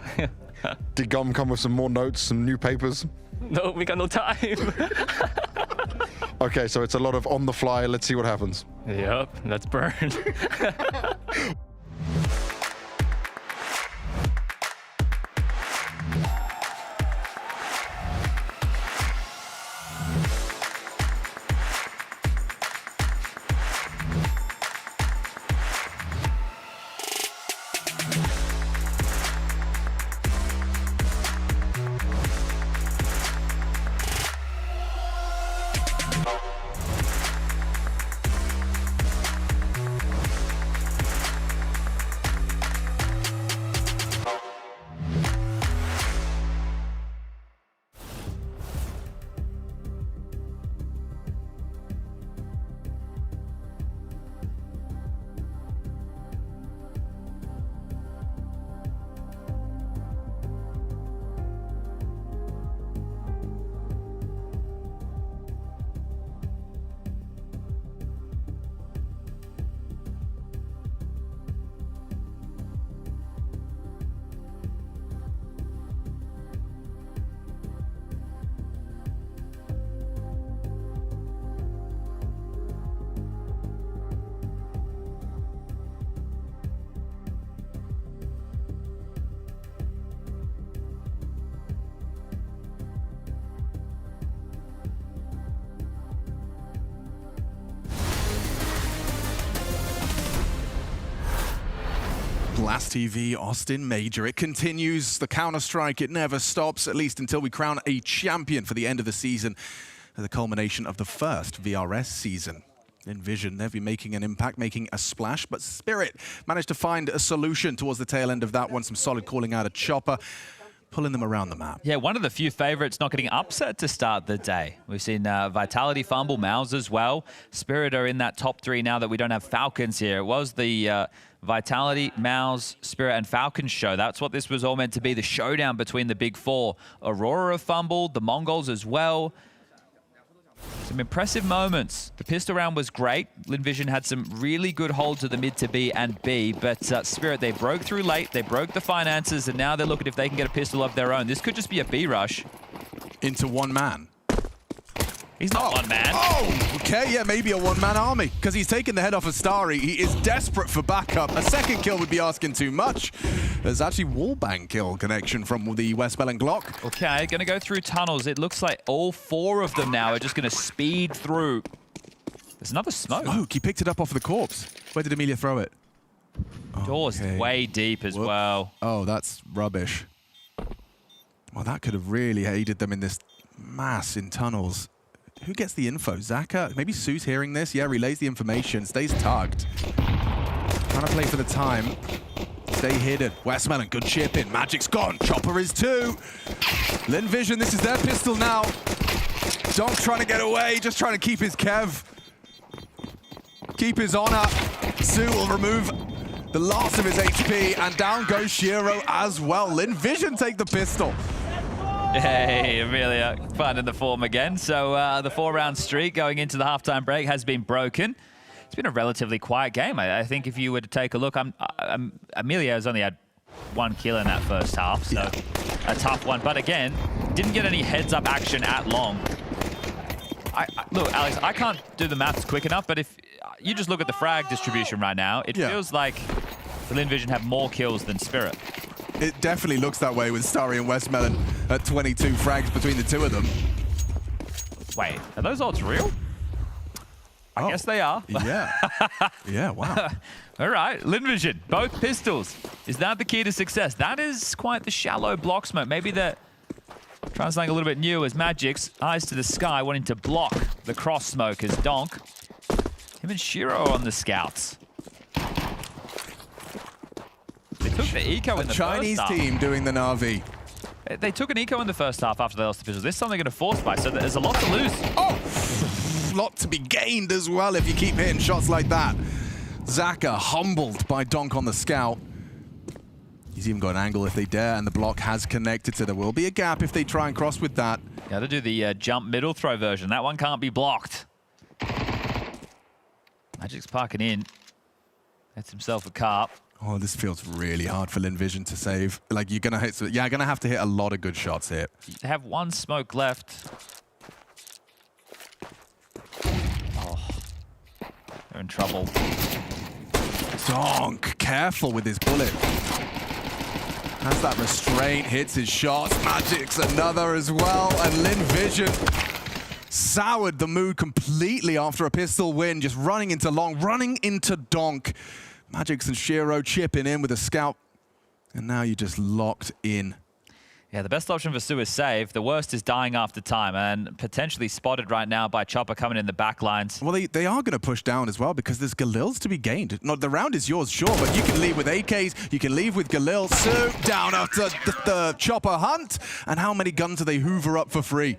Did Gum come with some more notes, some new papers? No, we got no time. Okay, so it's a lot of on the fly. Let's see what happens. Yep, let's burn. Blast TV, Austin Major. It continues. The counter-strike, it never stops, at least until we crown a champion for the end of the season, the culmination of the first VRS season. In Vision, they'll be making an impact, making a splash, but Spirit managed to find a solution towards the tail end of that one. Some solid calling out of Chopper, pulling them around the map. Yeah, one of the few favorites not getting upset to start the day. We've seen Vitality fumble, MOUZ as well. Spirit are in that top 3 now that we don't have Falcons here. It was the Vitality, MOUZ, Spirit, and Falcons show. That's what this was all meant to be, the showdown between the big 4. Aurora fumbled, the MongolZ as well. Some impressive moments. The pistol round was great. Lynn Vision had some really good holds of the mid to B and B, but Spirit, they broke through late, they broke the finances, and now they're looking if they can get a pistol of their own. This could just be a B rush. Into one man. He's not one man. Oh, okay, yeah, maybe a one-man army, because he's taken the head off of Starry. He is desperate for backup. A second kill would be asking too much. There's actually wallbang kill connection from the Westmelon Glock. Okay, gonna go through tunnels. It looks like all 4 of them now are just gonna speed through. There's another smoke. Smoke, he picked it up off of the corpse. Where did Amelia throw it? Door's way deep as well. Oh, that's rubbish. Well, that could have really aided them in this mass in tunnels. Who gets the info? Zaka? Maybe Sue's hearing this? Yeah, relays the information. Stays tugged. Trying to play for the time. Stay hidden. Westmelon, good chip in. Magic's gone. Chopper is too. Lynn Vision, this is their pistol now. Donk trying to get away. Just trying to keep his Kev. Keep his honor. Sue will remove the last of his HP. And down goes Shiro as well. Lynn Vision take the pistol. Hey, Amelia finding the form again. So the 4-round streak going into the halftime break has been broken. It's been a relatively quiet game. I think if you were to take a look, Amelia has only had 1 kill in that first half, so a tough one. But again, didn't get any heads-up action at long. Look, Alex, I can't do the maths quick enough, but if you just look at the frag distribution right now, it feels like the Lynn Vision have more kills than Spirit. It definitely looks that way with Starry and Westmelon at 22 frags between the 2 of them. Wait, are those odds real? I guess they are. Yeah. Yeah, wow. All right, Lynn Vision, both pistols. Is that the key to success? That is quite the shallow block smoke. Maybe they're trying something a little bit new as Magic's eyes to the sky, wanting to block the cross smoke as Donk. Him and Shiro are on the scouts. They took the eco in the Chinese first half. team doing the Na'Vi. They took an eco in the first half after they lost the pistols. This time they're going to force buy, so there's a lot to lose. Oh! Lot to be gained as well if you keep hitting shots like that. Zaka humbled by Donk on the scout. He's even got an angle if they dare, and the block has connected, so there will be a gap if they try and cross with that. Got to do the jump middle throw version. That one can't be blocked. Magic's parking in. Gets himself a carp. Oh, this feels really hard for Lynn Vision to save. Like, you're gonna hit, you're gonna have to hit a lot of good shots here. They have 1 smoke left. Oh, they're in trouble. Donk, careful with his bullet. Has that restraint, hits his shots. Magic's another as well, and Lynn Vision soured the mood completely after a pistol win, just running into long, running into Donk. Magic's and Shiro chipping in with a scout, and now you're just locked in. Yeah, the best option for Sue is save. The worst is dying after time, and potentially spotted right now by Chopper coming in the back lines. Well, they are going to push down as well because there's Galil's to be gained. No, the round is yours, sure, but you can leave with AKs, you can leave with Galil. Sue down after the Chopper hunt, and how many guns do they hoover up for free?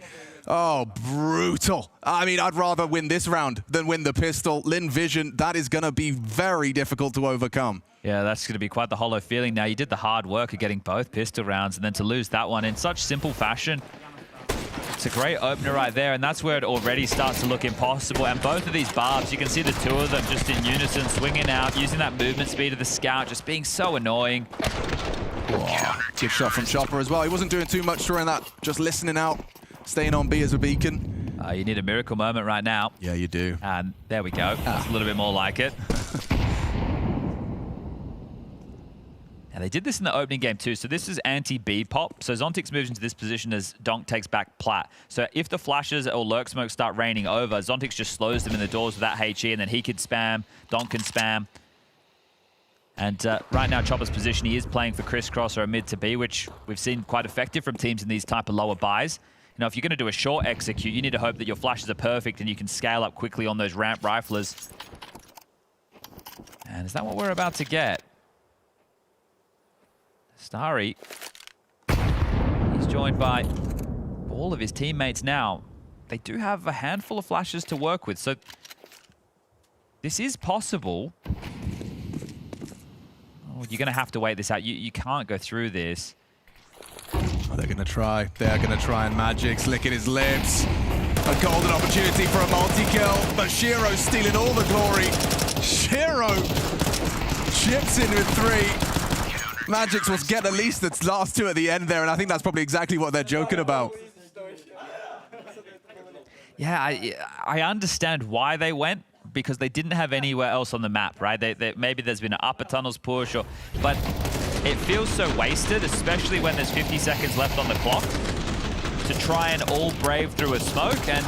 Oh, brutal. I mean, I'd rather win this round than win the pistol. Lynn Vision, that is going to be very difficult to overcome. Yeah, that's going to be quite the hollow feeling now. You did the hard work of getting both pistol rounds, and then to lose that one in such simple fashion. It's a great opener right there, and that's where it already starts to look impossible. And both of these barbs, you can see the 2 of them just in unison, swinging out, using that movement speed of the scout, just being so annoying. Whoa. Good shot from Chopper as well. He wasn't doing too much during that, just listening out. Staying on B as a beacon. You need a miracle moment right now. Yeah, you do. And there we go. That's a little bit more like it. And they did this in the opening game too. So this is anti-B pop. So Zontix moves into this position as Donk takes back Plat. So if the flashes or lurk smoke start raining over, Zontix just slows them in the doors with that HE, and then he can spam, Donk can spam. And right now, Chopper's position, he is playing for crisscross or a mid to B, which we've seen quite effective from teams in these type of lower buys. You know, if you're going to do a short execute, you need to hope that your flashes are perfect and you can scale up quickly on those ramp riflers. And is that what we're about to get? Starry, he's joined by all of his teammates now. They do have a handful of flashes to work with, so this is possible. Oh, you're going to have to wait this out. You can't go through this. Oh, they're going to try. They're going to try, and Magic's licking his lips. A golden opportunity for a multi-kill, but Shiro's stealing all the glory. Shiro chips in with 3. Magic's was get at least the last 2 at the end there, and I think that's probably exactly what they're joking about. Yeah, I understand why they went, because they didn't have anywhere else on the map, right? Maybe there's been an upper tunnels push, but it feels so wasted, especially when there's 50 seconds left on the clock, to try and all brave through a smoke. And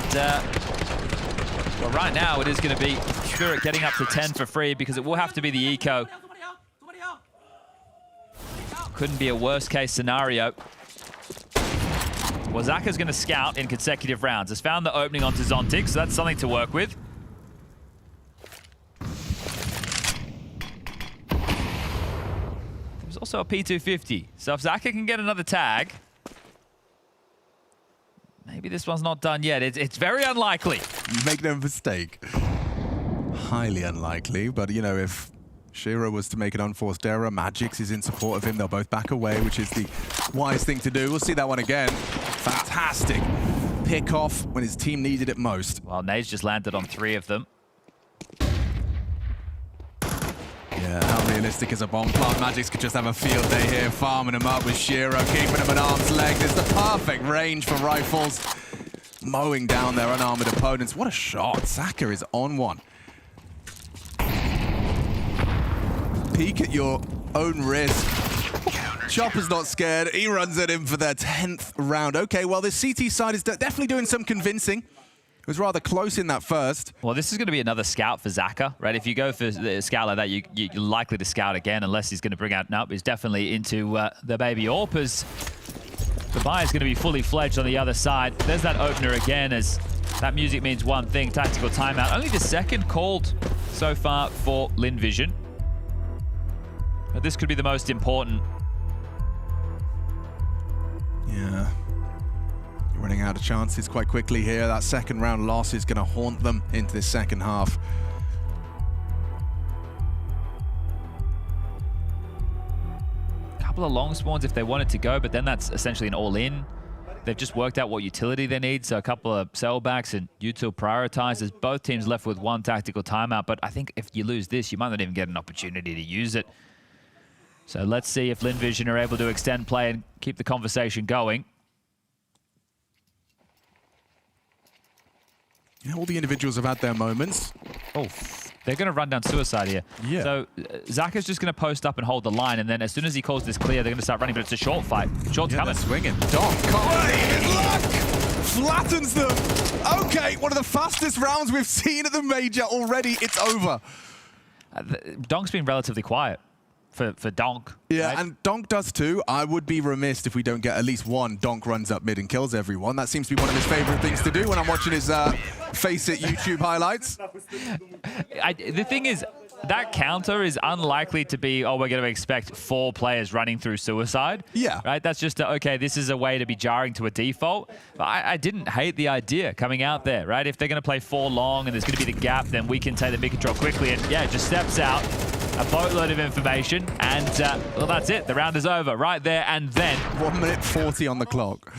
well, right now it is going to be Spirit getting up to 10 for free, because it will have to be the eco. Couldn't be a worst case scenario. Well, Zaka's going to scout in consecutive rounds. Has found the opening onto Zontic, so that's something to work with. There's also a P250. So if Zaka can get another tag, maybe this one's not done yet. It's very unlikely. Make no mistake. Highly unlikely, but you know, if Shiro was to make an unforced error, Magix is in support of him. They'll both back away, which is the wise thing to do. We'll see that one again. Fantastic pick off when his team needed it most. Well, Nate's just landed on 3 of them. Yeah, how realistic is a bomb plant? Magix could just have a field day here, farming him up with Shiro, keeping him at arm's length. It's the perfect range for rifles, mowing down their unarmored opponents. What a shot. Saka is on one. Peek at your own risk. Chopper's not scared. He runs at him for their 10th round. Okay, well, this CT side is definitely doing some convincing. It was rather close in that first. Well, this is going to be another scout for Zaka, right? If you go for a scout like that, you're likely to scout again, unless he's going to bring out... Nope, he's definitely into the baby AWP, as the buy is going to be fully fledged on the other side. There's that opener again, as that music means one thing, tactical timeout. Only the second called so far for Lynn Vision. But this could be the most important. Yeah. You're running out of chances quite quickly here. That second round loss is going to haunt them into this second half. A couple of long spawns if they wanted to go, but then that's essentially an all-in. They've just worked out what utility they need, so a couple of sellbacks and util prioritizes. Both teams left with 1 tactical timeout, but I think if you lose this, you might not even get an opportunity to use it. So let's see if Lynn Vision are able to extend play and keep the conversation going. Yeah, all the individuals have had their moments. Oh, they're going to run down suicide here. Yeah. So Zaka's just going to post up and hold the line, and then as soon as he calls this clear, they're going to start running, but it's a short fight. Short's coming. Swinging. Donk can't his luck! Flattens them. Okay, one of the fastest rounds we've seen at the major already. It's over. Donk's been relatively quiet for Donk. Yeah, right? and Donk does too. I would be remiss if we don't get at least one Donk runs up mid and kills everyone. That seems to be one of his favorite things to do when I'm watching his Face It YouTube highlights. The thing is, that counter is unlikely to be, oh, we're going to expect 4 players running through suicide. Yeah. Right? That's just, okay, this is a way to be jarring to a default. But I didn't hate the idea coming out there, right? If they're going to play 4 long and there's going to be the gap, then we can take the mid control quickly. And yeah, it just steps out. A boatload of information, and well, that's it. The round is over right there and then. 1 minute 40 on the clock.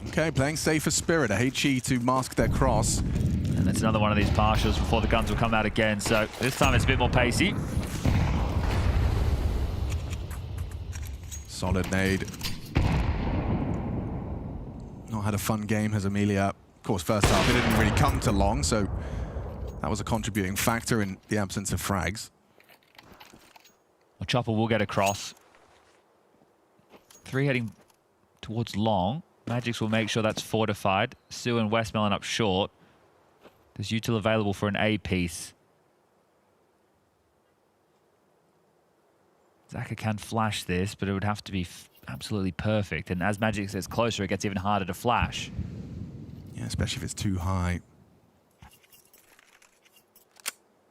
Okay, playing safer Spirit. A HE to mask their cross. And that's another one of these partials before the guns will come out again. So this time it's a bit more pacey. Solid nade. Not had a fun game, has Amelia. Of course, first half, it didn't really come to long, so that was a contributing factor in the absence of frags. Well, Chopper will get across. 3 heading towards long. Magix will make sure that's fortified. Sue and Westmelon up short. There's util available for an A piece. Zaka can flash this, but it would have to be absolutely perfect. And as Magic gets closer, it gets even harder to flash. Yeah, especially if it's too high.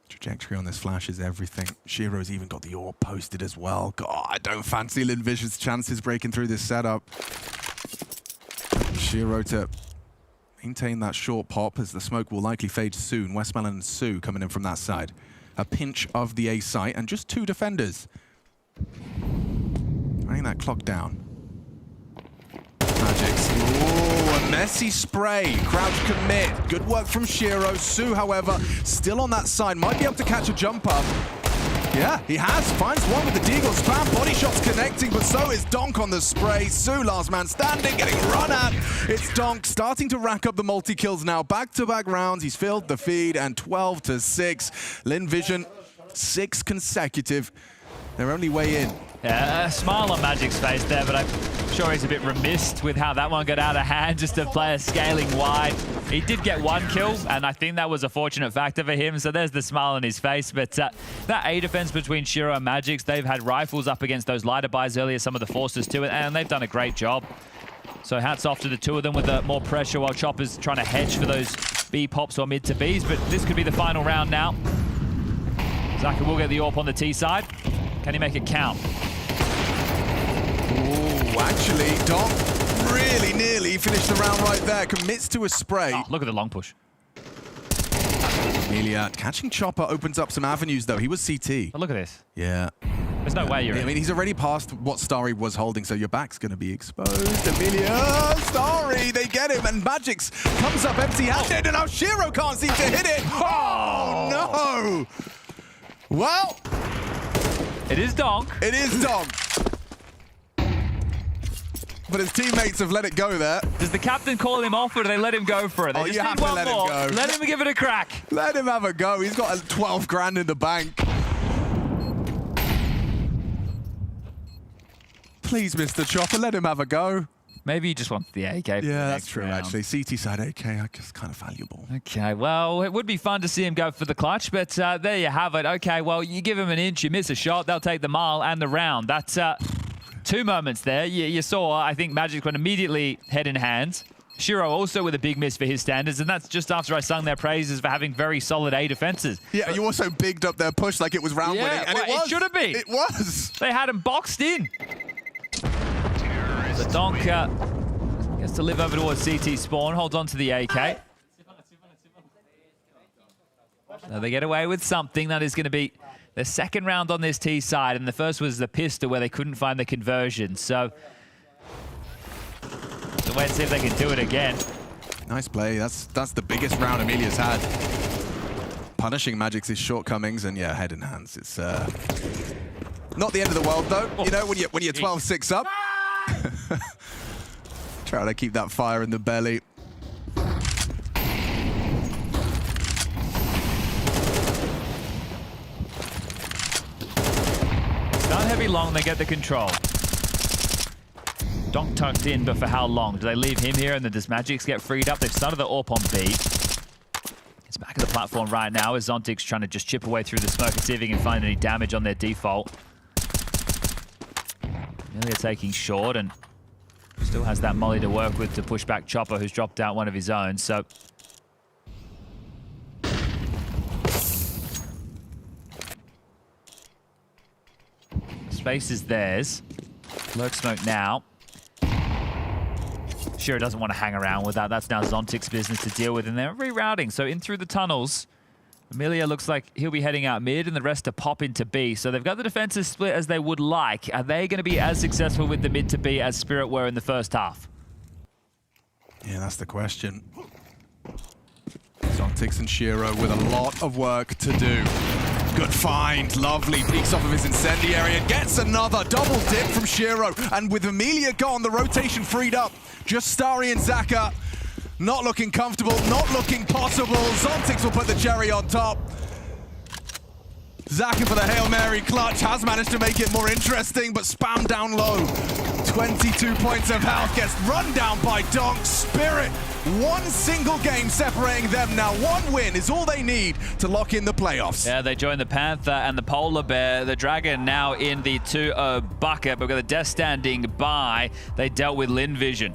Trajectory on this flash is everything. Shiro's even got the AWP posted as well. God, I don't fancy Lynn Vision's chances breaking through this setup. Shiro to maintain that short pop as the smoke will likely fade soon. Westmelon and Sue coming in from that side. A pinch of the A site and just 2 defenders. Running that clock down. Magics. Oh, a messy spray. Crouch commit. Good work from Shiro. Sue, however, still on that side. Might be able to catch a jump up. Yeah, he has. Finds one with the deagle. Spam body shots connecting, but so is Donk on the spray. Sue, last man standing, getting run at. It's Donk starting to rack up the multi-kills now. Back-to-back rounds. He's filled the feed, and 12-6. Lynn Vision, 6 consecutive. Their only way in. Yeah, a smile on Magic's face there, but I'm sure he's a bit remiss with how that one got out of hand. Just a player scaling wide. He did get 1 kill, and I think that was a fortunate factor for him, so there's the smile on his face. But that A defense between Shiro and Magix, they've had rifles up against those lighter buys earlier, some of the forces to it, and they've done a great job. So hats off to the 2 of them with more pressure while Chopper's trying to hedge for those B pops or mid to Bs, but this could be the final round now. Zaka will get the AWP on the T side. Can he make it count? Ooh, actually, Donk really nearly finished the round right there. Commits to a spray. Oh, look at the long push. Amelia catching Chopper opens up some avenues, though. He was CT. Oh, look at this. Yeah. There's no way you're I mean, he's already past what Starry was holding, so your back's going to be exposed. Amelia, Starry, they get him, and Magix comes up empty-handed, and now Shiro can't seem to hit it. Oh, no! Well... It is Donk. It is Donk. But his teammates have let it go there. Does the captain call him off, or do they let him go for it? They you have to let him go. Let him give it a crack. Let him have a go. He's got 12 grand in the bank. Please, Mr. Chopper, let him have a go. Maybe he just wants the AK. Yeah, that's true, actually. CT side AK, I guess, kind of valuable. Okay, well, it would be fun to see him go for the clutch, but there you have it. Okay, well, you give him an inch, you miss a shot, they'll take the mile and the round. That's 2 moments there. You saw, I think, Magic went immediately head in hand. Shiro also with a big miss for his standards, and that's just after I sung their praises for having very solid A defenses. Yeah, you also bigged up their push like it was round winning, and well, it should have been. It was. They had him boxed in. So Donk gets to live over towards CT spawn, holds on to the AK. So they get away with something. That is going to be the 2nd round on this T side, and the first was the pistol where they couldn't find the conversion. So wait and see if they can do it again. Nice play. That's the biggest round Amelia's had. Punishing Magic's shortcomings, and yeah, head in hands. It's not the end of the world though. You know, when you're 12-6 up. Trying to keep that fire in the belly. Start heavy long, they get the control. Donk tucked in, but for how long? Do they leave him here and then does Magix get freed up? They've started the AWP on B. It's back at the platform right now as Zontic's trying to just chip away through the smoke and see if he can find any damage on their default. They're taking short and still has that molly to work with to push back Chopper, who's dropped out one of his own. So space is theirs. Lurk smoke now. Shiro doesn't want to hang around with that. That's now Zontic's business to deal with, and they're rerouting. So in through the tunnels. Amelia looks like he'll be heading out mid, and the rest to pop into B. So they've got the defenses split as they would like. Are they going to be as successful with the mid to B as Spirit were in the first half? Yeah, that's the question. Zontix and Shiro with a lot of work to do. Good find, lovely. Peeks off of his incendiary and gets another double dip from Shiro. And with Amelia gone, the rotation freed up. Just Starry and Zaka. Not looking comfortable, not looking possible. Zontix will put the cherry on top. Zaka for the Hail Mary clutch has managed to make it more interesting, but spam down low. 22 points of health gets run down by Donk. Spirit One single game separating them now. One win is all they need to lock in the playoffs. Yeah, they join the Panther and the Polar Bear. The Dragon now in the 2-0 bucket, but with the Death standing by, they dealt with Lynn Vision.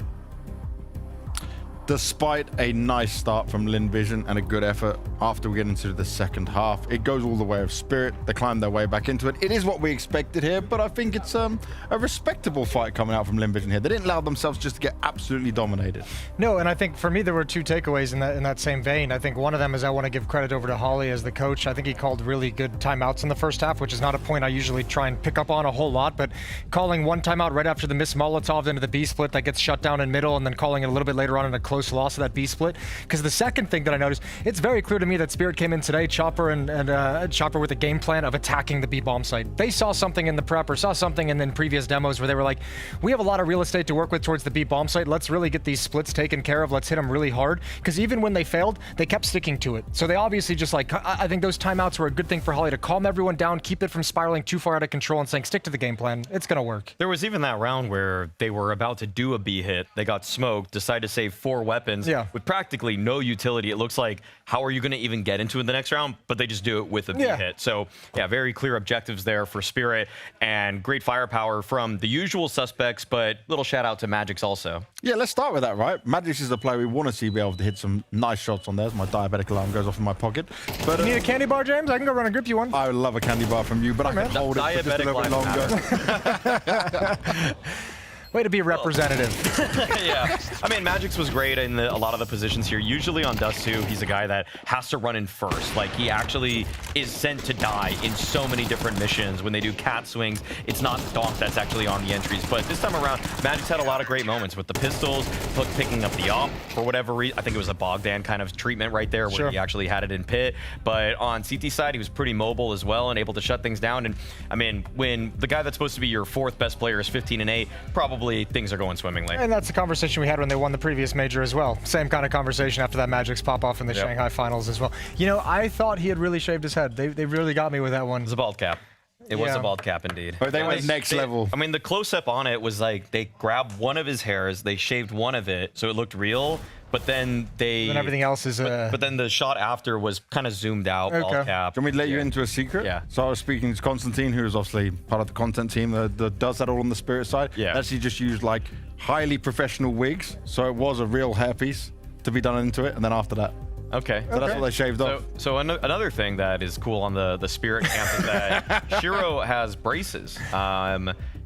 Despite a nice start from Lynn Vision and a good effort after we get into the second half, it goes all the way of Spirit. They climb their way back into it. It is what we expected here, but I think it's a respectable fight coming out from Lynn Vision here. They didn't allow themselves just to get absolutely dominated. No, and I think for me there were two takeaways in that same vein. I think one of them is I want to give credit over to Holly as the coach. I think he called really good timeouts in the first half, which is not a point I usually try and pick up on a whole lot, but calling one timeout right after the missed Molotov into the B split that gets shut down in middle, and then calling it a little bit later on in a close loss of that B split. Because the second thing that I noticed, it's very clear to me that Spirit came in today, Chopper and Chopper with a game plan of attacking the B bomb site. They saw something in the prep or saw something in previous demos where they were like, we have a lot of real estate to work with towards the B bomb site. Let's really get these splits taken care of. Let's hit them really hard. Because even when they failed, they kept sticking to it. So they obviously just like, I think those timeouts were a good thing for Holly to calm everyone down, keep it from spiraling too far out of control and saying, stick to the game plan. It's going to work. There was even that round where they were about to do a B hit. They got smoked, decided to save 4 weapons with practically no utility. It looks like, how are you going to even get into it in the next round? But they just do it with a B hit. So yeah, very clear objectives there for Spirit and great firepower from the usual suspects, but little shout out to Magix also. Yeah, let's start with that, right? Magix is the player we want to see be able to hit some nice shots on there. My diabetic alarm goes off in my pocket. But you need a candy bar, James? I can go run and grip you one. I would love a candy bar from you, but I can hold it for just a little bit longer. Way to be representative. Yeah, I mean, Magix was great in a lot of the positions here. Usually on Dust 2, he's a guy that has to run in first. Like, he actually is sent to die in so many different missions. When they do cat swings, it's not Donk that's actually on the entries. But this time around, Magix had a lot of great moments with the pistols, picking up the op for whatever reason. I think it was a Bogdan kind of treatment right there where he actually had it in pit. But on CT side, he was pretty mobile as well and able to shut things down. And I mean, when the guy that's supposed to be your 4th best player is 15-8, probably things are going swimmingly. And that's the conversation we had when they won the previous major as well. Same kind of conversation after that Magix pop-off in the Shanghai finals as well. You know, I thought he had really shaved his head. They really got me with that one. It was a bald cap. It was a bald cap indeed. But they went next level. I mean, the close-up on it was like they grabbed one of his hairs, they shaved one of it, so it looked real. But then then everything else is. But then the shot after was kind of zoomed out, bald cap. Can we let you into a secret? Yeah. So I was speaking to Constantine, who is obviously part of the content team that does that all on the Spirit side. Yeah. Actually just used like highly professional wigs. So it was a real hairpiece to be done into it. And then after that. Okay. So that's what they shaved off. So another thing that is cool on the Spirit camp is that Shiro has braces.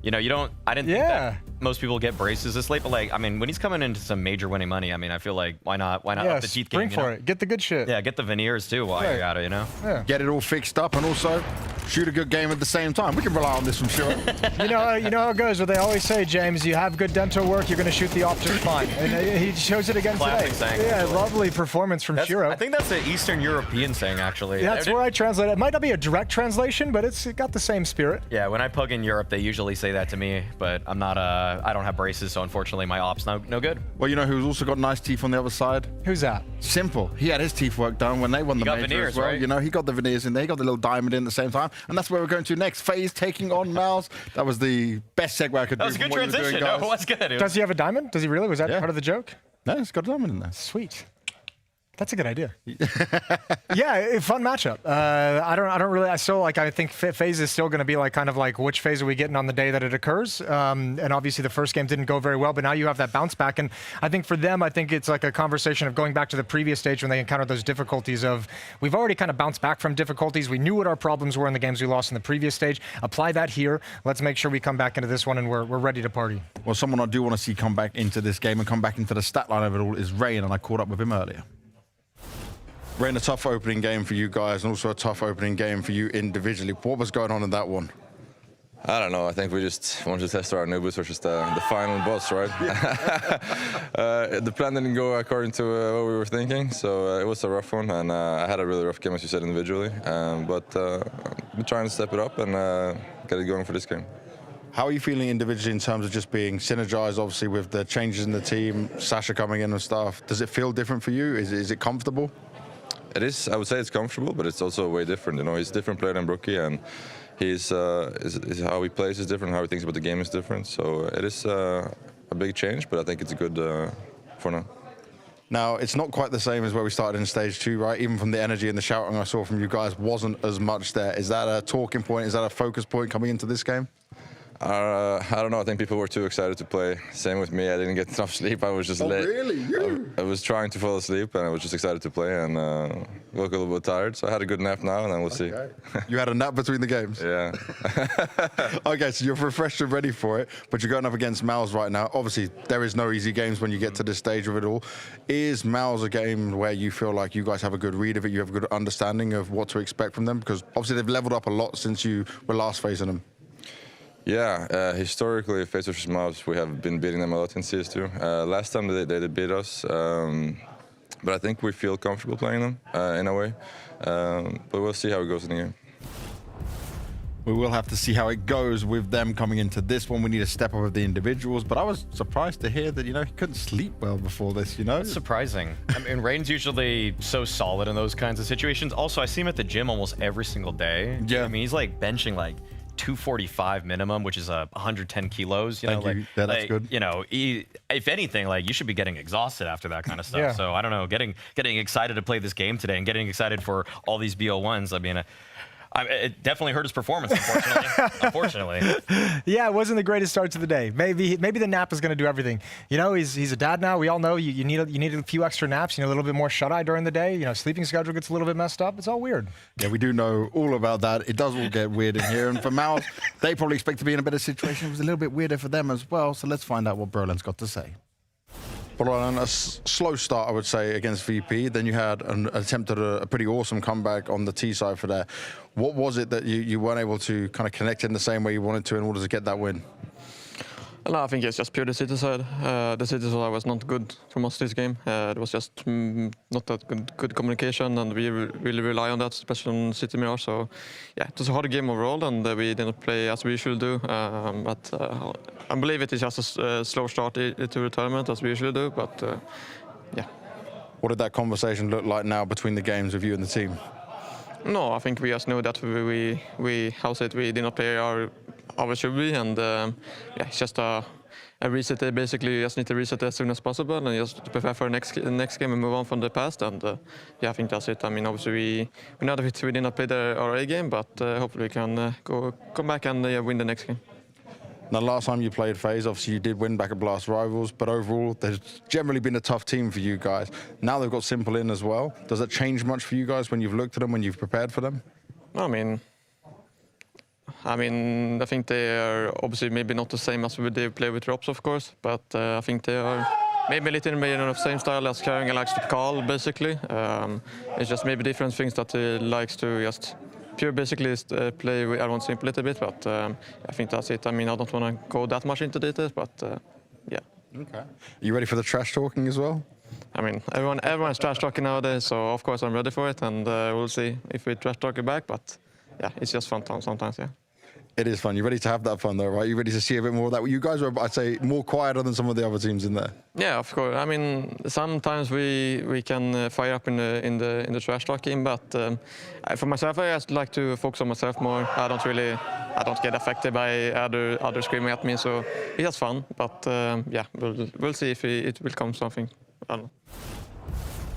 You know, I didn't think that most people get braces this late, but like, I mean, when he's coming into some major winning money, I mean, I feel like why not up the teeth game? Bring for it. Get the good shit. Yeah, get the veneers too while you're at it, you know? Yeah. Get it all fixed up and also shoot a good game at the same time. We can rely on this from Shiro. You know how it goes. What they always say, James, you have good dental work, you're going to shoot the optics fine. And he shows it again Classic today. saying, Yeah, lovely performance from Shiro. I think that's an Eastern European saying, actually. That's where I translate it. It might not be a direct translation, but it's got the same spirit. Yeah, when I pug in Europe, they usually say that to me, but I'm not, I don't have braces, so unfortunately my op's no good. Well, you know who's also got nice teeth on the other side? Who's that? Simple. He had his teeth work done when they won the major veneers, as well. right? You know, he got the veneers in there. He got the little diamond in at the same time. And that's where we're going to next. FaZe taking on MOUZ. That was the best segue I could do. That was a good transition. No, it was good. Does he have a diamond? Does he really? Was that part of the joke? No, he's got a diamond in there. Sweet. That's a good idea. Yeah, fun matchup. I think FaZe is still going to be like kind of like which phase are we getting on the day that it occurs. And obviously the first game didn't go very well, but now you have that bounce back. And I think for them, I think it's like a conversation of going back to the previous stage when they encountered those difficulties of, we've already kind of bounced back from difficulties. We knew what our problems were in the games we lost in the previous stage. Apply that here. Let's make sure we come back into this one and we're ready to party. Well, someone I do want to see come back into this game and come back into the stat line of it all is Rain, and I caught up with him earlier. Rain, a tough opening game for you guys and also a tough opening game for you individually. What was going on in that one? I don't know. I think we just wanted to test our Nubus versus the final boss, right? The plan didn't go according to what we were thinking, so it was a rough one, and I had a really rough game, as you said, individually. But we're trying to step it up and get it going for this game. How are you feeling individually in terms of just being synergized, obviously, with the changes in the team, Sasha coming in and stuff? Does it feel different for you? Is it comfortable? It is. I would say it's comfortable, but it's also way different. You know, he's a different player than Brookie, and he's how he plays is different, how he thinks about the game is different. So it is a big change, but I think it's good for now. Now, it's not quite the same as where we started in stage 2, right? Even from the energy and the shouting I saw from you guys wasn't as much there. Is that a talking point? Is that a focus point coming into this game? I don't know. I think people were too excited to play. Same with me. I didn't get enough sleep. I was just late. Really? I was trying to fall asleep, and I was just excited to play, and woke a little bit tired. So I had a good nap now, and then we'll see. You had a nap between the games? Yeah. Okay, so you're refreshed and ready for it, but you're going up against MOUZ right now. Obviously, there is no easy games when you get to this stage of it all. Is MOUZ a game where you feel like you guys have a good read of it, you have a good understanding of what to expect from them? Because obviously they've leveled up a lot since you were last facing them. Yeah, historically, FaZe vs MOUZ, we have been beating them a lot in CS2. Last time they did beat us, but I think we feel comfortable playing them in a way. But we'll see how it goes in the game. We will have to see how it goes with them coming into this one. We need to step up with the individuals, but I was surprised to hear that, you know, he couldn't sleep well before this, you know? That's surprising. I mean, Rain's usually so solid in those kinds of situations. Also, I see him at the gym almost every single day. Yeah. I mean, he's like benching like 245 minimum, which is 110 kilos. You know, Thank you. Yeah, that's good. You know, if anything, like you should be getting exhausted after that kind of stuff. Yeah. So I don't know, getting excited to play this game today and getting excited for all these BO1s. I mean, it definitely hurt his performance, unfortunately. Yeah, it wasn't the greatest start to the day. Maybe the nap is going to do everything. You know, he's a dad now. We all know you need a few extra naps. You know, a little bit more shut eye during the day. You know, sleeping schedule gets a little bit messed up. It's all weird. Yeah, we do know all about that. It does all get weird in here. And for MOUZ, they probably expect to be in a better situation. It was a little bit weirder for them as well. So let's find out what Brolin's got to say. Brolin, a slow start, I would say, against VP. Then you had an attempt at a pretty awesome comeback on the T side for that. What was it that you weren't able to kind of connect in the same way you wanted to in order to get that win? No, I think it's just pure the city side. The city side was not good for most of this game. It was just not that good communication, and we really rely on that, especially on City Mirror. So, yeah, it was a hard game overall, and we didn't play as we usually do. But I believe it is just a slow start to the tournament, as we usually do. But, yeah. What did that conversation look like now between the games with you and the team? No, I think we just know that we did not play our should be, and yeah, it's just a reset. Basically, you just need to reset as soon as possible and just prepare for the next game and move on from the past. And yeah, I think that's it. I mean, obviously we know that we did not play our A game, but hopefully we can come back and win the next game. Now, last time you played FaZe, obviously you did win back at Blast Rivals, but overall, there's generally been a tough team for you guys. Now they've got Simple in as well. Does that change much for you guys when you've looked at them, when you've prepared for them? I mean, I think they are obviously maybe not the same as they play with Drops, of course, but I think they are maybe a little bit of the same style as Karen likes to call, basically. It's just maybe different things that he likes to just pure basically play with everyone simple a little bit, but I think that's it. I mean, I don't want to go that much into details, but yeah. Okay. Are you ready for the trash talking as well? I mean, everyone's trash talking nowadays, so of course I'm ready for it, and we'll see if we trash talk it back, but yeah, it's just fun sometimes, yeah. It is fun. You're ready to have that fun, though, right? You're ready to see a bit more of that. You guys are, I'd say, more quieter than some of the other teams in there. Yeah, of course. I mean, sometimes we can fire up in the trash talking, but for myself, I just like to focus on myself more. I don't get affected by other screaming at me, so it's just fun. But yeah, we'll see if it will come something. I don't know.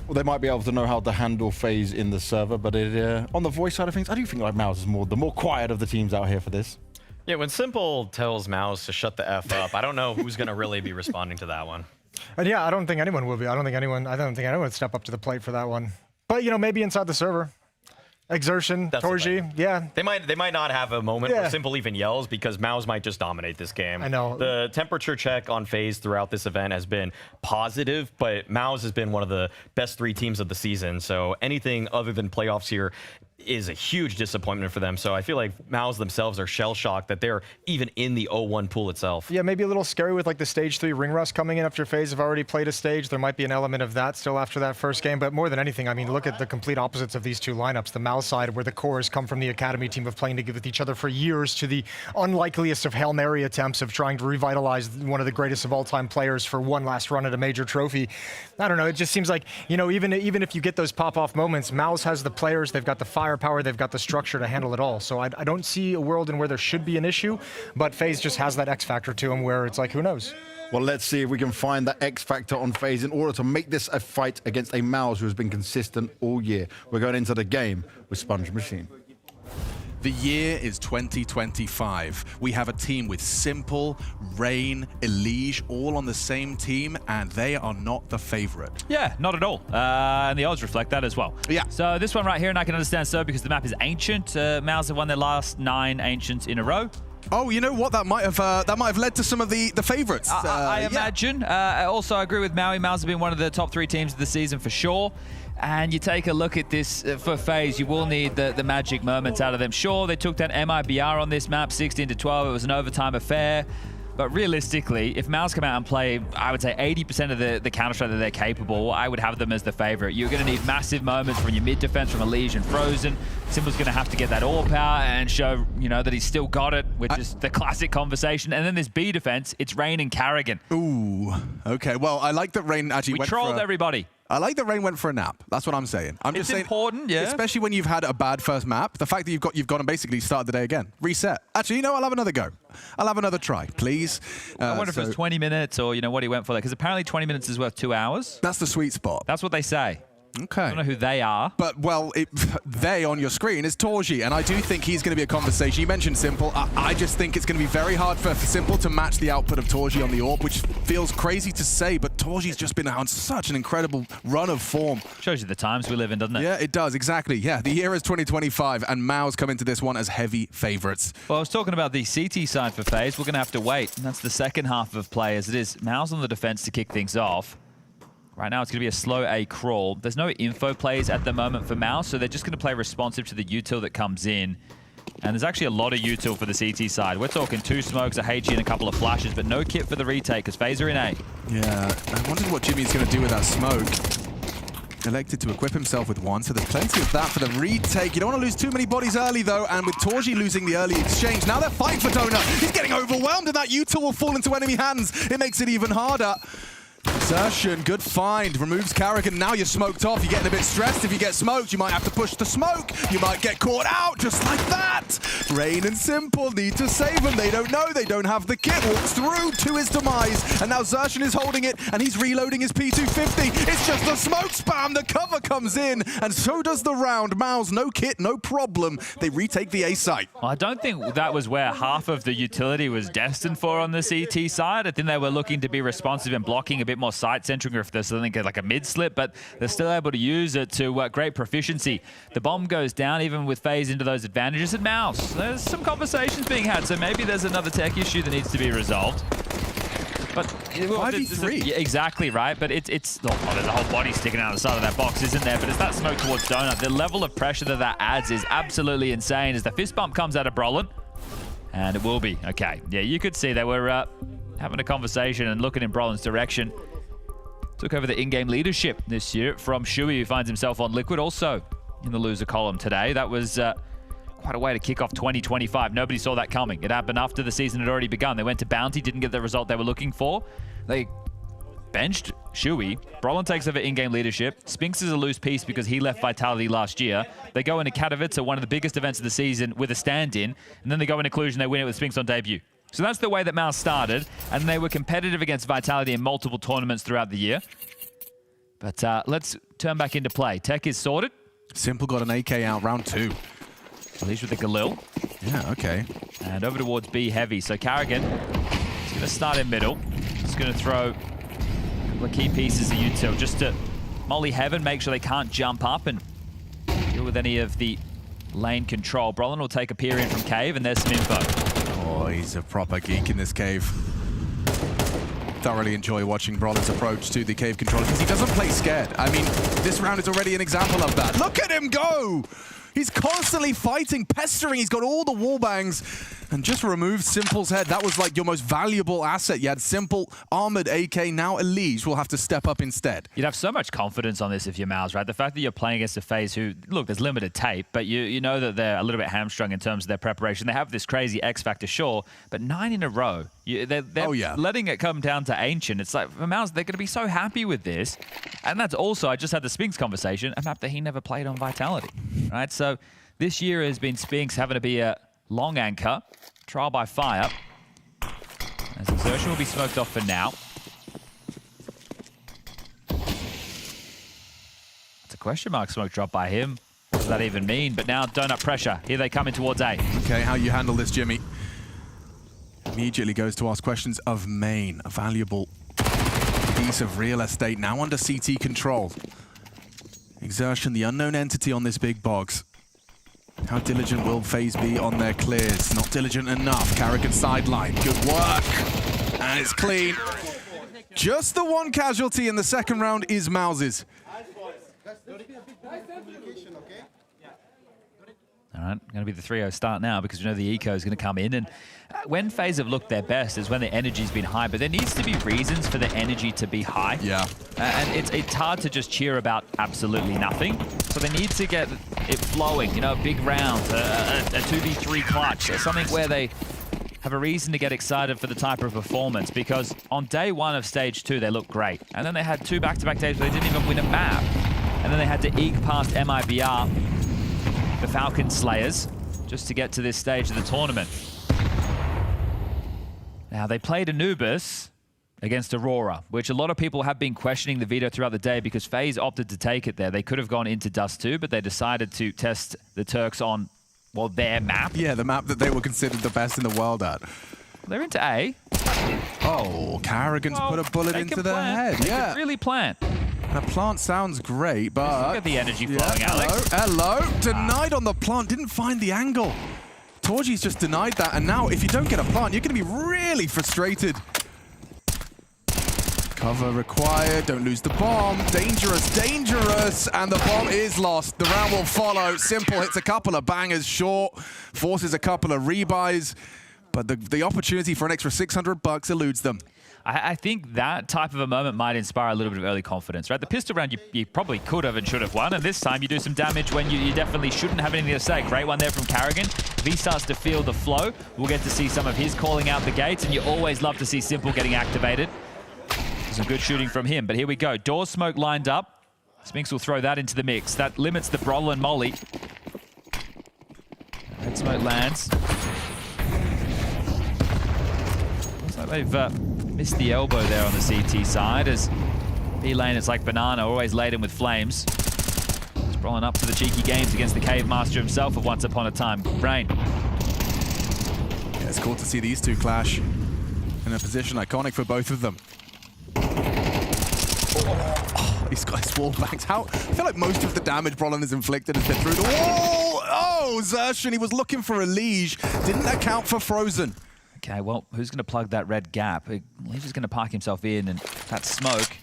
Well, they might be able to know how to handle FaZe in the server, but on the voice side of things, I do think like MOUZ is the more quiet of the teams out here for this. Yeah, when Simple tells MOUZ to shut the F up, I don't know who's going to really be responding to that one. And yeah, I don't think anyone will be. I don't think anyone would step up to the plate for that one. But you know, maybe inside the server. Exertion, Torji, yeah. They might not have a moment where Simple even yells because MOUZ might just dominate this game. I know. The temperature check on FaZe throughout this event has been positive, but MOUZ has been one of the best 3 teams of the season. So anything other than playoffs here is a huge disappointment for them. So I feel like MOUZ themselves are shell-shocked that they're even in the 0-1 pool itself. Yeah, maybe a little scary with like the stage 3 ring rust coming in after FaZe have already played a stage. There might be an element of that still after that first game, but more than anything, I mean, look at the complete opposites of these two lineups. The MOUZ side, where the cores come from the academy team of playing with each other for years, to the unlikeliest of Hail Mary attempts of trying to revitalize one of the greatest of all time players for one last run at a major trophy. I don't know, it just seems like, you know, even if you get those pop-off moments, MOUZ has the players, they've got the fire, firepower, they've got the structure to handle it all. So I don't see a world in where there should be an issue, but FaZe just has that X factor to him where it's like, who knows? Well, let's see if we can find that X factor on FaZe in order to make this a fight against a MOUZ who has been consistent all year. We're going into the game with Sponge Machine. The year is 2025. We have a team with Simple, Rain, Elige, all on the same team, and they are not the favorite. Yeah, not at all. And the odds reflect that as well. Yeah. So this one right here, and I can understand so because the map is ancient. MOUZ have won their last 9 ancients in a row. Oh, you know what? That might have led to some of the favorites. I imagine. Also, I agree with Maui. MOUZ have been one of the top 3 teams of the season for sure. And you take a look at this for FaZe, you will need the magic moments out of them. Sure, they took down MIBR on this map, 16-12. It was an overtime affair. But realistically, if MOUZ come out and play, I would say 80% of the Counter-Strike that they're capable, I would have them as the favorite. You're going to need massive moments from your mid defense, from Elige and Frozen. Simple's going to have to get that ore power and show, that he's still got it, which is the classic conversation. And then this B defense, it's Rain and Carrigan. Ooh, okay. Well, I like that Rain actually We trolled everybody. I like that Rain went for a nap. That's what I'm saying. I'm just saying, important, yeah. Especially when you've had a bad first map. The fact that you've gone and basically started the day again. Reset. Actually, I'll have another go. I'll have another try, please. I wonder if it was 20 minutes or, what he went for there. Because apparently 20 minutes is worth 2 hours. That's the sweet spot. That's what they say. Okay. I don't know who they are. But, well, they on your screen is Torji, and I do think he's going to be a conversation. You mentioned Simple. I just think it's going to be very hard for Simple to match the output of Torji on the AWP, which feels crazy to say, but Torji's just been on such an incredible run of form. Shows you the times we live in, doesn't it? Yeah, it does, exactly. Yeah, the year is 2025, and MOUZ come into this one as heavy favorites. Well, I was talking about the CT side for FaZe. We're going to have to wait, and that's the second half of play as it is. MOUZ on the defense to kick things off. Right now, it's going to be a slow A crawl. There's no info plays at the moment for MOUZ, so they're just going to play responsive to the util that comes in. And there's actually a lot of util for the CT side. We're talking 2 smokes, a HE, and a couple of flashes, but no kit for the retake because FaZe are in A. Yeah, I wondered what Jimmy's going to do with that smoke. Elected to equip himself with 1, so there's plenty of that for the retake. You don't want to lose too many bodies early, though, and with Torji losing the early exchange, now they're fighting for Donut. He's getting overwhelmed, and that util will fall into enemy hands. It makes it even harder. Exertion, good find, removes Carrigan. Now you're smoked off, you're getting a bit stressed. If you get smoked, you might have to push the smoke. You might get caught out, just like that. Rain and Simple need to save him. They don't know, they don't have the kit. Walks through to his demise, and now Xertion is holding it, and he's reloading his P250. It's just a smoke spam, the cover comes in, and so does the round. MOUZ, no kit, no problem. They retake the A site. Well, I don't think that was where half of the utility was destined for on the CT side. I think they were looking to be responsive and blocking a bit more site-centric, or if there's something like a mid-slip, but they're still able to use it to great proficiency. The bomb goes down, even with FaZe into those advantages at MOUZ. There's some conversations being had, so maybe there's another tech issue that needs to be resolved. But 5v3. Yeah, exactly right, but it's there's a whole body sticking out the side of that box, isn't there? But it's that smoke towards Donut. The level of pressure that adds is absolutely insane as the fist bump comes out of Brolin. And it will be. Okay. Yeah, you could see they were having a conversation and looking in Brolin's direction. Took over the in-game leadership this year from Shuey, who finds himself on Liquid, also in the loser column today. That was quite a way to kick off 2025. Nobody saw that coming. It happened after the season had already begun. They went to Bounty, didn't get the result they were looking for. They benched Shuey. Brolin takes over in-game leadership. Spinks is a loose piece because he left Vitality last year. They go into Katowice, one of the biggest events of the season, with a stand-in, and then they go into Cluj and they win it with Spinks on debut. So that's the way that MOUZ started, and they were competitive against Vitality in multiple tournaments throughout the year. But let's turn back into play. Tech is sorted. Simple got an AK out, round 2. At least with the Galil. Yeah, okay. And over towards B heavy. So Carrigan is going to start in middle. He's going to throw a couple of key pieces of util just to molly heaven, make sure they can't jump up and deal with any of the lane control. Brolin will take a peer in from Cave, and there's some info. Oh, he's a proper geek in this cave. Thoroughly enjoy watching Brolin's approach to the cave control because he doesn't play scared. I mean, this round is already an example of that. Look at him go! He's constantly fighting, pestering. He's got all the wall bangs and just removed Simple's head. That was like your most valuable asset. You had Simple, armored AK. Now Elige will have to step up instead. You'd have so much confidence on this if you're MOUZ, right? The fact that you're playing against a FaZe who, look, there's limited tape, but you know that they're a little bit hamstrung in terms of their preparation. They have this crazy X factor, sure, but 9 in a row. They're letting it come down to Ancient. It's like, for MOUZ, they're going to be so happy with this. And that's also, I just had the Spinks conversation, a map that he never played on Vitality. Right? So this year has been Spinks having to be a long anchor, trial by fire. As Exertion will be smoked off for now. It's a question mark smoke drop by him. What does that even mean? But now donut pressure. Here they come in towards A. Okay, how you handle this, Jimmy? Immediately goes to ask questions of Main, a valuable piece of real estate now under CT control. Exertion, the unknown entity on this big box. How diligent will FaZe be on their clears? Not diligent enough. Carrigan sideline. Good work. And it's clean. Just the one casualty in the second round is MOUZ's. All right, going to be the 3-0 start now because we know the eco is going to come in. And when FaZe have looked their best is when the energy's been high, but there needs to be reasons for the energy to be high. Yeah. And it's hard to just cheer about absolutely nothing. So they need to get it flowing, you know, big rounds, a 2v3 clutch, something where they have a reason to get excited for the type of performance, because on day one of stage 2, they looked great. And then they had 2 back-to-back days where they didn't even win a map. And then they had to eke past MIBR, the Falcon Slayers, just to get to this stage of the tournament. Now, they played Anubis against Aurora, which a lot of people have been questioning the veto throughout the day because FaZe opted to take it there. They could have gone into Dust 2, but they decided to test the Turks on, well, their map. Yeah, the map that they were considered the best in the world at. They're into A. Oh, Carrigan's put a bullet into their head. They Yeah. can really plant. And a plant sounds great, but... Look at the energy flowing, Alex. Hello. Denied on the plant. Didn't find the angle. Torgy's just denied that. And now, if you don't get a plant, you're going to be really frustrated. Cover required. Don't lose the bomb. Dangerous, dangerous. And the bomb is lost. The round will follow. Simple hits a couple of bangers short. Forces a couple of rebuys. But the opportunity for an extra $600 eludes them. I think that type of a moment might inspire a little bit of early confidence, right? The pistol round you probably could have and should have won, and this time you do some damage when you definitely shouldn't have anything to say. Great one there from Carrigan. If he starts to feel the flow, we'll get to see some of his calling out the gates, and you always love to see Simple getting activated. Some good shooting from him, but here we go. Door smoke lined up. Spinks will throw that into the mix. That limits the Brolin Molly. Red smoke lands. Looks like they've missed the elbow there on the CT side, as B lane, it's like banana, always laden with flames. Just rolling up to the cheeky games against the Cave Master himself of Once Upon a Time, Rain. Yeah, it's cool to see these two clash in a position iconic for both of them. Oh, he's got his wall banks. I feel like most of the damage Brolin has inflicted has been through the wall. Oh, Xertion, he was looking for a Liege. Didn't account for Frozen. Okay, well, who's going to plug that red gap? Liege is going to park himself in, and that smoke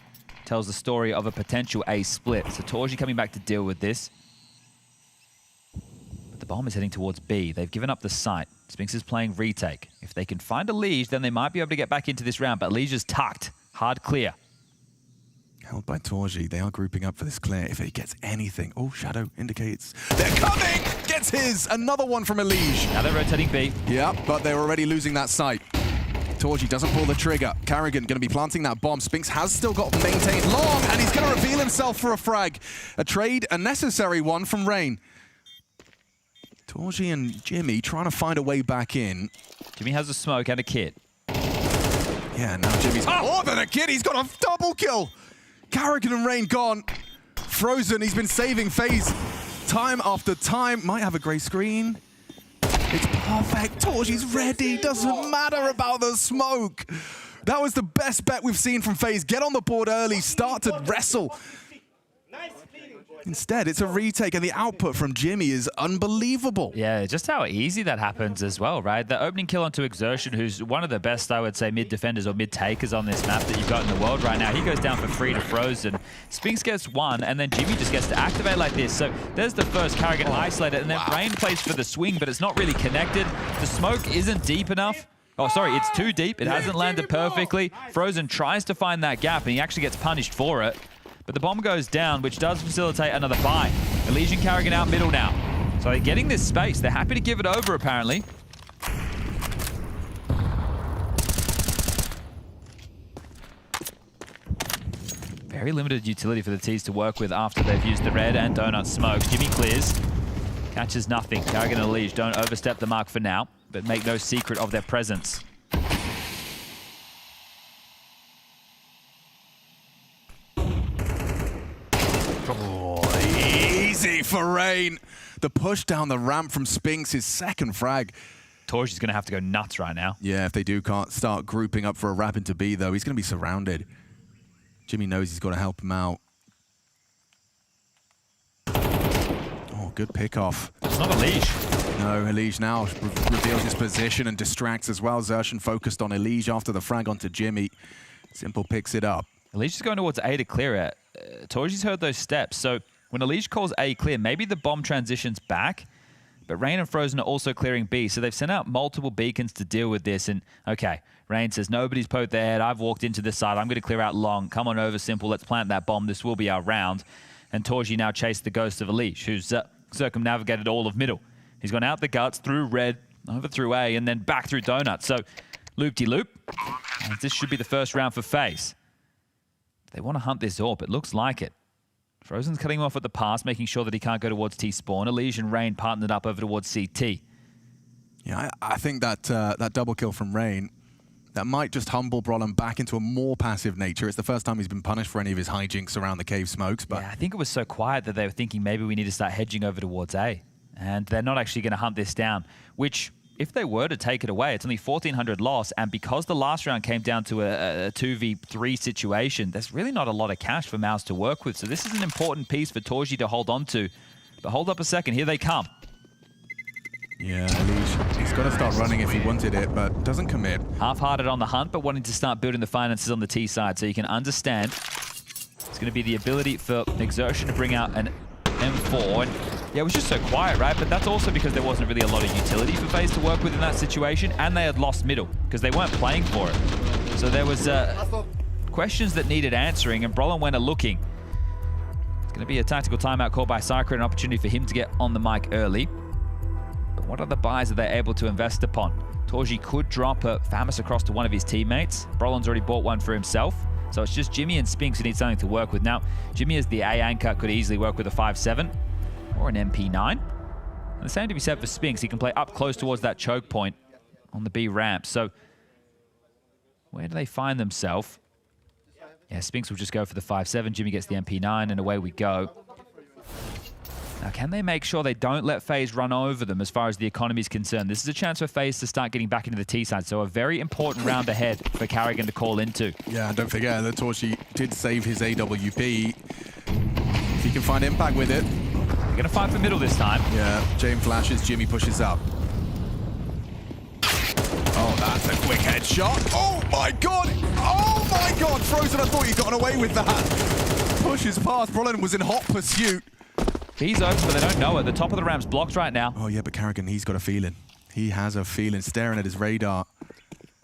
tells the story of a potential A split. So Torgy coming back to deal with this. But the bomb is heading towards B. They've given up the site. Spinks is playing retake. If they can find a Liege, then they might be able to get back into this round, but Liege is tucked. Hard clear. Held by Torgy. They are grouping up for this clear. If he gets anything. Oh, Shadow indicates they're coming! Gets his! Another one from Elige. Now they're rotating B. Yeah, but they're already losing that site. Torgy doesn't pull the trigger. Carrigan going to be planting that bomb. Spinks has still got maintained long, and he's going to reveal himself for a frag. A trade, a necessary one from Rain. Torgy and Jimmy trying to find a way back in. Jimmy has a smoke and a kit. Yeah, now Jimmy's more than a kid. He's got a double kill. Carrigan and Rain gone. Frozen, he's been saving FaZe time after time. Might have a grey screen. It's perfect. Torgy's ready. Doesn't matter about the smoke. That was the best bet we've seen from FaZe. Get on the board early, start to wrestle. Instead, it's a retake, and the output from Jimmy is unbelievable. Yeah, just how easy that happens as well, right? The opening kill onto Exertion, who's one of the best, I would say, mid-defenders or mid-takers on this map that you've got in the world right now. He goes down for free to Frozen. Spinks gets one, and then Jimmy just gets to activate like this. So there's the first Carrigan isolated, and then Rain plays for the swing, but it's not really connected. The smoke isn't deep enough. Oh, sorry, it's too deep. It hasn't landed perfectly. Frozen tries to find that gap, and he actually gets punished for it. But the bomb goes down, which does facilitate another buy. Elysian Carrigan out middle now. So they're getting this space. They're happy to give it over, apparently. Very limited utility for the T's to work with after they've used the red and donut smoke. Jimmy clears, catches nothing. Karrigan and Elige don't overstep the mark for now, but make no secret of their presence. Easy for Rain. The push down the ramp from Spinks, his second frag. Torch going to have to go nuts right now. Yeah, if they do can't start grouping up for a wrap into B, though, he's going to be surrounded. Jimmy knows he's got to help him out. Oh, good pick-off. It's not Elige. No, Elige now reveals his position and distracts as well. Xerxan focused on Elige after the frag onto Jimmy. Simple picks it up. Elige is going towards A to clear it. Torji's heard those steps, so when Elige calls A clear, maybe the bomb transitions back, but Rain and Frozen are also clearing B, so they've sent out multiple beacons to deal with this, and okay, Rain says, nobody's poked their head, I've walked into this side, I'm going to clear out long, come on over, Simple, let's plant that bomb, this will be our round. And Torji now chased the ghost of Elige, who's circumnavigated all of middle. He's gone out the guts, through red, over through A, and then back through donut, so loop-de-loop, and this should be the first round for FaZe. They want to hunt this AWP, it looks like it. Frozen's cutting him off at the pass, making sure that he can't go towards T-spawn. Elige and Rain partnered up over towards CT. Yeah, I think that that double kill from Rain, that might just humble Brollan back into a more passive nature. It's the first time he's been punished for any of his hijinks around the cave smokes. But yeah, I think it was so quiet that they were thinking maybe we need to start hedging over towards A. And they're not actually going to hunt this down, which, if they were to take it away, it's only 1,400 loss, and because the last round came down to a 2v3 situation, there's really not a lot of cash for MOUZ to work with. So this is an important piece for Torji to hold on to. But hold up a second, here they come. Yeah, Elige, he's got to start running if he wanted it, but doesn't commit. Half-hearted on the hunt, but wanting to start building the finances on the T side, so you can understand it's going to be the ability for Exertion to bring out an M4. And yeah, it was just so quiet, right? But that's also because there wasn't really a lot of utility for FaZe to work with in that situation, and they had lost middle because they weren't playing for it. So there was questions that needed answering, and Brollan went a-looking. It's going to be a tactical timeout called by Cyclone, an opportunity for him to get on the mic early. But what other buys are they able to invest upon? Torji could drop a Famus across to one of his teammates. Brollan's already bought one for himself. So it's just Jimmy and Spinks who need something to work with. Now, Jimmy as the A anchor could easily work with a 5-7 or an MP9. And the same to be said for Spinks. He can play up close towards that choke point on the B ramp. So where do they find themselves? Yeah, Spinks will just go for the 5-7. Jimmy gets the MP9 and away we go. Now, can they make sure they don't let FaZe run over them as far as the economy is concerned? This is a chance for FaZe to start getting back into the T side, so a very important round ahead for Karrigan to call into. Yeah, and don't forget that Torji did save his AWP. If he can find impact with it. They're going to fight for middle this time. Yeah, Jane flashes, Jimmy pushes up. Oh, that's a quick headshot. Oh my god! Oh my god! Frozen, I thought you'd gotten away with that. Pushes past, Brollan was in hot pursuit. He's open, but they don't know it. The top of the ramp's blocked right now. Oh, yeah, but Karrigan, he's got a feeling. He has a feeling, staring at his radar.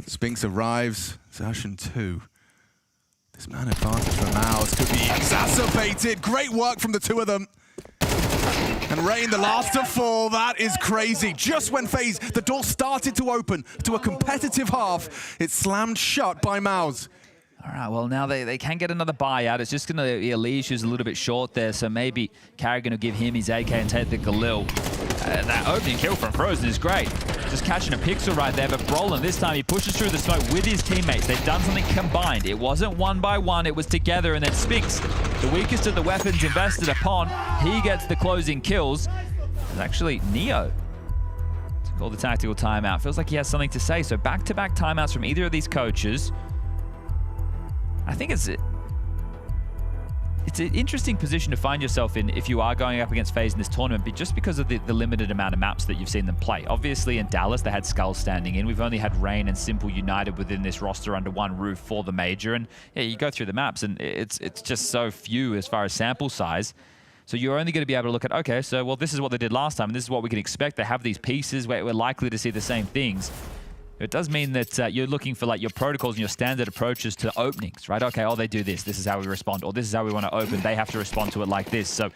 Spinks arrives. Xerxan 2. This man advantage for MOUZ could be exacerbated. Great work from the two of them. And Rain, the last to fall. That is crazy. Just when FaZe, the door started to open to a competitive half, it slammed shut by MOUZ. All right, well, now they can get another buyout. It's just going to be Elige, who's a little bit short there, so maybe Karrigan will give him his AK and take the Galil. That opening kill from Frozen is great. Just catching a pixel right there, but Brollan, this time, he pushes through the smoke with his teammates. They've done something combined. It wasn't one by one, it was together, and then Spinks, the weakest of the weapons invested upon, he gets the closing kills. It's actually Neo to call the tactical timeout. Feels like he has something to say, so back-to-back timeouts from either of these coaches. I think it's an interesting position to find yourself in if you are going up against FaZe in this tournament, but just because of the limited amount of maps that you've seen them play. Obviously, in Dallas, they had Skull standing in. We've only had Rain and Simple united within this roster under one roof for the major. And yeah, you go through the maps, and it's just so few as far as sample size. So you're only going to be able to look at, okay, so, well, this is what they did last time, and this is what we can expect. They have these pieces where we're likely to see the same things. It does mean that you're looking for like your protocols and your standard approaches to openings, right? Okay, oh, they do this. This is how we respond. Or this is how we want to open. They have to respond to it like this. So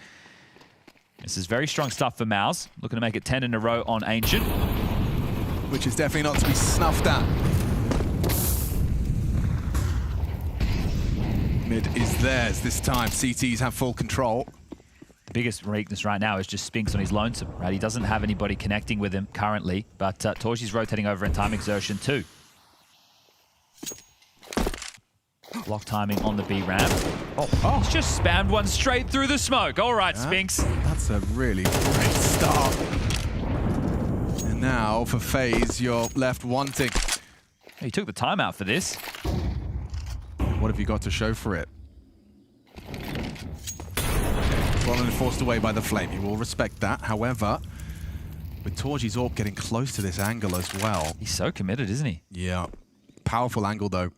this is very strong stuff for MOUZ. Looking to make it 10 in a row on Ancient. Which is definitely not to be snuffed at. Mid is theirs this time. CTs have full control. Biggest weakness right now is just Spinks on his lonesome, right? He doesn't have anybody connecting with him currently, but Torchi's rotating over in time exertion too. Block timing on the B ramp. Oh, he's just spammed one straight through the smoke. All right, Spinks. That's a really great start. And now for FaZe, you're left wanting. He took the timeout for this. What have you got to show for it? Well, forced away by the flame. You will respect that. However, with Torchi's AWP getting close to this angle as well. He's so committed, isn't he? Yeah. Powerful angle, though.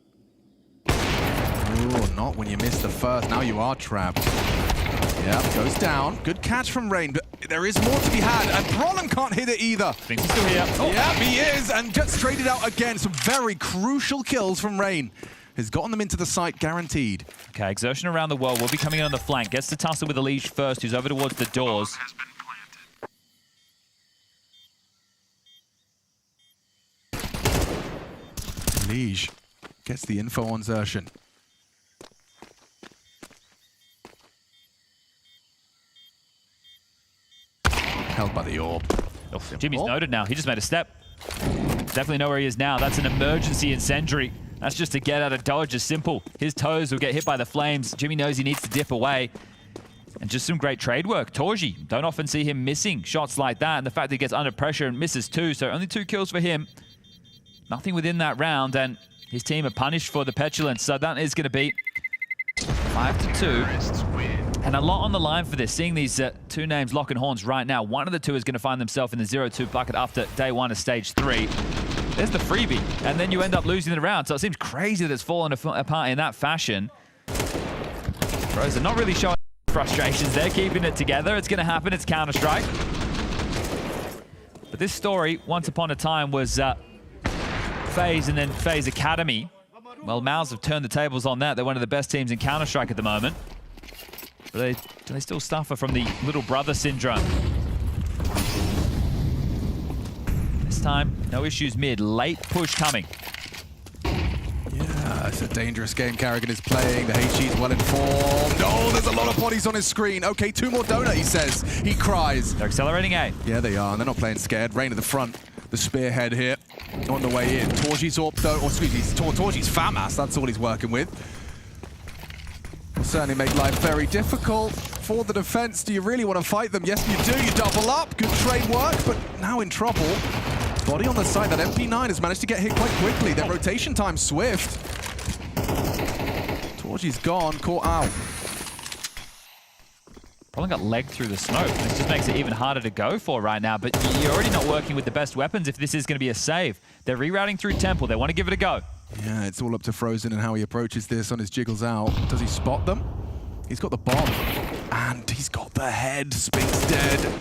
Ooh, not when you miss the first. Now you are trapped. Yeah, goes down. Good catch from Rain, but there is more to be had. And Brolin can't hit it either. Spinks is still here. Oh. Yeah, he is. And gets traded out again. Some very crucial kills from Rain. Has gotten them into the site, guaranteed. Okay, exertion around the wall will be coming in on the flank. Gets to tussle with Elige first, who's over towards the doors. Elige gets the info on Xertion. Held by the orb. Oh, Jimmy's noted now. He just made a step. Definitely know where he is now. That's an emergency incendiary. That's just to get out of dodge. It's simple. His toes will get hit by the flames. Jimmy knows he needs to dip away. And just some great trade work. Torji, don't often see him missing shots like that. And the fact that he gets under pressure and misses two. So only 2 kills for him. Nothing within that round. And his team are punished for the petulance. So that is going to be 5-2. And a lot on the line for this. Seeing these two names locking horns right now. One of the two is going to find themselves in the 0-2 bucket after day 1 of stage 3. There's the freebie. And then you end up losing the round. So it seems crazy that it's fallen apart in that fashion. Pros are not really showing frustrations. They're keeping it together. It's going to happen. It's Counter-Strike. But this story, once upon a time, was FaZe and then FaZe Academy. Well, MOUZ have turned the tables on that. They're one of the best teams in Counter-Strike at the moment. But do they still suffer from the little brother syndrome? This time, no issues mid. Late push coming. Yeah, it's a dangerous game Carrigan is playing. The HG's well informed. Oh, there's a lot of bodies on his screen. Okay, 2 more donut, he says. He cries. They're accelerating A. Yeah, they are, and they're not playing scared. Rain at the front. The spearhead here on the way in. Torji's AWP, though, or excuse me, Torji's FAMAS. That's all he's working with. Will certainly make life very difficult for the defense. Do you really want to fight them? Yes, you do. You double up. Good trade work, but now in trouble. Body on the side. That MP9 has managed to get hit quite quickly. Their rotation time's swift. Torji's gone, caught out. Probably got legged through the smoke. This just makes it even harder to go for right now, but you're already not working with the best weapons if this is going to be a save. They're rerouting through Temple. They want to give it a go. Yeah, it's all up to Frozen and how he approaches this on his jiggles out. Does he spot them? He's got the bomb. And he's got the head. Spinks dead.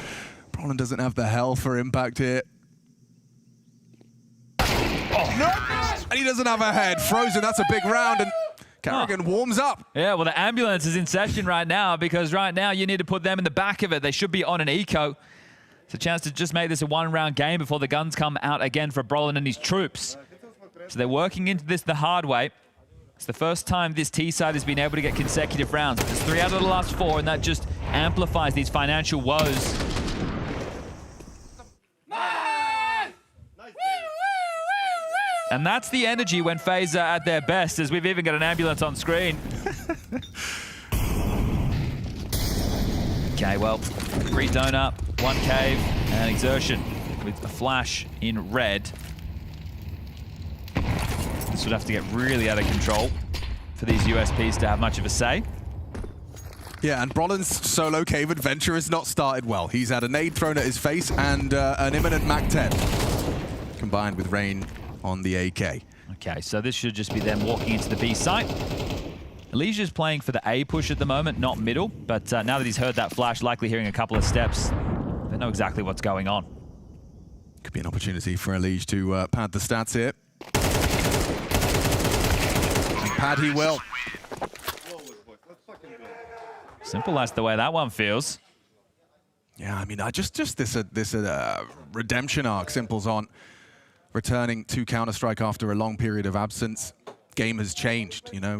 Brolin doesn't have the health for impact here. Oh, no! And he doesn't have a head. Frozen, that's a big round. And Carrigan warms up. Yeah, well, the ambulance is in session right now because right now you need to put them in the back of it. They should be on an eco. It's a chance to just make this a 1-round game before the guns come out again for Brolin and his troops. So they're working into this the hard way. It's the first time this T-side has been able to get consecutive rounds. It's 3 out of the last 4, and that just amplifies these financial woes. And that's the energy when FaZe are at their best, as we've even got an ambulance on screen. Okay, well, 3 donut, 1 cave, and exertion with a flash in red. This would have to get really out of control for these USPs to have much of a say. Yeah, and Brolin's solo cave adventure has not started well. He's had a nade thrown at his face and an imminent Mac 10, combined with Rain on the AK. Okay, so this should just be them walking into the B site. Alicia's playing for the A push at the moment, not middle, but now that he's heard that flash, likely hearing a couple of steps, they know exactly what's going on. Could be an opportunity for Elige to pad the stats here. And pad he will. Simple as the way that one feels. Yeah, I mean, just this redemption arc Simple's on. Returning to Counter-Strike after a long period of absence. game has changed. You know,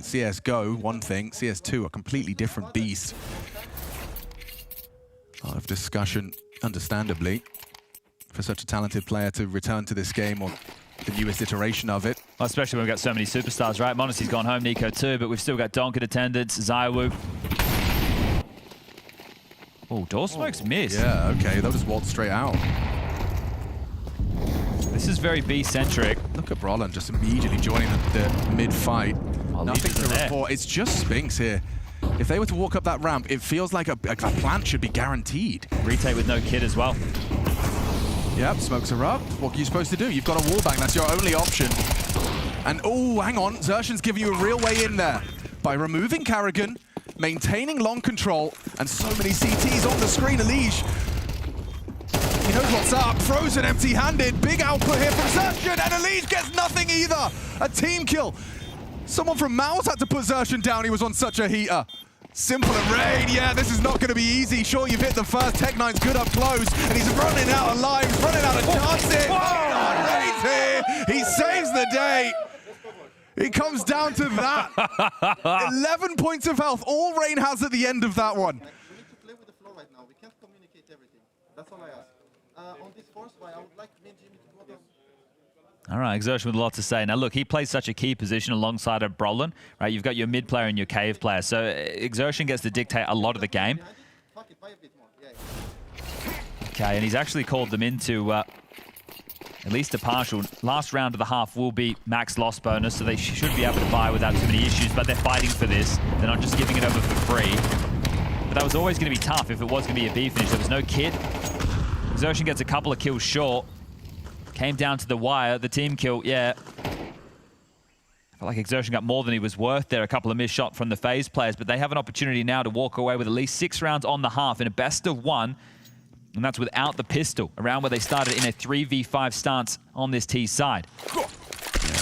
CS:GO, one thing, CS2, a completely different beast. A lot of discussion, understandably, for such a talented player to return to this game or the newest iteration of it. Well, especially when we've got so many superstars, right? MongolZ's gone home, Nico too, but we've still got Donk in attendance, Zywoo. Oh, door smokes missed. Yeah, okay, they'll just waltz straight out. This is very B-centric. Look at Brolin just immediately joining the mid-fight. Well, nothing to report. It's just Spinks here. If they were to walk up that ramp, it feels like a plant should be guaranteed. Retake with no kit as well. Yep, smokes are up. What are you supposed to do? You've got a wallbang. That's your only option. And, oh, hang on. Xertion's giving you a real way in there. By removing Karrigan, maintaining long control, and so many CTs on the screen. Elige, he knows what's up. Frozen empty-handed. Big output here from Xertion, and Elige gets nothing either. A team kill. Someone from MOUZ had to put Xertion down. He was on such a heater. Simple and Rain, yeah, this is not going to be easy. Sure, you've hit the first. Tech9's good up close, and he's running out of lives, running out of chances. Oh, Rain's here. He saves the day. It comes down to that. 11 points of health, all Rain has at the end of that one. We need to play with the flow right now. We can't communicate everything. That's all I ask. On this force fight, I would like me and Jimmy to go down. All right, Xertion with a lot to say. Now, look, he plays such a key position alongside of Brolin, right? You've got your mid player and your cave player. So Xertion gets to dictate a lot of the game. Okay, and he's actually called them into at least a partial. Last round of the half will be max loss bonus, so they should be able to buy without too many issues, but they're fighting for this. They're not just giving it over for free. But that was always going to be tough if it was going to be a B finish. There was no kit. Xertion gets a couple of kills short. Came down to the wire, the team kill, yeah. I felt like Xertion got more than he was worth there. A couple of missed shots from the FaZe players, but they have an opportunity now to walk away with at least 6 rounds on the half in a best of 1. And that's without the pistol, around where they started in a 3v5 stance on this T side. Yeah,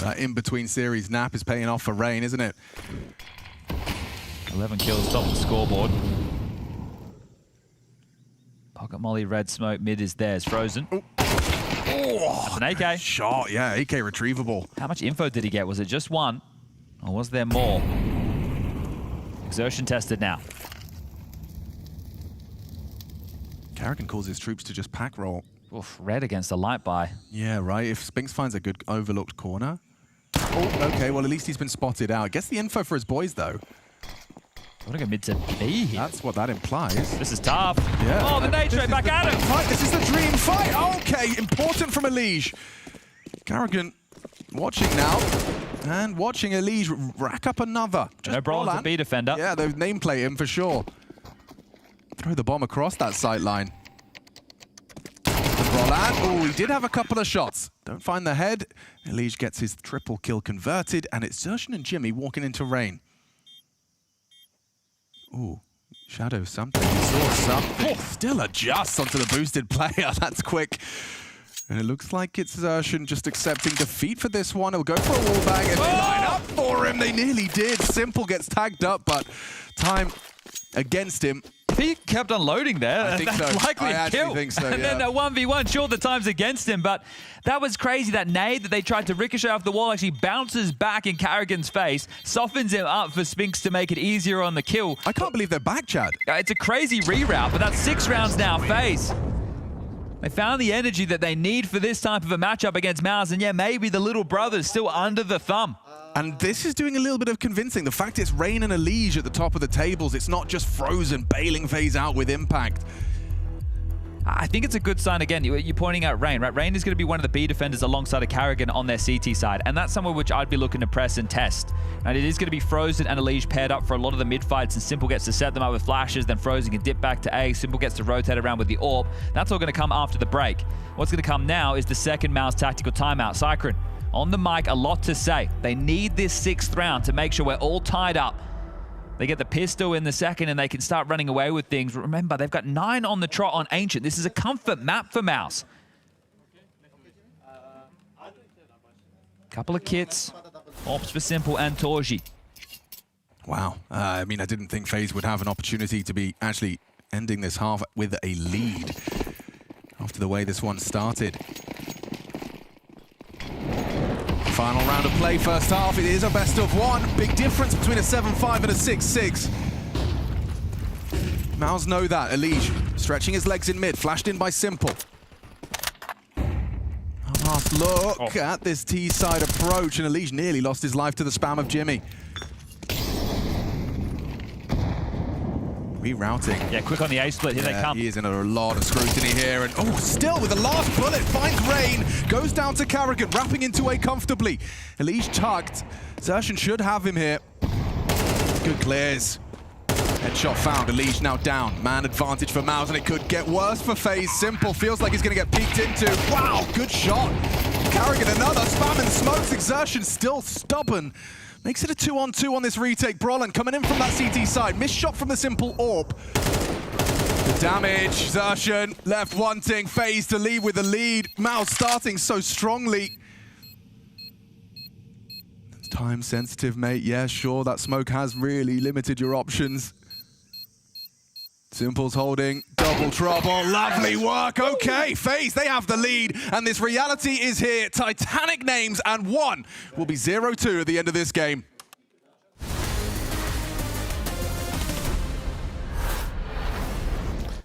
that in-between series nap is paying off for Rain, isn't it? 11 kills, top of the scoreboard. Pocket Molly, red smoke, mid is theirs. Frozen. Oh, that's an AK. Shot, yeah, AK retrievable. How much info did he get? Was it just one? Or was there more? Xertion tested now. Karrigan calls his troops to just pack roll. Oof, red against a light buy. Yeah, right. If Spinks finds a good overlooked corner. Oh, okay, well, at least he's been spotted out. Gets the info for his boys, though. I want to go mid to B here. That's what that implies. This is tough. Yeah. Oh, the nade straight back at him. Fight. This is the dream fight. Okay, important from Elige. Karrigan watching now. And watching Elige rack up another. No Brolin's a B defender. Yeah, they've nameplate him for sure. Throw the bomb across that sight line. Roland. Oh, he did have a couple of shots. Don't find the head. Elige gets his triple kill converted, and it's Xertion and Jimmy walking into Rain. Ooh, Shadow something. He saw something. Still adjusts onto the boosted player. That's quick. And it looks like it's Xertion just accepting defeat for this one. He'll go for a wallbang and they line up for him. They nearly did. Simple gets tagged up, but time against him. If he kept unloading there, I think that's so. likely I a kill. think so, yeah. And then a 1v1, sure, the time's against him, but that was crazy. That nade that they tried to ricochet off the wall actually bounces back in Karrigan's face, softens him up for Spinks to make it easier on the kill. I can't believe they're back, Chad. It's a crazy reroute, but that's 6 rounds now. FaZe. They found the energy that they need for this type of a matchup against MOUZ, and yeah, maybe the little brother's still under the thumb. And this is doing a little bit of convincing. The fact it's Rain and Elige at the top of the tables, it's not just Frozen bailing FaZe out with impact. I think it's a good sign, again, you're pointing out Rain, right? Rain is going to be one of the B defenders alongside of Karrigan on their CT side, and that's somewhere which I'd be looking to press and test. And it is going to be Frozen and Elige paired up for a lot of the mid fights, and Simple gets to set them up with flashes, then Frozen can dip back to A, Simple gets to rotate around with the AWP. That's all going to come after the break. What's going to come now is the second MOUZ tactical timeout. Cycron on the mic, a lot to say. They need this 6th round to make sure we're all tied up. They get the pistol in the second and they can start running away with things. Remember, they've got 9 on the trot on Ancient. This is a comfort map for MOUZ. Couple of kits. Ops for Simple and Torji. Wow. I mean, I didn't think FaZe would have an opportunity to be actually ending this half with a lead after the way this one started. Final round of play, first half. It is a best of one. Big difference between a 7-5 and a 6-6. MOUZ know that. Elige stretching his legs in mid, flashed in by Simple. A last look at this T-side approach, and Elige nearly lost his life to the spam of Jimmy. Rerouting. Yeah, quick on the A split. Here they come. He is in a lot of scrutiny here. And oh, still with the last bullet, finds Rain, goes down to Carrigan, wrapping into A comfortably. Elige tucked. Xertion should have him here. Good clears. Headshot found. Elige now down. Man advantage for MOUZ, and it could get worse for FaZe. Simple feels like he's going to get peeked into. Wow, good shot. Carrigan another. Spamming smokes. Xertion still stubborn. Makes it a 2-on-2 on this retake. Brolin coming in from that CT side. Missed shot from the Simple AWP. The damage. Xertion left wanting. FaZe to lead with the lead. MOUZ starting so strongly. It's time sensitive, mate. Yeah, sure, that smoke has really limited your options. Simple's holding, double trouble, lovely work. Okay, FaZe, they have the lead, and this reality is here. Titanic names, and one will be 0-2 at the end of this game.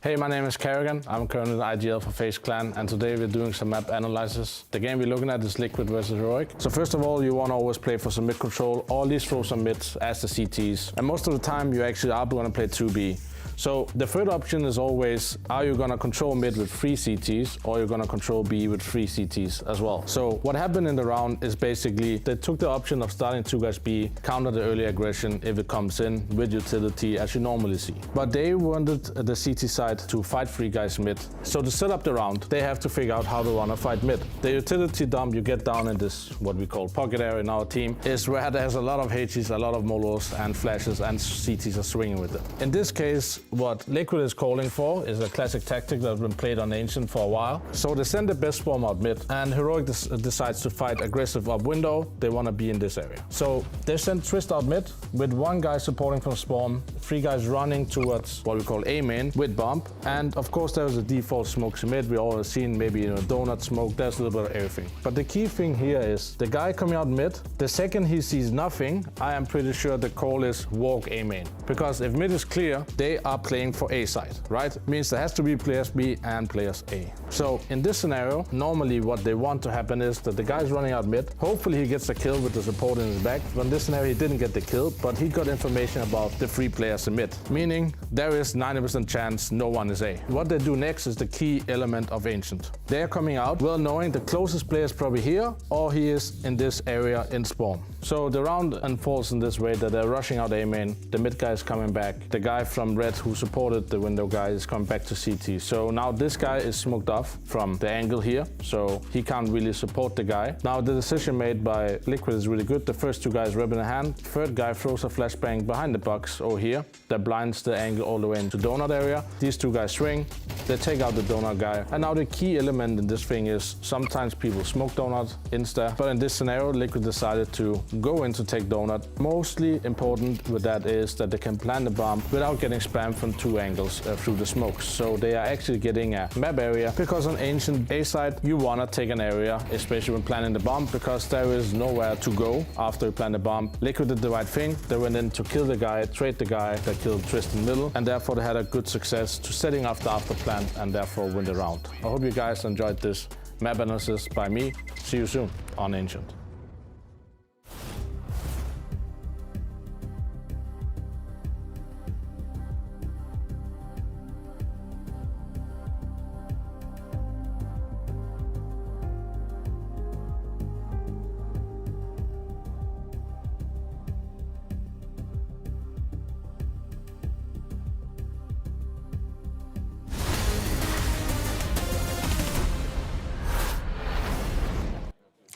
Hey, my name is Carrigan. I'm currently the IGL for FaZe Clan, and today we're doing some map analysis. The game we're looking at is Liquid versus Heroic. So first of all, you want to always play for some mid control, or at least throw some mids as the CTs. And most of the time, you actually are going to play 2B. So the third option is always, are you going to control mid with 3 CTs, or you're going to control B with 3 CTs as well? So what happened in the round is basically they took the option of starting 2 guys B, counter the early aggression if it comes in with utility as you normally see. But they wanted the CT side to fight 3 guys mid. So to set up the round, they have to figure out how to want to fight mid. The utility dump you get down in this, what we call pocket area in our team, is where there's a lot of HGs, a lot of MongolZ and flashes, and CTs are swinging with it. In this case, what Liquid is calling for is a classic tactic that's been played on Ancient for a while. So they send the best swarm out mid, and Heroic decides to fight aggressive up window. They want to be in this area. So they send Twist out mid with 1 guy supporting from spawn, 3 guys running towards what we call A main with bump. And of course there's a default smokes mid. We all have seen maybe donut smoke, there's a little bit of everything. But the key thing here is the guy coming out mid, the second he sees nothing, I am pretty sure the call is walk A main. Because if mid is clear, they are playing for A side, right? Means there has to be players B and players A. So in this scenario, normally what they want to happen is that the guy's running out mid. Hopefully he gets a kill with the support in his back. But in this scenario, he didn't get the kill, but he got information about the 3 players in mid. Meaning there is 90% chance no one is A. What they do next is the key element of Ancient. They're coming out well knowing the closest player is probably here, or he is in this area in spawn. So the round unfolds in this way that they're rushing out A main, the mid guy is coming back, the guy from red who supported the window guy is coming back to CT. So now this guy is smoked off from the angle here, so he can't really support the guy. Now the decision made by Liquid is really good. The first 2 guys rub in a hand, third guy throws a flashbang behind the box over here that blinds the angle all the way into donut area. These 2 guys swing, they take out the donut guy. And now the key element in this thing is sometimes people smoke donut insta, but in this scenario Liquid decided to go in to take donut. Mostly important with that is that they can plant the bomb without getting spammed from 2 angles through the smokes. So they are actually getting a map area, because on Ancient A side you want to take an area, especially when planting the bomb, because there is nowhere to go after you plant the bomb. Liquid did the right thing. They went in to kill the guy, trade the guy that killed Twist in the middle, and therefore they had a good success to setting up the after plant and therefore win the round. I hope you guys enjoyed this map analysis by me. See you soon on Ancient.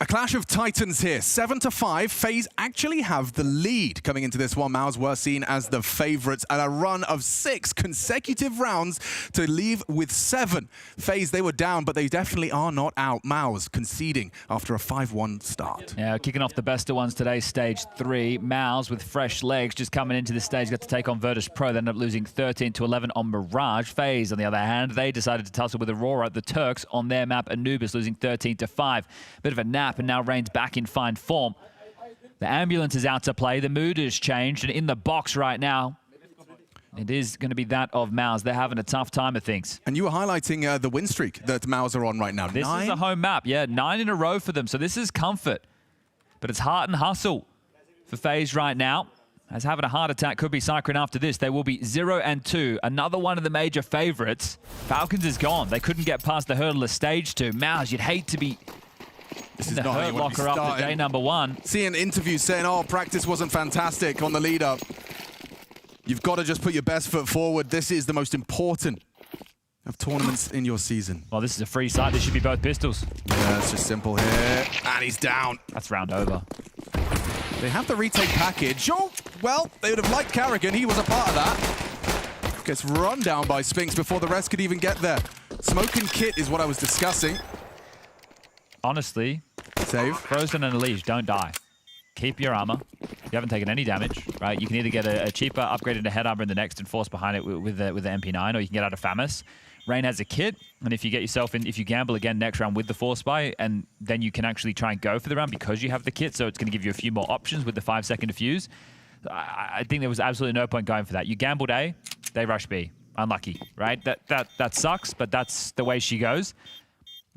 A clash of titans here, 7-5. FaZe actually have the lead coming into this one. MOUZ were seen as the favorites at a run of 6 consecutive rounds to leave with 7. FaZe, they were down, but they definitely are not out. MOUZ conceding after a 5-1 start. Yeah, kicking off the best of ones today, stage 3. MOUZ with fresh legs just coming into the stage, got to take on Virtus.pro. They ended up losing 13-11 on Mirage. FaZe, on the other hand, they decided to tussle with Aurora, the Turks, on their map Anubis, losing 13-5. Bit of a nap and now Rain's back in fine form. The ambulance is out to play. The mood has changed, and in the box right now, it is going to be that of MOUZ. They're having a tough time of things. And you were highlighting the win streak that MOUZ are on right now. This is a home map. Yeah, 9 in a row for them. So this is comfort. But it's heart and hustle for FaZe right now. As having a heart attack could be Cyclone after this. They will be 0-2. Another one of the major favorites. Falcons is gone. They couldn't get past the hurdle of stage 2. MOUZ, you'd hate to be This is the not how hurt you want to locker be up to day number 1. Seeing interviews saying, oh, practice wasn't fantastic on the lead up. You've got to just put your best foot forward. This is the most important of tournaments in your season. Well, this is a free site. This should be both pistols. Yeah, it's just simple here. And he's down. That's round over. They have the retake package. Oh, well, they would have liked Carrigan. He was a part of that. Gets run down by Spinks before the rest could even get there. Smoke and kit is what I was discussing. Honestly, save. Frozen and Elige, don't die. Keep your armor. You haven't taken any damage, right? You can either get a cheaper upgraded head armor in the next and force behind it with the MP9, or you can get out of Famis. Rain has a kit, and if you get yourself in, if you gamble again next round with the Force Buy, and then you can actually try and go for the round because you have the kit, so it's going to give you a few more options with the 5-second defuse. I think there was absolutely no point going for that. You gambled A, they rush B. Unlucky, right? That sucks, but that's the way she goes.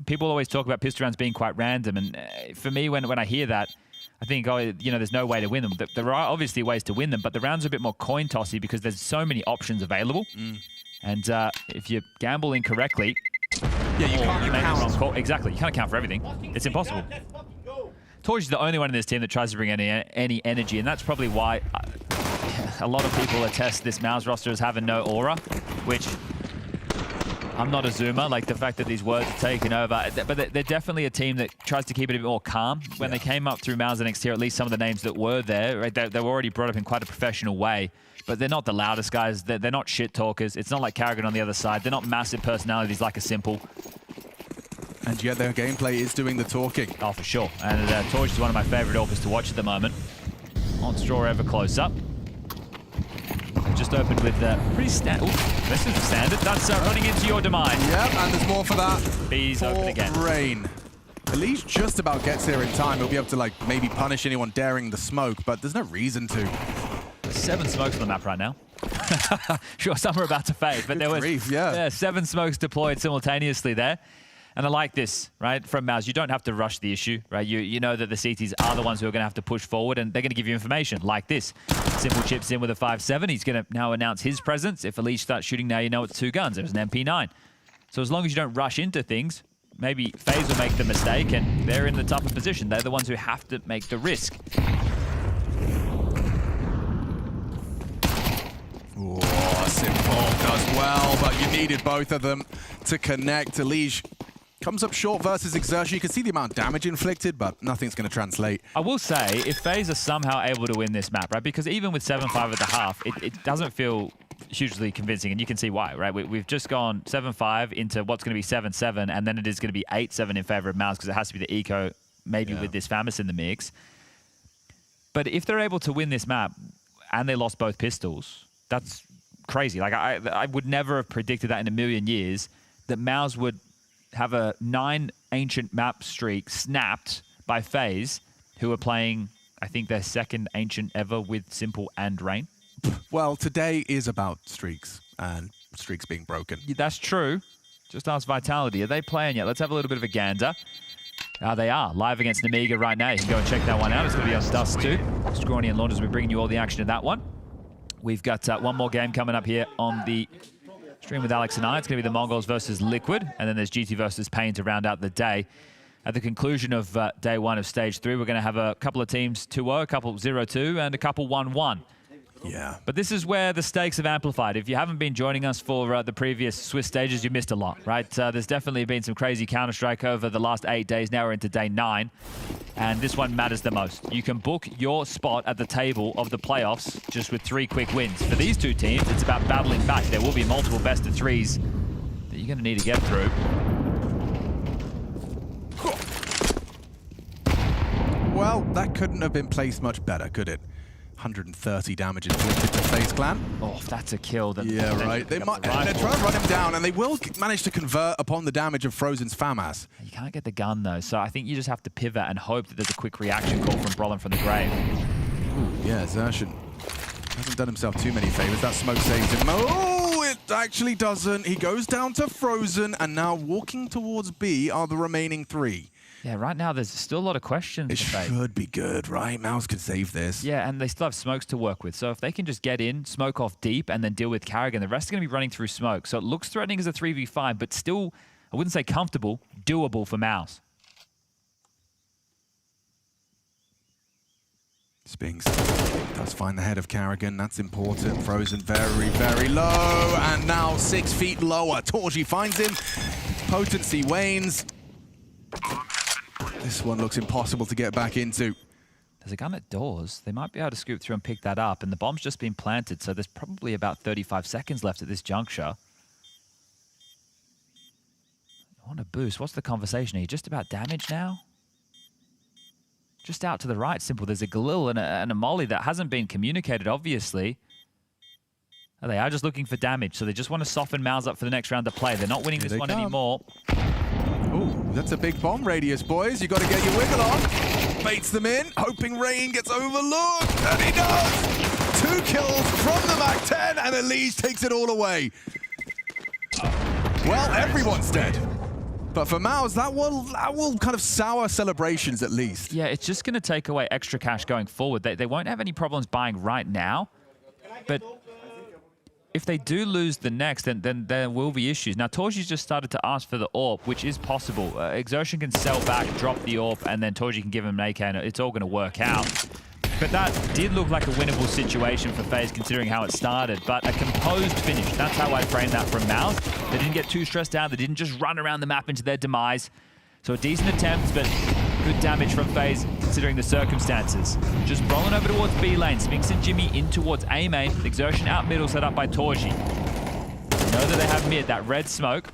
People always talk about pistol rounds being quite random, and for me, when I hear that, I think, oh, you know, there's no way to win them. There are obviously ways to win them, but the rounds are a bit more coin-tossy because there's so many options available. And if you gamble incorrectly, yeah, you can't count. Exactly, you can't account for everything. It's impossible. Torch is the only one in this team that tries to bring any energy, and that's probably why a lot of people attest this MOUZ roster as having no aura, which I'm not a zoomer, like the fact that these words are taken over, but they're definitely a team that tries to keep it a bit more calm. When they came up through MOUZ NXT, at least some of the names that were there, right, they were already brought up in quite a professional way, but they're not the loudest guys. They're not shit talkers. It's not like Carrigan on the other side. They're not massive personalities like a Simple. And yet their gameplay is doing the talking. Oh, for sure. And Torch is one of my favorite AWPers to watch at the moment. On Straw ever close up. Just opened with pretty standard. This is the standard. That's running into your demise. Yep, and there's more for that. B's open again. Rain. Elige just about gets here in time. He'll be able to like maybe punish anyone daring the smoke, but there's no reason to. There's 7 smokes on the map right now. Sure, some are about to fade, but there was 7 smokes deployed simultaneously there. And I like this, right, from MOUZ. You don't have to rush the issue, right? You know that the CTs are the ones who are going to have to push forward, and they're going to give you information like this. Simple chips in with a 5-7. He's going to now announce his presence. If Elige starts shooting now, you know it's 2 guns. It was an MP9. So as long as you don't rush into things, maybe FaZe will make the mistake, and they're in the tougher position. They're the ones who have to make the risk. Oh, Simple does well, but you needed both of them to connect. Elige comes up short versus Exertion. You can see the amount of damage inflicted, but nothing's going to translate. I will say, if FaZe are somehow able to win this map, right, because even with 7-5 at the half, it doesn't feel hugely convincing, and you can see why, right? We've just gone 7-5 into what's going to be 7-7, and then it is going to be 8-7 in favor of MOUZ, because it has to be the eco, maybe with this Famis in the mix. But if they're able to win this map, and they lost both pistols, that's crazy. Like, I would never have predicted that in a million years, that MOUZ would have a 9 ancient map streak snapped by FaZe, who are playing, I think, their 2nd ancient ever with Simple and Rain. Well, today is about streaks and streaks being broken. Yeah, that's true. Just ask Vitality. Are they playing yet? Let's have a little bit of a gander. They are live against Nemiga right now. You can go and check that one out. It's going to be on Dust too. Scrawny and Launders will be bringing you all the action in that one. We've got one more game coming up here on the stream with Alex and I. It's going to be the MongolZ versus Liquid, and then there's GT versus Pain to round out the day. At the conclusion of day 1 of stage 3, we're going to have a couple of teams 2-0, a couple 0-2, and a couple 1-1. Yeah. But this is where the stakes have amplified. If you haven't been joining us for the previous Swiss stages, you missed a lot, right? There's definitely been some crazy Counter-Strike over the last 8 days. Now we're into day 9. And this one matters the most. You can book your spot at the table of the playoffs just with 3 quick wins. For these 2 teams, it's about battling back. There will be multiple best of 3s that you're going to need to get through. Well, that couldn't have been placed much better, could it? 130 damage inflicted to FaZe Clan. Oh, if that's a kill, then... Yeah, right. They're trying to run him down, and they will manage to convert upon the damage of Frozen's FAMAS. You can't get the gun, though, so I think you just have to pivot and hope that there's a quick reaction call from Brolin from the grave. Ooh, yeah, Xertion hasn't done himself too many favors. That smoke saves him. Oh, it actually doesn't. He goes down to Frozen, and now walking towards B are the remaining 3. Yeah, right now there's still a lot of questions. It should be good, right? MOUZ can save this. Yeah, and they still have smokes to work with. So if they can just get in, smoke off deep, and then deal with Karrigan, the rest are going to be running through smoke. So it looks threatening as a 3v5, but still, I wouldn't say comfortable, doable for MOUZ. Spinks does find the head of Karrigan. That's important. Frozen very, very low. And now 6 feet lower. Torji finds him. Potency wanes. This one looks impossible to get back into. There's a gun at doors. They might be able to scoop through and pick that up. And the bomb's just been planted, so there's probably about 35 seconds left at this juncture. I want to boost. What's the conversation? Are you just about damage now? Just out to the right, Simple. There's a Galil and a Molly that hasn't been communicated, obviously. Oh, they are just looking for damage, so they just want to soften MOUZ up for the next round to play. They're not winning this one anymore. Ooh, that's a big bomb radius, boys. You got to get your wiggle on. Baits them in, hoping Rain gets overlooked, and he does! 2 kills from the MAC-10, and Elise takes it all away. Well, everyone's dead. But for MOUZ, that will kind of sour celebrations at least. Yeah, it's just going to take away extra cash going forward. They won't have any problems buying right now, but if they do lose the next, then there will be issues. Now, Torji's just started to ask for the AWP, which is possible. Exertion can sell back, drop the AWP, and then Torji can give him an AK, and it's all going to work out. But that did look like a winnable situation for FaZe, considering how it started. But a composed finish, that's how I frame that from MOUZ. They didn't get too stressed out. They didn't just run around the map into their demise. So a decent attempt, but good damage from FaZe, considering the circumstances. Just rolling over towards B lane. Spinks and Jimmy in towards A main. Exertion out middle, set up by Torji. Know that they have mid, that red smoke.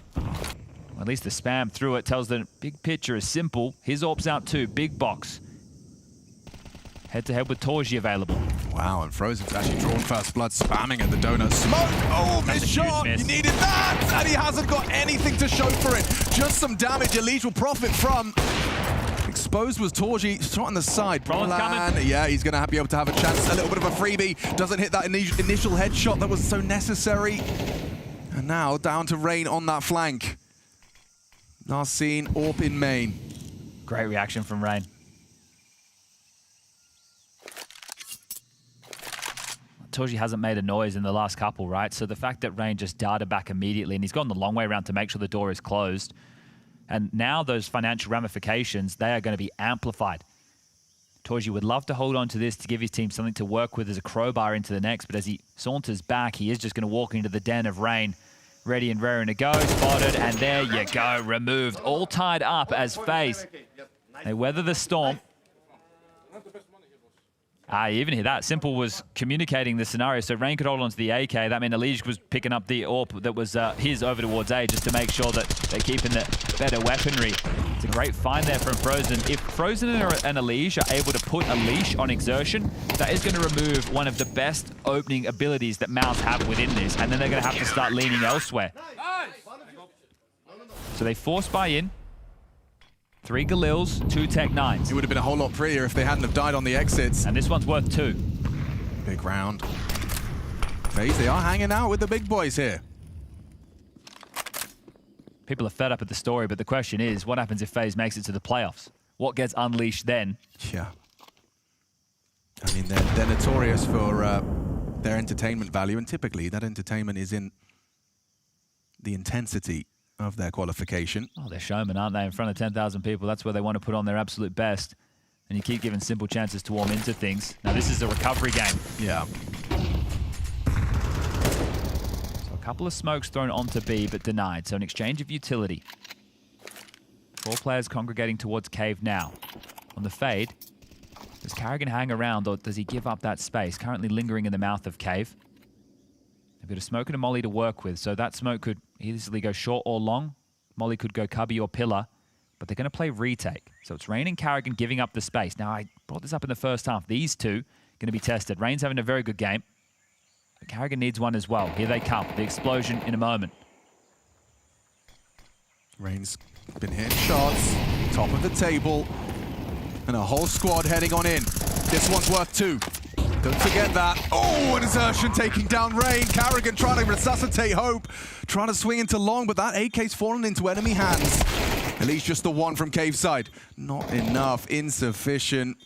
At least the spam through it tells the big picture is simple. His AWP's out too, big box. Head-to-head with Torji available. Wow, and Frozen's actually drawn first blood, spamming at the donut. Smoke! Oh, missed shot! He needed that! And he hasn't got anything to show for it. Just some damage Elite will profit from. Exposed was Torji, shot on the side. Yeah, he's going to be able to have a chance. A little bit of a freebie. Doesn't hit that initial headshot that was so necessary. And now down to Rain on that flank. Last seen, AWP in main. Great reaction from Rain. Torji hasn't made a noise in the last couple, right? So the fact that Rain just darted back immediately, and he's gone the long way around to make sure the door is closed. And now those financial ramifications, they are going to be amplified. Torji would love to hold on to this to give his team something to work with as a crowbar into the next, but as he saunters back, he is just going to walk into the den of Rain. Ready and raring to go, spotted, and there you go, removed. All tied up as FaZe. They weather the storm. You even hear that. Simple was communicating the scenario, so Rain could hold on to the AK. That meant Elige was picking up the AWP that was his over towards A, just to make sure that they're keeping the better weaponry. It's a great find there from Frozen. If Frozen and Elige are able to put a leash on Exertion, that is going to remove one of the best opening abilities that MOUZ have within this, and then they're going to have to start leaning elsewhere. So they force buy in. 3 Galils, 2 Tech 9s. It would have been a whole lot prettier if they hadn't have died on the exits. And this one's worth 2. Big round. FaZe, they are hanging out with the big boys here. People are fed up at the story, but the question is, what happens if FaZe makes it to the playoffs? What gets unleashed then? Yeah. I mean, they're notorious for their entertainment value, and typically that entertainment is in the intensity of their qualification. Oh, they're showmen, aren't they? In front of 10,000 people, that's where they want to put on their absolute best. And you keep giving Simple chances to warm into things. Now, this is a recovery game. Yeah. So a couple of smokes thrown onto B, but denied. So an exchange of utility. 4 players congregating towards Cave now. On the fade, does Karrigan hang around, or does he give up that space? Currently lingering in the mouth of Cave. They've got a smoke and a molly to work with, so that smoke could easily go short or long. Molly could go cubby or pillar, but they're going to play retake. So it's Rain and Karrigan giving up the space. Now, I brought this up in the first half. These two going to be tested. Rain's having a very good game, but Carrigan needs one as well. Here they come. The explosion in a moment. Rain's been hitting shots, top of the table, and a whole squad heading on in. This one's worth 2. Don't forget that. Oh, an Exertion taking down Rain. Carrigan trying to resuscitate Hope, trying to swing into long, but that AK's fallen into enemy hands. At least just the one from cave side. Not enough, insufficient.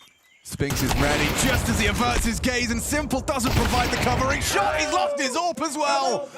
Spinks is ready just as he averts his gaze, and Simple doesn't provide the covering shot. He's lost his AWP as well.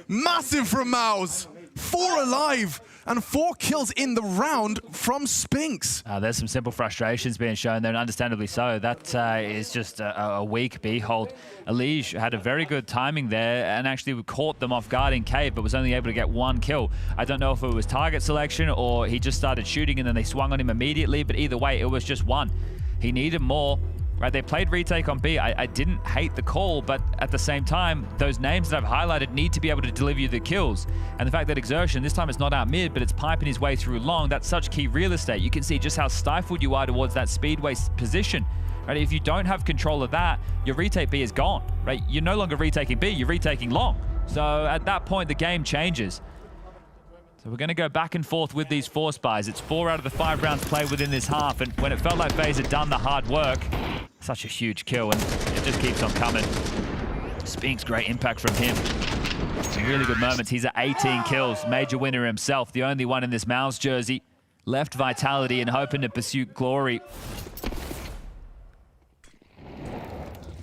Massive from MOUZ. 4 alive and 4 kills in the round from Spinks. There's some Simple frustrations being shown there, and understandably so. That is just a weak B-hold. Elige had a very good timing there and actually caught them off guard in cave, but was only able to get 1 kill. I don't know if it was target selection or he just started shooting and then they swung on him immediately, but either way, it was just 1. He needed more. Right, they played retake on B. I didn't hate the call, but at the same time, those names that I've highlighted need to be able to deliver you the kills. And the fact that Exertion, this time it's not out mid, but it's piping his way through long, that's such key real estate. You can see just how stifled you are towards that speedway position. Right, if you don't have control of that, your retake B is gone. Right, you're no longer retaking B, you're retaking long. So at that point, the game changes. So we're going to go back and forth with these 4 spies. It's 4 out of the 5 rounds played within this half, and when it felt like FaZe had done the hard work, such a huge kill, and it just keeps on coming. Spinks, great impact from him. Some really good moments. He's at 18 kills, major winner himself, the only one in this MOUZ jersey. Left Vitality and hoping to pursue glory.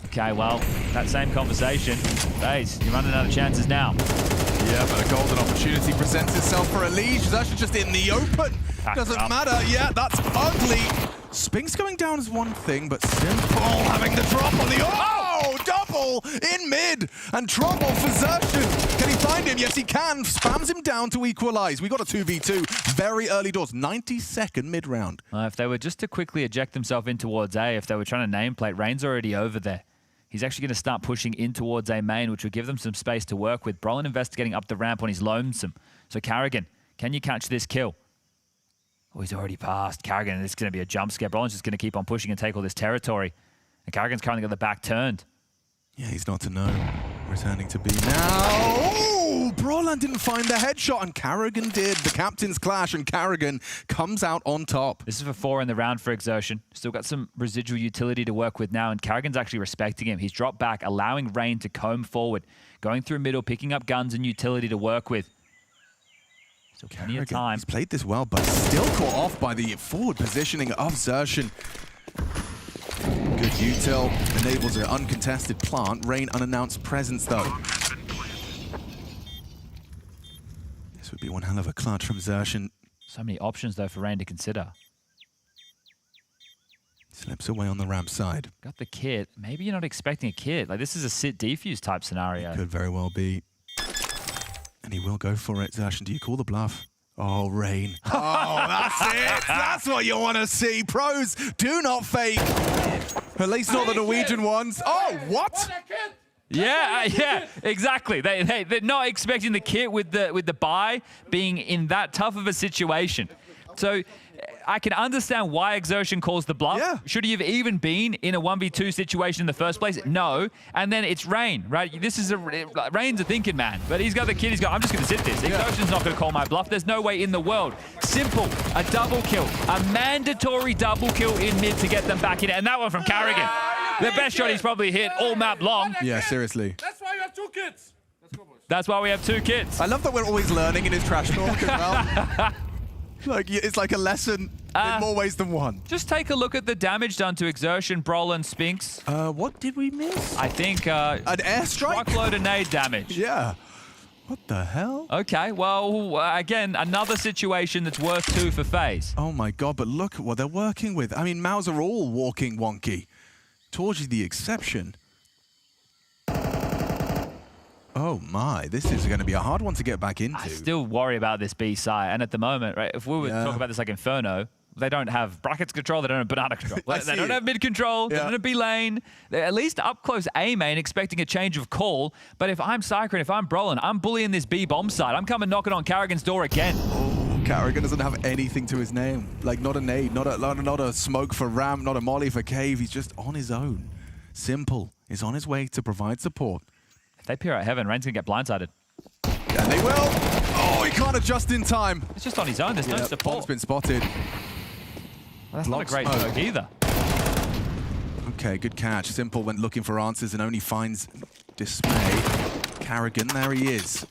Okay, well, that same conversation. FaZe, you're running out of chances now. Yeah, but a golden opportunity presents itself for Elige. He's actually just in the open. Doesn't matter. Yeah, that's ugly. Spinks going down is one thing, but Simple having the drop on the... Oh, double in mid. And trouble for Xerxes. Can he find him? Yes, he can. Spams him down to equalize. We got a 2v2. Very early doors. 92nd mid-round. If they were just to quickly eject themselves in towards A, if they were trying to nameplate, Rain's already over there. He's actually going to start pushing in towards A main, which will give them some space to work with. Brolin investigating up the ramp on his lonesome. So Carrigan, can you catch this kill? Oh, he's already passed. Carrigan, this is going to be a jump scare. Brolin's just going to keep on pushing and take all this territory. And Carrigan's currently got the back turned. Yeah, he's not to know. Returning to B now. Oh, Brolin didn't find the headshot, and Carrigan did. The captain's clash, and Carrigan comes out on top. This is for 4 in the round for Exertion. Still got some residual utility to work with now, and Carrigan's actually respecting him. He's dropped back, allowing Rain to comb forward, going through middle, picking up guns and utility to work with. Still plenty of time. He's played this well, but still caught off by the forward positioning of Xerxes. Good util enables an uncontested plant. Rain unannounced presence though. This would be one hell of a clutch from Xerxes. So many options though for Rain to consider. Slips away on the ramp side. Got the kit. Maybe you're not expecting a kit. Like this is a sit defuse type scenario. It could very well be. And he will go for it. Xerxes, do you call the bluff? Oh, Rain. Oh, that's it. That's what you want to see. Pros, do not fake. At least not the Norwegian ones. Oh, what? Yeah, exactly. They're not expecting the kit with the buy being in that tough of a situation. So I can understand why Exertion calls the bluff. Yeah. Should he have even been in a 1v2 situation in the first place? No. And then it's Rain, right? This is Rain's a thinking man, but he's got the kid. He's got, I'm just going to sit this. Exertion's not going to call my bluff. There's no way in the world. Simple, a double kill, a mandatory double kill in mid to get them back in it. And that one from Carrigan. The best shot he's probably hit all map long. Yeah, seriously. That's why you have 2 kids. That's why we have 2 kids. I love that we're always learning in his trash talk as well. Like, it's like a lesson in more ways than one. Just take a look at the damage done to Exertion, Brolin, Spinks. What did we miss? I think... an airstrike? Truckload of nade damage. Yeah. What the hell? Okay, well, again, another situation that's worth 2 for FaZe. Oh my god, but look at what they're working with. I mean, MOUZ are all walking wonky. Torgy the exception. Oh my, this is going to be a hard one to get back into. I still worry about this B side, and at the moment, right, if we were talking about this like Inferno, they don't have brackets control, they don't have banana control. They don't have mid control, they don't have B lane. They're at least up close A main, expecting a change of call. But if I'm Cycron, if I'm Brolin, I'm bullying this B bomb side. I'm coming knocking on Carrigan's door again. Oh, Carrigan doesn't have anything to his name. Like, not a nade, not a smoke for ramp, not a molly for cave. He's just on his own. Simple is on his way to provide support. If they peer out heaven, Rain's going to get blindsided. And they will. Oh, he can't adjust in time. It's just on his own. There's no support. Bomb's been spotted. Well, that's not a great smoke either. Okay, good catch. Simple went looking for answers and only finds dismay. Carrigan, there he is.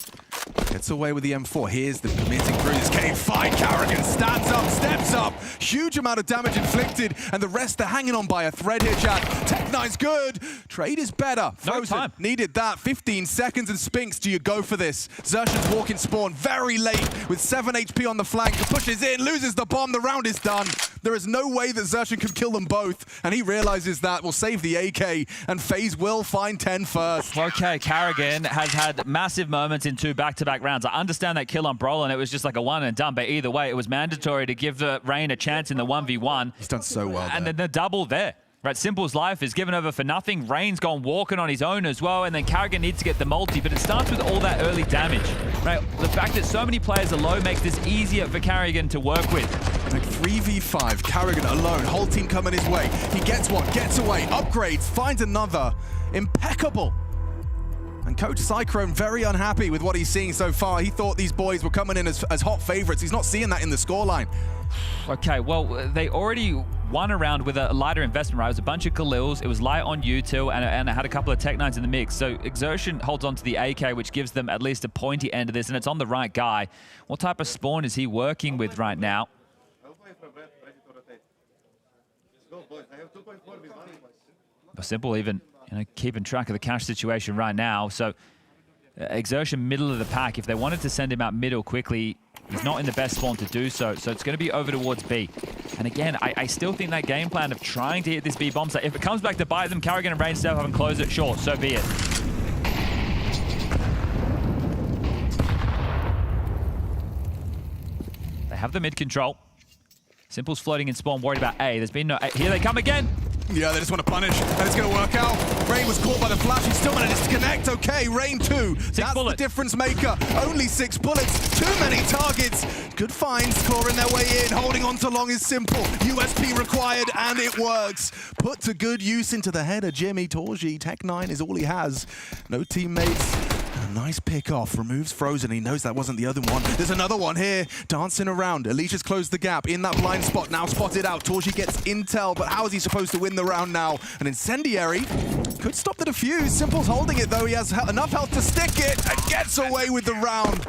Gets away with the M4. Here's the committing through this cave fight. Carrigan stands up, steps up. Huge amount of damage inflicted, and the rest are hanging on by a thread here, chat. Tech9's good. Trade is better. Frozen time. Needed that. 15 seconds, and Spinks, do you go for this? Xertion's walking spawn very late with 7 HP on the flank. Pushes in, loses the bomb. The round is done. There is no way that Xertion can kill them both, and he realizes that. Will save the AK, and FaZe will find 10 first. Okay, Carrigan has had massive moments in 2 back-to-back rounds. I understand that kill on Brolin, it was just like a one and done, but either way, it was mandatory to give Rain a chance in the 1v1. He's done so well and then the double there. Right, Simple's life is given over for nothing. Rain's gone walking on his own as well, and then Carrigan needs to get the multi, but it starts with all that early damage. Right, the fact that so many players are low makes this easier for Carrigan to work with. Like 3v5, Carrigan alone, whole team coming his way. He gets one, gets away, upgrades, finds another. Impeccable. And Coach Cyclone very unhappy with what he's seeing so far. He thought these boys were coming in as hot favorites. He's not seeing that in the scoreline. Okay, well, they already won a round with a lighter investment, right? It was a bunch of Khalils, it was light on U2, and it had a couple of Tech9s in the mix. So Exertion holds on to the AK, which gives them at least a pointy end of this, and it's on the right guy. What type of spawn is he working with right now? But Simple even keeping track of the cash situation right now. So Exertion middle of the pack. If they wanted to send him out middle quickly, he's not in the best spawn to do so. So it's going to be over towards B. And again, I still think that game plan of trying to hit this B bomb site, if it comes back to bite them, Carrigan and Rain step up and close it short, so be it. They have the mid control. Simple's floating in spawn, worried about A. There's been no A. Here they come again. Yeah, they just want to punish, and it's going to work out. Rain was caught by the flash. He still manages to connect. Okay, Rain 2. That's the difference maker. Only 6 bullets. Too many targets. Good finds, clawing their way in. Holding on to long is Simple. USP required, and it works. Put to good use into the header. Jimmy Torji. Tech9 is all he has. No teammates. A nice pick off. Removes Frozen. He knows that wasn't the other one. There's another one here. Dancing around. Alicia's closed the gap in that blind spot. Now spotted out. Torji gets intel, but how is he supposed to win the round now? An incendiary could stop the defuse. Simple's holding it though. He has enough health to stick it and gets away with the round.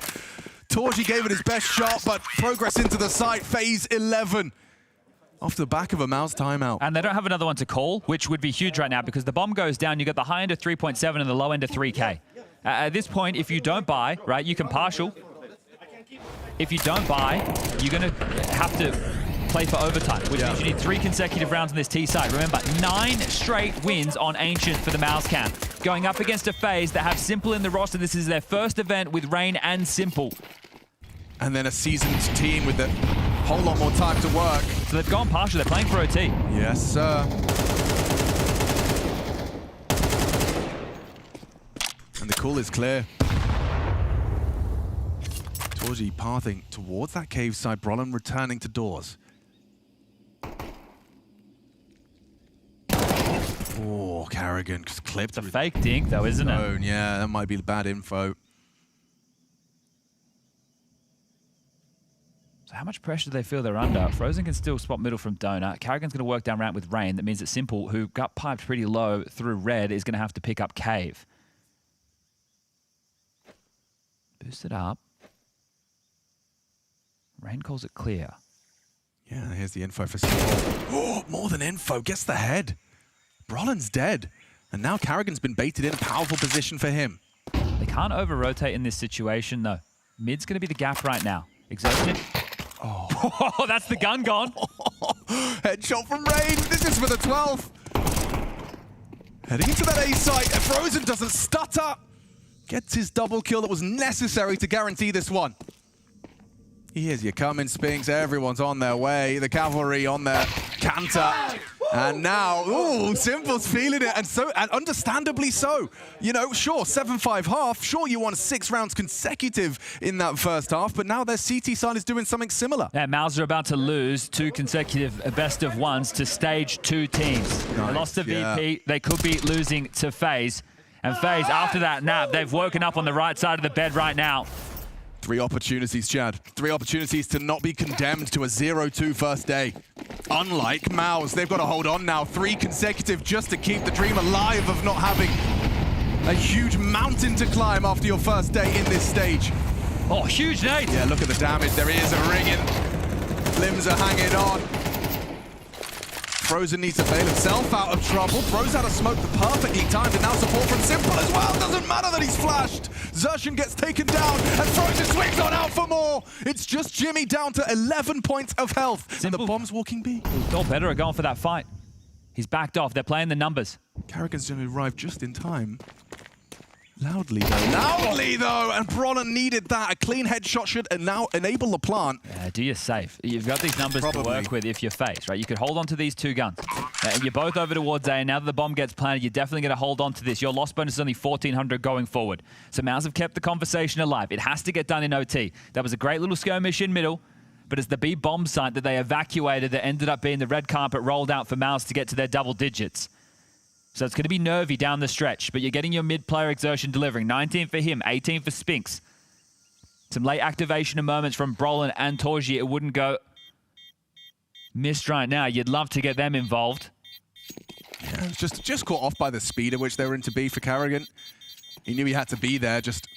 Torji gave it his best shot, but progress into the site. FaZe 11. Off the back of a MOUZ timeout. And they don't have another one to call, which would be huge right now because the bomb goes down. You got the high end of 3.7 and the low end of 3K. At this point, if you don't buy, right, you can partial. If you don't buy, you're going to have to play for overtime, which means you need 3 consecutive rounds on this T side. Remember, 9 straight wins on Ancient for the MOUZ camp. Going up against a FaZe that have Simple in the roster. This is their first event with Rain and Simple. And then a seasoned team with a whole lot more time to work. So they've gone partial. They're playing for OT. Yes, sir. And the call is clear. Torji pathing towards that cave side. Brolin returning to doors. Oh, Carrigan just clipped. It's a fake dink though, isn't it? Yeah, that might be the bad info. So how much pressure do they feel they're under? Frozen can still spot middle from Donut. Carrigan's going to work down ramp with Rain. That means that Simple, who got piped pretty low through red, is going to have to pick up cave. Boost it up. Rain calls it clear. Yeah, here's the info for Simple. Oh, more than info. Guess the head. Brolin's dead. And now Carrigan's been baited in a powerful position for him. They can't over-rotate in this situation, though. Mid's going to be the gap right now. Exertion. Oh, that's the gun gone. Headshot from Rain. This is for the 12th. Heading into that A site. Frozen doesn't stutter. Gets his double kill that was necessary to guarantee this one. Here's your coming, Spinks. Everyone's on their way. The cavalry on their canter. And now, ooh, Simple's feeling it, and understandably so. You know, sure, 7-5 half. Sure, you won 6 rounds consecutive in that first half, but now their CT side is doing something similar. Yeah, MOUZ are about to lose 2 consecutive best of ones to stage 2 teams. Nice. They lost to VP. They could be losing to FaZe. And FaZe, after that nap, they've woken up on the right side of the bed right now. 3 opportunities, Chad. 3 opportunities to not be condemned to a 0-2 first day. Unlike MOUZ, they've got to hold on now. 3 consecutive just to keep the dream alive of not having a huge mountain to climb after your first day in this stage. Oh, huge nade. Yeah, look at the damage. There is a ringing. Limbs are hanging on. Frozen needs to bail himself out of trouble. Throws out a smoke perfectly timed, and now support from Simple as well. Doesn't matter that he's flashed. Xerxan gets taken down, and Frozen swings on out for more. It's just Jimmy down to 11 points of health. Simple. And the bomb's walking B. All better are going for that fight. He's backed off. They're playing the numbers. Karrigan's going to arrive just in time. Loudly though, and Bronner needed that. A clean headshot should now enable the plant. Yeah, do you safe? You've got these numbers to work with if you're FaZe, right? You could hold on to these 2 guns. You're both over towards A, and now that the bomb gets planted, you're definitely going to hold on to this. Your loss bonus is only 1,400 going forward. So MOUZ have kept the conversation alive. It has to get done in OT. That was a great little skirmish in middle, but it's the B bomb site that they evacuated that ended up being the red carpet rolled out for MOUZ to get to their double digits. So it's going to be nervy down the stretch, but you're getting your mid-player Exertion delivering. 19 for him, 18 for Spinks. Some late activation of moments from Brolin and Torji. It wouldn't go missed right now. You'd love to get them involved. Yeah, just caught off by the speed at which they were into B for Karrigan. He knew he had to be there, just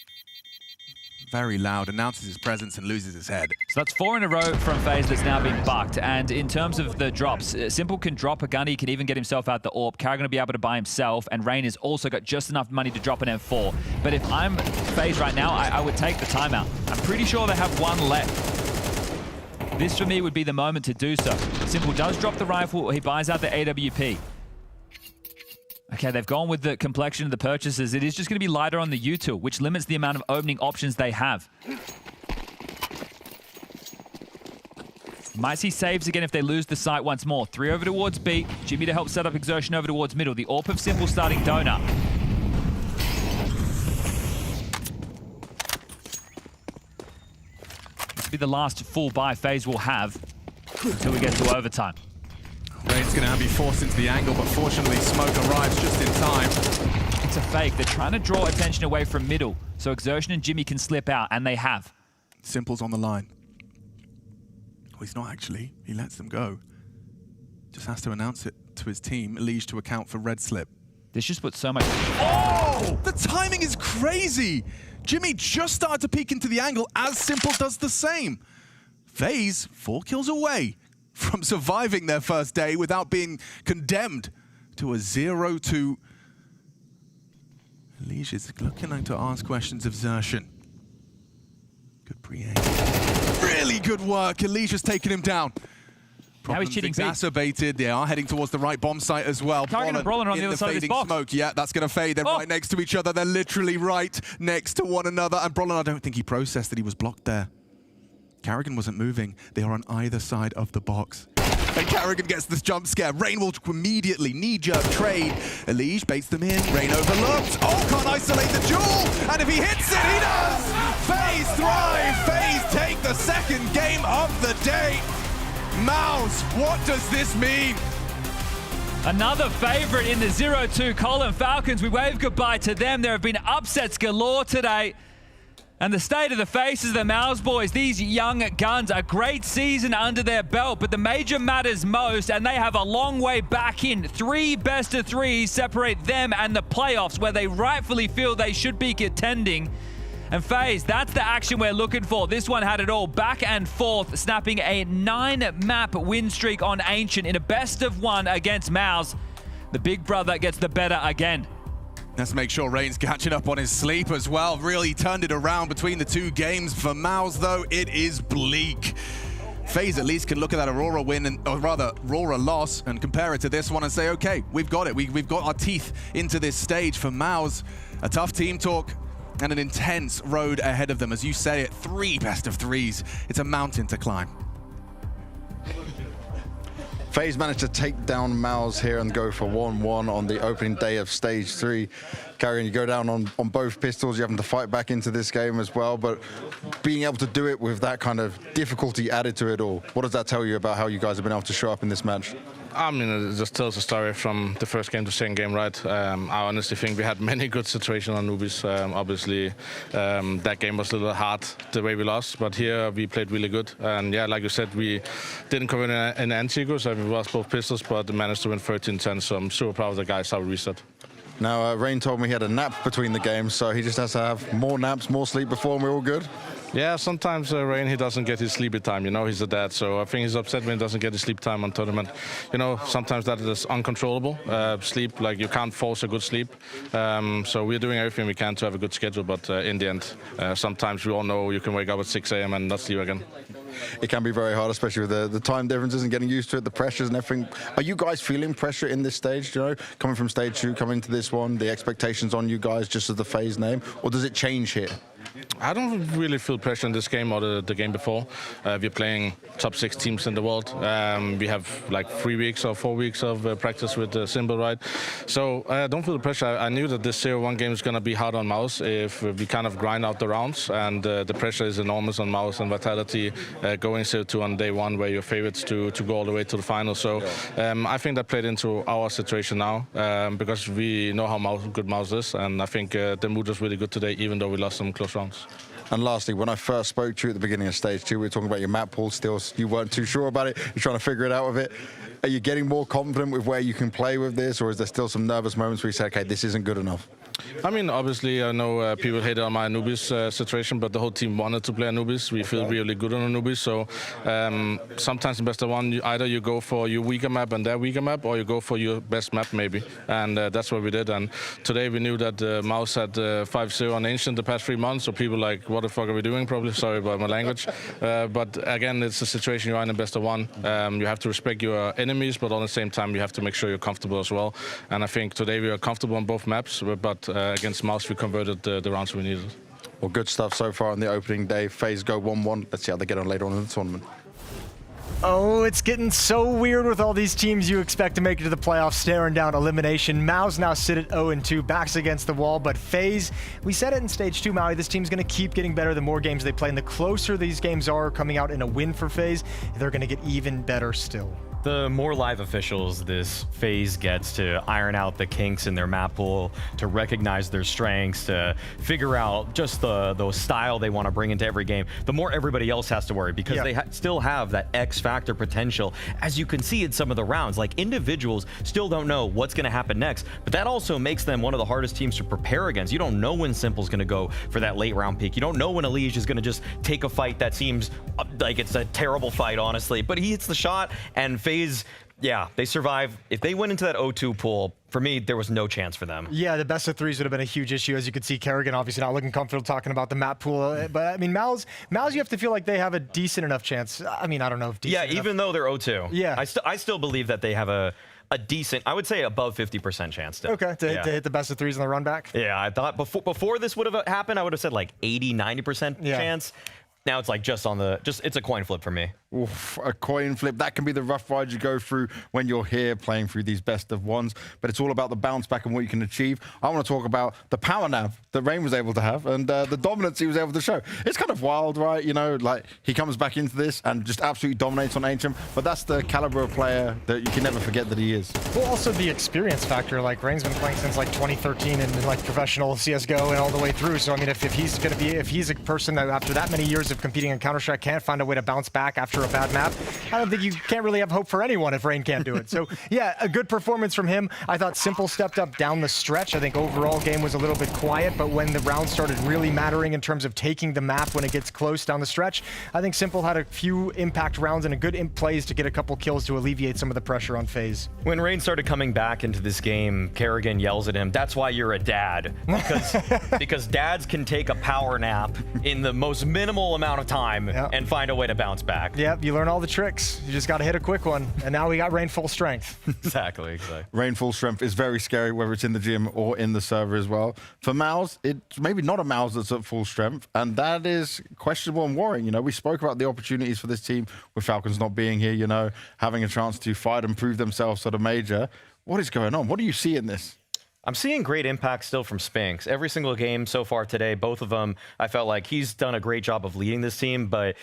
very loud, announces his presence and loses his head. So that's 4 in a row from FaZe that's now been bucked. And in terms of the drops, Simple can drop a gun. He can even get himself out the AWP. Karrigan will be able to buy himself. And Rain has also got just enough money to drop an M4. But if I'm FaZe right now, I would take the timeout. I'm pretty sure they have 1 left. This, for me, would be the moment to do so. Simple does drop the rifle. He buys out the AWP. Okay, they've gone with the complexion of the purchases. It is just going to be lighter on the util, which limits the amount of opening options they have. Might see saves again if they lose the site once more. 3 over towards B. Jimmy to help set up Exertion over towards middle. The AWP of Simple starting donut. This will be the last full buy FaZe will have until we get to overtime. Rain's going to be forced into the angle, but fortunately Smoke arrives just in time. It's a fake. They're trying to draw attention away from middle, so Exertion and Jimmy can slip out, and they have. Simple's on the line. Oh, he's not actually. He lets them go. Just has to announce it to his team, Elige to account for red slip. This just puts so much... Oh! The timing is crazy! Jimmy just started to peek into the angle as Simple does the same. FaZe 4 kills away from surviving their first day without being condemned to a 0-2. Elige is looking to ask questions of Xerxan. Good pre-aim. Really good work. Elige has taken him down. Now he's cheating exacerbated. They are heading towards the right bomb site as well. Karrigan and Brolin on the other side of this box. Smoke. Yeah, that's going to fade. They're right next to each other. They're literally right next to one another. And Brolin, I don't think he processed that he was blocked there. Karrigan wasn't moving. They are on either side of the box. And Karrigan gets this jump scare. Rain will immediately knee-jerk trade. Elige baits them in. Rain overlooked. Oh, can't isolate the duel. And if he hits it, he does! FaZe thrive. FaZe take the second game of the day. MOUZ, what does this mean? Another favorite in the 0-2 column. Falcons, we wave goodbye to them. There have been upsets galore today. And the state of the faces of the MOUZ boys, these young guns, a great season under their belt, but the major matters most, and they have a long way back in. 3 best-of-3s separate them and the playoffs, where they rightfully feel they should be contending. And FaZe, that's the action we're looking for. This one had it all, back and forth, snapping a 9-map win streak on Ancient in a best-of-1 against MOUZ. The big brother gets the better again. Let's make sure Rain's catching up on his sleep as well. Really turned it around between the 2 games. For MOUZ, though, it is bleak. FaZe at least can look at that Aurora win, or rather, Aurora loss, and compare it to this one and say, okay, we've got it. We've got our teeth into this stage. For MOUZ, a tough team talk and an intense road ahead of them. As you say it, 3 best-of-3s. It's a mountain to climb. FaZe managed to take down MOUZ here and go for 1-1 on the opening day of stage 3. Carrigan, you go down on both pistols, you're having to fight back into this game as well, but being able to do it with that kind of difficulty added to it all, what does that tell you about how you guys have been able to show up in this match? I mean, it just tells a story from the first game to second game, right? I honestly think we had many good situations on Newbies. Obviously, that game was a little hard the way we lost, but here we played really good. And yeah, like you said, we didn't come in an anti-go, so we lost both pistols, but managed to win 13-10, so I'm super proud of the guys how we reset. Now, Rain told me he had a nap between the games, so he just has to have more naps, more sleep before, and we're all good? Yeah, sometimes Rain, he doesn't get his sleepy time. You know, he's a dad, so I think he's upset when he doesn't get his sleep time on tournament. You know, sometimes that is uncontrollable. Sleep, like you can't force a good sleep. So we're doing everything we can to have a good schedule, but in the end, sometimes we all know you can wake up at 6 a.m. and not sleep again. It can be very hard, especially with the time differences and getting used to it, the pressures and everything. Are you guys feeling pressure in this stage, you know, coming from stage 2, coming to this one, the expectations on you guys just as the FaZe name, or does it change here? I don't really feel pressure in this game or the game before. We're playing top 6 teams in the world. We have like 3 weeks or 4 weeks of practice with Symbol, right? So I don't feel the pressure. I knew that this 0-1 game is going to be hard on MOUZ if we kind of grind out the rounds, and the pressure is enormous on MOUZ and Vitality going 0-2 on day 1 where you're favorites to go all the way to the final. So I think that played into our situation now because we know how good MOUZ is, and I think the mood was really good today, even though we lost some close rounds. And lastly, when I first spoke to you at the beginning of stage 2, we were talking about your map pool still. You weren't too sure about it. You're trying to figure it out with it. Are you getting more confident with where you can play with this, or is there still some nervous moments where you say, okay, this isn't good enough? I mean, obviously, I know people hated on my Anubis situation, but the whole team wanted to play Anubis. We feel really good on Anubis, so sometimes in best of one, either you go for your weaker map and their weaker map, or you go for your best map, maybe. And that's what we did. And today we knew that MOUZ had 5-0 on Ancient the past 3 months, so people like, what the fuck are we doing, probably? Sorry about my language. But again, it's a situation you're in best of one. You have to respect your enemies, but at the same time, you have to make sure you're comfortable as well. And I think today we are comfortable on both maps, but against MOUZ, we converted the rounds we needed. Well, good stuff so far on the opening day. FaZe go 1-1. Let's see how they get on later on in the tournament. Oh, it's getting so weird with all these teams you expect to make it to the playoffs staring down elimination. MOUZ now sit at 0-2, backs against the wall, but FaZe, we said it in stage 2, Maui, this team's going to keep getting better the more games they play, and the closer these games are coming out in a win for FaZe, they're going to get even better still. The more live officials this FaZe gets to iron out the kinks in their map pool, to recognize their strengths, to figure out just the style they want to bring into every game, the more everybody else has to worry, because they still have that X factor potential. As you can see in some of the rounds, like individuals still don't know what's going to happen next, but that also makes them one of the hardest teams to prepare against. You don't know when Simple's going to go for that late round peak. You don't know when Elige is going to just take a fight that seems like it's a terrible fight, honestly, but he hits the shot, and FaZe, yeah, they survive. If they went into that 0-2 pool, for me, there was no chance for them. Yeah, the best of 3s would have been a huge issue. As you could see, Kerrigan obviously not looking comfortable talking about the map pool. But I mean, MOUZ, you have to feel like they have a decent enough chance. I mean, I don't know if decent enough. Even though they're 0-2. Yeah. I still believe that they have a decent, I would say above 50% chance to. Okay, to hit the best of 3s on the run back? Yeah, I thought before this would have happened, I would have said like 80-90% chance. Now it's like it's a coin flip for me. Oof, a coin flip. That can be the rough ride you go through when you're here playing through these best of ones, but it's all about the bounce back and what you can achieve. I want to talk about the power nav that Rain was able to have and the dominance he was able to show. It's kind of wild, right? You know, like he comes back into this and just absolutely dominates on Ancient, but that's the caliber of player that you can never forget that he is. Well, also the experience factor. Like Rain's been playing since like 2013 in like professional CSGO and all the way through. So I mean, if he's a person that after that many years of competing in Counter-Strike can't find a way to bounce back after a bad map, I don't think you can't really have hope for anyone if Rain can't do it. So yeah, a good performance from him. I thought Simple stepped up down the stretch. I think overall game was a little bit quiet, but when the rounds started really mattering in terms of taking the map when it gets close down the stretch, I think Simple had a few impact rounds and a good plays to get a couple kills to alleviate some of the pressure on FaZe. When Rain started coming back into this game, Kerrigan yells at him, "That's why you're a dad." Because dads can take a power nap in the most minimal amount of time and find a way to bounce back. Yep, you learn all the tricks. Max. You just got to hit a quick one. And now we got Rain full strength. Exactly. Rain full strength is very scary, whether it's in the gym or in the server as well. For MOUZ, it's maybe not a MOUZ that's at full strength, and that is questionable and worrying. You know, we spoke about the opportunities for this team with Falcons not being here, you know, having a chance to fight and prove themselves at a major. What is going on? What do you see in this? I'm seeing great impact still from Spinks. Every single game so far today, both of them, I felt like he's done a great job of leading this team, but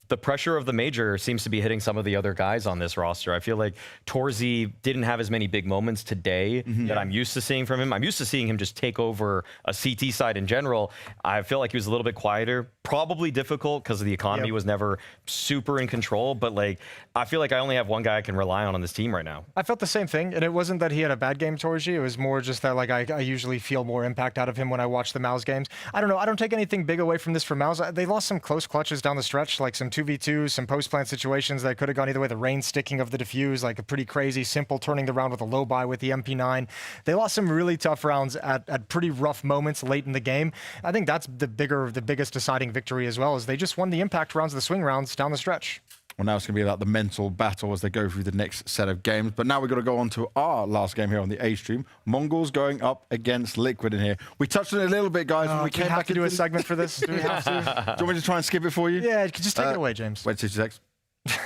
the pressure of the major seems to be hitting some of the other guys on this roster. I feel like Torzy didn't have as many big moments today that I'm used to seeing from him. I'm used to seeing him just take over a CT side in general. I feel like he was a little bit quieter, probably difficult because the economy was never super in control, but like, I feel like I only have one guy I can rely on this team right now. I felt the same thing, and it wasn't that he had a bad game, Torzy. It was more just that like I usually feel more impact out of him when I watch the MOUZ games. I don't know. I don't take anything big away from this for MOUZ. They lost some close clutches down the stretch, like some 2v2s, some post-plant situations that could have gone either way. The rain sticking of the defuse, like a pretty crazy, simple turning the round with a low buy with the MP9. They lost some really tough rounds at pretty rough moments late in the game. I think that's the biggest deciding victory as well, is they just won the impact rounds, the swing rounds down the stretch. Well, now it's going to be about the mental battle as they go through the next set of games. But now we've got to go on to our last game here on the A stream. MongolZ going up against Liquid in here. We touched on it a little bit, guys, when we came back to do a segment for this. Do we have to? Do you want me to try and skip it for you? Yeah, just take it away, James. Wait 60 seconds.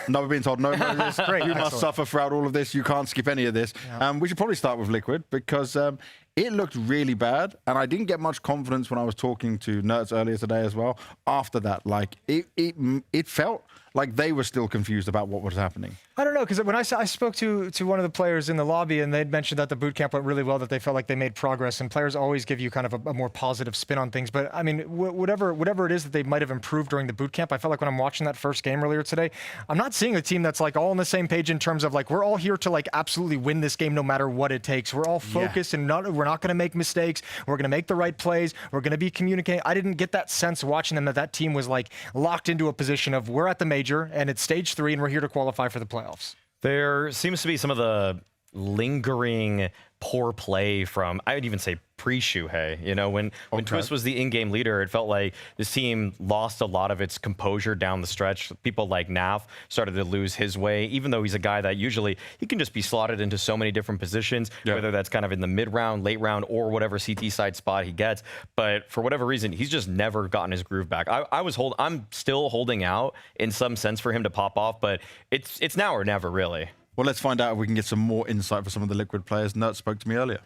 No, we're being told no more of this. Great, you must suffer throughout all of this. You can't skip any of this. Yeah. We should probably start with Liquid because it looked really bad, and I didn't get much confidence when I was talking to Nerds earlier today as well. After that, like it felt like they were still confused about what was happening. I don't know, because when I spoke to one of the players in the lobby, and they'd mentioned that the boot camp went really well, that they felt like they made progress, and players always give you kind of a more positive spin on things. But I mean, whatever it is that they might have improved during the boot camp, I felt like when I'm watching that first game earlier today, I'm not seeing a team that's like all on the same page in terms of like, we're all here to like absolutely win this game no matter what it takes. We're all focused and we're not going to make mistakes. We're going to make the right plays. We're going to be communicating. I didn't get that sense watching them that team was like locked into a position of we're at the major and it's stage 3 and we're here to qualify for the playoffs. There seems to be some of the lingering poor play from, I would even say pre-Shuhei. You know, when Twist was the in-game leader, it felt like this team lost a lot of its composure down the stretch. People like Naf started to lose his way, even though he's a guy that usually he can just be slotted into so many different positions, whether that's kind of in the mid-round, late round, or whatever CT side spot he gets. But for whatever reason, he's just never gotten his groove back. I'm still holding out in some sense for him to pop off, but it's now or never, really. Well, let's find out if we can get some more insight for some of the Liquid players. Nerds spoke to me earlier.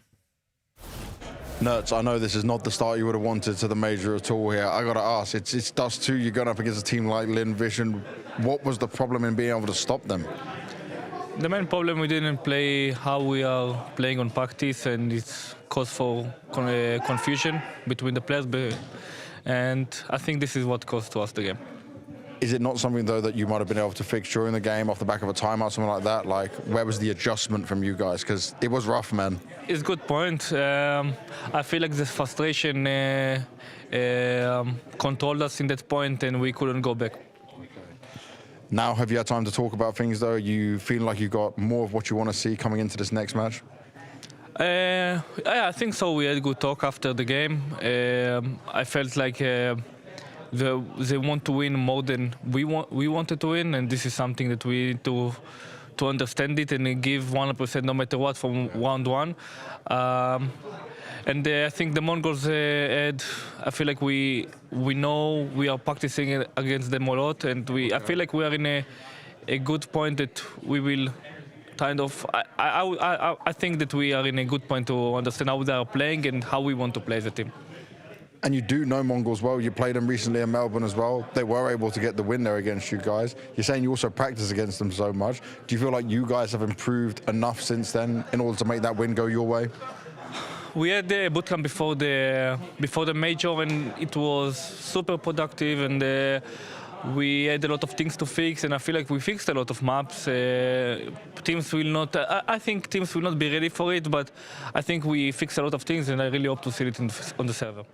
Nerds, I know this is not the start you would have wanted to the major at all here. I got to ask, it's Dust 2, you're going up against a team like Lynn, Vision. What was the problem in being able to stop them? The main problem, we didn't play how we are playing on practice, and it's caused for confusion between the players. And I think this is what caused to us the game. Is it not something, though, that you might have been able to fix during the game off the back of a timeout, something like that? Like, where was the adjustment from you guys? Because it was rough, man. It's a good point. I feel like the frustration controlled us in that point, and we couldn't go back. Now, have you had time to talk about things, though? You feel like you got more of what you want to see coming into this next match? I think so. We had a good talk after the game. I felt like they want to win more than we wanted to win, and this is something that we need to understand it and give 100% no matter what from round 1. And I think the MongolZ I feel like we know we are practicing against them a lot, and I feel like we are in a good point that we will kind of. I think that we are in a good point to understand how they are playing and how we want to play as a team. And you do know MongolZ well. You played them recently in Melbourne as well. They were able to get the win there against you guys. You're saying you also practice against them so much. Do you feel like you guys have improved enough since then in order to make that win go your way? We had the bootcamp before the major, and it was super productive, and we had a lot of things to fix, and I feel like we fixed a lot of maps. Teams will not. I think teams will not be ready for it, but I think we fixed a lot of things, and I really hope to see it on the server.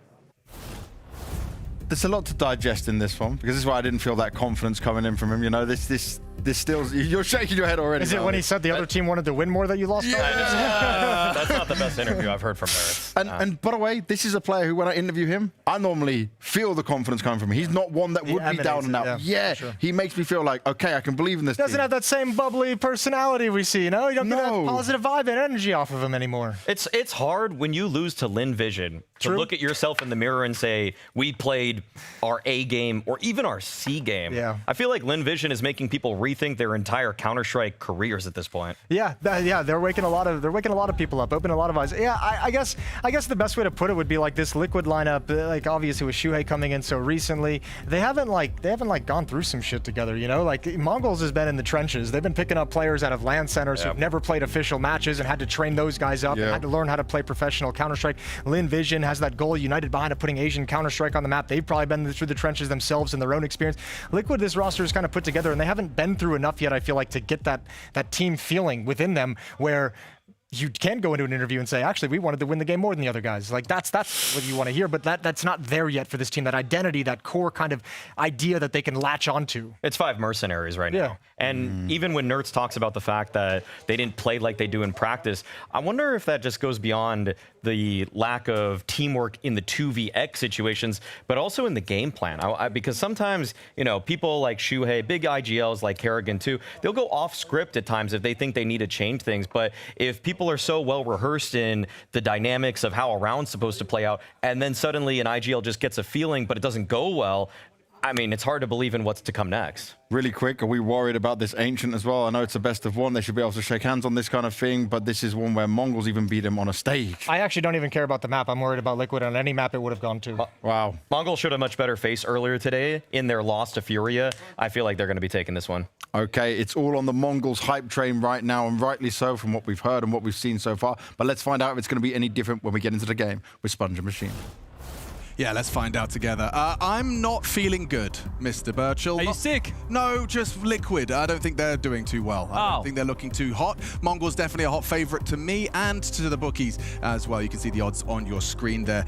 There's a lot to digest in this one, because this is why I didn't feel that confidence coming in from him. You know, this this still, you're shaking your head already. Is it when he said the other team wanted to win more that you lost? Yeah. That's not the best interview I've heard from Merits. And by the way, this is a player who, when I interview him, I normally feel the confidence coming from him. He's not one that would be down and out. Yeah, sure. He makes me feel like, okay, I can believe in this Doesn't team. have that same bubbly personality we see, you know? You don't get that positive vibe and energy off of him anymore. It's hard when you lose to Lynn Vision to look at yourself in the mirror and say, we played our A game or even our C game. Yeah. I feel like Lynn Vision is making people rethink their entire Counter-Strike careers at this point. Yeah, they're waking a lot of people up, opening a lot of eyes. Yeah, I guess the best way to put it would be like this Liquid lineup. Like obviously with Shuhei coming in so recently, they haven't gone through some shit together. You know, like MongolZ has been in the trenches. They've been picking up players out of LAN centers who've never played official matches and had to train those guys up and had to learn how to play professional Counter-Strike. Lynn Vision has that goal united behind putting Asian Counter-Strike on the map. They've probably been through the trenches themselves in their own experience. Liquid, this roster is kind of put together, and they haven't been through enough yet, I feel like, to get that team feeling within them where you can go into an interview and say, actually, we wanted to win the game more than the other guys. Like that's what you want to hear, but that's not there yet for this team. That identity, that core kind of idea that they can latch onto. It's 5 mercenaries right now. And even when Nerds talks about the fact that they didn't play like they do in practice, I wonder if that just goes beyond the lack of teamwork in the 2vx situations, but also in the game plan. Because sometimes, you know, people like Shuhei, big IGLs like Kerrigan too, they'll go off script at times if they think they need to change things. But if people are so well rehearsed in the dynamics of how a round's supposed to play out, and then suddenly an IGL just gets a feeling, but it doesn't go well, I mean, it's hard to believe in what's to come next. Really quick, are we worried about this Ancient as well? I know it's a best of one. They should be able to shake hands on this kind of thing, but this is one where MongolZ even beat him on a stage. I actually don't even care about the map. I'm worried about Liquid on any map it would have gone to. Wow. Mongol showed a much better face earlier today in their loss to Furia. I feel like they're going to be taking this one. Okay, it's all on the MongolZ hype train right now, and rightly so from what we've heard and what we've seen so far. But let's find out if it's going to be any different when we get into the game with Sponge and Machine. Yeah, let's find out together. I'm not feeling good, Mr. Birchall. Are you sick? No, just Liquid. I don't think they're doing too well. I don't think they're looking too hot. MongolZ definitely a hot favorite to me and to the bookies as well. You can see the odds on your screen there.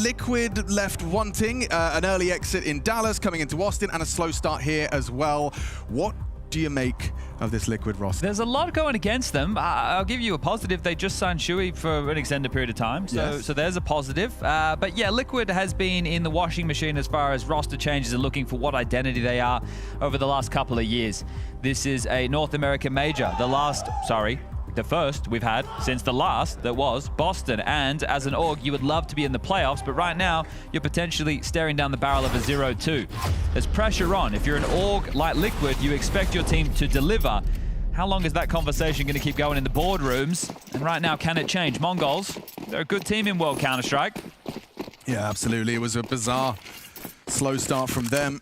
Liquid left wanting an early exit in Dallas, coming into Austin, and a slow start here as well. What do you make of this Liquid roster? There's a lot going against them. I'll give you a positive. They just signed Shuhei for an extended period of time, so there's a positive. But yeah, Liquid has been in the washing machine as far as roster changes and looking for what identity they are over the last couple of years. This is a North American major. The first we've had since the last that was Boston. And as an org, you would love to be in the playoffs, but right now you're potentially staring down the barrel of a 0-2. There's pressure on. If you're an org like Liquid, you expect your team to deliver. How long is that conversation going to keep going in the boardrooms? And right now, can it change? MongolZ, they're a good team in World Counter-Strike. Yeah, absolutely. It was a bizarre slow start from them.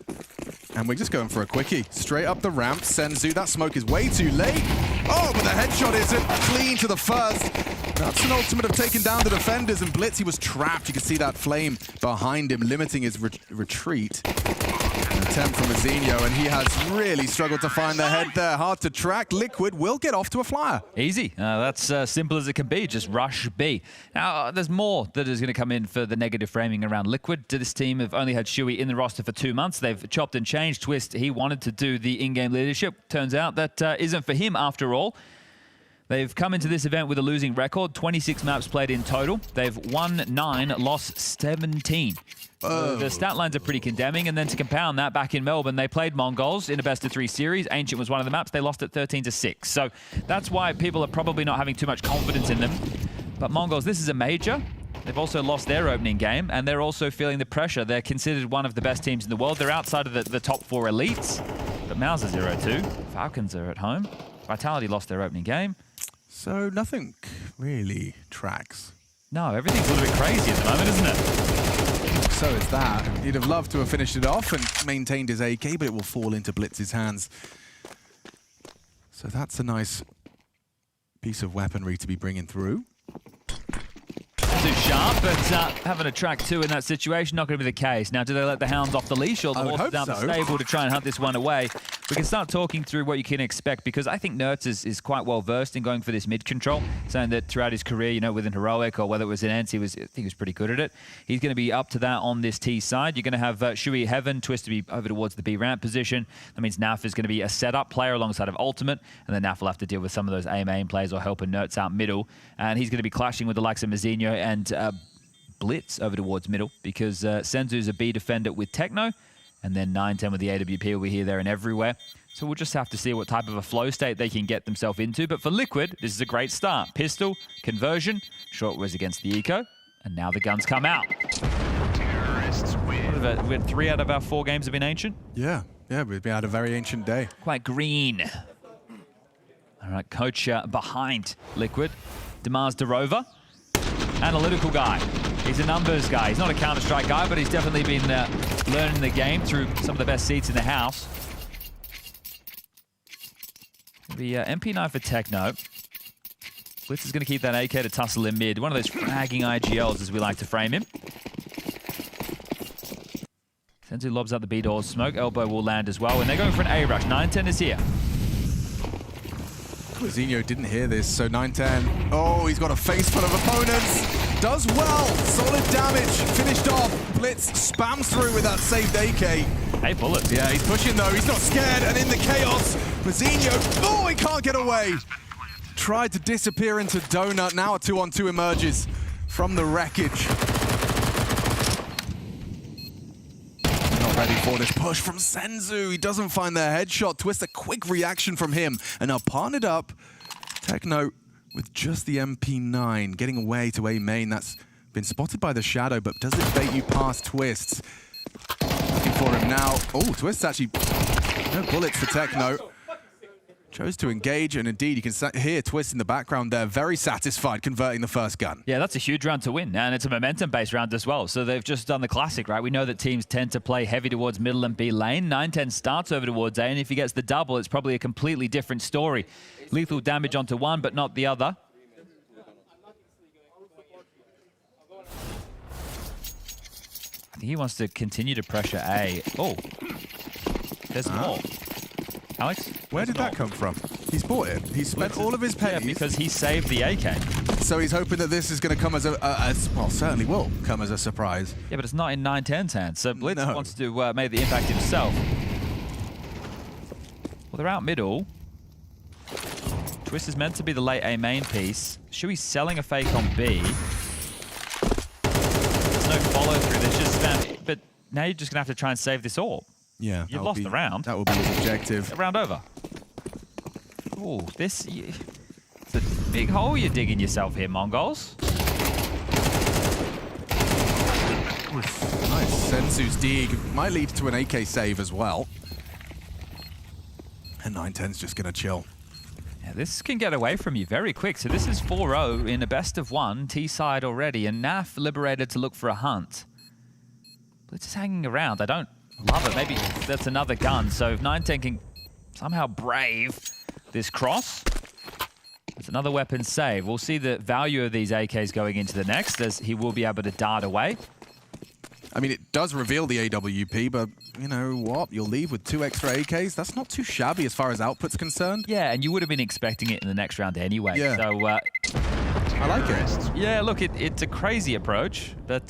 And we're just going for a quickie. Straight up the ramp. Senzu, that smoke is way too late. Oh, but the headshot isn't clean to the first. That's an ultimate of taking down the defenders, and Blitz, he was trapped. You can see that flame behind him, limiting his retreat. An attempt from Azinho, and he has really struggled to find the head there. Hard to track. Liquid will get off to a flyer. Easy. That's simple as it can be. Just rush B. Now, there's more that is going to come in for the negative framing around Liquid. This team have only had Shuhei in the roster for 2 months. They've chopped and changed. Twist, he wanted to do the in-game leadership. Turns out that isn't for him after all. They've come into this event with a losing record, 26 maps played in total. They've won 9, lost 17. The stat lines are pretty condemning, and then to compound that, back in Melbourne, they played MongolZ in a best-of-3 series. Ancient was one of the maps. They lost it 13-6. So that's why people are probably not having too much confidence in them. But MongolZ, this is a major. They've also lost their opening game, and they're also feeling the pressure. They're considered one of the best teams in the world. They're outside of the top 4 elites. But MOUZ are 0-2. Falcons are at home. Vitality lost their opening game. So nothing really tracks. No, everything's a little bit crazy at the moment, isn't it? So is that. He'd have loved to have finished it off and maintained his AK, but it will fall into Blitz's hands. So that's a nice piece of weaponry to be bringing through. Too sharp, but having a track 2 in that situation, not going to be the case. Now, do they let the hounds off the leash, or the horses down the stable to try and hunt this one away? we can start talking through what you can expect, because I think Natus is quite well versed in going for this mid control, saying that throughout his career, you know, within Heroic or whether it was in Ents, I think he was pretty good at it. He's going to be up to that on this T side. You're going to have Shui Heaven twist to be over towards the B ramp position. That means Naf is going to be a setup player alongside of Ultimate, and then Naf will have to deal with some of those A-main plays or helping Nerds out middle. And he's going to be clashing with the likes of Mazinho and Blitz over towards middle, because Senzu's a B defender with Techno, and then 910 with the AWP will be here, there, and everywhere. So we'll just have to see what type of a flow state they can get themselves into. But for Liquid, this is a great start. Pistol, conversion, short was against the eco, and now the guns come out. What about, we had 3 out of our 4 games have been ancient? Yeah, we've had a very ancient day. Quite green. All right, coach behind Liquid. Demars Derova, analytical guy. He's a numbers guy. He's not a Counter-Strike guy, but he's definitely been learning the game through some of the best seats in the house. The MP9 for Techno. Blitz is going to keep that AK to tussle in mid. One of those fragging IGLs, as we like to frame him. Senzu lobs out the B doors. Smoke elbow will land as well, and they're going for an A rush. 910 is here. Mazinho didn't hear this, so 910. Oh, he's got a face full of opponents. Does well. Solid damage. Finished off. Blitz spams through with that saved AK. Hey, bullets. Yeah, he's pushing though. He's not scared. And in the chaos, Mazinho, oh, he can't get away. Tried to disappear into Donut. Now a 2-on-2 emerges from the wreckage. Not ready for this push from Senzu. He doesn't find the headshot. Twist, a quick reaction from him. And now partnered up, Techno with just the MP9, getting away to A main. That's been spotted by the Shadow, but does it bait you past Twists? Looking for him now. Oh, Twists actually, no bullets for Techno. Chose to engage, and indeed, you can hear Twist in the background there, very satisfied converting the first gun. Yeah, that's a huge round to win, and it's a momentum-based round as well. So they've just done the classic, right? We know that teams tend to play heavy towards middle and B lane. 910 starts over towards A, and if he gets the double, it's probably a completely different story. Lethal damage onto one, but not the other. I think he wants to continue to pressure A. Oh, there's more. Alex? Where did that come from? He's bought it. He spent all of his pennies. Yeah, because he saved the AK. So he's hoping that this is going to come as well, certainly will come as a surprise. Yeah, but it's not in 910's hands. So Blitz wants to make the impact himself. Well, they're out middle. Twist is meant to be the late A main piece. Shui's selling a fake on B. There's no follow through. There's just that. But now you're just going to have to try and save this orb. Yeah, you've lost the round. That will be his objective. Round over. Oh, it's a big hole you're digging yourself here, MongolZ. Nice. Senzu's dig might lead to an AK save as well. And 910's just going to chill. Yeah, this can get away from you very quick. So this is 4-0 in a best of 1, T side already, and Naf liberated to look for a hunt. Blitz is hanging around. I don't love it. Maybe that's another gun. So if 910 can somehow brave this cross, it's another weapon save. We'll see the value of these AKs going into the next, as he will be able to dart away. I mean, it does reveal the AWP, but you know what? You'll leave with 2 extra AKs. That's not too shabby as far as output's concerned. Yeah, and you would have been expecting it in the next round anyway. Yeah. So, I like it. Yeah, look, it's a crazy approach, but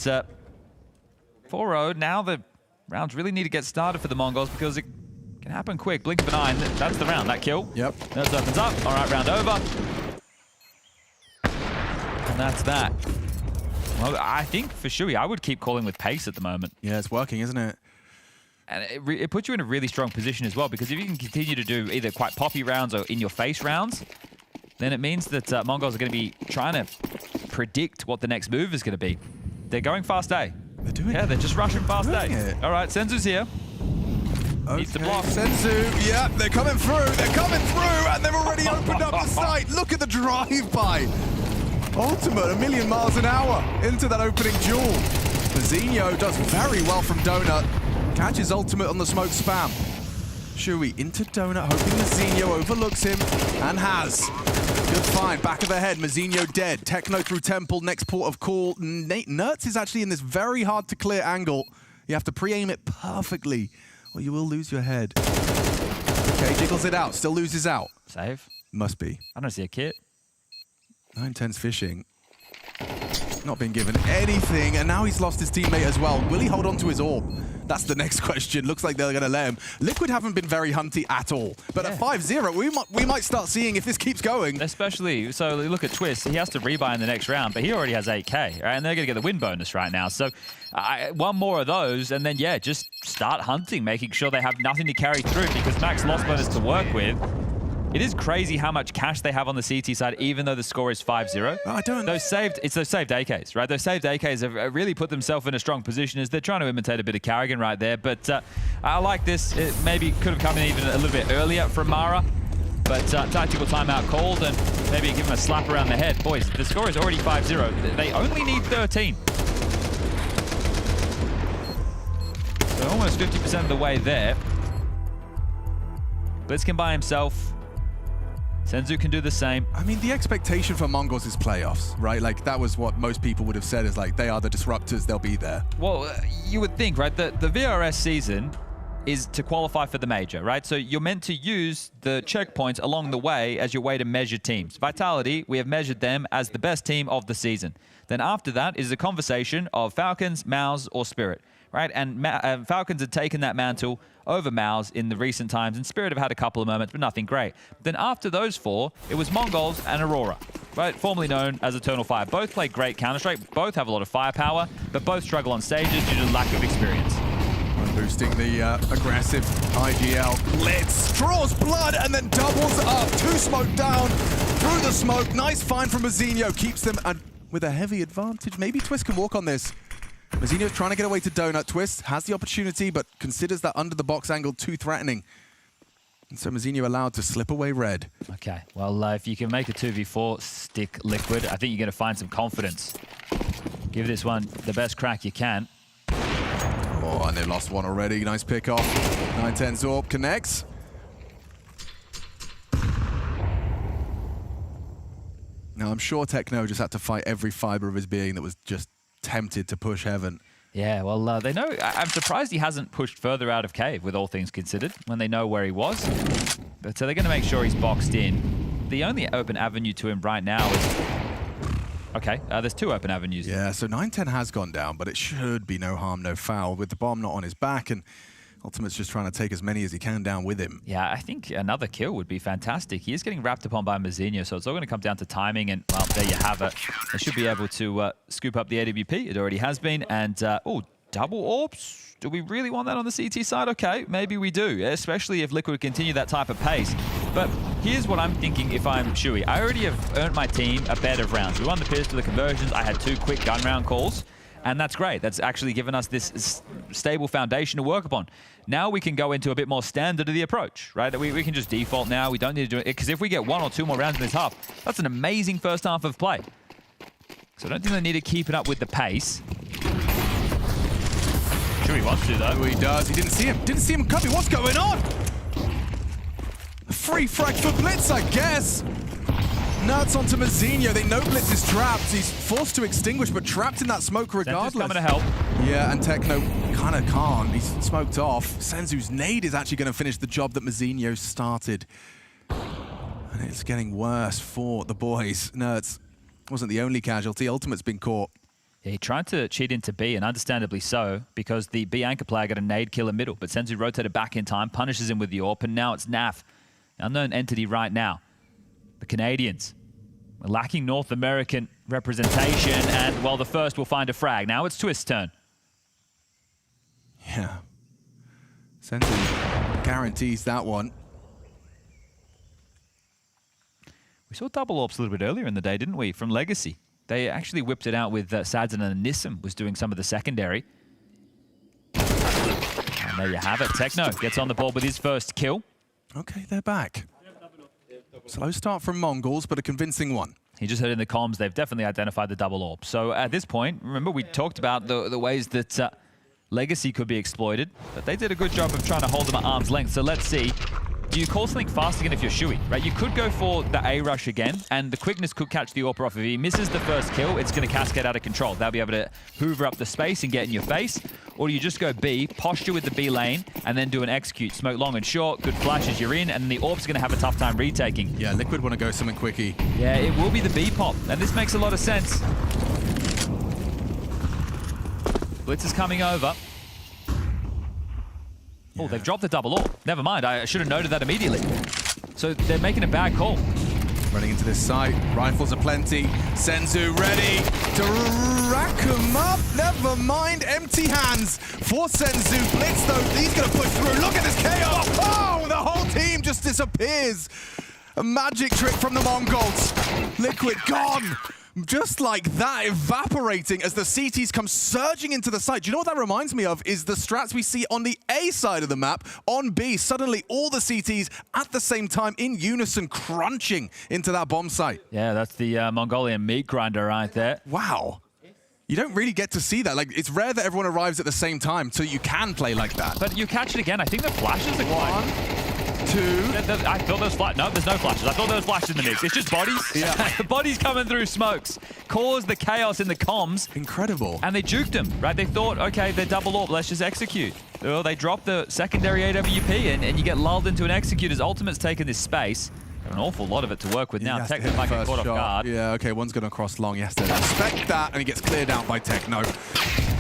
4-0, now the rounds really need to get started for the MongolZ, because it can happen quick. Blink of an eye, and that's the round. That kill. Yep. Nerds opens up. All right, round over. And that's that. Well, I think for Shui, I would keep calling with pace at the moment. Yeah, it's working, isn't it? And it puts you in a really strong position as well, because if you can continue to do either quite poppy rounds or in-your-face rounds, then it means that MongolZ are going to be trying to predict what the next move is going to be. They're going fast A. They're doing it. Yeah, they're just rushing fast A. All right, Senzu's here. Okay. Needs to block. Senzu, yeah, they're coming through. They're coming through, and they've already opened up the site. Look at the drive-by. Ultimate, 1,000,000 miles an hour into that opening duel. Mazinho does very well from Donut. Catches Ultimate on the smoke spam. Shui into Donut, hoping Mazinho overlooks him, and has. Good find, back of the head, Mazinho dead. Techno through Temple, next port of call. Nerds is actually in this very hard to clear angle. You have to pre-aim it perfectly, or you will lose your head. Okay, jiggles it out. Still loses out. Save. Must be. I don't see a kit. 910's fishing. Not been given anything, and now he's lost his teammate as well. Will he hold on to his orb? That's the next question. Looks like they're going to let him. Liquid haven't been very hunty at all. But at 5-0, we might start seeing if this keeps going. Especially, so look at Twist. He has to rebuy in the next round, but he already has 8K, right? And they're going to get the win bonus right now. So one more of those, and then, yeah, just start hunting, making sure they have nothing to carry through because max loss bonus to work with. It is crazy how much cash they have on the CT side, even though the score is 5-0. I don't... It's those saved AKs, right? Those saved AKs have really put themselves in a strong position as they're trying to imitate a bit of Carrigan right there. But I like this. It maybe could have come in even a little bit earlier from Mara. But tactical timeout called and maybe give him a slap around the head. Boys, the score is already 5-0. They only need 13. So almost 50% of the way there. Blitz can by himself. Senzu can do the same. I mean, the expectation for MongolZ is playoffs, right? Like, that was what most people would have said is like, they are the disruptors, they'll be there. Well, you would think, right? The VRS season is to qualify for the major, right? So you're meant to use the checkpoints along the way as your way to measure teams. Vitality, we have measured them as the best team of the season. Then after that is a conversation of Falcons, MOUZ, or Spirit, right? And Falcons had taken that mantle over MOUZ in the recent times, and Spirit have had a couple of moments, but nothing great. Then after those four, it was MongolZ and Aurora, right? Formerly known as Eternal Fire. Both play great Counter-Strike, both have a lot of firepower, but both struggle on stages due to lack of experience. Boosting the aggressive IGL. Blitz draws blood and then doubles up. 2 smoke down through the smoke. Nice find from Mazinho. Keeps them with a heavy advantage. Maybe Twist can walk on this. Mazinho's trying to get away to Donut. Twist has the opportunity, but considers that under the box angle too threatening. And so Mazinho allowed to slip away red. Okay, well, if you can make a 2v4 stick Liquid, I think you're going to find some confidence. Give this one the best crack you can. Oh, and they've lost one already. Nice pick off. 910 Zorb connects. Now, I'm sure Techno just had to fight every fiber of his being that was just tempted to push heaven. Yeah, well, they know. I'm surprised he hasn't pushed further out of cave, with all things considered, when they know where he was. But so they're going to make sure he's boxed in. The only open avenue to him right now is... Okay, there's 2 open avenues. Yeah, so 910 has gone down, but it should be no harm, no foul, with the bomb not on his back, and Ultimate's just trying to take as many as he can down with him. Yeah, I think another kill would be fantastic. He is getting wrapped upon by Mazinho, so it's all going to come down to timing, and, well, there you have it. They should be able to scoop up the AWP. It already has been, and, oh, double orbs? Do we really want that on the CT side? Okay, maybe we do, especially if Liquid continue that type of pace. But here's what I'm thinking if I'm Shui. I already have earned my team a bed of rounds. We won the pistol, the conversions. I had 2 quick gun round calls, and that's great. That's actually given us this stable foundation to work upon. Now we can go into a bit more standard of the approach, right? We can just default now. We don't need to do it, because if we get 1 or 2 more rounds in this half, that's an amazing first half of play. So I don't think they need to keep it up with the pace. Sure he wants to, though. Oh, he does. He didn't see him. Didn't see him coming. What's going on? A free frag for Blitz, I guess. Nuts onto Mazinho. They know Blitz is trapped. He's forced to extinguish, but trapped in that smoke regardless. Senzu's coming to help. Yeah, and Techno kind of can't. He's smoked off. Senzu's nade is actually going to finish the job that Mazinho started. And it's getting worse for the boys. Nerds wasn't the only casualty. Ultimate's been caught. Yeah, he tried to cheat into B, and understandably so, because the B anchor player got a nade kill in middle, but Senzu rotated back in time, punishes him with the AWP, and now it's NAF. Unknown entity right now. The Canadians are lacking North American representation, and, well, the first will find a frag. Now it's Twist's turn. Yeah. Senzu guarantees that one. We saw double AWPs a little bit earlier in the day, didn't we, from Legacy? They actually whipped it out with Sadzin, and Nissim was doing some of the secondary. And there you have it. Techno gets on the board with his first kill. Okay, they're back. Slow start from MongolZ, but a convincing one. He just heard in the comms, they've definitely identified the double AWP. So at this point, remember we talked about the ways that Legacy could be exploited, but they did a good job of trying to hold them at arm's length. So let's see. do you call something fast again if you're Shuey, right? You could go for the A rush again, and the quickness could catch the AWP off. If he misses the first kill, it's going to cascade out of control. They'll be able to hoover up the space and get in your face. Or do you just go B, posture with the B lane, and then do an execute. Smoke long and short, good flashes, you're in, and the AWP's going to have a tough time retaking. Yeah, Liquid want to go something quickie. Yeah, it will be the B pop, and this makes a lot of sense. Blitz is coming over. Oh, they've dropped the double AWP. Never mind, I should have noted that immediately. So they're making a bad call. Running into this site, rifles are plenty. Senzu ready to rack him up. Never mind, empty hands for Senzu. Blitz though, he's gonna push through. Look at this chaos. Oh, the whole team just disappears. A magic trick from the Mongols. Liquid gone. Just like that, evaporating as the CTs come surging into the site. Do you know what that reminds me of? Is the strats we see on the A side of the map. On B, suddenly all the CTs at the same time in unison crunching into that bomb site. Yeah, that's the Mongolian meat grinder right there. Wow. You don't really get to see that. Like, it's rare that everyone arrives at the same time, so you can play like that. But you catch it again. I think the flashes are quite... 2. I thought there was flashes. No, there's no flashes. I thought there was flashes in the mix. It's just bodies. Yeah. The bodies coming through smokes. Caused the chaos in the comms. Incredible. And they juked them, right? They thought, okay, they're double AWP. Let's just execute. Well, they dropped the secondary AWP, and you get lulled into an execute as Ultimate's taken this space. An awful lot of it to work with now. Techno might get caught off guard. Yeah, okay, one's going to cross long. Yes, they expect that, and he gets cleared out by Techno.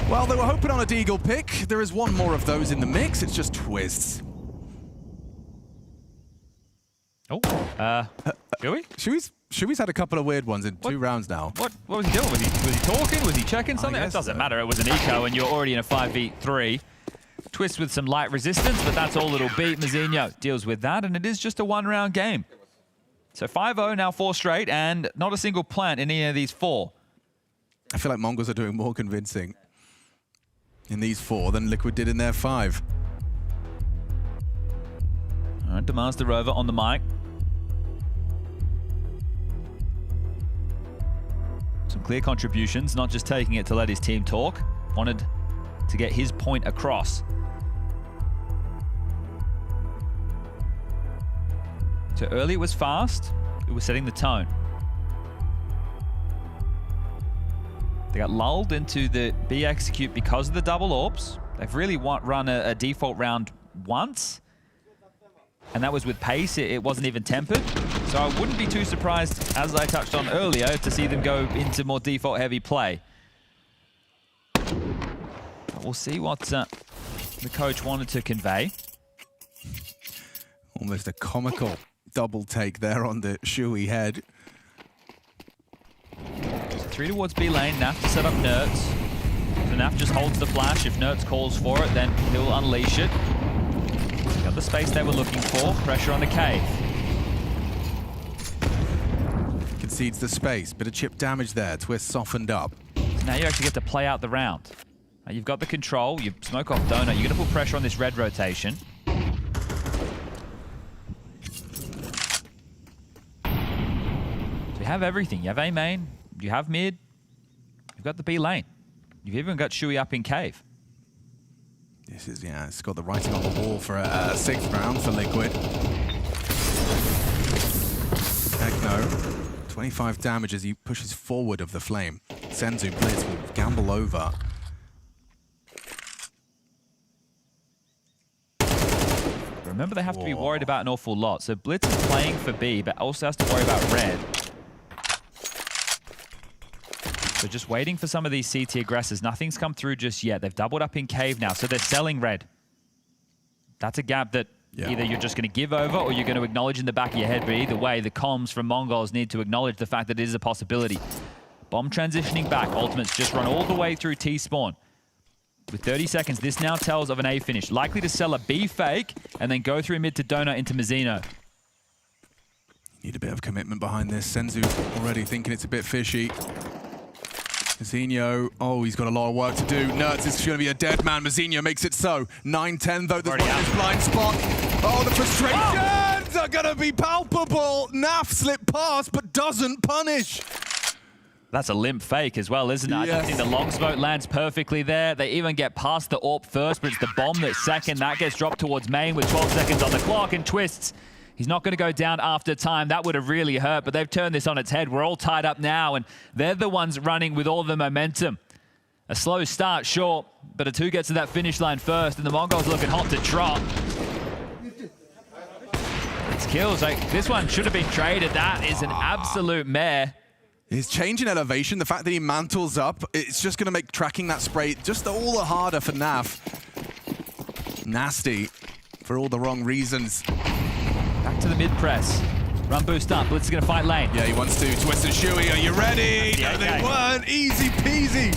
Well, they were hoping on a Deagle pick. There is one more of those in the mix. It's just Twists. Oh, Shui's had a couple of weird ones in 2 rounds now. What was he doing? Was he talking? Was he checking something? It doesn't matter. It was an eco, and you're already in a 5v3. Twist with some light resistance, but that's all it'll be. Mazinho deals with that, and it is just a 1-round game. So 5-0, now 4 straight, and not a single plant in any of these 4. I feel like MongolZ are doing more convincing in these 4 than Liquid did in their 5. All right, demands the rover on the mic. Some clear contributions, not just taking it to let his team talk. Wanted to get his point across. So early it was fast, it was setting the tone. They got lulled into the B execute because of the double AWPs. They've really run a default round once, and that was with pace. It wasn't even tempered. So I wouldn't be too surprised, as I touched on earlier, to see them go into more default heavy play. But we'll see what the coach wanted to convey. Almost a comical double take there on the Shui head. 3 towards B lane, Naf to set up Nerds. So Naf just holds the flash. If Nerds calls for it, then he'll unleash it. Got the space they were looking for. Pressure on the cave. Concedes the space. Bit of chip damage there. Twist softened up. So now you actually get to play out the round. Now you've got the control. You smoke off Donut. You're going to put pressure on this red rotation. So you have everything. You have A main. You have mid. You've got the B lane. You've even got Shui up in cave. This is, yeah, it's got the writing on the wall for a 6th round for Liquid. Techno, 25 damage as he pushes forward of the flame. Senzu Blitz will gamble over. Remember, they have to be worried about an awful lot. So Blitz is playing for B, but also has to worry about red. So just waiting for some of these CT aggressors. Nothing's come through just yet. They've doubled up in cave now, so they're selling red. That's a gap that either you're just going to give over or you're going to acknowledge in the back of your head. But either way, the comms from MongolZ need to acknowledge the fact that it is a possibility. Bomb transitioning back. Ultimates just run all the way through T-spawn. With 30 seconds, this now tells of an A finish. Likely to sell a B fake and then go through mid to Donut into Mazinho. Need a bit of commitment behind this. Senzu already thinking it's a bit fishy. Mazinho, oh, he's got a lot of work to do. Nerds is going to be a dead man. Mazinho makes it so. 9-10 though, there's one blind spot. Oh, the frustrations are going to be palpable. Naf slipped past, but doesn't punish. That's a limp fake as well, isn't it? I don't think the long smoke lands perfectly there. They even get past the AWP first, but it's the bomb that's second. That gets dropped towards main with 12 seconds on the clock, and Twists. He's not going to go down after time. That would have really hurt, but they've turned this on its head. We're all tied up now, and they're the ones running with all the momentum. A slow start, sure, but it's who gets to that finish line first, and the Mongols looking hot to trot. It's kills. Like, this one should have been traded. That is an absolute mare. His change in elevation, the fact that he mantles up, it's just going to make tracking that spray just all the harder for Nav. Nasty for all the wrong reasons. Back to the mid press. Run boost up. Blitz is going to fight lane. Yeah, he wants to. Twisted Shuey, are you ready? No, they weren't. Easy peasy.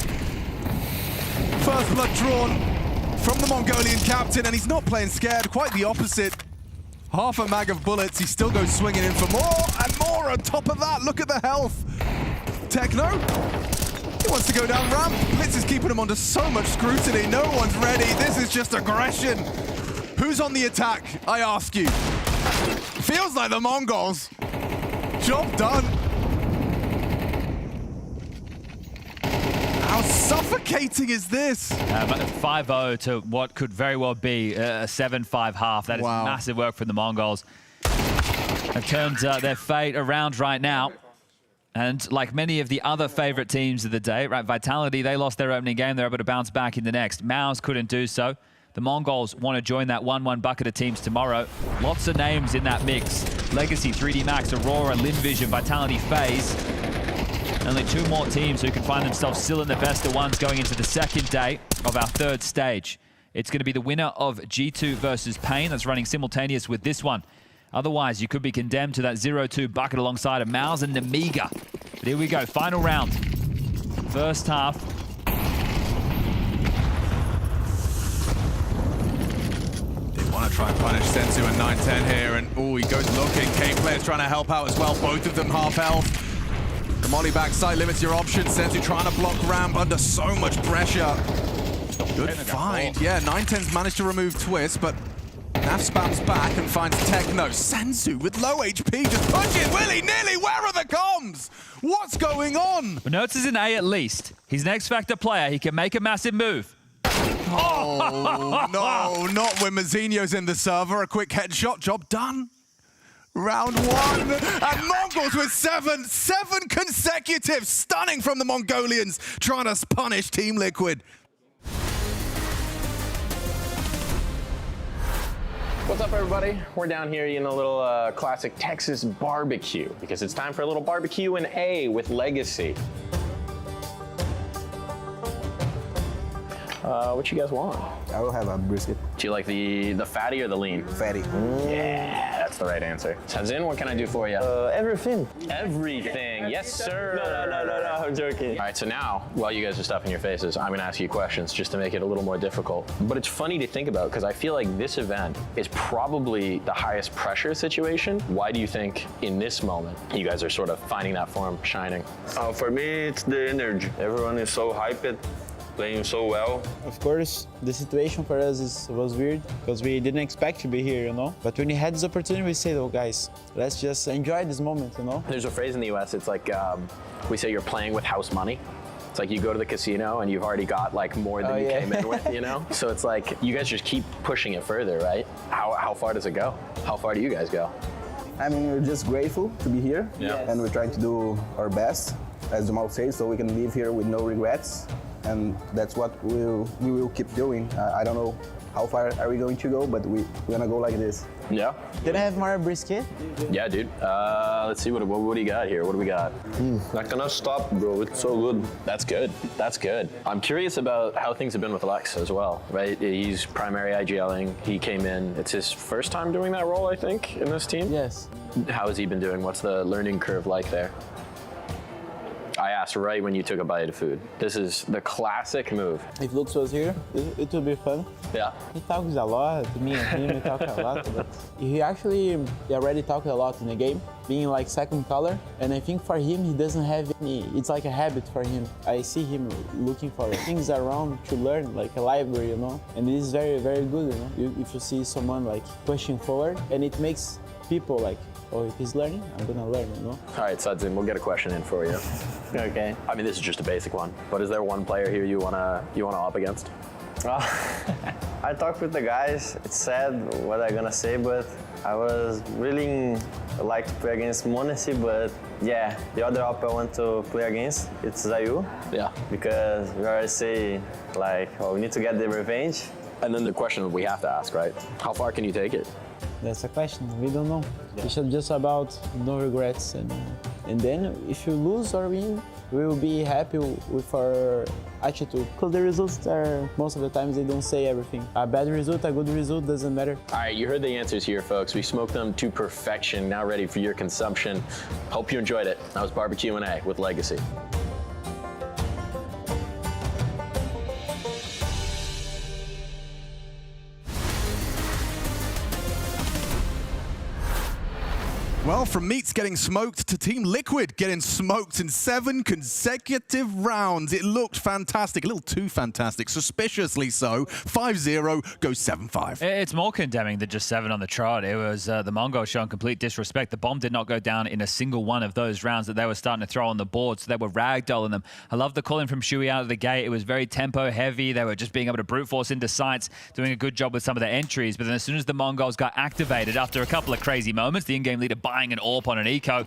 First blood drawn from the Mongolian captain, and he's not playing scared. Quite the opposite. Half a mag of bullets. He still goes swinging in for more and more on top of that. Look at the health. Techno, he wants to go down ramp. Blitz is keeping him under so much scrutiny. No one's ready. This is just aggression. Who's on the attack, I ask you? Feels like the Mongols. Job done. How suffocating is this? 5-0 to what could very well be a 7-5 half. That is massive work from the Mongols. They've turned their fate around right now. And like many of the other favorite teams of the day, right, Vitality, they lost their opening game. They're able to bounce back in the next. MOUZ couldn't do so. The Mongols want to join that 1-1 bucket of teams tomorrow. Lots of names in that mix. Legacy, 3D Max, Aurora, Lynn, Vision, Vitality, FaZe. Only two more teams who can find themselves still in the best of ones going into the second day of our third stage. It's going to be the winner of G2 versus Pain that's running simultaneous with this one. Otherwise, you could be condemned to that 0-2 bucket alongside of MOUZ and Nemiga. But here we go, final round. First half. They want to try and punish Sensu and 910 here, and he goes looking. K-Player's trying to help out as well. Both of them half health. The molly backside limits your options. Sensu trying to block ramp under so much pressure. Good find. Yeah, 910's managed to remove Twist, but Nav spams back and finds Techno. Sensu with low HP just pushing willy-nilly. Where are the comms? What's going on? Well, Natus is an A at least. He's an X-Factor player. He can make a massive move. Oh, no, not when Mazzinho's in the server. A quick headshot, job done. Round one, and Mongols with seven consecutive. Stunning from the Mongolians, trying to punish Team Liquid. What's up, everybody? We're down here eating a little classic Texas barbecue because it's time for a little barbecue in A with Legacy. What you guys want? I will have a brisket. Do you like the fatty or the lean? Fatty. Yeah, that's the right answer. Tazin, what can I do for you? Everything. Everything, yes sir. No, I'm joking. All right, so now, while you guys are stuffing your faces, I'm gonna ask you questions just to make it a little more difficult. But it's funny to think about because I feel like this event is probably the highest pressure situation. Why do you think in this moment you guys are sort of finding that form shining? For me, it's the energy. Everyone is so hyped, playing so well. Of course, the situation for us was weird because we didn't expect to be here, you know? But when we had this opportunity, we said, oh guys, let's just enjoy this moment, you know? There's a phrase in the US, it's like, we say you're playing with house money. It's like you go to the casino and you've already got like more than you came in with, you know? So it's like, you guys just keep pushing it further, right? How far does it go? How far do you guys go? I mean, we're just grateful to be here. Yeah. And we're trying to do our best, as the MOUZ says, so we can leave here with no regrets. And that's what we will keep doing. I don't know how far are we going to go, but we're gonna go like this. Yeah. Can I have more brisket? Yeah, dude. Let's see, what do you got here? What do we got? Not gonna stop, bro. It's so good. That's good. That's good. I'm curious about how things have been with Lex as well, right? He's primary IGLing. He came in. It's his first time doing that role, I think, in this team. Yes. How has he been doing? What's the learning curve like there? I asked right when you took a bite of food. This is the classic move. If Lux was here, it would be fun. Yeah. He talks a lot, me and him, we talk a lot. But he already talked a lot in the game, being like second color. And I think for him, he doesn't have any, it's like a habit for him. I see him looking for things around to learn, like a library, you know? And this is very, very good, you know? If you see someone like pushing forward, and it makes people like, oh, if he's learning, I'm gonna learn, you know? All right, Sudzin, we'll get a question in for you. Okay. I mean, this is just a basic one, but is there one player here you wanna op against? I talked with the guys. It's sad what I'm gonna say, but I was really like to play against MongolZ, but yeah, the other op I want to play against, it's Zayu. Yeah. Because we already say, like, oh, we need to get the revenge. And then the question we have to ask, right? How far can you take it? That's a question. We don't know. It's just about no regrets, and then if you lose or win, we will be happy with our attitude. Because the results are, most of the times, they don't say everything. A bad result, a good result, doesn't matter. All right, you heard the answers here, folks. We smoked them to perfection, now ready for your consumption. Hope you enjoyed it. That was Q&A with Legacy. Well, from Meats getting smoked to Team Liquid getting smoked in 7 consecutive rounds. It looked fantastic, a little too fantastic, suspiciously so. 5-0, goes 7-5. It's more condemning than just 7 on the trot. It was the Mongols showing complete disrespect. The bomb did not go down in a single one of those rounds that they were starting to throw on the board, so they were ragdolling them. I love the call-in from Shui out of the gate. It was very tempo-heavy. They were just being able to brute force into sites, doing a good job with some of the entries. But then as soon as the Mongols got activated, after a couple of crazy moments, the in-game leader buying an AWP on an eco.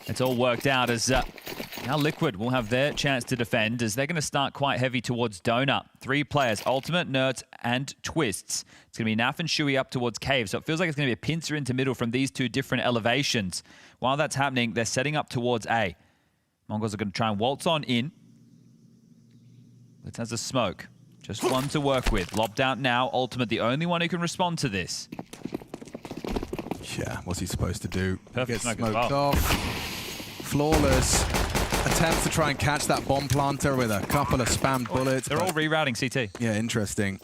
It's all worked out as now Liquid will have their chance to defend as they're going to start quite heavy towards Donut. 3 players, Ultimate, Nerds, and Twists. It's going to be Naf and Shui up towards Cave, so it feels like it's going to be a pincer into middle from these 2 different elevations. While that's happening, they're setting up towards A. Mongols are going to try and waltz on in. Blitz has a smoke. Just one to work with. Lobbed out now. Ultimate, the only one who can respond to this. Yeah, what's he supposed to do? Perfect Get smoke as smoked well. off. Flawless. Attempts to try and catch that bomb planter with a couple of spammed bullets. They're all rerouting CT. Yeah, interesting.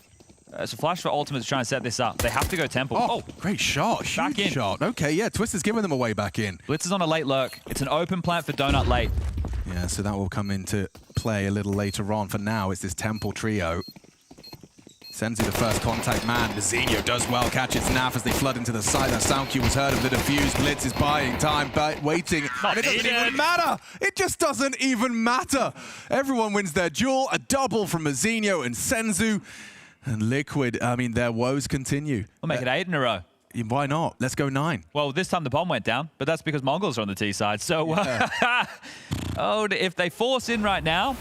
So Flash for Ultimate to try and set this up. They have to go Temple. Oh, great shot. Back Huge in. shot. Okay, yeah, Twister's giving them away back in. Blitz is on a late lurk. It's an open plant for Donut late. Yeah, so that will come into play a little later on. For now, it's this Temple trio. Sends you the first contact man. Vizinho does well, catches Naf as they flood into the site. That sound cue was heard of the defuse. Blitz is buying time, waiting. And it doesn't even matter. It just doesn't even matter. Everyone wins their duel. A double from Vizinho and Senzu. And Liquid, I mean, their woes continue. We'll make it 8 in a row. Why not? Let's go 9. Well, this time the bomb went down, but that's because Mongols are on the T side. So, oh, if they force in right now,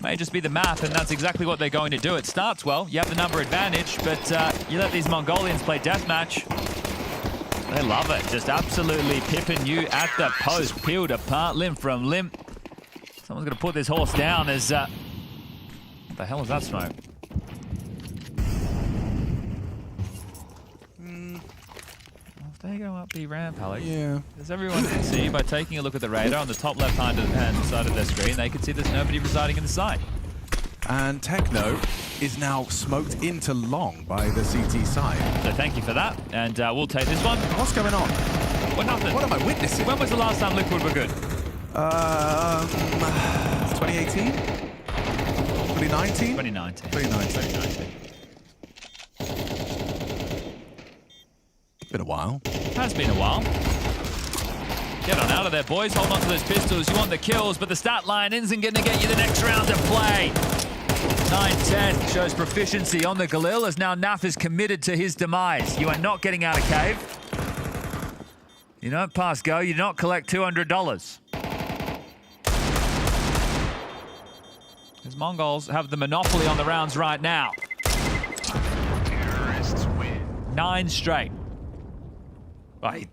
may just be the map, and that's exactly what they're going to do. It starts well. You have the number advantage, but you let these Mongolians play deathmatch. They love it. Just absolutely pipping you at the post. Peeled apart, limb from limb. Someone's going to put this horse down as... what the hell was that smoke? They go up the ramp, Alex. Yeah. As everyone can see by taking a look at the radar on the top left-hand side of their screen, they can see there's nobody residing in the site. And Techno is now smoked into long by the CT side. So thank you for that, and we'll take this one. What's going on? Well, nothing. What am I witnessing? When was the last time Liquid were good? 2018? 2019? 2019. 2019. Been a while. Has been a while. Get on out of there, boys. Hold on to those pistols. You want the kills, but the stat line isn't going to get you the next round of play. 9-10 shows proficiency on the Galil as now Naf is committed to his demise. You are not getting out of cave. You don't pass go. You do not collect $200. As Mongols have the monopoly on the rounds right now. Terrorists win. 9 straight. Right.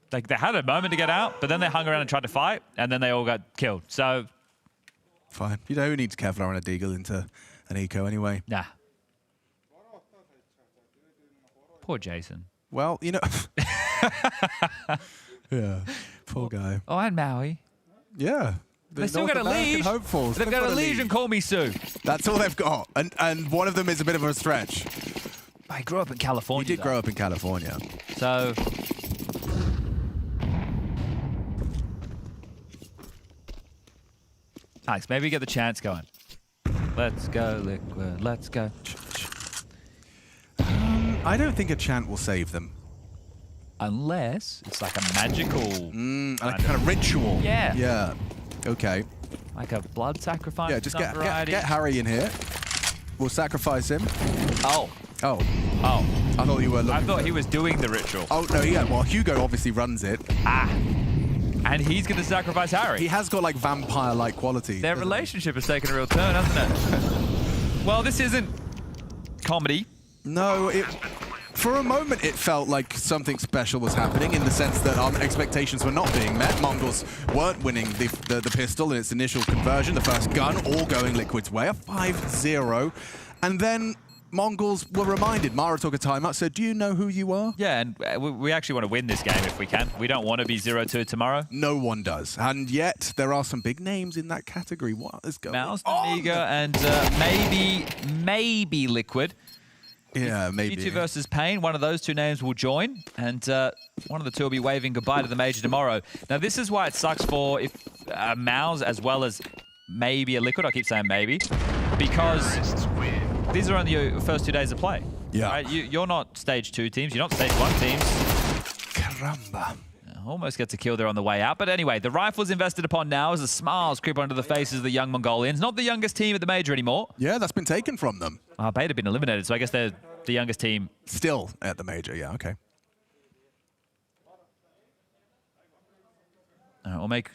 They had a moment to get out, but then they hung around and tried to fight, and then they all got killed. So, fine. You know who needs Kevlar and a Deagle into an eco anyway? Nah. Poor Jason. Well, you know. Yeah, poor guy. Oh, and Maui. Yeah. They still got a leash. Hopefuls. They've got a leash and call me Sue. That's all they've got. And one of them is a bit of a stretch. I grew up in California. He did grow up in California. So... Alex, maybe get the chance going. Let's go, Liquid. Let's go. I don't think a chant will save them. Unless it's like a magical... like kind of ritual. Yeah. Yeah. Okay. Like a blood sacrifice. Yeah, just get Harry in here. We'll sacrifice him. Oh. Oh. Oh. I thought you were looking I thought he was doing the ritual. Oh, no, yeah. Well, Hugo obviously runs it. Ah. And he's going to sacrifice Harry. He has got, like, vampire-like qualities. Their relationship has taken a real turn, hasn't it? Well, this isn't comedy. No, for a moment it felt like something special was happening in the sense that our expectations were not being met. MongolZ weren't winning the pistol in its initial conversion, the first gun, all going Liquid's way, a 5-0. And then MongolZ were reminded, Mara took a timeout, said, do you know who you are? Yeah, and we actually want to win this game if we can. We don't want to be 0-2 tomorrow. No one does. And yet, there are some big names in that category. What is going on? MOUZ, Nemiga, and maybe Liquid. Yeah, maybe. G2 versus Pain, one of those two names will join, and one of the two will be waving goodbye to the major tomorrow. Now, this is why it sucks for MOUZ as well as maybe a Liquid. I keep saying maybe, because these are only your first 2 days of play. Yeah. Right? You're not stage 2 teams. You're not stage 1 teams. Caramba. Almost gets a kill there on the way out. But anyway, the rifle's invested upon now as the smiles creep onto the faces of the young Mongolians. Not the youngest team at the major anymore. Yeah, that's been taken from them. Beta have been eliminated, so I guess they're the youngest team. Still at the major, yeah, okay. We'll make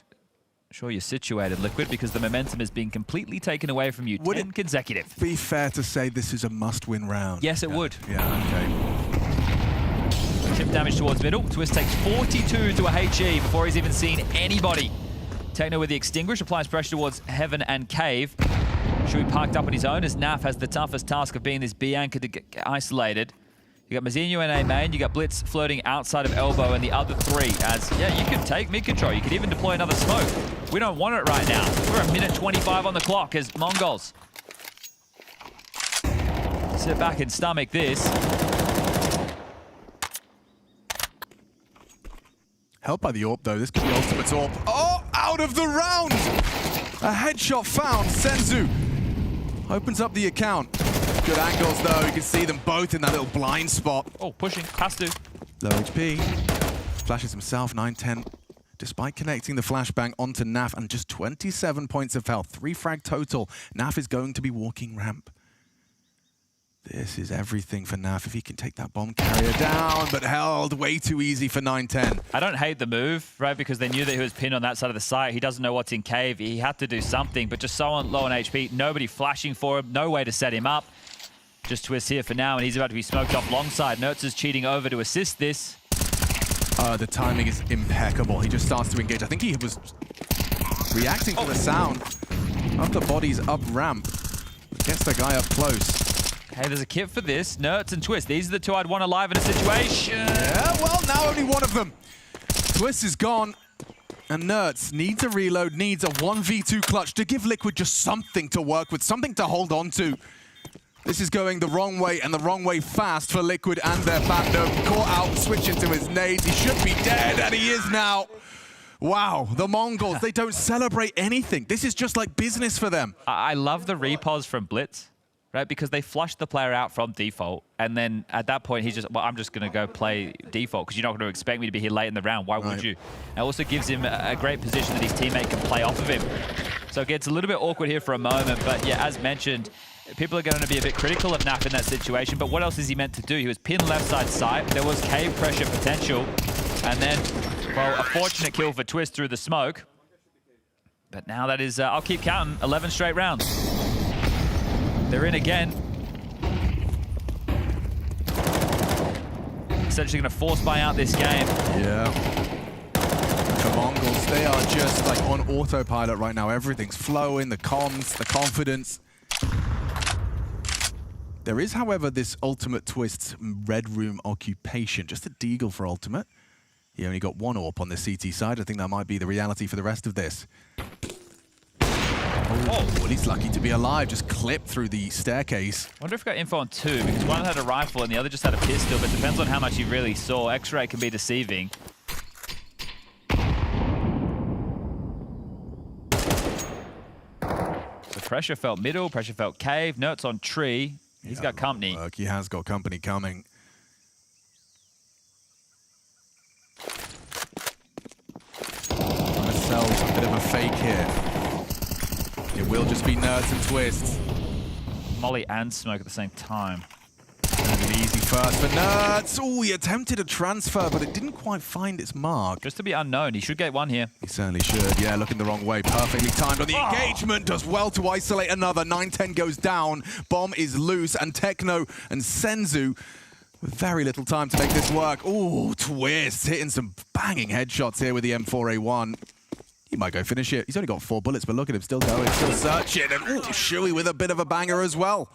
sure you're situated, Liquid, because the momentum has been completely taken away from you. Would 10 consecutive. Be fair to say this is a must-win round? Yes, it would. Yeah, okay. Chip damage towards middle. Twist takes 42 to a HE before he's even seen anybody. Techno with the extinguish applies pressure towards Heaven and Cave. Should be parked up on his own as Naf has the toughest task of being this B anchor to get isolated. You got Mazinho in A main, you got Blitz floating outside of Elbow, and the other three as, yeah, you could take mid control. You could even deploy another smoke. We don't want it right now. We're a minute 25 on the clock as MongolZ sit back and stomach this. Helped by the AWP, though. This could be Ultimate's AWP. Oh, out of the round! A headshot found. Senzu opens up the account. Good angles, though. You can see them both in that little blind spot. Oh, pushing. Has to. Low HP. Flashes himself, 9-10. Despite connecting the flashbang onto Naf and just 27 points of health. 3 frag total. Naf is going to be walking ramp. This is everything for Naf if he can take that bomb carrier down, but held way too easy for 9-10. I don't hate the move, right? Because they knew that he was pinned on that side of the site. He doesn't know what's in cave. He had to do something, but just so low on HP. Nobody flashing for him. No way to set him up. Just Twist here for now, and he's about to be smoked off long side. Nertz is cheating over to assist this. The timing is impeccable. He just starts to engage. I think he was reacting to the sound of the bodies up ramp. Gets the guy up close. Hey, there's a kit for this. Nertz and Twist. These are the two I'd want alive in a situation. Yeah, well, now only one of them. Twist is gone. And Nertz needs a reload, needs a 1v2 clutch to give Liquid just something to work with, something to hold on to. This is going the wrong way, and the wrong way fast for Liquid and their fandom. Caught out, switching to his nades. He should be dead, and he is now. Wow, the Mongols, they don't celebrate anything. This is just like business for them. I love the repos from Blitz, right? Because they flushed the player out from default, and then at that point, he's just, well, I'm just going to go play default because you're not going to expect me to be here late in the round. Why would you? It also gives him a great position that his teammate can play off of him. So it gets a little bit awkward here for a moment, but yeah, as mentioned, people are going to be a bit critical of Naf in that situation, but what else is he meant to do? He was pinned left side site, there was cave pressure potential, and then, well, a fortunate kill for Twist through the smoke. But now that is, I'll keep counting, 11 straight rounds. They're in again. Essentially going to force buy out this game. Yeah. The Mongols, they are just like on autopilot right now. Everything's flowing, the comms, the confidence. There is, however, this Ultimate Twist Red Room occupation. Just a deagle for Ultimate. He only got 1 AWP on the CT side. I think that might be the reality for the rest of this. Oh, well, he's lucky to be alive. Just clipped through the staircase. Wonder if we got info on 2, because one had a rifle and the other just had a pistol, but depends on how much you really saw. X-ray can be deceiving. The pressure felt middle, pressure felt cave. Nertz on tree. He's got company. He has got company coming. themselves a bit of a fake here. It will just be Nerds and Twists. Molly and Smoke at the same time. Easy first for Nerds. Oh, he attempted a transfer, but it didn't quite find its mark. Just to be unknown, he should get one here. He certainly should. Yeah, looking the wrong way. Perfectly timed on the engagement. Does well to isolate another. 9-10 goes down. Bomb is loose, and Techno and Senzu with very little time to make this work. Oh, Twist hitting some banging headshots here with the M4A1. He might go finish it. He's only got 4 bullets, but look at him still going, still searching. And ooh, Shui with a bit of a banger as well.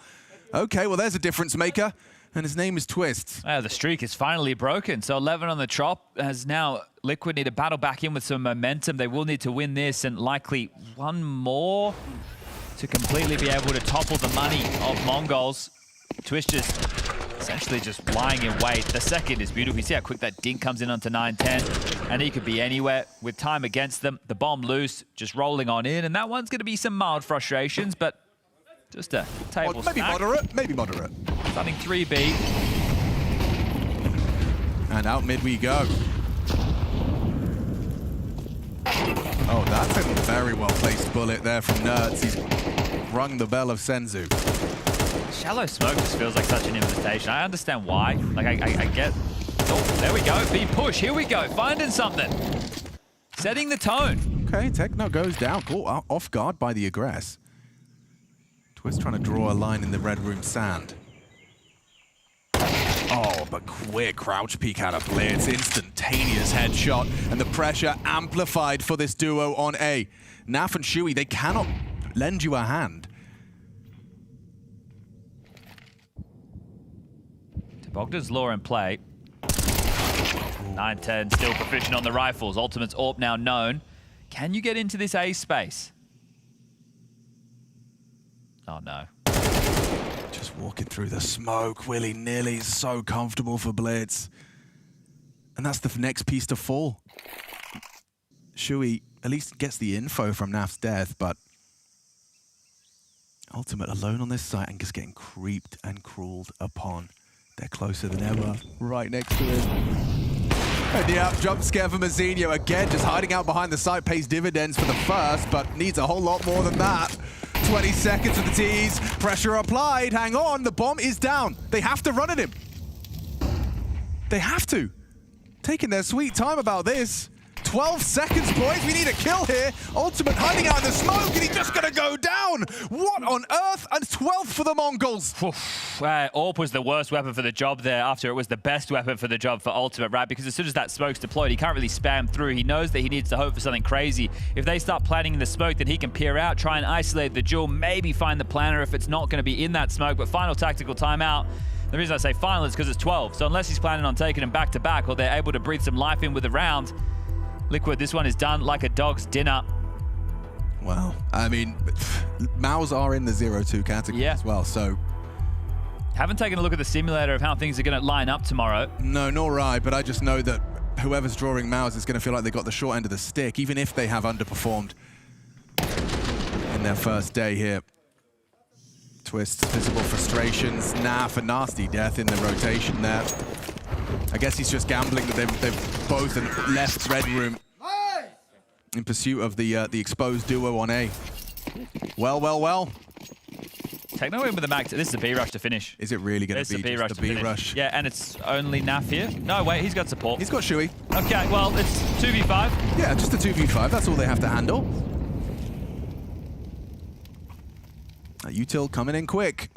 Okay, well, there's a difference maker. And his name is Twist. The streak is finally broken. So 11 on the chop, as now Liquid need to battle back in with some momentum. They will need to win this and likely one more to completely be able to topple the money of MongolZ. Twist just essentially just lying in wait. The second is beautiful. You see how quick that dink comes in onto 9-10, and he could be anywhere with time against them. The bomb loose, just rolling on in, and that one's going to be some mild frustrations, but just a table maybe snack. moderate, maybe moderate. Starting 3B. And out mid we go. Oh, that's a very well-placed bullet there from Nerds. He's rung the bell of Senzu. Shallow smoke just feels like such an invitation. I understand why. Like, I get... Oh, there we go. B push. Here we go. Finding something. Setting the tone. Okay, Techno goes down. Caught off guard by the aggress. Twist trying to draw a line in the red room sand. Oh, but quick crouch peek out of Blitz. Instantaneous headshot. And the pressure amplified for this duo on A. Naf and Shui, they cannot lend you a hand. Bogda's law in play. 9-10 still proficient on the rifles. Ultimate's AWP now known. Can you get into this A space? Oh no. Just walking through the smoke willy-nilly. So comfortable for Blitz. And that's the next piece to fall. Shui at least gets the info from Naf's death, but Ultimate alone on this site and just getting creeped and crawled upon. They're closer than ever, right next to him. And yeah, jump scare for Mazzinho. Again, just hiding out behind the site pays dividends for the first, but needs a whole lot more than that. 20 seconds of the tease. Pressure applied. Hang on, the bomb is down. They have to run at him. They have to. Taking their sweet time about this. 12 seconds, boys. We need a kill here. Ultimate hiding out in the smoke, and he's just going to go down. What on earth? And 12th for the Mongols. AWP was the worst weapon for the job there after it was the best weapon for the job for Ultimate, right? Because as soon as that smoke's deployed, he can't really spam through. He knows that he needs to hope for something crazy. If they start planning in the smoke, then he can peer out, try and isolate the duel, maybe find the planner if it's not going to be in that smoke. But final tactical timeout. The reason I say final is because it's 12. So unless he's planning on taking them back-to-back, or they're able to breathe some life in with a round, Liquid, this one is done like a dog's dinner. Well, I mean, MOUZ are in the 0-2 category as well, so... Haven't taken a look at the simulator of how things are going to line up tomorrow. No, nor I, but I just know that whoever's drawing MOUZ is going to feel like they got the short end of the stick, even if they have underperformed in their first day here. Twists, visible frustrations, Naf, a nasty death in the rotation there. I guess he's just gambling that they've both left Red Room in pursuit of the exposed duo on A. Well. Techno in with the max. This is a B rush to finish. Is it really going to be just the B rush? Yeah, and it's only Naf here. No, wait, he's got support. He's got Shui. Okay, well, it's 2v5. Yeah, just a 2v5. That's all they have to handle. Util coming in quick.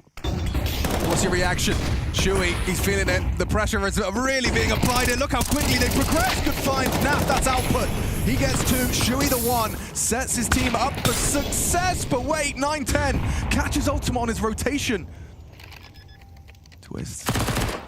What's your reaction? Shui, he's feeling it. The pressure is really being applied here. Look how quickly they progress. Good find. Naf, that's output. He gets 2. Shui the 1. Sets his team up for success. But wait, 9-10. Catches Ultimate on his rotation. Twist.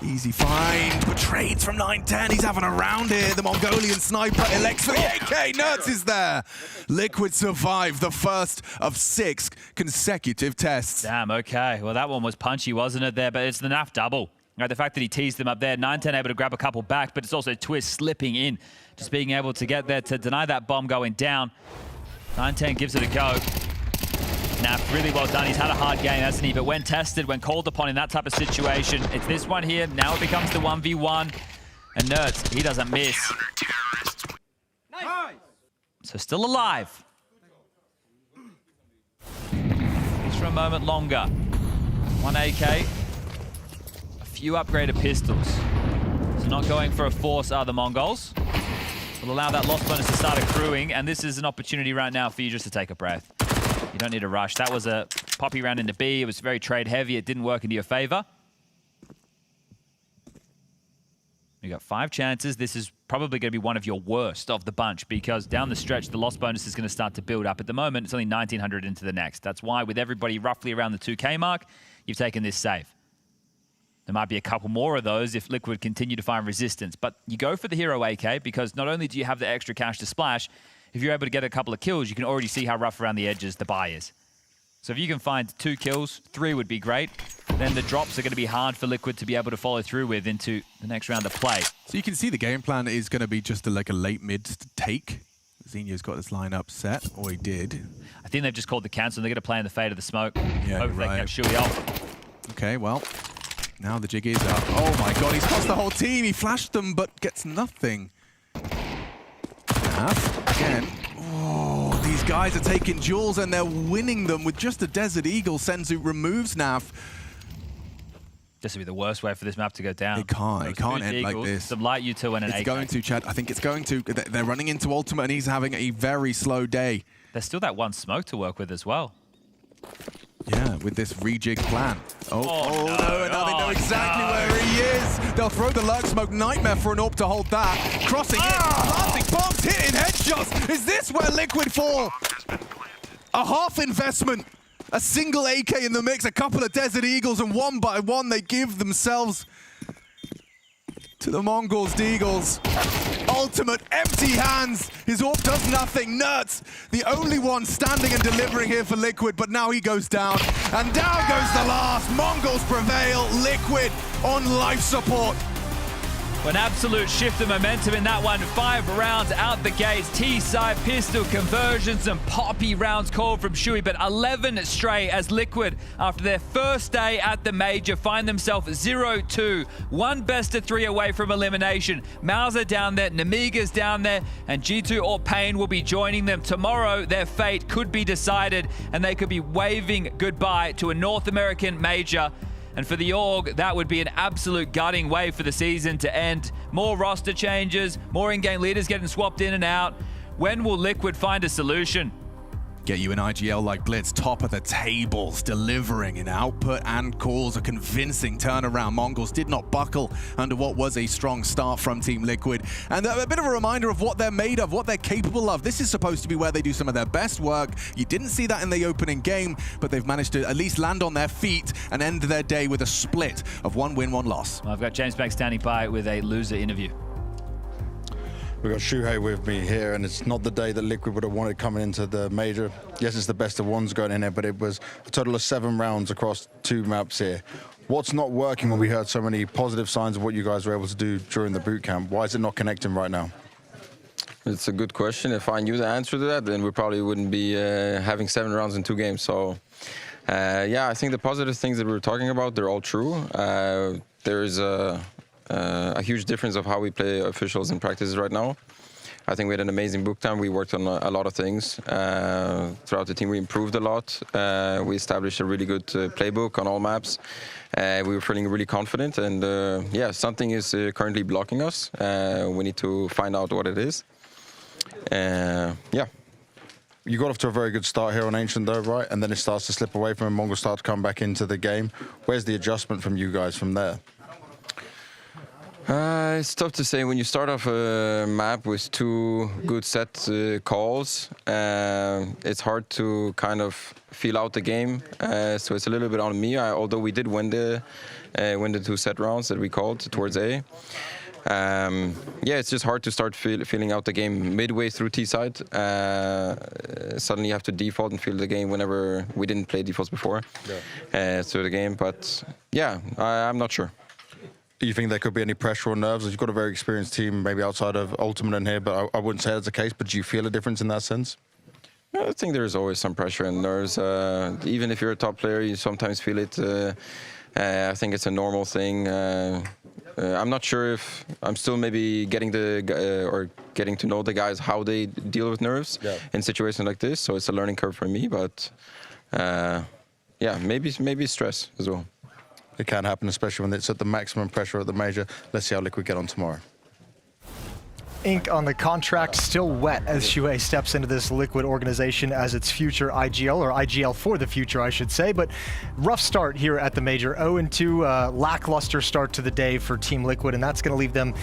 Easy find. But trades from 9-10. He's having a round here. The Mongolian sniper elects for the AK. Nerds is there. Liquid survived the first of 6 consecutive tests. Damn, okay. Well, that one was punchy, wasn't it there? But it's the Naf double. Right, the fact that he teased them up there. 9-10 able to grab a couple back, but it's also Twist slipping in. Just being able to get there to deny that bomb going down. 9-10 gives it a go. Naf, really well done. He's had a hard game, hasn't he? But when tested, when called upon in that type of situation, it's this one here. Now it becomes the 1v1. And Nerds, he doesn't miss. So still alive. Just for a moment longer. 1 AK. A few upgraded pistols. So not going for a force are the Mongols. Will allow that loss bonus to start accruing, and this is an opportunity right now for you just to take a breath. You don't need to rush. That was a poppy round into B. It was very trade heavy. It didn't work into your favor. You got 5 chances. This is probably going to be one of your worst of the bunch because down the stretch, the loss bonus is going to start to build up. At the moment, it's only 1,900 into the next. That's why with everybody roughly around the 2K mark, you've taken this save. There might be a couple more of those if Liquid continue to find resistance. But you go for the hero AK because not only do you have the extra cash to splash, if you're able to get a couple of kills, you can already see how rough around the edges the buy is. So if you can find 2 kills, 3 would be great. Then the drops are going to be hard for Liquid to be able to follow through with into the next round of play. So you can see the game plan is going to be just like a late mid take. Xenia's got this lineup set, or he did. I think they've just called the cancel. They're going to play in the fade of the smoke. Yeah, hope they get Shui off. Okay, well, now the jig is up. Oh my god, he's lost the whole team. He flashed them, but gets nothing. Again. Oh, these guys are taking duels and they're winning them with just a Desert Eagle. Senzu removes Naf. This would be the worst way for this map to go down. It can't end like this. Some light U2 and an AK. It's going to, Chad. I think it's going to. They're running into Ultimate and he's having a very slow day. There's still that one smoke to work with as well. Yeah, with this rejig plan. No, and now they know exactly where he is. They'll throw the lurk smoke. Nightmare for an AWP to hold that. Crossing in, planting bombs, hitting headshots. Is this where Liquid fall? A half investment. A single AK in the mix, a couple of Desert Eagles, and one by one they give themselves to the MongolZ Eagles. Ultimate, empty hands. His AWP does nothing. Nerds, the only one standing and delivering here for Liquid, but now he goes down. And down goes the last. Mongols prevail. Liquid on life support. An absolute shift of momentum in that one. 5 rounds out the gates. T-side pistol conversions and poppy rounds called from Shui, but 11 straight as Liquid, after their first day at the major, find themselves 0-2. 1 best of 3 away from elimination. MOUZ down there, Nemiga's down there, and G2 or Pain will be joining them. Tomorrow, their fate could be decided, and they could be waving goodbye to a North American major. And for the org, that would be an absolute gutting way for the season to end. More roster changes, more in-game leaders getting swapped in and out. When will Liquid find a solution? Get you an IGL like Blitz, top of the tables, delivering in output and calls. A convincing turnaround. Mongols did not buckle under what was a strong start from Team Liquid. And a bit of a reminder of what they're made of, what they're capable of. This is supposed to be where they do some of their best work. You didn't see that in the opening game, but they've managed to at least land on their feet and end their day with a split of 1 win, 1 loss. I've got James Banks standing by with a loser interview. We've got Shuhei with me here, and it's not the day that Liquid would have wanted coming into the major. Yes, it's the best of ones going in there, but it was a total of 7 rounds across 2 maps here. What's not working when we heard so many positive signs of what you guys were able to do during the boot camp? Why is it not connecting right now? It's a good question. If I knew the answer to that, then we probably wouldn't be having 7 rounds in 2 games. So, yeah, I think the positive things that we were talking about, they're all true. There's a huge difference of how we play officials in practices right now. I think we had an amazing book time. We worked on a lot of things. Throughout the team, we improved a lot. We established a really good playbook on all maps. We were feeling really confident, and yeah, something is currently blocking us. We need to find out what it is. Yeah. You got off to a very good start here on Ancient though, right? And then it starts to slip away from and Mongols start to come back into the game. Where's the adjustment from you guys from there? It's tough to say. When you start off a map with 2 good set calls, it's hard to kind of feel out the game. So it's a little bit on me. Although we did win the 2 set rounds that we called towards A. Yeah, it's just hard to start feeling out the game midway through T-side. Suddenly you have to default and feel the game whenever we didn't play defaults before through the game. But yeah, I'm not sure. Do you think there could be any pressure or nerves? You've got a very experienced team, maybe outside of Ultimate in here, but I wouldn't say that's the case. But do you feel a difference in that sense? I think there's always some pressure and nerves. Even if you're a top player, you sometimes feel it. I think it's a normal thing. I'm not sure if I'm still maybe getting getting to know the guys, how they deal with nerves in situations like this. So it's a learning curve for me, but yeah, maybe stress as well. It can happen, especially when it's at the maximum pressure at the major. Let's see how Liquid get on tomorrow. Ink on the contract still wet as Shuhei steps into this Liquid organization as its future IGL, or IGL for the future, I should say. But rough start here at the major. 0-2, lackluster start to the day for Team Liquid, and that's going to leave them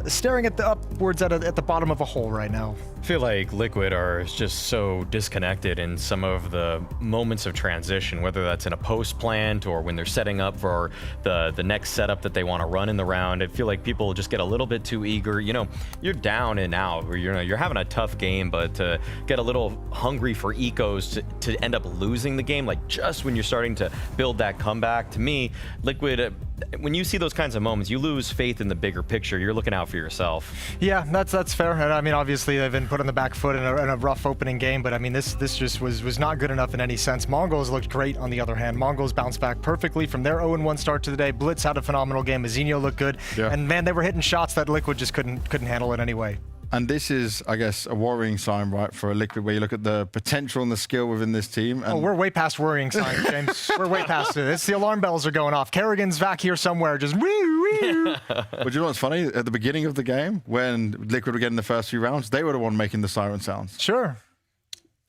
staring at the upwards at the bottom of a hole right now. I feel like Liquid are just so disconnected in some of the moments of transition, whether that's in a post plant or when they're setting up for the next setup that they want to run in the round. I feel like people just get a little bit too eager. You know, you're down and out, or you're having a tough game, but to get a little hungry for ecos to end up losing the game, like just when you're starting to build that comeback. To me, Liquid, when you see those kinds of moments, you lose faith in the bigger picture. You're looking out for yourself. Yeah, that's fair. And I mean, obviously they've been put on the back foot in a rough opening game, but I mean, this just was not good enough in any sense. MongolZ looked great on the other hand. MongolZ bounced back perfectly from their 0-1 start to the day. Blitz had a phenomenal game. Azinho looked good. Yeah. And man, they were hitting shots that Liquid just couldn't handle it anyway. And this is, I guess, a worrying sign, right, for a Liquid, where you look at the potential and the skill within this team. And we're way past worrying signs, James. We're way past it. It's the alarm bells are going off. Kerrigan's back here somewhere, just woo, woo. But you know what's funny? At the beginning of the game, when Liquid were getting the first few rounds, they were the one making the siren sounds. Sure.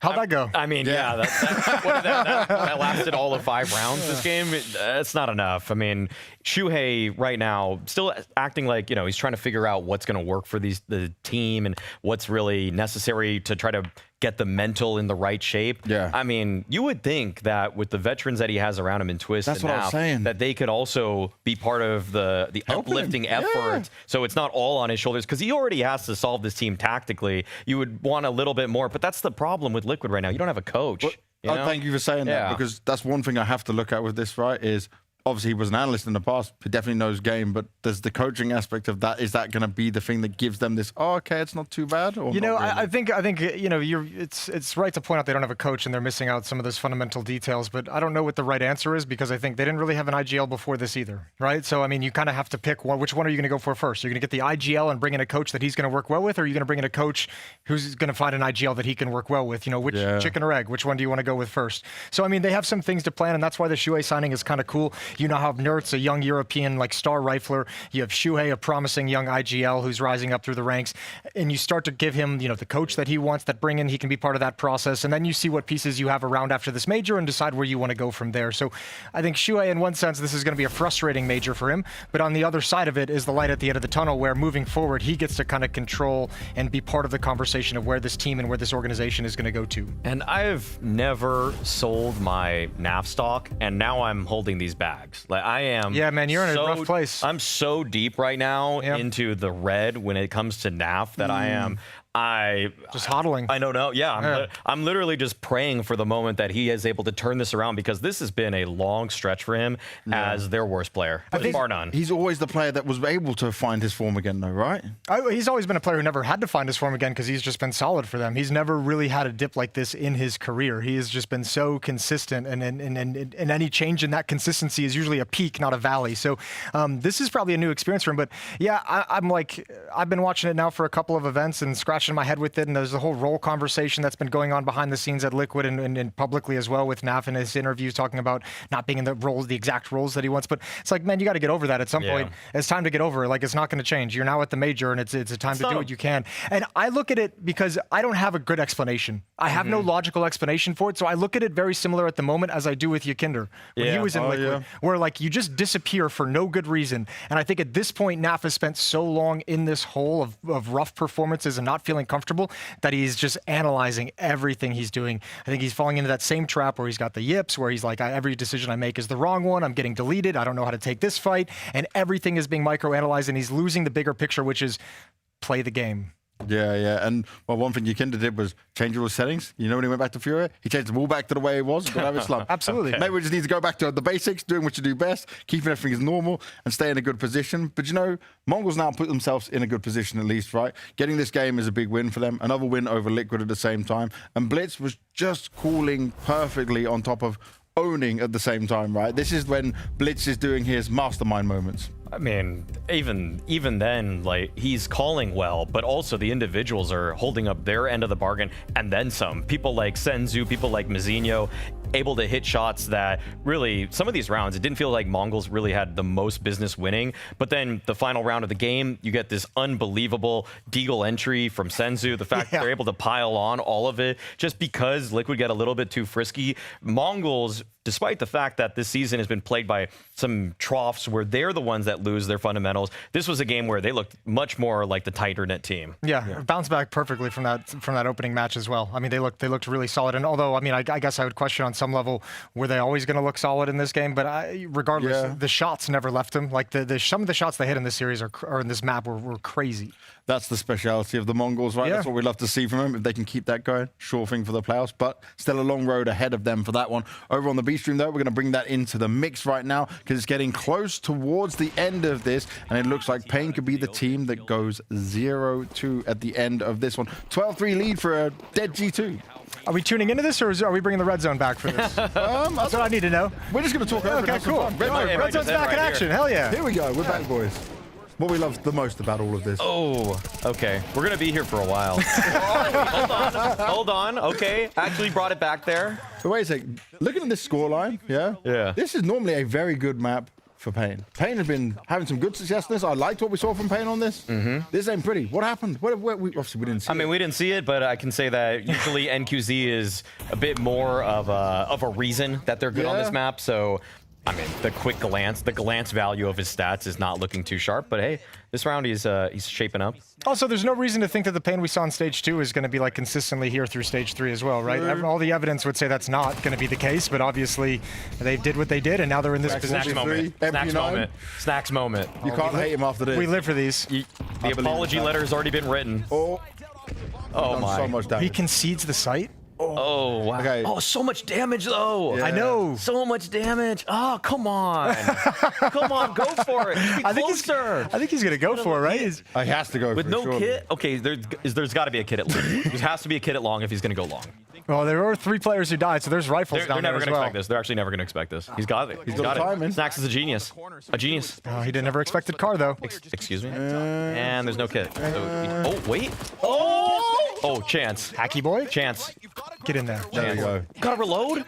How'd that go? I mean, yeah, that lasted all of 5 rounds this game. It's not enough. I mean, Shuhei right now still acting like, you know, he's trying to figure out what's going to work for the team and what's really necessary to try to get the mental in the right shape. Yeah. I mean, you would think that with the veterans that he has around him in Twist and now, that they could also be part of the uplifting effort. So it's not all on his shoulders, because he already has to solve this team tactically. You would want a little bit more, but that's the problem with Liquid right now. You don't have a coach. Well, thank you for saying that, because that's one thing I have to look at with this, right, is obviously he was an analyst in the past, he definitely knows game, but there's the coaching aspect of that. Is that going to be the thing that gives them this, oh, okay, it's not too bad? Or you know, really? I think you know, it's right to point out they don't have a coach and they're missing out some of those fundamental details, but I don't know what the right answer is, because I think they didn't really have an IGL before this either, right? So, I mean, you kind of have to pick one. Which one are you going to go for first? You're going to get the IGL and bring in a coach that he's going to work well with, or are you going to bring in a coach who's going to find an IGL that he can work well with? You know, which chicken or egg? Which one do you want to go with first? So, I mean, they have some things to plan, and that's why the Shuhei signing is kind of cool. You now have Nertz, a young European like star rifler. You have Shuhei, a promising young IGL who's rising up through the ranks, and you start to give him, you know, the coach that he wants, that bring in, he can be part of that process, and then you see what pieces you have around after this major and decide where you want to go from there. So I think Shuhei, in one sense, this is going to be a frustrating major for him, but on the other side of it is the light at the end of the tunnel, where moving forward he gets to kind of control and be part of the conversation of where this team and where this organization is going to go to. And I've never sold my NAF stock, and now I'm holding these bags. Like, I am. Yeah, man, you're in a rough place. I'm so deep right now into the red when it comes to NAF that I just hodling. I don't know. Yeah, I'm literally just praying for the moment that he is able to turn this around, because this has been a long stretch for him as their worst player, bar none. He's always the player that was able to find his form again, though, right? He's always been a player who never had to find his form again, because he's just been solid for them. He's never really had a dip like this in his career. He has just been so consistent, and any change in that consistency is usually a peak, not a valley. So this is probably a new experience for him. But yeah, I've been watching it now for a couple of events and scratching my head with it, and there's a whole role conversation that's been going on behind the scenes at Liquid and publicly as well, with Naf in his interviews talking about not being in the exact roles that he wants. But it's like, man, you got to get over that at some point. It's time to get over it. Like, it's not going to change. You're now at the major, and it's a time to do what you can. And I look at it because I don't have a good explanation. I have no logical explanation for it, so I look at it very similar at the moment as I do with Yakinder when he was in Liquid, where like you just disappear for no good reason. And I think at this point, Naf has spent so long in this hole of rough performances and not feeling comfortable that he's just analyzing everything he's doing. I think he's falling into that same trap where he's got the yips, where he's like, every decision I make is the wrong one. I'm getting deleted. I don't know how to take this fight. And everything is being microanalyzed, and he's losing the bigger picture, which is play the game. Yeah. And well, one thing Yakinder did was change all the settings. You know, when he went back to Fury, he changed the ball back to the way it was. But have a slump. Absolutely. Maybe we just need to go back to the basics, doing what you do best, keeping everything as normal, and stay in a good position. But you know, MongolZ now put themselves in a good position at least, right? Getting this game is a big win for them. Another win over Liquid at the same time. And Blitz was just calling perfectly on top of owning at the same time, right? This is when Blitz is doing his mastermind moments. I mean, even then, like, he's calling well, but also the individuals are holding up their end of the bargain and then some. People like Senzu, people like Mizinho, able to hit shots that really, some of these rounds, it didn't feel like MongolZ really had the most business winning. But then the final round of the game, you get this unbelievable Deagle entry from Senzu. The fact that they're able to pile on all of it just because Liquid get a little bit too frisky. MongolZ, despite the fact that this season has been plagued by some troughs where they're the ones that lose their fundamentals, this was a game where they looked much more like the tighter knit team. Yeah, bounced back perfectly from that opening match as well. I mean, they looked really solid. And although, I mean, I guess I would question on some level, were they always going to look solid in this game? But regardless, the shots never left them. Like some of the shots they hit in this series or in this map were crazy. That's the speciality of the MongolZ, right? That's what we'd love to see from them. If they can keep that going, sure thing for the playoffs, but still a long road ahead of them for that one. Over on the B stream, though, we're going to bring that into the mix right now because it's getting close towards the end of this, and it looks like Pain could be the team that goes 0-2 at the end of this one. 12-3 lead for a dead G2. Are we tuning into this, or are we bringing the red zone back for this? That's what I need to know. We're just going to talk over it. Okay, cool. Red zone's back in action. Hell yeah. Here we go. We're back, boys. What we love the most about all of this. Oh, okay. We're going to be here for a while. Hold on. Okay. Actually brought it back there. So wait a sec. Looking at this scoreline, yeah? This is normally a very good map for Pain. Pain has been having some good success in this. I liked what we saw from Pain on this. This ain't pretty. What happened? Obviously, we didn't see it. I mean, we didn't see it, but I can say that usually NQZ is a bit more of a reason that they're good on this map. So, I mean, the glance value of his stats is not looking too sharp. But hey, this round he's shaping up. Also, there's no reason to think that the Pain we saw in Stage 2 is going to be like consistently here through Stage 3 as well, right? All the evidence would say that's not going to be the case, but obviously they did what they did, and now they're in this position. Snacks moment. You can't hate him after this. We live for these. The apology letter has already been written. Oh my. So much damage. He concedes the site? Oh, wow. Okay. Oh, so much damage, though. I know. So much damage. Oh, come on. Come on, go for it. I think he's going to go for it, right? He has to go with for it. With no kit? Okay, there's got to be a kit at long. There has to be a kit at long if he's going to go long. Well, there were 3 players who died, so there's rifles down there as well. They're never going to expect this. They're actually never going to expect this. He's got it. He's got it. Snacks is a genius. A genius. Oh, he never expected car, though. Excuse me? And there's no kit. Oh, wait. Oh, chance. Hacky boy? Chance. Get in there. There we go. Gotta reload?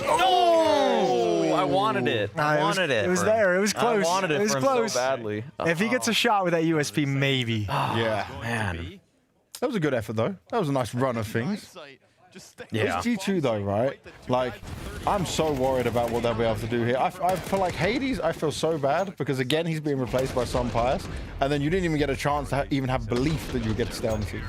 No! I wanted it. I wanted it. It was there. It was close. I wanted it was for close. him so badly. If he gets a shot with that USP, maybe. Yeah. Man. That was a good effort, though. That was a nice run of things. Yeah. It's G2, though, right? Like, I'm so worried about what they'll be able to do here. I feel like Hades, I feel so bad because, again, he's being replaced by some pious, and then you didn't even get a chance to even have belief that you would get to stay on the team.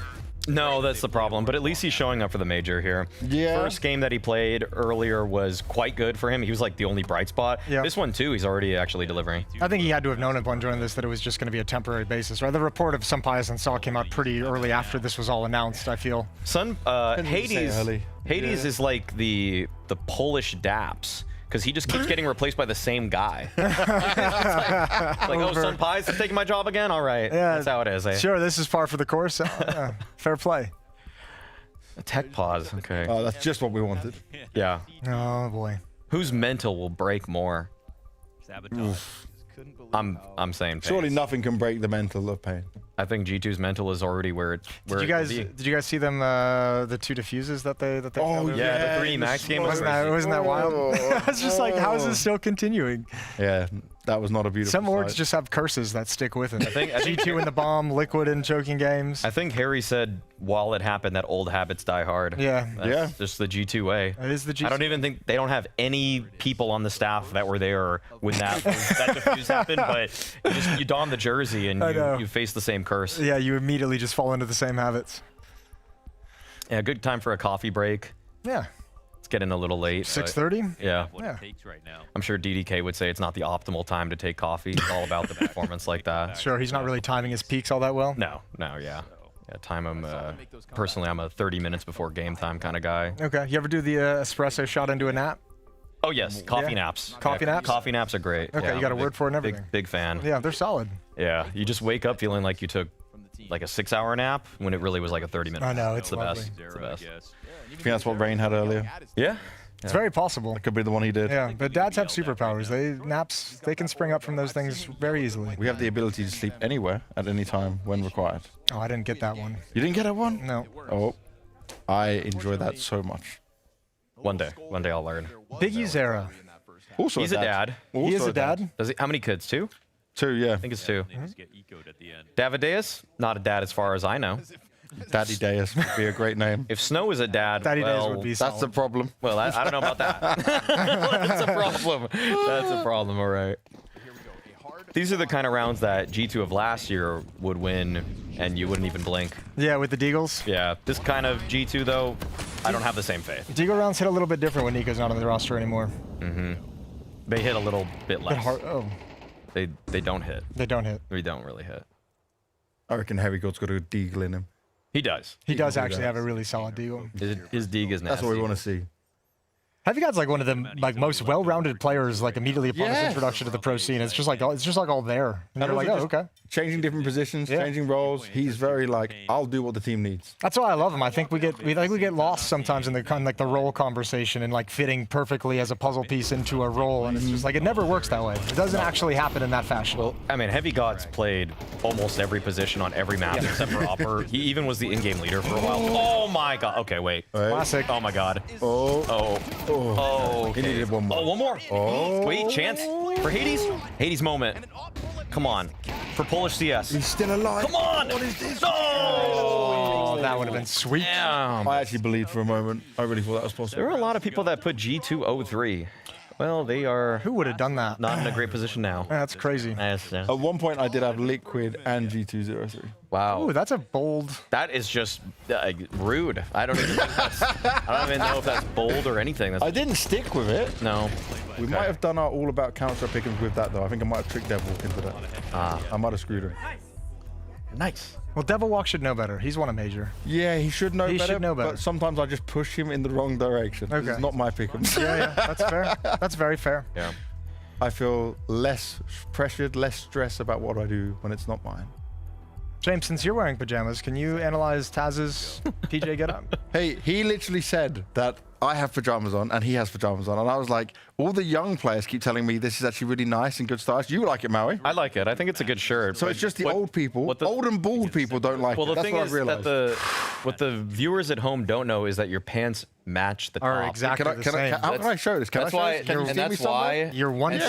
No, that's the problem. But at least he's showing up for the major here. Yeah. First game that he played earlier was quite good for him. He was like the only bright spot. Yeah. This one, too, he's already actually delivering. I think he had to have known upon joining this that it was just going to be a temporary basis, right? The report of Sunpius and Saw came out pretty early after this was all announced, I feel. Hades is like the Polish Daps. Because he just keeps getting replaced by the same guy. it's like, oh, Sun Pies is taking my job again? All right. Yeah, that's how it is. Eh? Sure, this is par for the course. Fair play. A tech pause. Okay. Oh, that's just what we wanted. Yeah. Oh, boy. Whose mental will break more? I'm saying Pain. Surely nothing can break the mental of Pain. I think G2's mental is already where it's. Did you guys see them the 2 diffuses that they? Oh yeah, the 3 max game. Wasn't that wild? I was just like, how is this still continuing? Yeah, that was not a beautiful. Some orgs just have curses that stick with them. I think G2 in the bomb, Liquid in choking games. I think Harry said while it happened that old habits die hard. Yeah, That's just the G2 way. It is the G2. I don't even think they don't have any people on the staff that were there when that defuse happened, but you don the jersey and you face the same curse. Yeah, you immediately just fall into the same habits. Yeah, good time for a coffee break. Yeah. It's getting a little late. 6:30? Yeah. Right now. I'm sure DDK would say it's not the optimal time to take coffee. It's all about the performance like that. Sure, he's not really timing his peaks all that well. No, yeah. Time him. Personally, I'm a 30 minutes before game time kind of guy. Okay. You ever do the espresso shot into a nap? Oh yes, coffee naps. Coffee naps? Coffee naps are great. Okay, you got a word for it and everything. Big fan. Yeah, they're solid. Yeah, you just wake up feeling like you took like a 6-hour nap when it really was like a 30-minute. I know, it's the lovely. best. It's the best. I think that's what Rain had earlier. Yeah. It's very possible. That could be the one he did. Yeah, but dads have superpowers. Naps, they can spring up from those things very easily. We have the ability to sleep anywhere at any time when required. Oh, I didn't get that one. You didn't get that one? No. Oh, I enjoy that so much. One day I'll learn. Big Vincere. Also He's a dad. He is a dad. Does he? How many kids? 2? 2, yeah. I think it's 2. Davideus, not a dad as far as I know. Daddy Deus would be a great name. If Snow is a dad, Daddy Deus well, would be that's the problem. Well, I don't know about that. That's a problem. That's a problem, all right. These are the kind of rounds that G2 of last year would win, and you wouldn't even blink. Yeah, with the Deagles. Yeah, this kind of G2, though, I don't have the same faith. Deagle rounds hit a little bit different when Nico's not on the roster anymore. Mm-hmm. They hit a little bit less. Oh. They don't hit. They don't hit. We don't really hit. I reckon Heavy God's got a Deagle in him. He does. He does actually have a really solid Deagle. His Deagle is nasty. That's what we want to see. Heavy God's like one of the most well-rounded players, like immediately upon his introduction to the pro scene. It's just like all there. And you're like, oh, okay. Changing different positions, changing roles. He's very like, I'll do what the team needs. That's why I love him. I think we get lost sometimes in the role conversation and like fitting perfectly as a puzzle piece into a role, and it's just like it never works that way. It doesn't actually happen in that fashion. Well, I mean, Heavy God's played almost every position on every map except for Upper. He even was the in-game leader for a while. Oh my god. Okay, wait. Classic. Oh my god. Oh. Okay. He needed one more. Oh, one more. Oh. Wait, chance for Hades. Hades moment. Come on. For Polish CS. He's still alive. Come on. What is this? No. Oh, that would have been sweet. Damn. I actually believed for a moment. I really thought that was possible. There were a lot of people that put G203. Well, they are. Who would have done that? Not in a great position now. That's crazy. At one point, I did have Liquid and G203. Wow. Ooh, that's a bold. That is just rude. I don't even think that's. I don't even know if that's bold or anything. That's, I didn't stick with it. No. We might have done our all about counter pickings with that though. I think I might have tricked Devil into that. I might have screwed him. Nice. Well, Devil Walk should know better. He's won a major. Yeah, he should know better. He should know better. But sometimes I just push him in the wrong direction. Okay. It's not my pick. Yeah, that's fair. That's very fair. Yeah. I feel less pressured, less stress about what I do when it's not mine. James, since you're wearing pajamas, can you analyze Taz's PJ getup? Hey, he literally said that I have pajamas on and he has pajamas on. And I was like, all the young players keep telling me this is actually really nice and good styles. You like it, Maui? I like it. I think it's a good shirt. So it's just the old people, old and bald people don't like it. Well, the That's thing what is I've realized. that what the viewers at home don't know is that your pants match the top. Are exactly the same. How can I show this? Can that's I show why, this? Can you see me that's somewhere? why You're one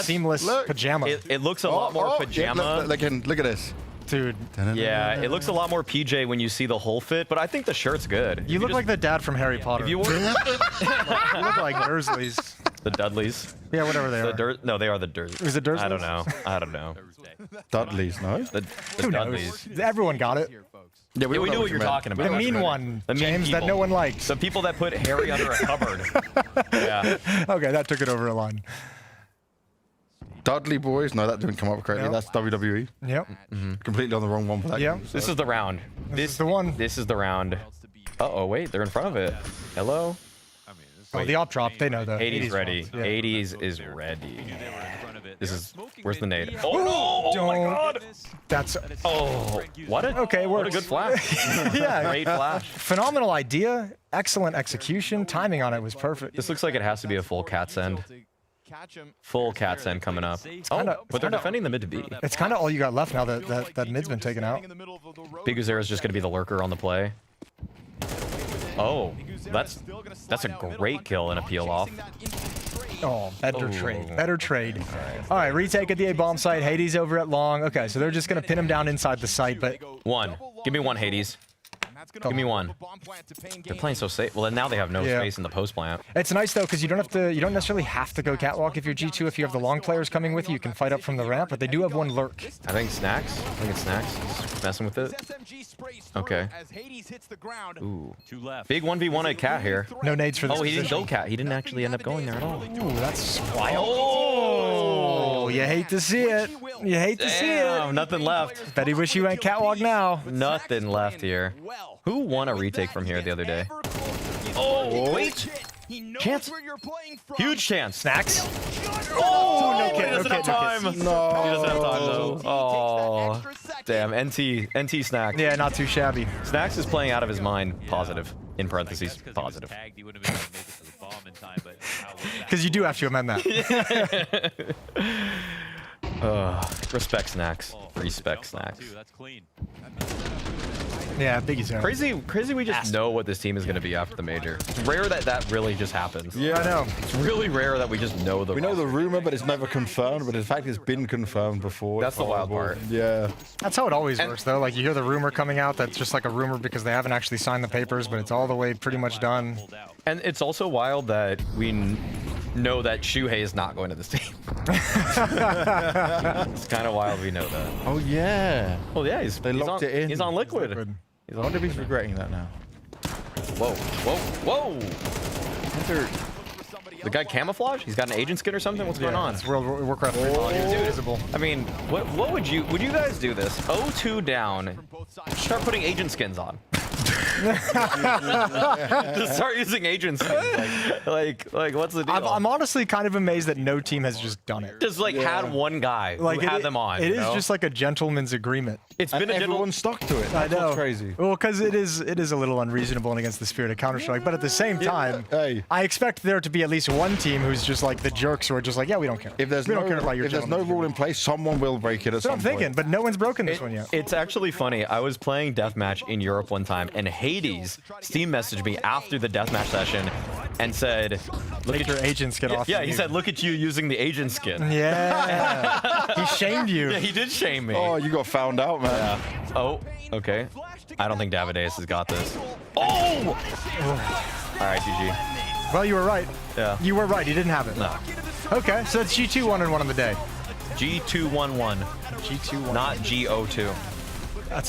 seamless pajama. It looks a lot more pajama. Look at this. Dude. Yeah, it looks a lot more PJ when you see the whole fit, but I think the shirt's good. You look like the dad from Harry Potter. If you, you look like Dursleys. The Dudleys. Yeah, whatever they are. No, they are the Dursleys. Is it Dursleys? I don't know. I don't know. Dudleys, no? The Who Dudleys. knows? Everyone got it. Yeah, we knew what you're talking about. The mean one, The mean James, that people. no one likes. The people that put Harry under a cupboard. Yeah. Okay, that took it over a line. Dudley boys? No, that didn't come up correctly. Yep. That's WWE. Yep. Completely on the wrong one for that. Yeah. game, so. This is the round. This is the one. This is the round. Uh-oh, wait, they're in front of it. Hello? Oh, the op drop, they know though. 80's ready. Yeah. 80's is ready. This is, where's the nade? Oh no! Oh my god! That's, Oh, what a, okay, what a works. good flash. Yeah. Great flash. Phenomenal idea, excellent execution, timing on it was perfect. This looks like it has to be a full cat send. Full cat send coming up. kinda- Oh, but they're defending the mid to B. It's kind of all you got left now that mid's been taken out. Big Vincere is just going to be the lurker on the play. Oh, that's a great kill and a peel off. Oh, better trade. Better trade. All right, retake at the A bomb site. Hades over at long. Okay, so they're just going to pin him down inside the site, but One. Give me one, Hades. Give me one. They're playing so safe. Well, now they have no space in the post plant. it's nice though because you don't necessarily have to go catwalk if you're G2. If you have the long players coming with you, you can fight up from the ramp, but they do have one lurk. I think Snacks. I think it's Snacks. Just messing with it. Okay. Ooh. Big 1v1 at Cat here. No nades for this. Oh, he didn't position. go Cat. He didn't actually end up going there at all. Ooh, that's wild. Oh, you hate to see it. You hate to see Damn, it. nothing left. Bet he wish you went catwalk now. Nothing left here. Who won a retake from here the other day? Oh, wait. Chance. Huge chance. Snacks. Oh, no kid, he doesn't no have kid, no time. kid. He doesn't have time, though. Oh, damn. NT Snack. Yeah, not too shabby. Snacks is playing out of his mind. Positive. In parentheses, positive. Because you do have to amend that. Respect snacks. Respect snacks. Yeah, Biggie's out. Crazy we just know what this team is going to be after the major. It's rare that that really just happens. Yeah, I know. It's really rare that we just know the We know the rumor, but it's never confirmed. But in fact, it's been confirmed before. That's the wild part. Yeah. That's how it always works, though. Like, you hear the rumor coming out that's just like a rumor because they haven't actually signed the papers, but it's all the way pretty much done. And it's also wild that we know that Shuhei is not going to this team. It's kind of wild we know that. Oh, yeah. Well, yeah, he's locked it in. He's on Liquid. I wonder if he's regretting that now. Whoa, whoa, whoa! The guy camouflage? He's got an agent skin or something? What's going on? It's World of Warcraft 3 invisible. I mean, what would you guys do this? 0-2 down. Start putting agent skins on. Just start using agent skins. Like what's the deal? I'm honestly kind of amazed that no team has just done it. Just like had one guy who had them on. It is just like a gentleman's agreement. It's been a everyone stuck to it. I That's know. what's crazy. Well, because it is a little unreasonable and against the spirit of Counter-Strike. But at the same time, I expect there to be at least one team who's just like the jerks who are just like, yeah, we don't care. If there's we no, don't care about your if there's no rule in place, someone will break it at That's what some I'm thinking, point. but no one's broken this one yet. It's actually funny. I was playing deathmatch in Europe one time, and Hades Steam messaged me after the deathmatch session and said, "Look at your agent skin off." Yeah, he said, "Look at you using the agent skin." Yeah. He shamed you. Yeah, he did shame me. Oh, you got found out, man. Yeah. Oh, okay. I don't think Davideus has got this. Oh! All right, GG. Well, you were right. Yeah. You were right. He didn't have it. No. Okay, so it's G2 1-1 on the day. G2-1-1. G2-1-1. Not G02.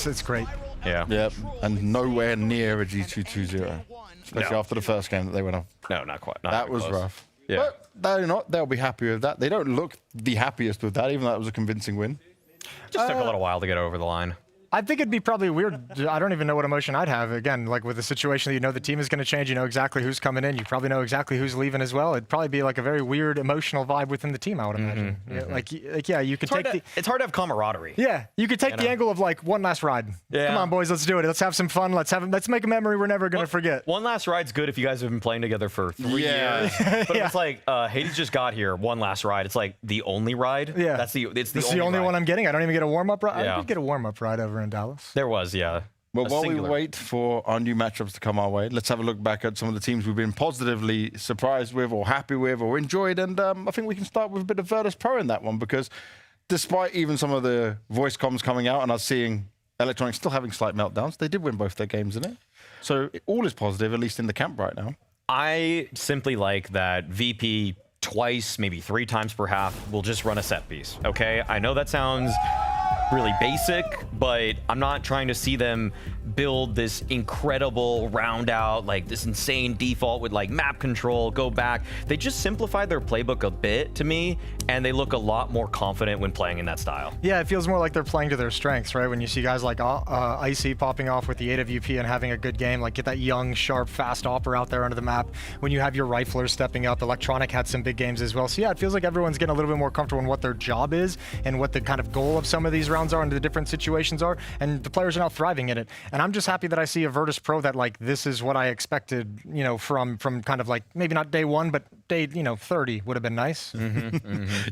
It's great. Yeah. Yep. And nowhere near a G2-2-0. Especially No. after the first game that they went off. No, not quite. Not that even was close. rough. Yeah. But they'll be happy with that. They don't look the happiest with that, even though that was a convincing win. Just took a little while to get over the line. I think it'd be probably weird. I don't even know what emotion I'd have. Again, like with the situation that you know the team is going to change, you know exactly who's coming in, you probably know exactly who's leaving as well. It'd probably be like a very weird emotional vibe within the team, I would imagine. Yeah, like yeah, you could take it's hard to have camaraderie. Yeah, you could take the angle of like one last ride. Yeah. Come on, boys, let's do it. Let's have some fun. Let's make a memory we're never going to forget. One last ride's good if you guys have been playing together for 3 years. But if it's like Hades just got here, one last ride. It's like the only ride. Yeah, it's the this is the only ride. one I'm getting. I don't even get a warm up ride. Yeah. I did get a warm up ride over in Dallas. There was, yeah. Well, A while singular. we wait for our new matchups to come our way, let's have a look back at some of the teams we've been positively surprised with or happy with or enjoyed. And I think we can start with a bit of Virtus.pro in that one, because despite even some of the voice comms coming out and us seeing Electronic still having slight meltdowns, they did win both their games in it. So all is positive, at least in the camp right now. I simply like that VP twice, maybe 3 times per half, will just run a set piece, okay? I know that sounds really basic, but I'm not trying to see them build this incredible round out, like this insane default with like map control, go back. They just simplified their playbook a bit to me, and they look a lot more confident when playing in that style. Yeah, it feels more like they're playing to their strengths, right? When you see guys like Icy popping off with the AWP and having a good game, like get that young, sharp, fast opper out there onto the map. When you have your riflers stepping up, Electronic had some big games as well. So yeah, it feels like everyone's getting a little bit more comfortable in what their job is and what the kind of goal of some of these rounds are and the different situations are, and the players are now thriving in it. And I'm just happy that I see a Virtus.pro that like this is what I expected, you know, from kind of like maybe not day 1, but day 30 would have been nice.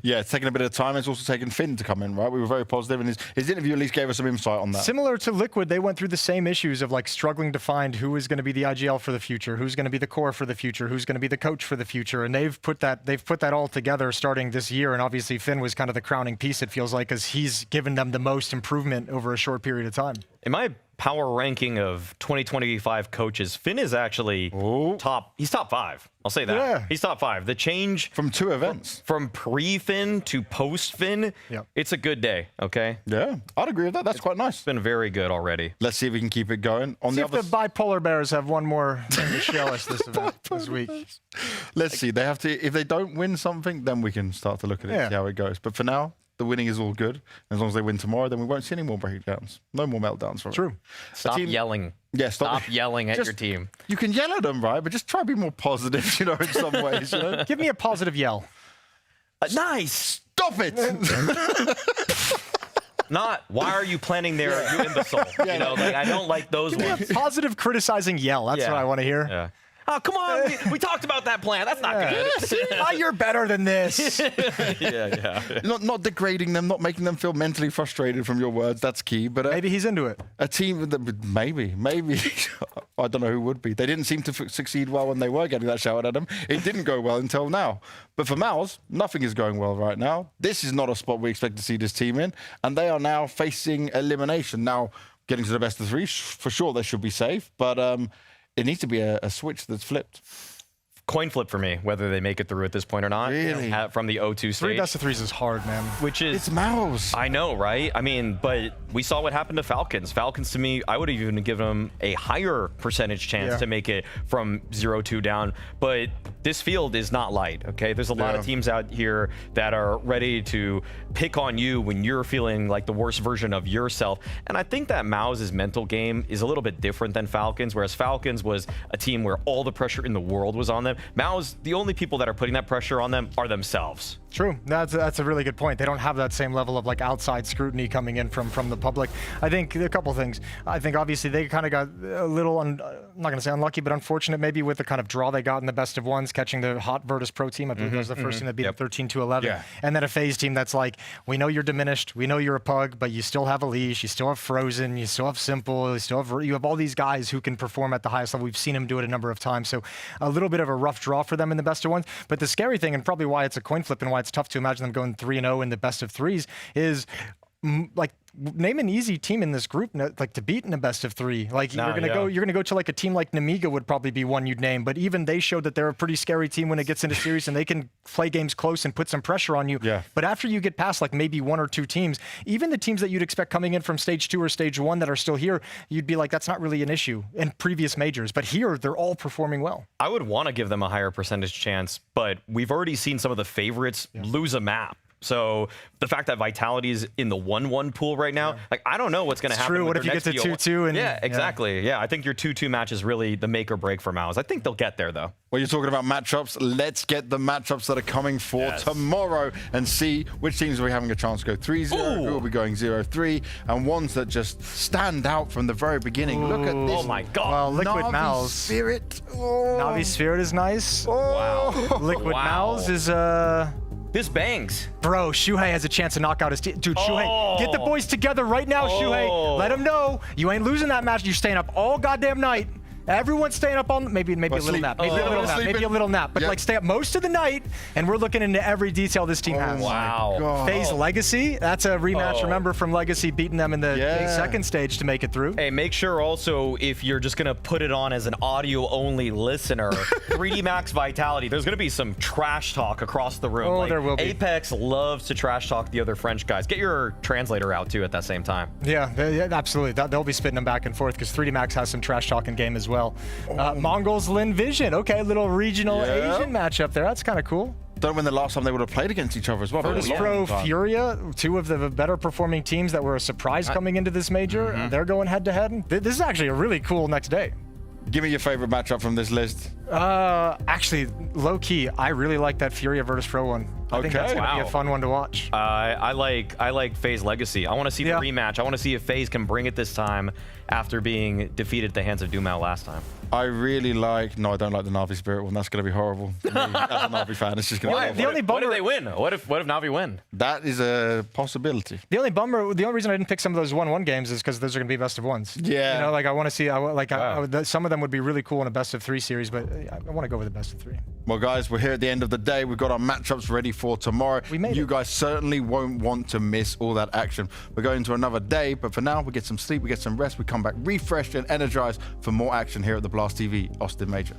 Yeah, it's taken a bit of time. It's also taken Finn to come in, right? We were very positive, and his interview at least gave us some insight on that. Similar to Liquid, they went through the same issues of like struggling to find who is going to be the IGL for the future, who's going to be the core for the future, who's going to be the coach for the future, and they've put that all together starting this year. And obviously Finn was kind of the crowning piece, it feels like, because he's given them the most improvement over a short period of time. In my power ranking of 2025 coaches, Finn is actually he's top 5. I'll say that. Yeah. He's top 5. The change from 2 events, from pre-Finn to post-Finn, it's a good day, okay? Yeah, I'd agree with that. That's quite nice. It's been very good already. Let's see if we can keep it going. On See the if other the bipolar bears have one more thing to show us this event this week. Let's see. They have to. If they don't win something, then we can start to look at it and see how it goes. But for now, the winning is all good. As long as they win tomorrow, then we won't see any more breakdowns. No more meltdowns from True. it. Stop yelling. Yeah, Stop yelling at your team. You can yell at them, right? But just try to be more positive, you know, in some ways. You know? Give me a positive yell. Nice. Stop it. Not, why are you planning there, you imbecile? You know, like, I don't like those Give me ones. a positive criticizing yell. That's what I want to hear. Yeah. Oh, come on. We talked about that plan. That's not good. You're better than this. yeah. Not degrading them, not making them feel mentally frustrated from your words. That's key. But maybe he's into it. A team that maybe. I don't know who would be. They didn't seem to succeed well when they were getting that shouted at them. It didn't go well until now. But for MOUZ, nothing is going well right now. This is not a spot we expect to see this team in. And they are now facing elimination. Now, getting to the best of 3, for sure they should be safe. But it needs to be a switch that's flipped. Coin flip for me, whether they make it through at this point or not. Really? From the O2 stage. 3 best of 3s is hard, man. Which is... It's MOUZ. I know, right? I mean, but we saw what happened to Falcons. Falcons, to me, I would have even given them a higher percentage chance to make it from 0-2 down. But this field is not light, okay? There's a lot of teams out here that are ready to pick on you when you're feeling like the worst version of yourself. And I think that MOUZ's mental game is a little bit different than Falcons, whereas Falcons was a team where all the pressure in the world was on them. MOUZ, the only people that are putting that pressure on them are themselves. True. That's a really good point. They don't have that same level of like outside scrutiny coming in from the public. I think a couple things. I think obviously they kind of got a little, I'm not going to say unlucky, but unfortunate maybe with the kind of draw they got in the best of ones, catching the hot Virtus.pro team. I believe that was the first team that beat 13-11. Yeah. And then a FaZe team that's like, we know you're diminished, we know you're a pug, but you still have a leash, you still have Frozen, you still have Simple, you have all these guys who can perform at the highest level. We've seen him do it a number of times. So a little bit of a rough draw for them in the best of ones. But the scary thing, and probably why it's a coin flip and why it's tough to imagine them going 3-0 in the best of 3s, is like, name an easy team in this group like to beat in a best of 3. Like you're gonna go to like a team like Nemiga would probably be one you'd name, but even they showed that they're a pretty scary team when it gets into series and they can play games close and put some pressure on you. Yeah. But after you get past like maybe 1 or 2 teams, even the teams that you'd expect coming in from stage 2 or stage 1 that are still here, you'd be like, that's not really an issue in previous majors. But here they're all performing well. I would want to give them a higher percentage chance, but we've already seen some of the favorites lose a map. So the fact that Vitality is in the 1-1 pool right now, like I don't know what's going to happen. True. What if you get to 2-2? And yeah, exactly. Yeah, I think your 2-2 match is really the make or break for MOUZ. I think they'll get there though. Well, you're talking about matchups. Let's get the matchups that are coming for tomorrow and see which teams are we having a chance to go 3-0, who will be going 0-3, and ones that just stand out from the very beginning. Look at this. Oh my God. Well, Liquid MOUZ. Spirit. Navi Spirit is nice. Wow. Liquid MOUZ is This bangs. Bro, Shuhei has a chance to knock out his team. Dude, Shuhei, get the boys together right now, Shuhei. Let them know you ain't losing that match. You're staying up all goddamn night. Everyone's staying up on maybe a little nap, maybe a little nap, but like stay up most of the night. And we're looking into every detail this team has. Wow. FaZe Legacy, that's a rematch. Remember from Legacy beating them in the second stage to make it through. Hey, make sure also if you're just gonna put it on as an audio only listener, 3D Max Vitality. There's gonna be some trash talk across the room. Oh, like, there will be. Apex loves to trash talk the other French guys. Get your translator out too at that same time. Yeah, absolutely. They'll be spitting them back and forth because 3D Max has some trash talking game as well. MongolZ, Lynn, Vision. Okay, little regional Asian matchup there. That's kind of cool. Don't know when the last time they would have played against each other as well. Virtus.pro, Furia, 2 of the better performing teams that were a surprise coming into this major. They're going head to head. This is actually a really cool next day. Give me your favorite matchup from this list. Actually, low key, I really like that Furia Virtus.pro one. I think that's gonna be a fun one to watch. I like FaZe Legacy. I want to see the rematch. I want to see if FaZe can bring it this time after being defeated at the hands of Dumel last time. I really like. No, I don't like the Navi Spirit one. That's going to be horrible. As a Navi fan, it's just going to be horrible. What if they win? What if Navi win? That is a possibility. The only reason I didn't pick some of those 1-1 games is because those are going to be best of ones. Yeah. You know, like I want to see. Some of them would be really cool in a best of 3 series, but I want to go with a best of 3. Well, guys, we're here at the end of the day. We've got our matchups ready for tomorrow. You guys certainly won't want to miss all that action. We're going to another day, but for now, we get some sleep, we get some rest, we come back refreshed and energized for more action here at the Blast TV Austin Major.